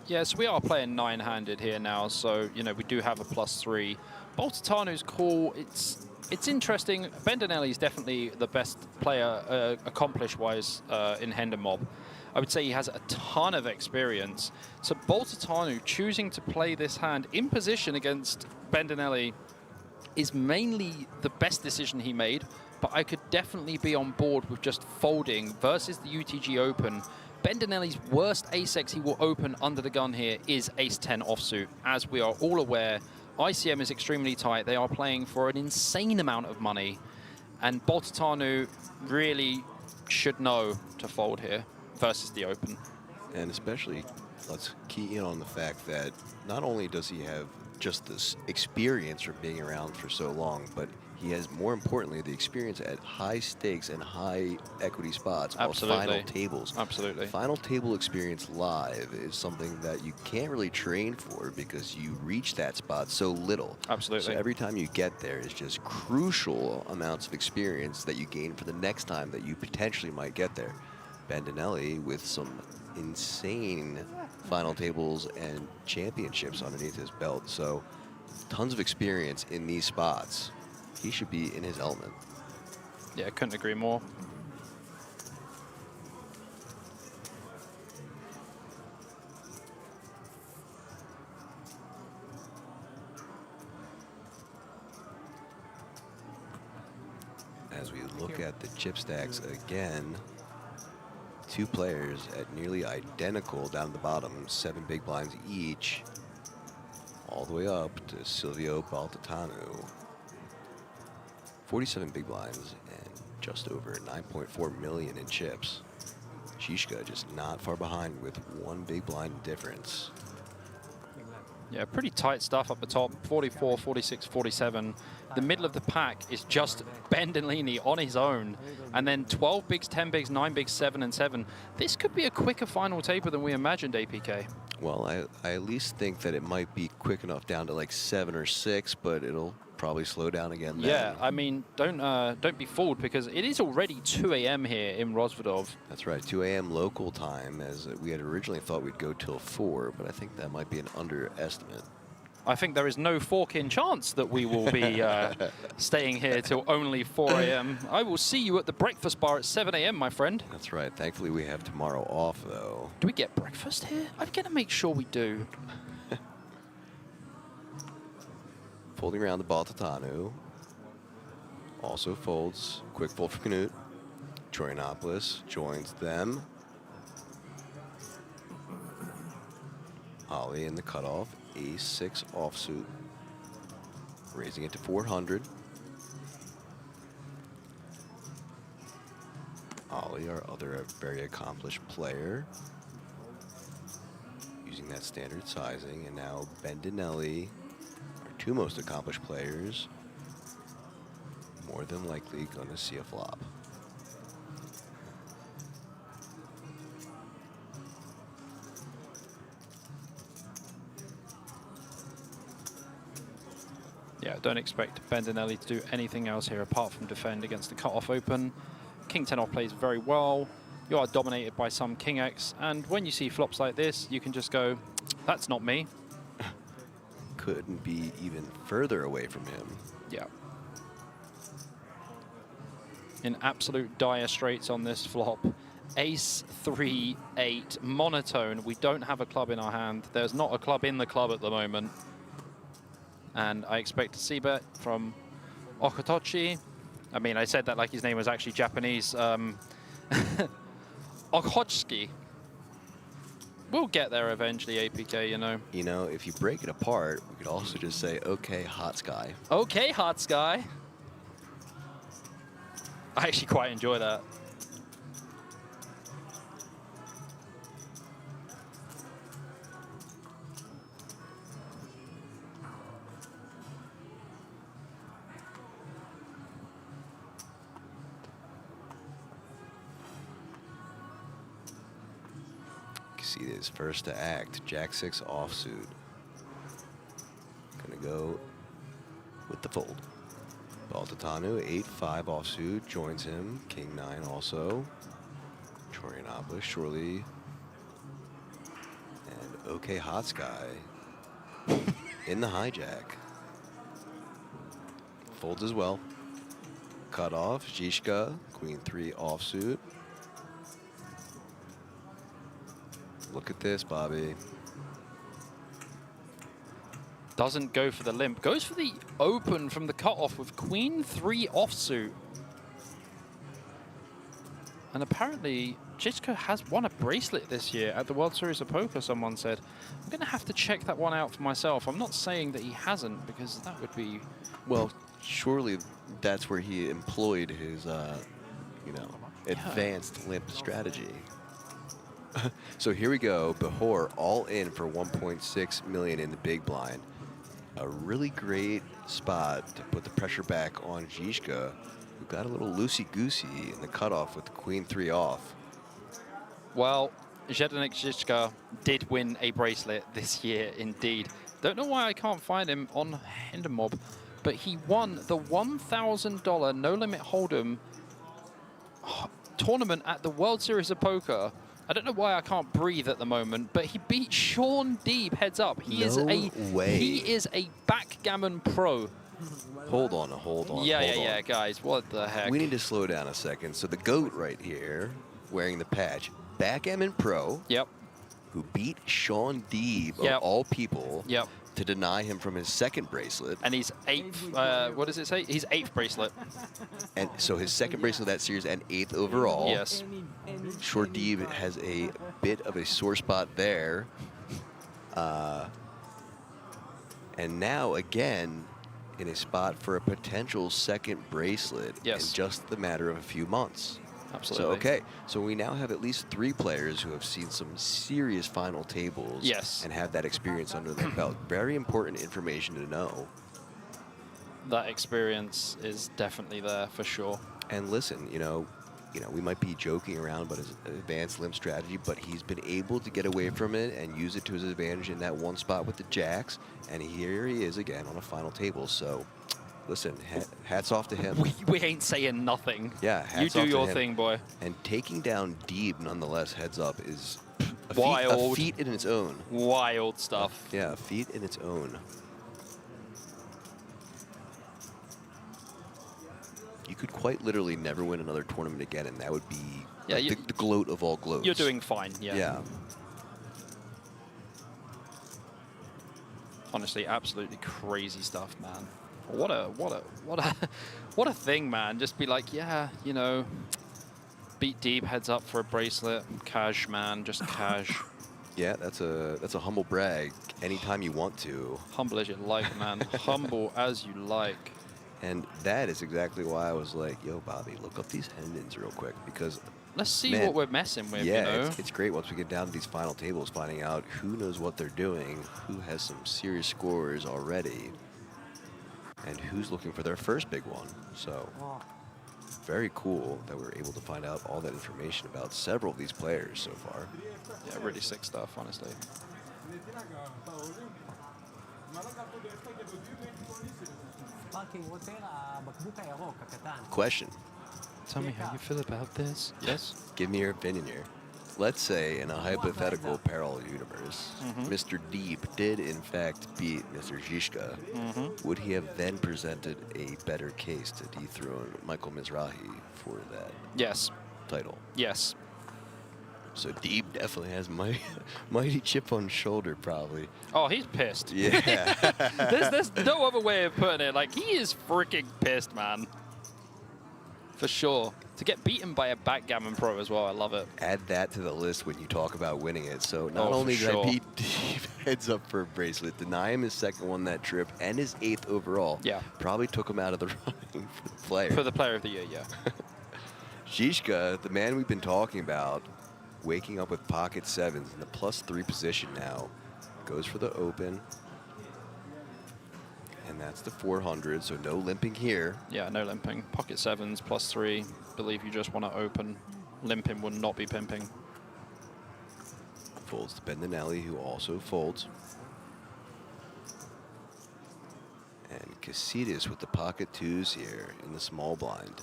Yes, we are playing 9-handed here now, so you know we do have a +3. Baltatano's call, it's interesting. Bendinelli is definitely the best player accomplish-wise in Hendon mob. I would say he has a ton of experience. So Baltatano choosing to play this hand in position against Bendinelli is mainly the best decision he made, but I could definitely be on board with just folding versus the UTG Open. Bendinelli's worst ace-X he will open under the gun here is ace-10 offsuit. As we are all aware, ICM is extremely tight. They are playing for an insane amount of money, and Baltatano really should know to fold here versus the open. And especially, let's key in on the fact that not only does he have just this experience from being around for so long, but he has, more importantly, the experience at high stakes and high equity spots. Absolutely. Final tables. Absolutely. Final table experience live is something that you can't really train for because you reach that spot so little. Absolutely. So every time you get there is just crucial amounts of experience that you gain for the next time that you potentially might get there. Bendinelli with some insane final tables and championships underneath his belt. So tons of experience in these spots. He should be in his element. Yeah, I couldn't agree more. As we look at the chip stacks again, 2 players at nearly identical down at the bottom, 7 big blinds each, all the way up to Silvio Baltatano. 47 big blinds and just over 9.4 million in chips. Zizka just not far behind with 1 big blind difference. Yeah, pretty tight stuff up the top, 44, 46, 47. The middle of the pack is just Bendolini on his own. And then 12 bigs, 10 bigs, 9 bigs, 7 and 7. This could be a quicker final taper than we imagined, APK. Well, I at least think that it might be quick enough down to like 7 or 6, but it'll probably slow down again then. Yeah, I mean, don't be fooled because it is already 2 a.m. here in Rozvadov. That's right, 2 a.m. local time, as we had originally thought we'd go till 4, but I think that might be an underestimate. I think there is no fork-in chance that we will be staying here till only 4 a.m. I will see you at the breakfast bar at 7 a.m., my friend. That's right. Thankfully, we have tomorrow off, though. Do we get breakfast here? I'm going to make sure we do. Folding around the Baltatanu. Also folds. Quick fold for Knut. Troyanopoulos joins them. Ollie in the cutoff. Ace-6 offsuit. Raising it to 400. Ollie, our other very accomplished player. Using that standard sizing. And now Bendinelli, our 2 most accomplished players, more than likely going to see a flop. Yeah, don't expect Bendinelli to do anything else here apart from defend against the cutoff open. King 10 off plays very well. You are dominated by some King X, and when you see flops like this, you can just go, that's not me. Couldn't be even further away from him. Yeah. In absolute dire straits on this flop. Ace 3 8 monotone. We don't have a club in our hand. There's not a club in the club at the moment. And I expect a c-bet from Okotochi. I mean, I said that like his name was actually Japanese. Okhotski. We'll get there eventually, APK, you know. You know, if you break it apart, we could also just say, okay, hot sky. Okay, hot sky. I actually quite enjoy that. See this first to act, Jack-6 offsuit. Gonna go with the fold. Baltatanu, 8-5 offsuit, joins him. King 9 also. Troyanopoulos, surely. And okay, hot sky. In the hijack. Folds as well. Cut off, Zizka, Queen 3 offsuit. Look at this, Bobby. Doesn't go for the limp. Goes for the open from the cutoff with Queen 3 offsuit. And apparently, Zizka has won a bracelet this year at the World Series of Poker, someone said. I'm going to have to check that one out for myself. I'm not saying that he hasn't, because that would be... Well, surely that's where he employed his, you know, advanced limp strategy. So here we go. Behor all in for 1.6 million in the big blind. A really great spot to put the pressure back on Zizka, who got a little loosey-goosey in the cutoff with the Queen 3 off. Well, Zdeněk Zizka did win a bracelet this year, indeed. Don't know why I can't find him on Hindermob, but he won the $1,000 No Limit Hold'em tournament at the World Series of Poker. I don't know why I can't breathe at the moment, but he beat Sean Deeb heads up. He is a backgammon pro. Hold on. Yeah, guys, what the heck? We need to slow down a second. So the GOAT right here, wearing the patch, backgammon pro. Yep. Who beat Sean Deeb of all people. Yep. To deny him from his second bracelet. And he's 8th, what does it say? He's 8th bracelet. And so his second bracelet that series and 8th overall. Yes. Short Deeb has a bit of a sore spot there. And now again, in a spot for a potential second bracelet in just the matter of a few months. Absolutely. So, okay, so we now have at least 3 players who have seen some serious final tables and have that experience under their belt. Very important information to know. That experience is definitely there for sure. And listen, you know, we might be joking around about his advanced limp strategy, but he's been able to get away from it and use it to his advantage in that one spot with the jacks. And here he is again on a final table. So, listen, hats off to him. We ain't saying nothing. Yeah, hats you do off to your him. thing, boy. And taking down Deeb, nonetheless, heads up, is a wild. Feat in its own. Wild stuff. Yeah, a feat in its own. You could quite literally never win another tournament again, and that would be like the gloat of all gloats. You're doing fine, yeah. Yeah. Honestly, absolutely crazy stuff, man. What a thing, man. Just be like, yeah, you know, beat Deeb, heads up for a bracelet, cash, man, just cash. Yeah, that's a humble brag. Anytime you want to. Humble as you like, man. Humble as you like. And that is exactly why I was like, yo, Bobby, look up these Hendons real quick, because let's see what we're messing with, yeah, you know? it's great once we get down to these final tables, finding out who knows what they're doing, who has some serious scores already, and who's looking for their first big one. So very cool that we're able to find out all that information about several of these players so far. Yeah, really sick stuff, honestly. Question. Tell me how you feel about this. Yes? Give me your opinion here. Let's say in a hypothetical parallel universe, Mr. Deeb did in fact beat Mr. Zizka. Would he have then presented a better case to dethrone Michael Mizrahi for that title? Yes. So Deeb definitely has mighty chip on his shoulder, probably. Oh, he's pissed. Yeah. there's no other way of putting it. Like, he is freaking pissed, man. For sure. To get beaten by a backgammon pro as well, I love it. Add that to the list when you talk about winning it. So not only did I beat Deeb heads up for a bracelet, deny him his second one that trip and his 8th overall. Yeah. Probably took him out of the running for the player. For the player of the year, yeah. Zizka, the man we've been talking about, waking up with pocket 7s in the +3 position now, goes for the open. And that's the 400, so no limping here. Yeah, no limping. Pocket 7s, +3. Believe you just want to open. Limping would not be pimping. Folds to Bendinelli, who also folds. And Casitas with the pocket 2s here in the small blind.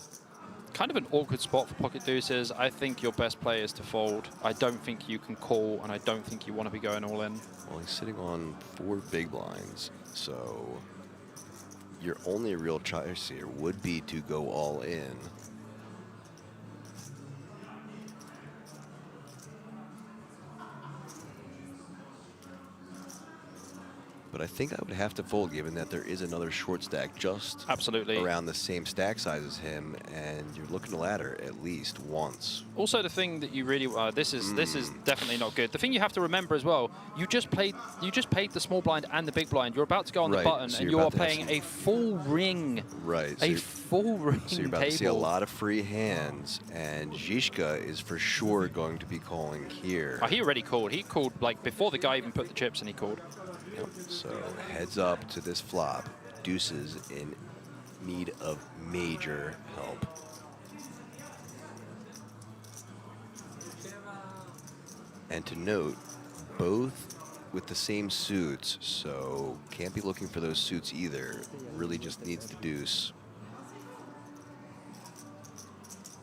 Kind of an awkward spot for pocket deuces. I think your best play is to fold. I don't think you can call, and I don't think you want to be going all in. Well, he's sitting on 4 big blinds, so your only real choice here would be to go all in. But I think I would have to fold, given that there is another short stack just around the same stack size as him, and you're looking to ladder at least once. Also, the thing that you really this is definitely not good. The thing you have to remember as well, you just paid the small blind and the big blind. You're about to go on the button, so and you are playing a full ring. Right. A full ring So you're about to see a lot of free hands, and Zizka is for sure going to be calling here. Oh, he already called. He called like before the guy even put the chips, and he called. Yep. So heads up to this flop. Deuces in need of major help. And to note, both with the same suits, so can't be looking for those suits either. Really just needs to deuce.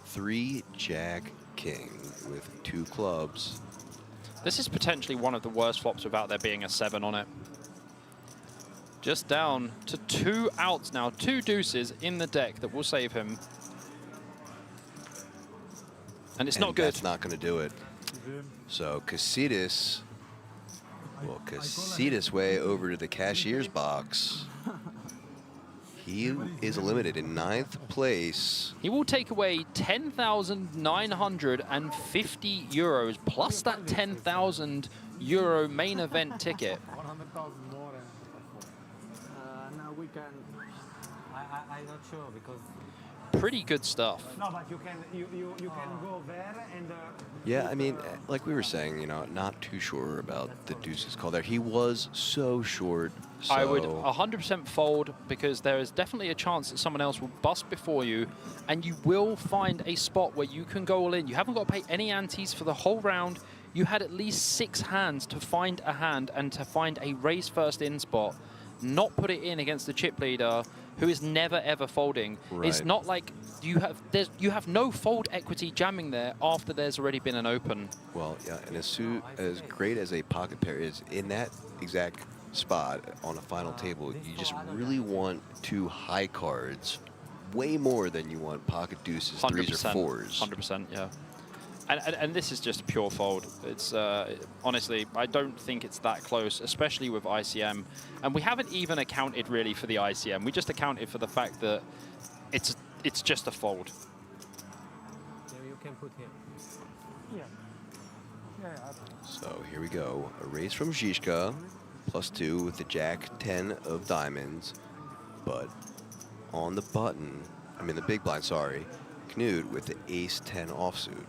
3 Jack King with 2 clubs. This is potentially one of the worst flops without there being a 7 on it. Just down to 2 outs now, 2 deuces in the deck that will save him. And it's not good. That's not going to do it. So Casitas, well, Casitas way over to the cashier's box. He is eliminated in 9th place. He will take away 10,950 euros plus that 10,000 euro main event ticket. 100,000 more. Now we can I'm not sure because. Pretty good stuff. No, but you can go there and. Yeah, I mean, like we were saying, you know, not too sure about the deuces call there. He was so short. So I would 100% fold because there is definitely a chance that someone else will bust before you, and you will find a spot where you can go all in. You haven't got to pay any antes for the whole round. You had at least 6 hands to find a hand and to find a raise first in spot, not put it in against the chip leader who is never ever folding. Right. It's not like you have no fold equity jamming there after there's already been an open. Well, yeah, and as great as a pocket pair is, in that exact spot on a final table, you just really want 2 high cards way more than you want pocket deuces, 3s or 4s. 100%, yeah. And this is just a pure fold. It's honestly, I don't think it's that close, especially with ICM. And we haven't even accounted really for the ICM. We just accounted for the fact that it's just a fold. Yeah, you can put here. Yeah. So here we go. A raise from Zizka, +2 with the Jack-10 of diamonds. But on the button, I mean the big blind, sorry, Knut with the Ace-10 offsuit.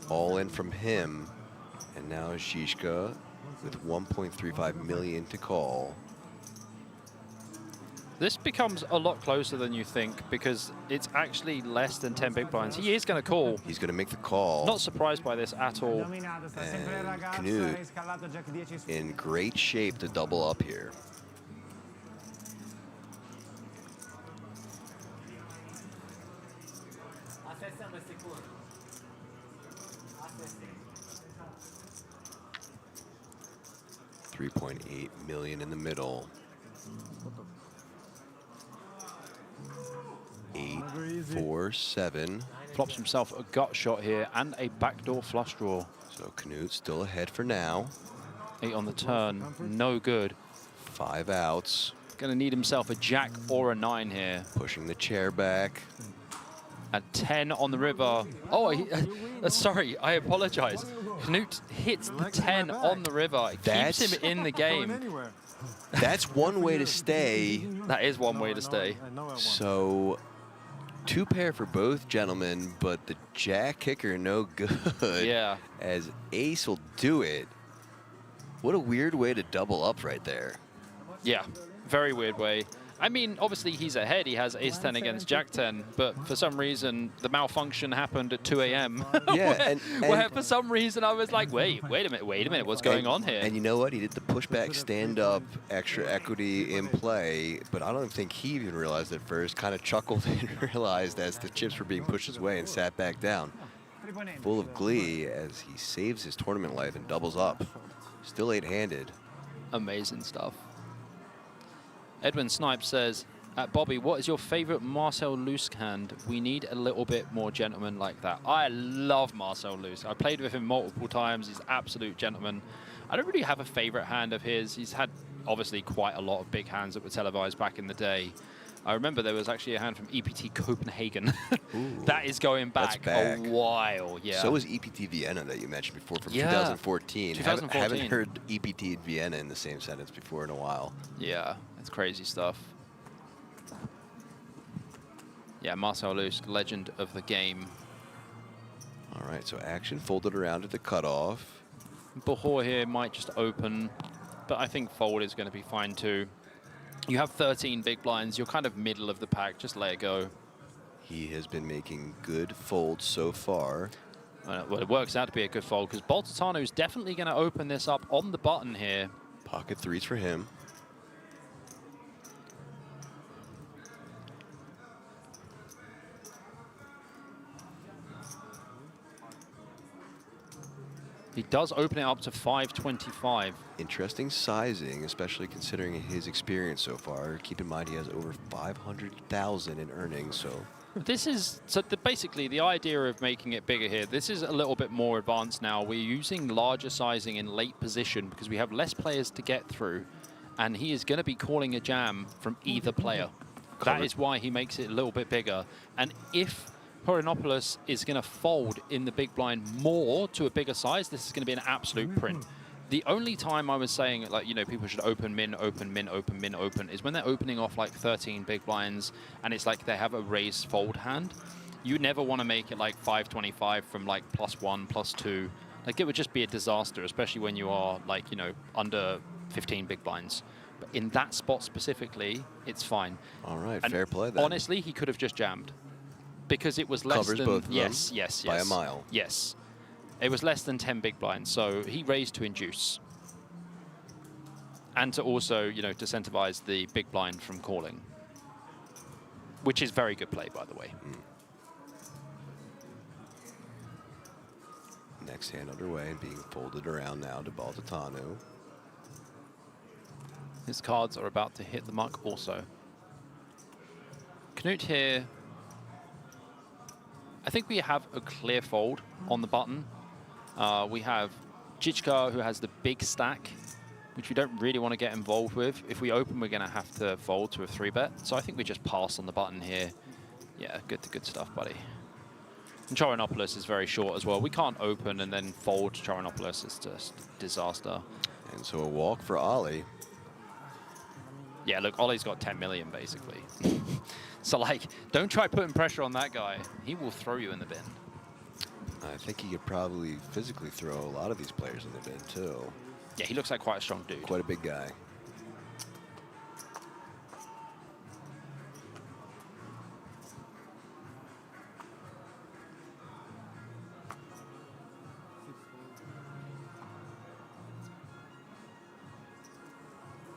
All in from him, and now Zizka with 1.35 million to call. This becomes a lot closer than you think because it's actually less than 10 big blinds. He is going to call. He's going to make the call. Not surprised by this at all. And Knut in great shape to double up here. $3.8 million in the middle. 8, 4, 7. Flops himself a gut shot here and a backdoor flush draw. So Knut still ahead for now. 8 on the turn, no good. 5 outs. Going to need himself a jack or a 9 here. Pushing the chair back. A 10 on the river. Oh, sorry, I apologize. Knut hits the 10 on the river. It keeps him in the game. That's one way to stay. That is one way to stay. So 2 pair for both gentlemen, but the jack kicker no good. Yeah. As ace will do it. What a weird way to double up right there. Yeah, very weird way. I mean, obviously he's ahead. He has ace-10 against jack-10, but for some reason the malfunction happened at 2 a.m. Yeah, where for some reason I was like, wait a minute, what's going on here? And you know what? He did the pushback stand-up extra equity in play, but I don't think he even realized at first. Kind of chuckled and realized as the chips were being pushed his way and sat back down. Full of glee as he saves his tournament life and doubles up. Still 8-handed. Amazing stuff. Edwin Snipes says, Bobby, what is your favorite Marcel Luce hand? We need a little bit more gentleman like that. I love Marcel Luce. I played with him multiple times. He's an absolute gentleman. I don't really have a favorite hand of his. He's had obviously quite a lot of big hands that were televised back in the day. I remember there was actually a hand from EPT Copenhagen. That is going back a while, yeah. So was EPT Vienna that you mentioned before from Yeah. 2014. 2014. Haven't heard EPT and Vienna in the same sentence before in a while. Yeah, it's crazy stuff. Yeah, Marcel Luce, legend of the game. All right, so action folded around at the cutoff. Bahor here might just open, but I think fold is going to be fine too. You have 13 big blinds. You're kind of middle of the pack. Just let it go. He has been making good folds so far. Well, it works out to be a good fold because Boltitano is definitely going to open this up on the button here. Pocket 3s for him. He does open it up to 525. Interesting sizing, especially considering his experience so far. Keep in mind he has over 500,000 in earnings, so. This is, so basically the idea of making it bigger here, this is a little bit more advanced now. We're using larger sizing in late position because we have less players to get through, and he is going to be calling a jam from either player. That is why he makes it a little bit bigger. And if Horinopoulos is going to fold in the big blind more to a bigger size, this is going to be an absolute print. The only time I was saying, like, you know, people should open, min, open, min, open, min, open, is when they're opening off like 13 big blinds and it's like they have a raised fold hand. You never want to make it like 525 from like +1, +2. Like, it would just be a disaster, especially when you are like, you know, under 15 big blinds. But in that spot specifically, it's fine. All right, and fair play then. Honestly, he could have just jammed because it was less Covers than both of them yes, by a mile. Yes. It was less than 10 big blinds, so he raised to induce. And to also, you know, disincentivize the big blind from calling. Which is very good play, by the way. Next hand underway and being folded around now to Baltatanu. His cards are about to hit the muck also. Knut here. I think we have a clear fold on the button. We have Jichka, who has the big stack, which we don't really want to get involved with. If we open, we're going to have to fold to a 3-bet. So I think we just pass on the button here. Yeah, good stuff, buddy. And Charinopoulos is very short as well. We can't open and then fold Charinopoulos. It's just disaster. And so a walk for Ollie. Yeah, look, Ollie's got 10 million, basically. So, like, don't try putting pressure on that guy. He will throw you in the bin. I think he could probably physically throw a lot of these players in the bin, too. Yeah, he looks like quite a strong dude. Quite a big guy.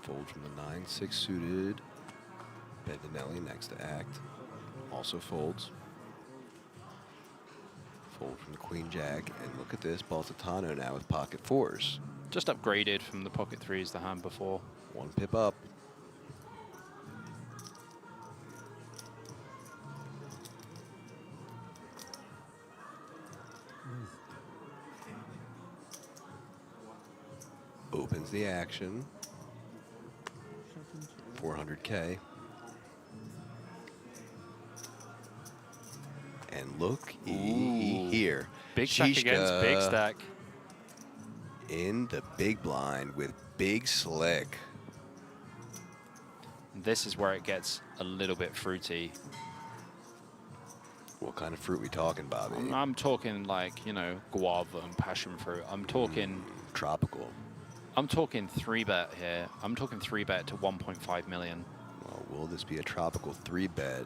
Fold from the 9-6 suited. Bedinelli next to act. Also folds. Fold from the Queen Jack, and look at this, Baltatano now with pocket 4s. Just upgraded from the pocket 3s the hand before. 1 pip up. Opens the action. 400K. And look here. Big stack against big stack. In the big blind with Big Slick. This is where it gets a little bit fruity. What kind of fruit we talking, Bobby? I'm talking like, you know, guava and passion fruit. I'm talking... tropical. I'm talking 3-bet here. I'm talking 3-bet to 1.5 million. Well, will this be a tropical 3-bet?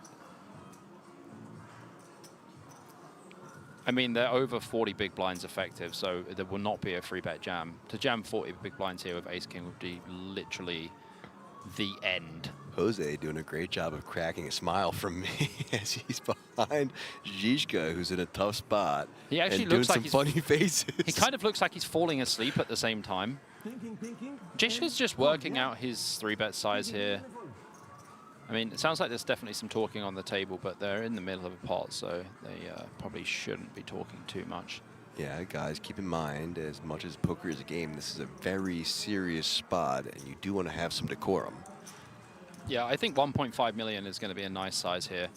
I mean, they're over 40 big blinds effective, so there will not be a 3-bet jam. To jam 40 big blinds here with Ace-King would be literally the end. Jose doing a great job of cracking a smile from me as he's behind Zizka, who's in a tough spot. He actually and looks doing like some funny faces. He kind of looks like he's falling asleep at the same time. Zizka's just working out his 3-bet size here. I mean, it sounds like there's definitely some talking on the table, but they're in the middle of a pot, so they probably shouldn't be talking too much. Yeah, guys, keep in mind, as much as poker is a game, this is a very serious spot, and you do want to have some decorum. Yeah, I think 1.5 million is going to be a nice size here.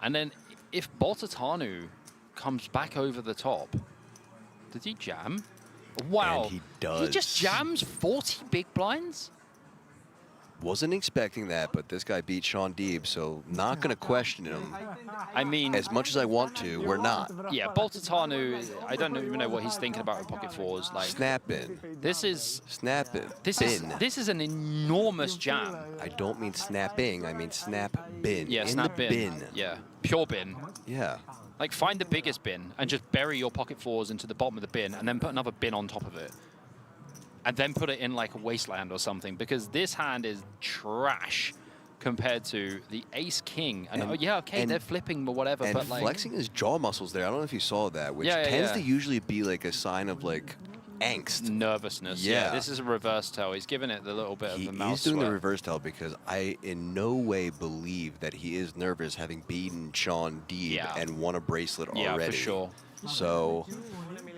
And then if Baltatanu comes back over the top, did he jam? Wow. And he does. He just jams 40 big blinds? Wasn't expecting that, but this guy beat Sean Deeb, so not going to question him. I mean, as much as I want to, we're not. Yeah, Baltatanu, I don't even know what he's thinking about with pocket 4s. Like, snap in. This is snap in. This is an enormous jam. I don't mean snapping, I mean snap bin. Yeah, in snap the bin. Yeah, pure bin. Yeah. Like, find the biggest bin and just bury your pocket 4s into the bottom of the bin and then put another bin on top of it. And then put it in like a wasteland or something, because this hand is trash compared to the Ace-King. And oh, yeah, okay, they're flipping or whatever, and but like... flexing his jaw muscles there. I don't know if you saw that, which tends to usually be like a sign of like angst. Nervousness. Yeah, this is a reverse tell. He's giving it the little bit of the mouse He's doing sweat. the reverse tell because I in no way believe that he is nervous having beaten Sean Deeb and won a bracelet already. Yeah, for sure. So,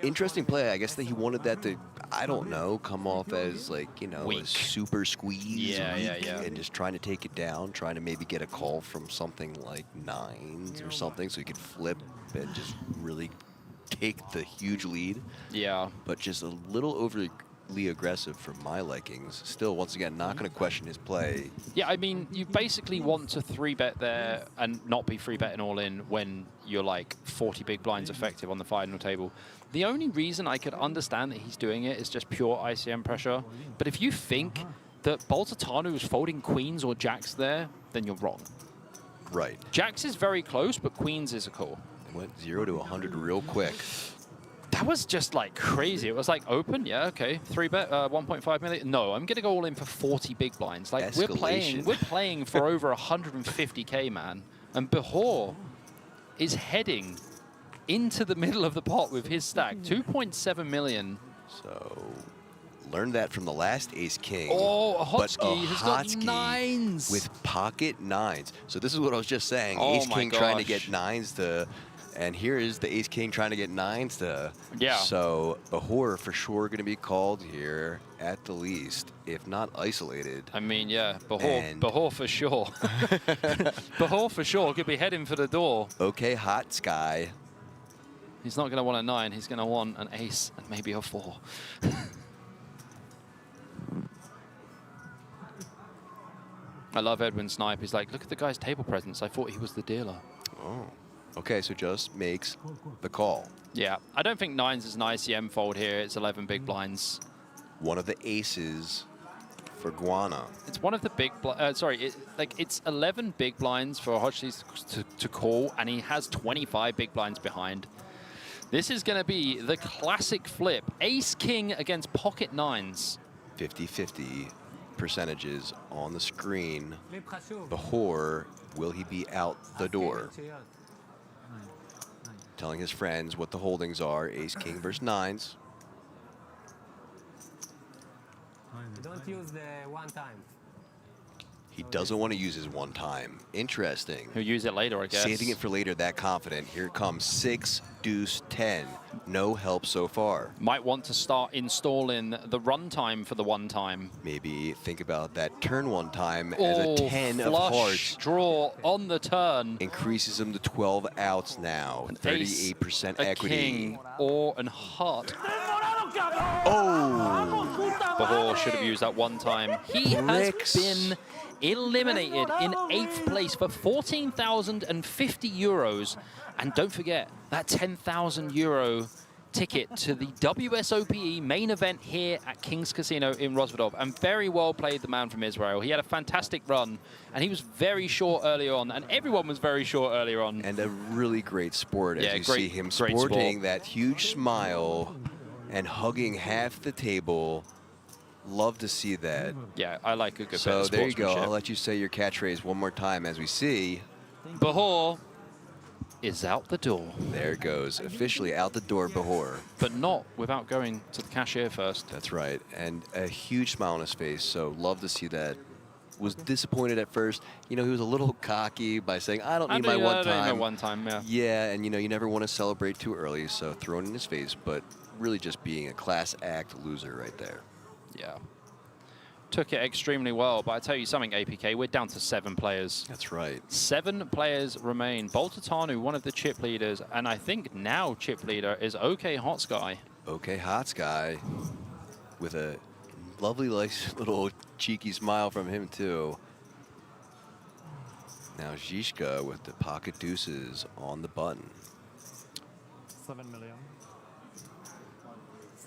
interesting play. I guess that he wanted that to, I don't know, come off as like, you know, a super squeeze and just trying to take it down, trying to maybe get a call from something like 9s or something so he could flip and just really take the huge lead. Yeah. But just a little aggressive for my likings. Still, once again, not going to question his play. Yeah, I mean, you basically want to 3-bet there and not be 3-betting all in when you're like 40 big blinds effective on the final table. The only reason I could understand that he's doing it is just pure ICM pressure. But if you think that Boltatanu is folding queens or jacks there, then you're wrong. Right. Jacks is very close, but queens is a call. It went 0 to 100 real quick. That was just like crazy. It was like open, yeah, okay. 3-bet, 1.5 million. No, I'm gonna go all in for 40 big blinds. Like Escalation. we're playing for over 150K, man. And Behor is heading into the middle of the pot with his stack, 2.7 million. So learned that from the last ace king. Oh, a but Hotsky has got Hotsky nines with pocket nines. So this is what I was just saying. Oh Ace my king trying to gosh. get nines to. And here is the ace king trying to get nines to. Yeah. So Behor for sure going to be called here at the least, if not isolated. I mean, yeah, And- Behor for sure. Behor for sure could be heading for the door. Okay, hot sky. He's not going to want a 9. He's going to want an ace and maybe a 4. I love Edwin Snipe. He's like, look at the guy's table presence. I thought he was the dealer. Oh. Okay, so just makes the call. Yeah, I don't think 9s is an ICM fold here. It's 11 big blinds. One of the aces for Guana. It's one of the big, it's 11 big blinds for Hodges to call, and he has 25 big blinds behind. This is going to be the classic flip. Ace-king against pocket 9s. 50-50 percentages on the screen. Behor, will he be out the door? Telling his friends what the holdings are. Ace-king versus 9s. Don't use the one time. He doesn't want to use his one time. Interesting. He'll use it later, I guess. Saving it for later, that confident. Here it comes, 6, deuce, 10. No help so far. Might want to start installing the runtime for the one time. Maybe think about that turn one time as a 10 of flush hearts. draw on the turn. Increases him to 12 outs now. 38% equity. King or an heart. Oh! Behor should have used that one time. He has been eliminated in 8th place for 14,050 euros. And don't forget that 10,000 euro ticket to the WSOPE main event here at King's Casino in Rosvedov. And very well played, the man from Israel. He had a fantastic run, and he was very short earlier on, and everyone was very short earlier on. And a really great sport, as Yeah, you great- see him great sporting sport. that huge smile and hugging half the table. Love to see that. Yeah, I like a good bit So of there you go. sportsmanship. I'll let you say your catchphrase one more time as we see. Behor is out the door. There it goes. Officially out the door, Behor. But not without going to the cashier first. That's right. And a huge smile on his face. So love to see that. Was disappointed at first. You know, he was a little cocky by saying, I don't need my one time. one time, yeah. Yeah, and you know, you never want to celebrate too early, so thrown in his face, but really just being a class act loser right there. Yeah. Took it extremely well, but I tell you something, APK, we're down to 7 players. That's right. 7 players remain. Boltatanu, one of the chip leaders, and I think now chip leader is OK Hot Sky. Okay, Hot Sky with a lovely little cheeky smile from him too. Now Zizka with the pocket deuces on the button. 7 million.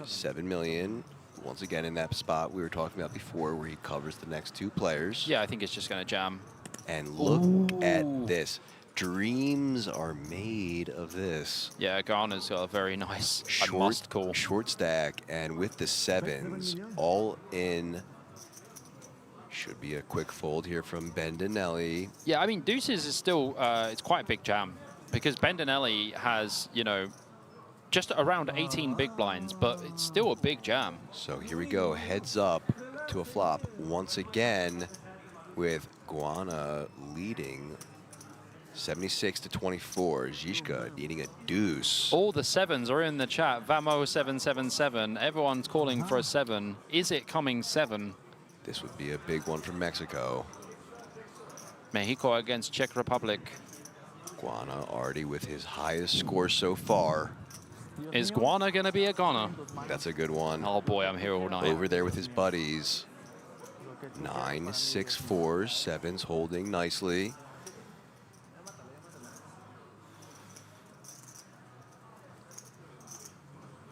7 million. Once again in that spot we were talking about before where he covers the next 2 players. Yeah, I think it's just going to jam. And look at this. Dreams are made of this. Yeah, Garner's got a very nice Short stack, and with the 7s all in. Should be a quick fold here from Bendinelli. Yeah, I mean, deuces is still, it's quite a big jam because Bendinelli has, you know, just around 18 big blinds, but it's still a big jam. So here we go, heads up to a flop once again with Guana leading 76 to 24. Zizka needing a deuce. All the 7s are in the chat. Vamo 777. Everyone's calling for a 7. Is it coming 7? This would be a big one from Mexico. Mexico against Czech Republic. Guana already with his highest score so far. Is Guana going to be a goner? That's a good one. Oh boy, I'm here all night. Over there with his buddies. 9, 6, 4, 7's holding nicely.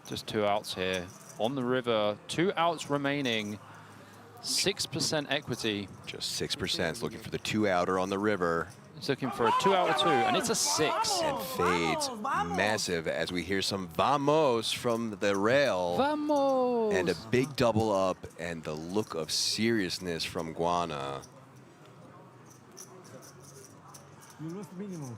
Just 2 outs here. On the river, 2 outs remaining. 6% equity. Just 6% is looking for the 2-outer on the river. He's looking for a 2-out or 2, and it's a 6. And fades massive as we hear some vamos from the rail. Vamos! And a big double up and the look of seriousness from Guana. You lost minimum.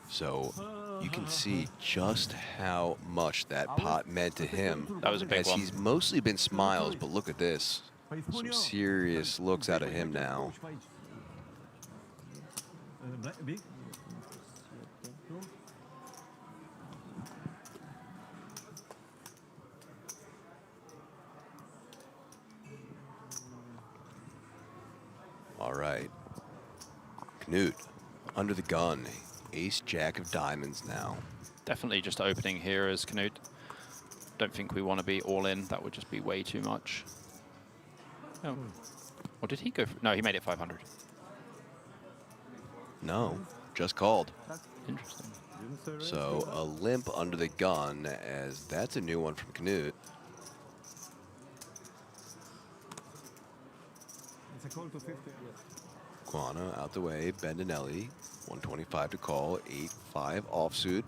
So you can see just how much that pot meant to him. That was a big as one. He's mostly been smiles, but look at this. Some serious looks out of him now. All right. Knut, under the gun. Ace, Jack of diamonds now. Definitely just opening here as Knut. Don't think we want to be all in. That would just be way too much. Oh. Or did he go for... No, he made it 500. No, just called. Interesting. So a limp under the gun, as that's a new one from Knut. It's a call to 50. Guana out the way, Bendinelli, 125 to call, 8-5 offsuit.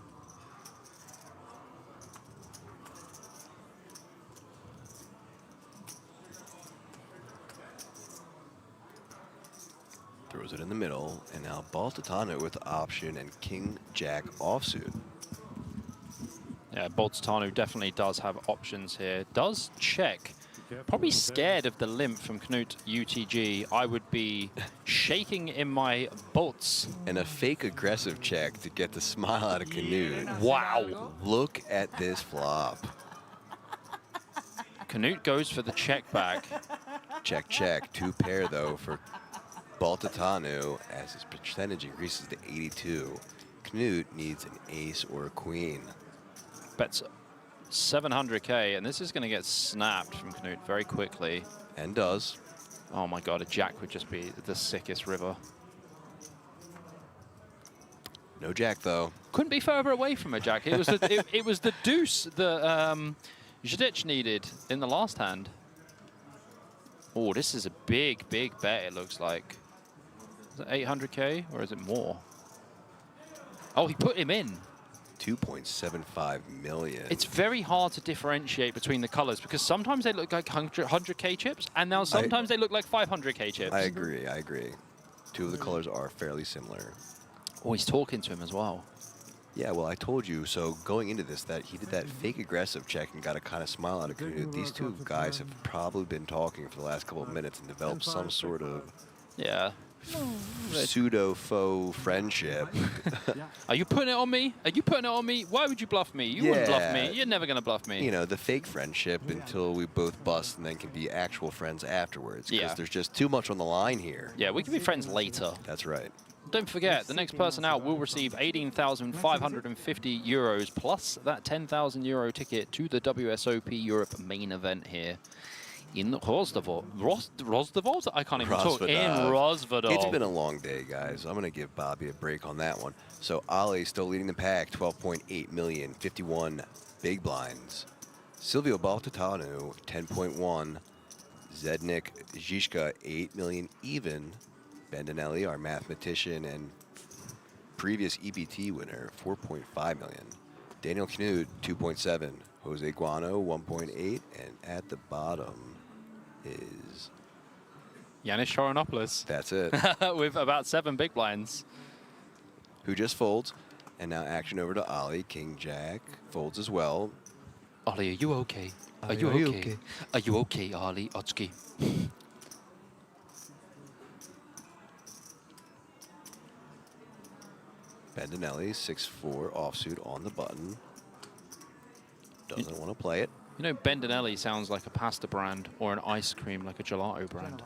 Throws it in the middle, and now Baltatano with option and King Jack offsuit. Yeah, Baltatano definitely does have options here. Does check. Probably scared of the limp from Knut UTG. I would be shaking in my boots. And a fake aggressive check to get the smile out of Knut. Wow. Look at this flop. Knut goes for the check back. Check, check. 2 pair, though, for Baltatano as his percentage increases to 82. Knut needs an ace or a queen. Bets 700K, and this is going to get snapped from Knut very quickly. And does. Oh my god, a jack would just be the sickest river. No jack, though. Couldn't be further away from a jack. It was the, it was the deuce that Zhdich needed in the last hand. Oh, this is a big, big bet, it looks like. Is it 800K, or is it more? Oh, he put him in. 2.75 million. It's very hard to differentiate between the colors because sometimes they look like 100K chips, and now sometimes they look like 500K chips. I agree, I agree. 2 of the colors are fairly similar. Oh, he's talking to him as well. Yeah, well, I told you, so going into this, that he did that fake aggressive check and got a kind of smile out of Knut. These 2 guys have probably been talking for the last couple of minutes and developed some sort of pseudo-faux friendship. Are you putting it on me? Are you putting it on me? Why would you bluff me? You wouldn't bluff me. You're never going to bluff me. You know, the fake friendship until we both bust and then can be actual friends afterwards. Because there's just too much on the line here. Yeah, we can be friends later. That's right. Don't forget, the next person out will receive 18,550 euros plus that 10,000 euro ticket to the WSOP Europe main event here in Rostovod. Rostovod? I can't even talk. In Rosvodov. It's been a long day, guys. I'm going to give Bobby a break on that one. So Ali still leading the pack, 12.8 million, 51 big blinds. Silvio Baltatano, 10.1. Zednik Zizka, 8 million even. Bendinelli, our mathematician and previous EBT winner, 4.5 million. Daniel Knut, 2.7. Jose Guano, 1.8. And at the bottom is Yanis Choronopoulos. That's it. With about 7 big blinds. Who just folds. And now action over to Ali. King Jack folds as well. Ali, are you okay? Are you okay? Are you okay, Ali Otski? Bendinelli, 6-4 offsuit on the button. Doesn't want to play it. You know, Bendinelli sounds like a pasta brand or an ice cream like a gelato brand.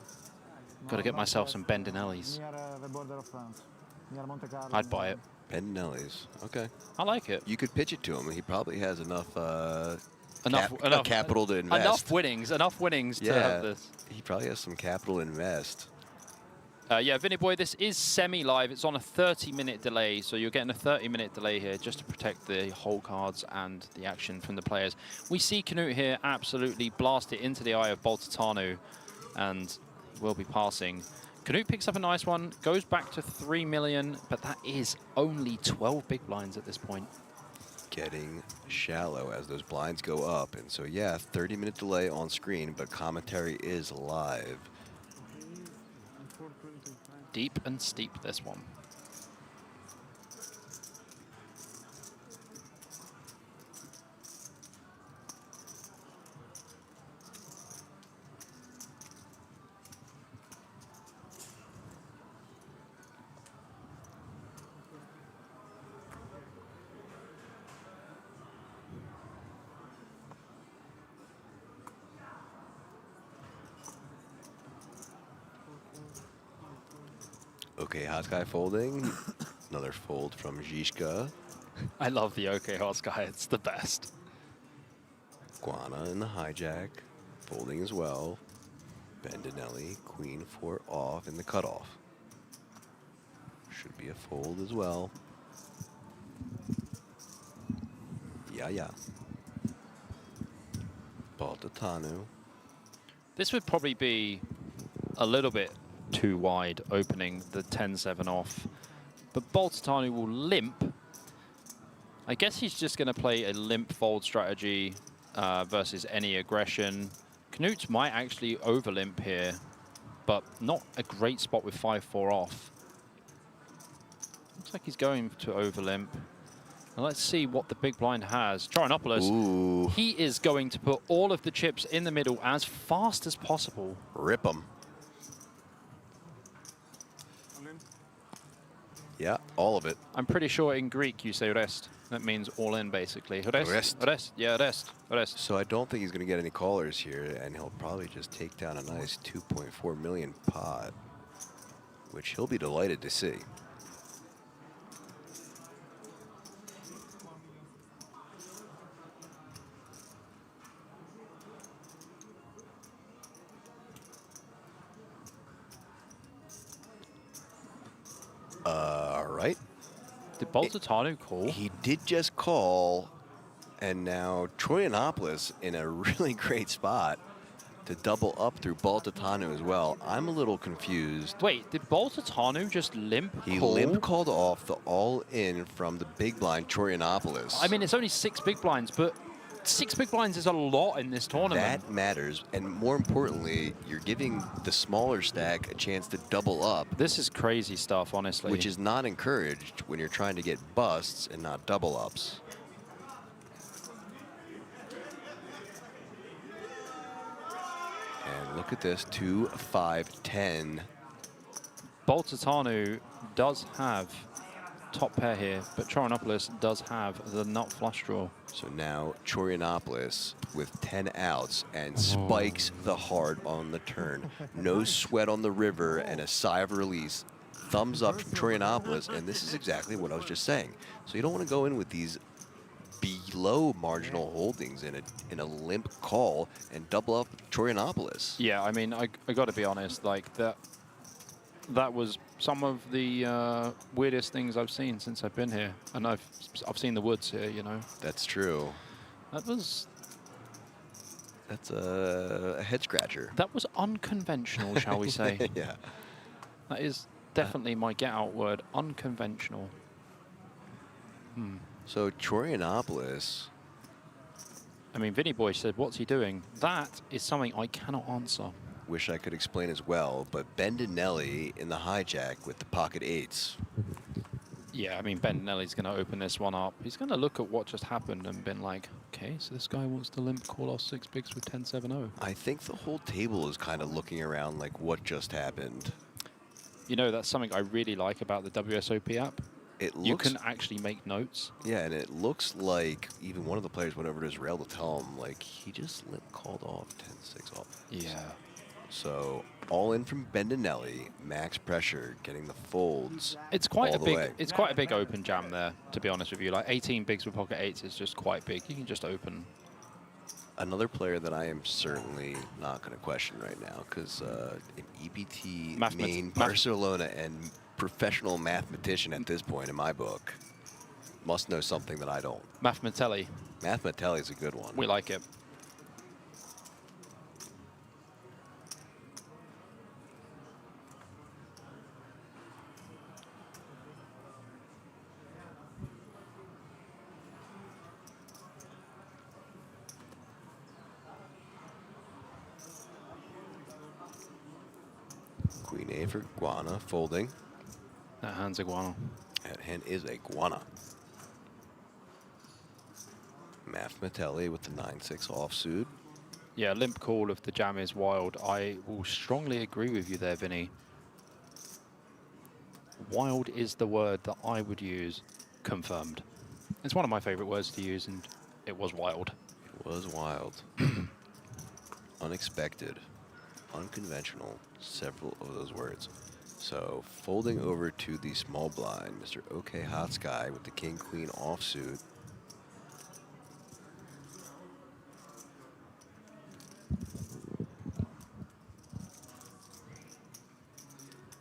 Got to get myself some Bendinellis. Near the border of France, near Monte Carlo. I'd buy it. Bendinelli's. Okay. I like it. You could pitch it to him. He probably has enough enough capital to invest. Enough winnings to have this. He probably has some capital to invest. Yeah, Vinny Boy, this is semi-live. It's on a 30-minute delay, so you're getting a 30-minute delay here just to protect the hole cards and the action from the players. We see Knut here absolutely blast it into the eye of Boltatanu, and will be passing. Knut picks up a nice one, goes back to 3 million, but that is only 12 big blinds at this point. Getting shallow as those blinds go up. And so, yeah, 30-minute delay on screen, but commentary is live. Deep and steep, this one. Okay, hot guy folding. Another fold from Zizka. I love the OK Hot Sky. It's the best. Guana in the hijack. Folding as well. Bendinelli, queen 4 off in the cutoff. Should be a fold as well. Yeah. Boltatanu. This would probably be a little bit too wide, opening the 10-7 off. But Boltatanu will limp. I guess he's just going to play a limp fold strategy versus any aggression. Knut might actually over-limp here, but not a great spot with 5-4 off. Looks like he's going to over-limp. Now let's see what the big blind has. Chorinopolis, he is going to put all of the chips in the middle as fast as possible. Rip them. Yeah, all of it. I'm pretty sure in Greek you say rest. That means all in, basically. Rest. Rest. Yeah, rest. Rest. So I don't think he's going to get any callers here, and he'll probably just take down a nice 2.4 million pot, which he'll be delighted to see. All right. Did Boltatanu call? He did just call, and now Troyanopoulos in a really great spot to double up through Boltatanu as well. I'm a little confused. Wait, did Boltatanu just limp He call? limp called off the all-in from the big blind Troyanopoulos. I mean, it's only 6 big blinds, but 6 big blinds is a lot in this tournament. That matters, and more importantly, you're giving the smaller stack a chance to double up. This is crazy stuff, honestly. Which is not encouraged when you're trying to get busts and not double ups. And look at this, 2, 5, 10. Boltatanu does have top pair here, but Chorinopolis does have the nut flush draw. So now Chorinopolis with 10 outs and spikes the heart on the turn. No sweat on the river and a sigh of release. Thumbs up from Chorinopolis, and this is exactly what I was just saying. So you don't want to go in with these below marginal holdings in a limp call and double up Chorinopolis. Yeah, I mean, I got to be honest, like that was some of the weirdest things I've seen since I've been here, and I've seen the woods here, you know. That's true. That's a head scratcher. That was unconventional, shall we say? Yeah. That is definitely my get out word, unconventional. So Chorinopolis. I mean, Vinny Boy said, what's he doing? That is something I cannot answer. Wish I could explain as well, but Bendinelli in the hijack with the pocket 8s. Yeah, I mean, Bendinelli's going to open this one up. He's going to look at what just happened and been like, okay, so this guy wants to limp call off 6 bigs with 10-7-0. I think the whole table is kind of looking around like what just happened. You know, that's something I really like about the WSOP app. It looks, you can actually make notes. Yeah, and it looks like even one of the players went over to his rail to tell him, like, he just called off 10-6 off. Yeah. So all in from Bendinelli, max pressure, getting the folds. It's quite all a the big. way. It's quite a big open jam there, to be honest with you. Like 18 bigs with pocket eights is just quite big. You can just open. Another player that I am certainly not going to question right now, because an EPT main Barcelona and professional mathematician at this point in my book must know something that I don't. Mathmatelli. Mathmatelli is a good one. We like it. Queen A for Guana, folding. That hand's a Guana. That hand is a Guana. Mathmatelli with the 9-6 offsuit. Yeah, limp call if the jam is wild. I will strongly agree with you there, Vinny. Wild is the word that I would use. Confirmed. It's one of my favorite words to use, and it was wild. It was wild. Unexpected. Unconventional. Several of those words. So folding over to the small blind, Mr. OK Hot Sky with the King Queen offsuit.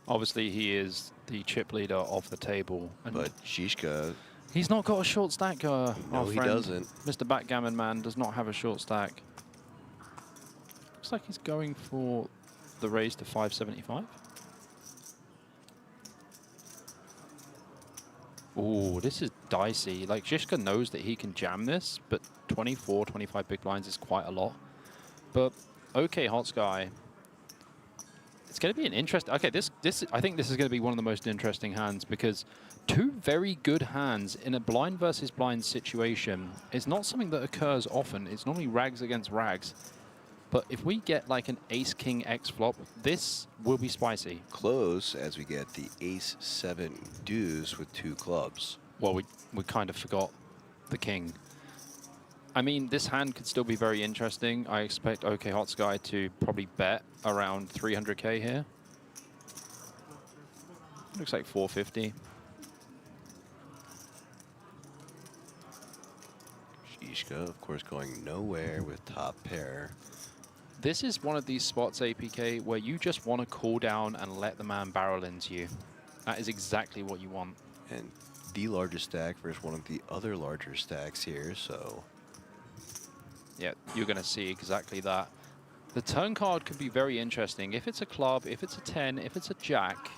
Obviously, he is the chip leader of the table. But Shishka, he's not got a short stack. no, he doesn't. Mr. Backgammon Man does not have a short stack. Looks like he's going for the raise to 575. Ooh, this is dicey. Like, Shishka knows that he can jam this, but 24, 25 big blinds is quite a lot. But, okay, Hot Sky. It's going to be an interesting... Okay, I think this is going to be one of the most interesting hands, because two very good hands in a blind versus blind situation is not something that occurs often. It's normally rags against rags. But if we get like an ace-king X flop, this will be spicy. Close as we get the ace-7 deuce with two clubs. Well, we kind of forgot the king. I mean, this hand could still be very interesting. I expect OK Hot Sky to probably bet around 300k here. Looks like 450. Shishka, of course, going nowhere with top pair. This is one of these spots, APK, where you just want to cool down and let the man barrel into you. That is exactly what you want. And the largest stack versus one of the other larger stacks here, so... Yeah, you're going to see exactly that. The turn card could be very interesting. If it's a club, if it's a 10, if it's a jack.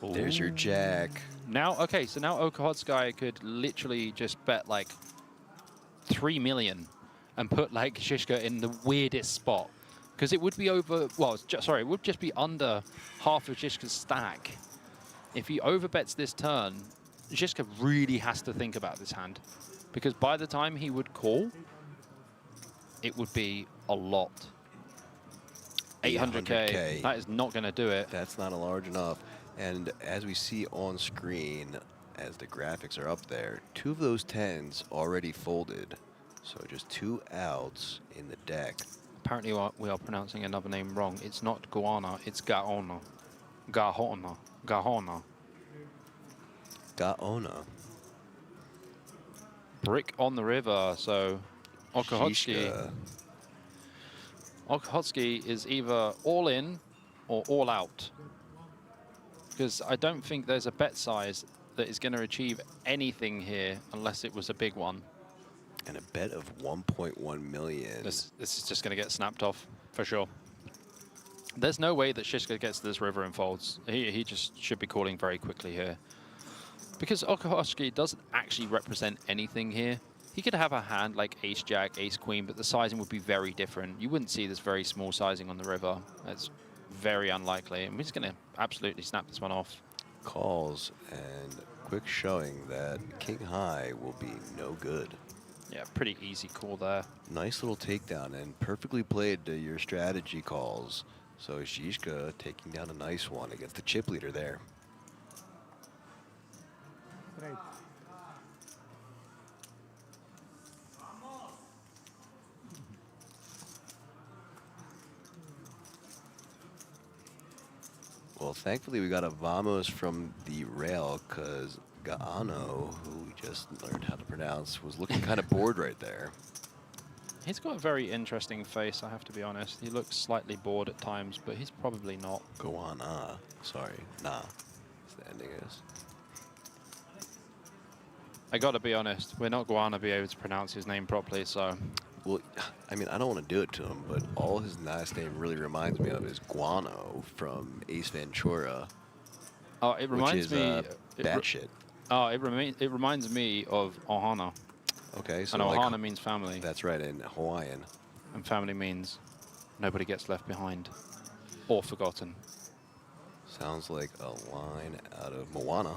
There's your jack. Now, okay, so now OK Hot Sky could literally just bet like 3 million and put like Shishka in the weirdest spot. Because it would be over, well, sorry, it would just be under half of Shishka's stack. If he overbets this turn, Shishka really has to think about this hand. Because by the time he would call, it would be a lot. 800k, that is not going to do it. That's not a large enough. And as we see on screen, as the graphics are up there, two of those 10s already folded. So just two outs in the deck. Apparently we are pronouncing another name wrong. It's not Guana, it's Gaona. Gahona. Gahona. Gaona. Brick on the river, so Okhotsky is either all in or all out. Because I don't think there's a bet size that is going to achieve anything here unless it was a big one. And a bet of 1.1 million. This is just going to get snapped off, for sure. There's no way that Shishka gets to this river and folds. He just should be calling very quickly here. Because Okhotsky doesn't actually represent anything here. He could have a hand like ace-jack, ace-queen, but the sizing would be very different. You wouldn't see this very small sizing on the river. That's very unlikely. And we're just going to absolutely snap this one off. Calls and quick showing that king high will be no good. Yeah, pretty easy call there. Nice little takedown and perfectly played to your strategy calls. So Shishka taking down a nice one against the chip leader there. Straight. Well, thankfully we got a vamos from the rail because Gaano, who we just learned how to pronounce, was looking kind of bored right there. He's got a very interesting face, I have to be honest. He looks slightly bored at times, but he's probably not. Goana. Sorry, nah. That's the ending is. I gotta be honest, we're not going to be able to pronounce his name properly, so. Well, I mean, I don't want to do it to him, but all his last name really reminds me of is Guano from Ace Ventura. Oh, it reminds me. Batshit. Oh, it reminds me of Ohana. Okay, so and like, Ohana means family. That's right, in Hawaiian. And family means nobody gets left behind or forgotten. Sounds like a line out of Moana.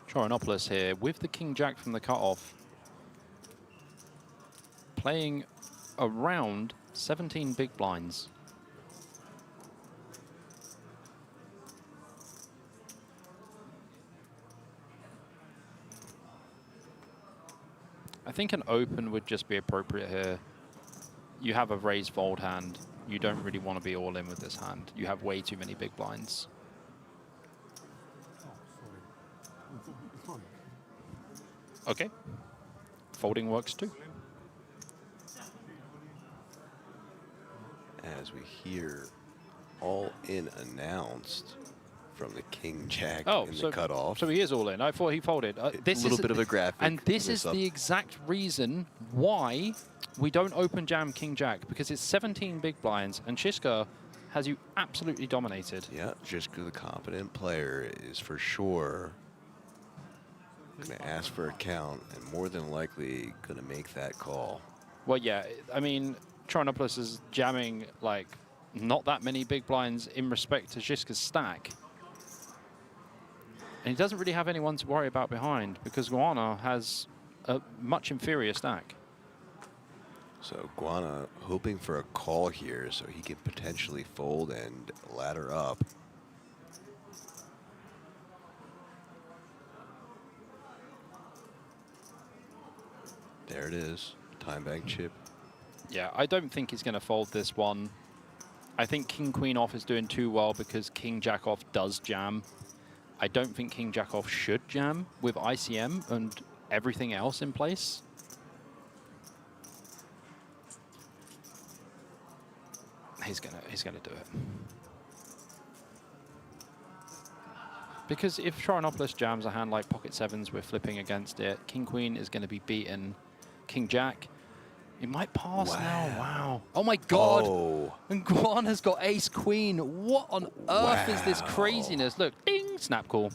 Chorinopolis here with the King Jack from the cutoff. Playing around 17 big blinds. I think an open would just be appropriate here. You have a raised fold hand. You don't really want to be all in with this hand. You have way too many big blinds. Okay. Folding works too. As we hear all in announced from the King Jack in the cutoff. So he is all in. I thought he folded. This a little bit of a graphic. And this is the exact reason why we don't open jam King Jack, because it's 17 big blinds and Shiska has you absolutely dominated. Yeah, Shiska, the competent player, is for sure going to ask for a count and more than likely going to make that call. Well, yeah, I mean, Chorinopolis is jamming like not that many big blinds in respect to Shiska's stack. And he doesn't really have anyone to worry about behind because Guana has a much inferior stack. So Guana hoping for a call here so he can potentially fold and ladder up. There it is, time bank chip. Yeah, I don't think he's going to fold this one. I think King Queen off is doing too well because King Jack off does jam. I don't think King Jack off should jam with ICM and everything else in place. He's gonna do it. Because if Chorinopolis jams a hand like pocket sevens, we're flipping against it. King Queen is going to be beaten. King Jack, he might pass now. Wow. Oh my God. Oh. And Guan has got ace queen. What on earth is this craziness? Look, ding, snap call.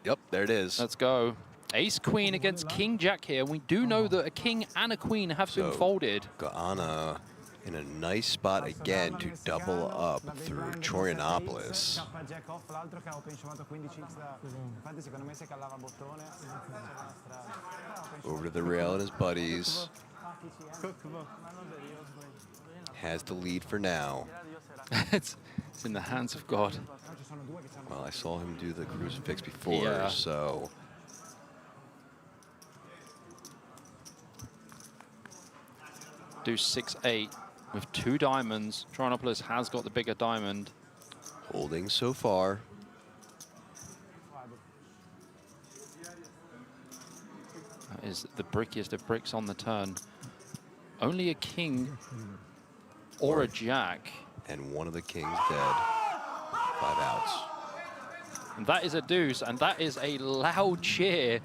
Yep, there it is. Let's go. Ace queen against King Jack here. We do know that a king and a queen have been folded. Gaana in a nice spot again to double up through Chorinopolis. Over to the rail and his buddies. Has the lead for now. It's in the hands of God. Well, I saw him do the crucifix before, so... Do 6-8 with 2 diamonds. Chorinopolis has got the bigger diamond. Holding so far. That is the brickiest of bricks on the turn. Only a king or a jack. And one of the kings dead. 5 outs. And that is a deuce, and that is a loud cheer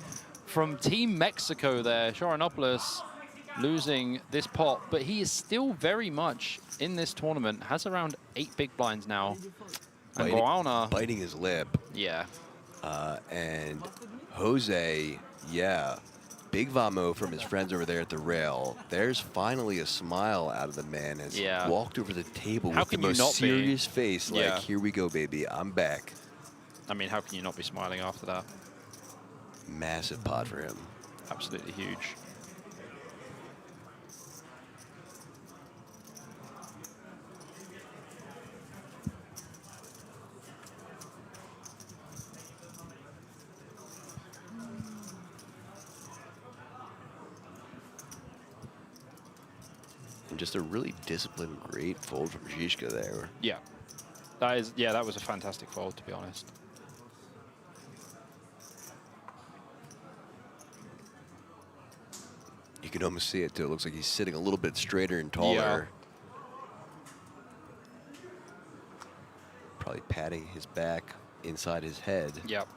from Team Mexico there. Chorinopolis losing this pot, but he is still very much in this tournament. Has around 8 big blinds now. And Guana biting his lip. Yeah. And Jose, yeah. Big vamo from his friends over there at the rail. There's finally a smile out of the man as he walked over the table with the most serious face. Like, here we go, baby. I'm back. I mean, how can you not be smiling after that? Massive pot for him. Absolutely huge. And just a really disciplined, great fold from Zizka there. Yeah. That was a fantastic fold, to be honest. You can almost see it, too. It looks like he's sitting a little bit straighter and taller. Probably patting his back inside his head. Yep.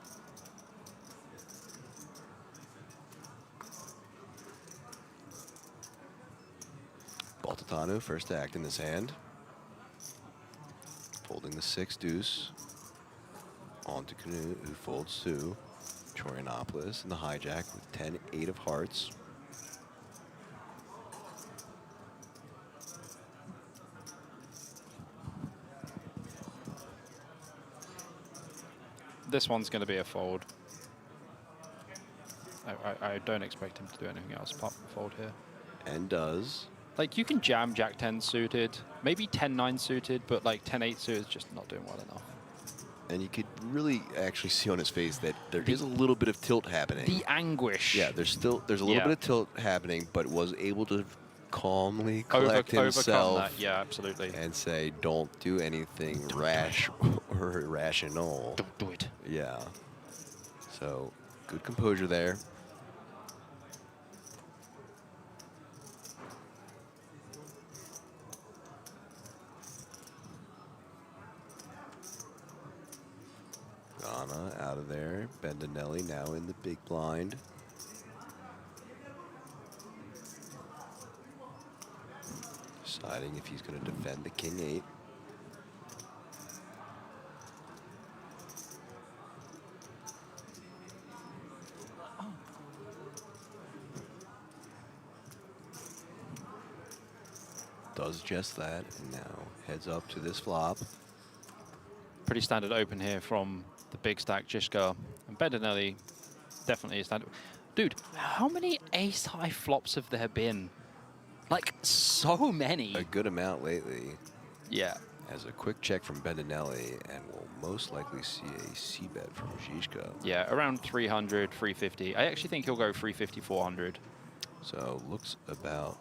Baltatanu, first to act in his hand. Folding the 6 deuce. On to Canute, who folds 2. Chorianopoulos in the hijack with 10-8 of hearts. This one's going to be a fold. I don't expect him to do anything else apart from fold here. And does. Like, you can jam Jack 10 suited, maybe 10-9 suited, but like 10-8 suited is just not doing well enough. And you could really actually see on his face that there is a little bit of tilt happening. The anguish. Yeah, there's a little bit of tilt happening, but was able to calmly collect himself. Overcome that. Yeah, absolutely. And say, don't do anything rash or irrational. Don't do it. Yeah. So, good composure there. Ghana out of there. Bendinelli now in the big blind. Deciding if he's going to defend the king 8. Does just that, and now heads up to this flop. Pretty standard open here from the big stack Zizka. And Bendinelli definitely is standard. Dude, how many ace-high flops have there been? Like, so many. A good amount lately. Yeah. As a quick check from Bendinelli, and we'll most likely see a c-bet from Zizka. Yeah, around 300, 350. I actually think he'll go 350, 400. So, looks about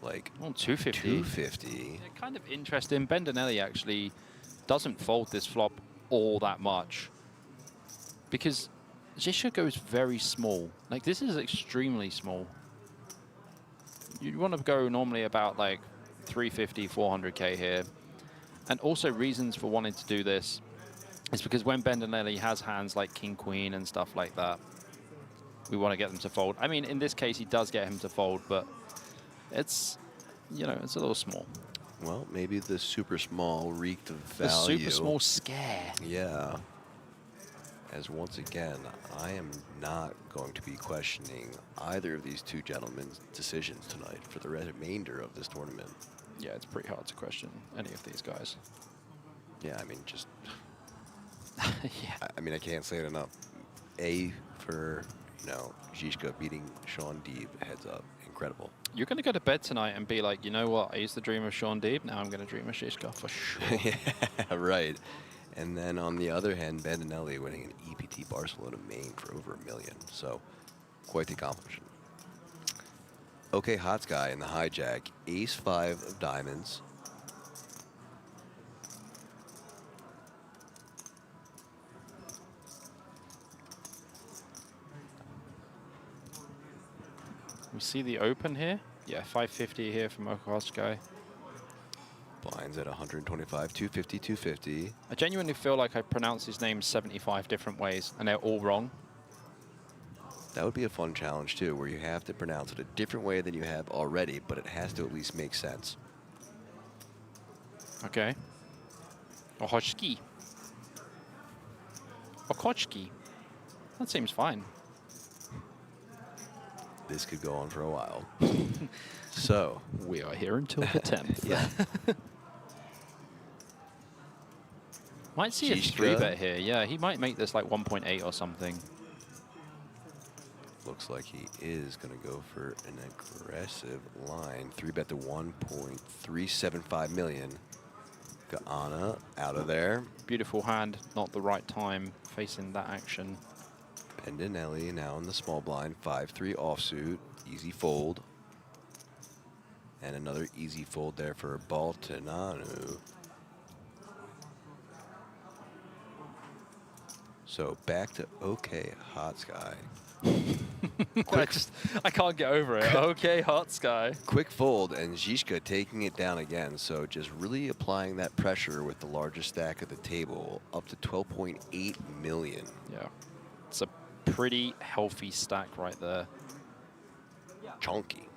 like 250. 250. Yeah, kind of interesting. Bendinelli actually doesn't fold this flop all that much because Zizka goes very small. Like, this is extremely small. You want to go normally about like 350, 400K here. And also reasons for wanting to do this is because when Bendinelli has hands like King, Queen and stuff like that, we want to get them to fold. I mean, in this case, he does get him to fold, but it's, you know, it's a little small. Well, maybe the super small reeked of value. The super small scare. Yeah. As once again, I am not going to be questioning either of these two gentlemen's decisions tonight for the remainder of this tournament. Yeah, it's pretty hard to question any of these guys. Yeah, I mean, just... yeah. I mean, I can't say it enough. A, for, you know, Zizka beating Sean Deeb heads up. Incredible. You're going to go to bed tonight and be like, you know what, I used to dream of Sean Deeb, now I'm going to dream of Zizka for sure. Yeah, right. And then on the other hand, Bendinelli winning an EPT Barcelona main for over $1 million. So, quite the accomplishment. Okay, Hot Guy in the hijack. Ace-5 of diamonds. We see the open here. Yeah, 550 here from Okotsk. Blinds at 125, 250, 250. I genuinely feel like I pronounce his name 75 different ways, and they're all wrong. That would be a fun challenge, too, where you have to pronounce it a different way than you have already, but it has to at least make sense. Okay. Okotski. Okotski. That seems fine. This could go on for a while. So. We are here until the 10th. Yeah. Might see a 3-bet here. Yeah, he might make this like 1.8 or something. Looks like he is going to go for an aggressive line. 3-bet to 1.375 million. Ghana out of there. Beautiful hand, not the right time facing that action. Bendinelli now in the small blind. 5-3 offsuit. Easy fold. And another easy fold there for Baltananu. So back to OK Hot Sky. I can't get over it. Okay, Hot Sky. Quick fold, and Zizka taking it down again. So just really applying that pressure with the largest stack at the table, up to 12.8 million. Yeah, it's a pretty healthy stack right there. Chunky.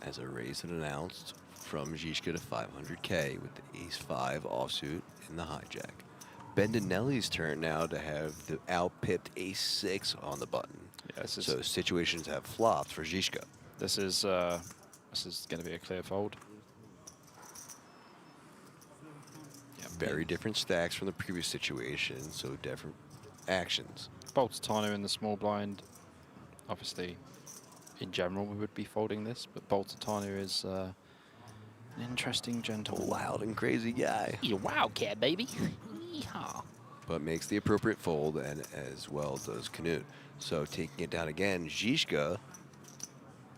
As a raise and announced from Zizka to 500K with the ace-5 offsuit in the hijack. Bendinelli's turn now to have the out-pipped ace-6 on the button. Yeah, so situations have flopped for Zizka. This is going to be a clear fold. Yeah, very different stacks from the previous situation, so different actions. Baltatano in the small blind. Obviously, in general, we would be folding this, but Baltatano is an interesting gentleman. Wild and crazy guy. You wildcat, baby. Yeehaw. But makes the appropriate fold, and as well does Knut. So taking it down again, Zizka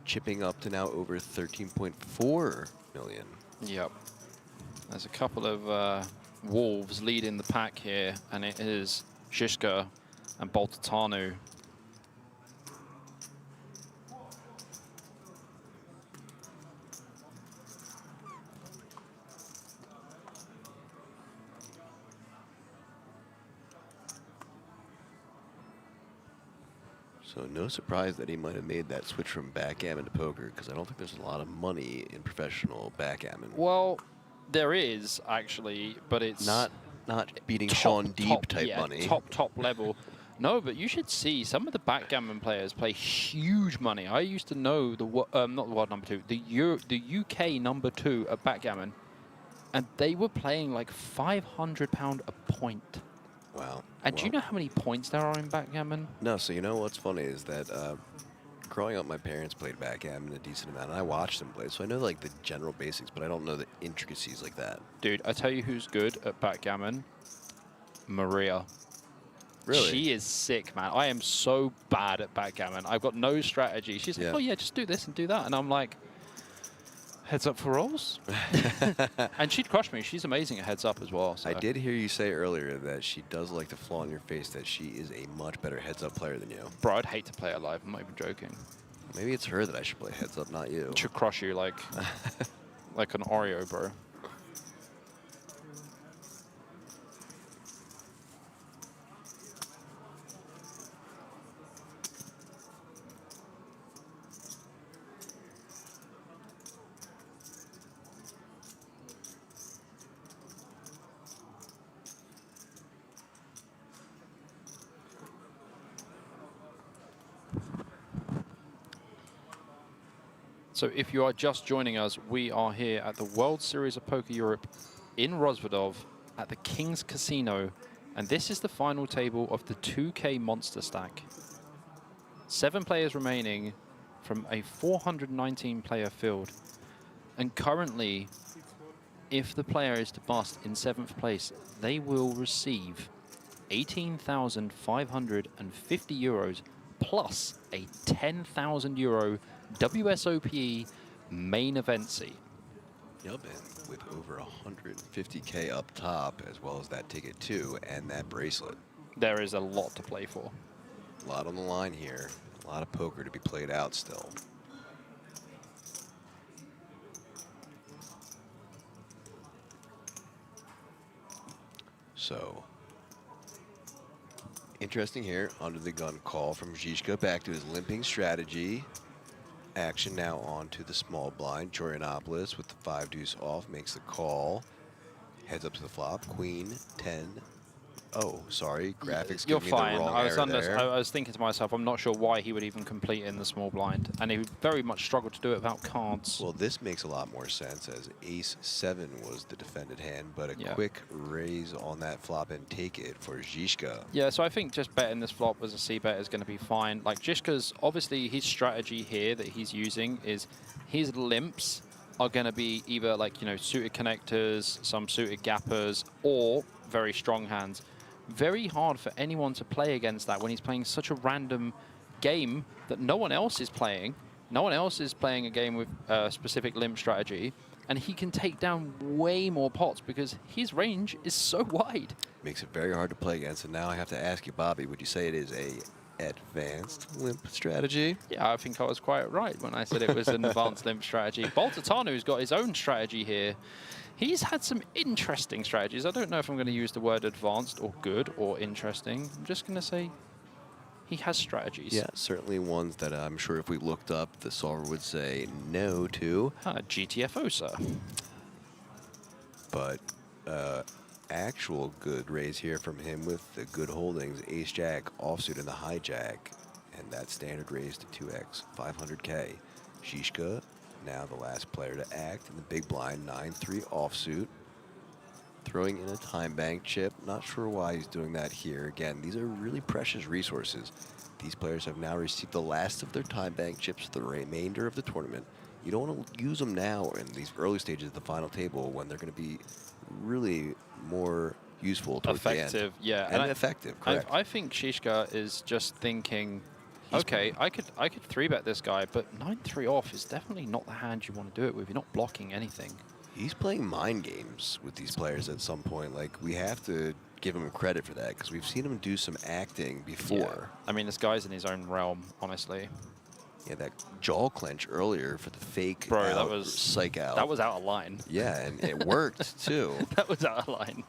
chipping up to now over 13.4 million. Yep. There's a couple of wolves leading the pack here, and it is Zizka and Baltatano. So no surprise that he might have made that switch from backgammon to poker, because I don't think there's a lot of money in professional backgammon. Well, there is actually, but it's not beating Sean Deeb type yeah, money. Top level. No, but you should see some of the backgammon players play huge money. I used to know the not the world number 2, the UK number 2 at backgammon, and they were playing like £500 a point. Wow. And do you know how many points there are in backgammon? No, so you know what's funny is that growing up, my parents played backgammon a decent amount, and I watched them play, so I know like the general basics, but I don't know the intricacies like that. Dude, I tell you who's good at backgammon. Maria. Really? She is sick, man. I am so bad at backgammon. I've got no strategy. She's like, oh yeah, just do this and do that. And I'm like, heads up for rolls? And she'd crush me. She's amazing at heads up as well. So. I did hear you say earlier that she does like to flaunt in your face that she is a much better heads up player than you. Bro, I'd hate to play her live. I'm not even joking. Maybe it's her that I should play heads up, not you. She'll crush you like, like an Oreo, bro. So if you are just joining us, we are here at the World Series of Poker Europe in Rozvadov at the King's Casino. And this is the final table of the 2K Monsterstack. 7 players remaining from a 419-player field. And currently, if the player is to bust in 7th place, they will receive 18,550 euros plus a 10,000 euro WSOP main event seat. Yep, and with over 150K up top, as well as that ticket too, and that bracelet. There is a lot to play for. A lot on the line here. A lot of poker to be played out still. So, interesting here, under the gun call from Zizka, back to his limping strategy. Action now onto the small blind. Chorianopoulos with the 5 deuce off makes the call. Heads up to the flop. Queen, 10, Oh, sorry. Graphics You're gave me the fine. wrong I was error there. I was thinking to myself, I'm not sure why he would even complete in the small blind, and he very much struggled to do it without cards. Well, this makes a lot more sense as Ace-7 was the defended hand, but a quick raise on that flop and take it for Zizka. Yeah, so I think just betting this flop as a C-bet is going to be fine. Like, Zizka's, obviously, his strategy here that he's using is his limps are going to be either, like, you know, suited connectors, some suited gappers, or very strong hands. Very hard for anyone to play against that when he's playing such a random game that no one else is playing. No one else is playing a game with a specific limp strategy, and he can take down way more pots because his range is so wide. Makes it very hard to play against, and now I have to ask you, Bobby, would you say it is a advanced limp strategy? Yeah, I think I was quite right when I said it was an advanced limp strategy. Boltatanu's got his own strategy here. He's had some interesting strategies. I don't know if I'm going to use the word advanced or good or interesting. I'm just going to say he has strategies. Yeah, certainly ones that I'm sure if we looked up, the solver would say no to. GTFO, sir. But actual good raise here from him with the good holdings, ace-jack, offsuit, and the hijack. And that standard raise to 2x, 500K. Zizka, now the last player to act in the big blind, 9-3 offsuit. Throwing in a time bank chip. Not sure why he's doing that here. Again, these are really precious resources. These players have now received the last of their time bank chips for the remainder of the tournament. You don't want to use them now in these early stages of the final table when they're going to be really more useful towards Effective, the end. yeah. And effective, correct. I think Zizka is just thinking, okay, I could 3-bet this guy, but 9-3 off is definitely not the hand you want to do it with. You're not blocking anything. He's playing mind games with these players at some point. Like, we have to give him credit for that because we've seen him do some acting before. Yeah. I mean, this guy's in his own realm, honestly. Yeah, that jaw clench earlier for the fake that was psych out. That was out of line. Yeah, and it worked too. That was out of line.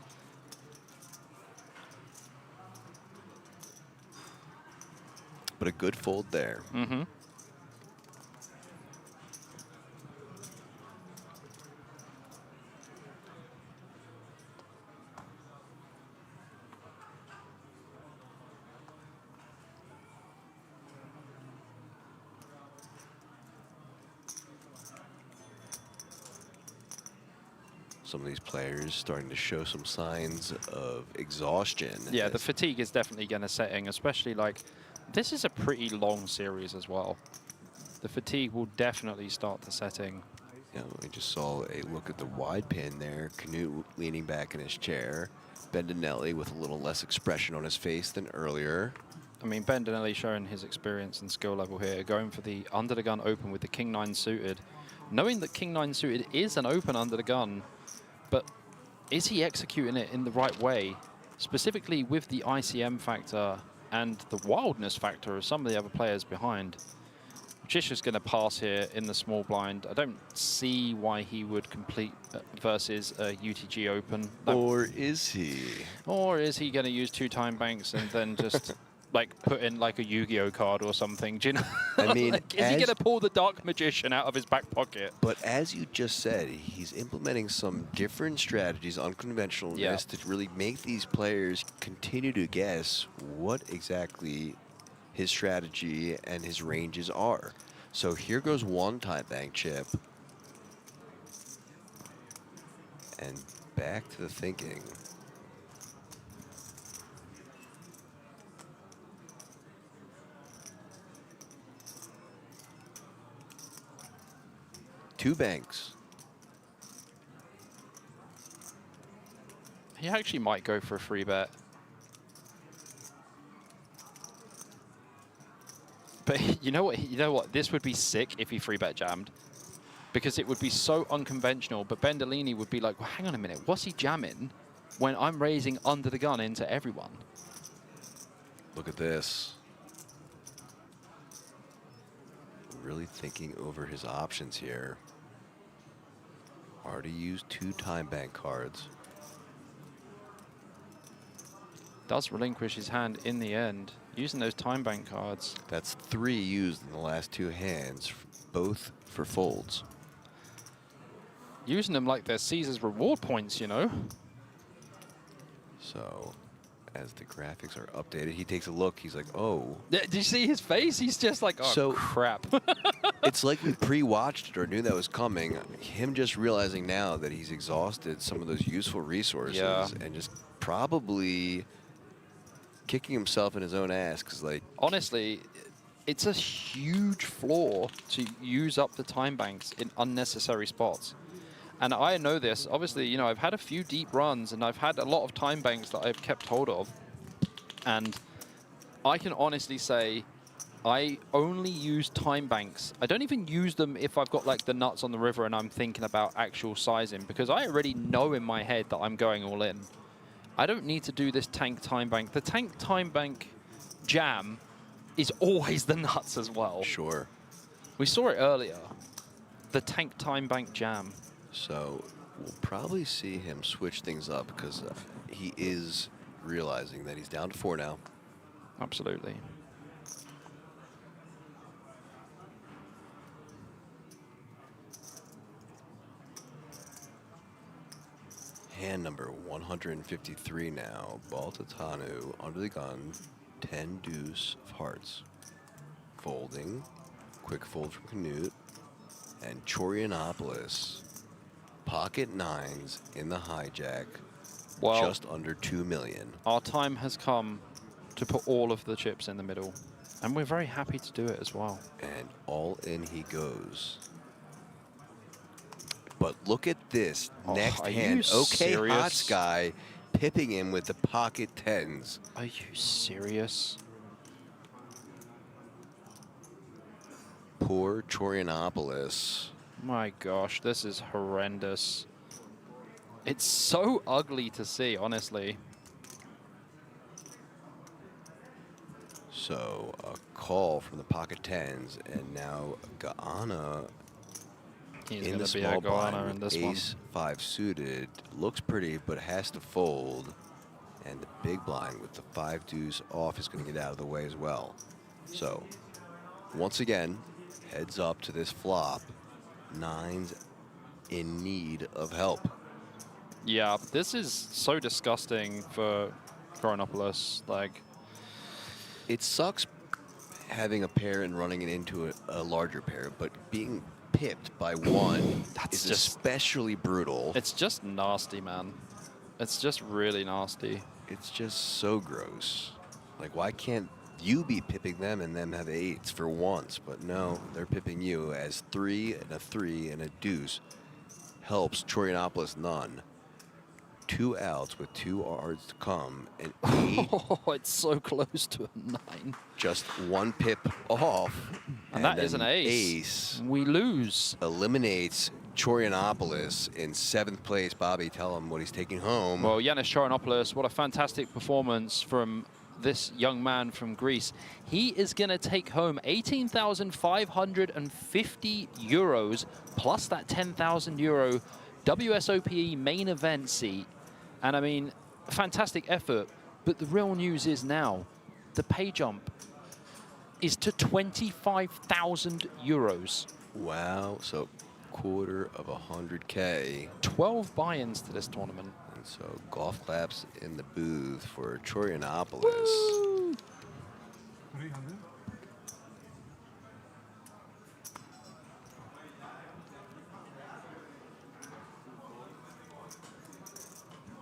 But a good fold there. Mm-hmm. Some of these players starting to show some signs of exhaustion. Yeah, the fatigue is definitely going to set in, especially like this is a pretty long series as well. The fatigue will definitely start to set in. Yeah, we just saw a look at the wide pin there. Canute leaning back in his chair. Bendinelli with a little less expression on his face than earlier. I mean, Bendinelli showing his experience and skill level here, going for the under the gun open with the King 9 suited. Knowing that King 9 suited is an open under the gun, but is he executing it in the right way? Specifically with the ICM factor and the wildness factor of some of the other players behind. Zizka's going to pass here in the small blind. I don't see why he would complete versus a UTG open. Or is he? Or is he going to use 2 time banks and then just like put in like a Yu-Gi-Oh card or something? Do you know? I mean, like, is he going to pull the Dark Magician out of his back pocket? But as you just said, he's implementing some different strategies, unconventionalness, to really make these players continue to guess what exactly his strategy and his ranges are. So here goes one time bank chip. And back to the thinking. Two banks. He actually might go for a free bet. But you know what? This would be sick if he free bet jammed. Because it would be so unconventional, but Bendolini would be like, well, hang on a minute, what's he jamming when I'm raising under the gun into everyone? Look at this. Really thinking over his options here. Already used 2 time bank cards. Does relinquish his hand in the end, using those time bank cards. That's 3 used in the last 2 hands, both for folds. Using them like they're Caesar's reward points, you know? So, as the graphics are updated. He takes a look. He's like, oh. Did you see his face? He's just like, oh, So- crap. It's like we pre-watched it or knew that was coming. Him just realizing now that he's exhausted some of those useful resources Yeah. and just probably kicking himself in his own ass because, like, Honestly, it's a huge flaw to use up the time banks in unnecessary spots. And I know this. Obviously, you know, I've had a few deep runs and I've had a lot of time banks that I've kept hold of. And I can honestly say I only use time banks. I don't even use them if I've got like the nuts on the river and I'm thinking about actual sizing, because I already know in my head that I'm going all in. I don't need to do this tank time bank. The tank time bank jam is always the nuts as well. Sure. We saw it earlier. The tank time bank jam. So we'll probably see him switch things up because he is realizing that he's down to 4 now. Absolutely. Hand number 153 now. Baltatanu under the gun. 10 deuce of hearts. Folding. Quick fold from Canute. And Chorianopoulos. Pocket nines in the hijack. Well, just under 2 million. Our time has come to put all of the chips in the middle. And we're very happy to do it as well. And all in he goes. But look at this next are hand. you Okay, Hot serious? Sky pipping him with the pocket tens. Are you serious? Poor Chorianopoulos. My gosh, this is horrendous. It's so ugly to see, honestly. So a call from the pocket tens, and now Gaana He's in gonna the be small a goner blind in with this one. ace 5 suited. Looks pretty, but has to fold. And the big blind with the 5 deuce off is going to get out of the way as well. So once again, heads up to this flop. Nines in need of help. Yeah, this is so disgusting for Chorianopoulos. Like, it sucks having a pair and running it into a larger pair, but being pipped by one is just especially brutal. it's just nasty, man. It's just really nasty. It's just so gross. Like, why can't you be pipping them and them have 8s for once? But no, they're pipping you as 3 and a 3 and a deuce. Helps Chorianopoulos none. 2 outs with 2 cards to come, and 8. Oh, it's so close to a 9. Just 1 pip off. And that is then an ace. We lose. Eliminates Chorianopoulos in 7th place. Bobby, tell him what he's taking home. Well, Yanis Chorianopoulos, what a fantastic performance from this young man from Greece. He is going to take home 18,550 euros plus that 10,000 euro WSOPE main event seat. And I mean, fantastic effort. But the real news is now the pay jump is to 25,000 euros. Wow, so quarter of 100K. 12 buy-ins to this tournament. And so golf claps in the booth for Chorianopoulos. 300.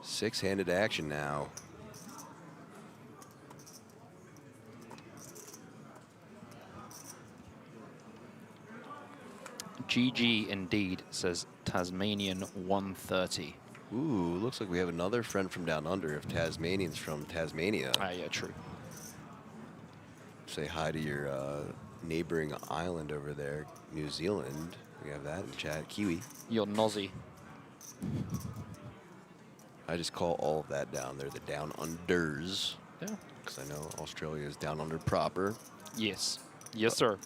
Six-handed action now. GG indeed, says Tasmanian 130. Ooh, looks like we have another friend from down under if Tasmanian's from Tasmania. Ah, yeah, true. Say hi to your neighboring island over there, New Zealand. We have that in chat. Kiwi. You're nosy. I just call all of that down there the down unders. Yeah. Because I know Australia is down under proper. Yes. Yes, sir.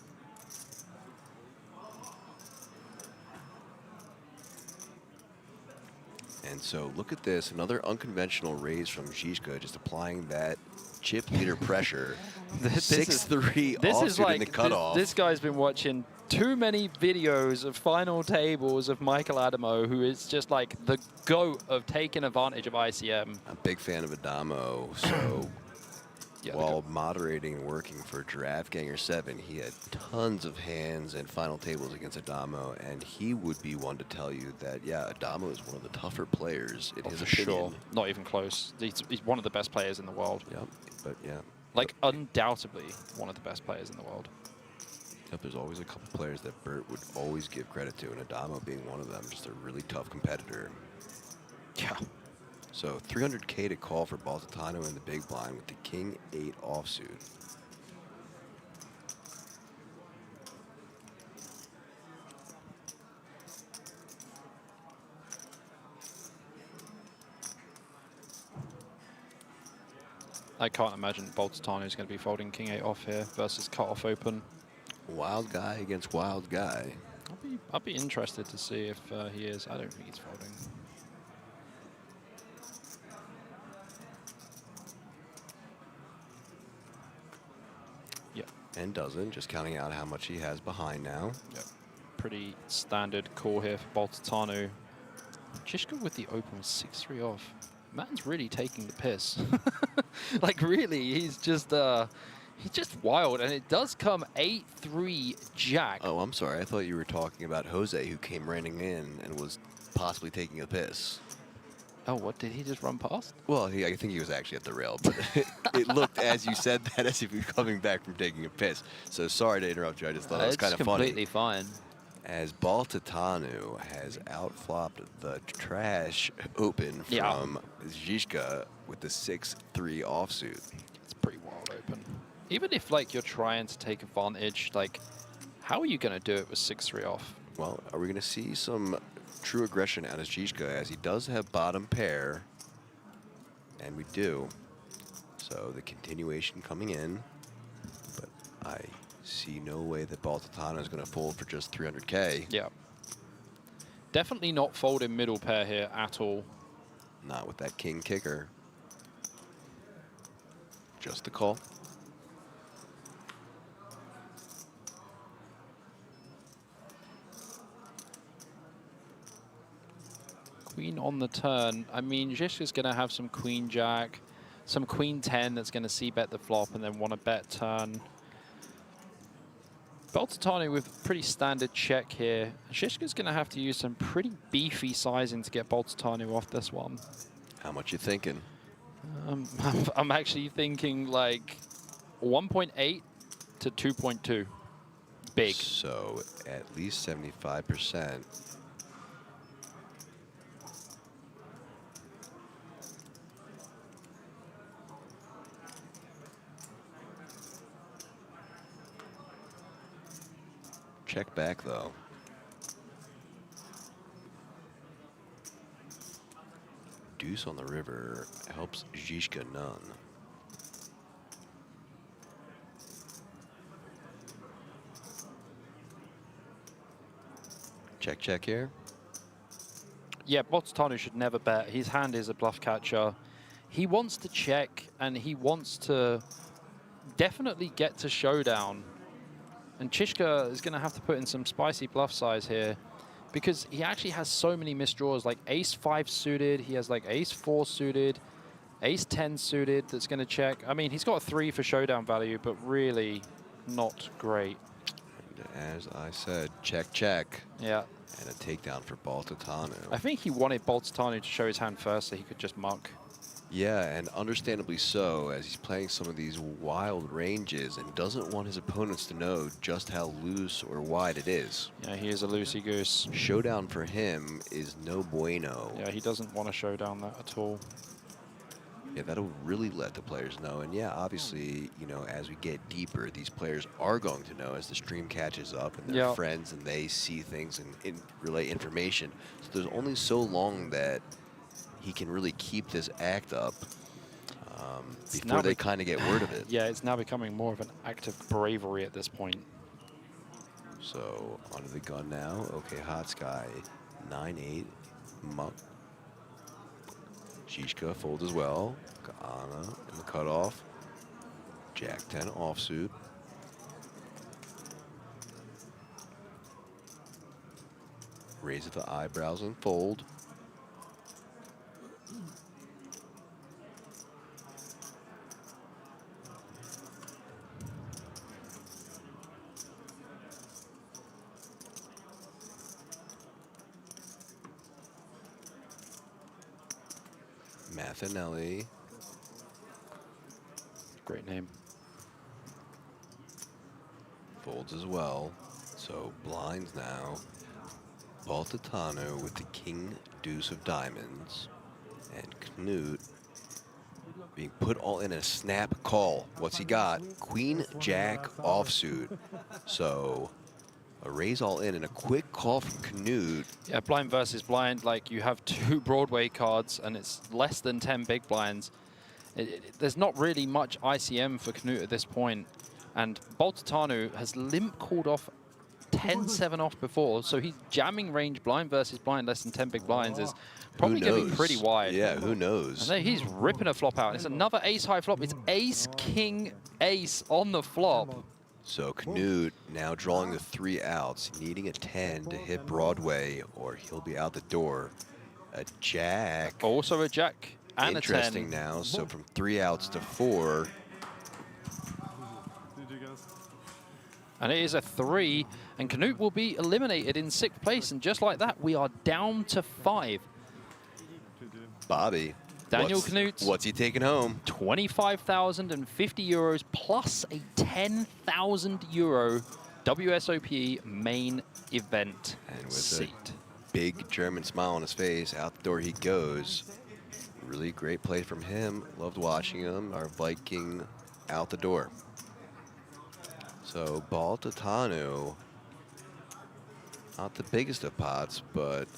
And so look at this, another unconventional raise from Zizka, just applying that chip leader pressure. 6-3 offsuit in the cutoff. This guy's been watching too many videos of final tables of Michael Adamo, who is just like the GOAT of taking advantage of ICM. I'm a big fan of Adamo, so while moderating and working for DraftGanger 7, he had tons of hands and final tables against Adamo, and he would be one to tell you that, yeah, Adamo is one of the tougher players in his opinion. Sure, not even close. He's one of the best players in the world. Yep, but yeah. Like, undoubtedly one of the best players in the world. Yep, there's always a couple players that Bert would always give credit to, and Adamo being one of them, just a really tough competitor. Yeah. So 300K to call for Baltatano in the big blind with the King 8 offsuit. I can't imagine Baltatano is going to be folding King 8 off here versus cut off open. Wild guy against wild guy. I'd be interested to see if he is. I don't think he's folding. Yeah. And doesn't, just counting out how much he has behind now. Yep. Pretty standard call here for Baltatano. Jishka with the open with 6-3 off. Man's really taking the piss. Like, really, he's just wild, and it does come 8-3 Jack. Oh, I'm sorry. I thought you were talking about Jose, who came running in and was possibly taking a piss. Oh, what, did he just run past? Well, I think he was actually at the rail, but it looked, as you said that, as if he was coming back from taking a piss. So sorry to interrupt you. I just thought it was kind of funny. It's completely fine. As Baltatano has outflopped the trash open from Zizka with the 6-3 offsuit. It's pretty wide open. Even if, like, you're trying to take advantage, like, how are you going to do it with 6-3 off? Well, are we going to see some true aggression out of Zizka, as he does have bottom pair? And we do. So the continuation coming in. But I see no way that Baltatano is going to fold for just 300K. Yeah. Definitely not folding middle pair here at all. Not with that king kicker. Just a call. Queen on the turn. I mean, Zizka's going to have some queen jack, some queen 10 that's going to c-bet the flop and then want to bet turn. Baltatano with pretty standard check here. Zizka's going to have to use some pretty beefy sizing to get Baltatano off this one. How much you thinking? I'm actually thinking like 1.8 to 2.2. Big. So at least 75%. Check back, though. Deuce on the river helps Zizka none. Check, check here. Yeah, Baltatano should never bet. His hand is a bluff catcher. He wants to check, and he wants to definitely get to showdown. And Zizka is going to have to put in some spicy bluff size here, because he actually has so many misdraws, like ace-5 suited. He has like ace-4 suited, ace-10 suited that's going to check. I mean, he's got a 3 for showdown value, but really not great. And as I said, check, check. Yeah. And a takedown for Baltatano. I think he wanted Baltatano to show his hand first so he could just muck. Yeah, and understandably so, as he's playing some of these wild ranges and doesn't want his opponents to know just how loose or wide it is. Yeah, he is a loosey goose. Showdown for him is no bueno. Yeah, he doesn't want to showdown that at all. Yeah, that'll really let the players know. And yeah, obviously, you know, as we get deeper, these players are going to know as the stream catches up and they're friends and they see things and relay information. So there's only so long that he can really keep this act up before they kind of get word of it. Yeah, it's now becoming more of an act of bravery at this point. So, under the gun now. Okay, Hot Sky, 9-8, muck. Zizka fold as well. Kaana in the cutoff. Jack 10 offsuit. Raise the eyebrows and fold. Mathinelli. Great name. Folds as well. So blinds now. Baltatano with the king, deuce of diamonds. And Knut being put all in a snap call. What's he got? Queen, jack, offsuit. So a raise all in and a quick call from Knut. Yeah, blind versus blind, like you have 2 Broadway cards and it's less than 10 big blinds. There's not really much ICM for Knut at this point. And Baltatano has limp called off 10-7 off before, so he's jamming range blind versus blind, less than 10 big blinds is probably going to be pretty wide. Yeah, who knows? And then he's ripping a flop out. It's another ace-high flop. It's ace, king, ace on the flop. So Knut now drawing the 3 outs, needing a 10 to hit Broadway, or he'll be out the door. A jack. Also a jack and a 10. Interesting now. So from 3 outs to 4. And it is a 3, and Knut will be eliminated in 6th place. And just like that, we are down to 5. Bobby. Daniel Knut. What's he taking home? 25,050 euros plus a 10,000 euro WSOP main event And with seat. a big German smile on his face, out the door he goes. Really great play from him. Loved watching him. Our Viking out the door. So Baltatano, not the biggest of pots, but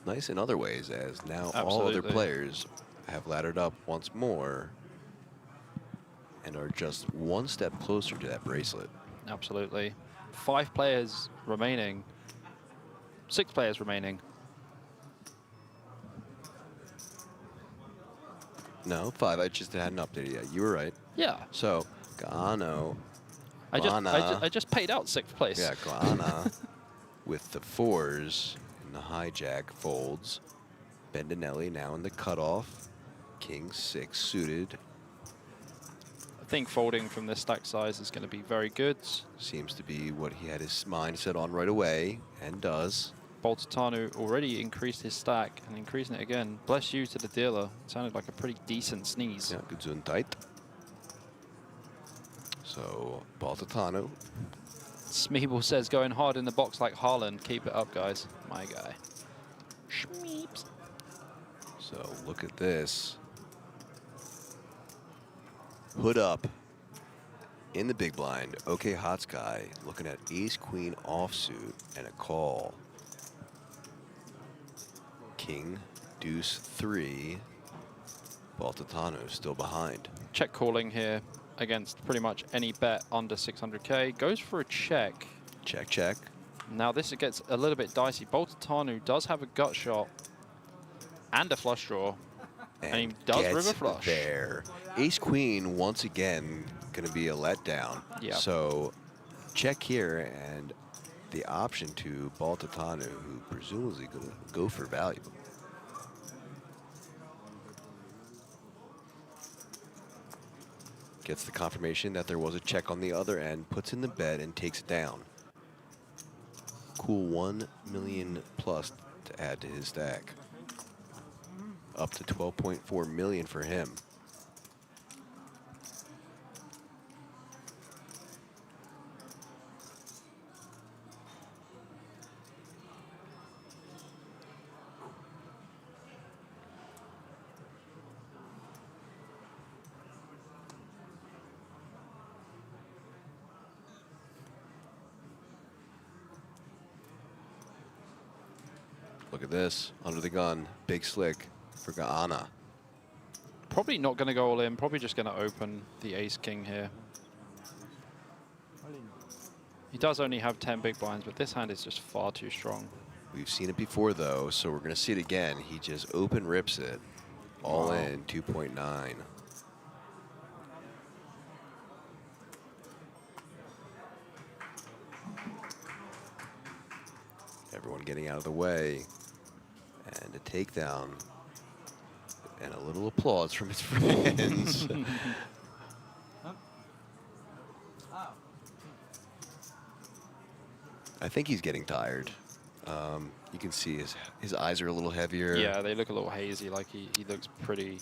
nice in other ways, as now all other players have laddered up once more and are just 1 step closer to that bracelet. Absolutely. 5 players remaining. 6 players remaining. No, 5. I just hadn't updated yet. You were right. Yeah. So Gano. I just paid out 6th place. Yeah, Glana with the 4s and the hijack folds. Bendinelli now in the cutoff. King 6 suited. I think folding from this stack size is going to be very good. Seems to be what he had his mind set on right away, and does. Baltatano already increased his stack and increasing it again. Bless you to the dealer. It sounded like a pretty decent sneeze. Yeah, Gesundheit. So Baltatano. Smeeble says going hard in the box like Haaland. Keep it up, guys. My guy. Schmeeps. So look at this. Hood up in the big blind. Okay, Hot Sky looking at ace queen offsuit and a call. King deuce 3. Baltatano still behind. Check calling here against pretty much any bet under 600k. Goes for a check. Check, check. Now this gets a little bit dicey. Baltatano does have a gut shot and a flush draw. And he does river flush. There. Ace queen once again going to be a letdown. Yeah. So check here, and the option to Baltatano, who presumably going to go for value. Gets the confirmation that there was a check on the other end, puts in the bet and takes it down. Cool 1 million plus to add to his stack. Up to 12.4 million for him. Look at this, under the gun, big slick for Gaana. Probably not going to go all in, probably just going to open the ace-king here. He does only have 10 big blinds, but this hand is just far too strong. We've seen it before, though, so we're going to see it again. He just open rips it, all in, 2.9. Everyone getting out of the way. And a takedown. And a little applause from his friends. I think he's getting tired. You can see his eyes are a little heavier. Yeah, they look a little hazy. Like he looks pretty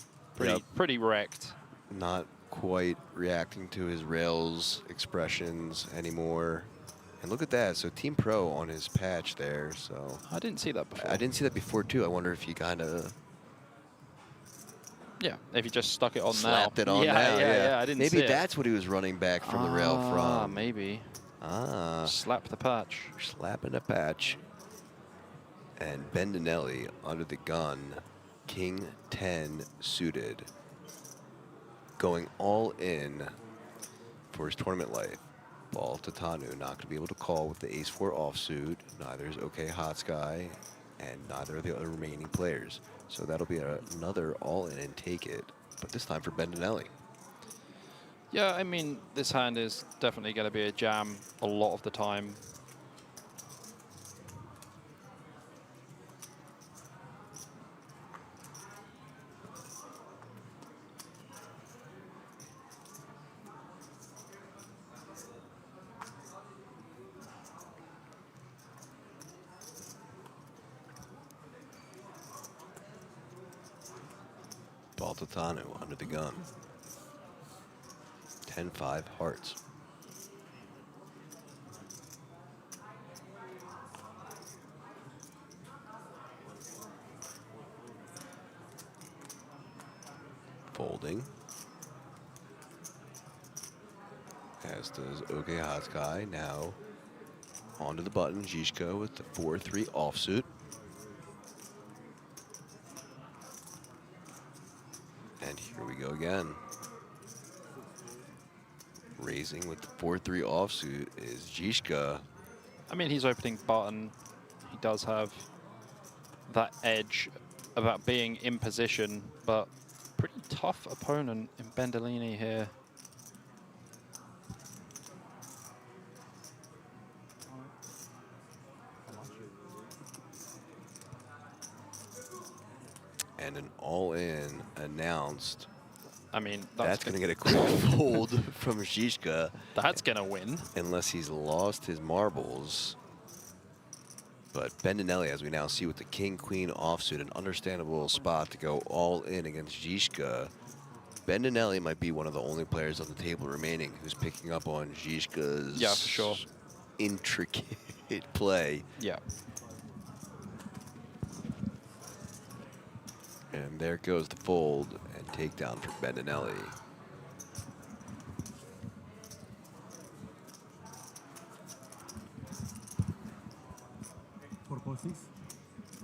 wrecked. Not quite reacting to his rails expressions anymore. And look at that. So Team Pro on his patch there. So I didn't see that before. I didn't see that before too. I wonder if he kind of if he just stuck it on slapped now. it on now. Yeah, I didn't see Maybe it. that's what he was running back from the rail from. Maybe. Slap the patch. Slapping the patch. And Bendinelli under the gun, King 10 suited, going all in for his tournament life. Ball to Tanu, not going to be able to call with the ace-4 offsuit. Neither is OK Hot Sky, and neither are the other remaining players. So that'll be another all-in and take it, but this time for Bendinelli. Yeah, I mean, this hand is definitely going to be a jam a lot of the time. Ball to Tanu under the gun. 10-5 hearts. Folding. As does OK Hot Sky. Now onto the button. Zizka with the 4-3 offsuit. And here we go again. Raising with the 4-3 offsuit is Zizka. I mean, he's opening button. He does have that edge about being in position, but pretty tough opponent in Bendolini here. And an all-in announced. I mean, that's going to get a quick fold from Zizka. That's going to win. Unless he's lost his marbles. But Bendinelli, as we now see with the king-queen offsuit, an understandable spot to go all in against Zizka. Bendinelli might be one of the only players on the table remaining who's picking up on Zizka's for sure. Intricate play. Yeah. And there goes the fold and takedown for Bendinelli.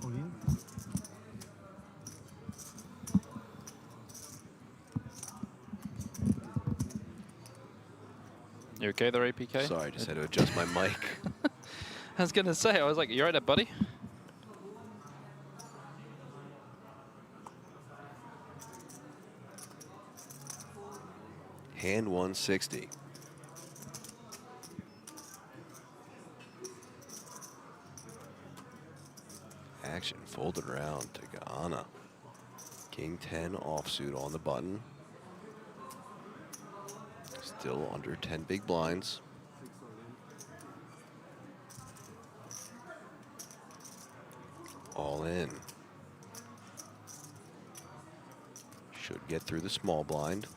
All in. You okay there, APK? Sorry, I just had to adjust my mic. I was going to say, I was like, you all right there, buddy? Hand 160. Action folded around to Ghana. King 10 offsuit on the button. Still under 10 big blinds. All in. Should get through the small blind.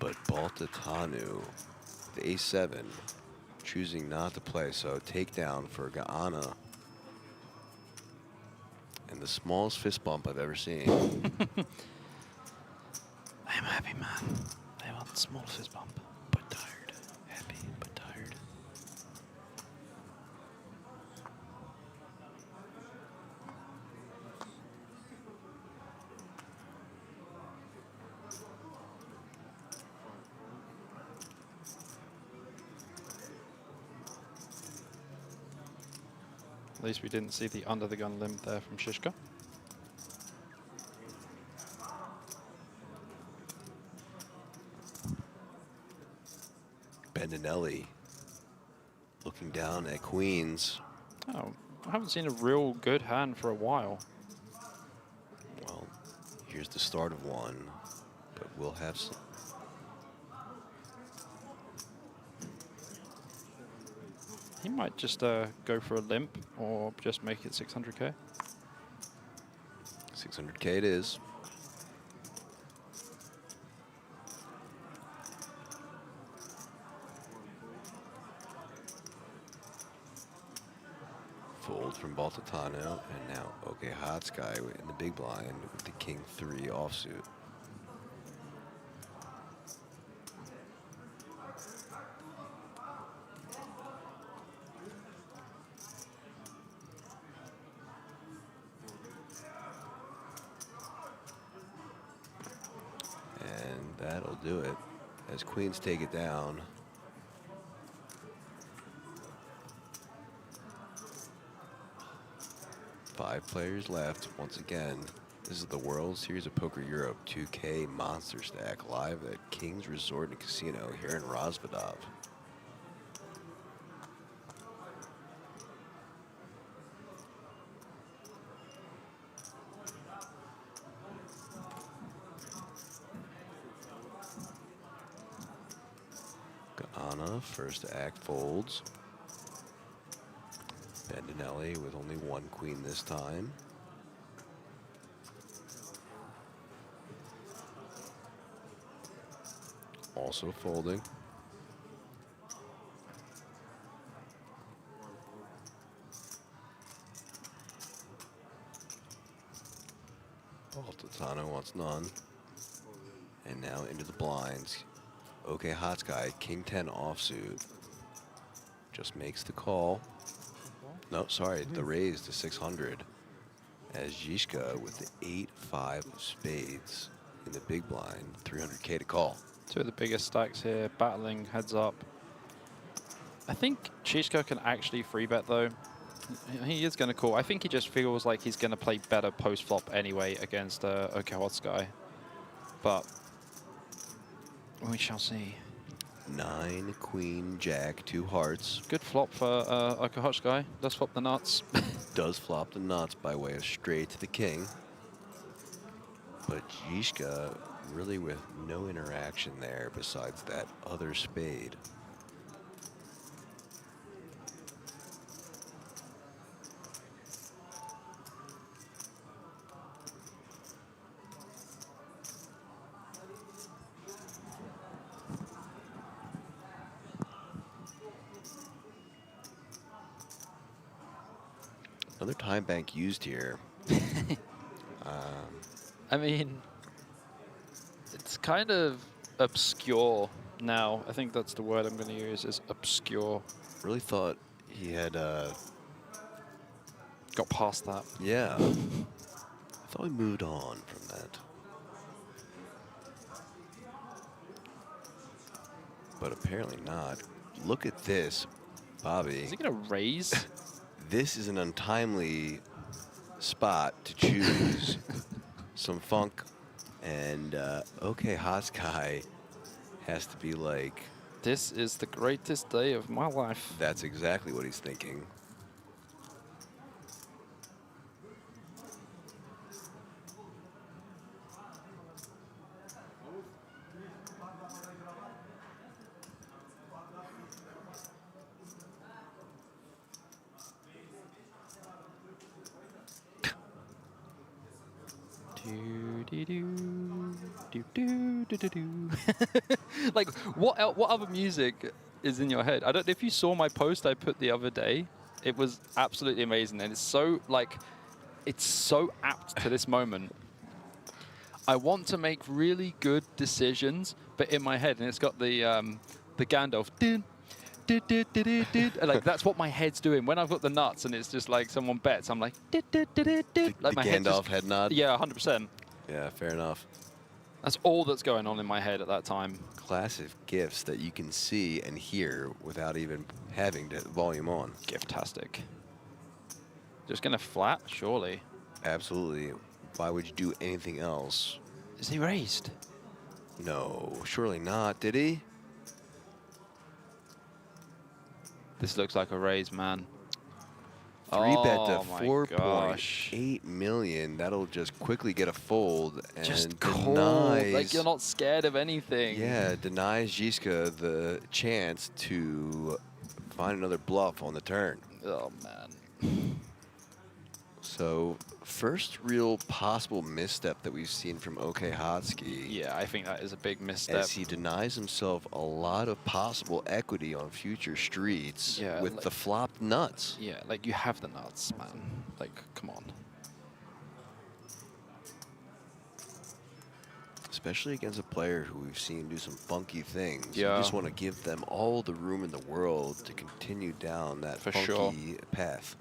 But Baltatanu, the A7, choosing not to play. So takedown for Ghana. And the smallest fist bump I've ever seen. I'm happy, man. I want the small fist bump, but tired. Happy, but tired. At least we didn't see the under the gun limb there from Shishka. Bendinelli looking down at queens. Oh, I haven't seen a real good hand for a while. Well, here's the start of one, but we'll have some. He might just go for a limp or just make it 600k. 600k it is. Fold from Baltatano, and now OK Hot Sky in the big blind with the King 3 offsuit. And that'll do it as queens take it down. Five players left. Once again, this is the World Series of Poker Europe 2K Monsterstack live at King's Resort and Casino here in Rozvadov. Gaana, first act folds. Bendinelli with only one queen this time. Also folding. Baltatano wants none. And now into the blinds. OK Hot Sky, King 10 offsuit. Just makes the call. No, sorry, the raise to 600 as Zizka with the 8-5 of spades in the big blind, 300k to call. Two of the biggest stacks here, battling heads up. I think Zizka can actually free bet though. He is going to call. I think he just feels like he's going to play better post flop anyway against OK Hot Sky, but we shall see. 9 queen jack 2 hearts. Good flop for OK Hot Sky. Does flop the nuts. Does flop the nuts by way of straight to the king. But Zizka really with no interaction there besides that other spade. Another time bank used here. I mean, it's kind of obscure now. I think that's the word I'm going to use, is obscure. Really thought he had got past that. Yeah. I thought we moved on from that. But apparently not. Look at this, Bobby. Is he going to raise? This is an untimely spot to choose some funk, and OK Hot Sky has to be like, this is the greatest day of my life. That's exactly what he's thinking. Like, what other music is in your head? I don't know if you saw my post I put the other day. It was absolutely amazing, and it's so it's so apt to this moment. I want to make really good decisions, but in my head, and it's got the Gandalf. Like, that's what my head's doing when I've got the nuts, and it's just like someone bets. I'm like, like the my Gandalf head nod. Yeah, 100%. Yeah, fair enough. That's all that's going on in my head at that time. Classic gifts that you can see and hear without even having the volume on. Giftastic. Just gonna flat, surely. Absolutely. Why would you do anything else? Is he raised? No, surely not. Did he? This looks like a raise, man. 3-bet to Oh my 4.8 million. That'll just quickly get a fold and Just cold. denies. Like you're not scared of anything. Yeah, denies Jiska the chance to find another bluff on the turn. Oh man. So first real possible misstep that we've seen from OK Hotsky. Yeah, I think that is a big misstep. As he denies himself a lot of possible equity on future streets with like, the flopped nuts. Yeah, like you have the nuts, man. Like, come on. Especially against a player who we've seen do some funky things. Yeah. You just want to give them all the room in the world to continue down that For funky sure. path.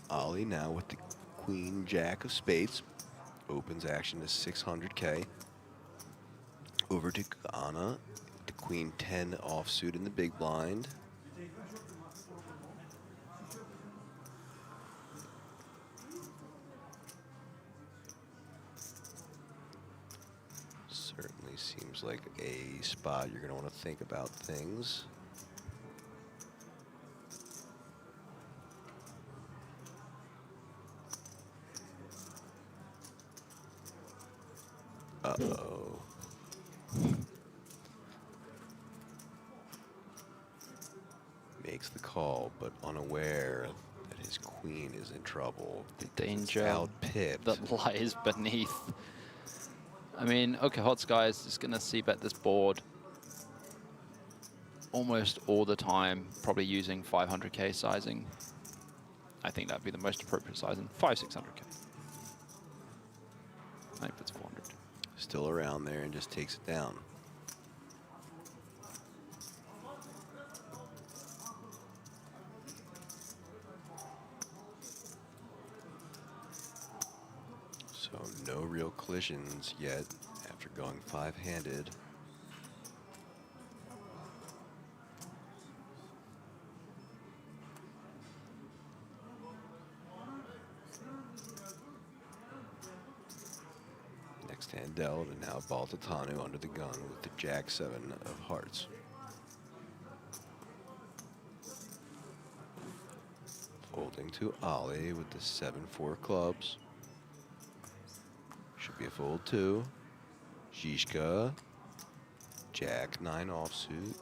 Ollie now with the Queen Jack of Spades. Opens action to 600K. Over to Ghana. The Queen 10 offsuit in the big blind. Certainly seems like a spot you're going to want to think about things. Uh-oh. Makes the call, but unaware that his queen is in trouble. The danger out-pipped. that lies beneath. I mean, okay, Hot Sky is just going to c-bet this board almost all the time, probably using 500K sizing. I think that'd be the most appropriate sizing. 600K. I think that's 400. Still around there and just takes it down. So no real collisions yet after going 5-handed. Next hand dealt, and now Baltatanu under the gun with the Jack-7 of hearts. Folding to Ollie with the 7-4 clubs. Should be a fold too. Zizka, Jack-9 offsuit.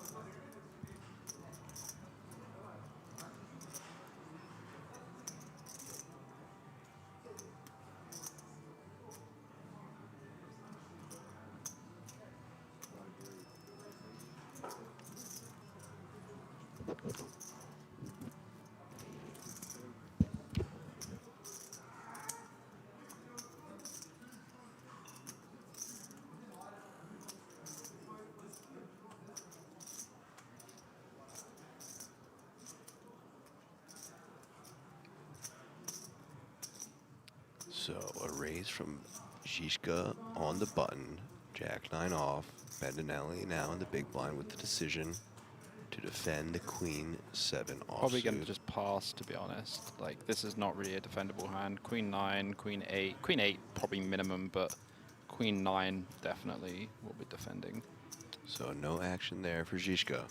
So a raise from Zizka on the button, Jack-9 off, Bendinelli now in the big blind with the decision to defend the Queen 7 offsuit. Probably going to just pass, to be honest. Like, this is not really a defendable hand. Queen 9, Queen 8. Queen 8 probably minimum, but Queen 9 definitely will be defending. So no action there for Zizka.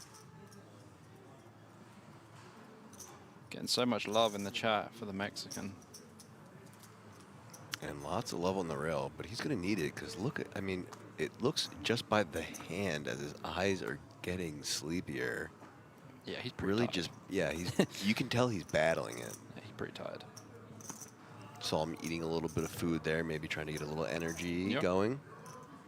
Getting so much love in the chat for the Mexican. And lots of love on the rail, but he's going to need it because look at, I mean, it looks just by the hand as his eyes are getting sleepier. Yeah, he's pretty really tired. just, yeah, he's, you can tell he's battling it. Yeah, he's pretty tired. Saw him eating a little bit of food there, maybe trying to get a little energy Yep. going.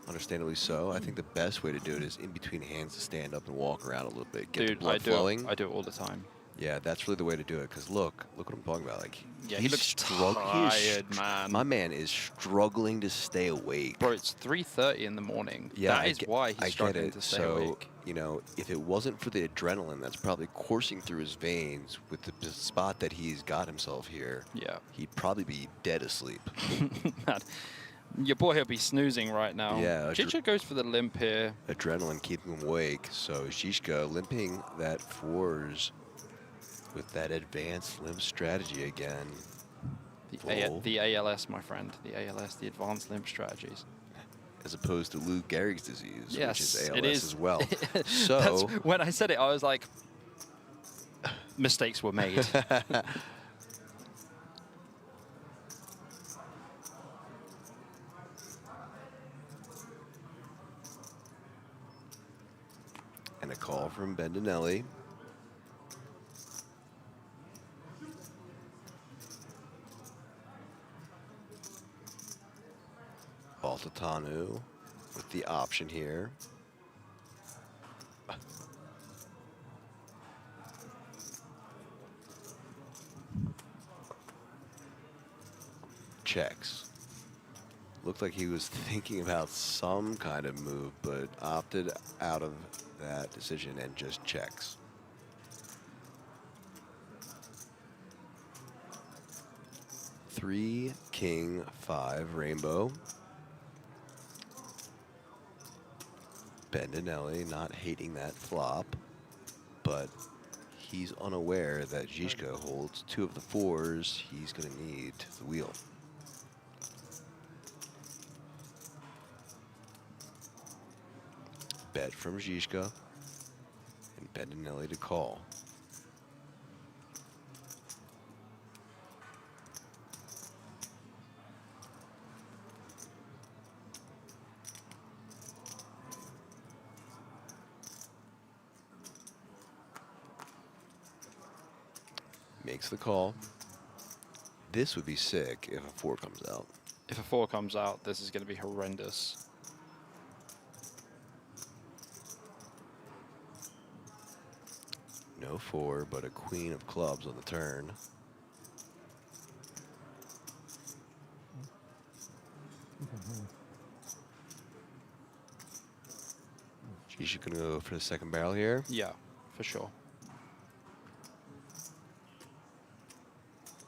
Understandably so. I think the best way to do it is in between hands to stand up and walk around a little bit, get the Dude, blood flowing. I do it all the time. Yeah, that's really the way to do it. Because look what I'm talking about. Like, Yeah, he he's looks struggling. tired, man. My man is struggling to stay awake. Bro, it's 3:30 in the morning. Yeah, that is why I he's get struggling it. to stay So, awake. you know, if it wasn't for the adrenaline that's probably coursing through his veins with the spot that he's got himself here, yeah, he'd probably be dead asleep. Your boy will be snoozing right now. Yeah, Chicha goes for the limp here. Adrenaline keeping him awake. So Zizka limping that 4s with that advanced limp strategy again. The ALS, my friend. The ALS, the advanced limp strategies. As opposed to Lou Gehrig's disease, Yes, which is ALS it is as well. So when I said it, I was like, mistakes were made. And a call from Bendinelli. Baltatanu with the option here. Checks. Looked like he was thinking about some kind of move, but opted out of that decision and just checks. Three, king, 5, rainbow. Bendinelli not hating that flop, but he's unaware that Zizka holds 2 of the 4s he's going to need to the wheel. Bet from Zizka and Bendinelli to call. Makes the call. This would be sick if a 4 comes out. If a 4 comes out, this is going to be horrendous. No 4, but a queen of clubs on the turn. She's going to go for the second barrel here. Yeah, for sure.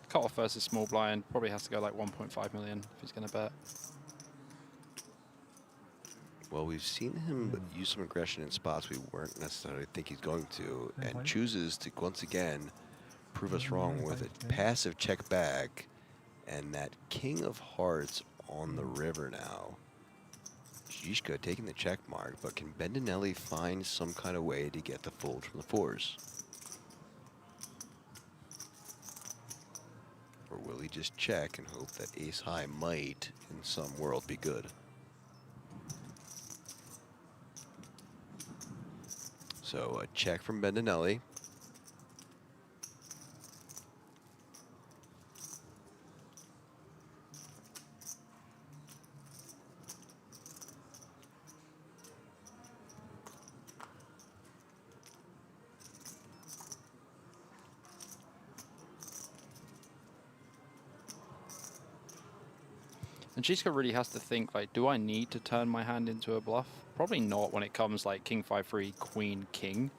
Cut off versus small blind. Probably has to go like 1.5 million if he's going to bet. Well, we've seen him use some aggression in spots we weren't necessarily think he's going to, and chooses to once again prove us wrong with a passive check back, and that king of hearts on the river now. Zizka taking the check mark, but can Bendinelli find some kind of way to get the fold from the 4s? Or will he just check and hope that ace high might, in some world, be good? So a check from Bendinelli. And Zizka really has to think, like, do I need to turn my hand into a bluff? Probably not when it comes like king 5-3, queen, king.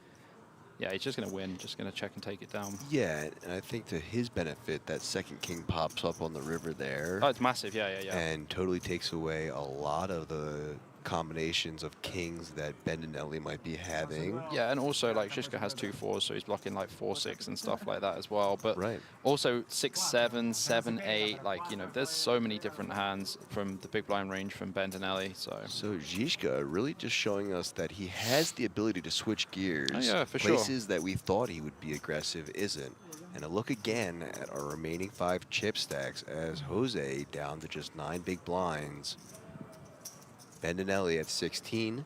Yeah, he's just going to win, just going to check and take it down. Yeah, and I think to his benefit, that second king pops up on the river there. Oh, it's massive, yeah. And totally takes away a lot of the combinations of kings that Bendinelli might be having. Yeah, and also like Zizka has 2 4s, so he's blocking like 4-6 and stuff like that as well. But also 6-7, 7-8, like, you know, there's so many different hands from the big blind range from Bendinelli. So Zizka really just showing us that he has the ability to switch gears. Oh, yeah, for sure. Places that we thought he would be aggressive isn't. And a look again at our remaining 5 chip stacks as Jose down to just 9 big blinds. Bendinelli at 16,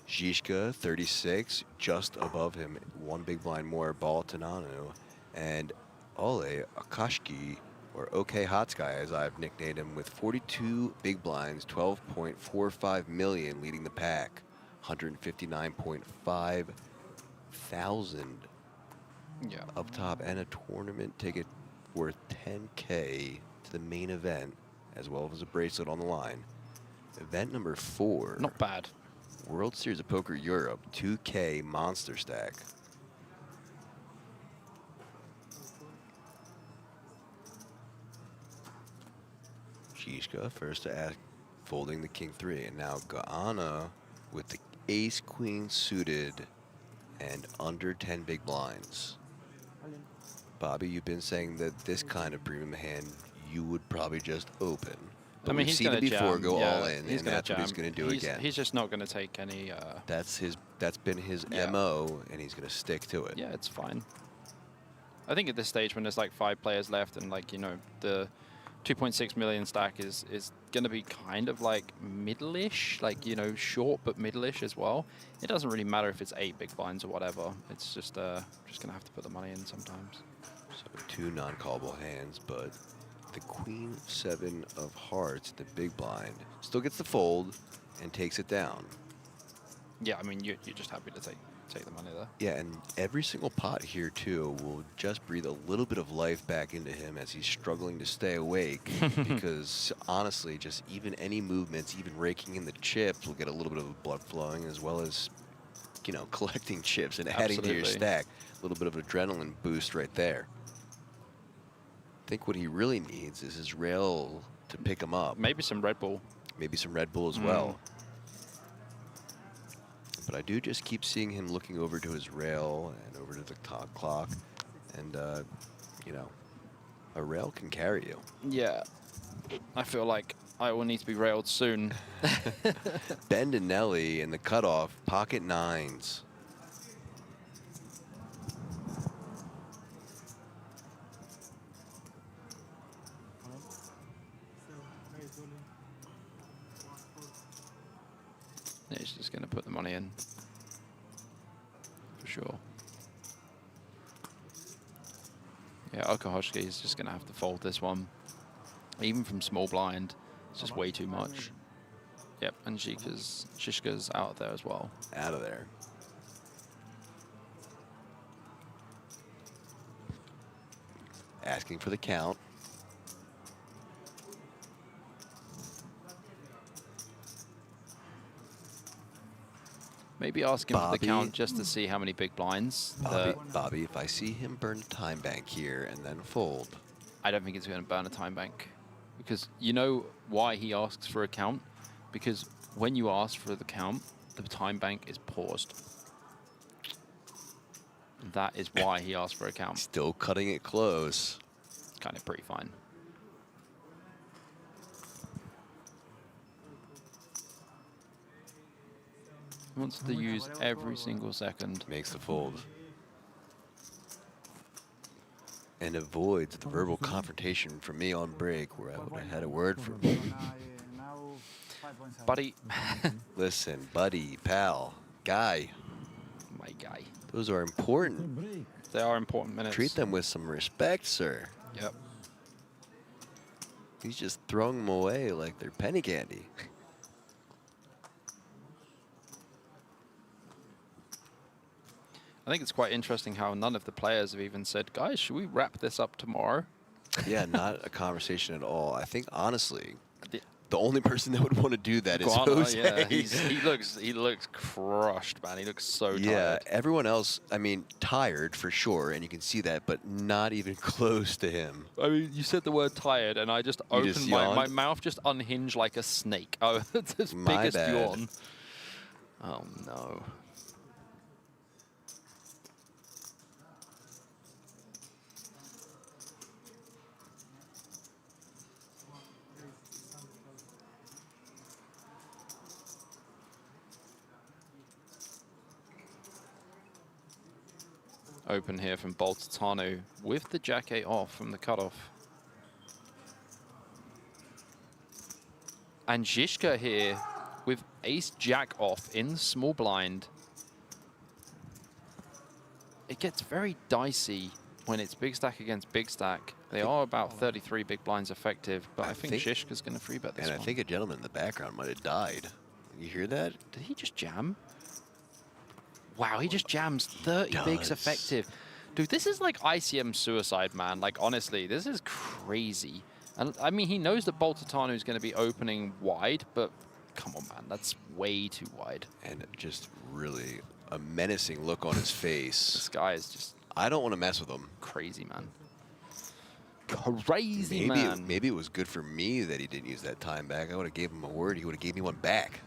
Zizka 36, just above him, 1 big blind more, Baltananu, and Ole Akashki, or OK Hot Sky as I've nicknamed him, with 42 big blinds, 12.45 million leading the pack, 159.5 thousand up top, and a tournament ticket worth 10K to the main event, as well as a bracelet on the line. Event number 4. Not bad. World Series of Poker Europe, 2K Monsterstack. Zizka first to ask folding the king 3, and now Gaana with the ace queen suited and under 10 big blinds. Bobby, you've been saying that this kind of premium hand you would probably just open. But I mean, we've he's seen going it to before jam. go Yeah, all in, he's and gonna that's what he's jam. going to do again. He's just not going to take any. That's been his MO, and he's going to stick to it. Yeah, it's fine. I think at this stage, when there's like 5 players left, and like the 2.6 million stack is going to be kind of like middle-ish, like short but middle-ish as well. It doesn't really matter if it's 8 big blinds or whatever. It's just going to have to put the money in sometimes. So 2 non-callable hands, but the queen 7 of hearts, the big blind, still gets the fold and takes it down. Yeah, I mean, you're just happy to take the money there. Yeah, and every single pot here, too, will just breathe a little bit of life back into him as he's struggling to stay awake because, honestly, just even any movements, even raking in the chips will get a little bit of blood flowing as well as, collecting chips and adding to your stack. A little bit of adrenaline boost right there. I think what he really needs is his rail to pick him up. Maybe some Red Bull. Maybe some Red Bull as well. But I do just keep seeing him looking over to his rail and over to the top clock. And, a rail can carry you. Yeah. I feel like I will need to be railed soon. Ben and Nelly in the cutoff, pocket 9s. Yeah, he's just going to put the money in. For sure. Yeah, Okahoshki is just going to have to fold this one. Even from small blind, it's just way too much. Yep, and Shishka's out of there as well. Out of there. Asking for the count. Maybe ask him for the count just to see how many big blinds. Bobby, if I see him burn a time bank here and then fold. I don't think he's going to burn a time bank. Because you know why he asks for a count? Because when you ask for the count, the time bank is paused. That is why he asked for a count. Still cutting it close. It's kind of pretty fine. Wants to use every single second. Makes the fold. And avoids the verbal confrontation from me on break where I would have had a word from him. Buddy. Listen, buddy, pal, guy. My guy. Those are important. They are important minutes. Treat them with some respect, sir. Yep. He's just throwing them away like they're penny candy. I think it's quite interesting how none of the players have even said, guys, should we wrap this up tomorrow? Yeah, not a conversation at all. I think, honestly, the only person that would want to do that is Jose. Yeah, he looks crushed, man. He looks so tired. Yeah, everyone else, I mean, tired for sure, and you can see that, but not even close to him. I mean, you said the word tired, and I just opened my mouth just unhinged like a snake. Oh, it's his biggest yawn. Oh, no. Open here from Boltatano with the jack-8 off from the cutoff. And Zizka here with ace-jack off in the small blind. It gets very dicey when it's big stack against big stack. They are about 33 big blinds effective, but I think Zizka's going to free bet this one. And I think a gentleman in the background might have died. You hear that? Did he just jam? Wow, he just jams 30 bigs effective. Dude, this is like ICM suicide, man. Like, honestly, this is crazy. And I mean, he knows that Boltatano is going to be opening wide, but come on, man, that's way too wide. And just really a menacing look on his face. This guy is just... I don't want to mess with him. Crazy, man. Crazy man. Maybe it was good for me that he didn't use that time back. I would have gave him a word. He would have gave me one back.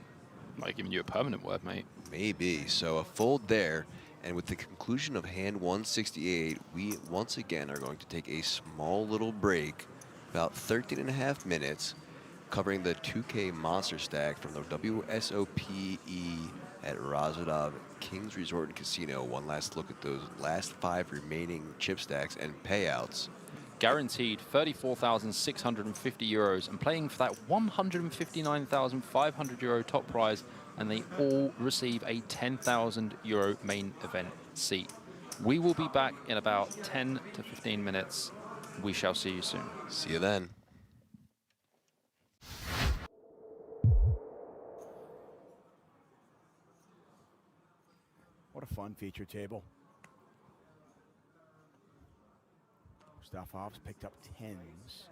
Might have given you a permanent word, mate. Maybe. So a fold there. And with the conclusion of hand 168, we once again are going to take a small little break, about 13.5 minutes, covering the 2K Monsterstack from the WSOPE at Razadov Kings Resort and Casino. One last look at those last 5 remaining chip stacks and payouts. Guaranteed 34,650 euros and playing for that 159,500 euro top prize, and they all receive a 10,000 euro main event seat. We will be back in about 10 to 15 minutes. We shall see you soon. See you then. What a fun feature table. Mustafov's picked up 10s.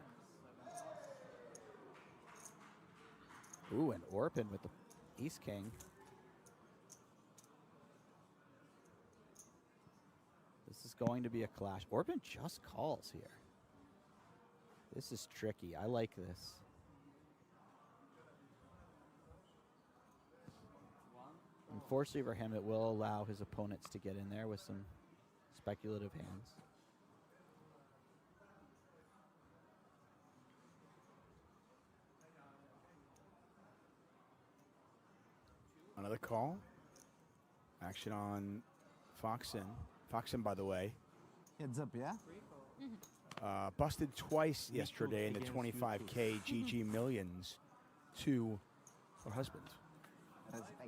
Ooh, and Orpin with the Ace King. This is going to be a clash. Orpin just calls here. This is tricky. I like this. Unfortunately for him, it will allow his opponents to get in there with some speculative hands. Another call. Action on Foxen. Foxen, by the way, Heads up, yeah? busted twice yesterday in the 25K GG Millions to her husband.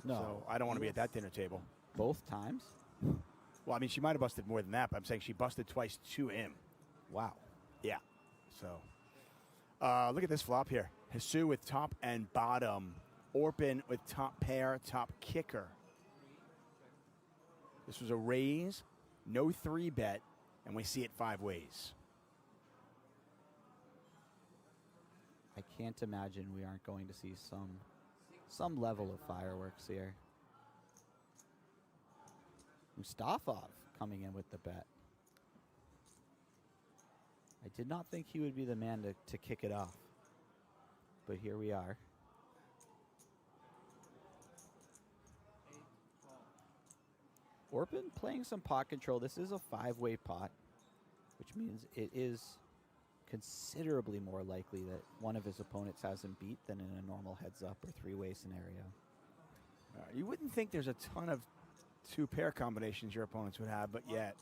No. So I don't want to be at that dinner table. Both times? Well, I mean, she might have busted more than that, but I'm saying she busted twice to him. Wow. Yeah. So look at this flop here. Hisu with top and bottom. Orpin with top pair, top kicker. This was a raise, no 3-bet, and we see it 5 ways. I can't imagine we aren't going to see some level of fireworks here. Mustafov coming in with the bet. I did not think he would be the man to kick it off, but here we are. Orpin playing some pot control. This is a 5-way pot, which means it is considerably more likely that one of his opponents has him beat than in a normal heads-up or 3-way scenario. You wouldn't think there's a ton of 2-pair combinations your opponents would have, but yet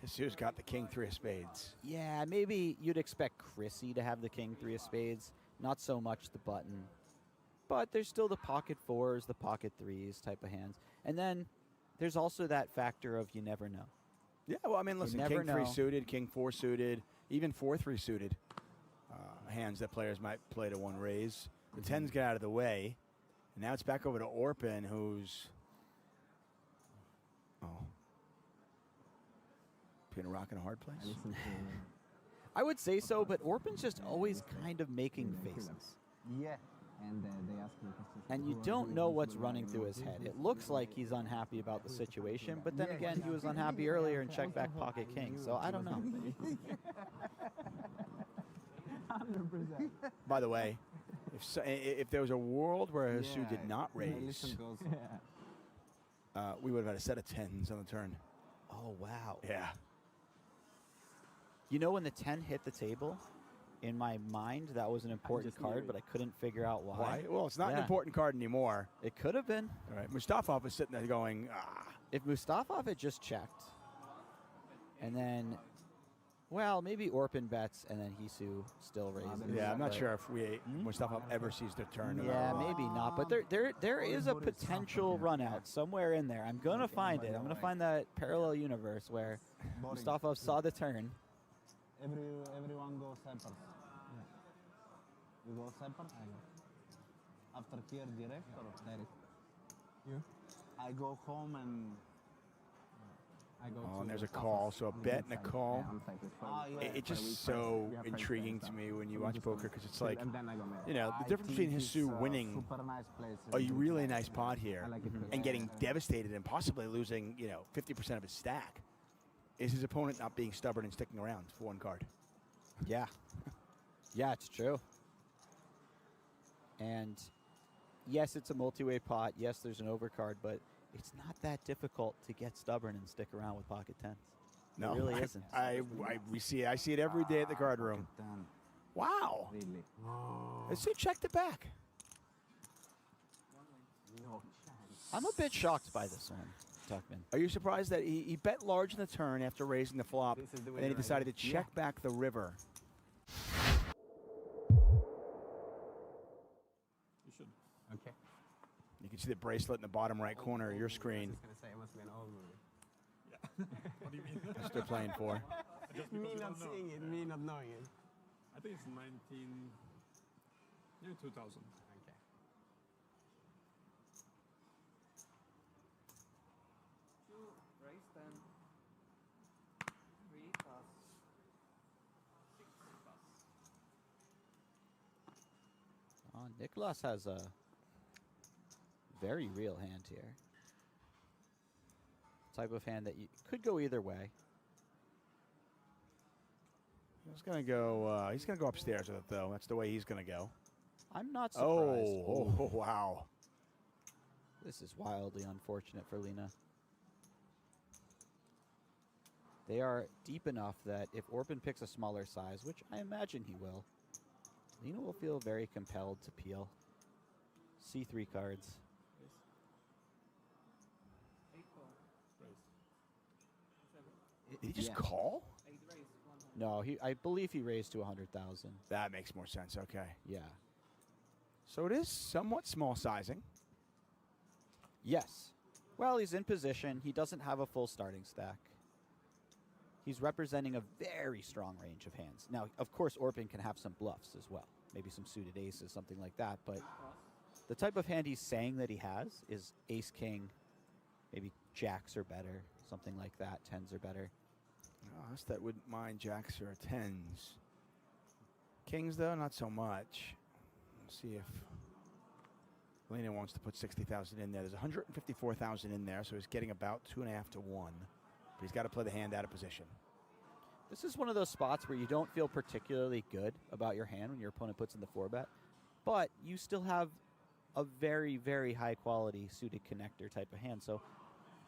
Hisu's got the king 3 of spades. Yeah, maybe you'd expect Chrissy to have the king 3 of spades, not so much the button. But there's still the pocket 4s, the pocket 3s type of hands. And then there's also that factor of you never know. Yeah, well, I mean, listen, king 3 suited, king 4 suited, even 4-3 suited hands that players might play to 1 raise. The 10s get out of the way. And now it's back over to Orpin, who's between a rock and a hard place. I would say so, but Orpin's just always kind of making faces. Yeah. And they ask me questions. And you don't know what's running through his head. It looks like he's unhappy about the situation, but then again, he was unhappy earlier and checked back pocket king, so I don't know. 100%. By the way, if there was a world where Hisu did not raise, we would have had a set of 10s on the turn. Oh, wow. Yeah. You know, when the 10 hit the table, in my mind, that was an important card, but I couldn't figure out why. Why? Well, it's not an important card anymore. It could have been. All right. Mustafov is sitting there going, ah. If Mustafov had just checked, and then, well, maybe Orpin bets, and then Hisu still raises. Yeah, I'm not sure if Mustafov ever sees the turn. Yeah, maybe not. But there is a potential run out somewhere in there. I'm going to find it. I'm going to find that parallel universe where Mustafov saw the turn. Everyone goes separate. Yeah. You go separate, I go. After here, direct or direct? You? I go home and I go and there's a call, so a bet and a call. It's just so intriguing to me when you watch poker, because it's like, you know, the difference between Hisu winning a really nice pot here and getting devastated and possibly losing, 50% of his stack is his opponent not being stubborn and sticking around for 1 card. Yeah. Yeah, it's true. And yes, it's a multi-way pot. Yes, there's an overcard, but it's not that difficult to get stubborn and stick around with pocket tens. No, it really isn't. I see it every day at the card room. Wow. Really? Let's see, checked it back. No chance. I'm a bit shocked by this one, Tuckman. Are you surprised that he bet large in the turn after raising the flop, This is the and way then he to decided to write it. check back the river? You should. Okay. You can see the bracelet in the bottom right corner of your I screen. was just gonna say it must be an old movie. Yeah. What do you mean? That's what they're playing for. Just Me because you not don't know. seeing it, me not knowing it. I think it's 2000. Okay. Raise 10. 3 plus 6 plus. Nicholas has a very real hand here. Type of hand that you could go either way. He's gonna go. He's gonna go upstairs with it, though. That's the way he's gonna go. I'm not surprised. Oh, wow. This is wildly unfortunate for Lena. They are deep enough that if Orpin picks a smaller size, which I imagine he will, Lena will feel very compelled to peel. C3 cards. 8 call. Did he just Yeah. call? 8 raise. 100. No, I believe he raised to 100,000. That makes more sense. Okay. Yeah. So it is somewhat small sizing. Yes. Well, he's in position. He doesn't have a full starting stack. He's representing a very strong range of hands. Now, of course, Orpin can have some bluffs as well. Maybe some suited aces, something like that. But the type of hand he's saying that he has is ace, king, maybe jacks are better, something like that. Tens are better. Oh, us that wouldn't mind jacks or tens. Kings, though, not so much. Let's see if Lena wants to put 60,000 in there. There's 154,000 in there, so he's getting about 2.5 to 1. But he's got to play the hand out of position. This is one of those spots where you don't feel particularly good about your hand when your opponent puts in the 4-bet, but you still have a very, very high quality suited connector type of hand. So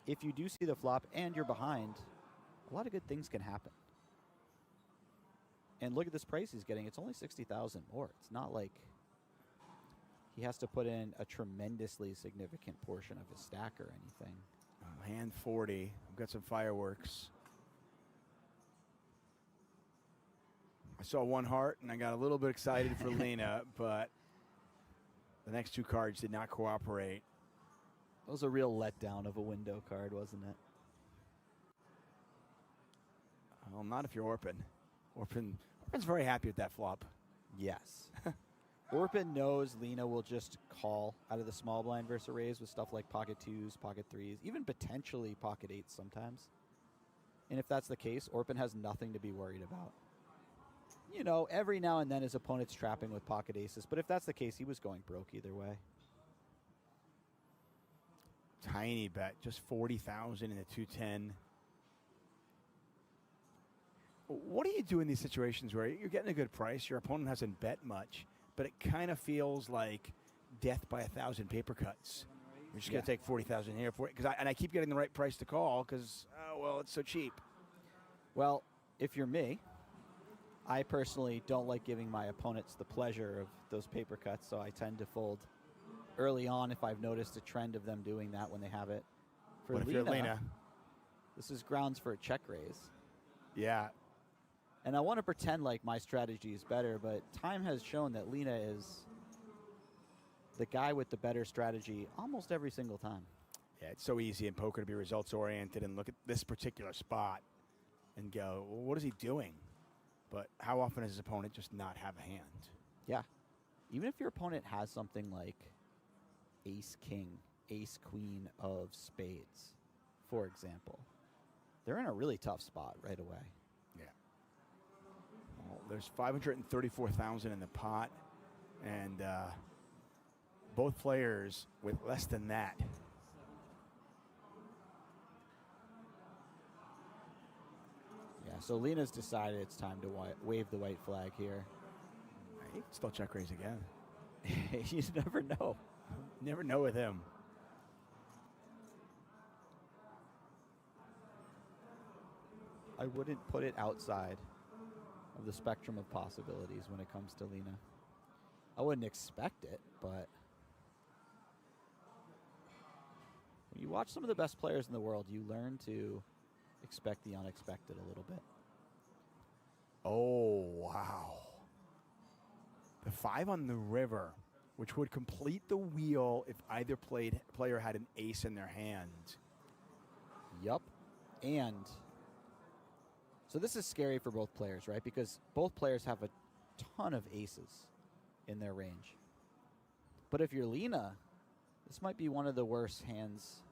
if you do see the flop and you're behind, a lot of good things can happen. And look at this price he's getting. It's only 60,000 more. It's not like he has to put in a tremendously significant portion of his stack or anything. Hand 40. We've got some fireworks. I saw one heart, and I got a little bit excited for Lena, but the next two cards did not cooperate. That was a real letdown of a window card, wasn't it? Well, not if you're Orpin. Orpin's very happy with that flop. Yes. Orpin knows Lena will just call out of the small blind versus a raise with stuff like pocket 2s, pocket 3s, even potentially pocket 8s sometimes. And if that's the case, Orpin has nothing to be worried about. You know, every now and then his opponent's trapping with pocket aces, but if that's the case, he was going broke either way. Tiny bet, just 40,000 in the 210. What do you do in these situations where you're getting a good price, your opponent hasn't bet much, but it kind of feels like death by 1,000 paper cuts? We're just going to take 40,000 here for it, and I keep getting the right price to call because, well, it's so cheap. Well, if you're me, I personally don't like giving my opponents the pleasure of those paper cuts, so I tend to fold early on if I've noticed a trend of them doing that when they have it. For What if you're Lena? This is grounds for a check raise. Yeah. And I want to pretend like my strategy is better, but time has shown that Lena is the guy with the better strategy almost every single time. Yeah, it's so easy in poker to be results-oriented and look at this particular spot and go, well, what is he doing? But how often does his opponent just not have a hand? Yeah. Even if your opponent has something like ace-king, ace-queen of spades, for example, they're in a really tough spot right away. Yeah. Well, there's 534,000 in the pot, and both players with less than that. Yeah, so Lena's decided it's time to wave the white flag here. He can still check raise again. You never know. Never know with him. I wouldn't put it outside of the spectrum of possibilities when it comes to Lena. I wouldn't expect it, but when you watch some of the best players in the world, you learn to expect the unexpected a little bit. Oh, wow. The 5 on the river, which would complete the wheel if either player had an ace in their hand. Yup. And so this is scary for both players, right? Because both players have a ton of aces in their range. But if you're Lena, this might be one of the worst hands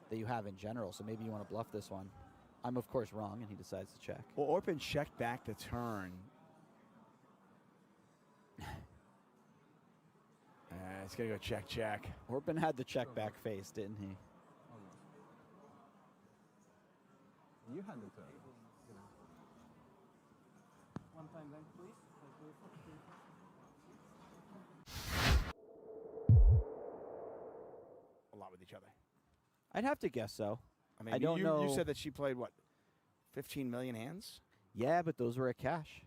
that you have in general. So maybe you want to bluff this one. I'm, of course, wrong, and he decides to check. Well, Orpin checked back the turn. It's going to go check, check. Orpin had the check back face, didn't he? You had the turn. One time then, please. A lot with each other. I'd have to guess so. I mean, I don't know. You said that she played, what, 15 million hands? Yeah, but those were at cash.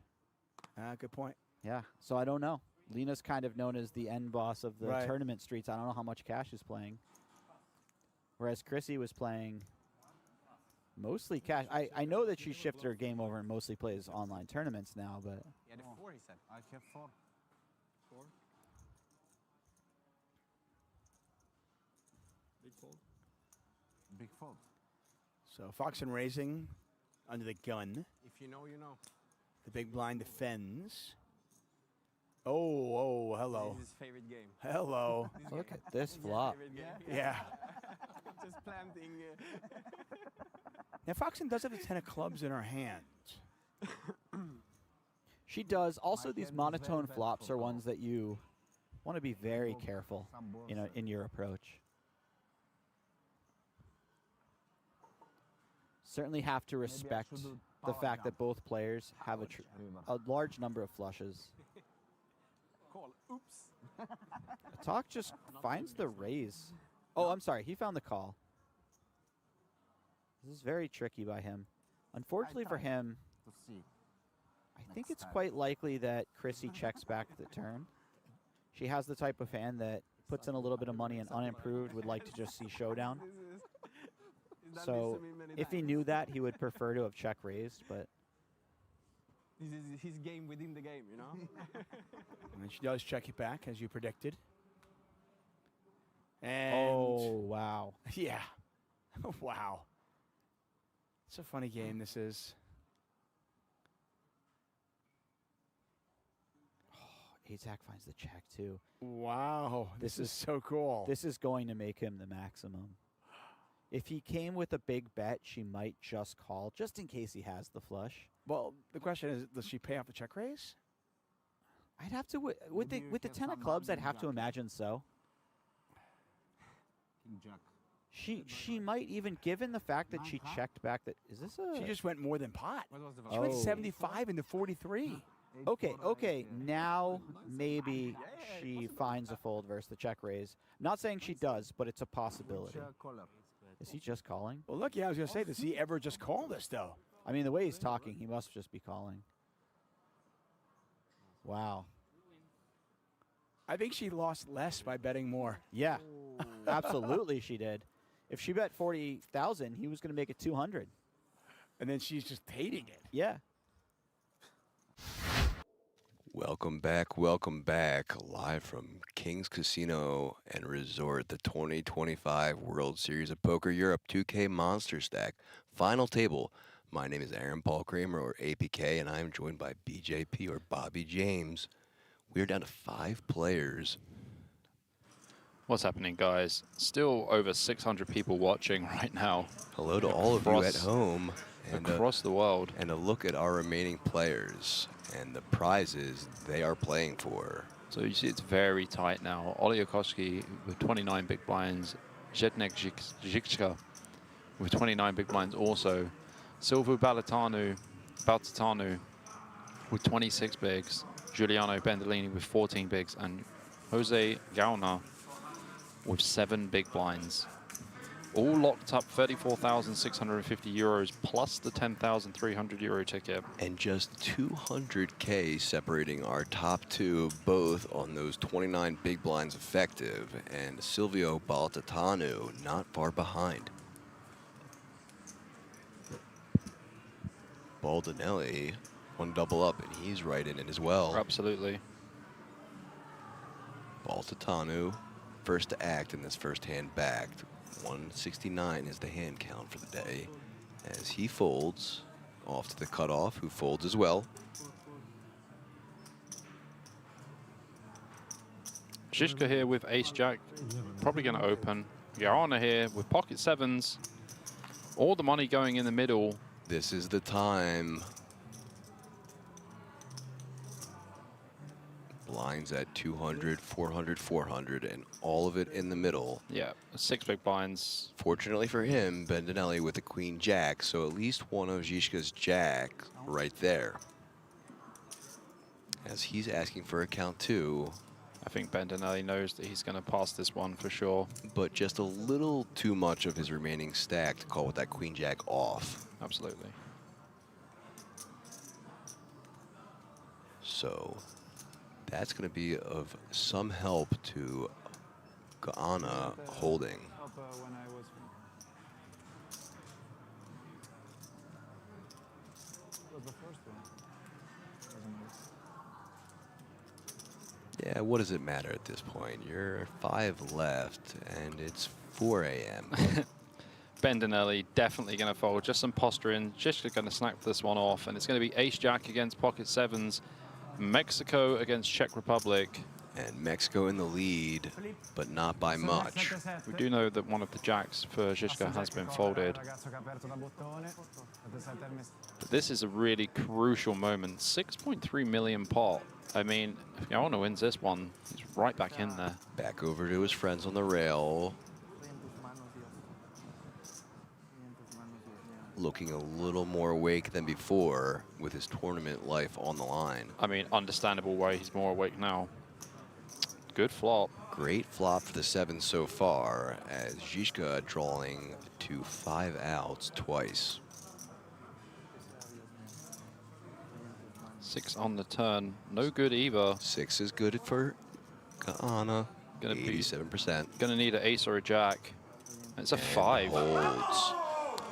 Good point. Yeah, so I don't know. Lena's kind of known as the end boss of the tournament streets. I don't know how much cash is playing. Whereas Chrissy was playing mostly cash. I know that she shifted her game over and mostly plays online tournaments now, but... Yeah, the 4 he said. I have 4. 4. Big fold. Big fold. So Fox and raising under the gun. If you know, you know. The big blind defends. Oh, hello. This is his favorite game. Hello. Look at this flop. Yeah. Just planting. Now, Foxen does have the 10 of clubs in her hand. She does. Also, these monotone flops are ones that you want to be very careful in your approach. Certainly have to respect the fact that both players have a large number of flushes. Call. Oops. Talk just finds the raise. Oh, I'm sorry. He found the call. This is very tricky by him. Unfortunately for him, I think it's quite likely that Chrissy checks back the turn. She has the type of hand that puts in a little bit of money and unimproved would like to just see showdown. So if he knew that, he would prefer to have check raised, but... This is his game within the game, you know? And then she does check it back, as you predicted. And oh, wow. Yeah. Wow. It's a funny game, this is. Oh, Attack finds the check, too. Wow. This is so cool. This is going to make him the maximum. If he came with a big bet, she might just call, just in case he has the flush. Well, the question is, does she pay off the check raise? I'd have to, with the 10 of clubs, I'd have to imagine so. King Jack. She might even, given the fact that she checked back, that is this a... She just went more than pot. What She went 75 into 43. Okay, now maybe she finds a fold versus the check raise. Not saying she does, but it's a possibility. Is he just calling? Well, look, yeah, I was going to say, does he ever just call this, though? I mean, the way he's talking, he must just be calling. Wow. I think she lost less by betting more. Yeah, absolutely she did. If she bet 40,000, he was going to make it 200. And then she's just hating it. Yeah. Welcome back, live from King's Casino and Resort, the 2025 World Series of Poker Europe 2K Monsterstack final table. My name is Aaron Paul Kramer, or APK, and I am joined by BJP, or Bobby James. We are down to 5 players. What's happening, guys? Still over 600 people watching right now. Hello to all of you at home. And across the world. And a look at our remaining players and the prizes they are playing for. So you see it's very tight now. Ollie Okoski with 29 big blinds. Zednek Zikchka with 29 big blinds also. Silvu Balatanu Baltatanu with 26 bigs, Giuliano Bendolini with 14 bigs, and Jose Gauna with 7 big blinds. All locked up 34,650 euros plus the 10,300 euro ticket. And just 200K separating our top two, both on those 29 big blinds effective, and Silvio Baltatanu not far behind. Baldinelli, one double up, and he's right in it as well. Absolutely. Baltatanu, first to act in this first hand backed. 169 is the hand count for the day. As he folds, off to the cutoff, who folds as well. Žižka here with ace-jack, probably going to open. Garana here with pocket sevens. All the money going in the middle. This is the time. Blinds at 200, 400, 400, and all of it in the middle. Yeah, 6 big blinds. Fortunately for him, Bendinelli with a queen jack, so at least one of Žižka's jack right there. As he's asking for a count 2. I think Bendinelli knows that he's going to pass this one for sure. But just a little too much of his remaining stack to call with that queen jack off. Absolutely. So that's going to be of some help to Gaana holding. Yeah, what does it matter at this point? You're 5 left, and it's 4 a.m. Bendinelli definitely going to fold. Just some posturing. Žižka going to snap this one off, and it's going to be ace-jack against pocket sevens. Mexico against Czech Republic. And Mexico in the lead, but not by much. We do know that one of the jacks for Žižka has been folded. But this is a really crucial moment. 6.3 million pot. I mean, if Gaona wins this one, he's right back in there. Back over to his friends on the rail. Looking a little more awake than before with his tournament life on the line. I mean, understandable why he's more awake now. Good flop. Great flop for the 7 so far, as Žižka drawing to 5 outs twice. 6 on the turn. No good either. 6 is good for Gaana. 87%. Gonna need an ace or a jack. It's a 5. Holds.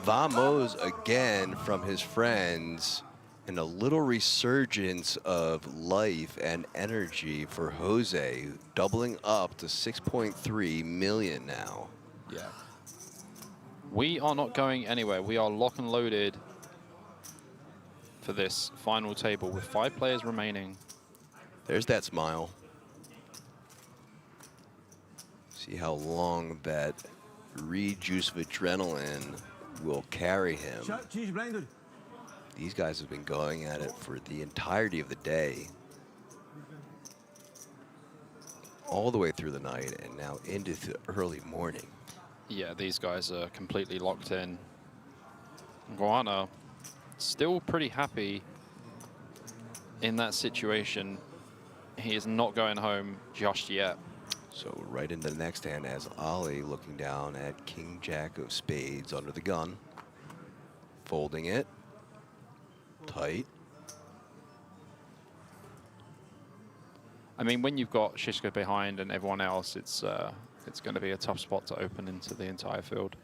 Vamos again from his friends. And a little resurgence of life and energy for Jose, doubling up to 6.3 million now. Yeah. We are not going anywhere. We are lock and loaded for this final table with 5 players remaining. There's that smile. See how long that rejuice of adrenaline will carry him. These guys have been going at it for the entirety of the day. All the way through the night and now into the early morning. Yeah, these guys are completely locked in. Gaana still pretty happy in that situation. He is not going home just yet. So right into the next hand as Ali looking down at King Jack of Spades under the gun. Folding it. Tight. I mean, when you've got Žižka behind and everyone else, it's going to be a tough spot to open into the entire field.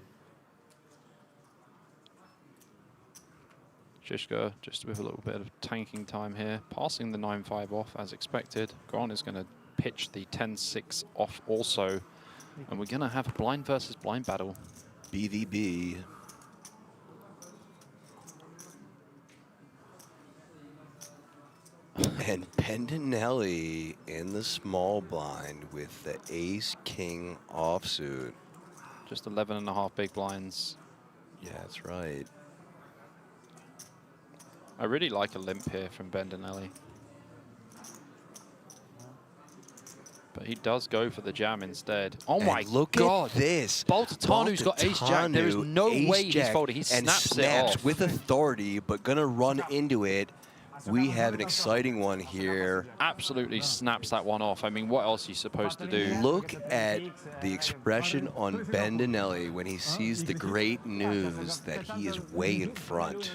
Žižka just with a little bit of tanking time here, passing the 9-5 off as expected. Gaana is going to pitch the 10-6 off also, and we're going to have a blind versus blind battle. BVB. And Bendinelli in the small blind with the ace-king offsuit. Just 11.5 big blinds. Yeah, that's right. I really like a limp here from Bendinelli. But he does go for the jam instead. Oh my look God. at this. Baltatanu's got ace-jack. There is no way he's folding. He snaps it off. with authority, but gonna run into it. We have an exciting one here. Absolutely snaps that one off. I mean, what else are you supposed to do? Look at the expression on Bendinelli when he sees the great news that he is way in front.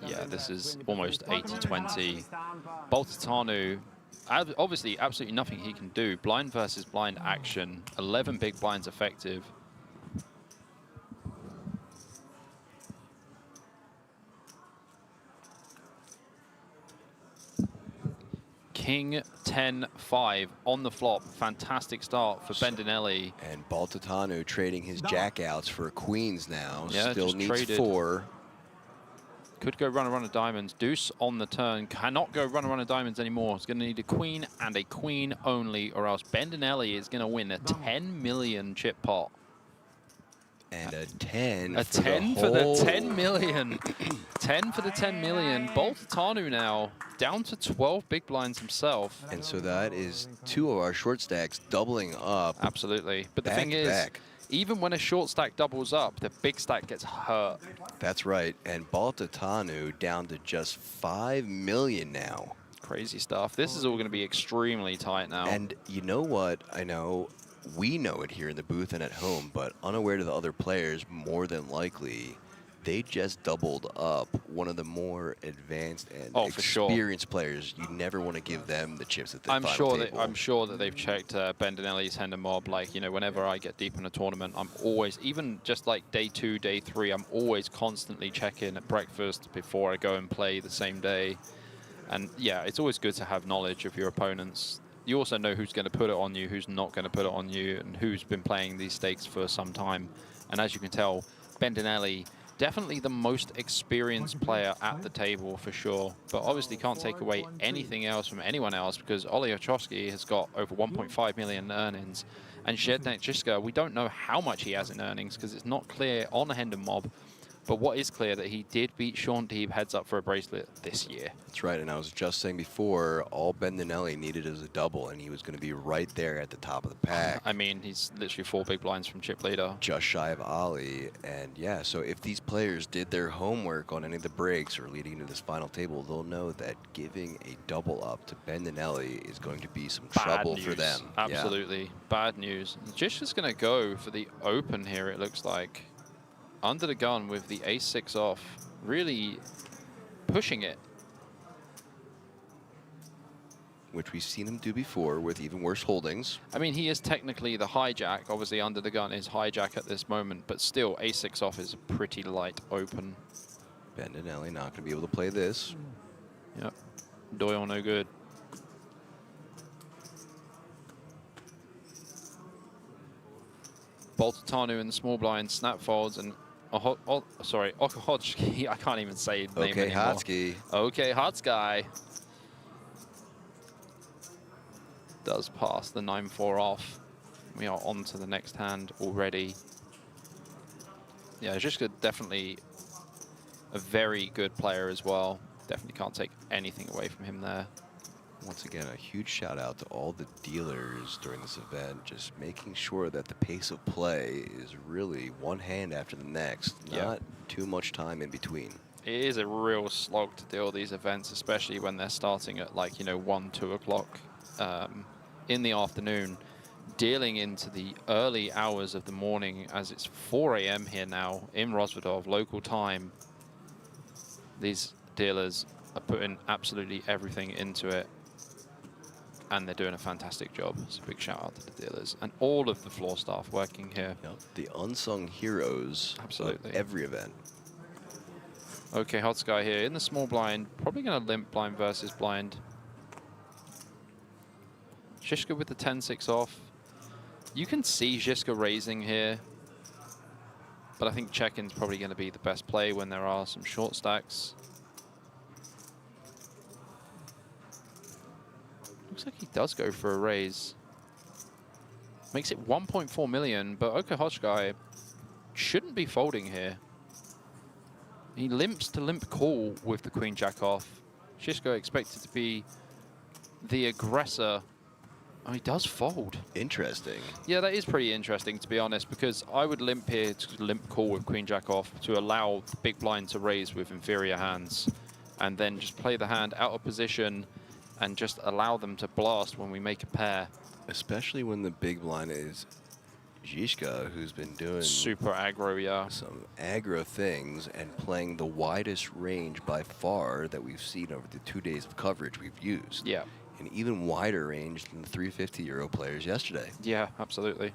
Yeah, this is almost 80-20. Baltatanu, obviously absolutely nothing he can do. Blind versus blind action. 11 big blinds effective. King 10-5 on the flop. Fantastic start for Bendinelli. And Baltatanu trading his jackouts for queens now. Yeah, still just needs traded. 4. Could go run of diamonds. Deuce on the turn. Cannot go run of diamonds anymore. It's going to need a queen and a queen only, or else Bendinelli is going to win a 10 million chip pot. And a 10 a for 10 the for the whole. 10 million. 10 for the 10 million. Baltatanu now down to 12 big blinds himself. And so that is 2 of our short stacks doubling up. Absolutely. But the back thing to is, back. even when a short stack doubles up, the big stack gets hurt. That's right. And Baltatanu down to just 5 million now. Crazy stuff. This is all going to be extremely tight now. And you know what? I know we know it here in the booth and at home, but unaware to the other players, more than likely, they just doubled up one of the more advanced and experienced players. You never want to give them the chips at the final table. I'm sure that they've checked Bendinelli's hand and mob. Like, you know, whenever I get deep in a tournament, I'm always, even just like day 2, day 3, I'm always constantly checking at breakfast before I go and play the same day. And yeah, it's always good to have knowledge of your opponents. You also know who's going to put it on you, who's not going to put it on you, and who's been playing these stakes for some time. And as you can tell, Bendinelli, definitely the most experienced player at the table for sure, but obviously can't take away anything else from anyone else because Oleh Ochowski has got over 1.5 million earnings. And Zdeněk Žižka, we don't know how much he has in earnings because it's not clear on the Hendon mob. But what is clear that he did beat Sean Deeb heads up for a bracelet this year. That's right, and I was just saying before, all Bendinelli needed is a double, and he was going to be right there at the top of the pack. I mean, he's literally 4 big blinds from chip leader. Just shy of Ali, and yeah, so if these players did their homework on any of the breaks or leading into this final table, they'll know that giving a double up to Bendinelli is going to be some trouble for them. Absolutely, yeah. Bad news. Jish is going to go for the open here, it looks like. Under the gun with the ace-6 off, really pushing it. Which we've seen him do before with even worse holdings. I mean, he is technically the hijack. Obviously, under the gun is hijack at this moment, but still, ace-6 off is a pretty light open. Bendinelli not going to be able to play this. Yep. Doyle no good. Baltatanu in the small blind, snap folds, and Ochowski. I can't even say the name anymore. Okay, Hotsky. Does pass the 9-4 off. We are on to the next hand already. Yeah, Žižka definitely a very good player as well. Definitely can't take anything away from him there. Once again, a huge shout out to all the dealers during this event, just making sure that the pace of play is really one hand after the next, not too much time in between. It is a real slog to deal these events, especially when they're starting at 1, 2 o'clock in the afternoon, dealing into the early hours of the morning as it's 4 a.m. here now in Rozvadov, local time. These dealers are putting absolutely everything into it. And they're doing a fantastic job. So big shout out to the dealers and all of the floor staff working here. Yep. The unsung heroes of every event. Okay, Hotsky here in the small blind. Probably going to limp blind versus blind. Žižka with the 10-6 off. You can see Žižka raising here. But I think check-in's probably going to be the best play when there are some short stacks. Looks like he does go for a raise. Makes it 1.4 million, but Ochowski shouldn't be folding here. He limps to limp call with the queen jack off. Žižka expected to be the aggressor Oh, he does fold. Interesting. Yeah, that is pretty interesting, to be honest, because I would limp here to limp call with queen jack off to allow the big blind to raise with inferior hands, and then just play the hand out of position and just allow them to blast when we make a pair. Especially when the big blind is Zizka, who's been doing super aggro, yeah. Some aggro things and playing the widest range by far that we've seen over the 2 days of coverage we've used. Yeah. An even wider range than the 350 Euro players yesterday. Yeah, absolutely.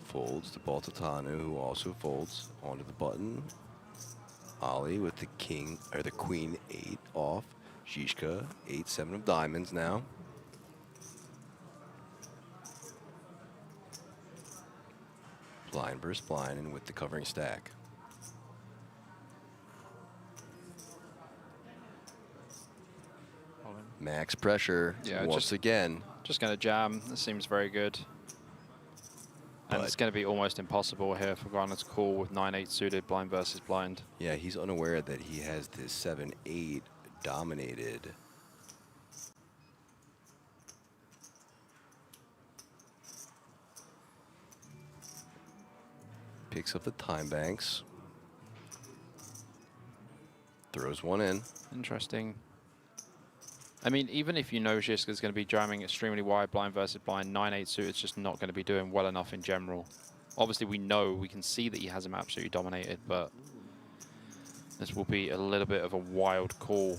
Folds to Baltatanu, who also folds onto the button. Ali with the king or the queen 8 off. Zizka 8-7 of diamonds now. Blind versus blind, and with the covering stack. Max pressure, yeah, once again. Just going to jam. This seems very good. And it's going to be almost impossible here for Garner to call with 9-8 suited blind versus blind. Yeah, he's unaware that he has this 7-8 dominated. Picks up the time banks. Throws one in. Interesting. I mean, even if you know Zizka's going to be jamming extremely wide, blind versus blind, 9-8 suit, it's just not going to be doing well enough in general. Obviously, we can see that he has him absolutely dominated, but this will be a little bit of a wild call,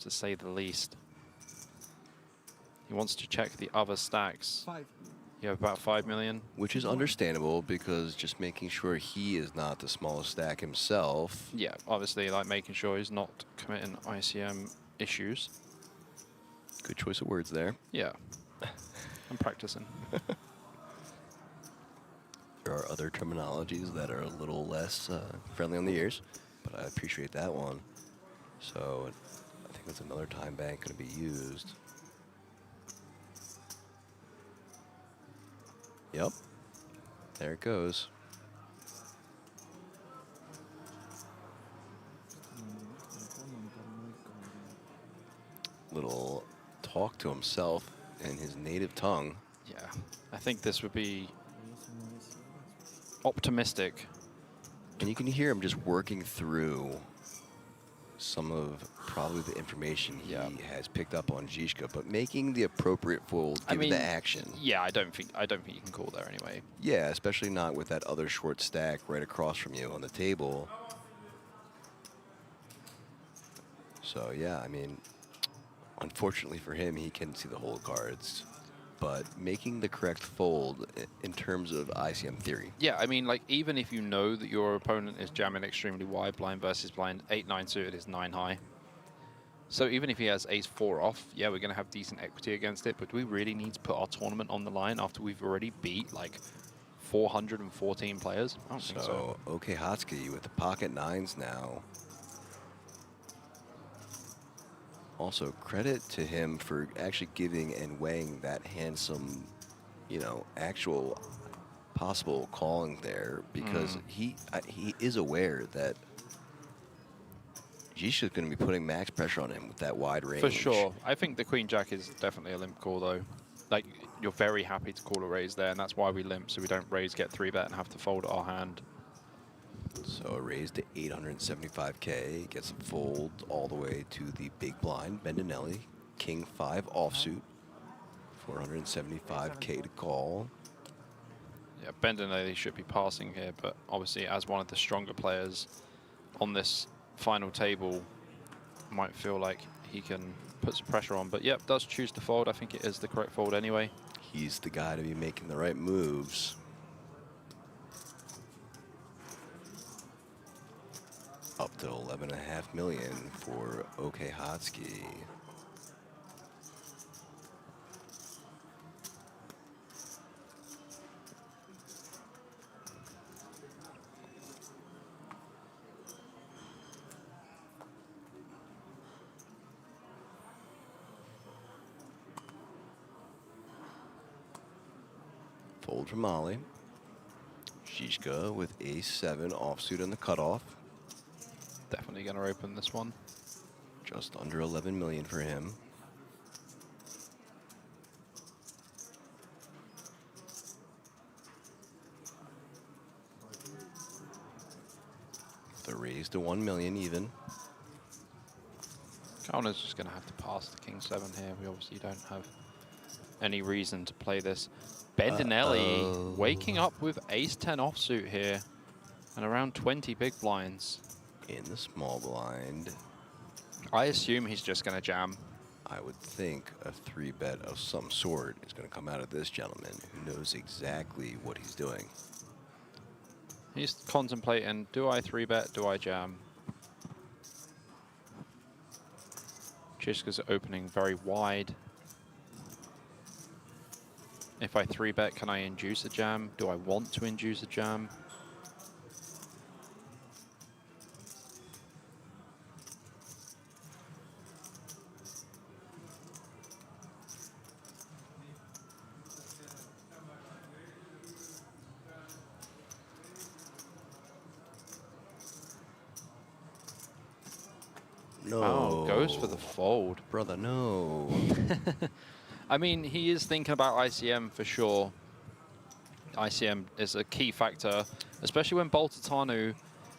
to say the least. He wants to check the other stacks. 5. You have about 5 million. Which is understandable, because just making sure he is not the smallest stack himself. Yeah, obviously, like making sure he's not committing ICM issues. Good choice of words there. Yeah, I'm practicing. There are other terminologies that are a little less friendly on the ears, but I appreciate that one. So I think that's another time bank going to be used. Yep, there it goes. Little talk to himself in his native tongue. Yeah, I think this would be optimistic. And you can hear him just working through some of probably the information he has picked up on Zizka, but making the appropriate fold given the action. Yeah, I don't think you can call there anyway. Yeah, especially not with that other short stack right across from you on the table. So yeah, I mean, unfortunately for him, he can see the whole cards, but making the correct fold in terms of ICM theory. Yeah, I mean, like, even if you know that your opponent is jamming extremely wide, blind versus blind, 8-9 suited is 9 high. So even if he has ace-4 off, yeah, we're going to have decent equity against it, but do we really need to put our tournament on the line after we've already beat, like, 414 players? I don't think so. OK Hotsky with the pocket 9s now. Also, credit to him for actually giving and weighing that handsome, you know, actual possible calling there, because he is aware that Zizka's going to be putting max pressure on him with that wide range. For sure. I think the Queen Jack is definitely a limp call, though. Like, you're very happy to call a raise there, and that's why we limp, so we don't raise, get 3-bet, and have to fold our hand. So a raise to 875K, gets a fold all the way to the big blind. Bendinelli, King 5 offsuit, 475K to call. Yeah, Bendinelli should be passing here, but obviously as one of the stronger players on this final table, might feel like he can put some pressure on. But yep, does choose to fold. I think it is the correct fold anyway. He's the guy to be making the right moves. Up to 11.5 million for OK Hotsky. Fold from Molly. Zizka with ace-7 offsuit on the cutoff. Definitely going to open this one. Just under 11 million for him. The raise to 1 million even. Counter's just going to have to pass the king 7 here. We obviously don't have any reason to play this. Bendinelli waking up with ace 10 offsuit here and around 20 big blinds. In the small blind. I assume he's just going to jam. I would think a 3-bet of some sort is going to come out of this gentleman who knows exactly what he's doing. He's contemplating, do I 3-bet, do I jam? Chiska's opening very wide. If I 3-bet, can I induce a jam? Do I want to induce a jam? No. Oh, goes for the fold. Brother, no. I mean, he is thinking about ICM for sure. ICM is a key factor, especially when Boltatanu.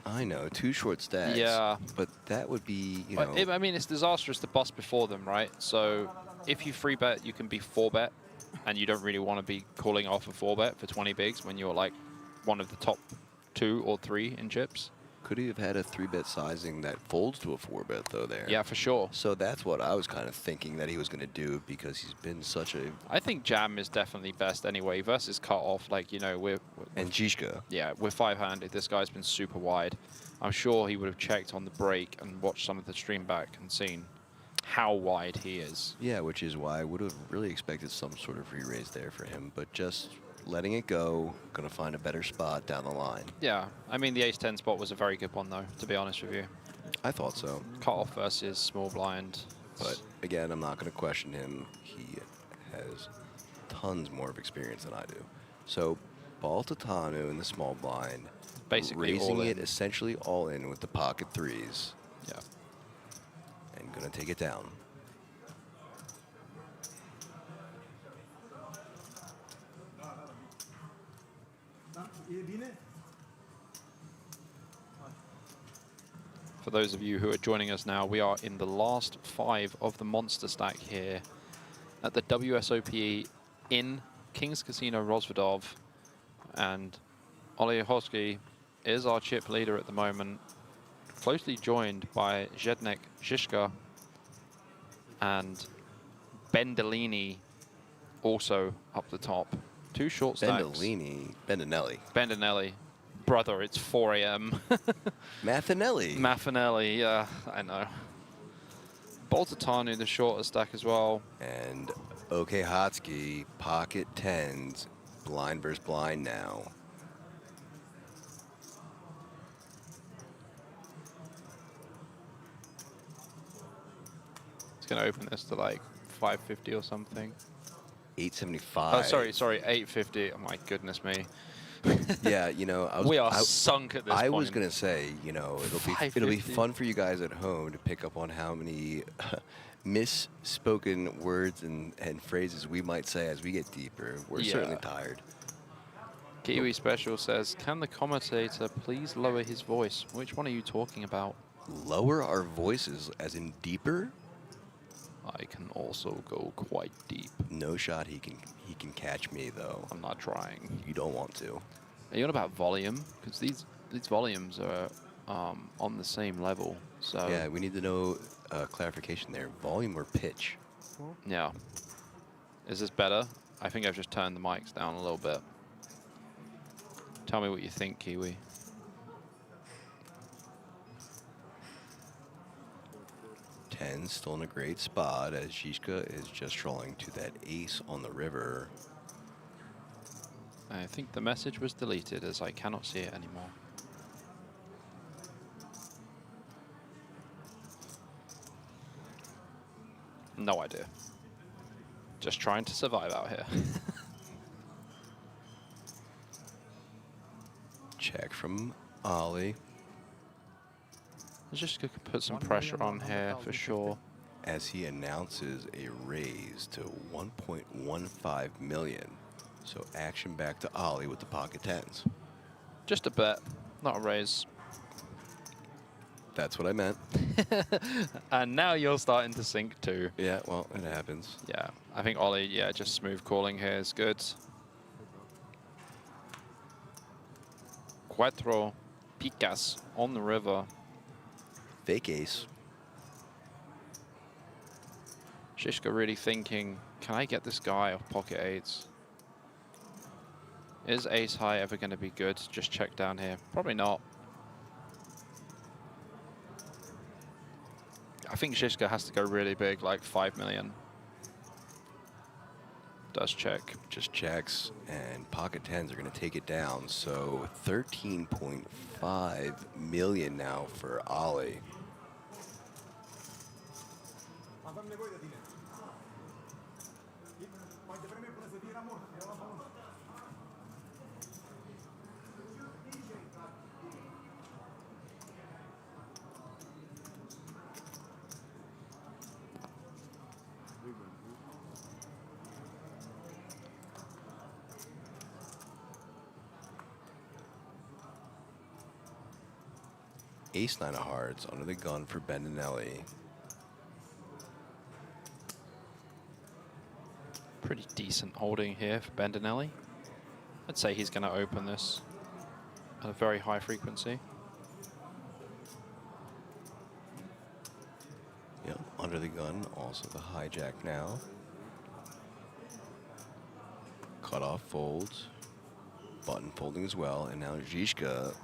I know, 2 short stacks. Yeah. But that would be, you know. I mean, it's disastrous to bust before them, right? So if you 3-bet, you can be 4-bet, and you don't really want to be calling off a 4-bet for 20 bigs when you're like one of the top 2 or 3 in chips. Could he have had a 3-bet sizing that folds to a 4-bet though there? Yeah, for sure. So that's what I was kind of thinking that he was going to do because he's been such a... I think jam is definitely best anyway versus cut off. Like, you know, we're and Zizka. Yeah, we're 5-handed. This guy's been super wide. I'm sure he would have checked on the break and watched some of the stream back and seen how wide he is. Yeah, which is why I would have really expected some sort of re-raise there for him, but just letting it go, going to find a better spot down the line. Yeah, I mean, the ace-10 spot was a very good one, though, to be honest with you. I thought so. Cut off versus small blind. But again, I'm not going to question him. He has tons more of experience than I do. So, Boltatanu in the small blind. Basically raising all it in. essentially all in with the pocket 3s. Yeah. And going to take it down. For those of you who are joining us now, we are in the last 5 of the Monsterstack here at the WSOP in King's Casino Rozvadov. And Oleh Hosky is our chip leader at the moment, closely joined by Zednek Zizka and Bendolini also up the top. 2 short stacks. Bendinelli. Brother, it's 4 a.m. Maffinelli, yeah, I know. Boltatanu, the shorter stack as well. And OK Hotsky, pocket 10s, blind versus blind now. It's going to open this to like 550 or something. 875. Oh, sorry, 850. Oh my goodness me. Yeah, you know, we are sunk at this point. I was gonna say, you know, it'll be fun for you guys at home to pick up on how many misspoken words and phrases we might say as we get deeper. We're certainly tired. Kiwi Special says, can the commentator please lower his voice? Which one are you talking about? Lower our voices as in deeper? I can also go quite deep. No shot he can catch me though. I'm not trying. You don't want to. Are you on about volume? Because these volumes are on the same level. So yeah, we need to know clarification there. Volume or pitch? Yeah. Is this better? I think I've just turned the mics down a little bit. Tell me what you think, Kiwi. Still in a great spot as Zizka is just trolling to that ace on the river. I think the message was deleted as I cannot see it anymore. No idea. Just trying to survive out here. Check from Ollie. Just could put some pressure on here for sure. As he announces a raise to 1.15 million. So action back to Ollie with the pocket tens. Just a bet, not a raise. That's what I meant. And now you're starting to sink too. Yeah, well, it happens. Yeah, I think Ollie, yeah, just smooth calling here is good. Cuatro picas on the river. Fake ace. Shishka really thinking, can I get this guy off pocket eights? Is ace high ever going to be good? Just check down here. Probably not. I think Shishka has to go really big, like 5 million. Does check. Just checks, and pocket tens are going to take it down. So 13.5 million now for Ollie. Ace 9 of hearts under the gun for Bendinelli. Pretty decent holding here for Bendinelli. I'd say he's going to open this at a very high frequency. Yep, under the gun, also the hijack now. Cut off folds, button folding as well, and now Zizka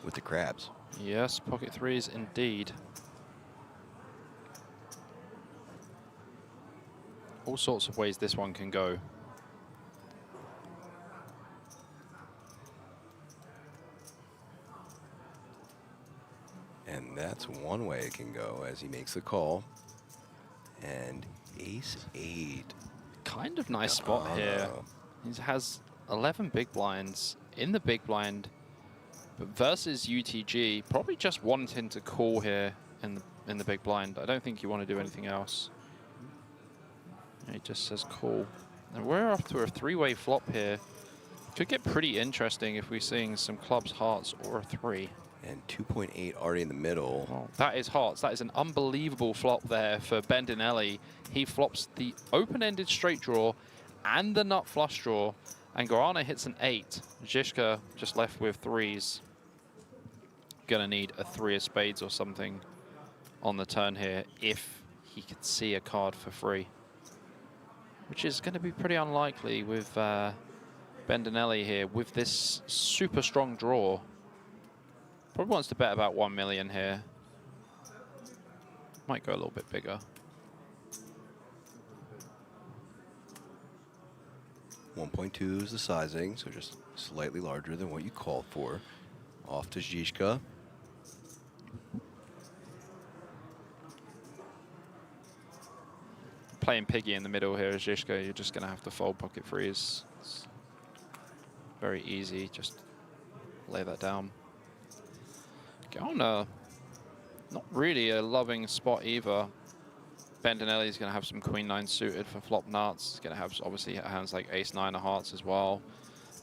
with the crabs. Yes, pocket threes indeed. All sorts of ways this one can go. And that's one way it can go as he makes the call. And ace 8. Kind of nice spot here. He has 11 big blinds in the big blind. But versus UTG, probably just wanting to call here in the big blind. I don't think you want to do anything else. He just says call. And we're off to a three-way flop here. Could get pretty interesting if we're seeing some clubs, hearts, or a 3. And 2.8 already in the middle. Oh, that is hearts. That is an unbelievable flop there for Bendinelli. He flops the open-ended straight draw and the nut flush draw. And Guarana hits an 8. Zizka just left with 3s. Gonna need a 3 of spades or something on the turn here if he could see a card for free. Which is going to be pretty unlikely with Bendinelli here with this super strong draw. Probably wants to bet about 1 million here. Might go a little bit bigger. 1.2 is the sizing, so just slightly larger than what you called for. Off to Zizka. Playing piggy in the middle here is Zizka. You're just going to have to fold pocket threes. It's very easy. Just lay that down. Gauna, not really a loving spot either. Bendinelli's going to have some queen 9 suited for flop nuts. He's going to have obviously hands like ace 9 of hearts as well.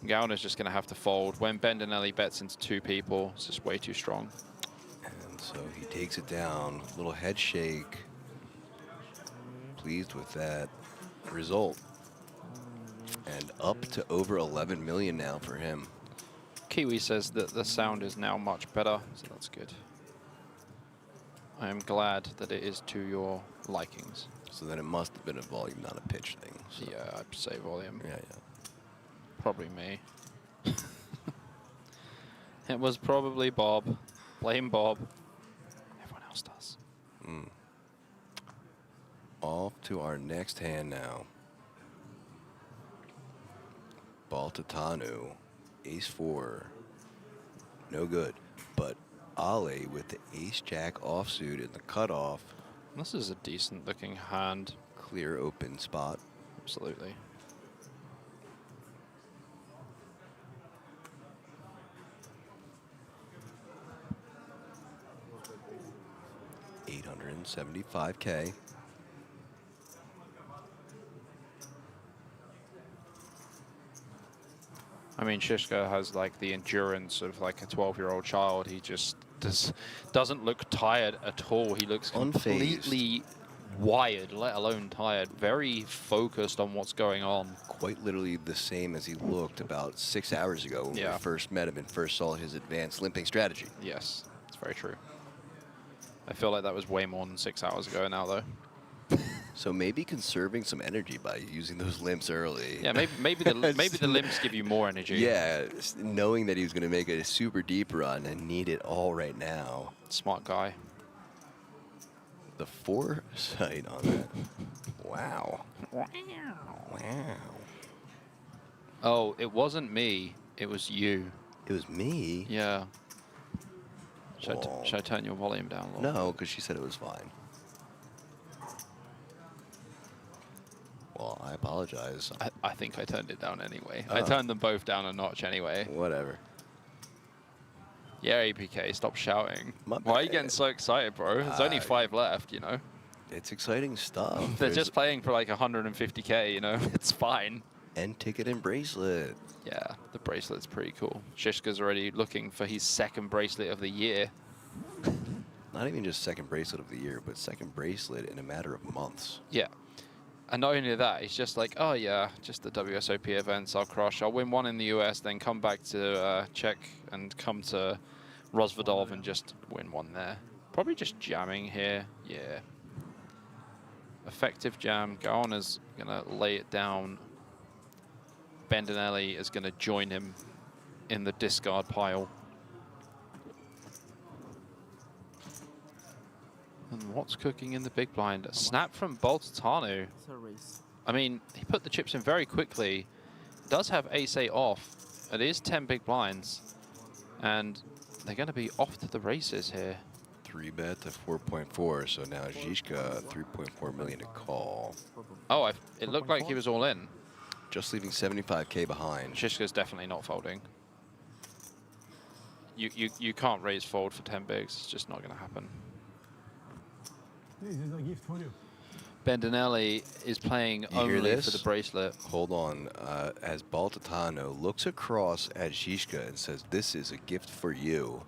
Gauna's just going to have to fold. When Bendinelli bets into 2 people, it's just way too strong. And so he takes it down. Little head shake. Pleased with that result. And up to over 11 million now for him. Kiwi says that the sound is now much better, so that's good. I am glad that it is to your likings. So then it must have been a volume, not a pitch thing. So. Yeah, I'd say volume. Yeah. Probably me. It was probably Bob. Blame Bob. Everyone else does. Off to our next hand now. Baltatanu, ace 4. No good. But Ale with the ace jack offsuit in the cutoff. This is a decent looking hand. Clear open spot. Absolutely. 175K. I mean, Shishka has like the endurance of like a 12-year-old child. He just doesn't look tired at all. He looks completely wired, let alone tired. Very focused on what's going on. Quite literally the same as he looked about 6 hours ago when we first met him and first saw his advanced limping strategy. Yes, it's very true. I feel like that was way more than 6 hours ago now, though. So maybe conserving some energy by using those limps early. Yeah, maybe the limps give you more energy. Yeah, knowing that he was going to make a super deep run and need it all right now. Smart guy. The foresight on that. Wow. Wow. Oh, it wasn't me. It was you. It was me? Yeah. Should I turn your volume down a little? No, because she said it was fine. Well, I apologize. I think I turned it down anyway. I turned them both down a notch anyway. Whatever. Yeah, APK, stop shouting. Why are you getting so excited, bro? There's only 5 left, you know? It's exciting stuff. They're just playing for like 150K, you know? It's fine. End ticket and bracelet. Yeah, the bracelet's pretty cool. Shishka's already looking for his 2nd bracelet of the year. Not even just 2nd bracelet of the year, but 2nd bracelet in a matter of months. Yeah. And not only that, he's just like, oh yeah, just the WSOP events, I'll crush. I'll win one in the US, then come back to Czech and come to Rozvadov and just win one there. Probably just jamming here, yeah. Effective jam, Gaon is gonna lay it down. Bendinelli is gonna join him in the discard pile. And what's cooking in the big blind? A snap from Boltatanu. I mean, he put the chips in very quickly. Does have ace-8 off. It is 10 big blinds. And they're going to be off to the races here. 3-bet to 4.4, so now Zizka 3.4 million to call. Oh, it looked like he was all in. Just leaving 75K behind. Shishka's definitely not folding. You can't raise fold for 10 bigs. It's just not going to happen. This is a gift for you. Bendinelli is playing only for the bracelet. Hold on. As Baltatano looks across at Zizka and says, this is a gift for you.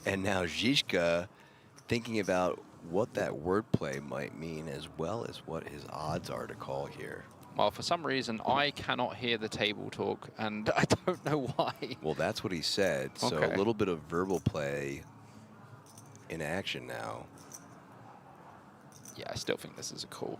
And now Zizka thinking about what that wordplay might mean as well as what his odds are to call here. Well, for some reason, I cannot hear the table talk, and I don't know why. Well, that's what he said. So a little bit of verbal play in action now. Yeah, I still think this is a call.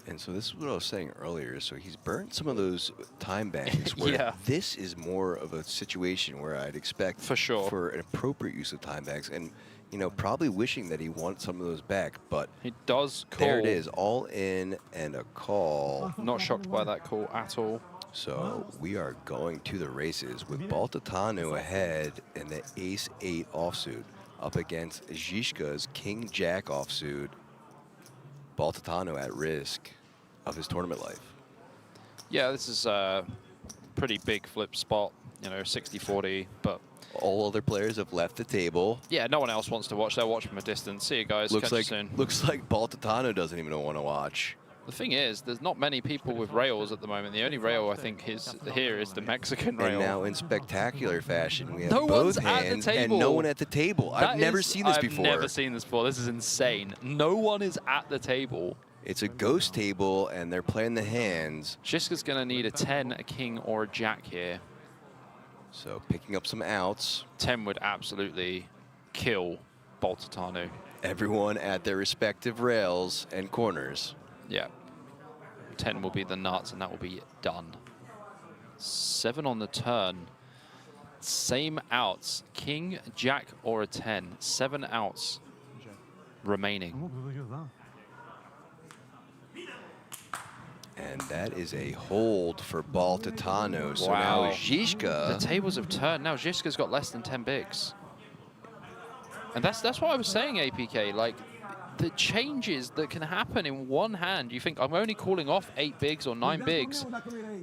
And so this is what I was saying earlier. So he's burnt some of those time banks where this is more of a situation where I'd expect for an appropriate use of time banks, and you know, probably wishing that he wants some of those back, but he does call. There it is, all in and a call. Not shocked by that call at all. So we are going to the races with Baltatanu ahead and the ace-8 offsuit up against Zizka's king-jack offsuit. Baltatano at risk of his tournament life. Yeah, this is a pretty big flip spot, you know, 60-40, but all other players have left the table. Yeah, no one else wants to watch. They'll watch from a distance. See you guys. Looks Catch you soon. Looks like Baltatano doesn't even want to watch. The thing is, there's not many people with rails at the moment. The only rail I think here is the Mexican rail. And now in spectacular fashion, we have no both one's hands at the table. and no one at the table. I've never seen this before. I've never seen this before. This is insane. No one is at the table. It's a ghost table, and they're playing the hands. Shishka's going to need a 10, a king, or a jack here. So picking up some outs. 10 would absolutely kill Baltatanu. Everyone at their respective rails and corners. Yeah. 10 will be the nuts, and that will be done. 7 on the turn. Same outs. King, jack, or a 10. 7 outs remaining. And that is a hold for Baltatano. So Wow. now Zizka. The tables have turned. Now Zizka's got less than 10 bigs. And that's what I was saying, APK. Like, the changes that can happen in one hand. You think, I'm only calling off 8 bigs or 9 bigs.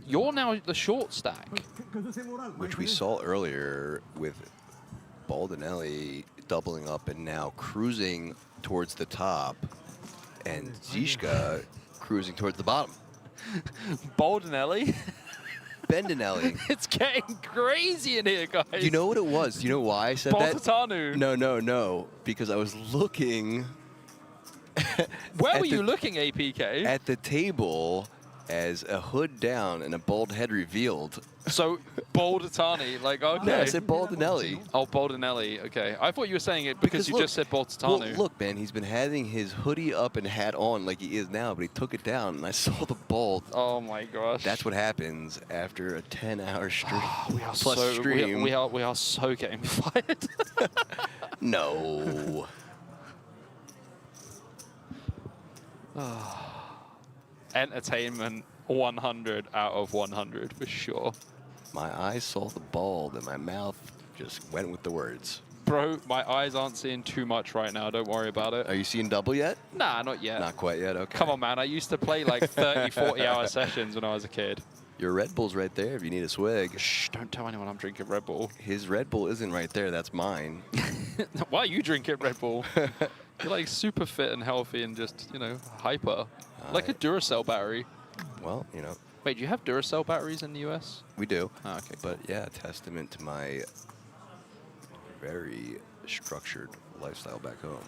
You're now the short stack. Which we saw earlier with Baldinelli doubling up and now cruising towards the top. And Zizka cruising towards the bottom. Baldinelli? Bendinelli. It's getting crazy in here, guys. You know what it was? You know why I said Baltatano. that? No. Because I was looking. Where were you looking, APK? At the table as a hood down and a bald head revealed. So, Baldatani, like, okay. No, I said Baldinelli. Oh, Baldinelli, okay. I thought you were saying it because you just said Baltatano. Well, look, man, he's been having his hoodie up and hat on like he is now, but he took it down, and I saw the bald. Oh, my gosh. That's what happens after a 10-hour stream. We are plus so, stream. we are so getting fired. No. Entertainment 100 out of 100 for sure. My eyes saw the bald and my mouth just went with the words. Bro, my eyes aren't seeing too much right now. Don't worry about it. Are you seeing double yet? Nah, not yet. Not quite yet, okay. Come on, man. I used to play like 30, 40-hour sessions when I was a kid. Your Red Bull's right there if you need a swig. Shh, don't tell anyone I'm drinking Red Bull. His Red Bull isn't right there. That's mine. Why are you drinking Red Bull? You're like super fit and healthy and just, you know, hyper. Like a Duracell battery. Well, you know. Wait, do you have Duracell batteries in the US? We do. Oh, okay. But yeah, testament to my very structured lifestyle back home.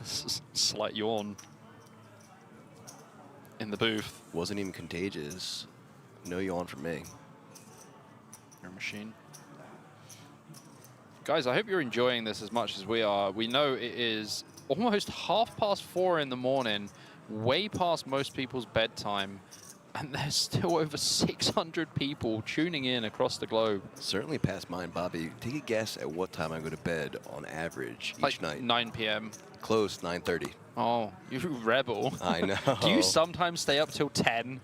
Slight yawn in the booth. Wasn't even contagious. No yawn from me. You're a machine. Guys, I hope you're enjoying this as much as we are. We know it is almost 4:30 in the morning, way past most people's bedtime, and there's still over 600 people tuning in across the globe. Certainly past mine, Bobby. Take a guess at what time I go to bed on average each night. 9 p.m. Close, 9:30. Oh, you rebel. I know. Do you sometimes stay up till 10?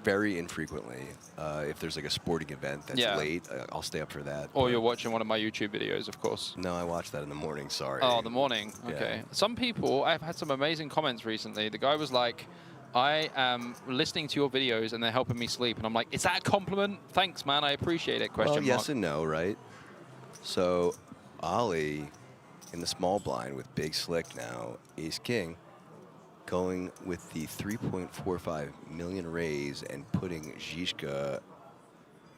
Very infrequently. If there's like a sporting event that's late, I'll stay up for that. Or you're watching one of my YouTube videos, of course. No, I watch that in the morning, sorry. Oh, the morning, okay. Yeah. Some people, I've had some amazing comments recently. The guy was like, I am listening to your videos and they're helping me sleep. And I'm like, is that a compliment? Thanks, man, I appreciate it, question mark. Yes and no, right? So, Ollie in the small blind with big slick now, ace-king, going with the 3.45 million raise and putting Zizka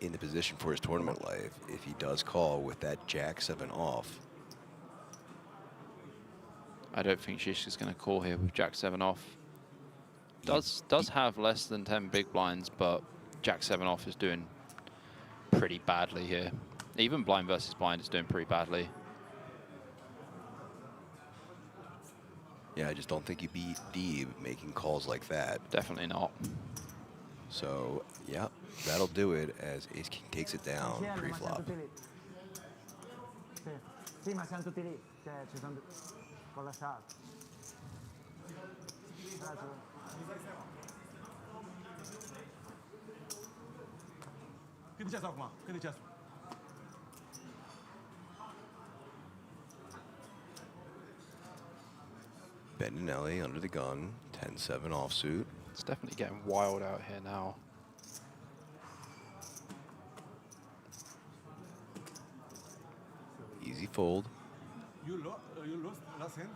in the position for his tournament life if he does call with that Jack-7 off. I don't think Zizka's going to call here with Jack-7 off. Does have less than 10 big blinds, but Jack-7 off is doing pretty badly here. Even blind versus blind is doing pretty badly. Yeah, I just don't think you beat Deeb making calls like that. Definitely not. So, yeah, that'll do it as ace-king takes it down pre-flop. Sì, ma siamo tutti lì, cioè ci sono collassati. Get the chest off, Ma. Get the chest. Bendinelli under the gun, 10-7 offsuit. It's definitely getting wild out here now. Easy fold. You lost last hand?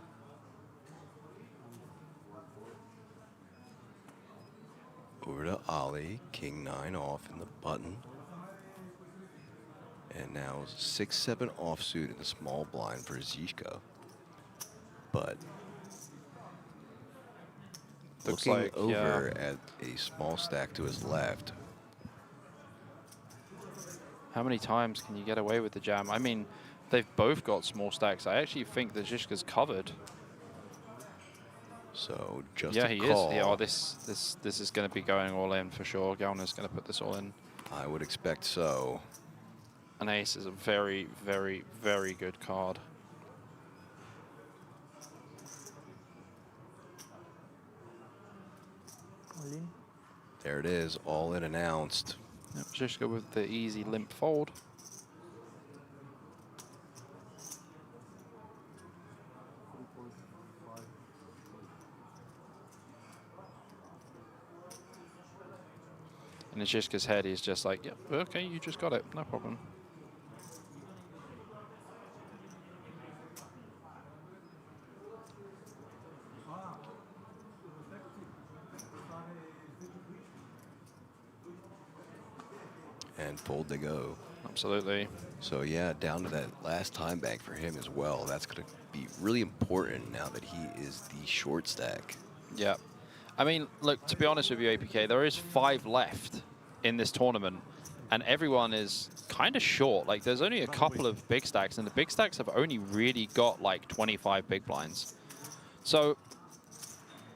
Over to Ollie, king-9 off in the button. And now 6-7 offsuit in the small blind for Zizka. But Looks looking like, over at a small stack to his left. How many times can you get away with the jam? I mean, they've both got small stacks. I actually think that Zizka's covered. So just yeah, a he call. is. Yeah, this is going to be going all in for sure. Gauner's going to put this all in. I would expect so. An ace is a very, very, very good card. There it is, all in announced. Yep, just go with the easy limp fold. And Zizka's head is just like, yep, okay, you just got it, no problem. And fold they go. Absolutely. So yeah, down to that last time bank for him as well. That's going to be really important now that he is the short stack. Yeah. I mean, look, to be honest with you, APK, there is 5 left in this tournament, and everyone is kind of short. Like, there's only a couple of big stacks, and the big stacks have only really got like 25 big blinds. So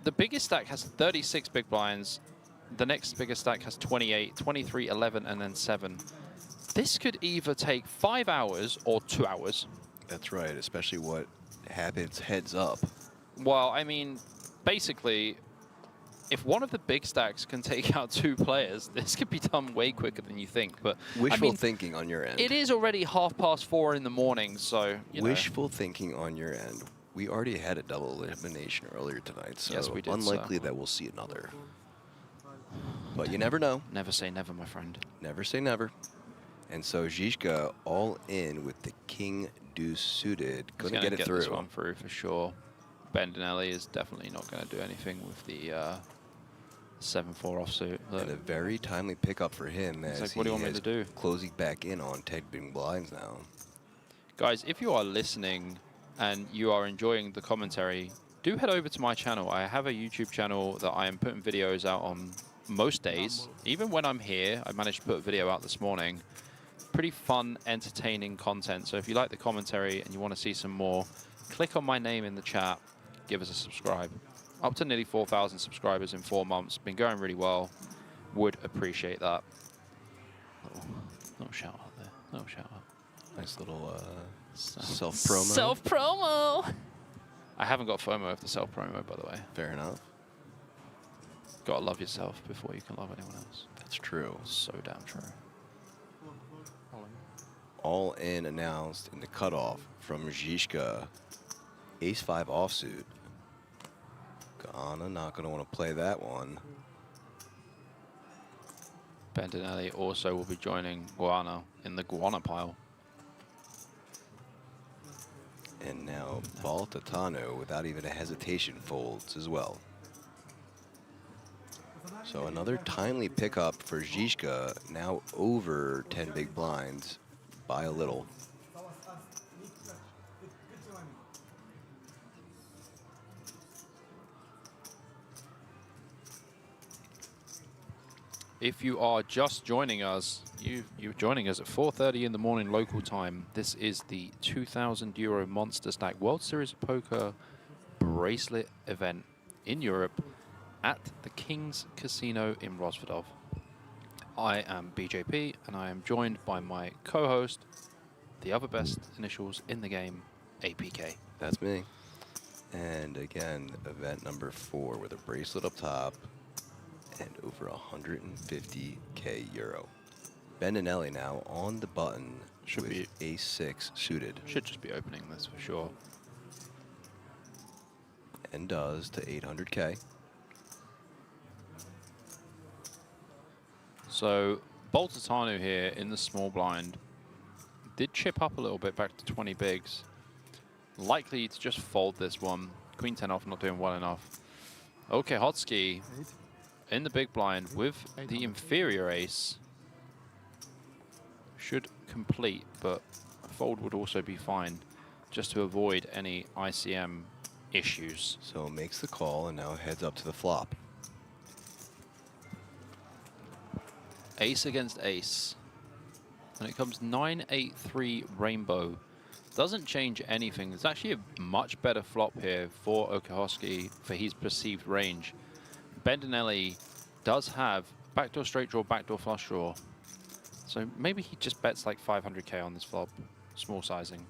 the biggest stack has 36 big blinds. The next biggest stack has 28, 23, 11, and then 7. This could either take 5 hours or 2 hours. That's right, especially what happens heads up. Well, I mean, basically, if one of the big stacks can take out 2 players, this could be done way quicker than you think. But Wishful thinking on your end. It is already 4:30 in the morning, so you know. Wishful thinking on your end. We already had a double elimination earlier tonight, so yes, we did, unlikely that we'll see another. But you never know. Never say never, my friend. Never say never. And so Zizka all in with the king deuce suited. He's Gonna get it through. This one through for sure. Bendinelli is definitely not going to do anything with the 7-4 offsuit. And a very timely pickup for him as like, what do you want me to do? Closing back in on 10 big blinds now. Guys, if you are listening and you are enjoying the commentary, do head over to my channel. I have a YouTube channel that I am putting videos out on most days. Even when I'm here, I managed to put a video out this morning. Pretty fun, entertaining content. So if you like the commentary and you want to see some more, click on my name in the chat, give us a subscribe. Up to nearly 4,000 subscribers in 4 months. Been going really well. Would appreciate that. Little shout out there. Little shout out. Nice little self-promo. Self-promo! I haven't got FOMO of the self-promo, by the way. Fair enough. Gotta love yourself before you can love anyone else. That's true. So damn true. All in announced in the cutoff from Zizka. Ace-5 offsuit. Ghana not going to want to play that one. Bendinelli also will be joining Guana in the Guana pile. And now Baltatano, without even a hesitation, folds as well. So another timely pickup for Zizka, now over 10 big blinds by a little. If you are just joining us, you're joining us at 4:30 in the morning local time. This is the €2,000 Monsterstack World Series of Poker bracelet event in Europe at the King's Casino in Rosvadov. I am BJP, and I am joined by my co-host, the other best initials in the game, APK. That's me. And again, event number 4 with a bracelet up top and over 150k euro. Bendinelli now on the button Should be ace-6 suited. Should just be opening this for sure. And does to 800k. So Baltatano here in the small blind did chip up a little bit back to 20 bigs. Likely to just fold this one. Queen 10 off, not doing well enough. Okay, Hotsky in the big blind with the inferior ace. Should complete, but a fold would also be fine just to avoid any ICM issues. So makes the call and now heads up to the flop. Ace against ace. And it comes 9-8-3 rainbow. Doesn't change anything. It's actually a much better flop here for Okahoski for his perceived range. Bendinelli does have backdoor straight draw, backdoor flush draw. So maybe he just bets like 500k on this flop. Small sizing.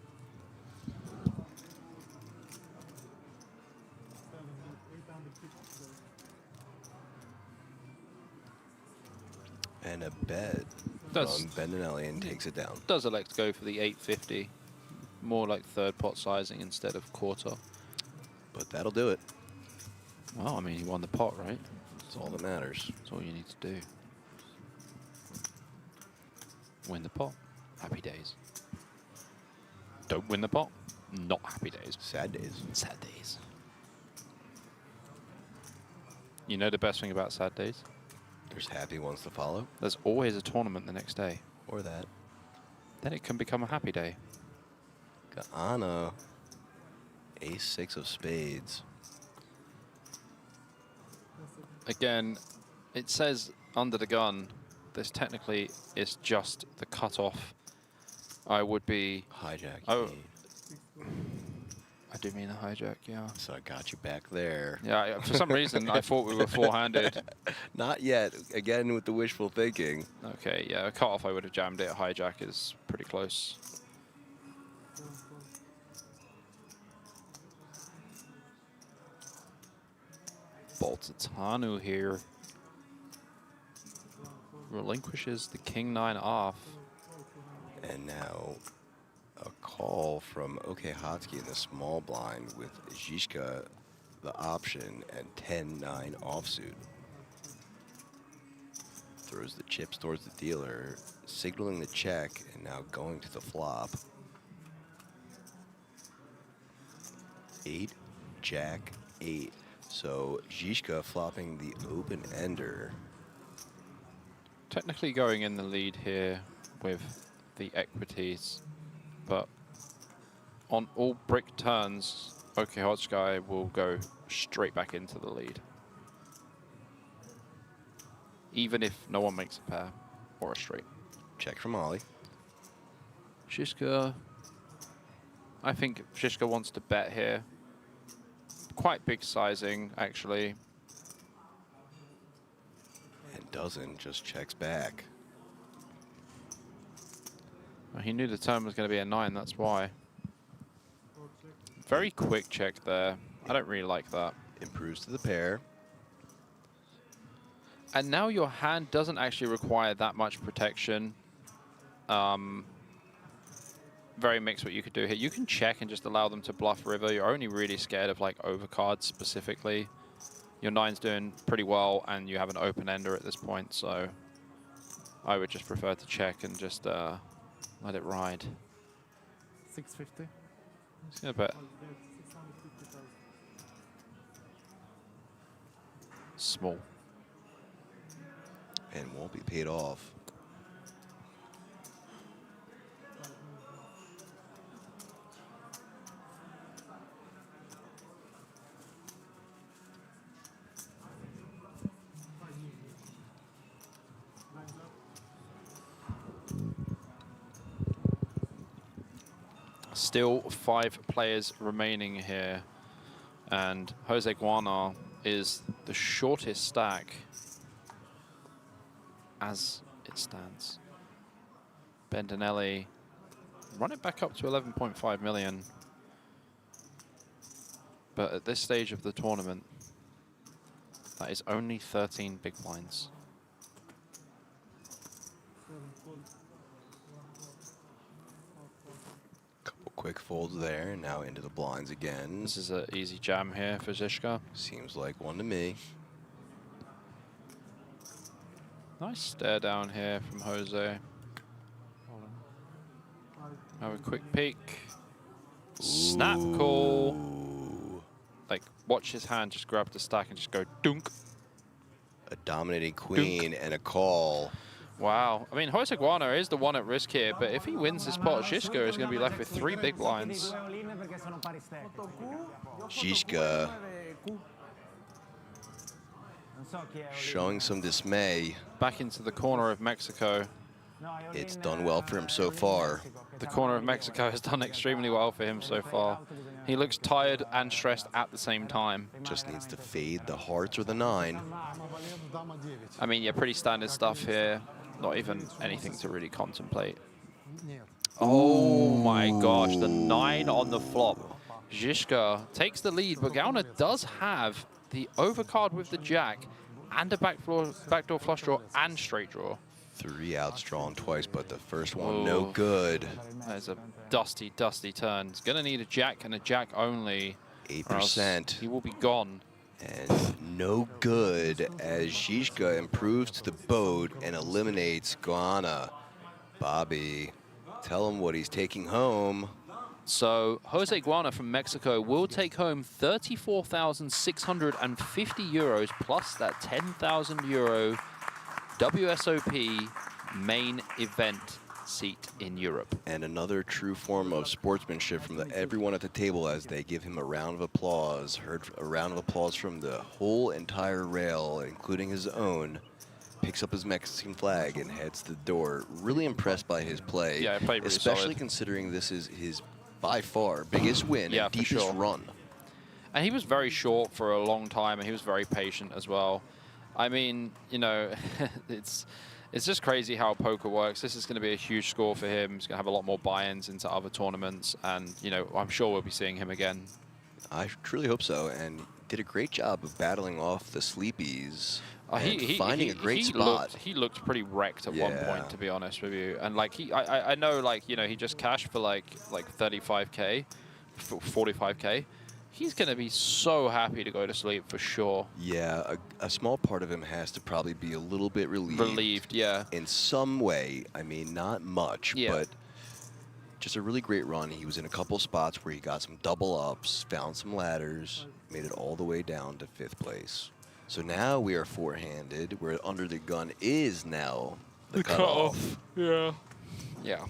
And a bet Does- from Bendinelli and takes it down. Does elect to go for the 850. More like third pot sizing instead of quarter. But that'll do it. Well, I mean, he won the pot, right? That's all that matters. That's all you need to do. Win the pot. Happy days. Don't win the pot. Not happy days. Sad days. Sad days. You know the best thing about sad days? There's happy ones to follow. There's always a tournament the next day. Or that. Then it can become a happy day. Gaana. Ace-6 of spades. Again, it says under the gun, this technically is just the cutoff. I would be... Hijack. Oh, I do mean a hijack, yeah. So I got you back there. Yeah, for some reason, I thought we were four-handed. Not yet. Again, with the wishful thinking. Okay, yeah, a cutoff I would have jammed it. Hijack is pretty close. Boltatanu here relinquishes the king-9 off. And now a call from OK Hotsky in the small blind with Zizka the option and 10-9 offsuit. Throws the chips towards the dealer, signaling the check, and now going to the flop. 8, Jack, 8. So Zizka flopping the open ender. Technically going in the lead here with the equities, but on all brick turns, OK Hotsky will go straight back into the lead. Even if no one makes a pair or a straight. Check from Ollie. Zizka, I think Zizka wants to bet here. Quite big sizing, actually. And doesn't, just checks back. Well, he knew the turn was going to be a 9, that's why. Very quick check there. I don't really like that. Improves to the pair. And now your hand doesn't actually require that much protection. Very mixed what you could do here. You can check and just allow them to bluff river. You're only really scared of like overcards specifically. Your 9's doing pretty well and you have an open ender at this point, so I would just prefer to check and just let it ride. 650. Just gonna bet. Small. And won't be paid off. Still 5 players remaining here, and Jose Guana is the shortest stack as it stands. Bendinelli run it back up to 11.5 million, but at this stage of the tournament, that is only 13 big blinds. Quick folds there, and now into the blinds again. This is an easy jam here for Zizka. Seems like one to me. Nice stare down here from Jose. Have a quick peek. Snap call. Like, watch his hand just grab the stack and just go dunk. A dominating queen Dunk. and a call. Wow. I mean, Jose Guana is the one at risk here, but if he wins this pot, Zizka is going to be left with 3 big blinds. Zizka showing some dismay. Back into the corner of Mexico. It's done well for him so far. The corner of Mexico has done extremely well for him so far. He looks tired and stressed at the same time. Just needs to fade the hearts or the 9. I mean, yeah, pretty standard stuff here. Not even anything to really contemplate. Oh my gosh, the 9 on the flop. Zizka takes the lead, but Gauna does have the overcard with the jack and a backdoor flush draw and straight draw. 3 outs drawn twice, but the first one no good. That's a dusty, dusty turn. He's going to need a jack and a jack only. 8%. He will be gone. And no good as Zizka improves to the boat and eliminates Guana. Bobby, tell him what he's taking home. So Jose Guana from Mexico will take home 34,650 euros plus that 10,000 euro WSOP main event seat in Europe. And another true form of sportsmanship from everyone at the table as they give him a round of applause. Heard a round of applause from the whole entire rail, including his own. Picks up his Mexican flag and heads to the door. Really impressed by his play. Yeah, he played really especially solid. Considering this is his, by far, biggest win and deepest run. And he was very short for a long time, and he was very patient as well. I mean, you know, it's just crazy how poker works. This is going to be a huge score for him. He's going to have a lot more buy-ins into other tournaments, and, you know, I'm sure we'll be seeing him again. I truly hope so, and did a great job of battling off the sleepies and He finding a great spot. He looked pretty wrecked at one point, to be honest with you. And like I know, like, you know, he just cashed for like 35K, 45K. He's going to be so happy to go to sleep for sure. Yeah, a small part of him has to probably be a little bit relieved. Relieved, yeah. In some way. I mean, not much, but just a really great run. He was in a couple spots where he got some double ups, found some ladders, made it all the way down to 5th place. So now we are 4-handed, where under the gun is now the cutoff. Yeah. Yeah.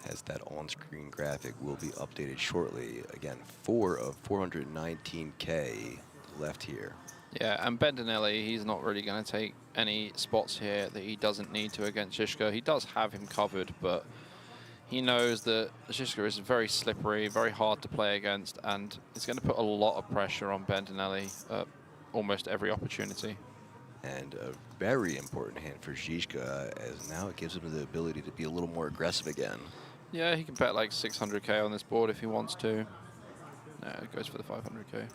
As that on-screen graphic will be updated shortly. Again, 4 of 419K left here. Yeah, and Bendinelli, he's not really going to take any spots here that he doesn't need to against Zizka. He does have him covered, but he knows that Zizka is very slippery, very hard to play against, and it's going to put a lot of pressure on Bendinelli at almost every opportunity. And a very important hand for Zizka, as now it gives him the ability to be a little more aggressive again. Yeah, he can bet like 600K on this board if he wants to. No, it goes for the 500K.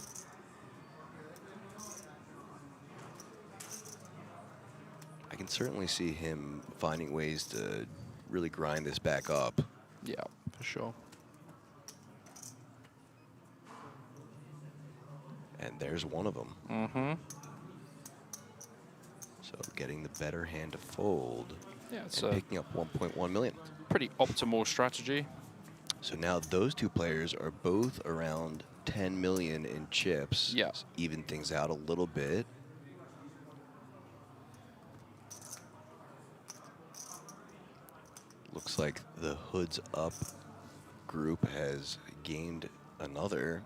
I can certainly see him finding ways to really grind this back up. Yeah, for sure. And there's one of them. Mm-hmm. So getting the better hand to fold. Yeah, it's and picking up 1.1 million. Pretty optimal strategy. So now those two players are both around 10 million in chips. Yeah. Even things out a little bit. Looks like the Hoods Up group has gained another.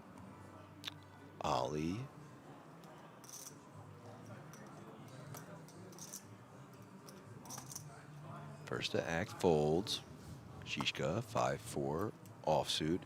Ali. First to act folds. Zizka 5-4 offsuit.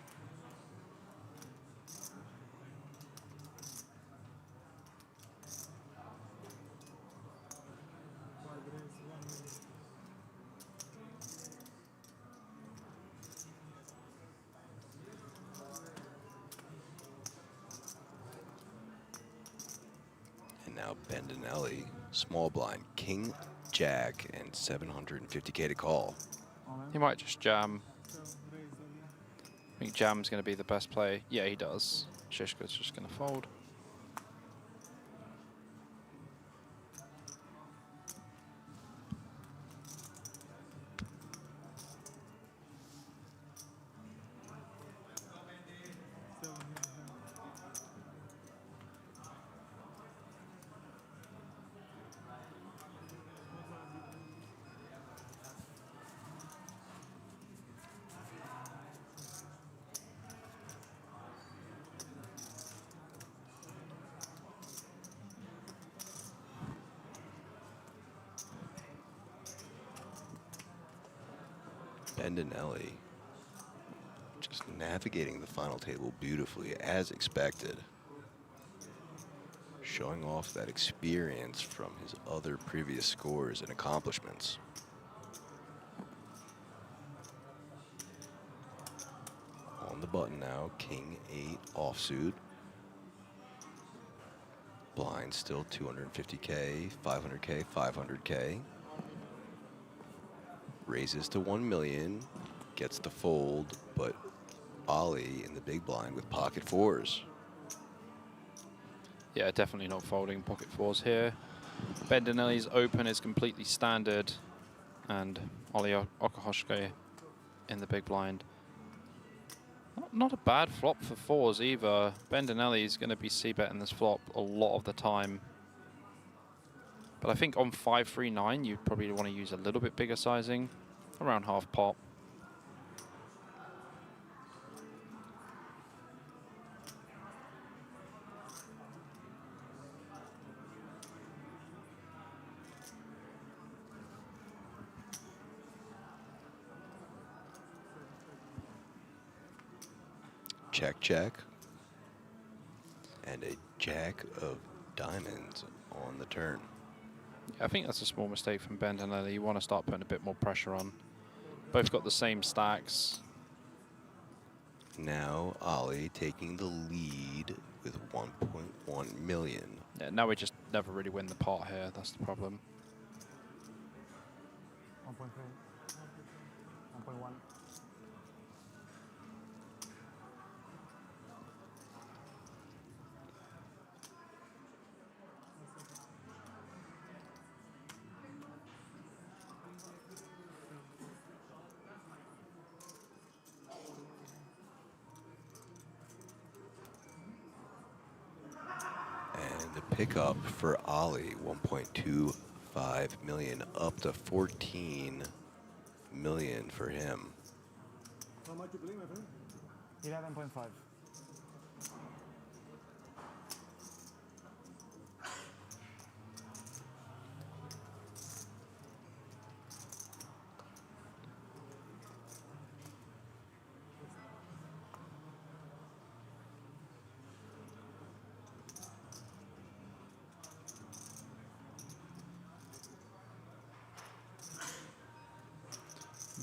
And now Bendinelli, small blind, king, jack, and 750K to call. He might just jam. I think jam's going to be the best play. Yeah, he does. Zizka's just going to fold. Bendinelli just navigating the final table beautifully as expected. Showing off that experience from his other previous scores and accomplishments. On the button now, king 8 offsuit. Blind still 250K, 500K, 500K. Raises to 1 million, gets the fold, but Ollie in the big blind with pocket fours. Yeah, definitely not folding pocket fours here. Bendinelli's open is completely standard, and Ollie Okahoshke in the big blind. Not a bad flop for fours either. Bendinelli's going to be c-betting this flop a lot of the time. But I think on 5-3-9, you'd probably want to use a little bit bigger sizing, around half pot. Check, check. And a jack of diamonds on the turn. I think that's a small mistake from Bendinelli. You want to start putting a bit more pressure on. Both got the same stacks. Now Ollie taking the lead with 1.1 million. Yeah, now we just never really win the pot here. That's the problem. 1.3, 1.1. And the pickup for Ollie, 1.25 million, up to 14 million for him. How much you play, my friend? 11.5.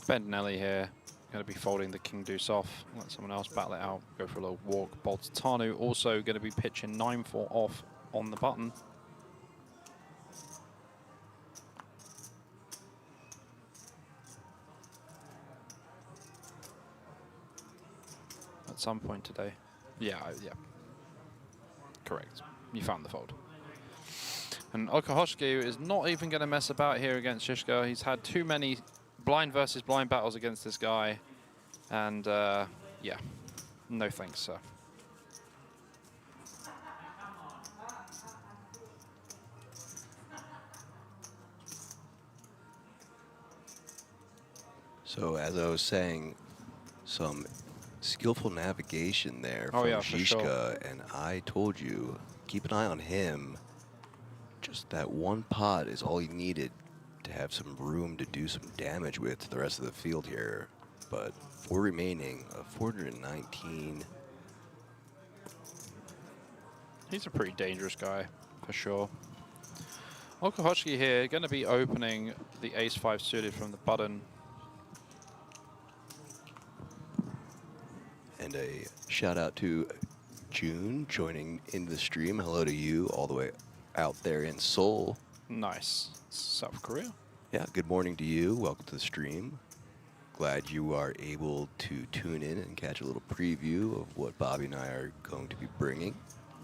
Bendinelli here, going to be folding the king deuce off. Let someone else battle it out. Go for a little walk. Boltatanu also going to be pitching 9-4 off on the button. At some point today. Yeah. Correct. You found the fold. And Okahoshke is not even going to mess about here against Shishka. He's had too many blind versus blind battles against this guy. And yeah, no thanks, sir. So as I was saying, some skillful navigation there Oh, from yeah, for Zizka, sure. and I told you, keep an eye on him. Just that one pot is all he needed to have some room to do some damage with to the rest of the field here. But 4 remaining of 419. He's a pretty dangerous guy, for sure. Okahoshke here, going to be opening the ace-5 suited from the button. And a shout out to June joining in the stream. Hello to you all the way out there in Seoul. Nice. South Korea. Yeah, good morning to you. Welcome to the stream. Glad you are able to tune in and catch a little preview of what Bobby and I are going to be bringing.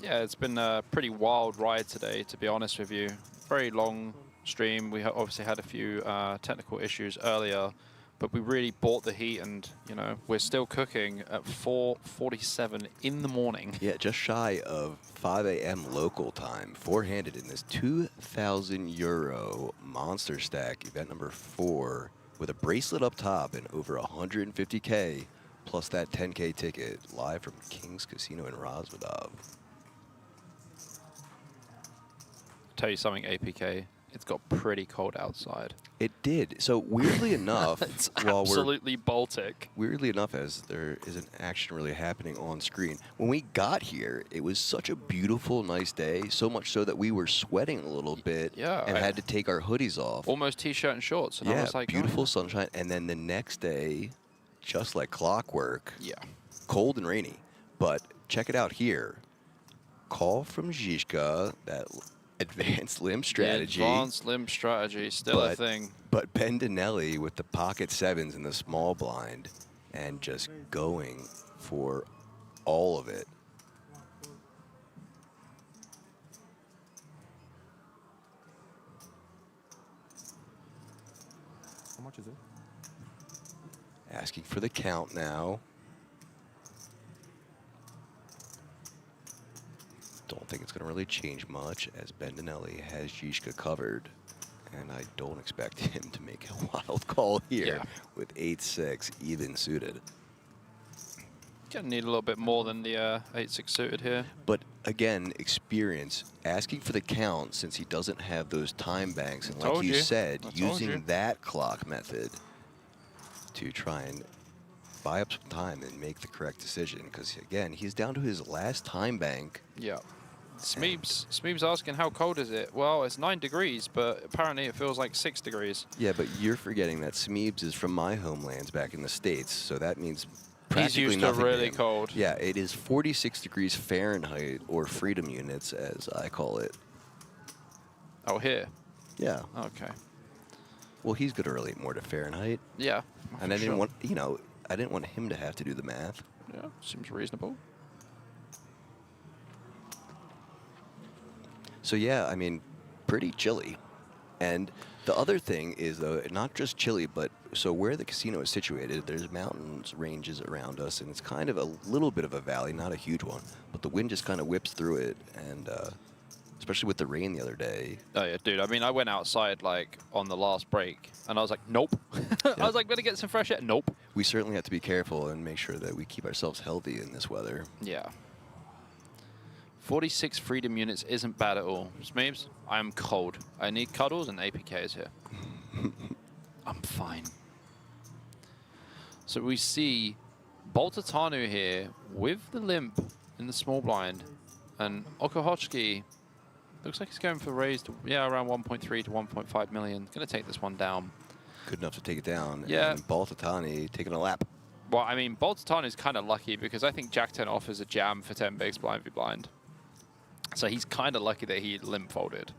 Yeah, it's been a pretty wild ride today, to be honest with you. Very long stream. We obviously had a few technical issues earlier, but we really bought the heat, and you know, we're still cooking at 4:47 in the morning. Yeah, just shy of 5 a.m. local time. Four-handed in this 2,000 euro Monsterstack event number 4 with a bracelet up top and over 150K plus that 10K ticket live from King's Casino in Rosvedov. Tell you something, APK. It's got pretty cold outside. It did. So weirdly enough, it's absolutely Baltic. Weirdly enough, as there isn't action really happening on screen, when we got here, it was such a beautiful, nice day. So much so that we were sweating a little bit, and had to take our hoodies off. Almost t-shirt and shorts. And I was like, beautiful sunshine. And then the next day, just like clockwork. Yeah. Cold and rainy. But check it out here. call from Zizka, that advanced limb strategy. The advanced limb strategy, still a thing. But Bendinelli with the pocket sevens in the small blind and just going for all of it. How much is it? Asking for the count now. Don't think it's going to really change much as Bendinelli has Zizka covered. And I don't expect him to make a wild call here with 8-6 even suited. Gonna need a little bit more than the 8-6 suited here. But again, experience, asking for the count since he doesn't have those time banks. And like you said, using that clock method to try and buy up some time and make the correct decision. Because again, he's down to his last time bank. Yeah. Smeeb's asking how cold is it? Well, it's 9 degrees, but apparently it feels like 6 degrees. Yeah, but you're forgetting that Smeebs is from my homelands back in the States, so that means he's practically used to nothing really him. cold. Yeah, it is 46 degrees Fahrenheit, or freedom units, as I call it. Oh, here? Yeah. Okay. Well, he's going to relate more to Fahrenheit. Yeah. And I didn't want, you know, I didn't want him to have to do the math. Yeah, seems reasonable. So yeah, I mean, pretty chilly. And the other thing is, though, not just chilly, but so where the casino is situated, there's mountains ranges around us, and it's kind of a little bit of a valley, not a huge one, but the wind just kind of whips through it, and especially with the rain the other day. Oh yeah, dude. I mean, I went outside like on the last break, and I was like, nope. I was like, gonna get some fresh air. Nope. We certainly have to be careful and make sure that we keep ourselves healthy in this weather. Yeah. 46 freedom units isn't bad at all. Smeebs, I'm cold. I need cuddles and APKs here. I'm fine. So we see Boltatanu here with the limp in the small blind. And Okohochki looks like he's going for raised, yeah, around 1.3 to 1.5 million. Going to take this one down. Good enough to take it down. Yeah. And Boltatani taking a lap. Well, I mean, Boltatanu is kind of lucky because I think Jack 10 offers a jam for 10 bigs blind v blind. So he's kind of lucky that he limp folded.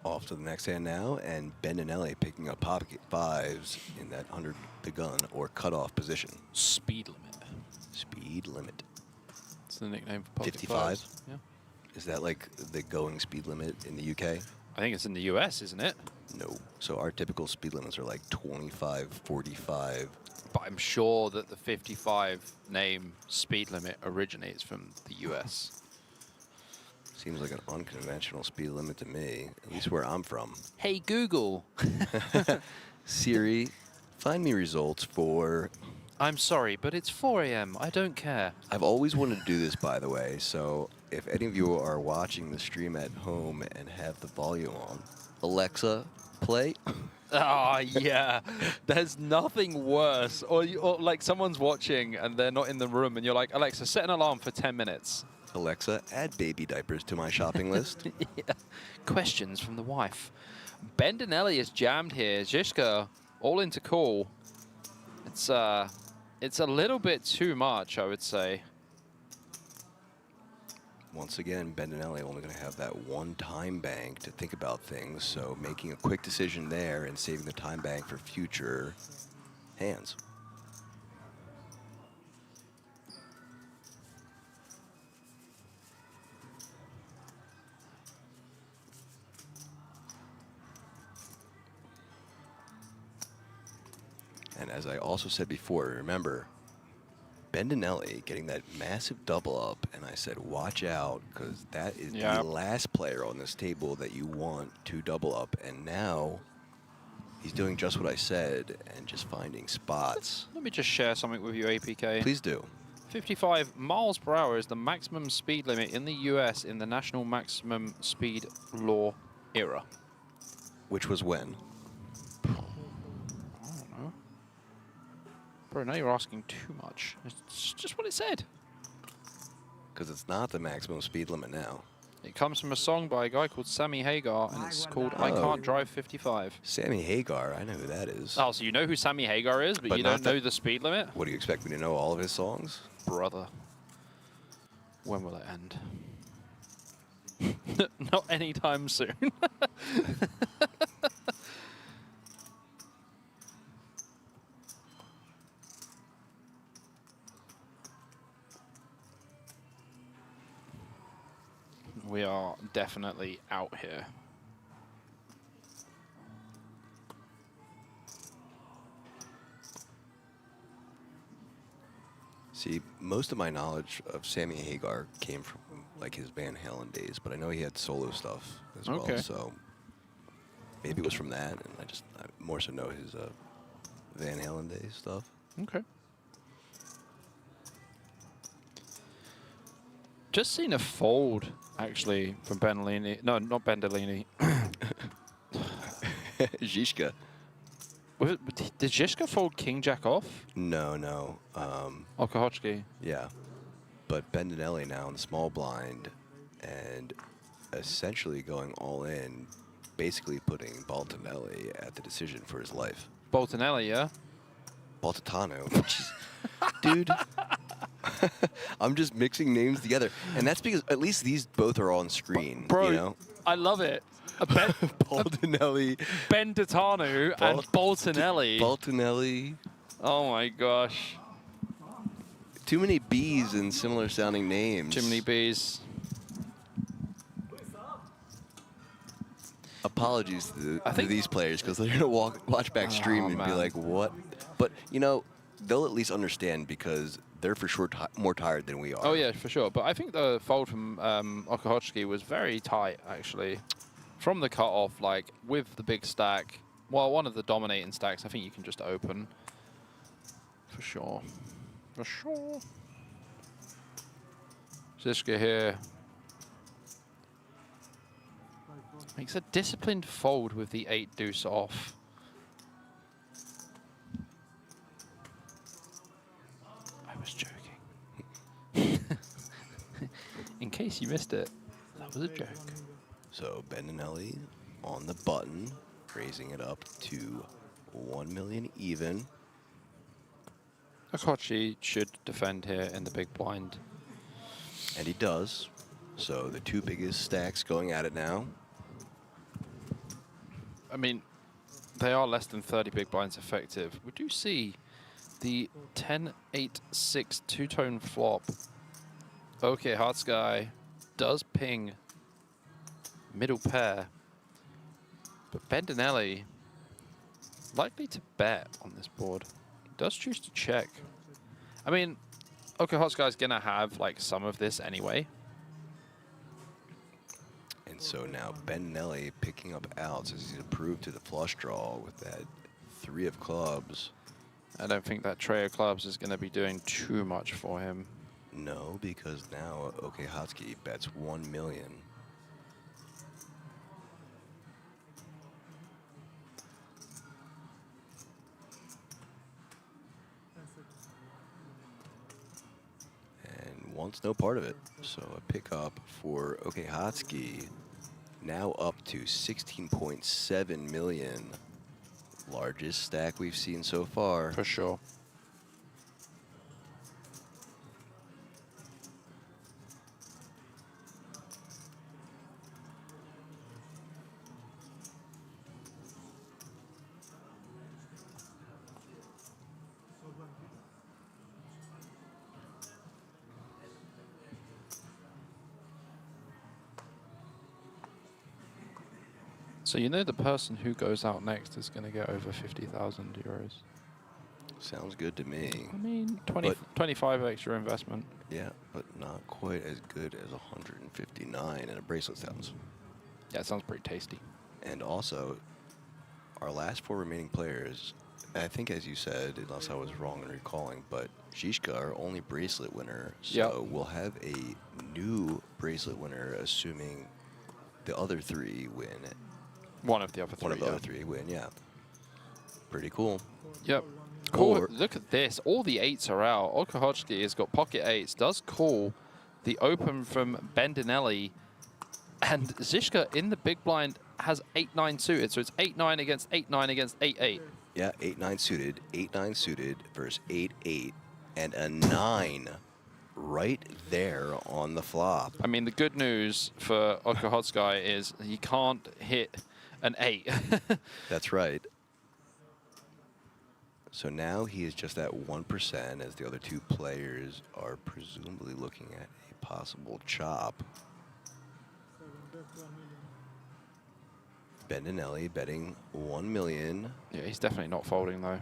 Off to the next hand now, and Bendinelli picking up pocket fives in that under the gun or cutoff position. Speed limit. Speed limit. It's the nickname for pocket 55? fives. Yeah. Is that like the going speed limit in the UK? I think it's in the US, isn't it? No. So our typical speed limits are like 25, 45. But I'm sure that the 55 name speed limit originates from the US. Seems like an unconventional speed limit to me, at least where I'm from. Hey, Google. Siri, find me results for... I'm sorry, but it's 4 a.m. I don't care. I've always wanted to do this, by the way, so if any of you are watching the stream at home and have the volume on, Alexa, play. Oh, yeah. There's nothing worse. Or like someone's watching and they're not in the room and you're like, Alexa, set an alarm for 10 minutes. Alexa, add baby diapers to my shopping list. Yeah. Questions from the wife. Bendinelli is jammed here. Zizka all into call. It's a little bit too much, I would say. Once again, Bendinelli only going to have that one time bank to think about things, so making a quick decision there and saving the time bank for future hands. And as I also said before, remember, Bendinelli getting that massive double up, and I said, watch out, because that is the last player on this table that you want to double up. And now he's doing just what I said and just finding spots. Let me just share something with you, APK. Please do. 55 miles per hour is the maximum speed limit in the US in the national maximum speed law era. Which was when? Bro, now you're asking too much. It's just what it said. Because it's not the maximum speed limit now. It comes from a song by a guy called Sammy Hagar, and it's called I Can't Drive 55. Sammy Hagar, I know who that is. Oh, so you know who Sammy Hagar is, but you don't know the speed limit? What do you expect me to know all of his songs? Brother. When will it end? Not anytime soon. We are definitely out here. See, most of my knowledge of Sammy Hagar came from like his Van Halen days, but I know he had solo stuff as well. So maybe it was from that, and I more so know his Van Halen days stuff. Okay. Just seen a fold, actually, from Bendolini. No, not Bendolini. Zizka. Did Zizka fold King Jack off? No. Okahochki. Yeah. But Bendinelli now in the small blind and essentially going all in, basically putting Baltinelli at the decision for his life. Baltinelli, yeah? Baltitano. Dude. I'm just mixing names together. And that's because at least these both are on screen. Bro, you know? I love it. Baltinelli. Benditano and Baltinelli. Baltinelli. Oh my gosh. Too many B's in similar sounding names. Too many B's. Apologies to these players because they're going to watch back stream and be like, what? But, you know, they'll at least understand because they're for sure more tired than we are. Oh, yeah, for sure. But I think the fold from Okahochki was very tight, actually. From the cutoff, like, with the big stack, well, one of the dominating stacks, I think you can just open. For sure. For sure. Zizka here. Makes a disciplined fold with the 8 deuce off. I was joking. In case you missed it, that was a joke. So Bendinelli on the button, raising it up to 1 million even. Okahochki should defend here in the big blind. And he does. So the two biggest stacks going at it now. I mean, they are less than 30 big blinds effective. We do see the 10-8-6 two-tone flop. Okay, Hearts guy does ping middle pair. But Bendinelli likely to bet on this board. Does choose to check. I mean, Okay, Hearts guy's gonna have like some of this anyway. And so now Bendinelli picking up outs as he's approved to the flush draw with that 3 of clubs. I don't think that tray of clubs is going to be doing too much for him. No, because now Okahochki bets 1 million. And wants no part of it. So a pickup for Okahochki, now up to 16.7 million. Largest stack we've seen so far. For sure. So you know the person who goes out next is going to get over 50,000 euros. Sounds good to me. I mean, 25 extra investment. Yeah, but not quite as good as 159 in a bracelet sounds. Yeah, it sounds pretty tasty. And also, our last 4 remaining players, I think as you said, unless I was wrong in recalling, but Zizka, our only bracelet winner, so we'll have a new bracelet winner assuming the other 3 win. One of the other 3. One of the other 3 win, yeah. Pretty cool. Yep. Cool. Look at this. All the 8s are out. Okahochki has got pocket 8s. Does call the open from Bendinelli. And Zizka in the big blind has 8-9 suited, so it's 8-9 against 8-9 against 8-8. Yeah, 8-9 suited, 8-9 suited versus 8-8, and a 9 right there on the flop. I mean, the good news for Okahotsukai is he can't hit an 8. That's right. So now he is just at 1% as the other two players are presumably looking at a possible chop. Bendinelli betting 1 million. Yeah, he's definitely not folding though.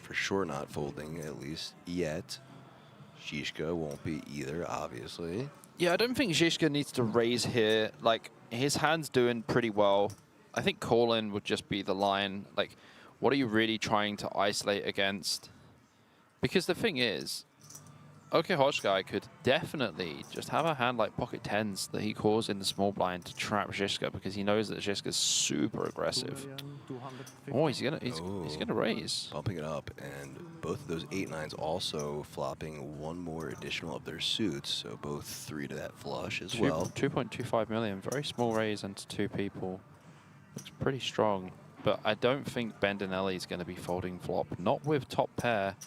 For sure not folding, at least yet. Zizka won't be either, obviously. Yeah, I don't think Zizka needs to raise here. Like, his hand's doing pretty well. I think call-in would just be the line. Like, what are you really trying to isolate against? Because the thing is, Okahotsukai could definitely just have a hand like pocket tens that he calls in the small blind to trap Zizka because he knows that Zizka's super aggressive. Oh, he's gonna raise. Bumping it up, and both of those 8-9s also flopping one more additional of their suits, so both 3 to that flush as well. 2.25 million, very small raise into 2 people. Looks pretty strong, but I don't think Bendinelli is going to be folding flop, not with top pair.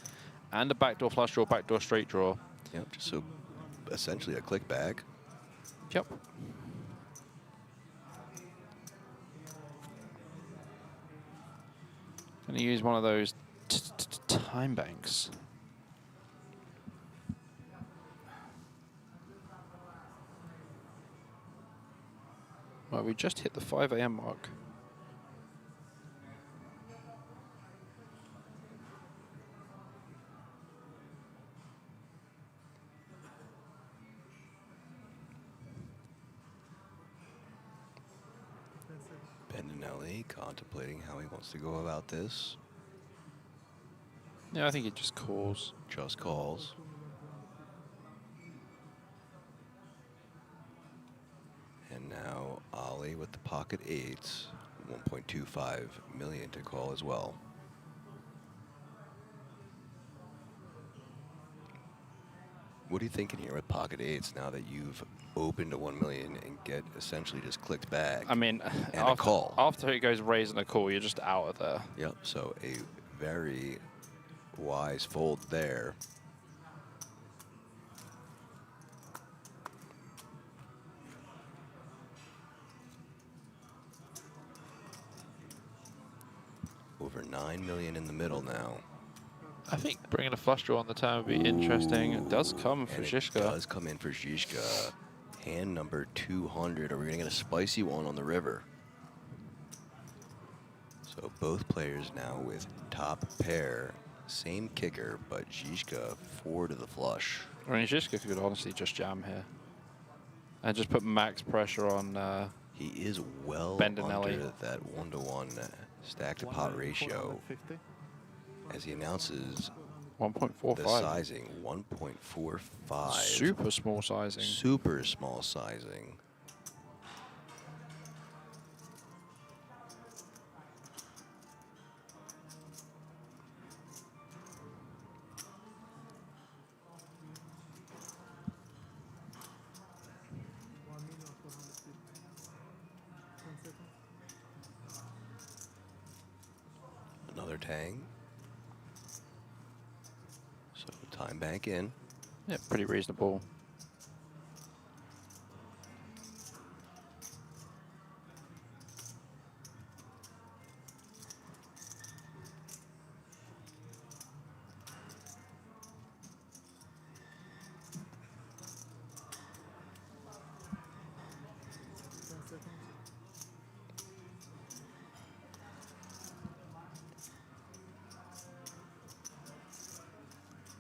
And a backdoor flush draw, backdoor straight draw. Yep, just so essentially a click back. Yep. Gonna use one of those time banks. Well, we just hit the 5 AM mark. Bendinelli contemplating how he wants to go about this. Yeah, I think he just calls. Just calls. And now Ollie with the pocket 8s, 1.25 million to call as well. What are you thinking here with pocket 8s now that you've opened to 1 million and get essentially just clicked back? I mean, and a call. After it goes raise and a call, you're just out of there. Yep, so a very wise fold there. Over 9 million in the middle now. I think bringing a flush draw on the turn would be interesting. It does come for Zizka. It does come in for Zizka. Hand number 200. Are we going to get a spicy one on the river? So both players now with top pair. Same kicker, but Zizka 4 to the flush. I mean, Zizka could honestly just jam here. And just put max pressure on he is well Bendinelli. under that 1-to-1 stack to pot ratio. As he announces 1.45. the sizing, 1.45. Super small sizing. Super small sizing. Another tang. So time bank in. Yeah, pretty reasonable.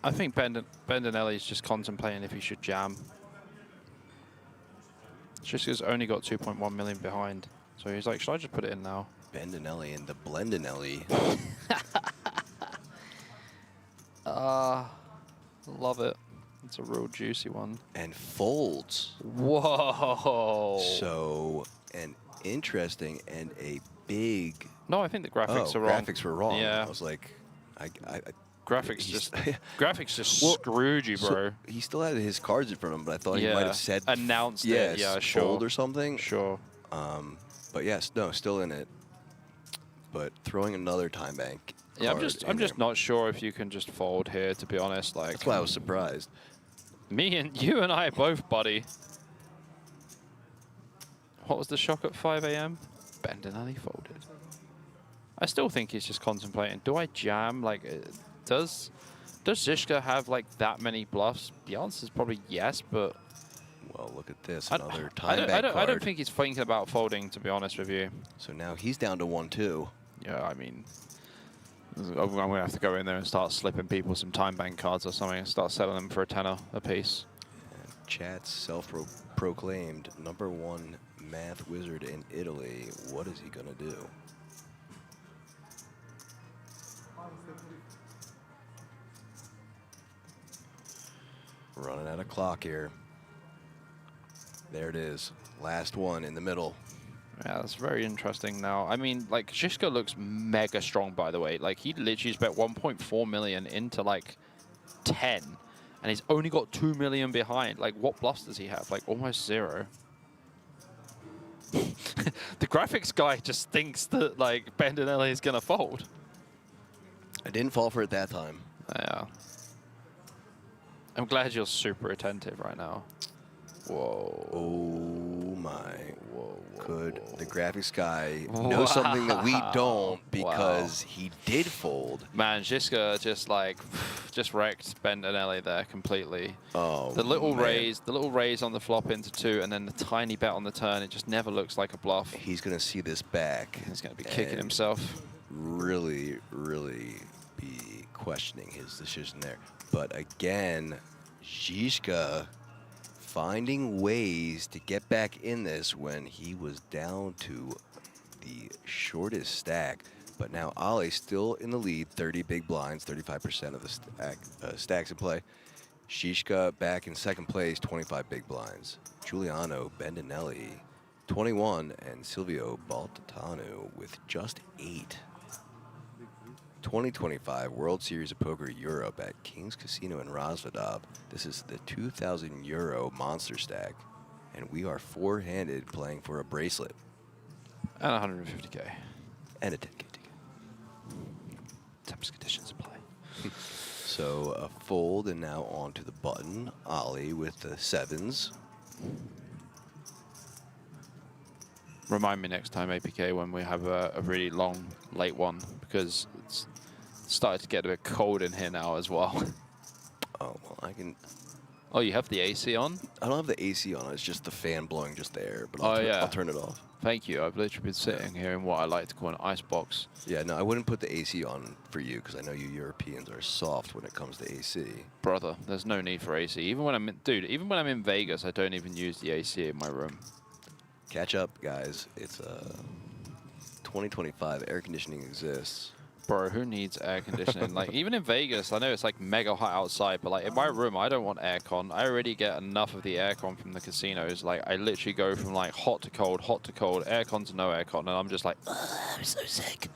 I think Bendinelli is just contemplating if he should jam. Zizka's only got 2.1 million behind. So he's like, should I just put it in now? Bendinelli and the Blendinelli. Love it. It's a real juicy one. And folds. Whoa. So an interesting and a big... No, I think the graphics are wrong. Graphics were wrong. Yeah. I was like, Graphics just screwed you, bro. So he still had his cards in front of him, but I thought he might have said announced it. Yeah, sure. Fold or something. Sure. But yes, no, still in it. But throwing another time bank. Yeah, I'm just not sure if you can just fold here, to be honest. Like, that's why I was surprised. You and I both, buddy. What was the shock at 5 a.m.? Bendenelli folded. I still think he's just contemplating. Do I jam? Like, does Zizka have like that many bluffs? The answer is probably yes, but well, look at this, another time bank card. I don't think he's thinking about folding, to be honest with you. So now he's down to 1-2. Yeah, I mean, I'm going to have to go in there and start slipping people some time bank cards or something and start selling them for a tenner a piece. And chat's self-proclaimed #1 math wizard in Italy. What is he going to do? Running out of clock here. There it is. Last one in the middle. Yeah, that's very interesting now. I mean, like, Zizka looks mega strong, by the way. Like, he literally bet 1.4 million into, like, 10. And he's only got 2 million behind. Like, what bluffs does he have? Like, almost 0. The graphics guy just thinks that, like, Bendenelli is going to fold. I didn't fall for it that time. Yeah. I'm glad you're super attentive right now. Whoa. Oh, my. Whoa. Could the graphics guy know something that we don't because he did fold? Man, Zizka just wrecked Bendenelli there completely. Oh, the little raise on the flop into 2, and then the tiny bet on the turn. It just never looks like a bluff. He's going to see this back. He's going to be kicking himself. Really, really be questioning his decision there. But again, Zizka finding ways to get back in this when he was down to the shortest stack. But now Ali still in the lead, 30 big blinds, 35% of the stacks in play. Zizka back in second place, 25 big blinds. Giuliano Bendenelli, 21, and Silvio Baltatanu with just 8. 2025 World Series of Poker Europe at King's Casino in Rosvadov. This is the 2,000 euro Monsterstack, and we are four-handed playing for a bracelet. And 150K. And a 10K ticket. Terms and conditions apply. So a fold, and now on to the button. Ali with the 7s. Remind me next time, APK, when we have a really long, late one, because it's started to get a bit cold in here now as well. Oh, well, I can... Oh, you have the AC on? I don't have the AC on. It's just the fan blowing just there, but I'll turn it off. Thank you. I've literally been sitting here in what I like to call an icebox. Yeah, no, I wouldn't put the AC on for you because I know you Europeans are soft when it comes to AC. Brother, there's no need for AC. Even when I'm in Vegas, I don't even use the AC in my room. Catch up, guys. It's 2025. Air conditioning exists. Bro, who needs air conditioning? Like, even in Vegas, I know it's like mega hot outside, but like in my room, I don't want aircon. I already get enough of the aircon from the casinos. Like, I literally go from like hot to cold, aircon to no aircon, and I'm just like, I'm so sick.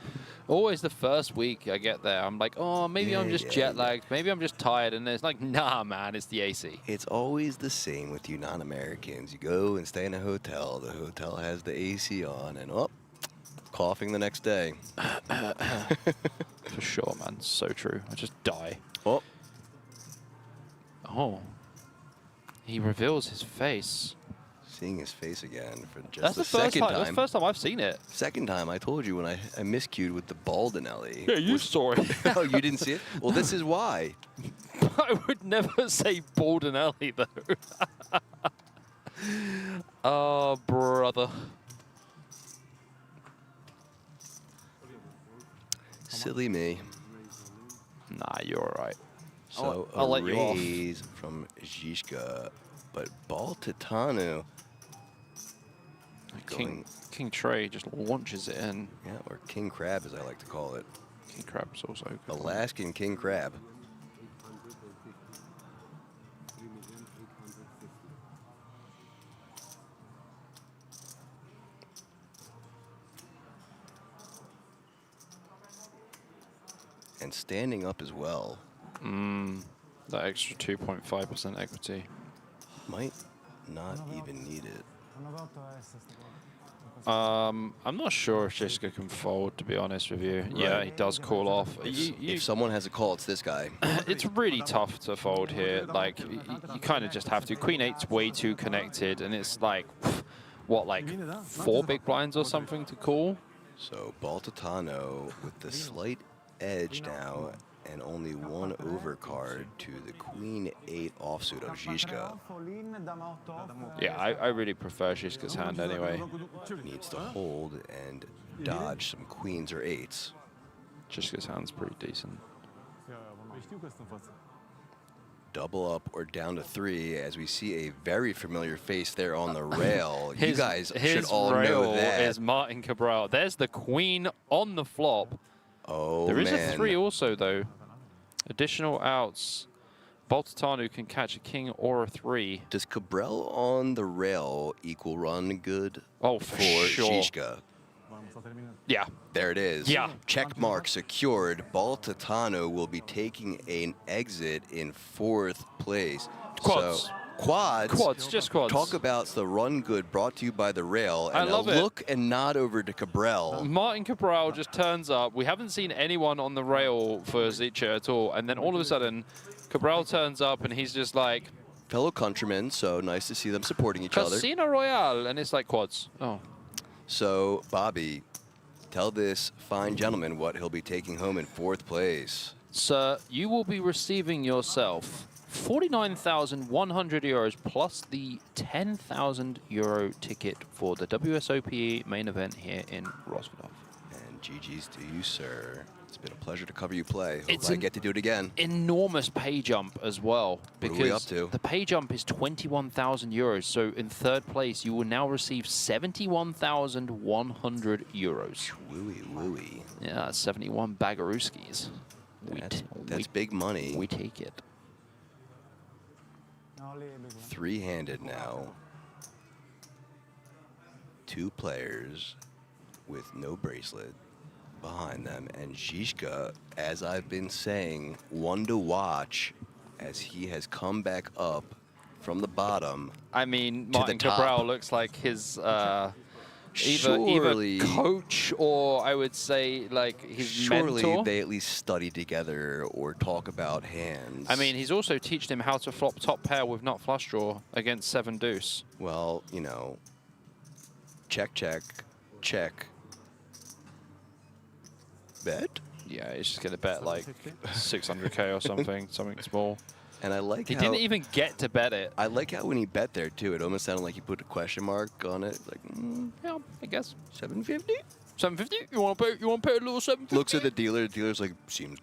Always the first week I get there, I'm like, oh, maybe I'm just jet lagged, maybe I'm just tired, and it's like, nah, man, it's the AC. It's always the same with you non-Americans. You go and stay in a hotel. The hotel has the AC on, and coughing the next day. For sure, man. So true. I just die. Oh. He reveals his face. Seeing his face again for just That's the second time. That's the first time I've seen it. Second time, I told you when I miscued with the Baldenelli. Yeah, you saw it. Oh, you didn't see it? Well, this is why. I would never say Baldenelli, though. Oh, brother. Silly me. Nah, you're all right. So I'll let you off. Raise from Zizka, but Baltatanu. King Trey just launches it in. Yeah, or King Crab, as I like to call it. King Crab's also good. Alaskan King Crab. and standing up as well. That extra 2.5% equity. Might not even need it. uh, I'm not sure if Jiska can fold, to be honest with you. Yeah, he does call off. If someone has a call, it's this guy. It's really tough to fold here. Like, you kind of just have to. Queen 8's way too connected, and it's like, what, like 4 big blinds or something to call? So Baltatano with the slight edge now, and only 1 overcard to the Queen 8 offsuit of Zizka. Yeah, I really prefer Zizka's hand anyway. Needs to hold and dodge some queens or 8s. Zizka's hand's pretty decent. Double up or down to 3, as we see a very familiar face there on the rail. You guys should all know that. Is Martin Cabral. There's the queen on the flop. Oh, there is man. a 3 also, though. Additional outs. Baltatano can catch a king or a 3. Does Cabral on the rail equal run good for sure. Zizka? Yeah. There it is. Yeah. Check mark secured. Baltatano will be taking an exit in 4th place. Quads. So, quads. Quads, just quads. Talk about the run good brought to you by the rail. And I love it. Look and nod over to Cabral. Martin Cabral just turns up. We haven't seen anyone on the rail for Zicha at all. And then all of a sudden, Cabral turns up and he's just like... Fellow countrymen, so nice to see them supporting each other. Casino Royale. And it's like quads. Oh. So, Bobby, tell this fine gentleman what he'll be taking home in 4th place. Sir, you will be receiving yourself 49,100 euros plus the 10,000 euro ticket for the WSOP main event here in Rostov. And GG's to you, sir. It's been a pleasure to cover you play. Hope It's I get to do it again. Enormous pay jump as well. What are we up to? The pay jump is 21,000 euros. So in 3rd place, you will now receive 71,100 euros. Wooey, wooey. Yeah, 71 Bagaruskis. That's big money. We take it. 3-handed now. 2 players with no bracelet behind them. And Zizka, as I've been saying, one to watch as he has come back up from the bottom. I mean, to Martin the top. Cabral looks like his either coach or I would say like his Surely mentor. they at least study together or talk about hands. I mean, he's also teaching him how to flop top pair with nut flush draw against 7 deuce. Well, you know, check, check, check. Bet? Yeah, he's just going to bet like 600K or something, something small. And I like he how... didn't even get to bet it. I like how when he bet there, too, it almost sounded like he put a question mark on it. Like, yeah, I guess. 750? 750? You want to put a little 750? Looks at the dealer's like, seems